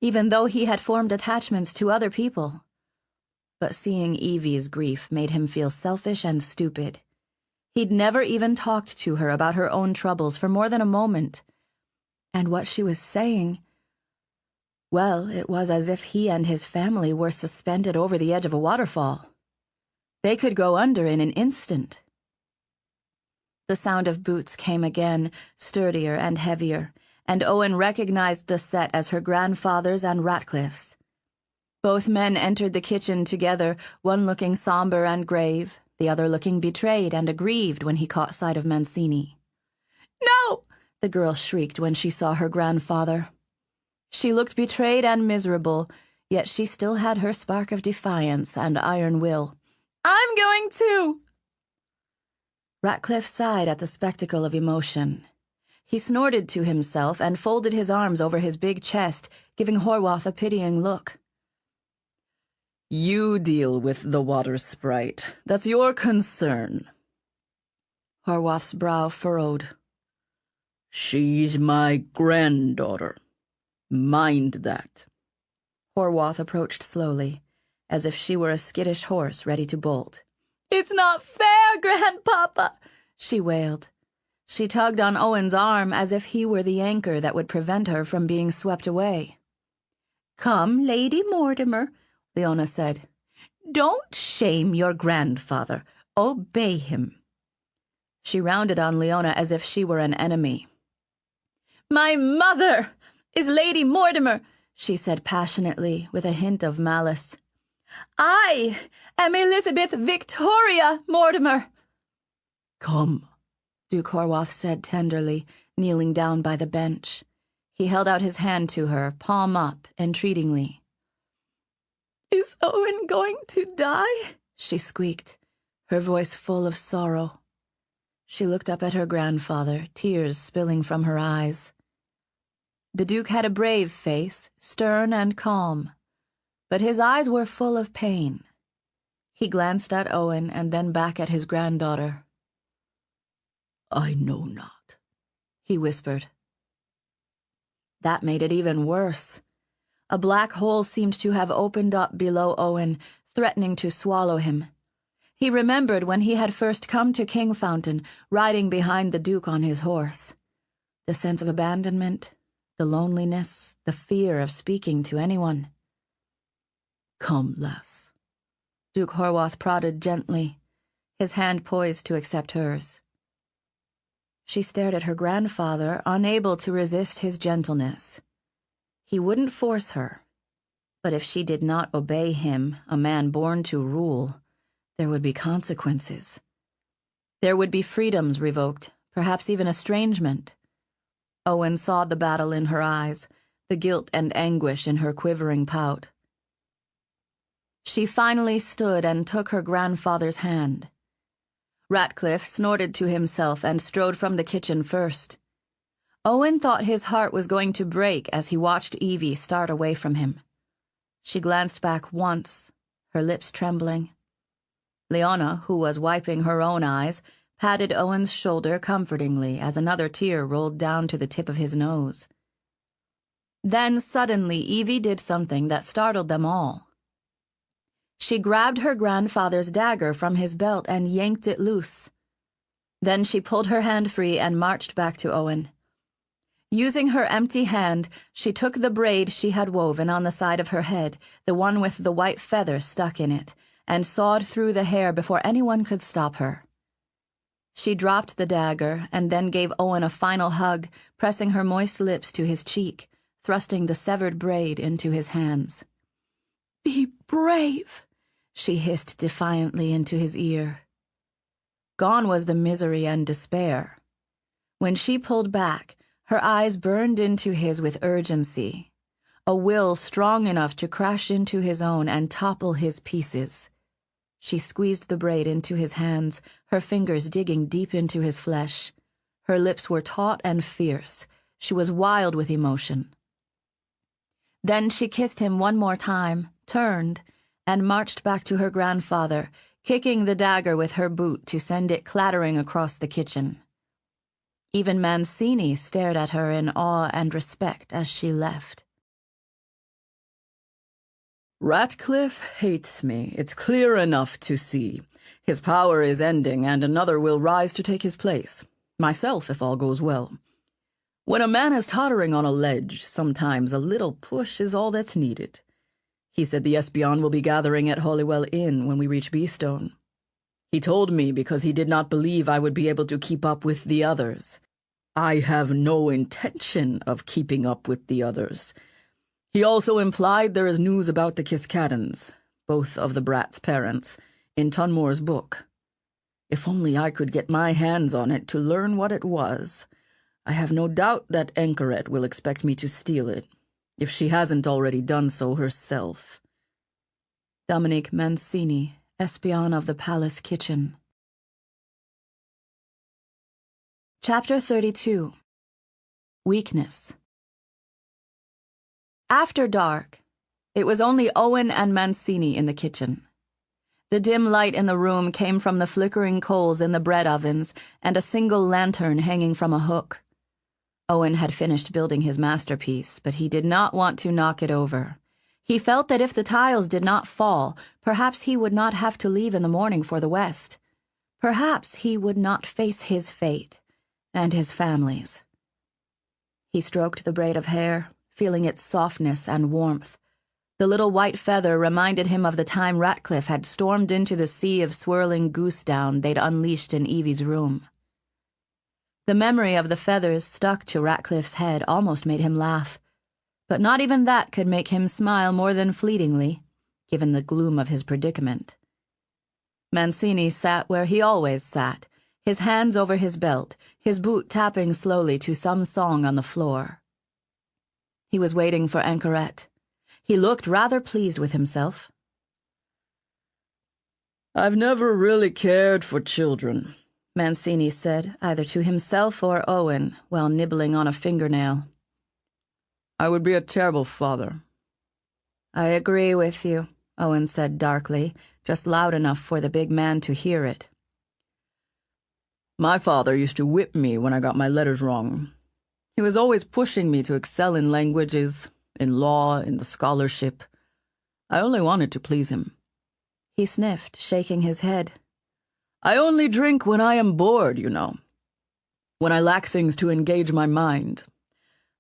even though he had formed attachments to other people. But seeing Evie's grief made him feel selfish and stupid. He'd never even talked to her about her own troubles for more than a moment. And what she was saying, well, it was as if he and his family were suspended over the edge of a waterfall. They could go under in an instant. The sound of boots came again, sturdier and heavier, and Owen recognized the set as her grandfather's and Ratcliffe's. Both men entered the kitchen together, one looking somber and grave, the other looking betrayed and aggrieved when he caught sight of Mancini. "No!" the girl shrieked when she saw her grandfather. She looked betrayed and miserable, yet she still had her spark of defiance and iron will. "I'm going too!" Ratcliffe sighed at the spectacle of emotion. He snorted to himself and folded his arms over his big chest, giving Horwath a pitying look. "You deal with the water sprite. That's your concern." Horwath's brow furrowed. "She's my granddaughter. Mind that." Horwath approached slowly, as if she were a skittish horse ready to bolt. "It's not fair, Grandpapa," she wailed. She tugged on Owen's arm as if he were the anchor that would prevent her from being swept away. "Come, Lady Mortimer," Leona said. "Don't shame your grandfather. Obey him." She rounded on Leona as if she were an enemy. "My mother is Lady Mortimer," she said passionately, with a hint of malice. "I am Elizabeth Victoria Mortimer." "Come," Duke Horwath said tenderly, kneeling down by the bench. He held out his hand to her, palm up, entreatingly. "Is Owen going to die?" she squeaked, her voice full of sorrow. She looked up at her grandfather, tears spilling from her eyes. The Duke had a brave face, stern and calm, but his eyes were full of pain. He glanced at Owen and then back at his granddaughter. "I know not," he whispered. That made it even worse. A black hole seemed to have opened up below Owen, threatening to swallow him. He remembered when he had first come to Kingfountain, riding behind the Duke on his horse. The sense of abandonment, the loneliness, the fear of speaking to anyone. "Come, lass." Duke Horwath prodded gently, his hand poised to accept hers. She stared at her grandfather, unable to resist his gentleness. He wouldn't force her, but if she did not obey him, a man born to rule, there would be consequences. There would be freedoms revoked, perhaps even estrangement. Owen saw the battle in her eyes, the guilt and anguish in her quivering pout. She finally stood and took her grandfather's hand. Ratcliffe snorted to himself and strode from the kitchen first. Owen thought his heart was going to break as he watched Evie start away from him. She glanced back once, her lips trembling. Leona, who was wiping her own eyes, patted Owen's shoulder comfortingly as another tear rolled down to the tip of his nose. Then suddenly Evie did something that startled them all. She grabbed her grandfather's dagger from his belt and yanked it loose. Then she pulled her hand free and marched back to Owen. Using her empty hand, she took the braid she had woven on the side of her head, the one with the white feather stuck in it, and sawed through the hair before anyone could stop her. She dropped the dagger and then gave Owen a final hug, pressing her moist lips to his cheek, thrusting the severed braid into his hands. "Be brave," she hissed defiantly into his ear. Gone was the misery and despair. When she pulled back, her eyes burned into his with urgency, a will strong enough to crash into his own and topple his pieces. She squeezed the braid into his hands, her fingers digging deep into his flesh. Her lips were taut and fierce. She was wild with emotion. Then she kissed him one more time, turned, and marched back to her grandfather, kicking the dagger with her boot to send it clattering across the kitchen. Even Mancini stared at her in awe and respect as she left. Ratcliffe hates me, it's clear enough to see. His power is ending, and another will rise to take his place. Myself, if all goes well. When a man is tottering on a ledge, sometimes a little push is all that's needed. He said the Espion will be gathering at Holywell Inn when we reach Beestone. He told me because he did not believe I would be able to keep up with the others. I have no intention of keeping up with the others. He also implied there is news about the Kiskaddons, both of the brat's parents, in Tunmore's book. If only I could get my hands on it to learn what it was. I have no doubt that Anchoret will expect me to steal it, if she hasn't already done so herself. Dominique Mancini, Espion of the Palace Kitchen. Chapter 32. Weakness. After dark, it was only Owen and Mancini in the kitchen. The dim light in the room came from the flickering coals in the bread ovens and a single lantern hanging from a hook. Owen had finished building his masterpiece, but he did not want to knock it over. He felt that if the tiles did not fall, perhaps he would not have to leave in the morning for the West. Perhaps he would not face his fate and his family's. He stroked the braid of hair, feeling its softness and warmth. The little white feather reminded him of the time Ratcliffe had stormed into the sea of swirling goose down they'd unleashed in Evie's room. The memory of the feathers stuck to Ratcliffe's head almost made him laugh, but not even that could make him smile more than fleetingly, given the gloom of his predicament. Mancini sat where he always sat, his hands over his belt, his boot tapping slowly to some song on the floor. He was waiting for Anchoret. He looked rather pleased with himself. "I've never really cared for children," Mancini said, either to himself or Owen, while nibbling on a fingernail. "I would be a terrible father." "I agree with you," Owen said darkly, just loud enough for the big man to hear it. "My father used to whip me when I got my letters wrong. He was always pushing me to excel in languages, in law, in the scholarship. I only wanted to please him." He sniffed, shaking his head. "I only drink when I am bored, you know. When I lack things to engage my mind.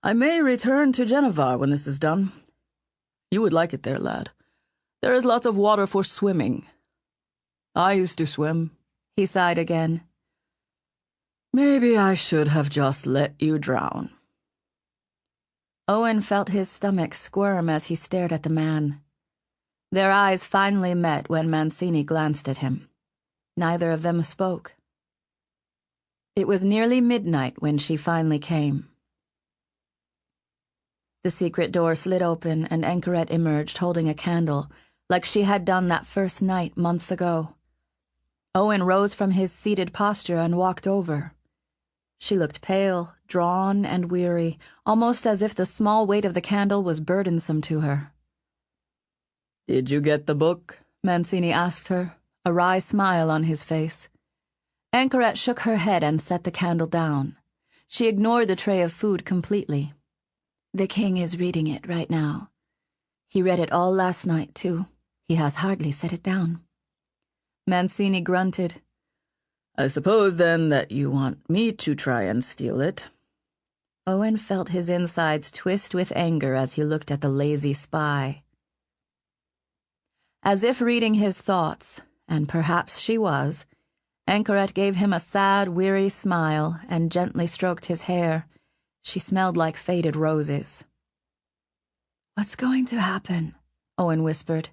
I may return to Geneva when this is done. You would like it there, lad. There is lots of water for swimming. I used to swim." He sighed again. "Maybe I should have just let you drown." Owen felt his stomach squirm as he stared at the man. Their eyes finally met when Mancini glanced at him. Neither of them spoke. It was nearly midnight when she finally came. The secret door slid open and Anchoret emerged holding a candle, like she had done that first night months ago. Owen rose from his seated posture and walked over. She looked pale, drawn, and weary, almost as if the small weight of the candle was burdensome to her. "Did you get the book?" Mancini asked her, a wry smile on his face. Anchoret shook her head and set the candle down. She ignored the tray of food completely. "The king is reading it right now. He read it all last night, too. He has hardly set it down." Mancini grunted. "I suppose, then, that you want me to try and steal it." Owen felt his insides twist with anger as he looked at the lazy spy. As if reading his thoughts, and perhaps she was, Anchoret gave him a sad, weary smile and gently stroked his hair. She smelled like faded roses. "What's going to happen?" Owen whispered.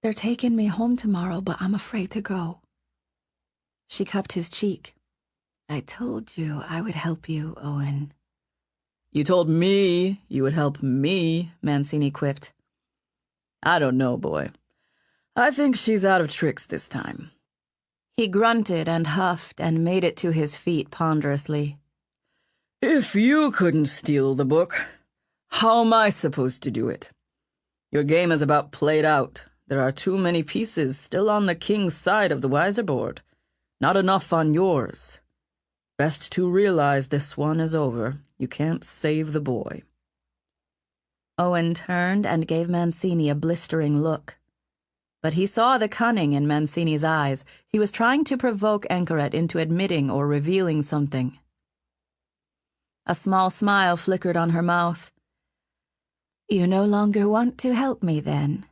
"They're taking me home tomorrow, but I'm afraid to go." She cupped his cheek. "I told you I would help you, Owen." "You told me you would help me," Mancini quipped. "I don't know, boy. I think she's out of tricks this time." He grunted and huffed and made it to his feet ponderously. "If you couldn't steal the book, how am I supposed to do it? Your game is about played out. There are too many pieces still on the king's side of the wiser board, not enough on yours. Best to realize this one is over. You can't save the boy." Owen turned and gave Mancini a blistering look. But he saw the cunning in Mancini's eyes. He was trying to provoke Anchoret into admitting or revealing something. A small smile flickered on her mouth. "You no longer want to help me, then?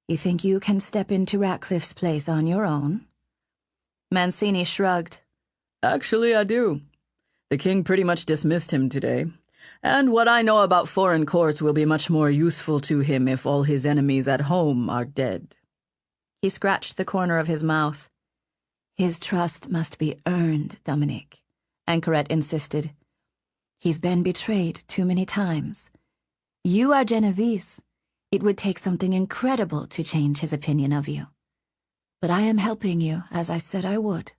You think you can step into Ratcliffe's place on your own?" Mancini shrugged. "Actually, I do. The king pretty much dismissed him today, and what I know about foreign courts will be much more useful to him if all his enemies at home are dead." He scratched the corner of his mouth. "His trust must be earned, Dominic," Anchoret insisted. "He's been betrayed too many times. You are Genovese. It would take something incredible to change his opinion of you. But I am helping you, as I said I would.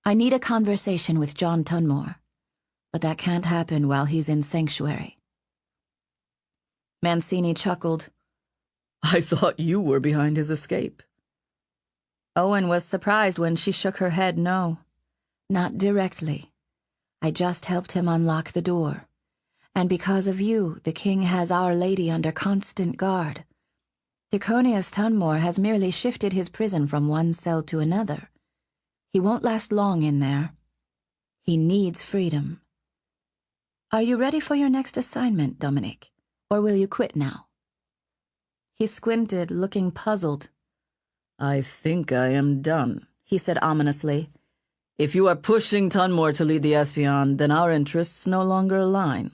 I need a conversation with John Tunmore, but that can't happen while he's in sanctuary." Mancini chuckled. "I thought you were behind his escape." Owen was surprised when she shook her head no. "Not directly. I just helped him unlock the door. And because of you, the king has Our Lady under constant guard. Diconius Tunmore has merely shifted his prison from one cell to another. He won't last long in there. He needs freedom. Are you ready for your next assignment, Dominic? Or will you quit now?" He squinted, looking puzzled. "I think I am done," he said ominously. "If you are pushing Tunmore to lead the Espion, then our interests no longer align."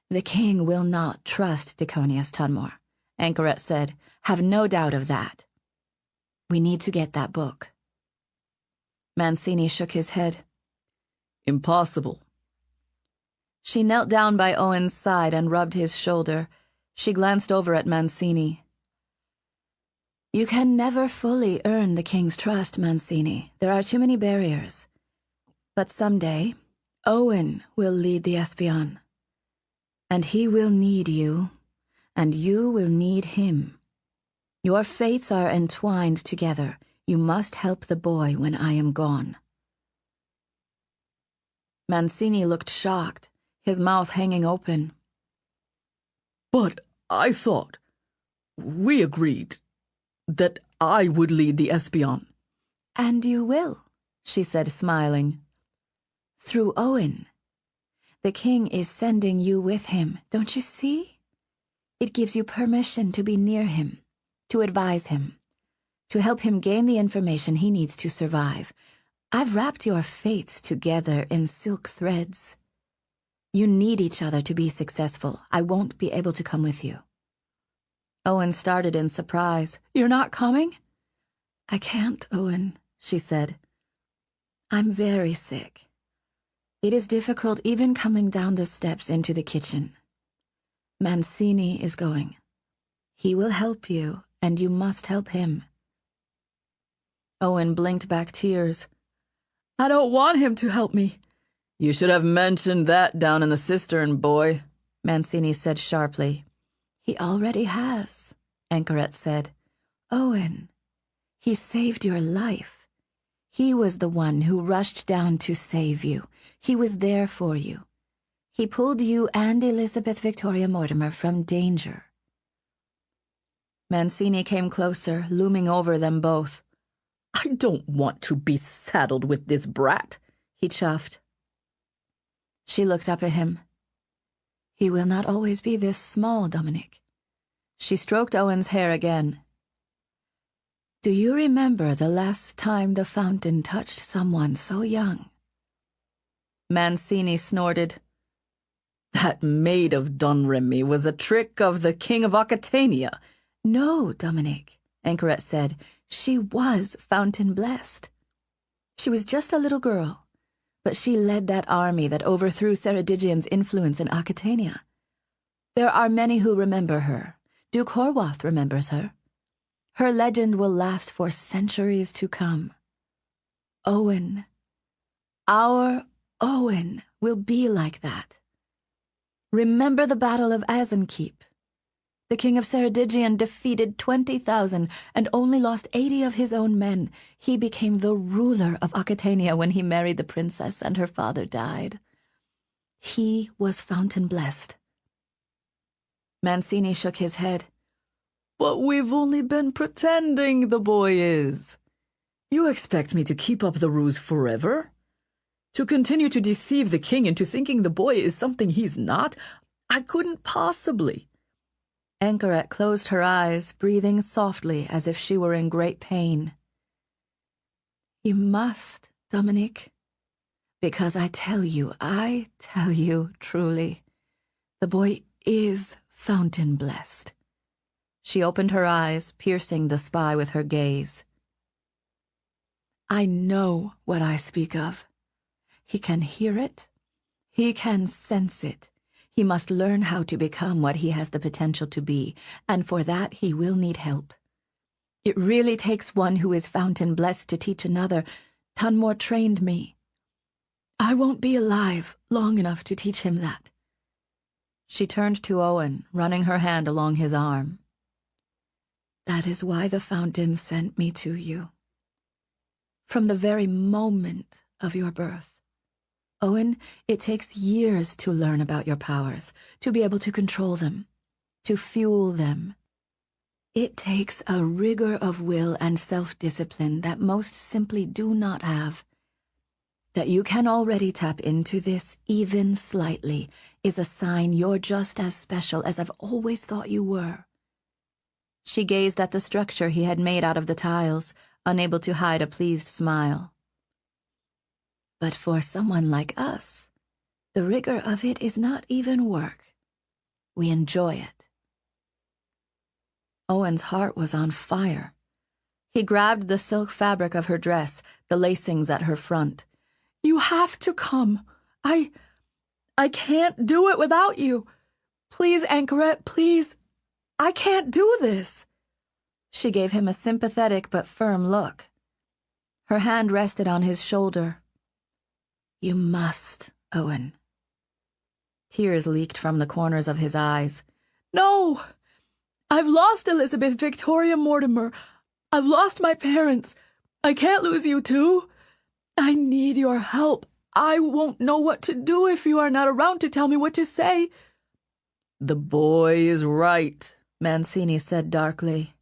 "The king will not trust Diconius Tunmore," Anchoret said. "Have no doubt of that. We need to get that book." Mancini shook his head. "Impossible." She knelt down by Owen's side and rubbed his shoulder. She glanced over at Mancini. "You can never fully earn the king's trust, Mancini. There are too many barriers. But someday, Owen will lead the Espion. And he will need you, and you will need him. Your fates are entwined together. You must help the boy when I am gone." Mancini looked shocked, his mouth hanging open. "But I thought we agreed that I would lead the Espion." "And you will," she said, smiling. "Through Owen. The king is sending you with him, don't you see? It gives you permission to be near him, to advise him, to help him gain the information he needs to survive. I've wrapped your fates together in silk threads. You need each other to be successful. I won't be able to come with you." Owen started in surprise. "You're not coming?" "I can't, Owen," she said. I'm very sick. It is difficult even coming down the steps into the kitchen. Mancini is going. He will help you, and you must help him." Owen blinked back tears. "I don't want him to help me." "You should have mentioned that down in the cistern, boy," Mancini said sharply. "He already has," Anchoret said. "Owen, he saved your life. He was the one who rushed down to save you. He was there for you. He pulled you and Elizabeth Victoria Mortimer from danger." Mancini came closer, looming over them both. "I don't want to be saddled with this brat," he chuffed. She looked up at him. "He will not always be this small, Dominic." She stroked Owen's hair again. "Do you remember the last time the fountain touched someone so young?" Mancini snorted. "That maid of Domremy was a trick of the King of Aquitania." "No, Dominic," Anchoret said. "She was fountain-blessed. She was just a little girl, but she led that army that overthrew Ceredigian's influence in Aquitania. There are many who remember her. Duke Horwath remembers her. Her legend will last for centuries to come. Owen, our Owen, will be like that. Remember the Battle of Azinkeep. The King of Ceredigian defeated 20,000 and only lost 80 of his own men. He became the ruler of Aquitania when he married the princess and her father died. He was fountain-blessed." Mancini shook his head. "But we've only been pretending the boy is. You expect me to keep up the ruse forever? To continue to deceive the king into thinking the boy is something he's not? I couldn't possibly." Anchoret closed her eyes, breathing softly as if she were in great pain. "You must, Dominic, because I tell you truly, the boy is fountain-blessed." She opened her eyes, piercing the spy with her gaze. "I know what I speak of. He can hear it. He can sense it. He must learn how to become what he has the potential to be, and for that he will need help. It really takes one who is fountain-blessed to teach another. Tunmore trained me. I won't be alive long enough to teach him that." She turned to Owen, running her hand along his arm. "That is why the fountain sent me to you. From the very moment of your birth. Owen, it takes years to learn about your powers, to be able to control them, to fuel them. It takes a rigor of will and self-discipline that most simply do not have. That you can already tap into this, even slightly, is a sign you're just as special as I've always thought you were." She gazed at the structure he had made out of the tiles, unable to hide a pleased smile. "But for someone like us, the rigor of it is not even work. We enjoy it." Owen's heart was on fire. He grabbed the silk fabric of her dress, the lacings at her front. "You have to come. I can't do it without you. Please, Anchoret, please. I can't do this." She gave him a sympathetic but firm look. Her hand rested on his shoulder. "You must, Owen." Tears leaked from the corners of his eyes. "No! I've lost Elizabeth Victoria Mortimer. I've lost my parents. I can't lose you too. I need your help. I won't know what to do if you are not around to tell me what to say." "The boy is right," Mancini said darkly.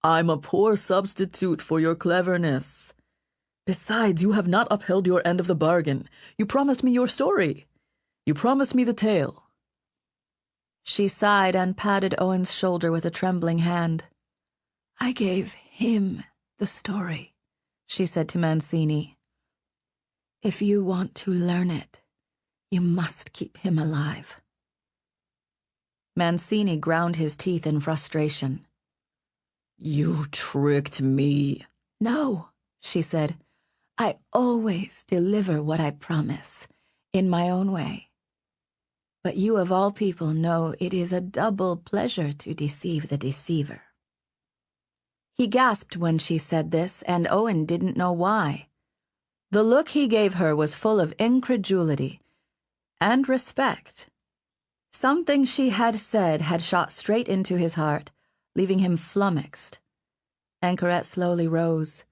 "I'm a poor substitute for your cleverness. Besides, you have not upheld your end of the bargain. You promised me your story. You promised me the tale." She sighed and patted Owen's shoulder with a trembling hand. "I gave him the story," she said to Mancini. "If you want to learn it, you must keep him alive." Mancini ground his teeth in frustration. "You tricked me." "No," she said. I always deliver what I promise, in my own way. But you of all people know it is a double pleasure to deceive the deceiver." He gasped when she said this, and Owen didn't know why. The look he gave her was full of incredulity and respect. Something she had said had shot straight into his heart, leaving him flummoxed. Anchoret slowly rose.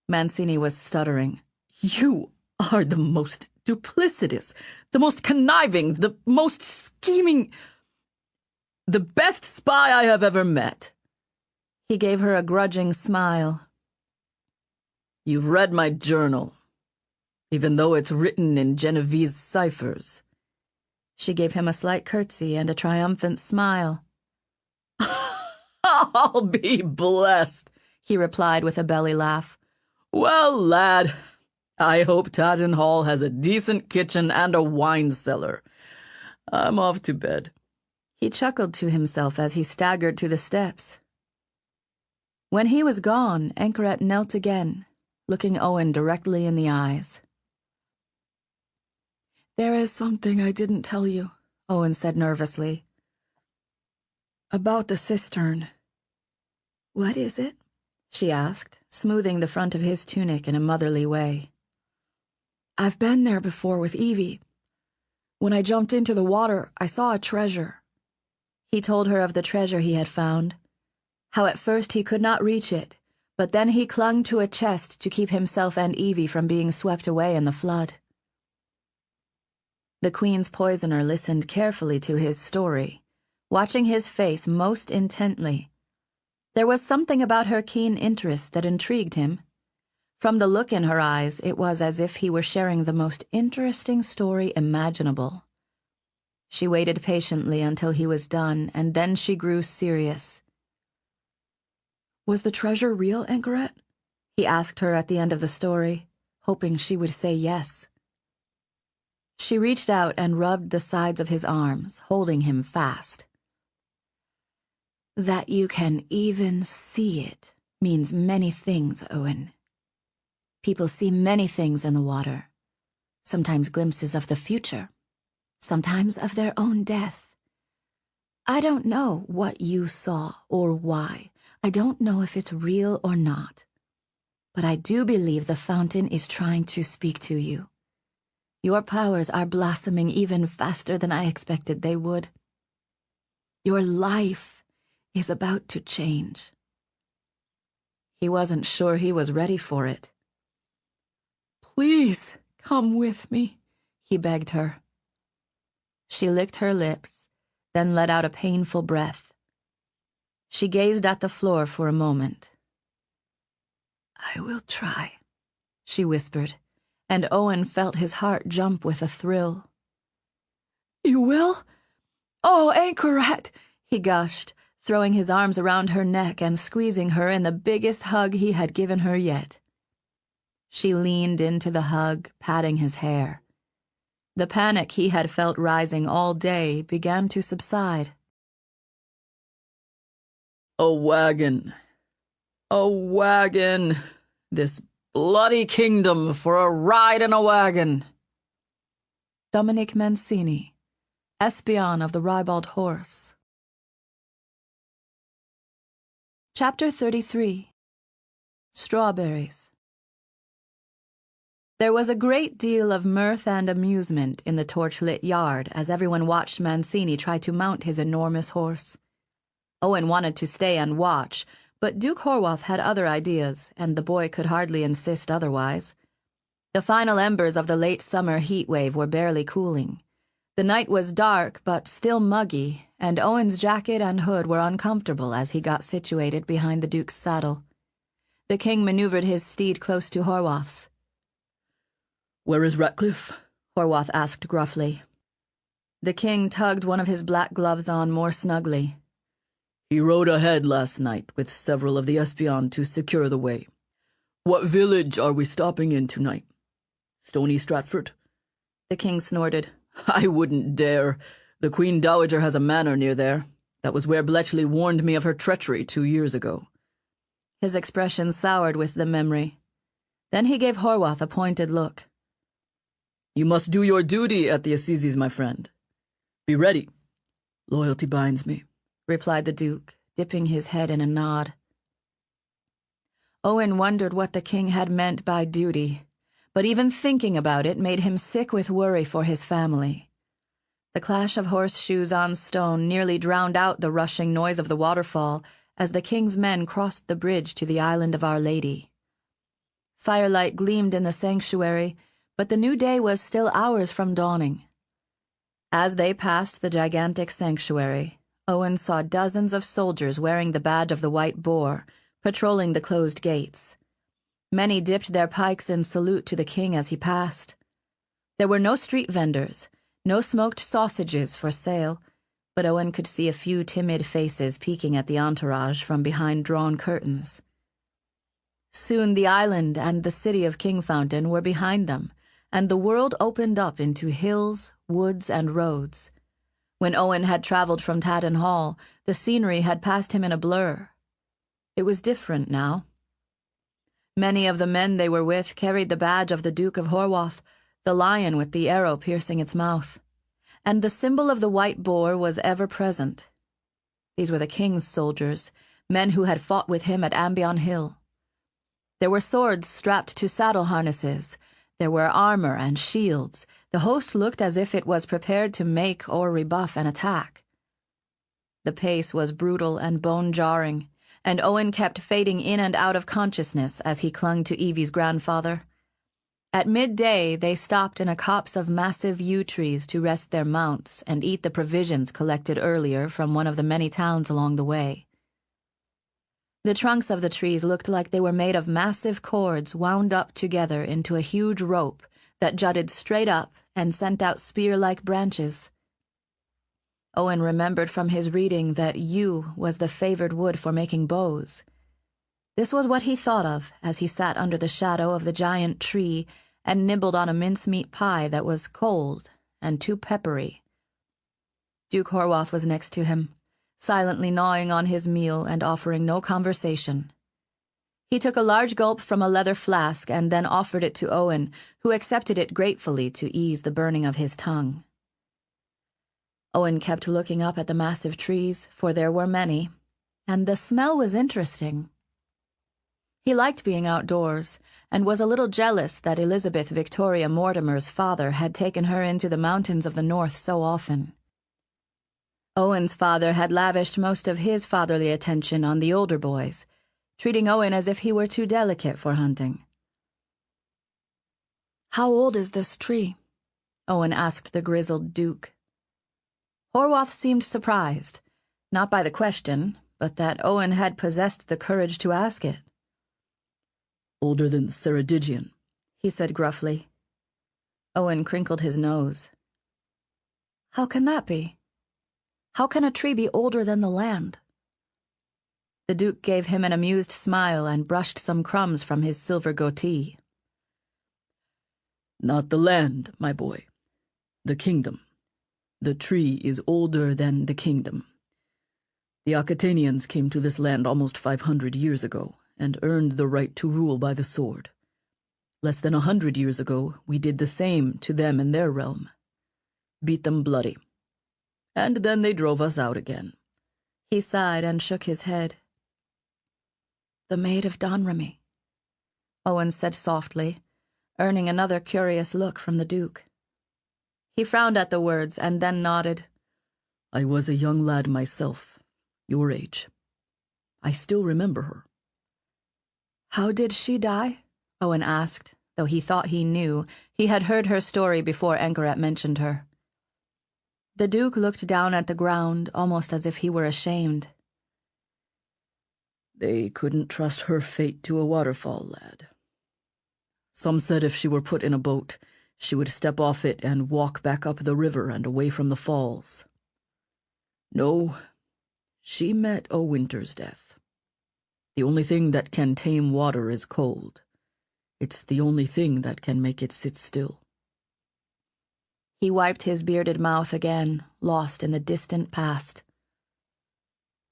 Mancini was stuttering. "You are the most duplicitous, the most conniving, the most scheming, the best spy I have ever met." He gave her a grudging smile. "You've read my journal, even though it's written in Genovese ciphers." She gave him a slight curtsy and a triumphant smile. "I'll be blessed," he replied with a belly laugh. "Well, lad, I hope Tatton Hall has a decent kitchen and a wine cellar. I'm off to bed." He chuckled to himself as he staggered to the steps. When he was gone, Anchoret knelt again, looking Owen directly in the eyes. "There is something I didn't tell you," Owen said nervously. "About the cistern." "What is it?" she asked, smoothing the front of his tunic in a motherly way. "I've been there before with Evie. When I jumped into the water, I saw a treasure." He told her of the treasure he had found, how at first he could not reach it, but then he clung to a chest to keep himself and Evie from being swept away in the flood. The Queen's poisoner listened carefully to his story, watching his face most intently. There was something about her keen interest that intrigued him. From the look in her eyes, it was as if he were sharing the most interesting story imaginable. She waited patiently until he was done, and then she grew serious. "Was the treasure real, Anchoret?" he asked her at the end of the story, hoping she would say yes. She reached out and rubbed the sides of his arms, holding him fast. "That you can even see it means many things, Owen. People see many things in the water, sometimes glimpses of the future, sometimes of their own death. I don't know what you saw or why. I don't know if it's real or not. But I do believe the fountain is trying to speak to you. Your powers are blossoming even faster than I expected they would. Your life is about to change." He wasn't sure he was ready for it. "Please come with me," he begged her. She licked her lips, then let out a painful breath. She gazed at the floor for a moment. "I will try," she whispered, and Owen felt his heart jump with a thrill. "You will? Oh, Anchoret!" he gushed, throwing his arms around her neck and squeezing her in the biggest hug he had given her yet. She leaned into the hug, patting his hair. The panic he had felt rising all day began to subside. "A wagon. A wagon. This bloody kingdom for a ride in a wagon." Dominic Mancini, Espion of the Ribald Horse. Chapter 33. Strawberries. There was a great deal of mirth and amusement in the torch-lit yard as everyone watched Mancini try to mount his enormous horse. Owen wanted to stay and watch, but Duke Horwath had other ideas, and the boy could hardly insist otherwise. The final embers of the late summer heat wave were barely cooling. The night was dark but still muggy, and Owen's jacket and hood were uncomfortable as he got situated behind the Duke's saddle. The king maneuvered his steed close to Horwath's. "Where is Ratcliffe?" Horwath asked gruffly. The king tugged one of his black gloves on more snugly. "He rode ahead last night with several of the Espion to secure the way. What village are we stopping in tonight? Stony Stratford?" The king snorted. "I wouldn't dare. The Queen Dowager has a manor near there. That was where Bletchley warned me of her treachery 2 years ago." His expression soured with the memory. Then he gave Horwath a pointed look. You must do your duty at the assizes, my friend. Be ready. Loyalty binds me, replied the Duke, dipping his head in a nod. Owen wondered what the king had meant by duty, but even thinking about it made him sick with worry for his family. The clash of horseshoes on stone nearly drowned out the rushing noise of the waterfall as the king's men crossed the bridge to the island of Our Lady. Firelight gleamed in the sanctuary, but the new day was still hours from dawning. As they passed the gigantic sanctuary, Owen saw dozens of soldiers wearing the badge of the White Boar, patrolling the closed gates. Many dipped their pikes in salute to the king as he passed. There were no street vendors, no smoked sausages for sale, but Owen could see a few timid faces peeking at the entourage from behind drawn curtains. Soon the island and the city of Kingfountain were behind them, and the world opened up into hills, woods, and roads. When Owen had traveled from Tatton Hall, the scenery had passed him in a blur. It was different now. Many of the men they were with carried the badge of the Duke of Horwath, the lion with the arrow piercing its mouth, and the symbol of the White Boar was ever present. These were the king's soldiers, men who had fought with him at Ambion Hill. There were swords strapped to saddle harnesses. There were armor and shields. The host looked as if it was prepared to make or rebuff an attack. The pace was brutal and bone-jarring, and Owen kept fading in and out of consciousness as he clung to Evie's grandfather. At midday, they stopped in a copse of massive yew trees to rest their mounts and eat the provisions collected earlier from one of the many towns along the way. The trunks of the trees looked like they were made of massive cords wound up together into a huge rope that jutted straight up and sent out spear-like branches. Owen remembered from his reading that yew was the favored wood for making bows. This was what he thought of as he sat under the shadow of the giant tree and nibbled on a mincemeat pie that was cold and too peppery. Duke Horwath was next to him, silently gnawing on his meal and offering no conversation. He took a large gulp from a leather flask and then offered it to Owen, who accepted it gratefully to ease the burning of his tongue. Owen kept looking up at the massive trees, for there were many, and the smell was interesting. He liked being outdoors, and was a little jealous that Elizabeth Victoria Mortimer's father had taken her into the mountains of the north so often. Owen's father had lavished most of his fatherly attention on the older boys, treating Owen as if he were too delicate for hunting. "How old is this tree?" Owen asked the grizzled Duke. Horwath seemed surprised, not by the question, but that Owen had possessed the courage to ask it. Older than Ceredigion, he said gruffly. Owen crinkled his nose. How can that be? How can a tree be older than the land? The Duke gave him an amused smile and brushed some crumbs from his silver goatee. Not the land, my boy. The kingdom. The tree is older than the kingdom. The Aquitanians came to this land almost 500 years ago and earned the right to rule by the sword. Less than 100 years ago, we did the same to them in their realm. Beat them bloody. And then they drove us out again. He sighed and shook his head. The Maid of Donremy, Owen said softly, earning another curious look from the Duke. He frowned at the words and then nodded. I was a young lad myself, your age. I still remember her. How did she die? Owen asked, though he thought he knew. He had heard her story before Anchoret mentioned her. The Duke looked down at the ground, almost as if he were ashamed. They couldn't trust her fate to a waterfall, lad. Some said if she were put in a boat, she would step off it and walk back up the river and away from the falls. No, she met a winter's death. The only thing that can tame water is cold. It's the only thing that can make it sit still. He wiped his bearded mouth again, lost in the distant past.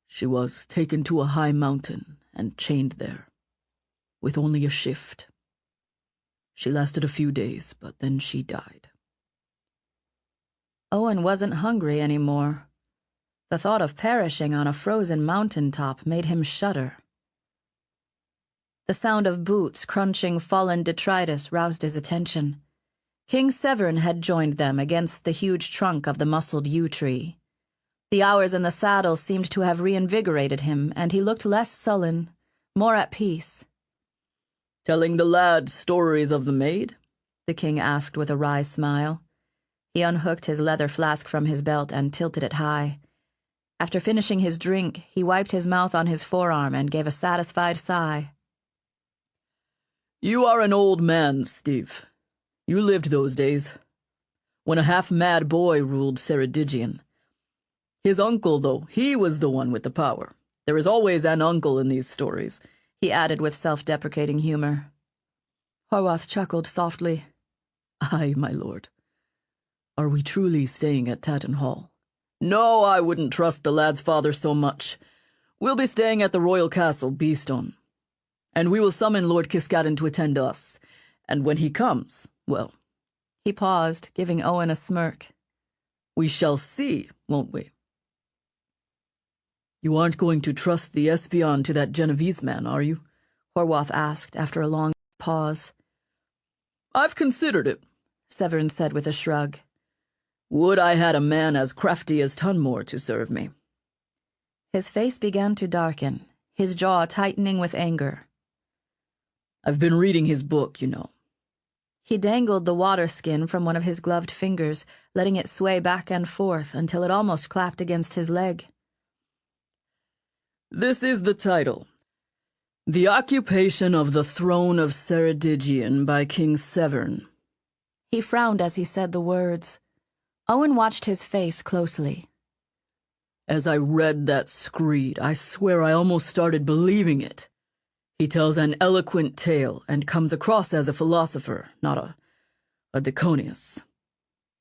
She was taken to a high mountain and chained there, with only a shift. She lasted a few days, but then she died. Owen wasn't hungry anymore. The thought of perishing on a frozen mountaintop made him shudder. The sound of boots crunching fallen detritus roused his attention. King Severn had joined them against the huge trunk of the muscled yew tree. The hours in the saddle seemed to have reinvigorated him, and he looked less sullen, more at peace. "Telling the lad stories of the maid?" the king asked with a wry smile. He unhooked his leather flask from his belt and tilted it high. After finishing his drink, he wiped his mouth on his forearm and gave a satisfied sigh. "You are an old man, Steve. You lived those days, when a half-mad boy ruled Ceredigion. His uncle, though, he was the one with the power. There is always an uncle in these stories," he added with self-deprecating humor. Horwath chuckled softly. "Aye, my lord. Are we truly staying at Tatton Hall?" "No, I wouldn't trust the lad's father so much. We'll be staying at the royal castle, Beestone. And we will summon Lord Kiskaddon to attend us. And when he comes, well—" He paused, giving Owen a smirk. "We shall see, won't we?" "You aren't going to trust the espion to that Genovese man, are you?" Horwath asked after a long pause. "I've considered it," Severn said with a shrug. "Would I had a man as crafty as Tunmore to serve me." His face began to darken, his jaw tightening with anger. "I've been reading his book, you know." He dangled the water skin from one of his gloved fingers, letting it sway back and forth until it almost clapped against his leg. "This is the title. The Occupation of the Throne of Ceredigion by King Severn." He frowned as he said the words. Owen watched his face closely. "As I read that screed, I swear I almost started believing it. He tells an eloquent tale and comes across as a philosopher, not a Diconius.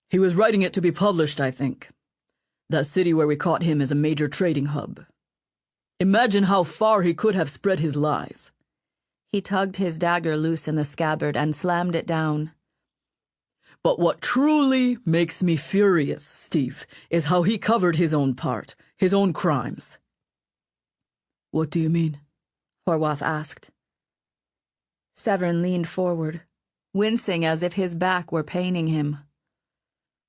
He was writing it to be published, I think. That city where we caught him is a major trading hub. Imagine how far he could have spread his lies." He tugged his dagger loose in the scabbard and slammed it down. "But what truly makes me furious, Steve, is how he covered his own part, his own crimes." "What do you mean?" Horwath asked. Severn leaned forward, wincing as if his back were paining him.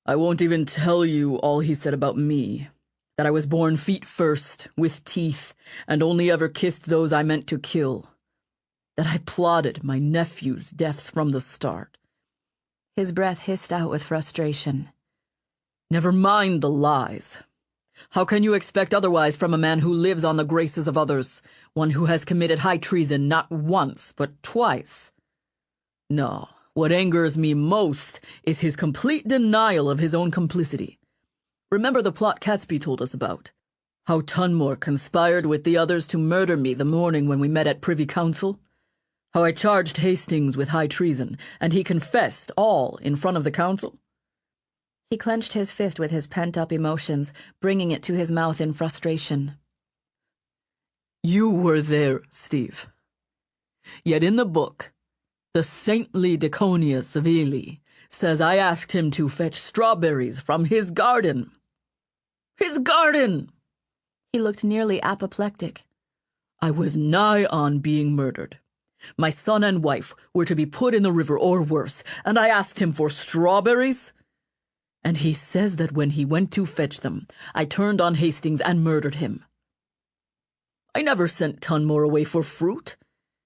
"I won't even tell you all he said about me. That I was born feet first, with teeth, and only ever kissed those I meant to kill. That I plotted my nephew's deaths from the start." His breath hissed out with frustration. "Never mind the lies. How can you expect otherwise from a man who lives on the graces of others, one who has committed high treason not once, but twice? No, what angers me most is his complete denial of his own complicity. Remember the plot Catesby told us about? How Tunmore conspired with the others to murder me the morning when we met at Privy Council? How I charged Hastings with high treason, and he confessed all in front of the council?" He clenched his fist with his pent-up emotions, bringing it to his mouth in frustration. "You were there, Steve. Yet in the book, the saintly Diconius of Ely says I asked him to fetch strawberries from his garden. His garden! He looked nearly apoplectic. I was nigh on being murdered. My son and wife were to be put in the river or worse, and I asked him for strawberries? And he says that when he went to fetch them, I turned on Hastings and murdered him. I never sent Tunmore away for fruit.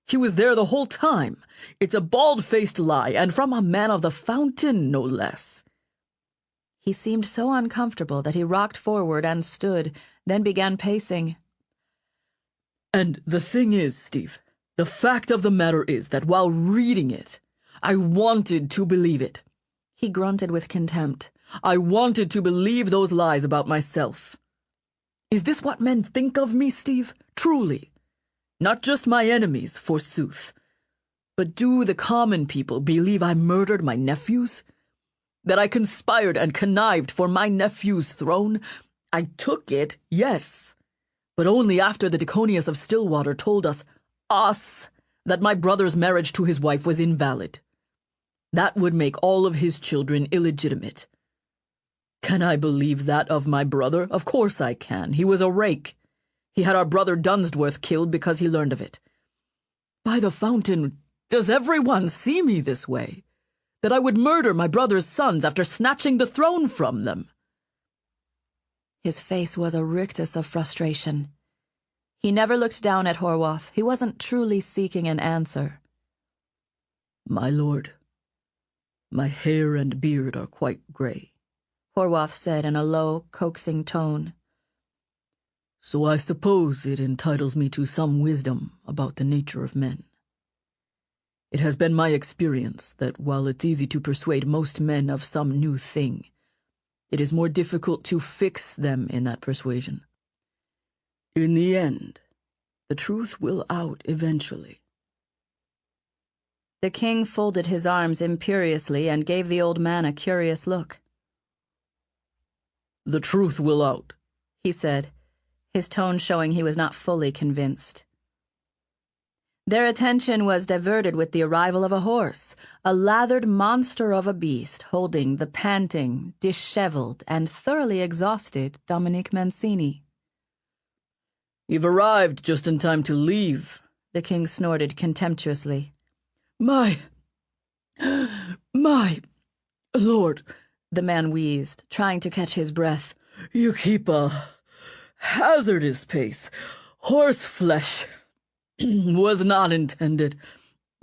He was there the whole time. It's a bald-faced lie, and from a man of the fountain, no less." He seemed so uncomfortable that he rocked forward and stood, then began pacing. "And the thing is, Steve, the fact of the matter is that while reading it, I wanted to believe it." He grunted with contempt. "I wanted to believe those lies about myself. Is this what men think of me, Steve? Truly? Not just my enemies, forsooth. But do the common people believe I murdered my nephews? That I conspired and connived for my nephew's throne? I took it, yes, but only after the Diconius of Stillwater told us, that my brother's marriage to his wife was invalid. That would make all of his children illegitimate. Can I believe that of my brother? Of course I can. He was a rake. He had our brother Dunsworth killed because he learned of it. By the fountain, does everyone see me this way? That I would murder my brother's sons after snatching the throne from them? His face was a rictus of frustration. He never looked down at Horwath. He wasn't truly seeking an answer. My lord, my hair and beard are quite grey, Horwath said in a low, coaxing tone. So I suppose it entitles me to some wisdom about the nature of men. It has been my experience that while it's easy to persuade most men of some new thing, it is more difficult to fix them in that persuasion. In the end, the truth will out eventually. The king folded his arms imperiously and gave the old man a curious look. The truth will out, he said, his tone showing he was not fully convinced. Their attention was diverted with the arrival of a horse, a lathered monster of a beast holding the panting, disheveled, and thoroughly exhausted Dominique Mancini. You've arrived just in time to leave, the king snorted contemptuously. My lord, the man wheezed, trying to catch his breath. You keep a hazardous pace. Horse flesh was not intended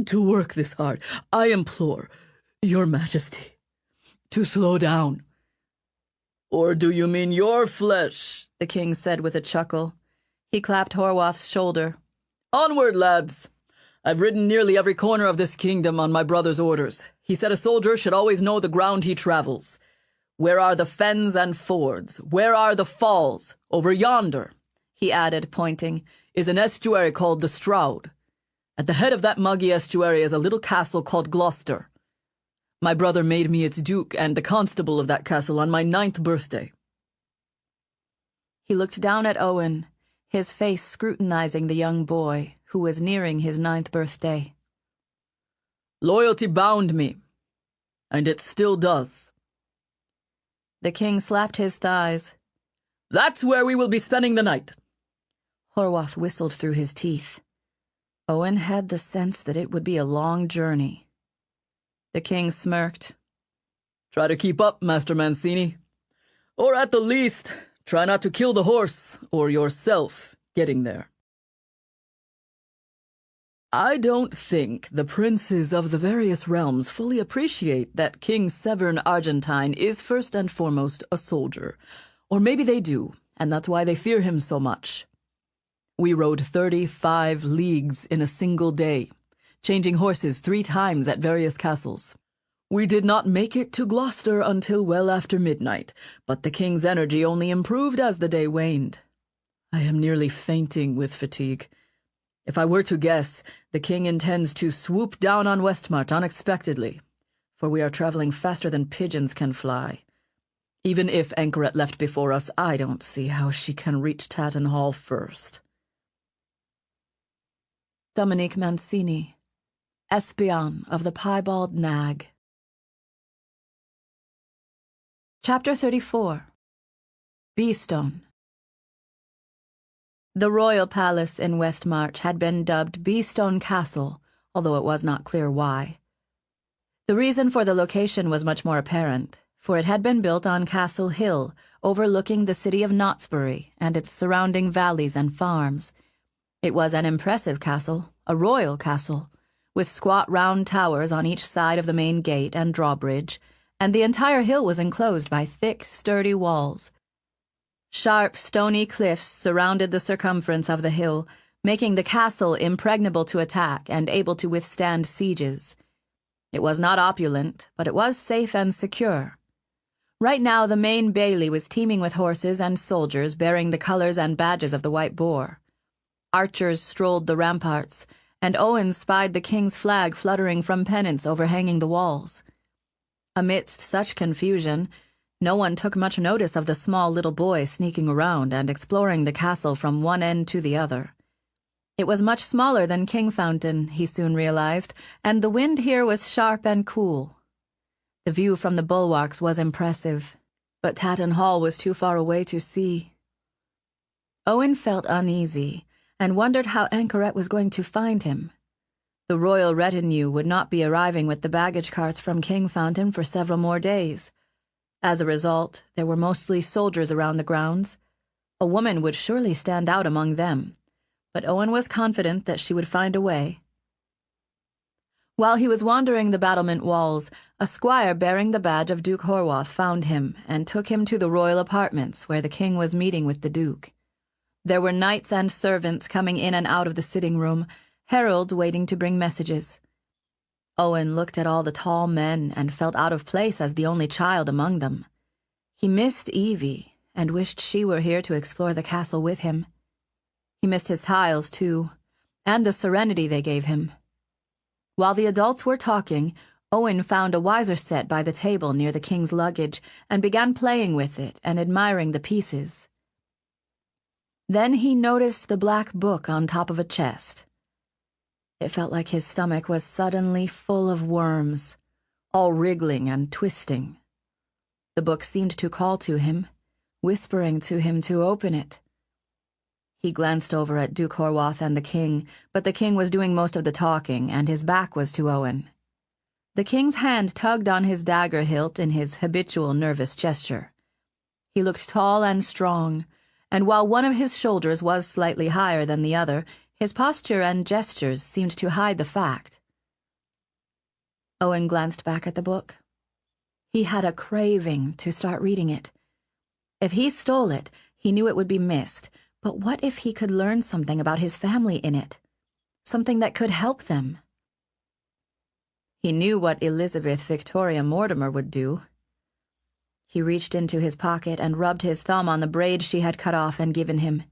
to work this hard. I implore your majesty to slow down. Or do you mean your flesh? The king said with a chuckle. He clapped Horwath's shoulder. Onward, lads. I've ridden nearly every corner of this kingdom on my brother's orders. He said a soldier should always know the ground he travels. Where are the fens and fords? Where are the falls? Over yonder, he added, pointing, is an estuary called the Stroud. At the head of that muggy estuary is a little castle called Gloucester. My brother made me its duke and the constable of that castle on my 9th birthday. He looked down at Owen, his face scrutinizing the young boy, who was nearing his 9th birthday. Loyalty bound me, and it still does. The king slapped his thighs. That's where we will be spending the night. Horwath whistled through his teeth. Owen had the sense that it would be a long journey. The king smirked. Try to keep up, Master Mancini. Or at the least, try not to kill the horse, or yourself, getting there. I don't think the princes of the various realms fully appreciate that King Severn Argentine is first and foremost a soldier. Or maybe they do, and that's why they fear him so much. We rode 35 leagues in a single day, changing horses 3 times at various castles. We did not make it to Gloucester until well after midnight, but the king's energy only improved as the day waned. I am nearly fainting with fatigue. If I were to guess, the king intends to swoop down on Westmarch unexpectedly, for we are traveling faster than pigeons can fly. Even if Anchoret left before us, I don't see how she can reach Tatton Hall first. Dominique Mancini, Espion of the Piebald Nag. Chapter 34. Beestone. The royal palace in Westmarch had been dubbed Beestone Castle, although it was not clear why. The reason for the location was much more apparent, for it had been built on Castle Hill, overlooking the city of Knottesbury and its surrounding valleys and farms. It was an impressive castle, a royal castle, with squat round towers on each side of the main gate and drawbridge, and the entire hill was enclosed by thick, sturdy walls. Sharp, stony cliffs surrounded the circumference of the hill, making the castle impregnable to attack and able to withstand sieges. It was not opulent, but it was safe and secure. Right now the main bailey was teeming with horses and soldiers bearing the colors and badges of the White Boar. Archers strolled the ramparts, and Owen spied the king's flag fluttering from pennants overhanging the walls. Amidst such confusion, no one took much notice of the small little boy sneaking around and exploring the castle from one end to the other. It was much smaller than Kingfountain, he soon realized, and the wind here was sharp and cool. The view from the bulwarks was impressive, but Tatton Hall was too far away to see. Owen felt uneasy and wondered how Anchoret was going to find him. The royal retinue would not be arriving with the baggage carts from Kingfountain for several more days. As a result, there were mostly soldiers around the grounds. A woman would surely stand out among them, but Owen was confident that she would find a way. While he was wandering the battlement walls, a squire bearing the badge of Duke Horwath found him and took him to the royal apartments where the king was meeting with the duke. There were knights and servants coming in and out of the sitting room, heralds waiting to bring messages. Owen looked at all the tall men and felt out of place as the only child among them. He missed Evie and wished she were here to explore the castle with him. He missed his tiles, too, and the serenity they gave him. While the adults were talking, Owen found a wiser set by the table near the king's luggage and began playing with it and admiring the pieces. Then he noticed the black book on top of a chest. It felt like his stomach was suddenly full of worms, all wriggling and twisting. The book seemed to call to him, whispering to him to open it. He glanced over at Duke Horwath and the king, but the king was doing most of the talking, and his back was to Owen. The king's hand tugged on his dagger hilt in his habitual nervous gesture. He looked tall and strong, and while one of his shoulders was slightly higher than the other, his posture and gestures seemed to hide the fact. Owen glanced back at the book. He had a craving to start reading it. If he stole it, he knew it would be missed, but what if he could learn something about his family in it? Something that could help them? He knew what Elizabeth Victoria Mortimer would do. He reached into his pocket and rubbed his thumb on the braid she had cut off and given him.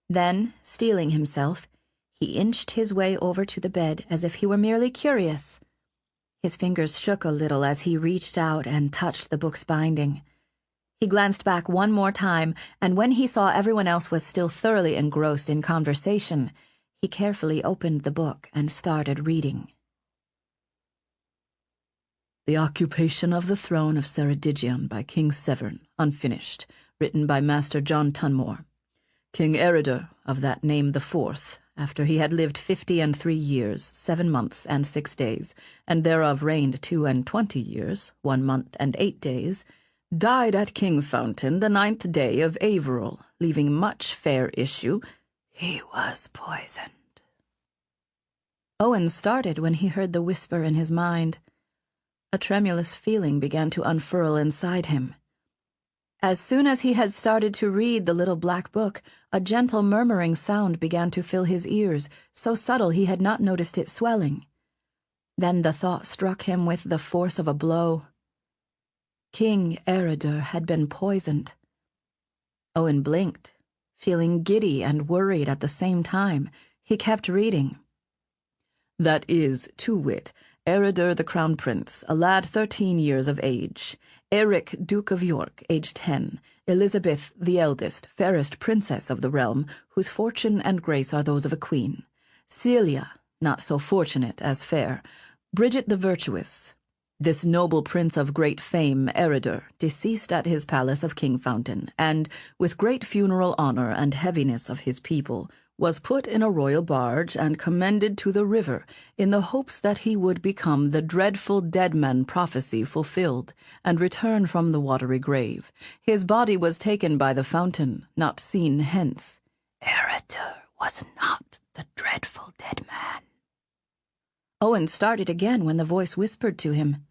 Then, steeling himself, he inched his way over to the bed as if he were merely curious. His fingers shook a little as he reached out and touched the book's binding. He glanced back one more time, and when he saw everyone else was still thoroughly engrossed in conversation, he carefully opened the book and started reading. The Occupation of the Throne of Ceredigion by King Severn, unfinished, written by Master John Tunmore. King Eredor of that name the fourth, after he had lived 53 years, 7 months and 6 days, and thereof reigned 22 years, 1 month and 8 days, died at Kingfountain the 9th day of Averil, leaving much fair issue. He was poisoned. Owen started when he heard the whisper in his mind. A tremulous feeling began to unfurl inside him. As soon as he had started to read the little black book, a gentle murmuring sound began to fill his ears, so subtle he had not noticed it swelling. Then the thought struck him with the force of a blow. King Eredor had been poisoned. Owen blinked, feeling giddy and worried at the same time. He kept reading. That is, to wit, Eredor the Crown Prince, a lad 13 years of age, Eric, Duke of York, age 10, Elizabeth, the eldest, fairest princess of the realm, whose fortune and grace are those of a queen, Celia, not so fortunate as fair, Bridget the virtuous. This noble prince of great fame, Eredor, deceased at his palace of Kingfountain, and, with great funeral honor and heaviness of his people, was put in a royal barge and commended to the river in the hopes that he would become the dreadful dead man prophecy fulfilled and return from the watery grave. His body was taken by the fountain, not seen hence. Eredor was not the dreadful dead man. Owen started again when the voice whispered to him.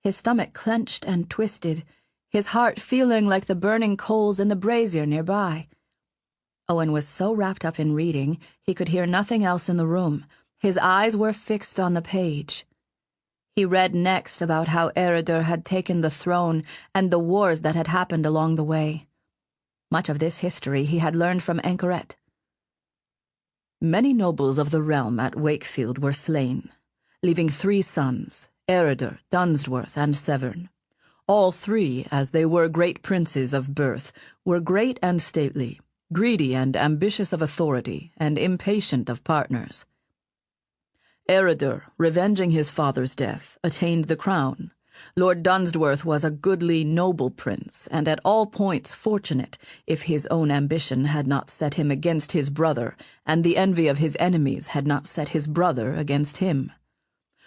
His stomach clenched and twisted, his heart feeling like the burning coals in the brazier nearby. Owen was so wrapped up in reading, he could hear nothing else in the room. His eyes were fixed on the page. He read next about how Eredor had taken the throne and the wars that had happened along the way. Much of this history he had learned from Anchoret. Many nobles of the realm at Wakefield were slain, leaving 3 sons, Eredor, Dunsworth, and Severn. All 3, as they were great princes of birth, were great and stately, greedy and ambitious of authority, and impatient of partners. Eredor, revenging his father's death, attained the crown, Lord Dunsworth was a goodly, noble prince, and at all points fortunate, if his own ambition had not set him against his brother, and the envy of his enemies had not set his brother against him.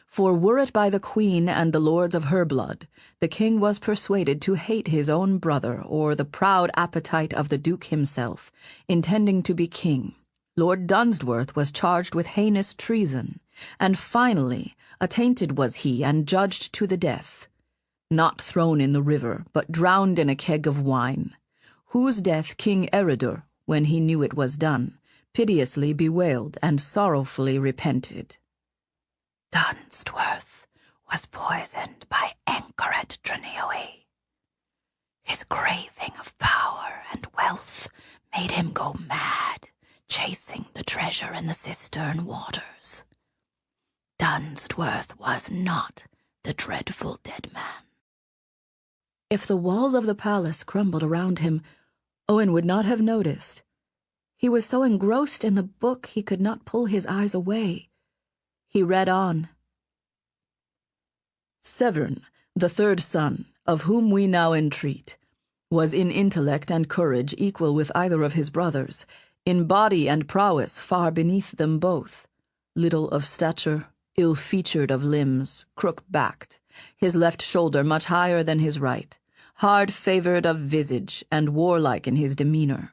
For were it by the queen and the lords of her blood, the king was persuaded to hate his own brother or the proud appetite of the duke himself, intending to be king, Lord Dunsworth was charged with heinous treason, and finally attainted was he and judged to the death, not thrown in the river, but drowned in a keg of wine, whose death King Eridur, when he knew it was done, piteously bewailed and sorrowfully repented. Dunsworth was poisoned by Anchoret Trenioi. His craving of power and wealth made him go mad, chasing the treasure in the cistern waters. Dunsworth was not the dreadful dead man. If the walls of the palace crumbled around him, Owen would not have noticed. He was so engrossed in the book he could not pull his eyes away. He read on. Severn, the third son, of whom we now entreat, was in intellect and courage equal with either of his brothers, in body and prowess far beneath them both, little of stature, ill-featured of limbs, crook-backed, his left shoulder much higher than his right, hard-favoured of visage, and warlike in his demeanour.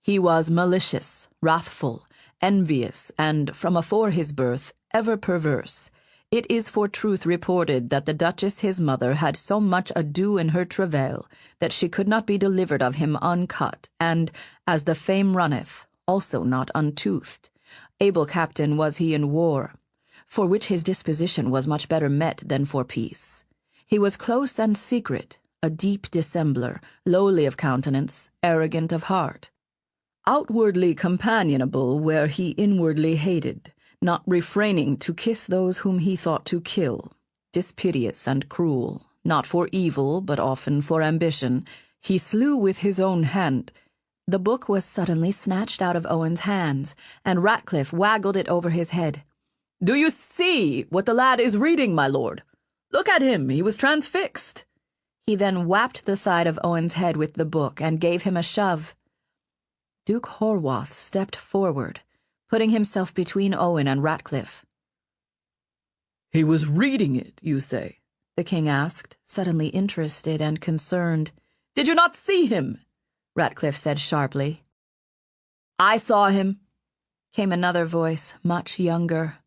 He was malicious, wrathful, envious, and, from afore his birth, ever perverse. It is for truth reported that the Duchess his mother had so much ado in her travail that she could not be delivered of him uncut, and, as the fame runneth, also not untoothed. Able captain was he in war, for which his disposition was much better met than for peace. He was close and secret, a deep dissembler, lowly of countenance, arrogant of heart. Outwardly companionable where he inwardly hated, not refraining to kiss those whom he thought to kill, dispiteous and cruel, not for evil, but often for ambition, he slew with his own hand. The book was suddenly snatched out of Owen's hands, and Ratcliffe waggled it over his head. "Do you see what the lad is reading, my lord? Look at him, he was transfixed." He then whapped the side of Owen's head with the book and gave him a shove. Duke Horwath stepped forward, putting himself between Owen and Ratcliffe. "He was reading it, you say?" the king asked, suddenly interested and concerned. "Did you not see him?" Ratcliffe said sharply. "I saw him," came another voice, much younger.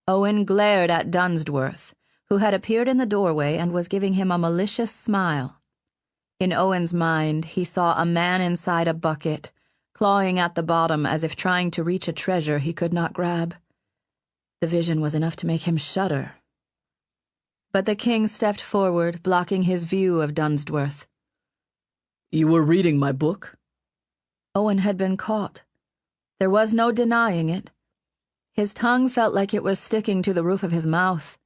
Owen glared at Dunsworth, who had appeared in the doorway and was giving him a malicious smile. In Owen's mind, he saw a man inside a bucket, clawing at the bottom as if trying to reach a treasure he could not grab. The vision was enough to make him shudder. But the king stepped forward, blocking his view of Dunsworth. "You were reading my book?" Owen had been caught. There was no denying it. His tongue felt like it was sticking to the roof of his mouth.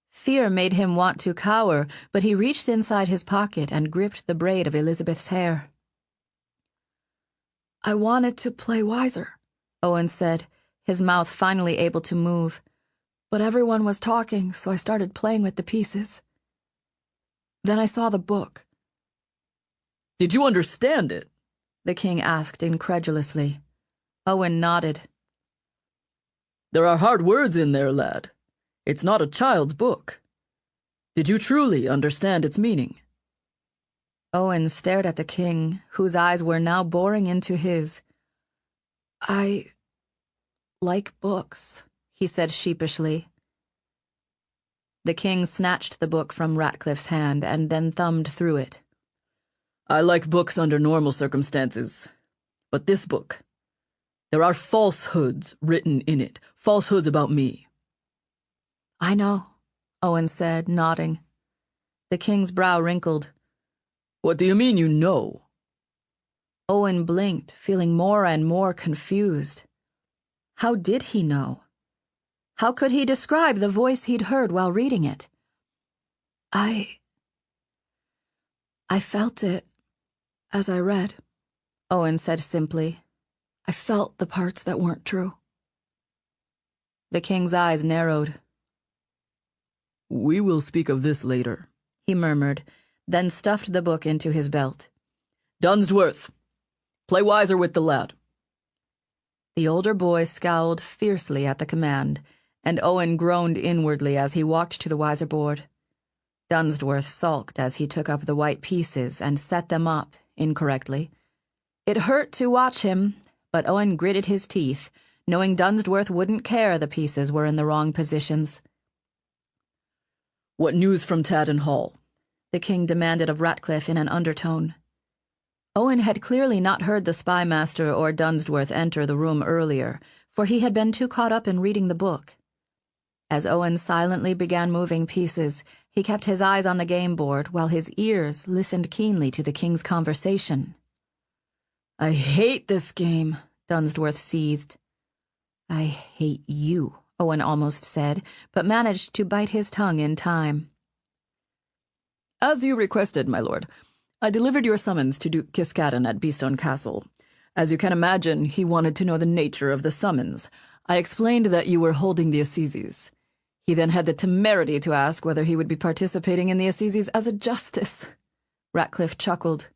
Fear made him want to cower, but he reached inside his pocket and gripped the braid of Elizabeth's hair. "I wanted to play wiser," Owen said, his mouth finally able to move. "But everyone was talking, so I started playing with the pieces. Then I saw the book." "Did you understand it?" the king asked incredulously. Owen nodded. "There are hard words in there, lad. It's not a child's book. Did you truly understand its meaning?" Owen stared at the king, whose eyes were now boring into his. "I like books," he said sheepishly. The king snatched the book from Ratcliffe's hand and then thumbed through it. "I like books under normal circumstances. But this book, there are falsehoods written in it, falsehoods about me." "I know," Owen said, nodding. The king's brow wrinkled. "What do you mean you know?" Owen blinked, feeling more and more confused. How did he know? How could he describe the voice he'd heard while reading it? I felt it as I read," Owen said simply. "I felt the parts that weren't true." The king's eyes narrowed. We will speak of this later, he murmured, then stuffed the book into his belt. Dunsworth, play wiser with the lad. The older boy scowled fiercely at the command, and Owen groaned inwardly as he walked to the wiser board. Dunsworth sulked as he took up the white pieces and set them up incorrectly. It hurt to watch him, but Owen gritted his teeth, knowing Dunsworth wouldn't care the pieces were in the wrong positions. What news from Taddon Hall? The king demanded of Ratcliffe in an undertone. Owen had clearly not heard the spymaster or Dunsworth enter the room earlier, for he had been too caught up in reading the book. As Owen silently began moving pieces, he kept his eyes on the game board while his ears listened keenly to the king's conversation. I hate this game, Dunsworth seethed. I hate you, Owen almost said, but managed to bite his tongue in time. As you requested, my lord, I delivered your summons to Duke Kiskaddon at Beestone Castle. As you can imagine, he wanted to know the nature of the summons. I explained that you were holding the assizes. He then had the temerity to ask whether he would be participating in the assizes as a justice. Ratcliffe chuckled.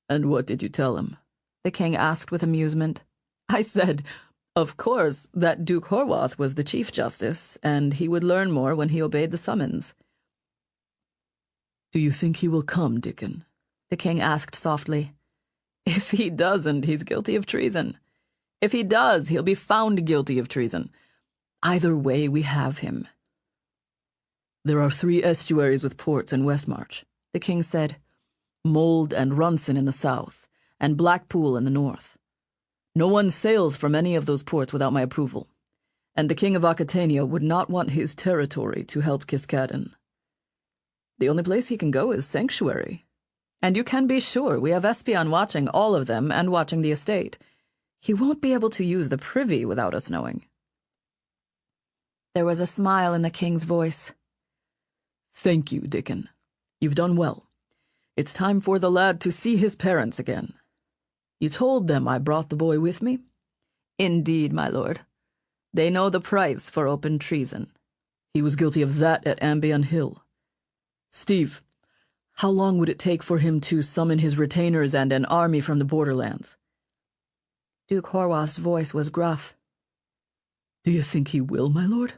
And what did you tell him? The king asked with amusement. I said, of course, that Duke Horwath was the Chief Justice, and he would learn more when he obeyed the summons. Do you think he will come, Dickon? The king asked softly. If he doesn't, he's guilty of treason. If he does, he'll be found guilty of treason. Either way, we have him. There are 3 estuaries with ports in Westmarch, the king said. Mold and Runson in the south, and Blackpool in the north. No one sails from any of those ports without my approval, and the king of Aquitania would not want his territory to help Kiskaddon. The only place he can go is Sanctuary. And you can be sure we have Espion watching all of them and watching the estate. He won't be able to use the privy without us knowing. There was a smile in the king's voice. Thank you, Dickon. You've done well. It's time for the lad to see his parents again. You told them I brought the boy with me? Indeed, my lord. They know the price for open treason. He was guilty of that at Ambion Hill. Steve, how long would it take for him to summon his retainers and an army from the borderlands? Duke Horwath's voice was gruff. Do you think he will, my lord?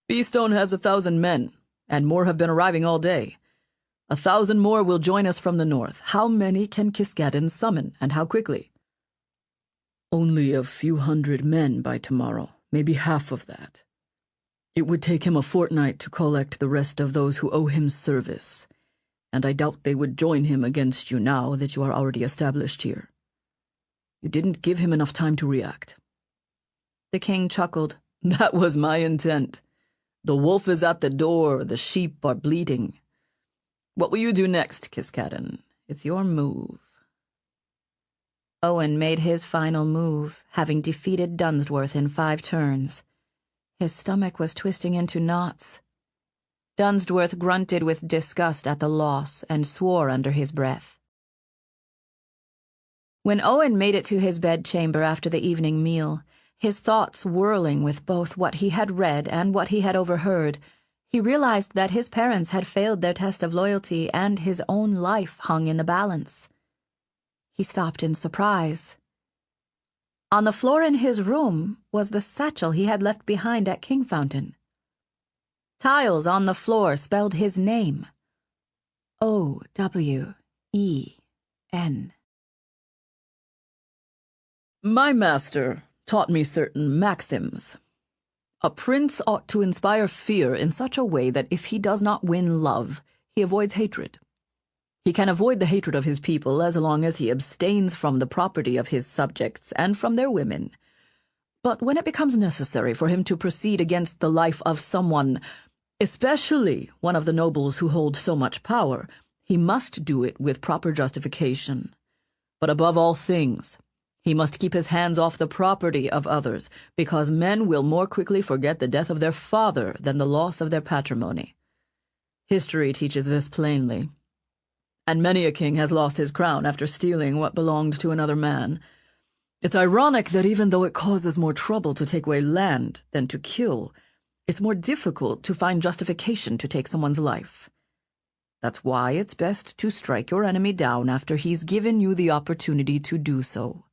Beestone has 1,000 men, and more have been arriving all day. 1,000 more will join us from the north. How many can Kiskaddon summon, and how quickly? Only a few hundred men by tomorrow, maybe half of that. It would take him a fortnight to collect the rest of those who owe him service, and I doubt they would join him against you now that you are already established here. You didn't give him enough time to react. The king chuckled. That was my intent. The wolf is at the door, the sheep are bleating. What will you do next, Kiskaddon? It's your move. Owen made his final move, having defeated Dunsworth in 5 turns. His stomach was twisting into knots. Dunsworth grunted with disgust at the loss and swore under his breath. When Owen made it to his bedchamber after the evening meal, his thoughts whirling with both what he had read and what he had overheard, he realized that his parents had failed their test of loyalty and his own life hung in the balance. He stopped in surprise. On the floor in his room was the satchel he had left behind at Kingfountain. Tiles on the floor spelled his name. Owen. My master taught me certain maxims. A prince ought to inspire fear in such a way that if he does not win love, he avoids hatred. He can avoid the hatred of his people as long as he abstains from the property of his subjects and from their women. But when it becomes necessary for him to proceed against the life of someone, especially one of the nobles who hold so much power, he must do it with proper justification. But above all things, he must keep his hands off the property of others, because men will more quickly forget the death of their father than the loss of their patrimony. History teaches this plainly. And many a king has lost his crown after stealing what belonged to another man. It's ironic that even though it causes more trouble to take away land than to kill, it's more difficult to find justification to take someone's life. That's why it's best to strike your enemy down after he's given you the opportunity to do so.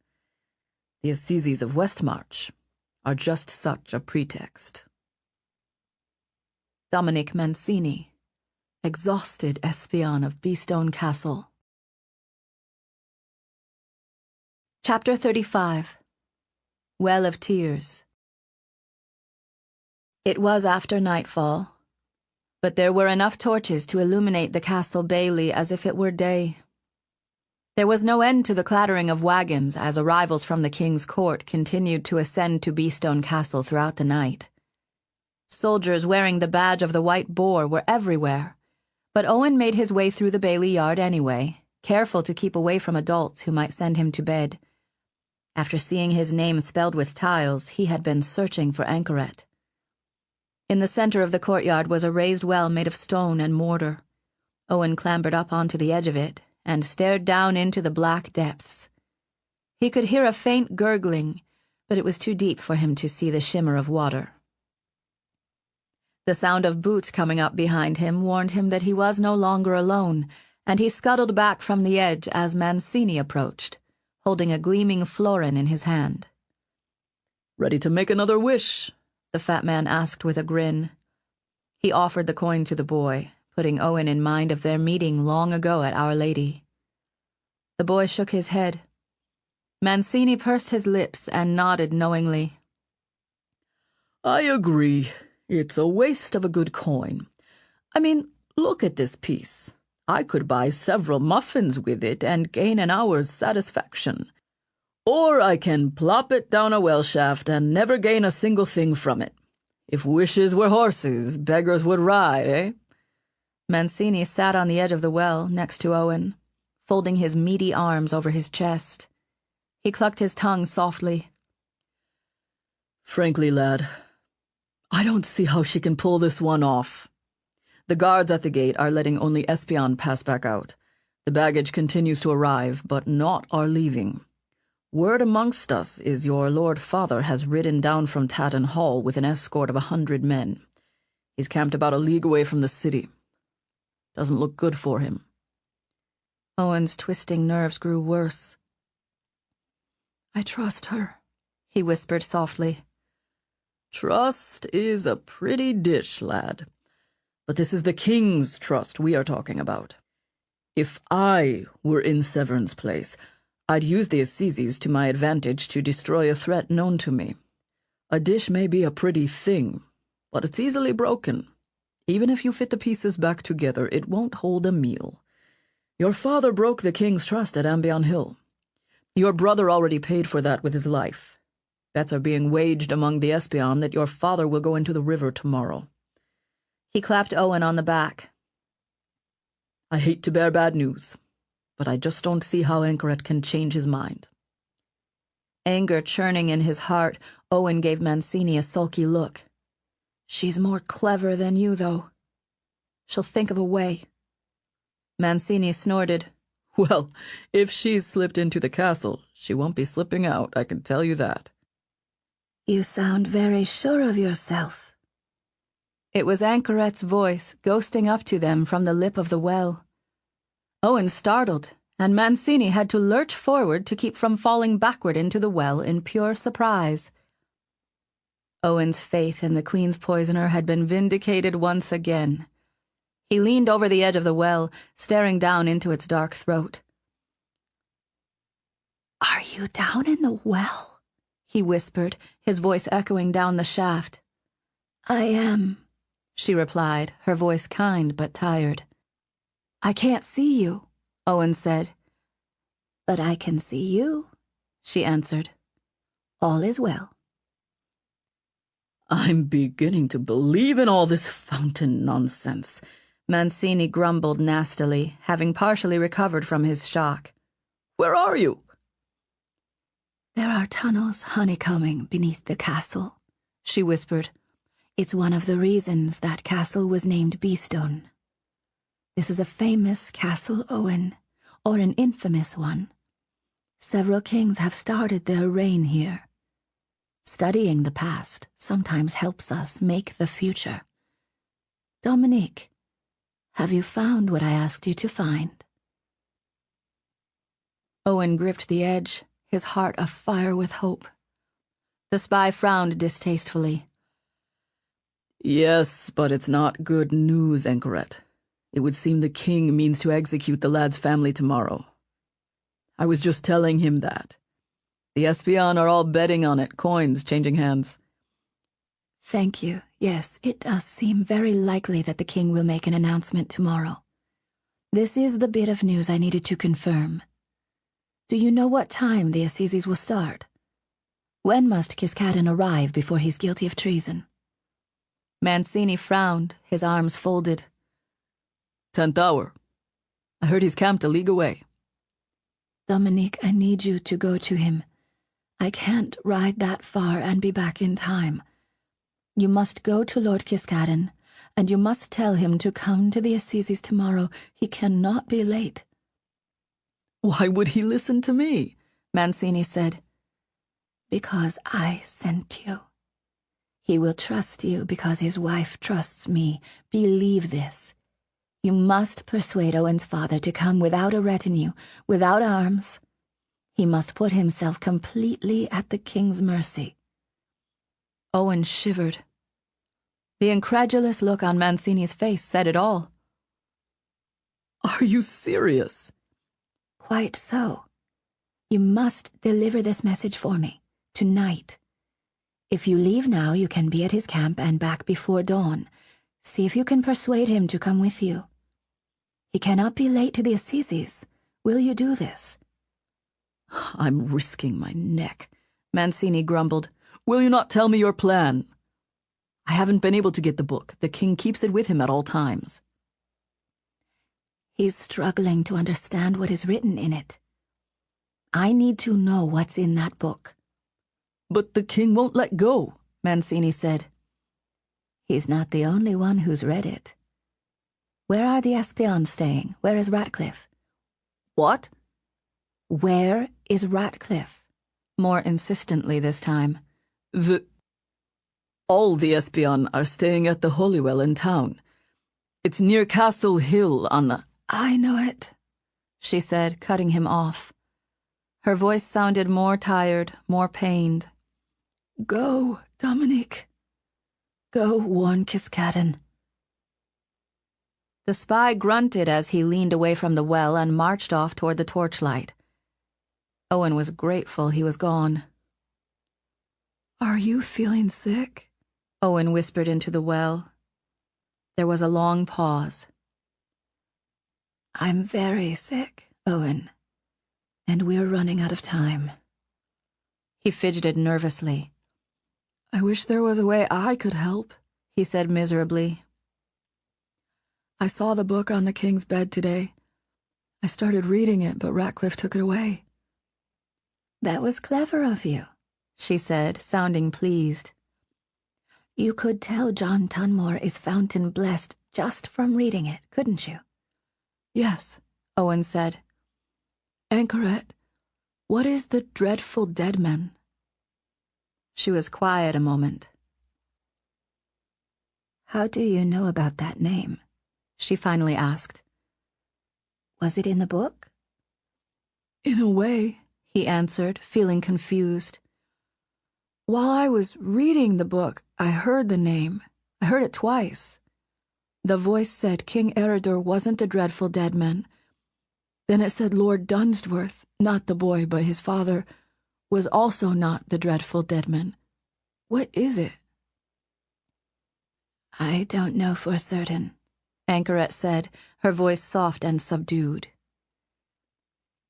The Assizes of Westmarch are just such a pretext. Dominic Mancini, exhausted espion of Beestone Castle. Chapter 35. Well of Tears. It was after nightfall, but there were enough torches to illuminate the castle bailey as if it were day. There was no end to the clattering of wagons as arrivals from the king's court continued to ascend to Beestone Castle throughout the night. Soldiers wearing the badge of the White Boar were everywhere, but Owen made his way through the bailey yard anyway, careful to keep away from adults who might send him to bed. After seeing his name spelled with tiles, he had been searching for Anchoret. In the center of the courtyard was a raised well made of stone and mortar. Owen clambered up onto the edge of it and stared down into the black depths. He could hear a faint gurgling, but it was too deep for him to see the shimmer of water. The sound of boots coming up behind him warned him that he was no longer alone, and he scuttled back from the edge as Mancini approached, holding a gleaming florin in his hand. "Ready to make another wish?" the fat man asked with a grin. He offered the coin to the boy, putting Owen in mind of their meeting long ago at Our Lady. The boy shook his head. Mancini pursed his lips and nodded knowingly. "I agree. It's a waste of a good coin. I mean, look at this piece. I could buy several muffins with it and gain an hour's satisfaction. Or I can plop it down a well shaft and never gain a single thing from it. If wishes were horses, beggars would ride, eh?" Mancini sat on the edge of the well next to Owen, folding his meaty arms over his chest. He clucked his tongue softly. "Frankly, lad, I don't see how she can pull this one off. The guards at the gate are letting only Espion pass back out. The baggage continues to arrive, but not our leaving. Word amongst us is your Lord Father has ridden down from Tatton Hall with an escort of 100 men. He's camped about a league away from the city. Doesn't look good for him." Owen's twisting nerves grew worse. I trust her, he whispered softly. "Trust is a pretty dish, lad. But this is the king's trust we are talking about. If I were in Severn's place, I'd use the Assizes to my advantage to destroy a threat known to me. A dish may be a pretty thing, but it's easily broken. Even if you fit the pieces back together, it won't hold a meal. Your father broke the king's trust at Ambion Hill. Your brother already paid for that with his life. Bets are being waged among the Espion that your father will go into the river tomorrow." He clapped Owen on the back. "I hate to bear bad news, but I just don't see how Anchoret can change his mind." Anger churning in his heart, Owen gave Mancini a sulky look. She's more clever than you, though. She'll think of a way. Mancini snorted. "Well, if she's slipped into the castle, she won't be slipping out, I can tell you that." You sound very sure of yourself. It was Anchoret's voice ghosting up to them from the lip of the well. Owen startled, and Mancini had to lurch forward to keep from falling backward into the well in pure surprise. Owen's faith in the Queen's poisoner had been vindicated once again. He leaned over the edge of the well, staring down into its dark throat. Are you down in the well? He whispered, his voice echoing down the shaft. I am, she replied, her voice kind but tired. I can't see you, Owen said. But I can see you, she answered. All is well. I'm beginning to believe in all this fountain nonsense, Mancini grumbled nastily, having partially recovered from his shock. Where are you? There are tunnels honeycombing beneath the castle, she whispered. It's one of the reasons that castle was named Beestone. This is a famous castle, Owen, or an infamous one. Several kings have started their reign here. Studying the past sometimes helps us make the future. Dominique, have you found what I asked you to find? Owen gripped the edge, his heart afire with hope. The spy frowned distastefully. Yes, but it's not good news, Anchoret. It would seem the king means to execute the lad's family tomorrow. I was just telling him that. The Espion are all betting on it, coins changing hands. Thank you. Yes, it does seem very likely that the king will make an announcement tomorrow. This is the bit of news I needed to confirm. Do you know what time the assizes will start? When must Kiskaddon arrive before he's guilty of treason? Mancini frowned, his arms folded. 10th hour. I heard he's camped a league away. Dominique, I need you to go to him. I can't ride that far and be back in time. You must go to Lord Kiskaddon, and you must tell him to come to the assizes tomorrow. He cannot be late. Why would he listen to me? Mancini said. Because I sent you. He will trust you because his wife trusts me. Believe this. You must persuade Owen's father to come without a retinue, without arms. He must put himself completely at the king's mercy. Owen shivered. The incredulous look on Mancini's face said it all. Are you serious? Quite so. You must deliver this message for me, tonight. If you leave now, you can be at his camp and back before dawn. See if you can persuade him to come with you. He cannot be late to the assizes. Will you do this? I'm risking my neck, Mancini grumbled. Will you not tell me your plan? I haven't been able to get the book. The king keeps it with him at all times. He's struggling to understand what is written in it. I need to know what's in that book. But the king won't let go, Mancini said. He's not the only one who's read it. Where are the Espions staying? Where is Ratcliffe? What? Where is Ratcliffe? More insistently this time. All the Espion are staying at the Holywell in town. It's near Castle Hill on the... I know it, she said, cutting him off. Her voice sounded more tired, more pained. Go, Dominique. Go warn Kiskaddon. The spy grunted as he leaned away from the well and marched off toward the torchlight. Owen was grateful he was gone. Are you feeling sick? Owen whispered into the well. There was a long pause. I'm very sick, Owen, and we're running out of time. He fidgeted nervously. I wish there was a way I could help, he said miserably. I saw the book on the king's bed today. I started reading it, but Ratcliffe took it away. That was clever of you, she said, sounding pleased. You could tell John Tunmore is fountain blessed just from reading it, couldn't you? Yes, Owen said. Anchoret, what is the dreadful dead man? She was quiet a moment. How do you know about that name? She finally asked. Was it in the book? In a way, he answered, feeling confused. While I was reading the book, I heard the name. I heard it twice. The voice said King Eredor wasn't the dreadful dead man. Then it said Lord Dunsworth, not the boy but his father, was also not the dreadful dead man. What is it? I don't know for certain, Anchoret said, her voice soft and subdued.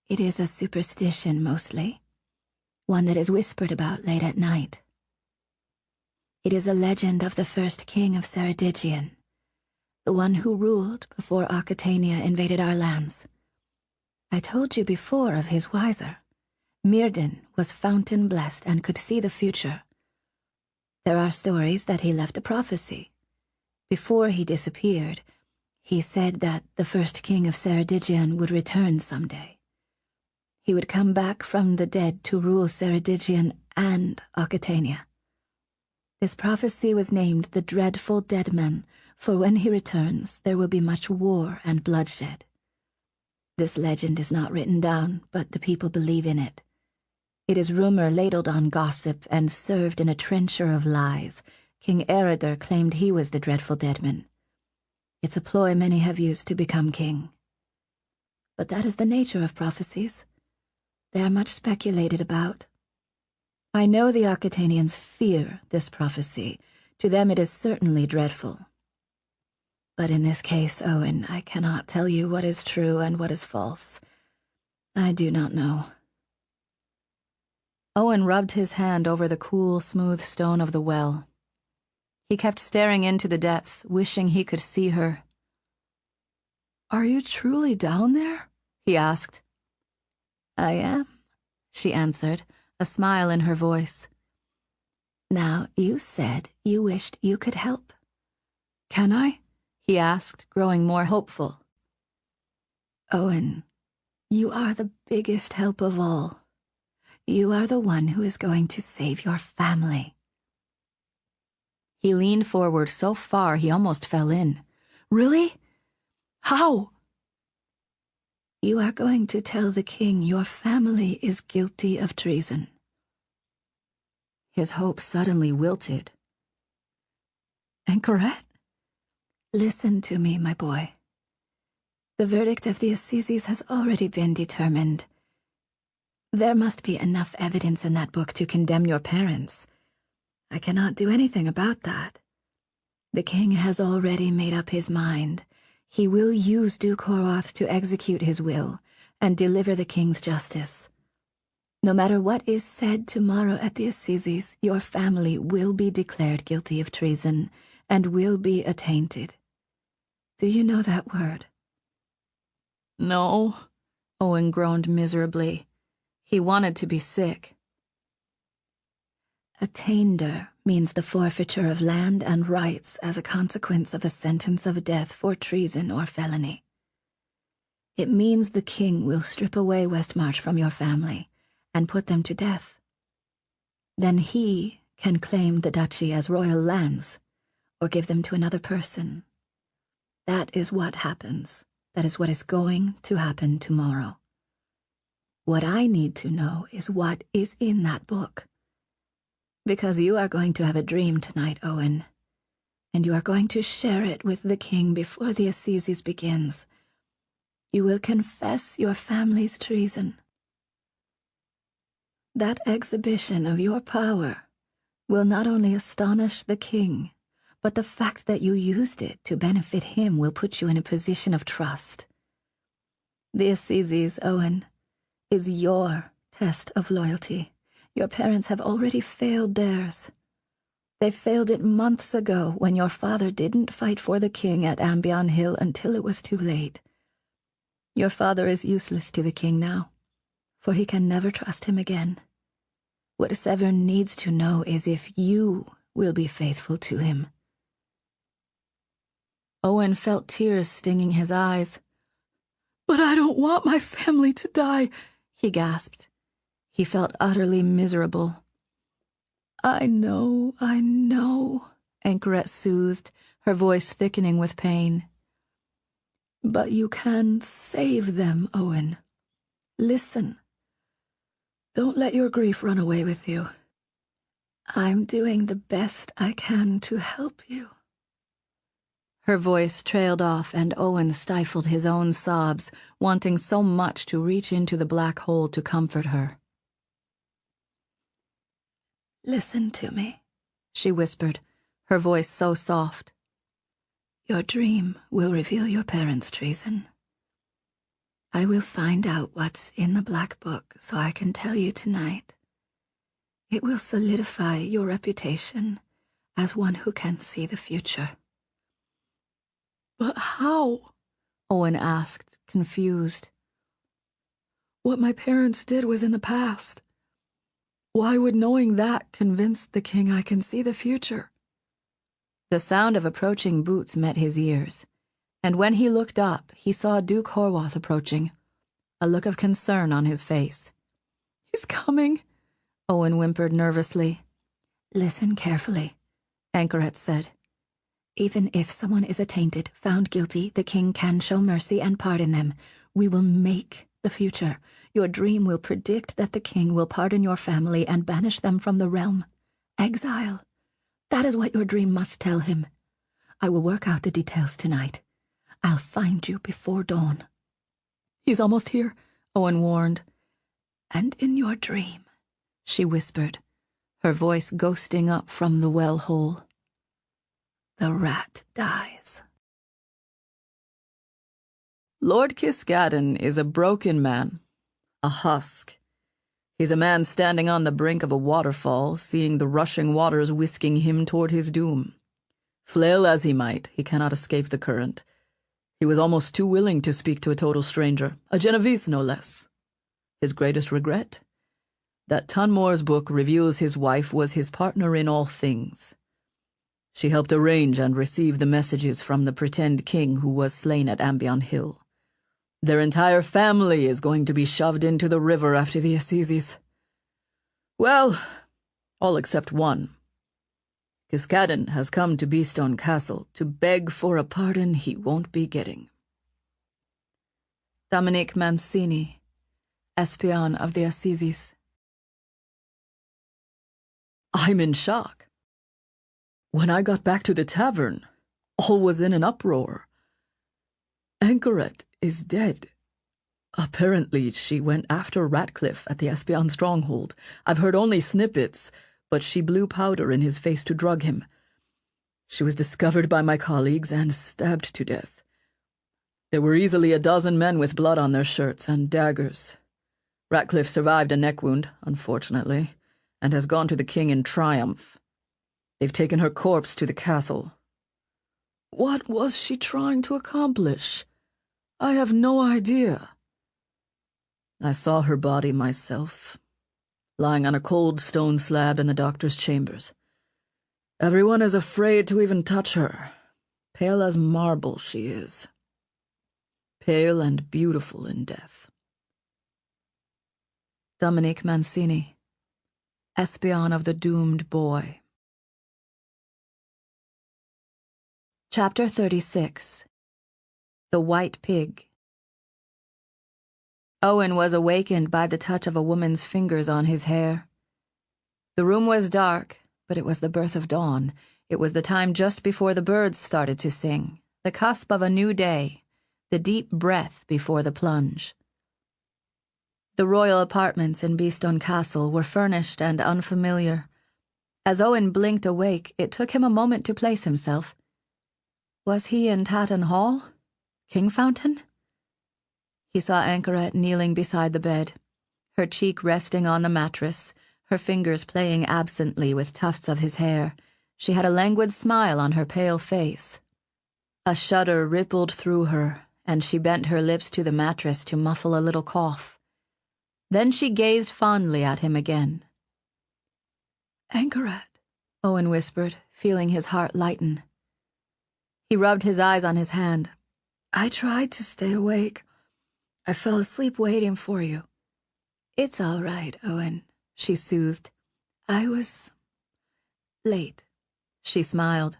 It is a superstition mostly, one that is whispered about late at night. It is a legend of the first king of Ceredigion, the one who ruled before Aquitania invaded our lands. I told you before of his wiser. Myrddin was fountain blessed and could see the future. There are stories that he left a prophecy. Before he disappeared, he said that the first king of Ceredigion would return someday. He would come back from the dead to rule Ceredigion and Occitania. This prophecy was named the Dreadful Deadman, for when he returns, there will be much war and bloodshed. This legend is not written down, but the people believe in it. It is rumor ladled on gossip and served in a trencher of lies. King Eredar claimed he was the Dreadful Deadman. It's a ploy many have used to become king. But that is the nature of prophecies. They are much speculated about. I know the Occitanians fear this prophecy. To them it is certainly dreadful. But in this case, Owen, I cannot tell you what is true and what is false. I do not know. Owen rubbed his hand over the cool, smooth stone of the well. He kept staring into the depths, wishing he could see her. "Are you truly down there?" he asked. I am, she answered, a smile in her voice. Now, you said you wished you could help. "Can I?" he asked, growing more hopeful. Owen, you are the biggest help of all. You are the one who is going to save your family. He leaned forward so far he almost fell in. "Really? How?" You are going to tell the king your family is guilty of treason. His hope suddenly wilted. "Anchoret?" Listen to me, my boy. The verdict of the Assizes has already been determined. There must be enough evidence in that book to condemn your parents. I cannot do anything about that. The king has already made up his mind. He will use Duke Horwath to execute his will and deliver the king's justice. No matter what is said tomorrow at the Assizes, your family will be declared guilty of treason and will be attainted. Do you know that word? No, Owen groaned miserably. He wanted to be sick. Attainder means the forfeiture of land and rights as a consequence of a sentence of death for treason or felony. It means the king will strip away Westmarch from your family and put them to death. Then he can claim the duchy as royal lands or give them to another person. That is what happens. That is what is going to happen tomorrow. What I need to know is what is in that book. Because you are going to have a dream tonight, Owen, and you are going to share it with the king before the Assizes begins. You will confess your family's treason. That exhibition of your power will not only astonish the king, but the fact that you used it to benefit him will put you in a position of trust. The Assizes, Owen, is your test of loyalty. Your parents have already failed theirs. They failed it months ago when your father didn't fight for the king at Ambion Hill until it was too late. Your father is useless to the king now, for he can never trust him again. What Severn needs to know is if you will be faithful to him. Owen felt tears stinging his eyes. "But I don't want my family to die," he gasped. He felt utterly miserable. I know, Anchoret soothed, her voice thickening with pain. "But you can save them, Owen. Listen. Don't let your grief run away with you. I'm doing the best I can to help you." Her voice trailed off, and Owen stifled his own sobs, wanting so much to reach into the black hole to comfort her. Listen to me, she whispered, her voice so soft. Your dream will reveal your parents' treason. I will find out what's in the Black Book so I can tell you tonight. It will solidify your reputation as one who can see the future. "But how?" Owen asked, confused. "What my parents did was in the past. Why would knowing that convince the king I can see the future?" The sound of approaching boots met his ears, and when he looked up, he saw Duke Horwath approaching, a look of concern on his face. "He's coming," Owen whimpered nervously. Listen carefully, Anchoret said. Even if someone is attainted, found guilty, the king can show mercy and pardon them. We will make the future. Your dream will predict that the king will pardon your family and banish them from the realm. Exile. That is what your dream must tell him. I will work out the details tonight. I'll find you before dawn. He's almost here, Owen warned. And in your dream, she whispered, her voice ghosting up from the well hole, the rat dies. Lord Kiskaddon is a broken man, a husk. He's a man standing on the brink of a waterfall, seeing the rushing waters whisking him toward his doom. Flail as he might, he cannot escape the current. He was almost too willing to speak to a total stranger, a Genovese no less. His greatest regret? That Tunmore's book reveals his wife was his partner in all things. She helped arrange and receive the messages from the pretend king who was slain at Ambion Hill. Their entire family is going to be shoved into the river after the Assizes. Well, all except one. Kiskaddon has come to Beestone Castle to beg for a pardon he won't be getting. Dominique Mancini, Espion of the Assizes. I'm in shock. When I got back to the tavern, all was in an uproar. Anchoret is dead. Apparently, she went after Ratcliffe at the Espion stronghold. I've heard only snippets, but she blew powder in his face to drug him. She was discovered by my colleagues and stabbed to death. There were easily a dozen men with blood on their shirts and daggers. Ratcliffe survived a neck wound, unfortunately, and has gone to the king in triumph. They've taken her corpse to the castle. What was she trying to accomplish? I have no idea. I saw her body myself, lying on a cold stone slab in the doctor's chambers. Everyone is afraid to even touch her. Pale as marble she is. Pale and beautiful in death. Dominique Mancini, Espion of the Doomed Boy. Chapter 36. The White Pig. Owen was awakened by the touch of a woman's fingers on his hair. The room was dark, but it was the birth of dawn. It was the time just before the birds started to sing, the cusp of a new day, the deep breath before the plunge. The royal apartments in Beestone Castle were furnished and unfamiliar. As Owen blinked awake, it took him a moment to place himself. Was he in Tatton Hall? Kingfountain? He saw Anchoret kneeling beside the bed, her cheek resting on the mattress, her fingers playing absently with tufts of his hair. She had a languid smile on her pale face. A shudder rippled through her, and she bent her lips to the mattress to muffle a little cough. Then she gazed fondly at him again. Anchoret, Owen whispered, feeling his heart lighten. He rubbed his eyes on his hand. I tried to stay awake. I fell asleep waiting for you. It's all right, Owen, she soothed. I was late. She smiled.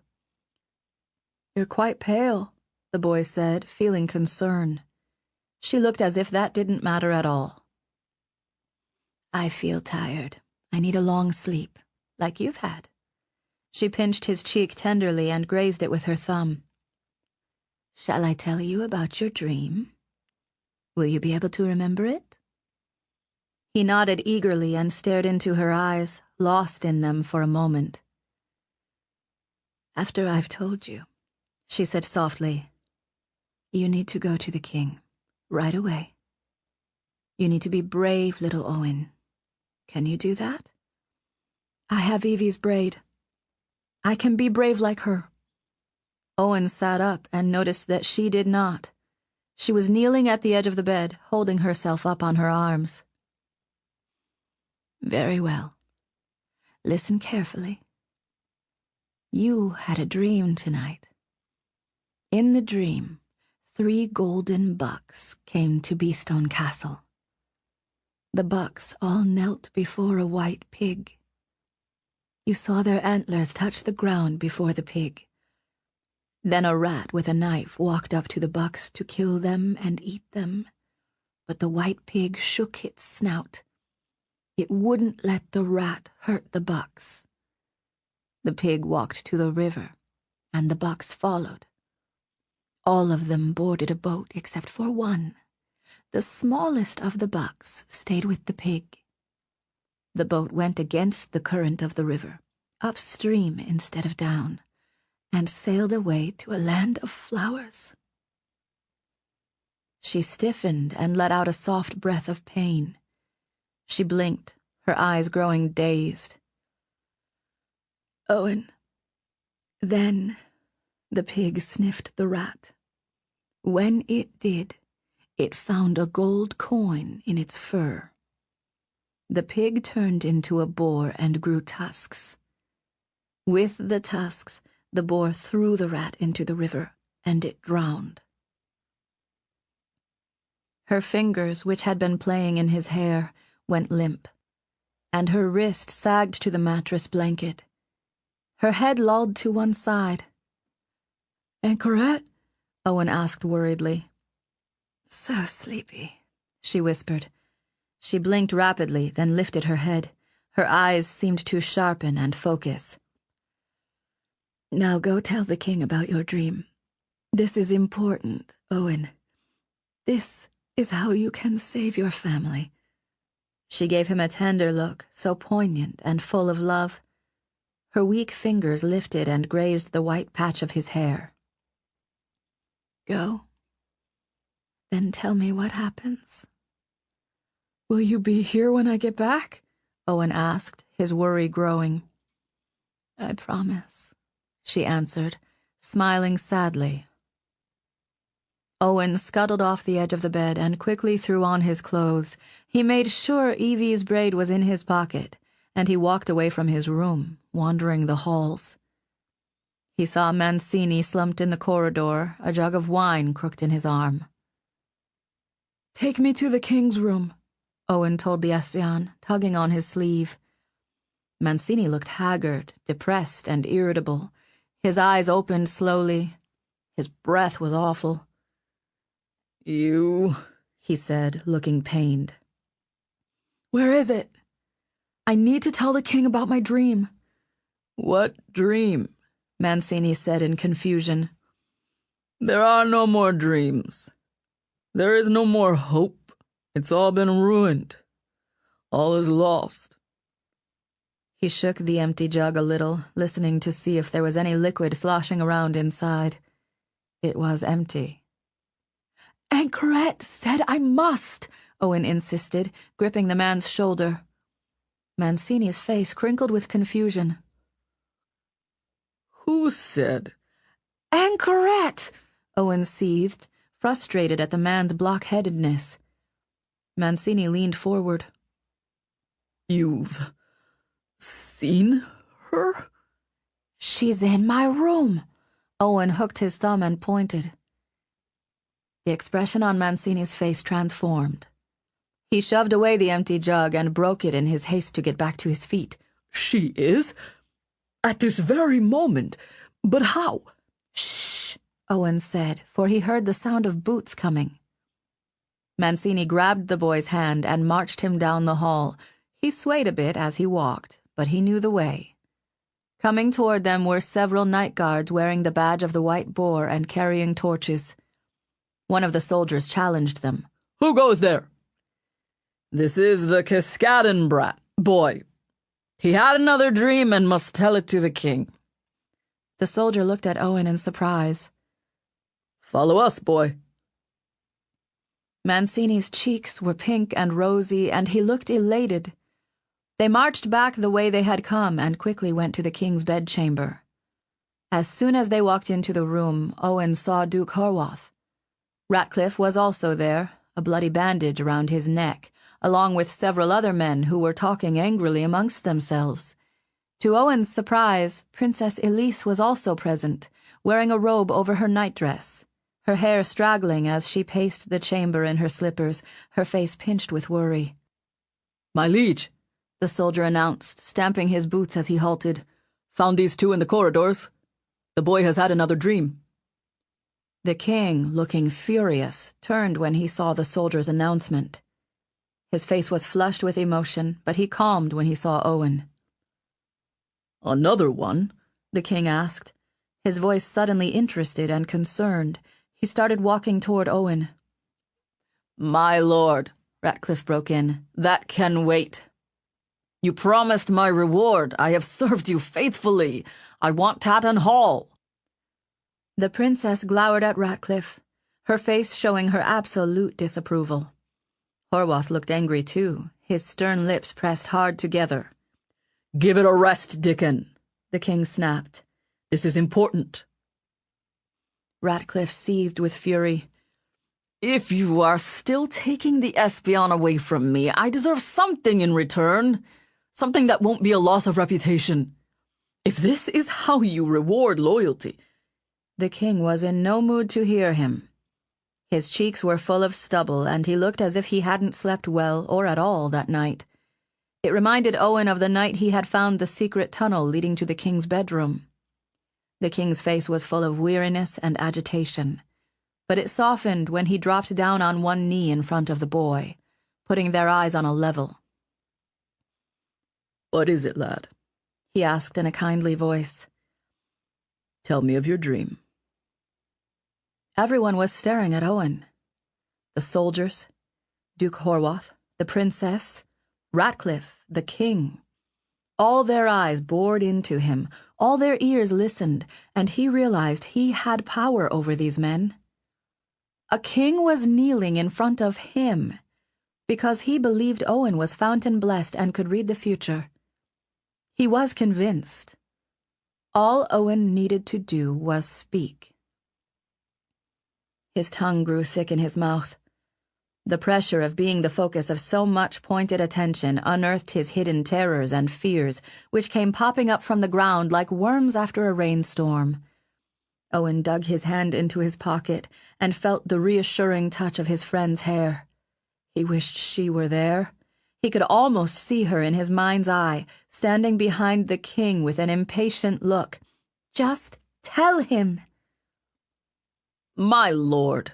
You're quite pale, the boy said, feeling concern. She looked as if that didn't matter at all. I feel tired. I need a long sleep, like you've had. She pinched his cheek tenderly and grazed it with her thumb. Shall I tell you about your dream? Will you be able to remember it? He nodded eagerly and stared into her eyes, lost in them for a moment. After I've told you, she said softly, you need to go to the king, right away. You need to be brave, little Owen. Can you do that? I have Evie's braid. I can be brave like her. Owen sat up and noticed that she did not. She was kneeling at the edge of the bed, holding herself up on her arms. Very well. Listen carefully. You had a dream tonight. In the dream, 3 golden bucks came to Beestone Castle. The bucks all knelt before a white pig. You saw their antlers touch the ground before the pig. Then a rat with a knife walked up to the bucks to kill them and eat them, but the white pig shook its snout. It wouldn't let the rat hurt the bucks. The pig walked to the river, and the bucks followed. All of them boarded a boat except for one. The smallest of the bucks stayed with the pig. The boat went against the current of the river, upstream instead of down, and sailed away to a land of flowers. She stiffened and let out a soft breath of pain. She blinked, her eyes growing dazed. Owen. Then the pig sniffed the rat. When it did, it found a gold coin in its fur. The pig turned into a boar and grew tusks. With the tusks, the boar threw the rat into the river, and it drowned. Her fingers, which had been playing in his hair, went limp, and her wrist sagged to the mattress blanket. Her head lolled to one side. "Anchorette?" Owen asked worriedly. "So sleepy," she whispered. She blinked rapidly, then lifted her head. Her eyes seemed to sharpen and focus. "Now go tell the king about your dream. This is important, Owen. This is how you can save your family." She gave him a tender look, so poignant and full of love. Her weak fingers lifted and grazed the white patch of his hair. "Go. Then tell me what happens." "Will you be here when I get back?" Owen asked, his worry growing. "I promise," she answered, smiling sadly. Owen scuttled off the edge of the bed and quickly threw on his clothes. He made sure Evie's braid was in his pocket, and he walked away from his room, wandering the halls. He saw Mancini slumped in the corridor, a jug of wine crooked in his arm. "Take me to the king's room," Owen told the espion, tugging on his sleeve. Mancini looked haggard, depressed, and irritable. His eyes opened slowly. His breath was awful. "You," he said, looking pained. "Where is it? I need to tell the king about my dream." "What dream?" Mancini said in confusion. "There are no more dreams. There is no more hope. It's all been ruined. All is lost." He shook the empty jug a little, listening to see if there was any liquid sloshing around inside. It was empty. "Anchorette said I must," Owen insisted, gripping the man's shoulder. Mancini's face crinkled with confusion. "Who said?" "Anchorette," Owen seethed, frustrated at the man's blockheadedness. Mancini leaned forward. "You've seen her?" "She's in my room." Owen hooked his thumb and pointed. The expression on Mancini's face transformed. He shoved away the empty jug and broke it in his haste to get back to his feet. "She is? At this very moment? But how?" "Shh," Owen said, for he heard the sound of boots coming. Mancini grabbed the boy's hand and marched him down the hall. He swayed a bit as he walked, but he knew the way. Coming toward them were several night guards wearing the badge of the White Boar and carrying torches. One of the soldiers challenged them. "Who goes there?" "This is the Kiskaddon boy. He had another dream and must tell it to the king." The soldier looked at Owen in surprise. "Follow us, boy." Mancini's cheeks were pink and rosy, and he looked elated. They marched back the way they had come and quickly went to the king's bedchamber. As soon as they walked into the room, Owen saw Duke Horwath. Ratcliffe was also there, a bloody bandage around his neck, along with several other men who were talking angrily amongst themselves. To Owen's surprise, Princess Elise was also present, wearing a robe over her nightdress, her hair straggling as she paced the chamber in her slippers, her face pinched with worry. My liege, the soldier announced, stamping his boots as he halted. Found these two in the corridors. The boy has had another dream. The king, looking furious, turned when he saw the soldier's announcement. His face was flushed with emotion, but he calmed when he saw Owen. Another one? The king asked, his voice suddenly interested and concerned. He started walking toward Owen. My lord, Ratcliffe broke in, that can wait. You promised my reward. I have served you faithfully. I want Tatton Hall. The princess glowered at Ratcliffe, her face showing her absolute disapproval. Horwath looked angry too, his stern lips pressed hard together. Give it a rest, Dickon, the king snapped. This is important. Ratcliffe seethed with fury. If you are still taking the espion away from me, I deserve something in return. Something that won't be a loss of reputation. If this is how you reward loyalty... The king was in no mood to hear him. His cheeks were full of stubble, and he looked as if he hadn't slept well or at all that night. It reminded Owen of the night he had found the secret tunnel leading to the king's bedroom. The king's face was full of weariness and agitation, but it softened when he dropped down on one knee in front of the boy, putting their eyes on a level. What is it, lad? He asked in a kindly voice. Tell me of your dream. Everyone was staring at Owen. The soldiers, Duke Horwath, the princess, Ratcliffe, the king. All their eyes bored into him, all their ears listened, and he realized he had power over these men. A king was kneeling in front of him because he believed Owen was fountain-blessed and could read the future. He was convinced. All Owen needed to do was speak. His tongue grew thick in his mouth. The pressure of being the focus of so much pointed attention unearthed his hidden terrors and fears, which came popping up from the ground like worms after a rainstorm. Owen dug his hand into his pocket and felt the reassuring touch of his friend's hair. He wished she were there. He could almost see her in his mind's eye, standing behind the king with an impatient look. Just tell him. My lord,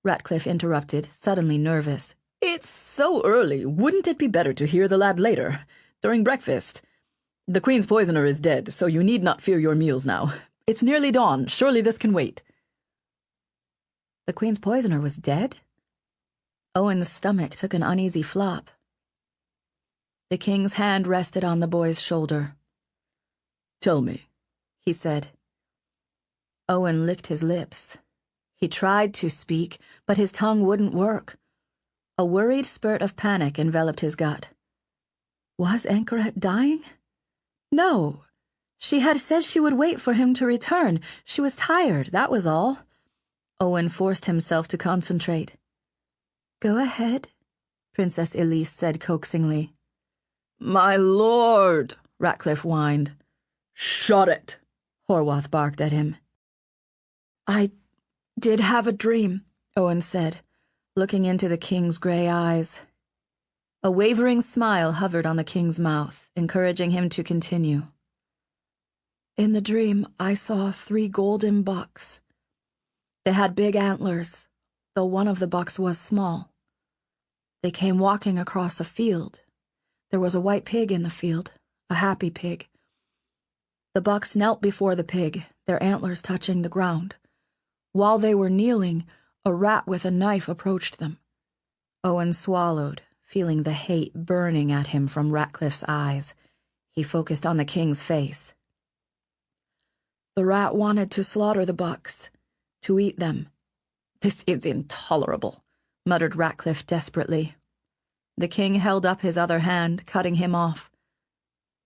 Ratcliffe interrupted, suddenly nervous. It's so early. Wouldn't it be better to hear the lad later, during breakfast? The Queen's poisoner is dead, so you need not fear your meals now. It's nearly dawn. Surely this can wait. The Queen's poisoner was dead? Owen's stomach took an uneasy flop. The king's hand rested on the boy's shoulder. Tell me, he said. Owen licked his lips. He tried to speak, but his tongue wouldn't work. A worried spurt of panic enveloped his gut. Was Anchoret dying? No. She had said she would wait for him to return. She was tired, that was all. Owen forced himself to concentrate. Go ahead, Princess Elise said coaxingly. My lord, Ratcliffe whined. Shut it, Horwath barked at him. I did have a dream, Owen said, looking into the king's gray eyes. A wavering smile hovered on the king's mouth, encouraging him to continue. In the dream, I saw 3 golden bucks. They had big antlers, though one of the bucks was small. They came walking across a field. There was a white pig in the field, a happy pig. The bucks knelt before the pig, their antlers touching the ground. While they were kneeling, a rat with a knife approached them. Owen swallowed, feeling the hate burning at him from Ratcliffe's eyes. He focused on the king's face. The rat wanted to slaughter the bucks, to eat them. This is intolerable, muttered Ratcliffe desperately. The king held up his other hand, cutting him off.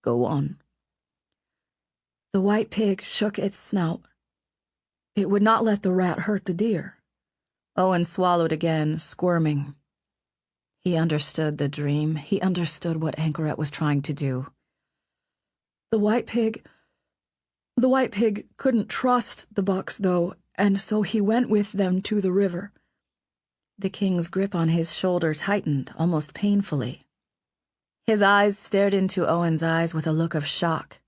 Go on. The white pig shook its snout. It would not let the rat hurt the deer. Owen swallowed again, squirming. He understood the dream. He understood what Anchoret was trying to do. The white pig couldn't trust the bucks, though, and so he went with them to the river. The king's grip on his shoulder tightened, almost painfully. His eyes stared into Owen's eyes with a look of shock.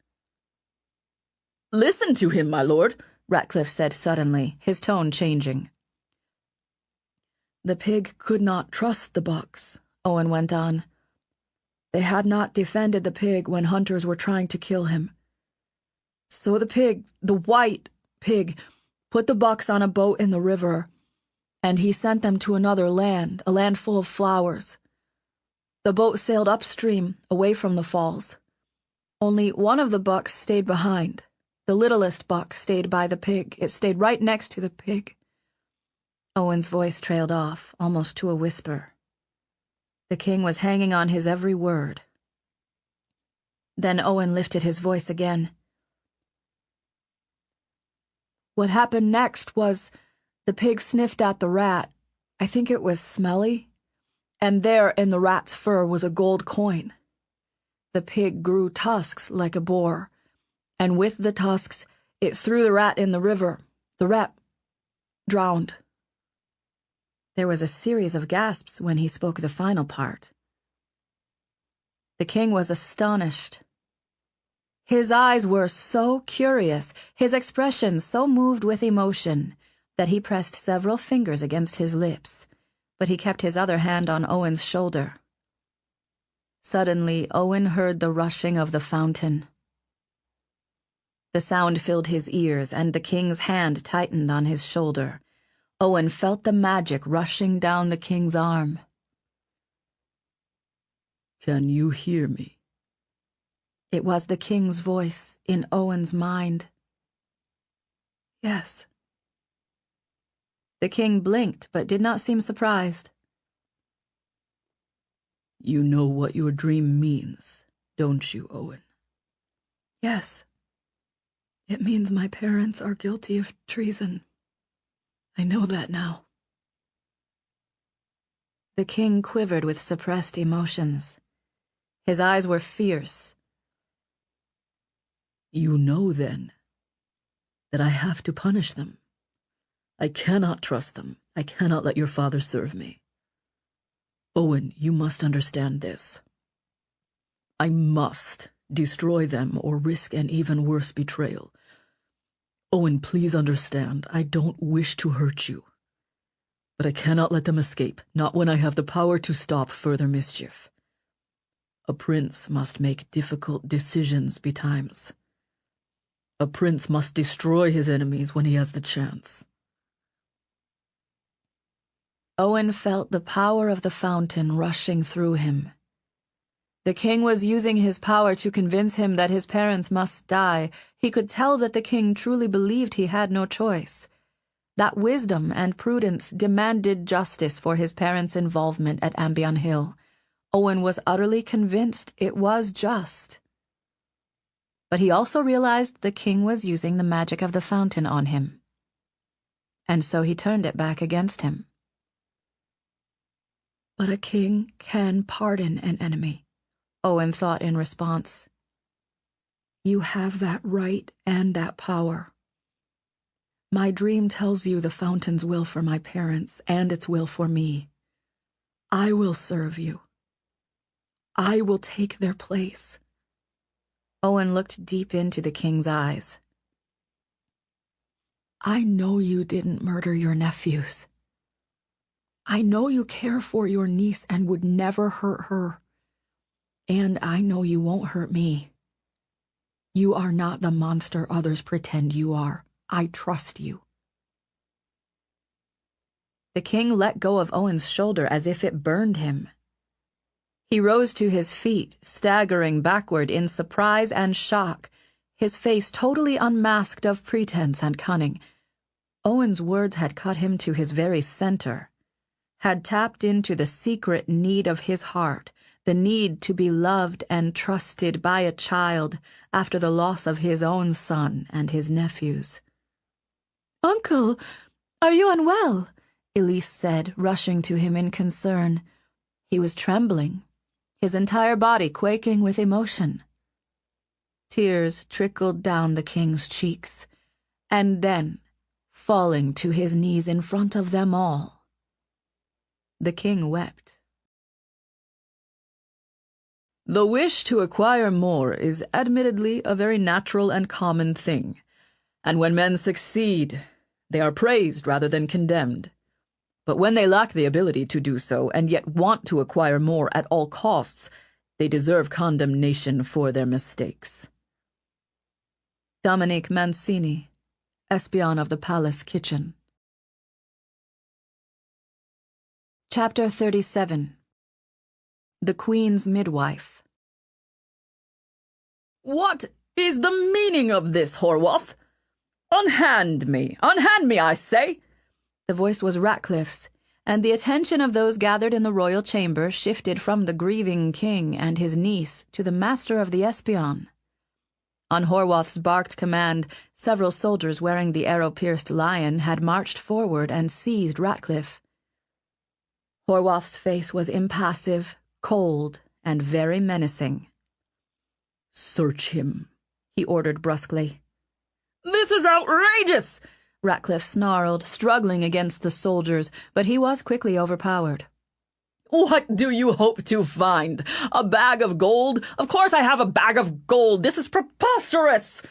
"Listen to him, my lord," Ratcliffe said suddenly, his tone changing. "The pig could not trust the bucks," Owen went on. "They had not defended the pig when hunters were trying to kill him. So the pig, the white pig, put the bucks on a boat in the river, and he sent them to another land, a land full of flowers. The boat sailed upstream, away from the falls. Only one of the bucks stayed behind. The littlest buck stayed by the pig. It stayed right next to the pig." Owen's voice trailed off, almost to a whisper. The king was hanging on his every word. Then Owen lifted his voice again. "What happened next was the pig sniffed at the rat. I think it was smelly. And there in the rat's fur was a gold coin. The pig grew tusks like a boar, and with the tusks it threw the rat in the river. The rat drowned." There was a series of gasps when he spoke the final part. The king was astonished. His eyes were so curious, his expression so moved with emotion, that he pressed several fingers against his lips, but he kept his other hand on Owen's shoulder. Suddenly, Owen heard the rushing of the fountain. The sound filled his ears, and the king's hand tightened on his shoulder. Owen felt the magic rushing down the king's arm. "Can you hear me?" It was the king's voice in Owen's mind. "Yes." The king blinked, but did not seem surprised. "You know what your dream means, don't you, Owen?" Yes. It means my parents are guilty of treason. I know that now. The king quivered with suppressed emotions. His eyes were fierce. "You know, then, that I have to punish them. I cannot trust them. I cannot let your father serve me. Owen, you must understand this. I must destroy them or risk an even worse betrayal. Owen, please understand, I don't wish to hurt you. But I cannot let them escape, not when I have the power to stop further mischief. A prince must make difficult decisions betimes. A prince must destroy his enemies when he has the chance." Owen felt the power of the fountain rushing through him. The king was using his power to convince him that his parents must die. He could tell that the king truly believed he had no choice, that wisdom and prudence demanded justice for his parents' involvement at Ambion Hill. Owen was utterly convinced it was just. But he also realized the king was using the magic of the fountain on him. And so he turned it back against him. But a king can pardon an enemy, Owen thought in response. You have that right and that power. My dream tells you the fountain's will for my parents and its will for me. I will serve you. I will take their place. Owen looked deep into the king's eyes. I know you didn't murder your nephews. I know you care for your niece and would never hurt her. And I know you won't hurt me. You are not the monster others pretend you are. I trust you. The king let go of Owen's shoulder as if it burned him. He rose to his feet, staggering backward in surprise and shock, his face totally unmasked of pretense and cunning. Owen's words had cut him to his very center, had tapped into the secret need of his heart, the need to be loved and trusted by a child after the loss of his own son and his nephews. "Uncle, are you unwell?" Elise said, rushing to him in concern. He was trembling, his entire body quaking with emotion. Tears trickled down the king's cheeks, and then, falling to his knees in front of them all, the king wept. The wish to acquire more is admittedly a very natural and common thing, and when men succeed, they are praised rather than condemned. But when they lack the ability to do so and yet want to acquire more at all costs, they deserve condemnation for their mistakes. Dominique Mancini, Espion of the Palace Kitchen. Chapter 37. The Queen's Midwife. What is the meaning of this, Horwath? Unhand me, I say! The voice was Ratcliffe's, and the attention of those gathered in the royal chamber shifted from the grieving king and his niece to the master of the Espion. On Horwath's barked command, several soldiers wearing the arrow-pierced lion had marched forward and seized Ratcliffe. Horwath's face was impassive, cold, and very menacing. "Search him," he ordered brusquely. "This is outrageous!" Ratcliffe snarled, struggling against the soldiers, but he was quickly overpowered. "What do you hope to find? A bag of gold? Of course I have a bag of gold! This is preposterous!"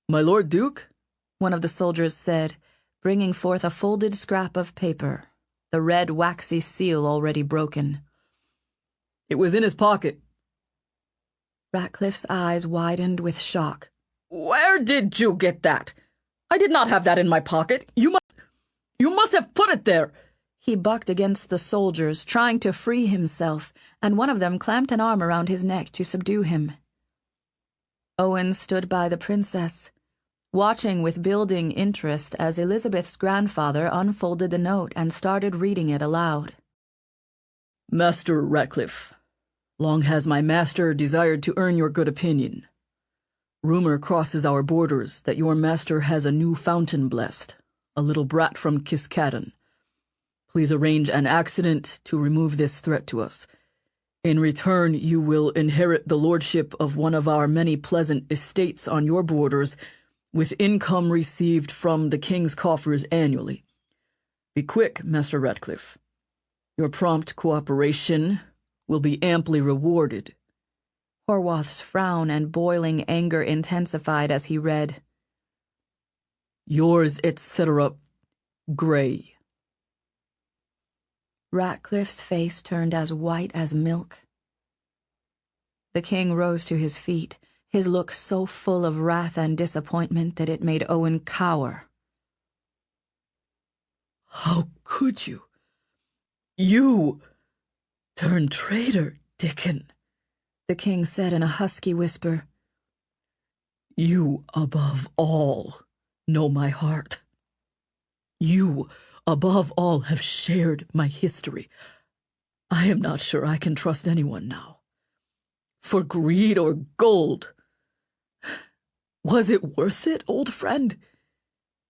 "My Lord Duke," one of the soldiers said, bringing forth a folded scrap of paper, the red waxy seal already broken. "It was in his pocket." Ratcliffe's eyes widened with shock. "Where did you get that? I did not have that in my pocket. You must have put it there." He bucked against the soldiers, trying to free himself, and one of them clamped an arm around his neck to subdue him. Owen stood by the princess, watching with building interest as Elizabeth's grandfather unfolded the note and started reading it aloud. "Master Ratcliffe, long has my master desired to earn your good opinion. Rumor crosses our borders that your master has a new fountain blessed, a little brat from Kiskaddon. Please arrange an accident to remove this threat to us. In return, you will inherit the lordship of one of our many pleasant estates on your borders, with income received from the king's coffers annually. Be quick, Master Ratcliffe. Your prompt cooperation will be amply rewarded." Horwath's frown and boiling anger intensified as he read, "Yours, etc., Grey." Ratcliffe's face turned as white as milk. The king rose to his feet, his look so full of wrath and disappointment that it made Owen cower. "How could you? You turned traitor, Dickon," the king said in a husky whisper. "You, above all, know my heart. You, above all, have shared my history. I am not sure I can trust anyone now. For greed or gold. Was it worth it, old friend?"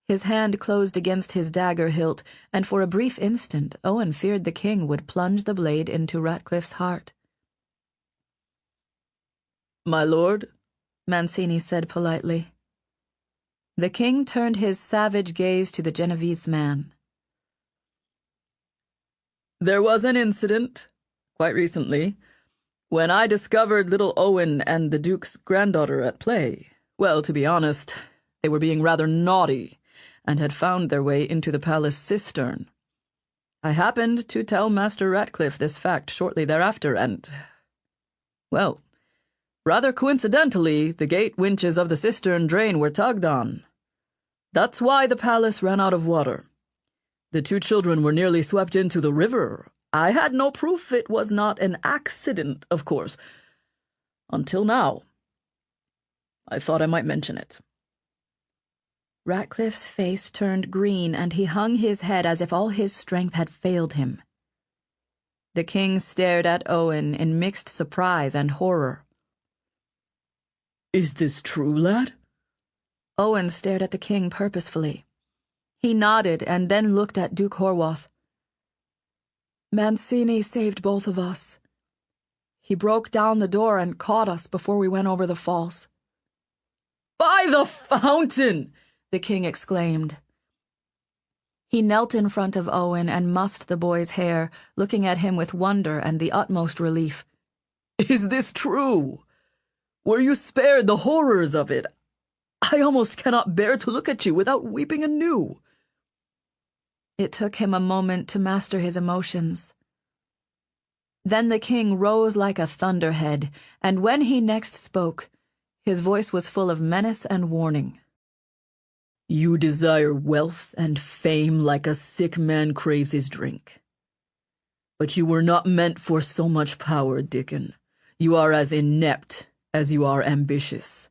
His hand closed against his dagger hilt, and for a brief instant Owen feared the king would plunge the blade into Ratcliffe's heart. "My lord," Mancini said politely. The king turned his savage gaze to the Genevese man. "There was an incident, quite recently, when I discovered little Owen and the Duke's granddaughter at play. Well, to be honest, they were being rather naughty, and had found their way into the palace cistern. I happened to tell Master Ratcliffe this fact shortly thereafter, and, well, rather coincidentally, the gate winches of the cistern drain were tugged on. That's why the palace ran out of water. The two children were nearly swept into the river. I had no proof it was not an accident, of course. Until now. I thought I might mention it." Ratcliffe's face turned green, and he hung his head as if all his strength had failed him. The king stared at Owen in mixed surprise and horror. "Is this true, lad?" Owen stared at the king purposefully. He nodded and then looked at Duke Horwath. "Mancini saved both of us. He broke down the door and caught us before we went over the falls." "By the fountain!" the king exclaimed. He knelt in front of Owen and mussed the boy's hair, looking at him with wonder and the utmost relief. Is this true? Were you spared the horrors of it? I almost cannot bear to look at you without weeping anew." It took him a moment to master his emotions. Then the king rose like a thunderhead, and when he next spoke, his voice was full of menace and warning. "You desire wealth and fame like a sick man craves his drink. But you were not meant for so much power, Dickon. You are as inept as you are ambitious.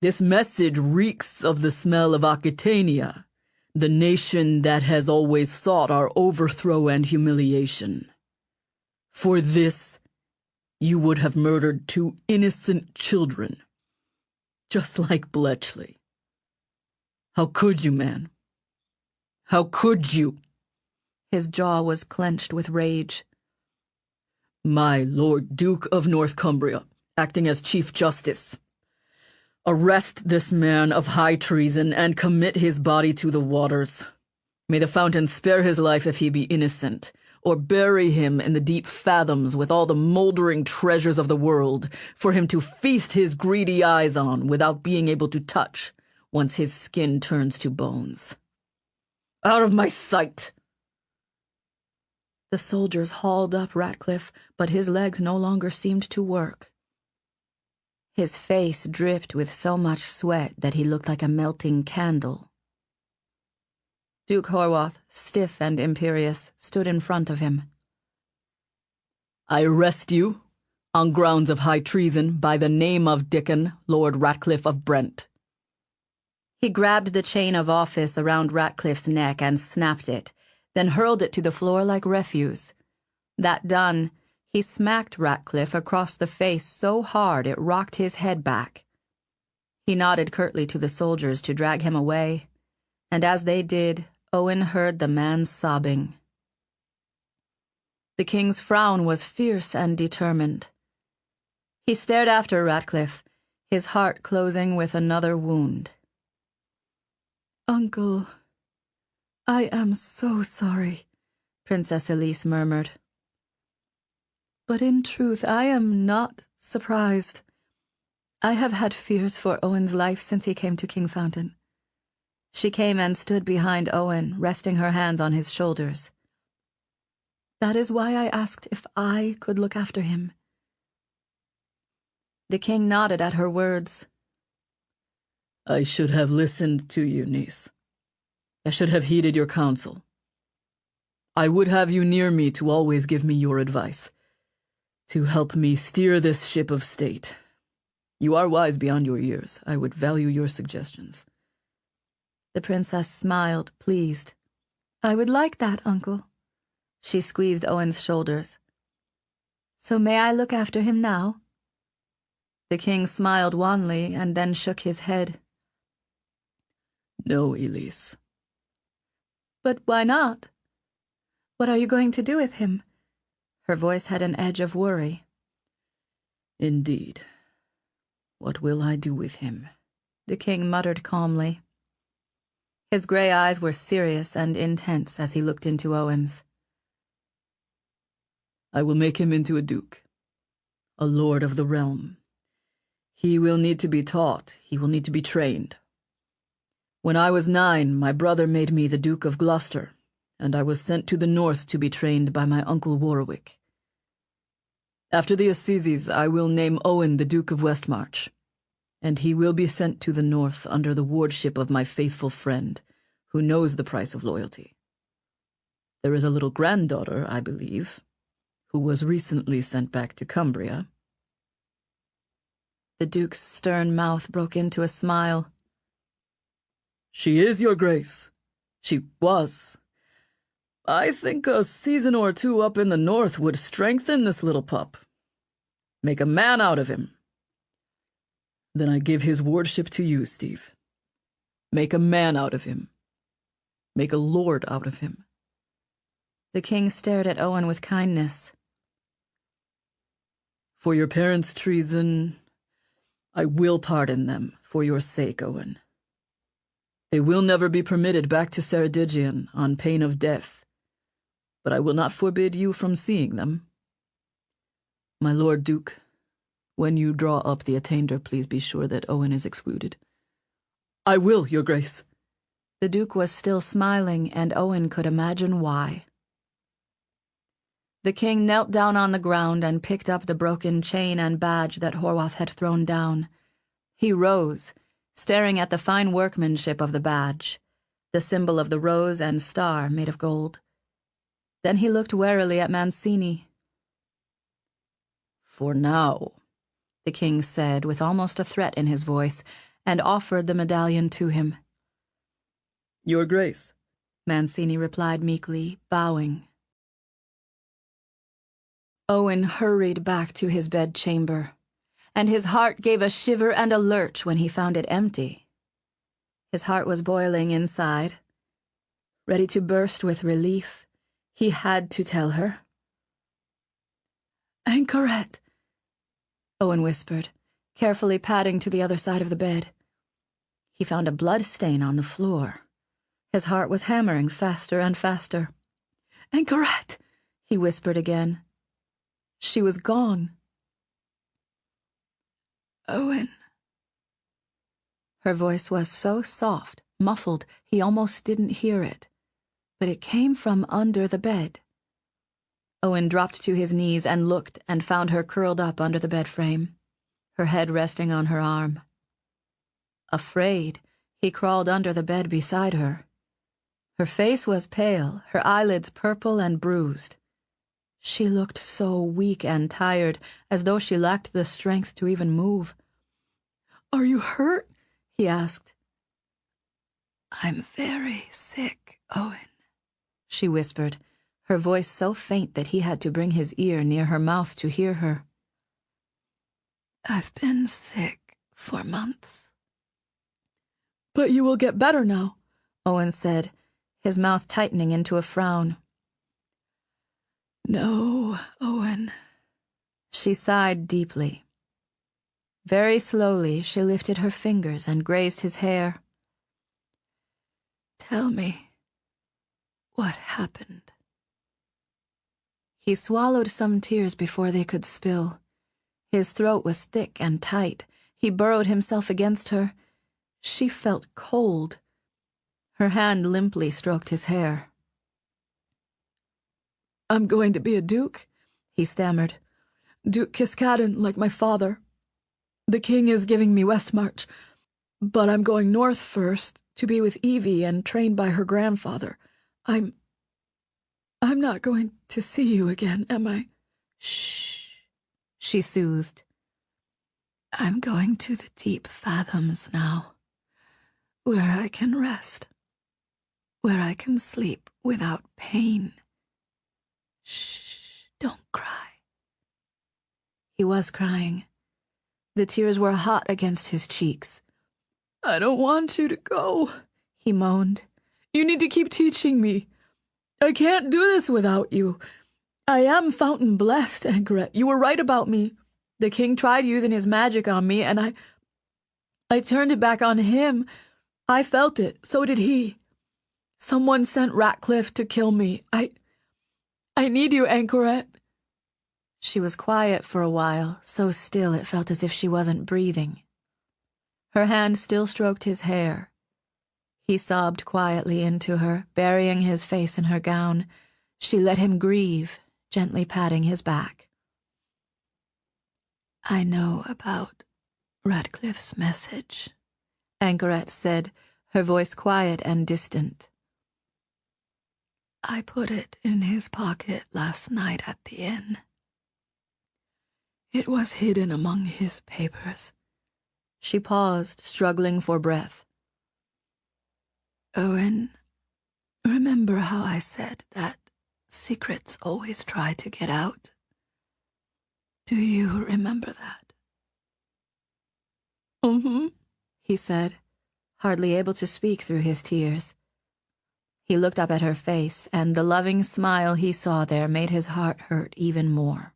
This message reeks of the smell of Aquitania, the nation that has always sought our overthrow and humiliation. For this, you would have murdered 2 innocent children, just like Bletchley. How could you, man? How could you?" His jaw was clenched with rage. "My Lord Duke of North Cumbria, acting as Chief Justice, arrest this man of high treason and commit his body to the waters. May the fountain spare his life if he be innocent, or bury him in the deep fathoms with all the moldering treasures of the world for him to feast his greedy eyes on without being able to touch once his skin turns to bones. Out of my sight!" The soldiers hauled up Ratcliffe, but his legs no longer seemed to work. His face dripped with so much sweat that he looked like a melting candle. Duke Horwath, stiff and imperious, stood in front of him. "I arrest you, on grounds of high treason, by the name of Dickon, Lord Ratcliffe of Brent." He grabbed the chain of office around Ratcliffe's neck and snapped it, then hurled it to the floor like refuse. That done, he smacked Ratcliffe across the face so hard it rocked his head back. He nodded curtly to the soldiers to drag him away, and as they did, Owen heard the man sobbing. The king's frown was fierce and determined. He stared after Ratcliffe, his heart closing with another wound. "Uncle, I am so sorry," Princess Elise murmured. "But in truth, I am not surprised. I have had fears for Owen's life since he came to Kingfountain." She came and stood behind Owen, resting her hands on his shoulders. "That is why I asked if I could look after him." The king nodded at her words. "I should have listened to you, niece. I should have heeded your counsel. I would have you near me to always give me your advice, to help me steer this ship of state. You are wise beyond your years. I would value your suggestions." The princess smiled, pleased. "I would like that, Uncle." She squeezed Owen's shoulders. "So may I look after him now?" The king smiled wanly and then shook his head. "No, Elise." "But why not? What are you going to do with him?" Her voice had an edge of worry. "Indeed. What will I do with him?" The king muttered calmly. His gray eyes were serious and intense as he looked into Owen's. "I will make him into a duke, a lord of the realm. He will need to be taught, he will need to be trained. When I was 9, my brother made me the Duke of Gloucester, and I was sent to the north to be trained by my uncle Warwick. After the Assizes, I will name Owen the Duke of Westmarch, and he will be sent to the north under the wardship of my faithful friend, who knows the price of loyalty. There is a little granddaughter, I believe, who was recently sent back to Cumbria." The duke's stern mouth broke into a smile. "She is, your grace. She was. I think a season or 2 up in the north would strengthen this little pup. Make a man out of him. Then I give his wardship to you, Steve. Make a man out of him. Make a lord out of him." The king stared at Owen with kindness. "For your parents' treason, I will pardon them for your sake, Owen. They will never be permitted back to Ceredigion on pain of death, but I will not forbid you from seeing them. My Lord Duke, when you draw up the attainder, please be sure that Owen is excluded. I will, Your Grace. The Duke was still smiling, and Owen could imagine why. The king knelt down on the ground and picked up the broken chain and badge that Horwath had thrown down. He rose, staring at the fine workmanship of the badge, the symbol of the rose and star made of gold. Then he looked warily at Mancini. For now, the king said with almost a threat in his voice, and offered the medallion to him. Your Grace, Mancini replied meekly, bowing. Owen hurried back to his bedchamber, and his heart gave a shiver and a lurch when he found it empty. His heart was boiling inside. Ready to burst with relief, he had to tell her. "Anchoret," Owen whispered, carefully padding to the other side of the bed. He found a blood stain on the floor. His heart was hammering faster and faster. "Anchoret," he whispered again. She was gone. "Owen." Her voice was so soft, muffled, he almost didn't hear it, but it came from under the bed. Owen dropped to his knees and looked and found her curled up under the bed frame, her head resting on her arm. Afraid, he crawled under the bed beside her. Her face was pale, her eyelids purple and bruised. She looked so weak and tired, as though she lacked the strength to even move. "Are you hurt?" he asked. "I'm very sick, Owen," she whispered, her voice so faint that he had to bring his ear near her mouth to hear her. "I've been sick for months." "But you will get better now," Owen said, his mouth tightening into a frown. "No, Owen." She sighed deeply. Very slowly, she lifted her fingers and grazed his hair. "Tell me, what happened?" He swallowed some tears before they could spill. His throat was thick and tight. He burrowed himself against her. She felt cold. Her hand limply stroked his hair. "I'm going to be a duke," he stammered. "Duke Kiskaddon, like my father. The king is giving me Westmarch, but I'm going north first to be with Evie and trained by her grandfather. I'm not going to see you again, am I?" "Shh," she soothed. "I'm going to the deep fathoms now, where I can rest, where I can sleep without pain. Shh, don't cry." He was crying. The tears were hot against his cheeks. "I don't want you to go," he moaned. "You need to keep teaching me. I can't do this without you. I am fountain blessed, Anchoret. You were right about me. The king tried using his magic on me, and I turned it back on him. I felt it, so did he. Someone sent Ratcliffe to kill me. I need you, Anchoret." She was quiet for a while, so still it felt as if she wasn't breathing. Her hand still stroked his hair. He sobbed quietly into her, burying his face in her gown. She let him grieve, gently patting his back. "I know about Ratcliffe's message," Anchoret said, her voice quiet and distant. "I put it in his pocket last night at the inn. It was hidden among his papers." She paused, struggling for breath. "Owen, remember how I said that secrets always try to get out? Do you remember that?" "Mm-hmm," he said, hardly able to speak through his tears. He looked up at her face, and the loving smile he saw there made his heart hurt even more.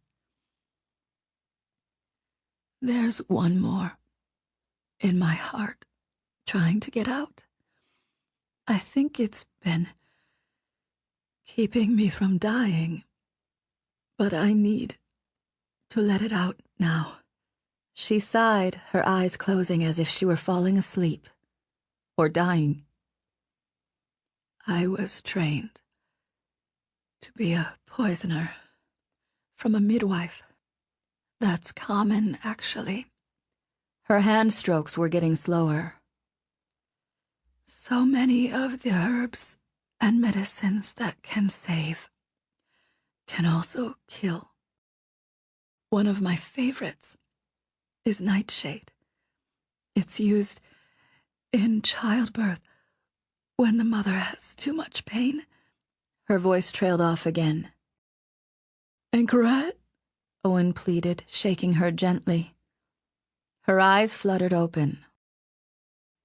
"There's one more in my heart, trying to get out. I think it's been keeping me from dying, but I need to let it out now. She sighed, her eyes closing as if she were falling asleep. Or dying. I was trained to be a poisoner from a midwife. That's common, actually. Her hand strokes were getting slower. So many of the herbs and medicines that can save can also kill. One of my favorites is nightshade. It's used in childbirth when the mother has too much pain. Her voice trailed off again. Anchoret? Owen pleaded, shaking her gently. Her eyes fluttered open.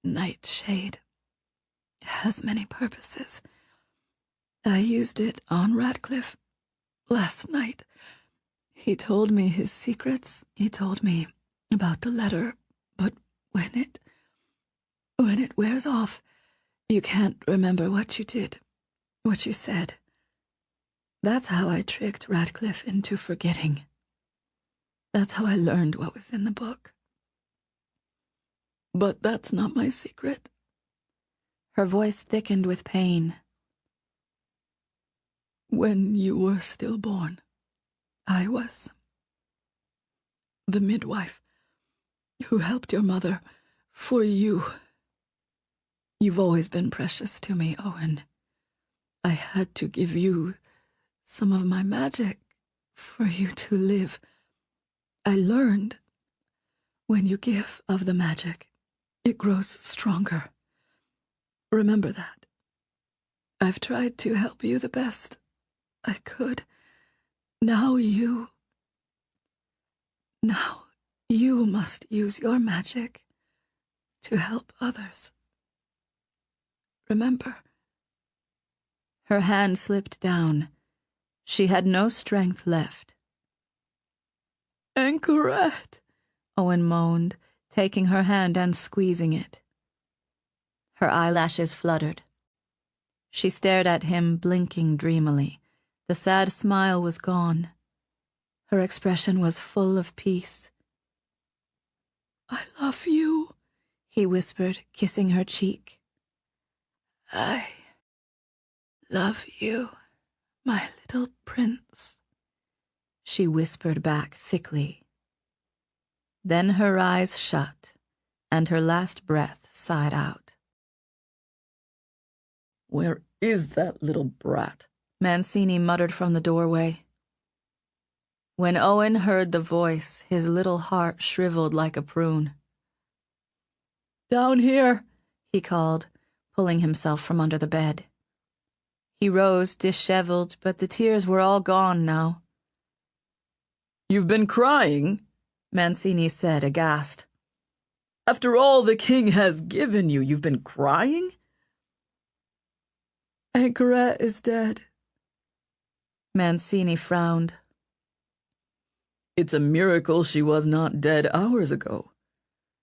Nightshade has many purposes. I used it on Radcliffe last night. He told me his secrets. He told me about the letter, but when it wears off, you can't remember what you did, what you said. That's how I tricked Radcliffe into forgetting. That's how I learned what was in the book. But that's not my secret. Her voice thickened with pain. When you were stillborn, I was the midwife who helped your mother for you. You've always been precious to me, Owen. I had to give you some of my magic for you to live. I learned when you give of the magic, it grows stronger. Remember that. I've tried to help you the best I could. Now you must use your magic to help others. Remember. Her hand slipped down. She had no strength left. Anchoret, Owen moaned, taking her hand and squeezing it. Her eyelashes fluttered. She stared at him, blinking dreamily. The sad smile was gone. Her expression was full of peace. I love you, he whispered, kissing her cheek. I love you, my little prince, she whispered back thickly. Then her eyes shut, and her last breath sighed out. Where is that little brat? Mancini muttered from the doorway. When Owen heard the voice, his little heart shriveled like a prune. Down here, he called, pulling himself from under the bed. He rose, disheveled, but the tears were all gone now. You've been crying, Mancini said, aghast. After all the king has given you, you've been crying? Anchoret is dead. Mancini frowned. It's a miracle she was not dead hours ago.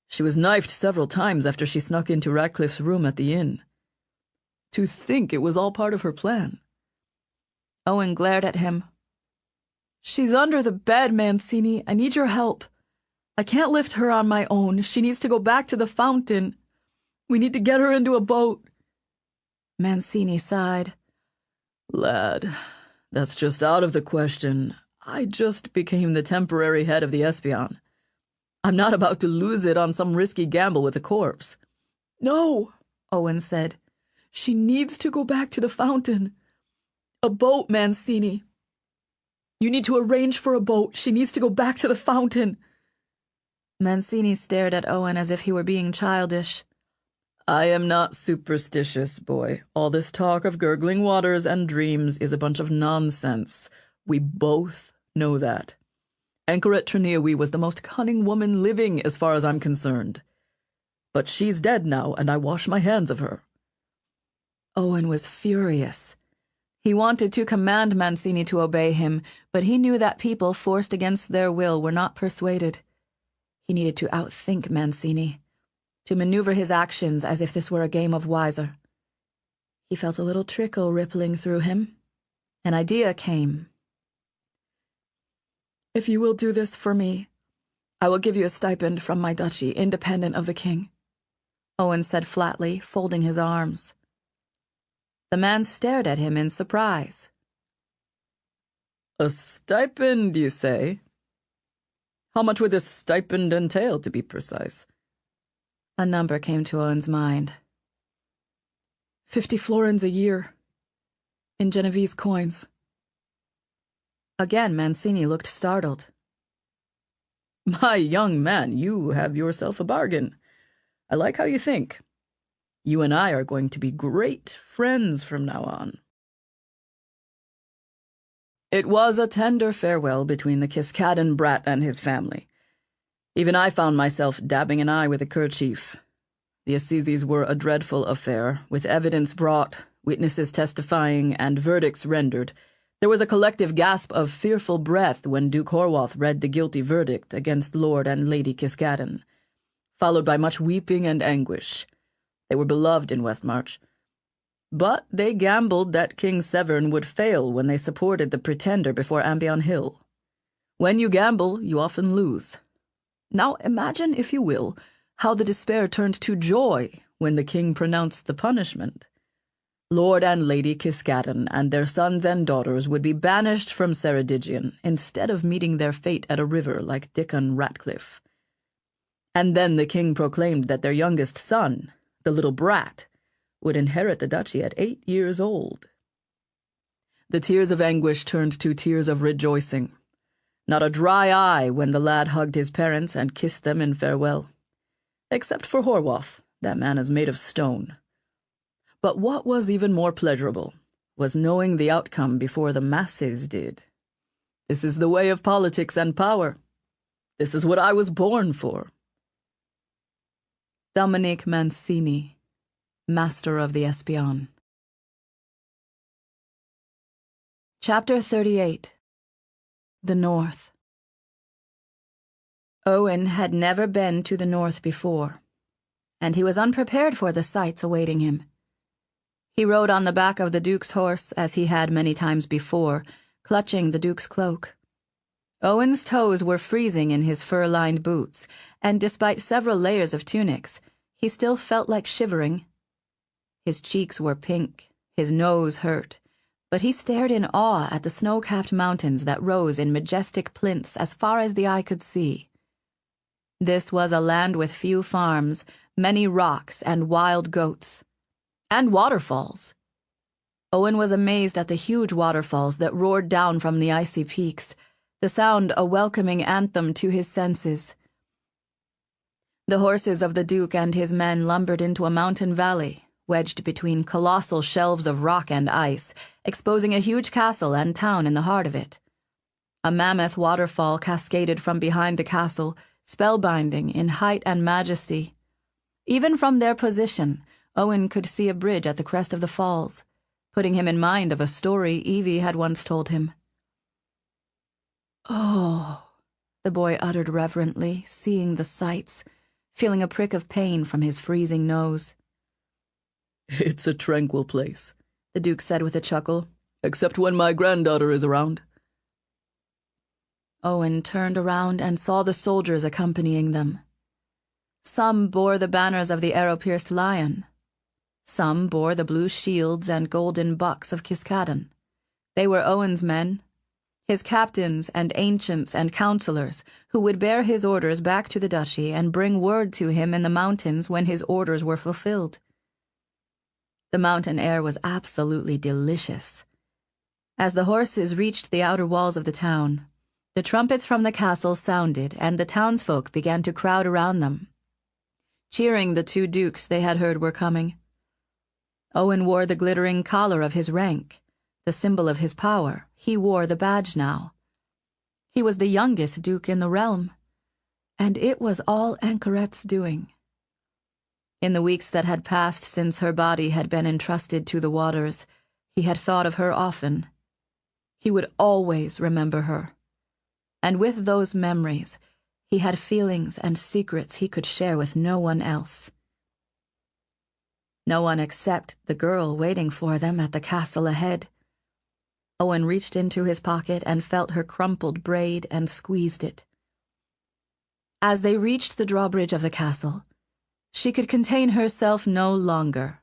She was knifed several times after she snuck into Radcliffe's room at the inn. To think it was all part of her plan. Owen glared at him. She's under the bed, Mancini. I need your help. I can't lift her on my own. She needs to go back to the fountain. We need to get her into a boat. Mancini sighed. Lad, that's just out of the question. I just became the temporary head of the Espion. I'm not about to lose it on some risky gamble with a corpse. No, Owen said. She needs to go back to the fountain. A boat, Mancini. You need to arrange for a boat. She needs to go back to the fountain. Mancini stared at Owen as if he were being childish. I am not superstitious, boy. All this talk of gurgling waters and dreams is a bunch of nonsense. We both know that. Anchoret Treneawy was the most cunning woman living as far as I'm concerned. But she's dead now, and I wash my hands of her. Owen was furious. He wanted to command Mancini to obey him, but he knew that people forced against their will were not persuaded. He needed to outthink Mancini, to maneuver his actions as if this were a game of Wiser. He felt a little trickle rippling through him. An idea came. If you will do this for me, I will give you a stipend from my duchy, independent of the king," Owen said flatly, folding his arms. The man stared at him in surprise. "A stipend, you say? How much would this stipend entail, to be precise?" A number came to Owen's mind. 50 florins a year, in Genovese coins. Again, Mancini looked startled. "My young man, you have yourself a bargain. I like how you think. You and I are going to be great friends from now on." It was a tender farewell between the Kiskaddon brat and his family. Even I found myself dabbing an eye with a kerchief. The assizes were a dreadful affair, with evidence brought, witnesses testifying, and verdicts rendered. There was a collective gasp of fearful breath when Duke Horwath read the guilty verdict against Lord and Lady Kiskaddon, followed by much weeping and anguish. They were beloved in Westmarch. But they gambled that King Severn would fail when they supported the pretender before Ambion Hill. When you gamble, you often lose. Now imagine, if you will, how the despair turned to joy when the king pronounced the punishment. Lord and Lady Kiskaddon and their sons and daughters would be banished from Ceredigion instead of meeting their fate at a river like Dickon Ratcliffe. And then the king proclaimed that their youngest son, the little brat, would inherit the duchy at 8 years old. The tears of anguish turned to tears of rejoicing. Not a dry eye when the lad hugged his parents and kissed them in farewell. Except for Horwath, that man is made of stone. But what was even more pleasurable was knowing the outcome before the masses did. This is the way of politics and power. This is what I was born for. Dominique Mancini, Master of the Espion. Chapter 38. The North. Owen had never been to the North before, and he was unprepared for the sights awaiting him. He rode on the back of the Duke's horse, as he had many times before, clutching the Duke's cloak. Owen's toes were freezing in his fur-lined boots, and despite several layers of tunics, he still felt like shivering. His cheeks were pink, his nose hurt, but he stared in awe at the snow-capped mountains that rose in majestic plinths as far as the eye could see. This was a land with few farms, many rocks and wild goats. And waterfalls. Owen was amazed at the huge waterfalls that roared down from the icy peaks, the sound a welcoming anthem to his senses. The horses of the Duke and his men lumbered into a mountain valley, wedged between colossal shelves of rock and ice, exposing a huge castle and town in the heart of it. A mammoth waterfall cascaded from behind the castle, spellbinding in height and majesty. Even from their position, Owen could see a bridge at the crest of the falls, putting him in mind of a story Evie had once told him. "Oh," the boy uttered reverently, seeing the sights, feeling a prick of pain from his freezing nose. "It's a tranquil place," the Duke said with a chuckle, "except when my granddaughter is around." Owen turned around and saw the soldiers accompanying them. Some bore the banners of the arrow-pierced lion. Some bore the blue shields and golden bucks of Kiskaddon. They were Owen's men, his captains and ancients and counselors, who would bear his orders back to the duchy and bring word to him in the mountains when his orders were fulfilled. The mountain air was absolutely delicious. As the horses reached the outer walls of the town, the trumpets from the castle sounded, and the townsfolk began to crowd around them, cheering the 2 dukes they had heard were coming. Owen wore the glittering collar of his rank, the symbol of his power. He wore the badge now. He was the youngest duke in the realm, and it was all Anchorette's doing. In the weeks that had passed since her body had been entrusted to the waters, he had thought of her often. He would always remember her. And with those memories, he had feelings and secrets he could share with no one else. No one except the girl waiting for them at the castle ahead. Owen reached into his pocket and felt her crumpled braid and squeezed it. As they reached the drawbridge of the castle, she could contain herself no longer.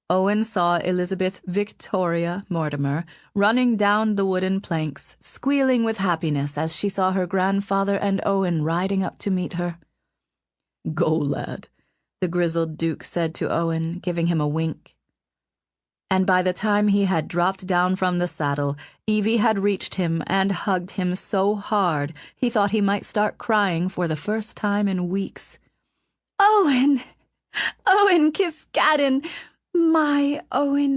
Owen saw Elizabeth Victoria Mortimer running down the wooden planks, squealing with happiness as she saw her grandfather and Owen riding up to meet her. "Go, lad," the grizzled Duke said to Owen, giving him a wink. And by the time he had dropped down from the saddle, Evie had reached him and hugged him so hard he thought he might start crying for the first time in weeks. Owen! Owen Kiskaddon! My Owen!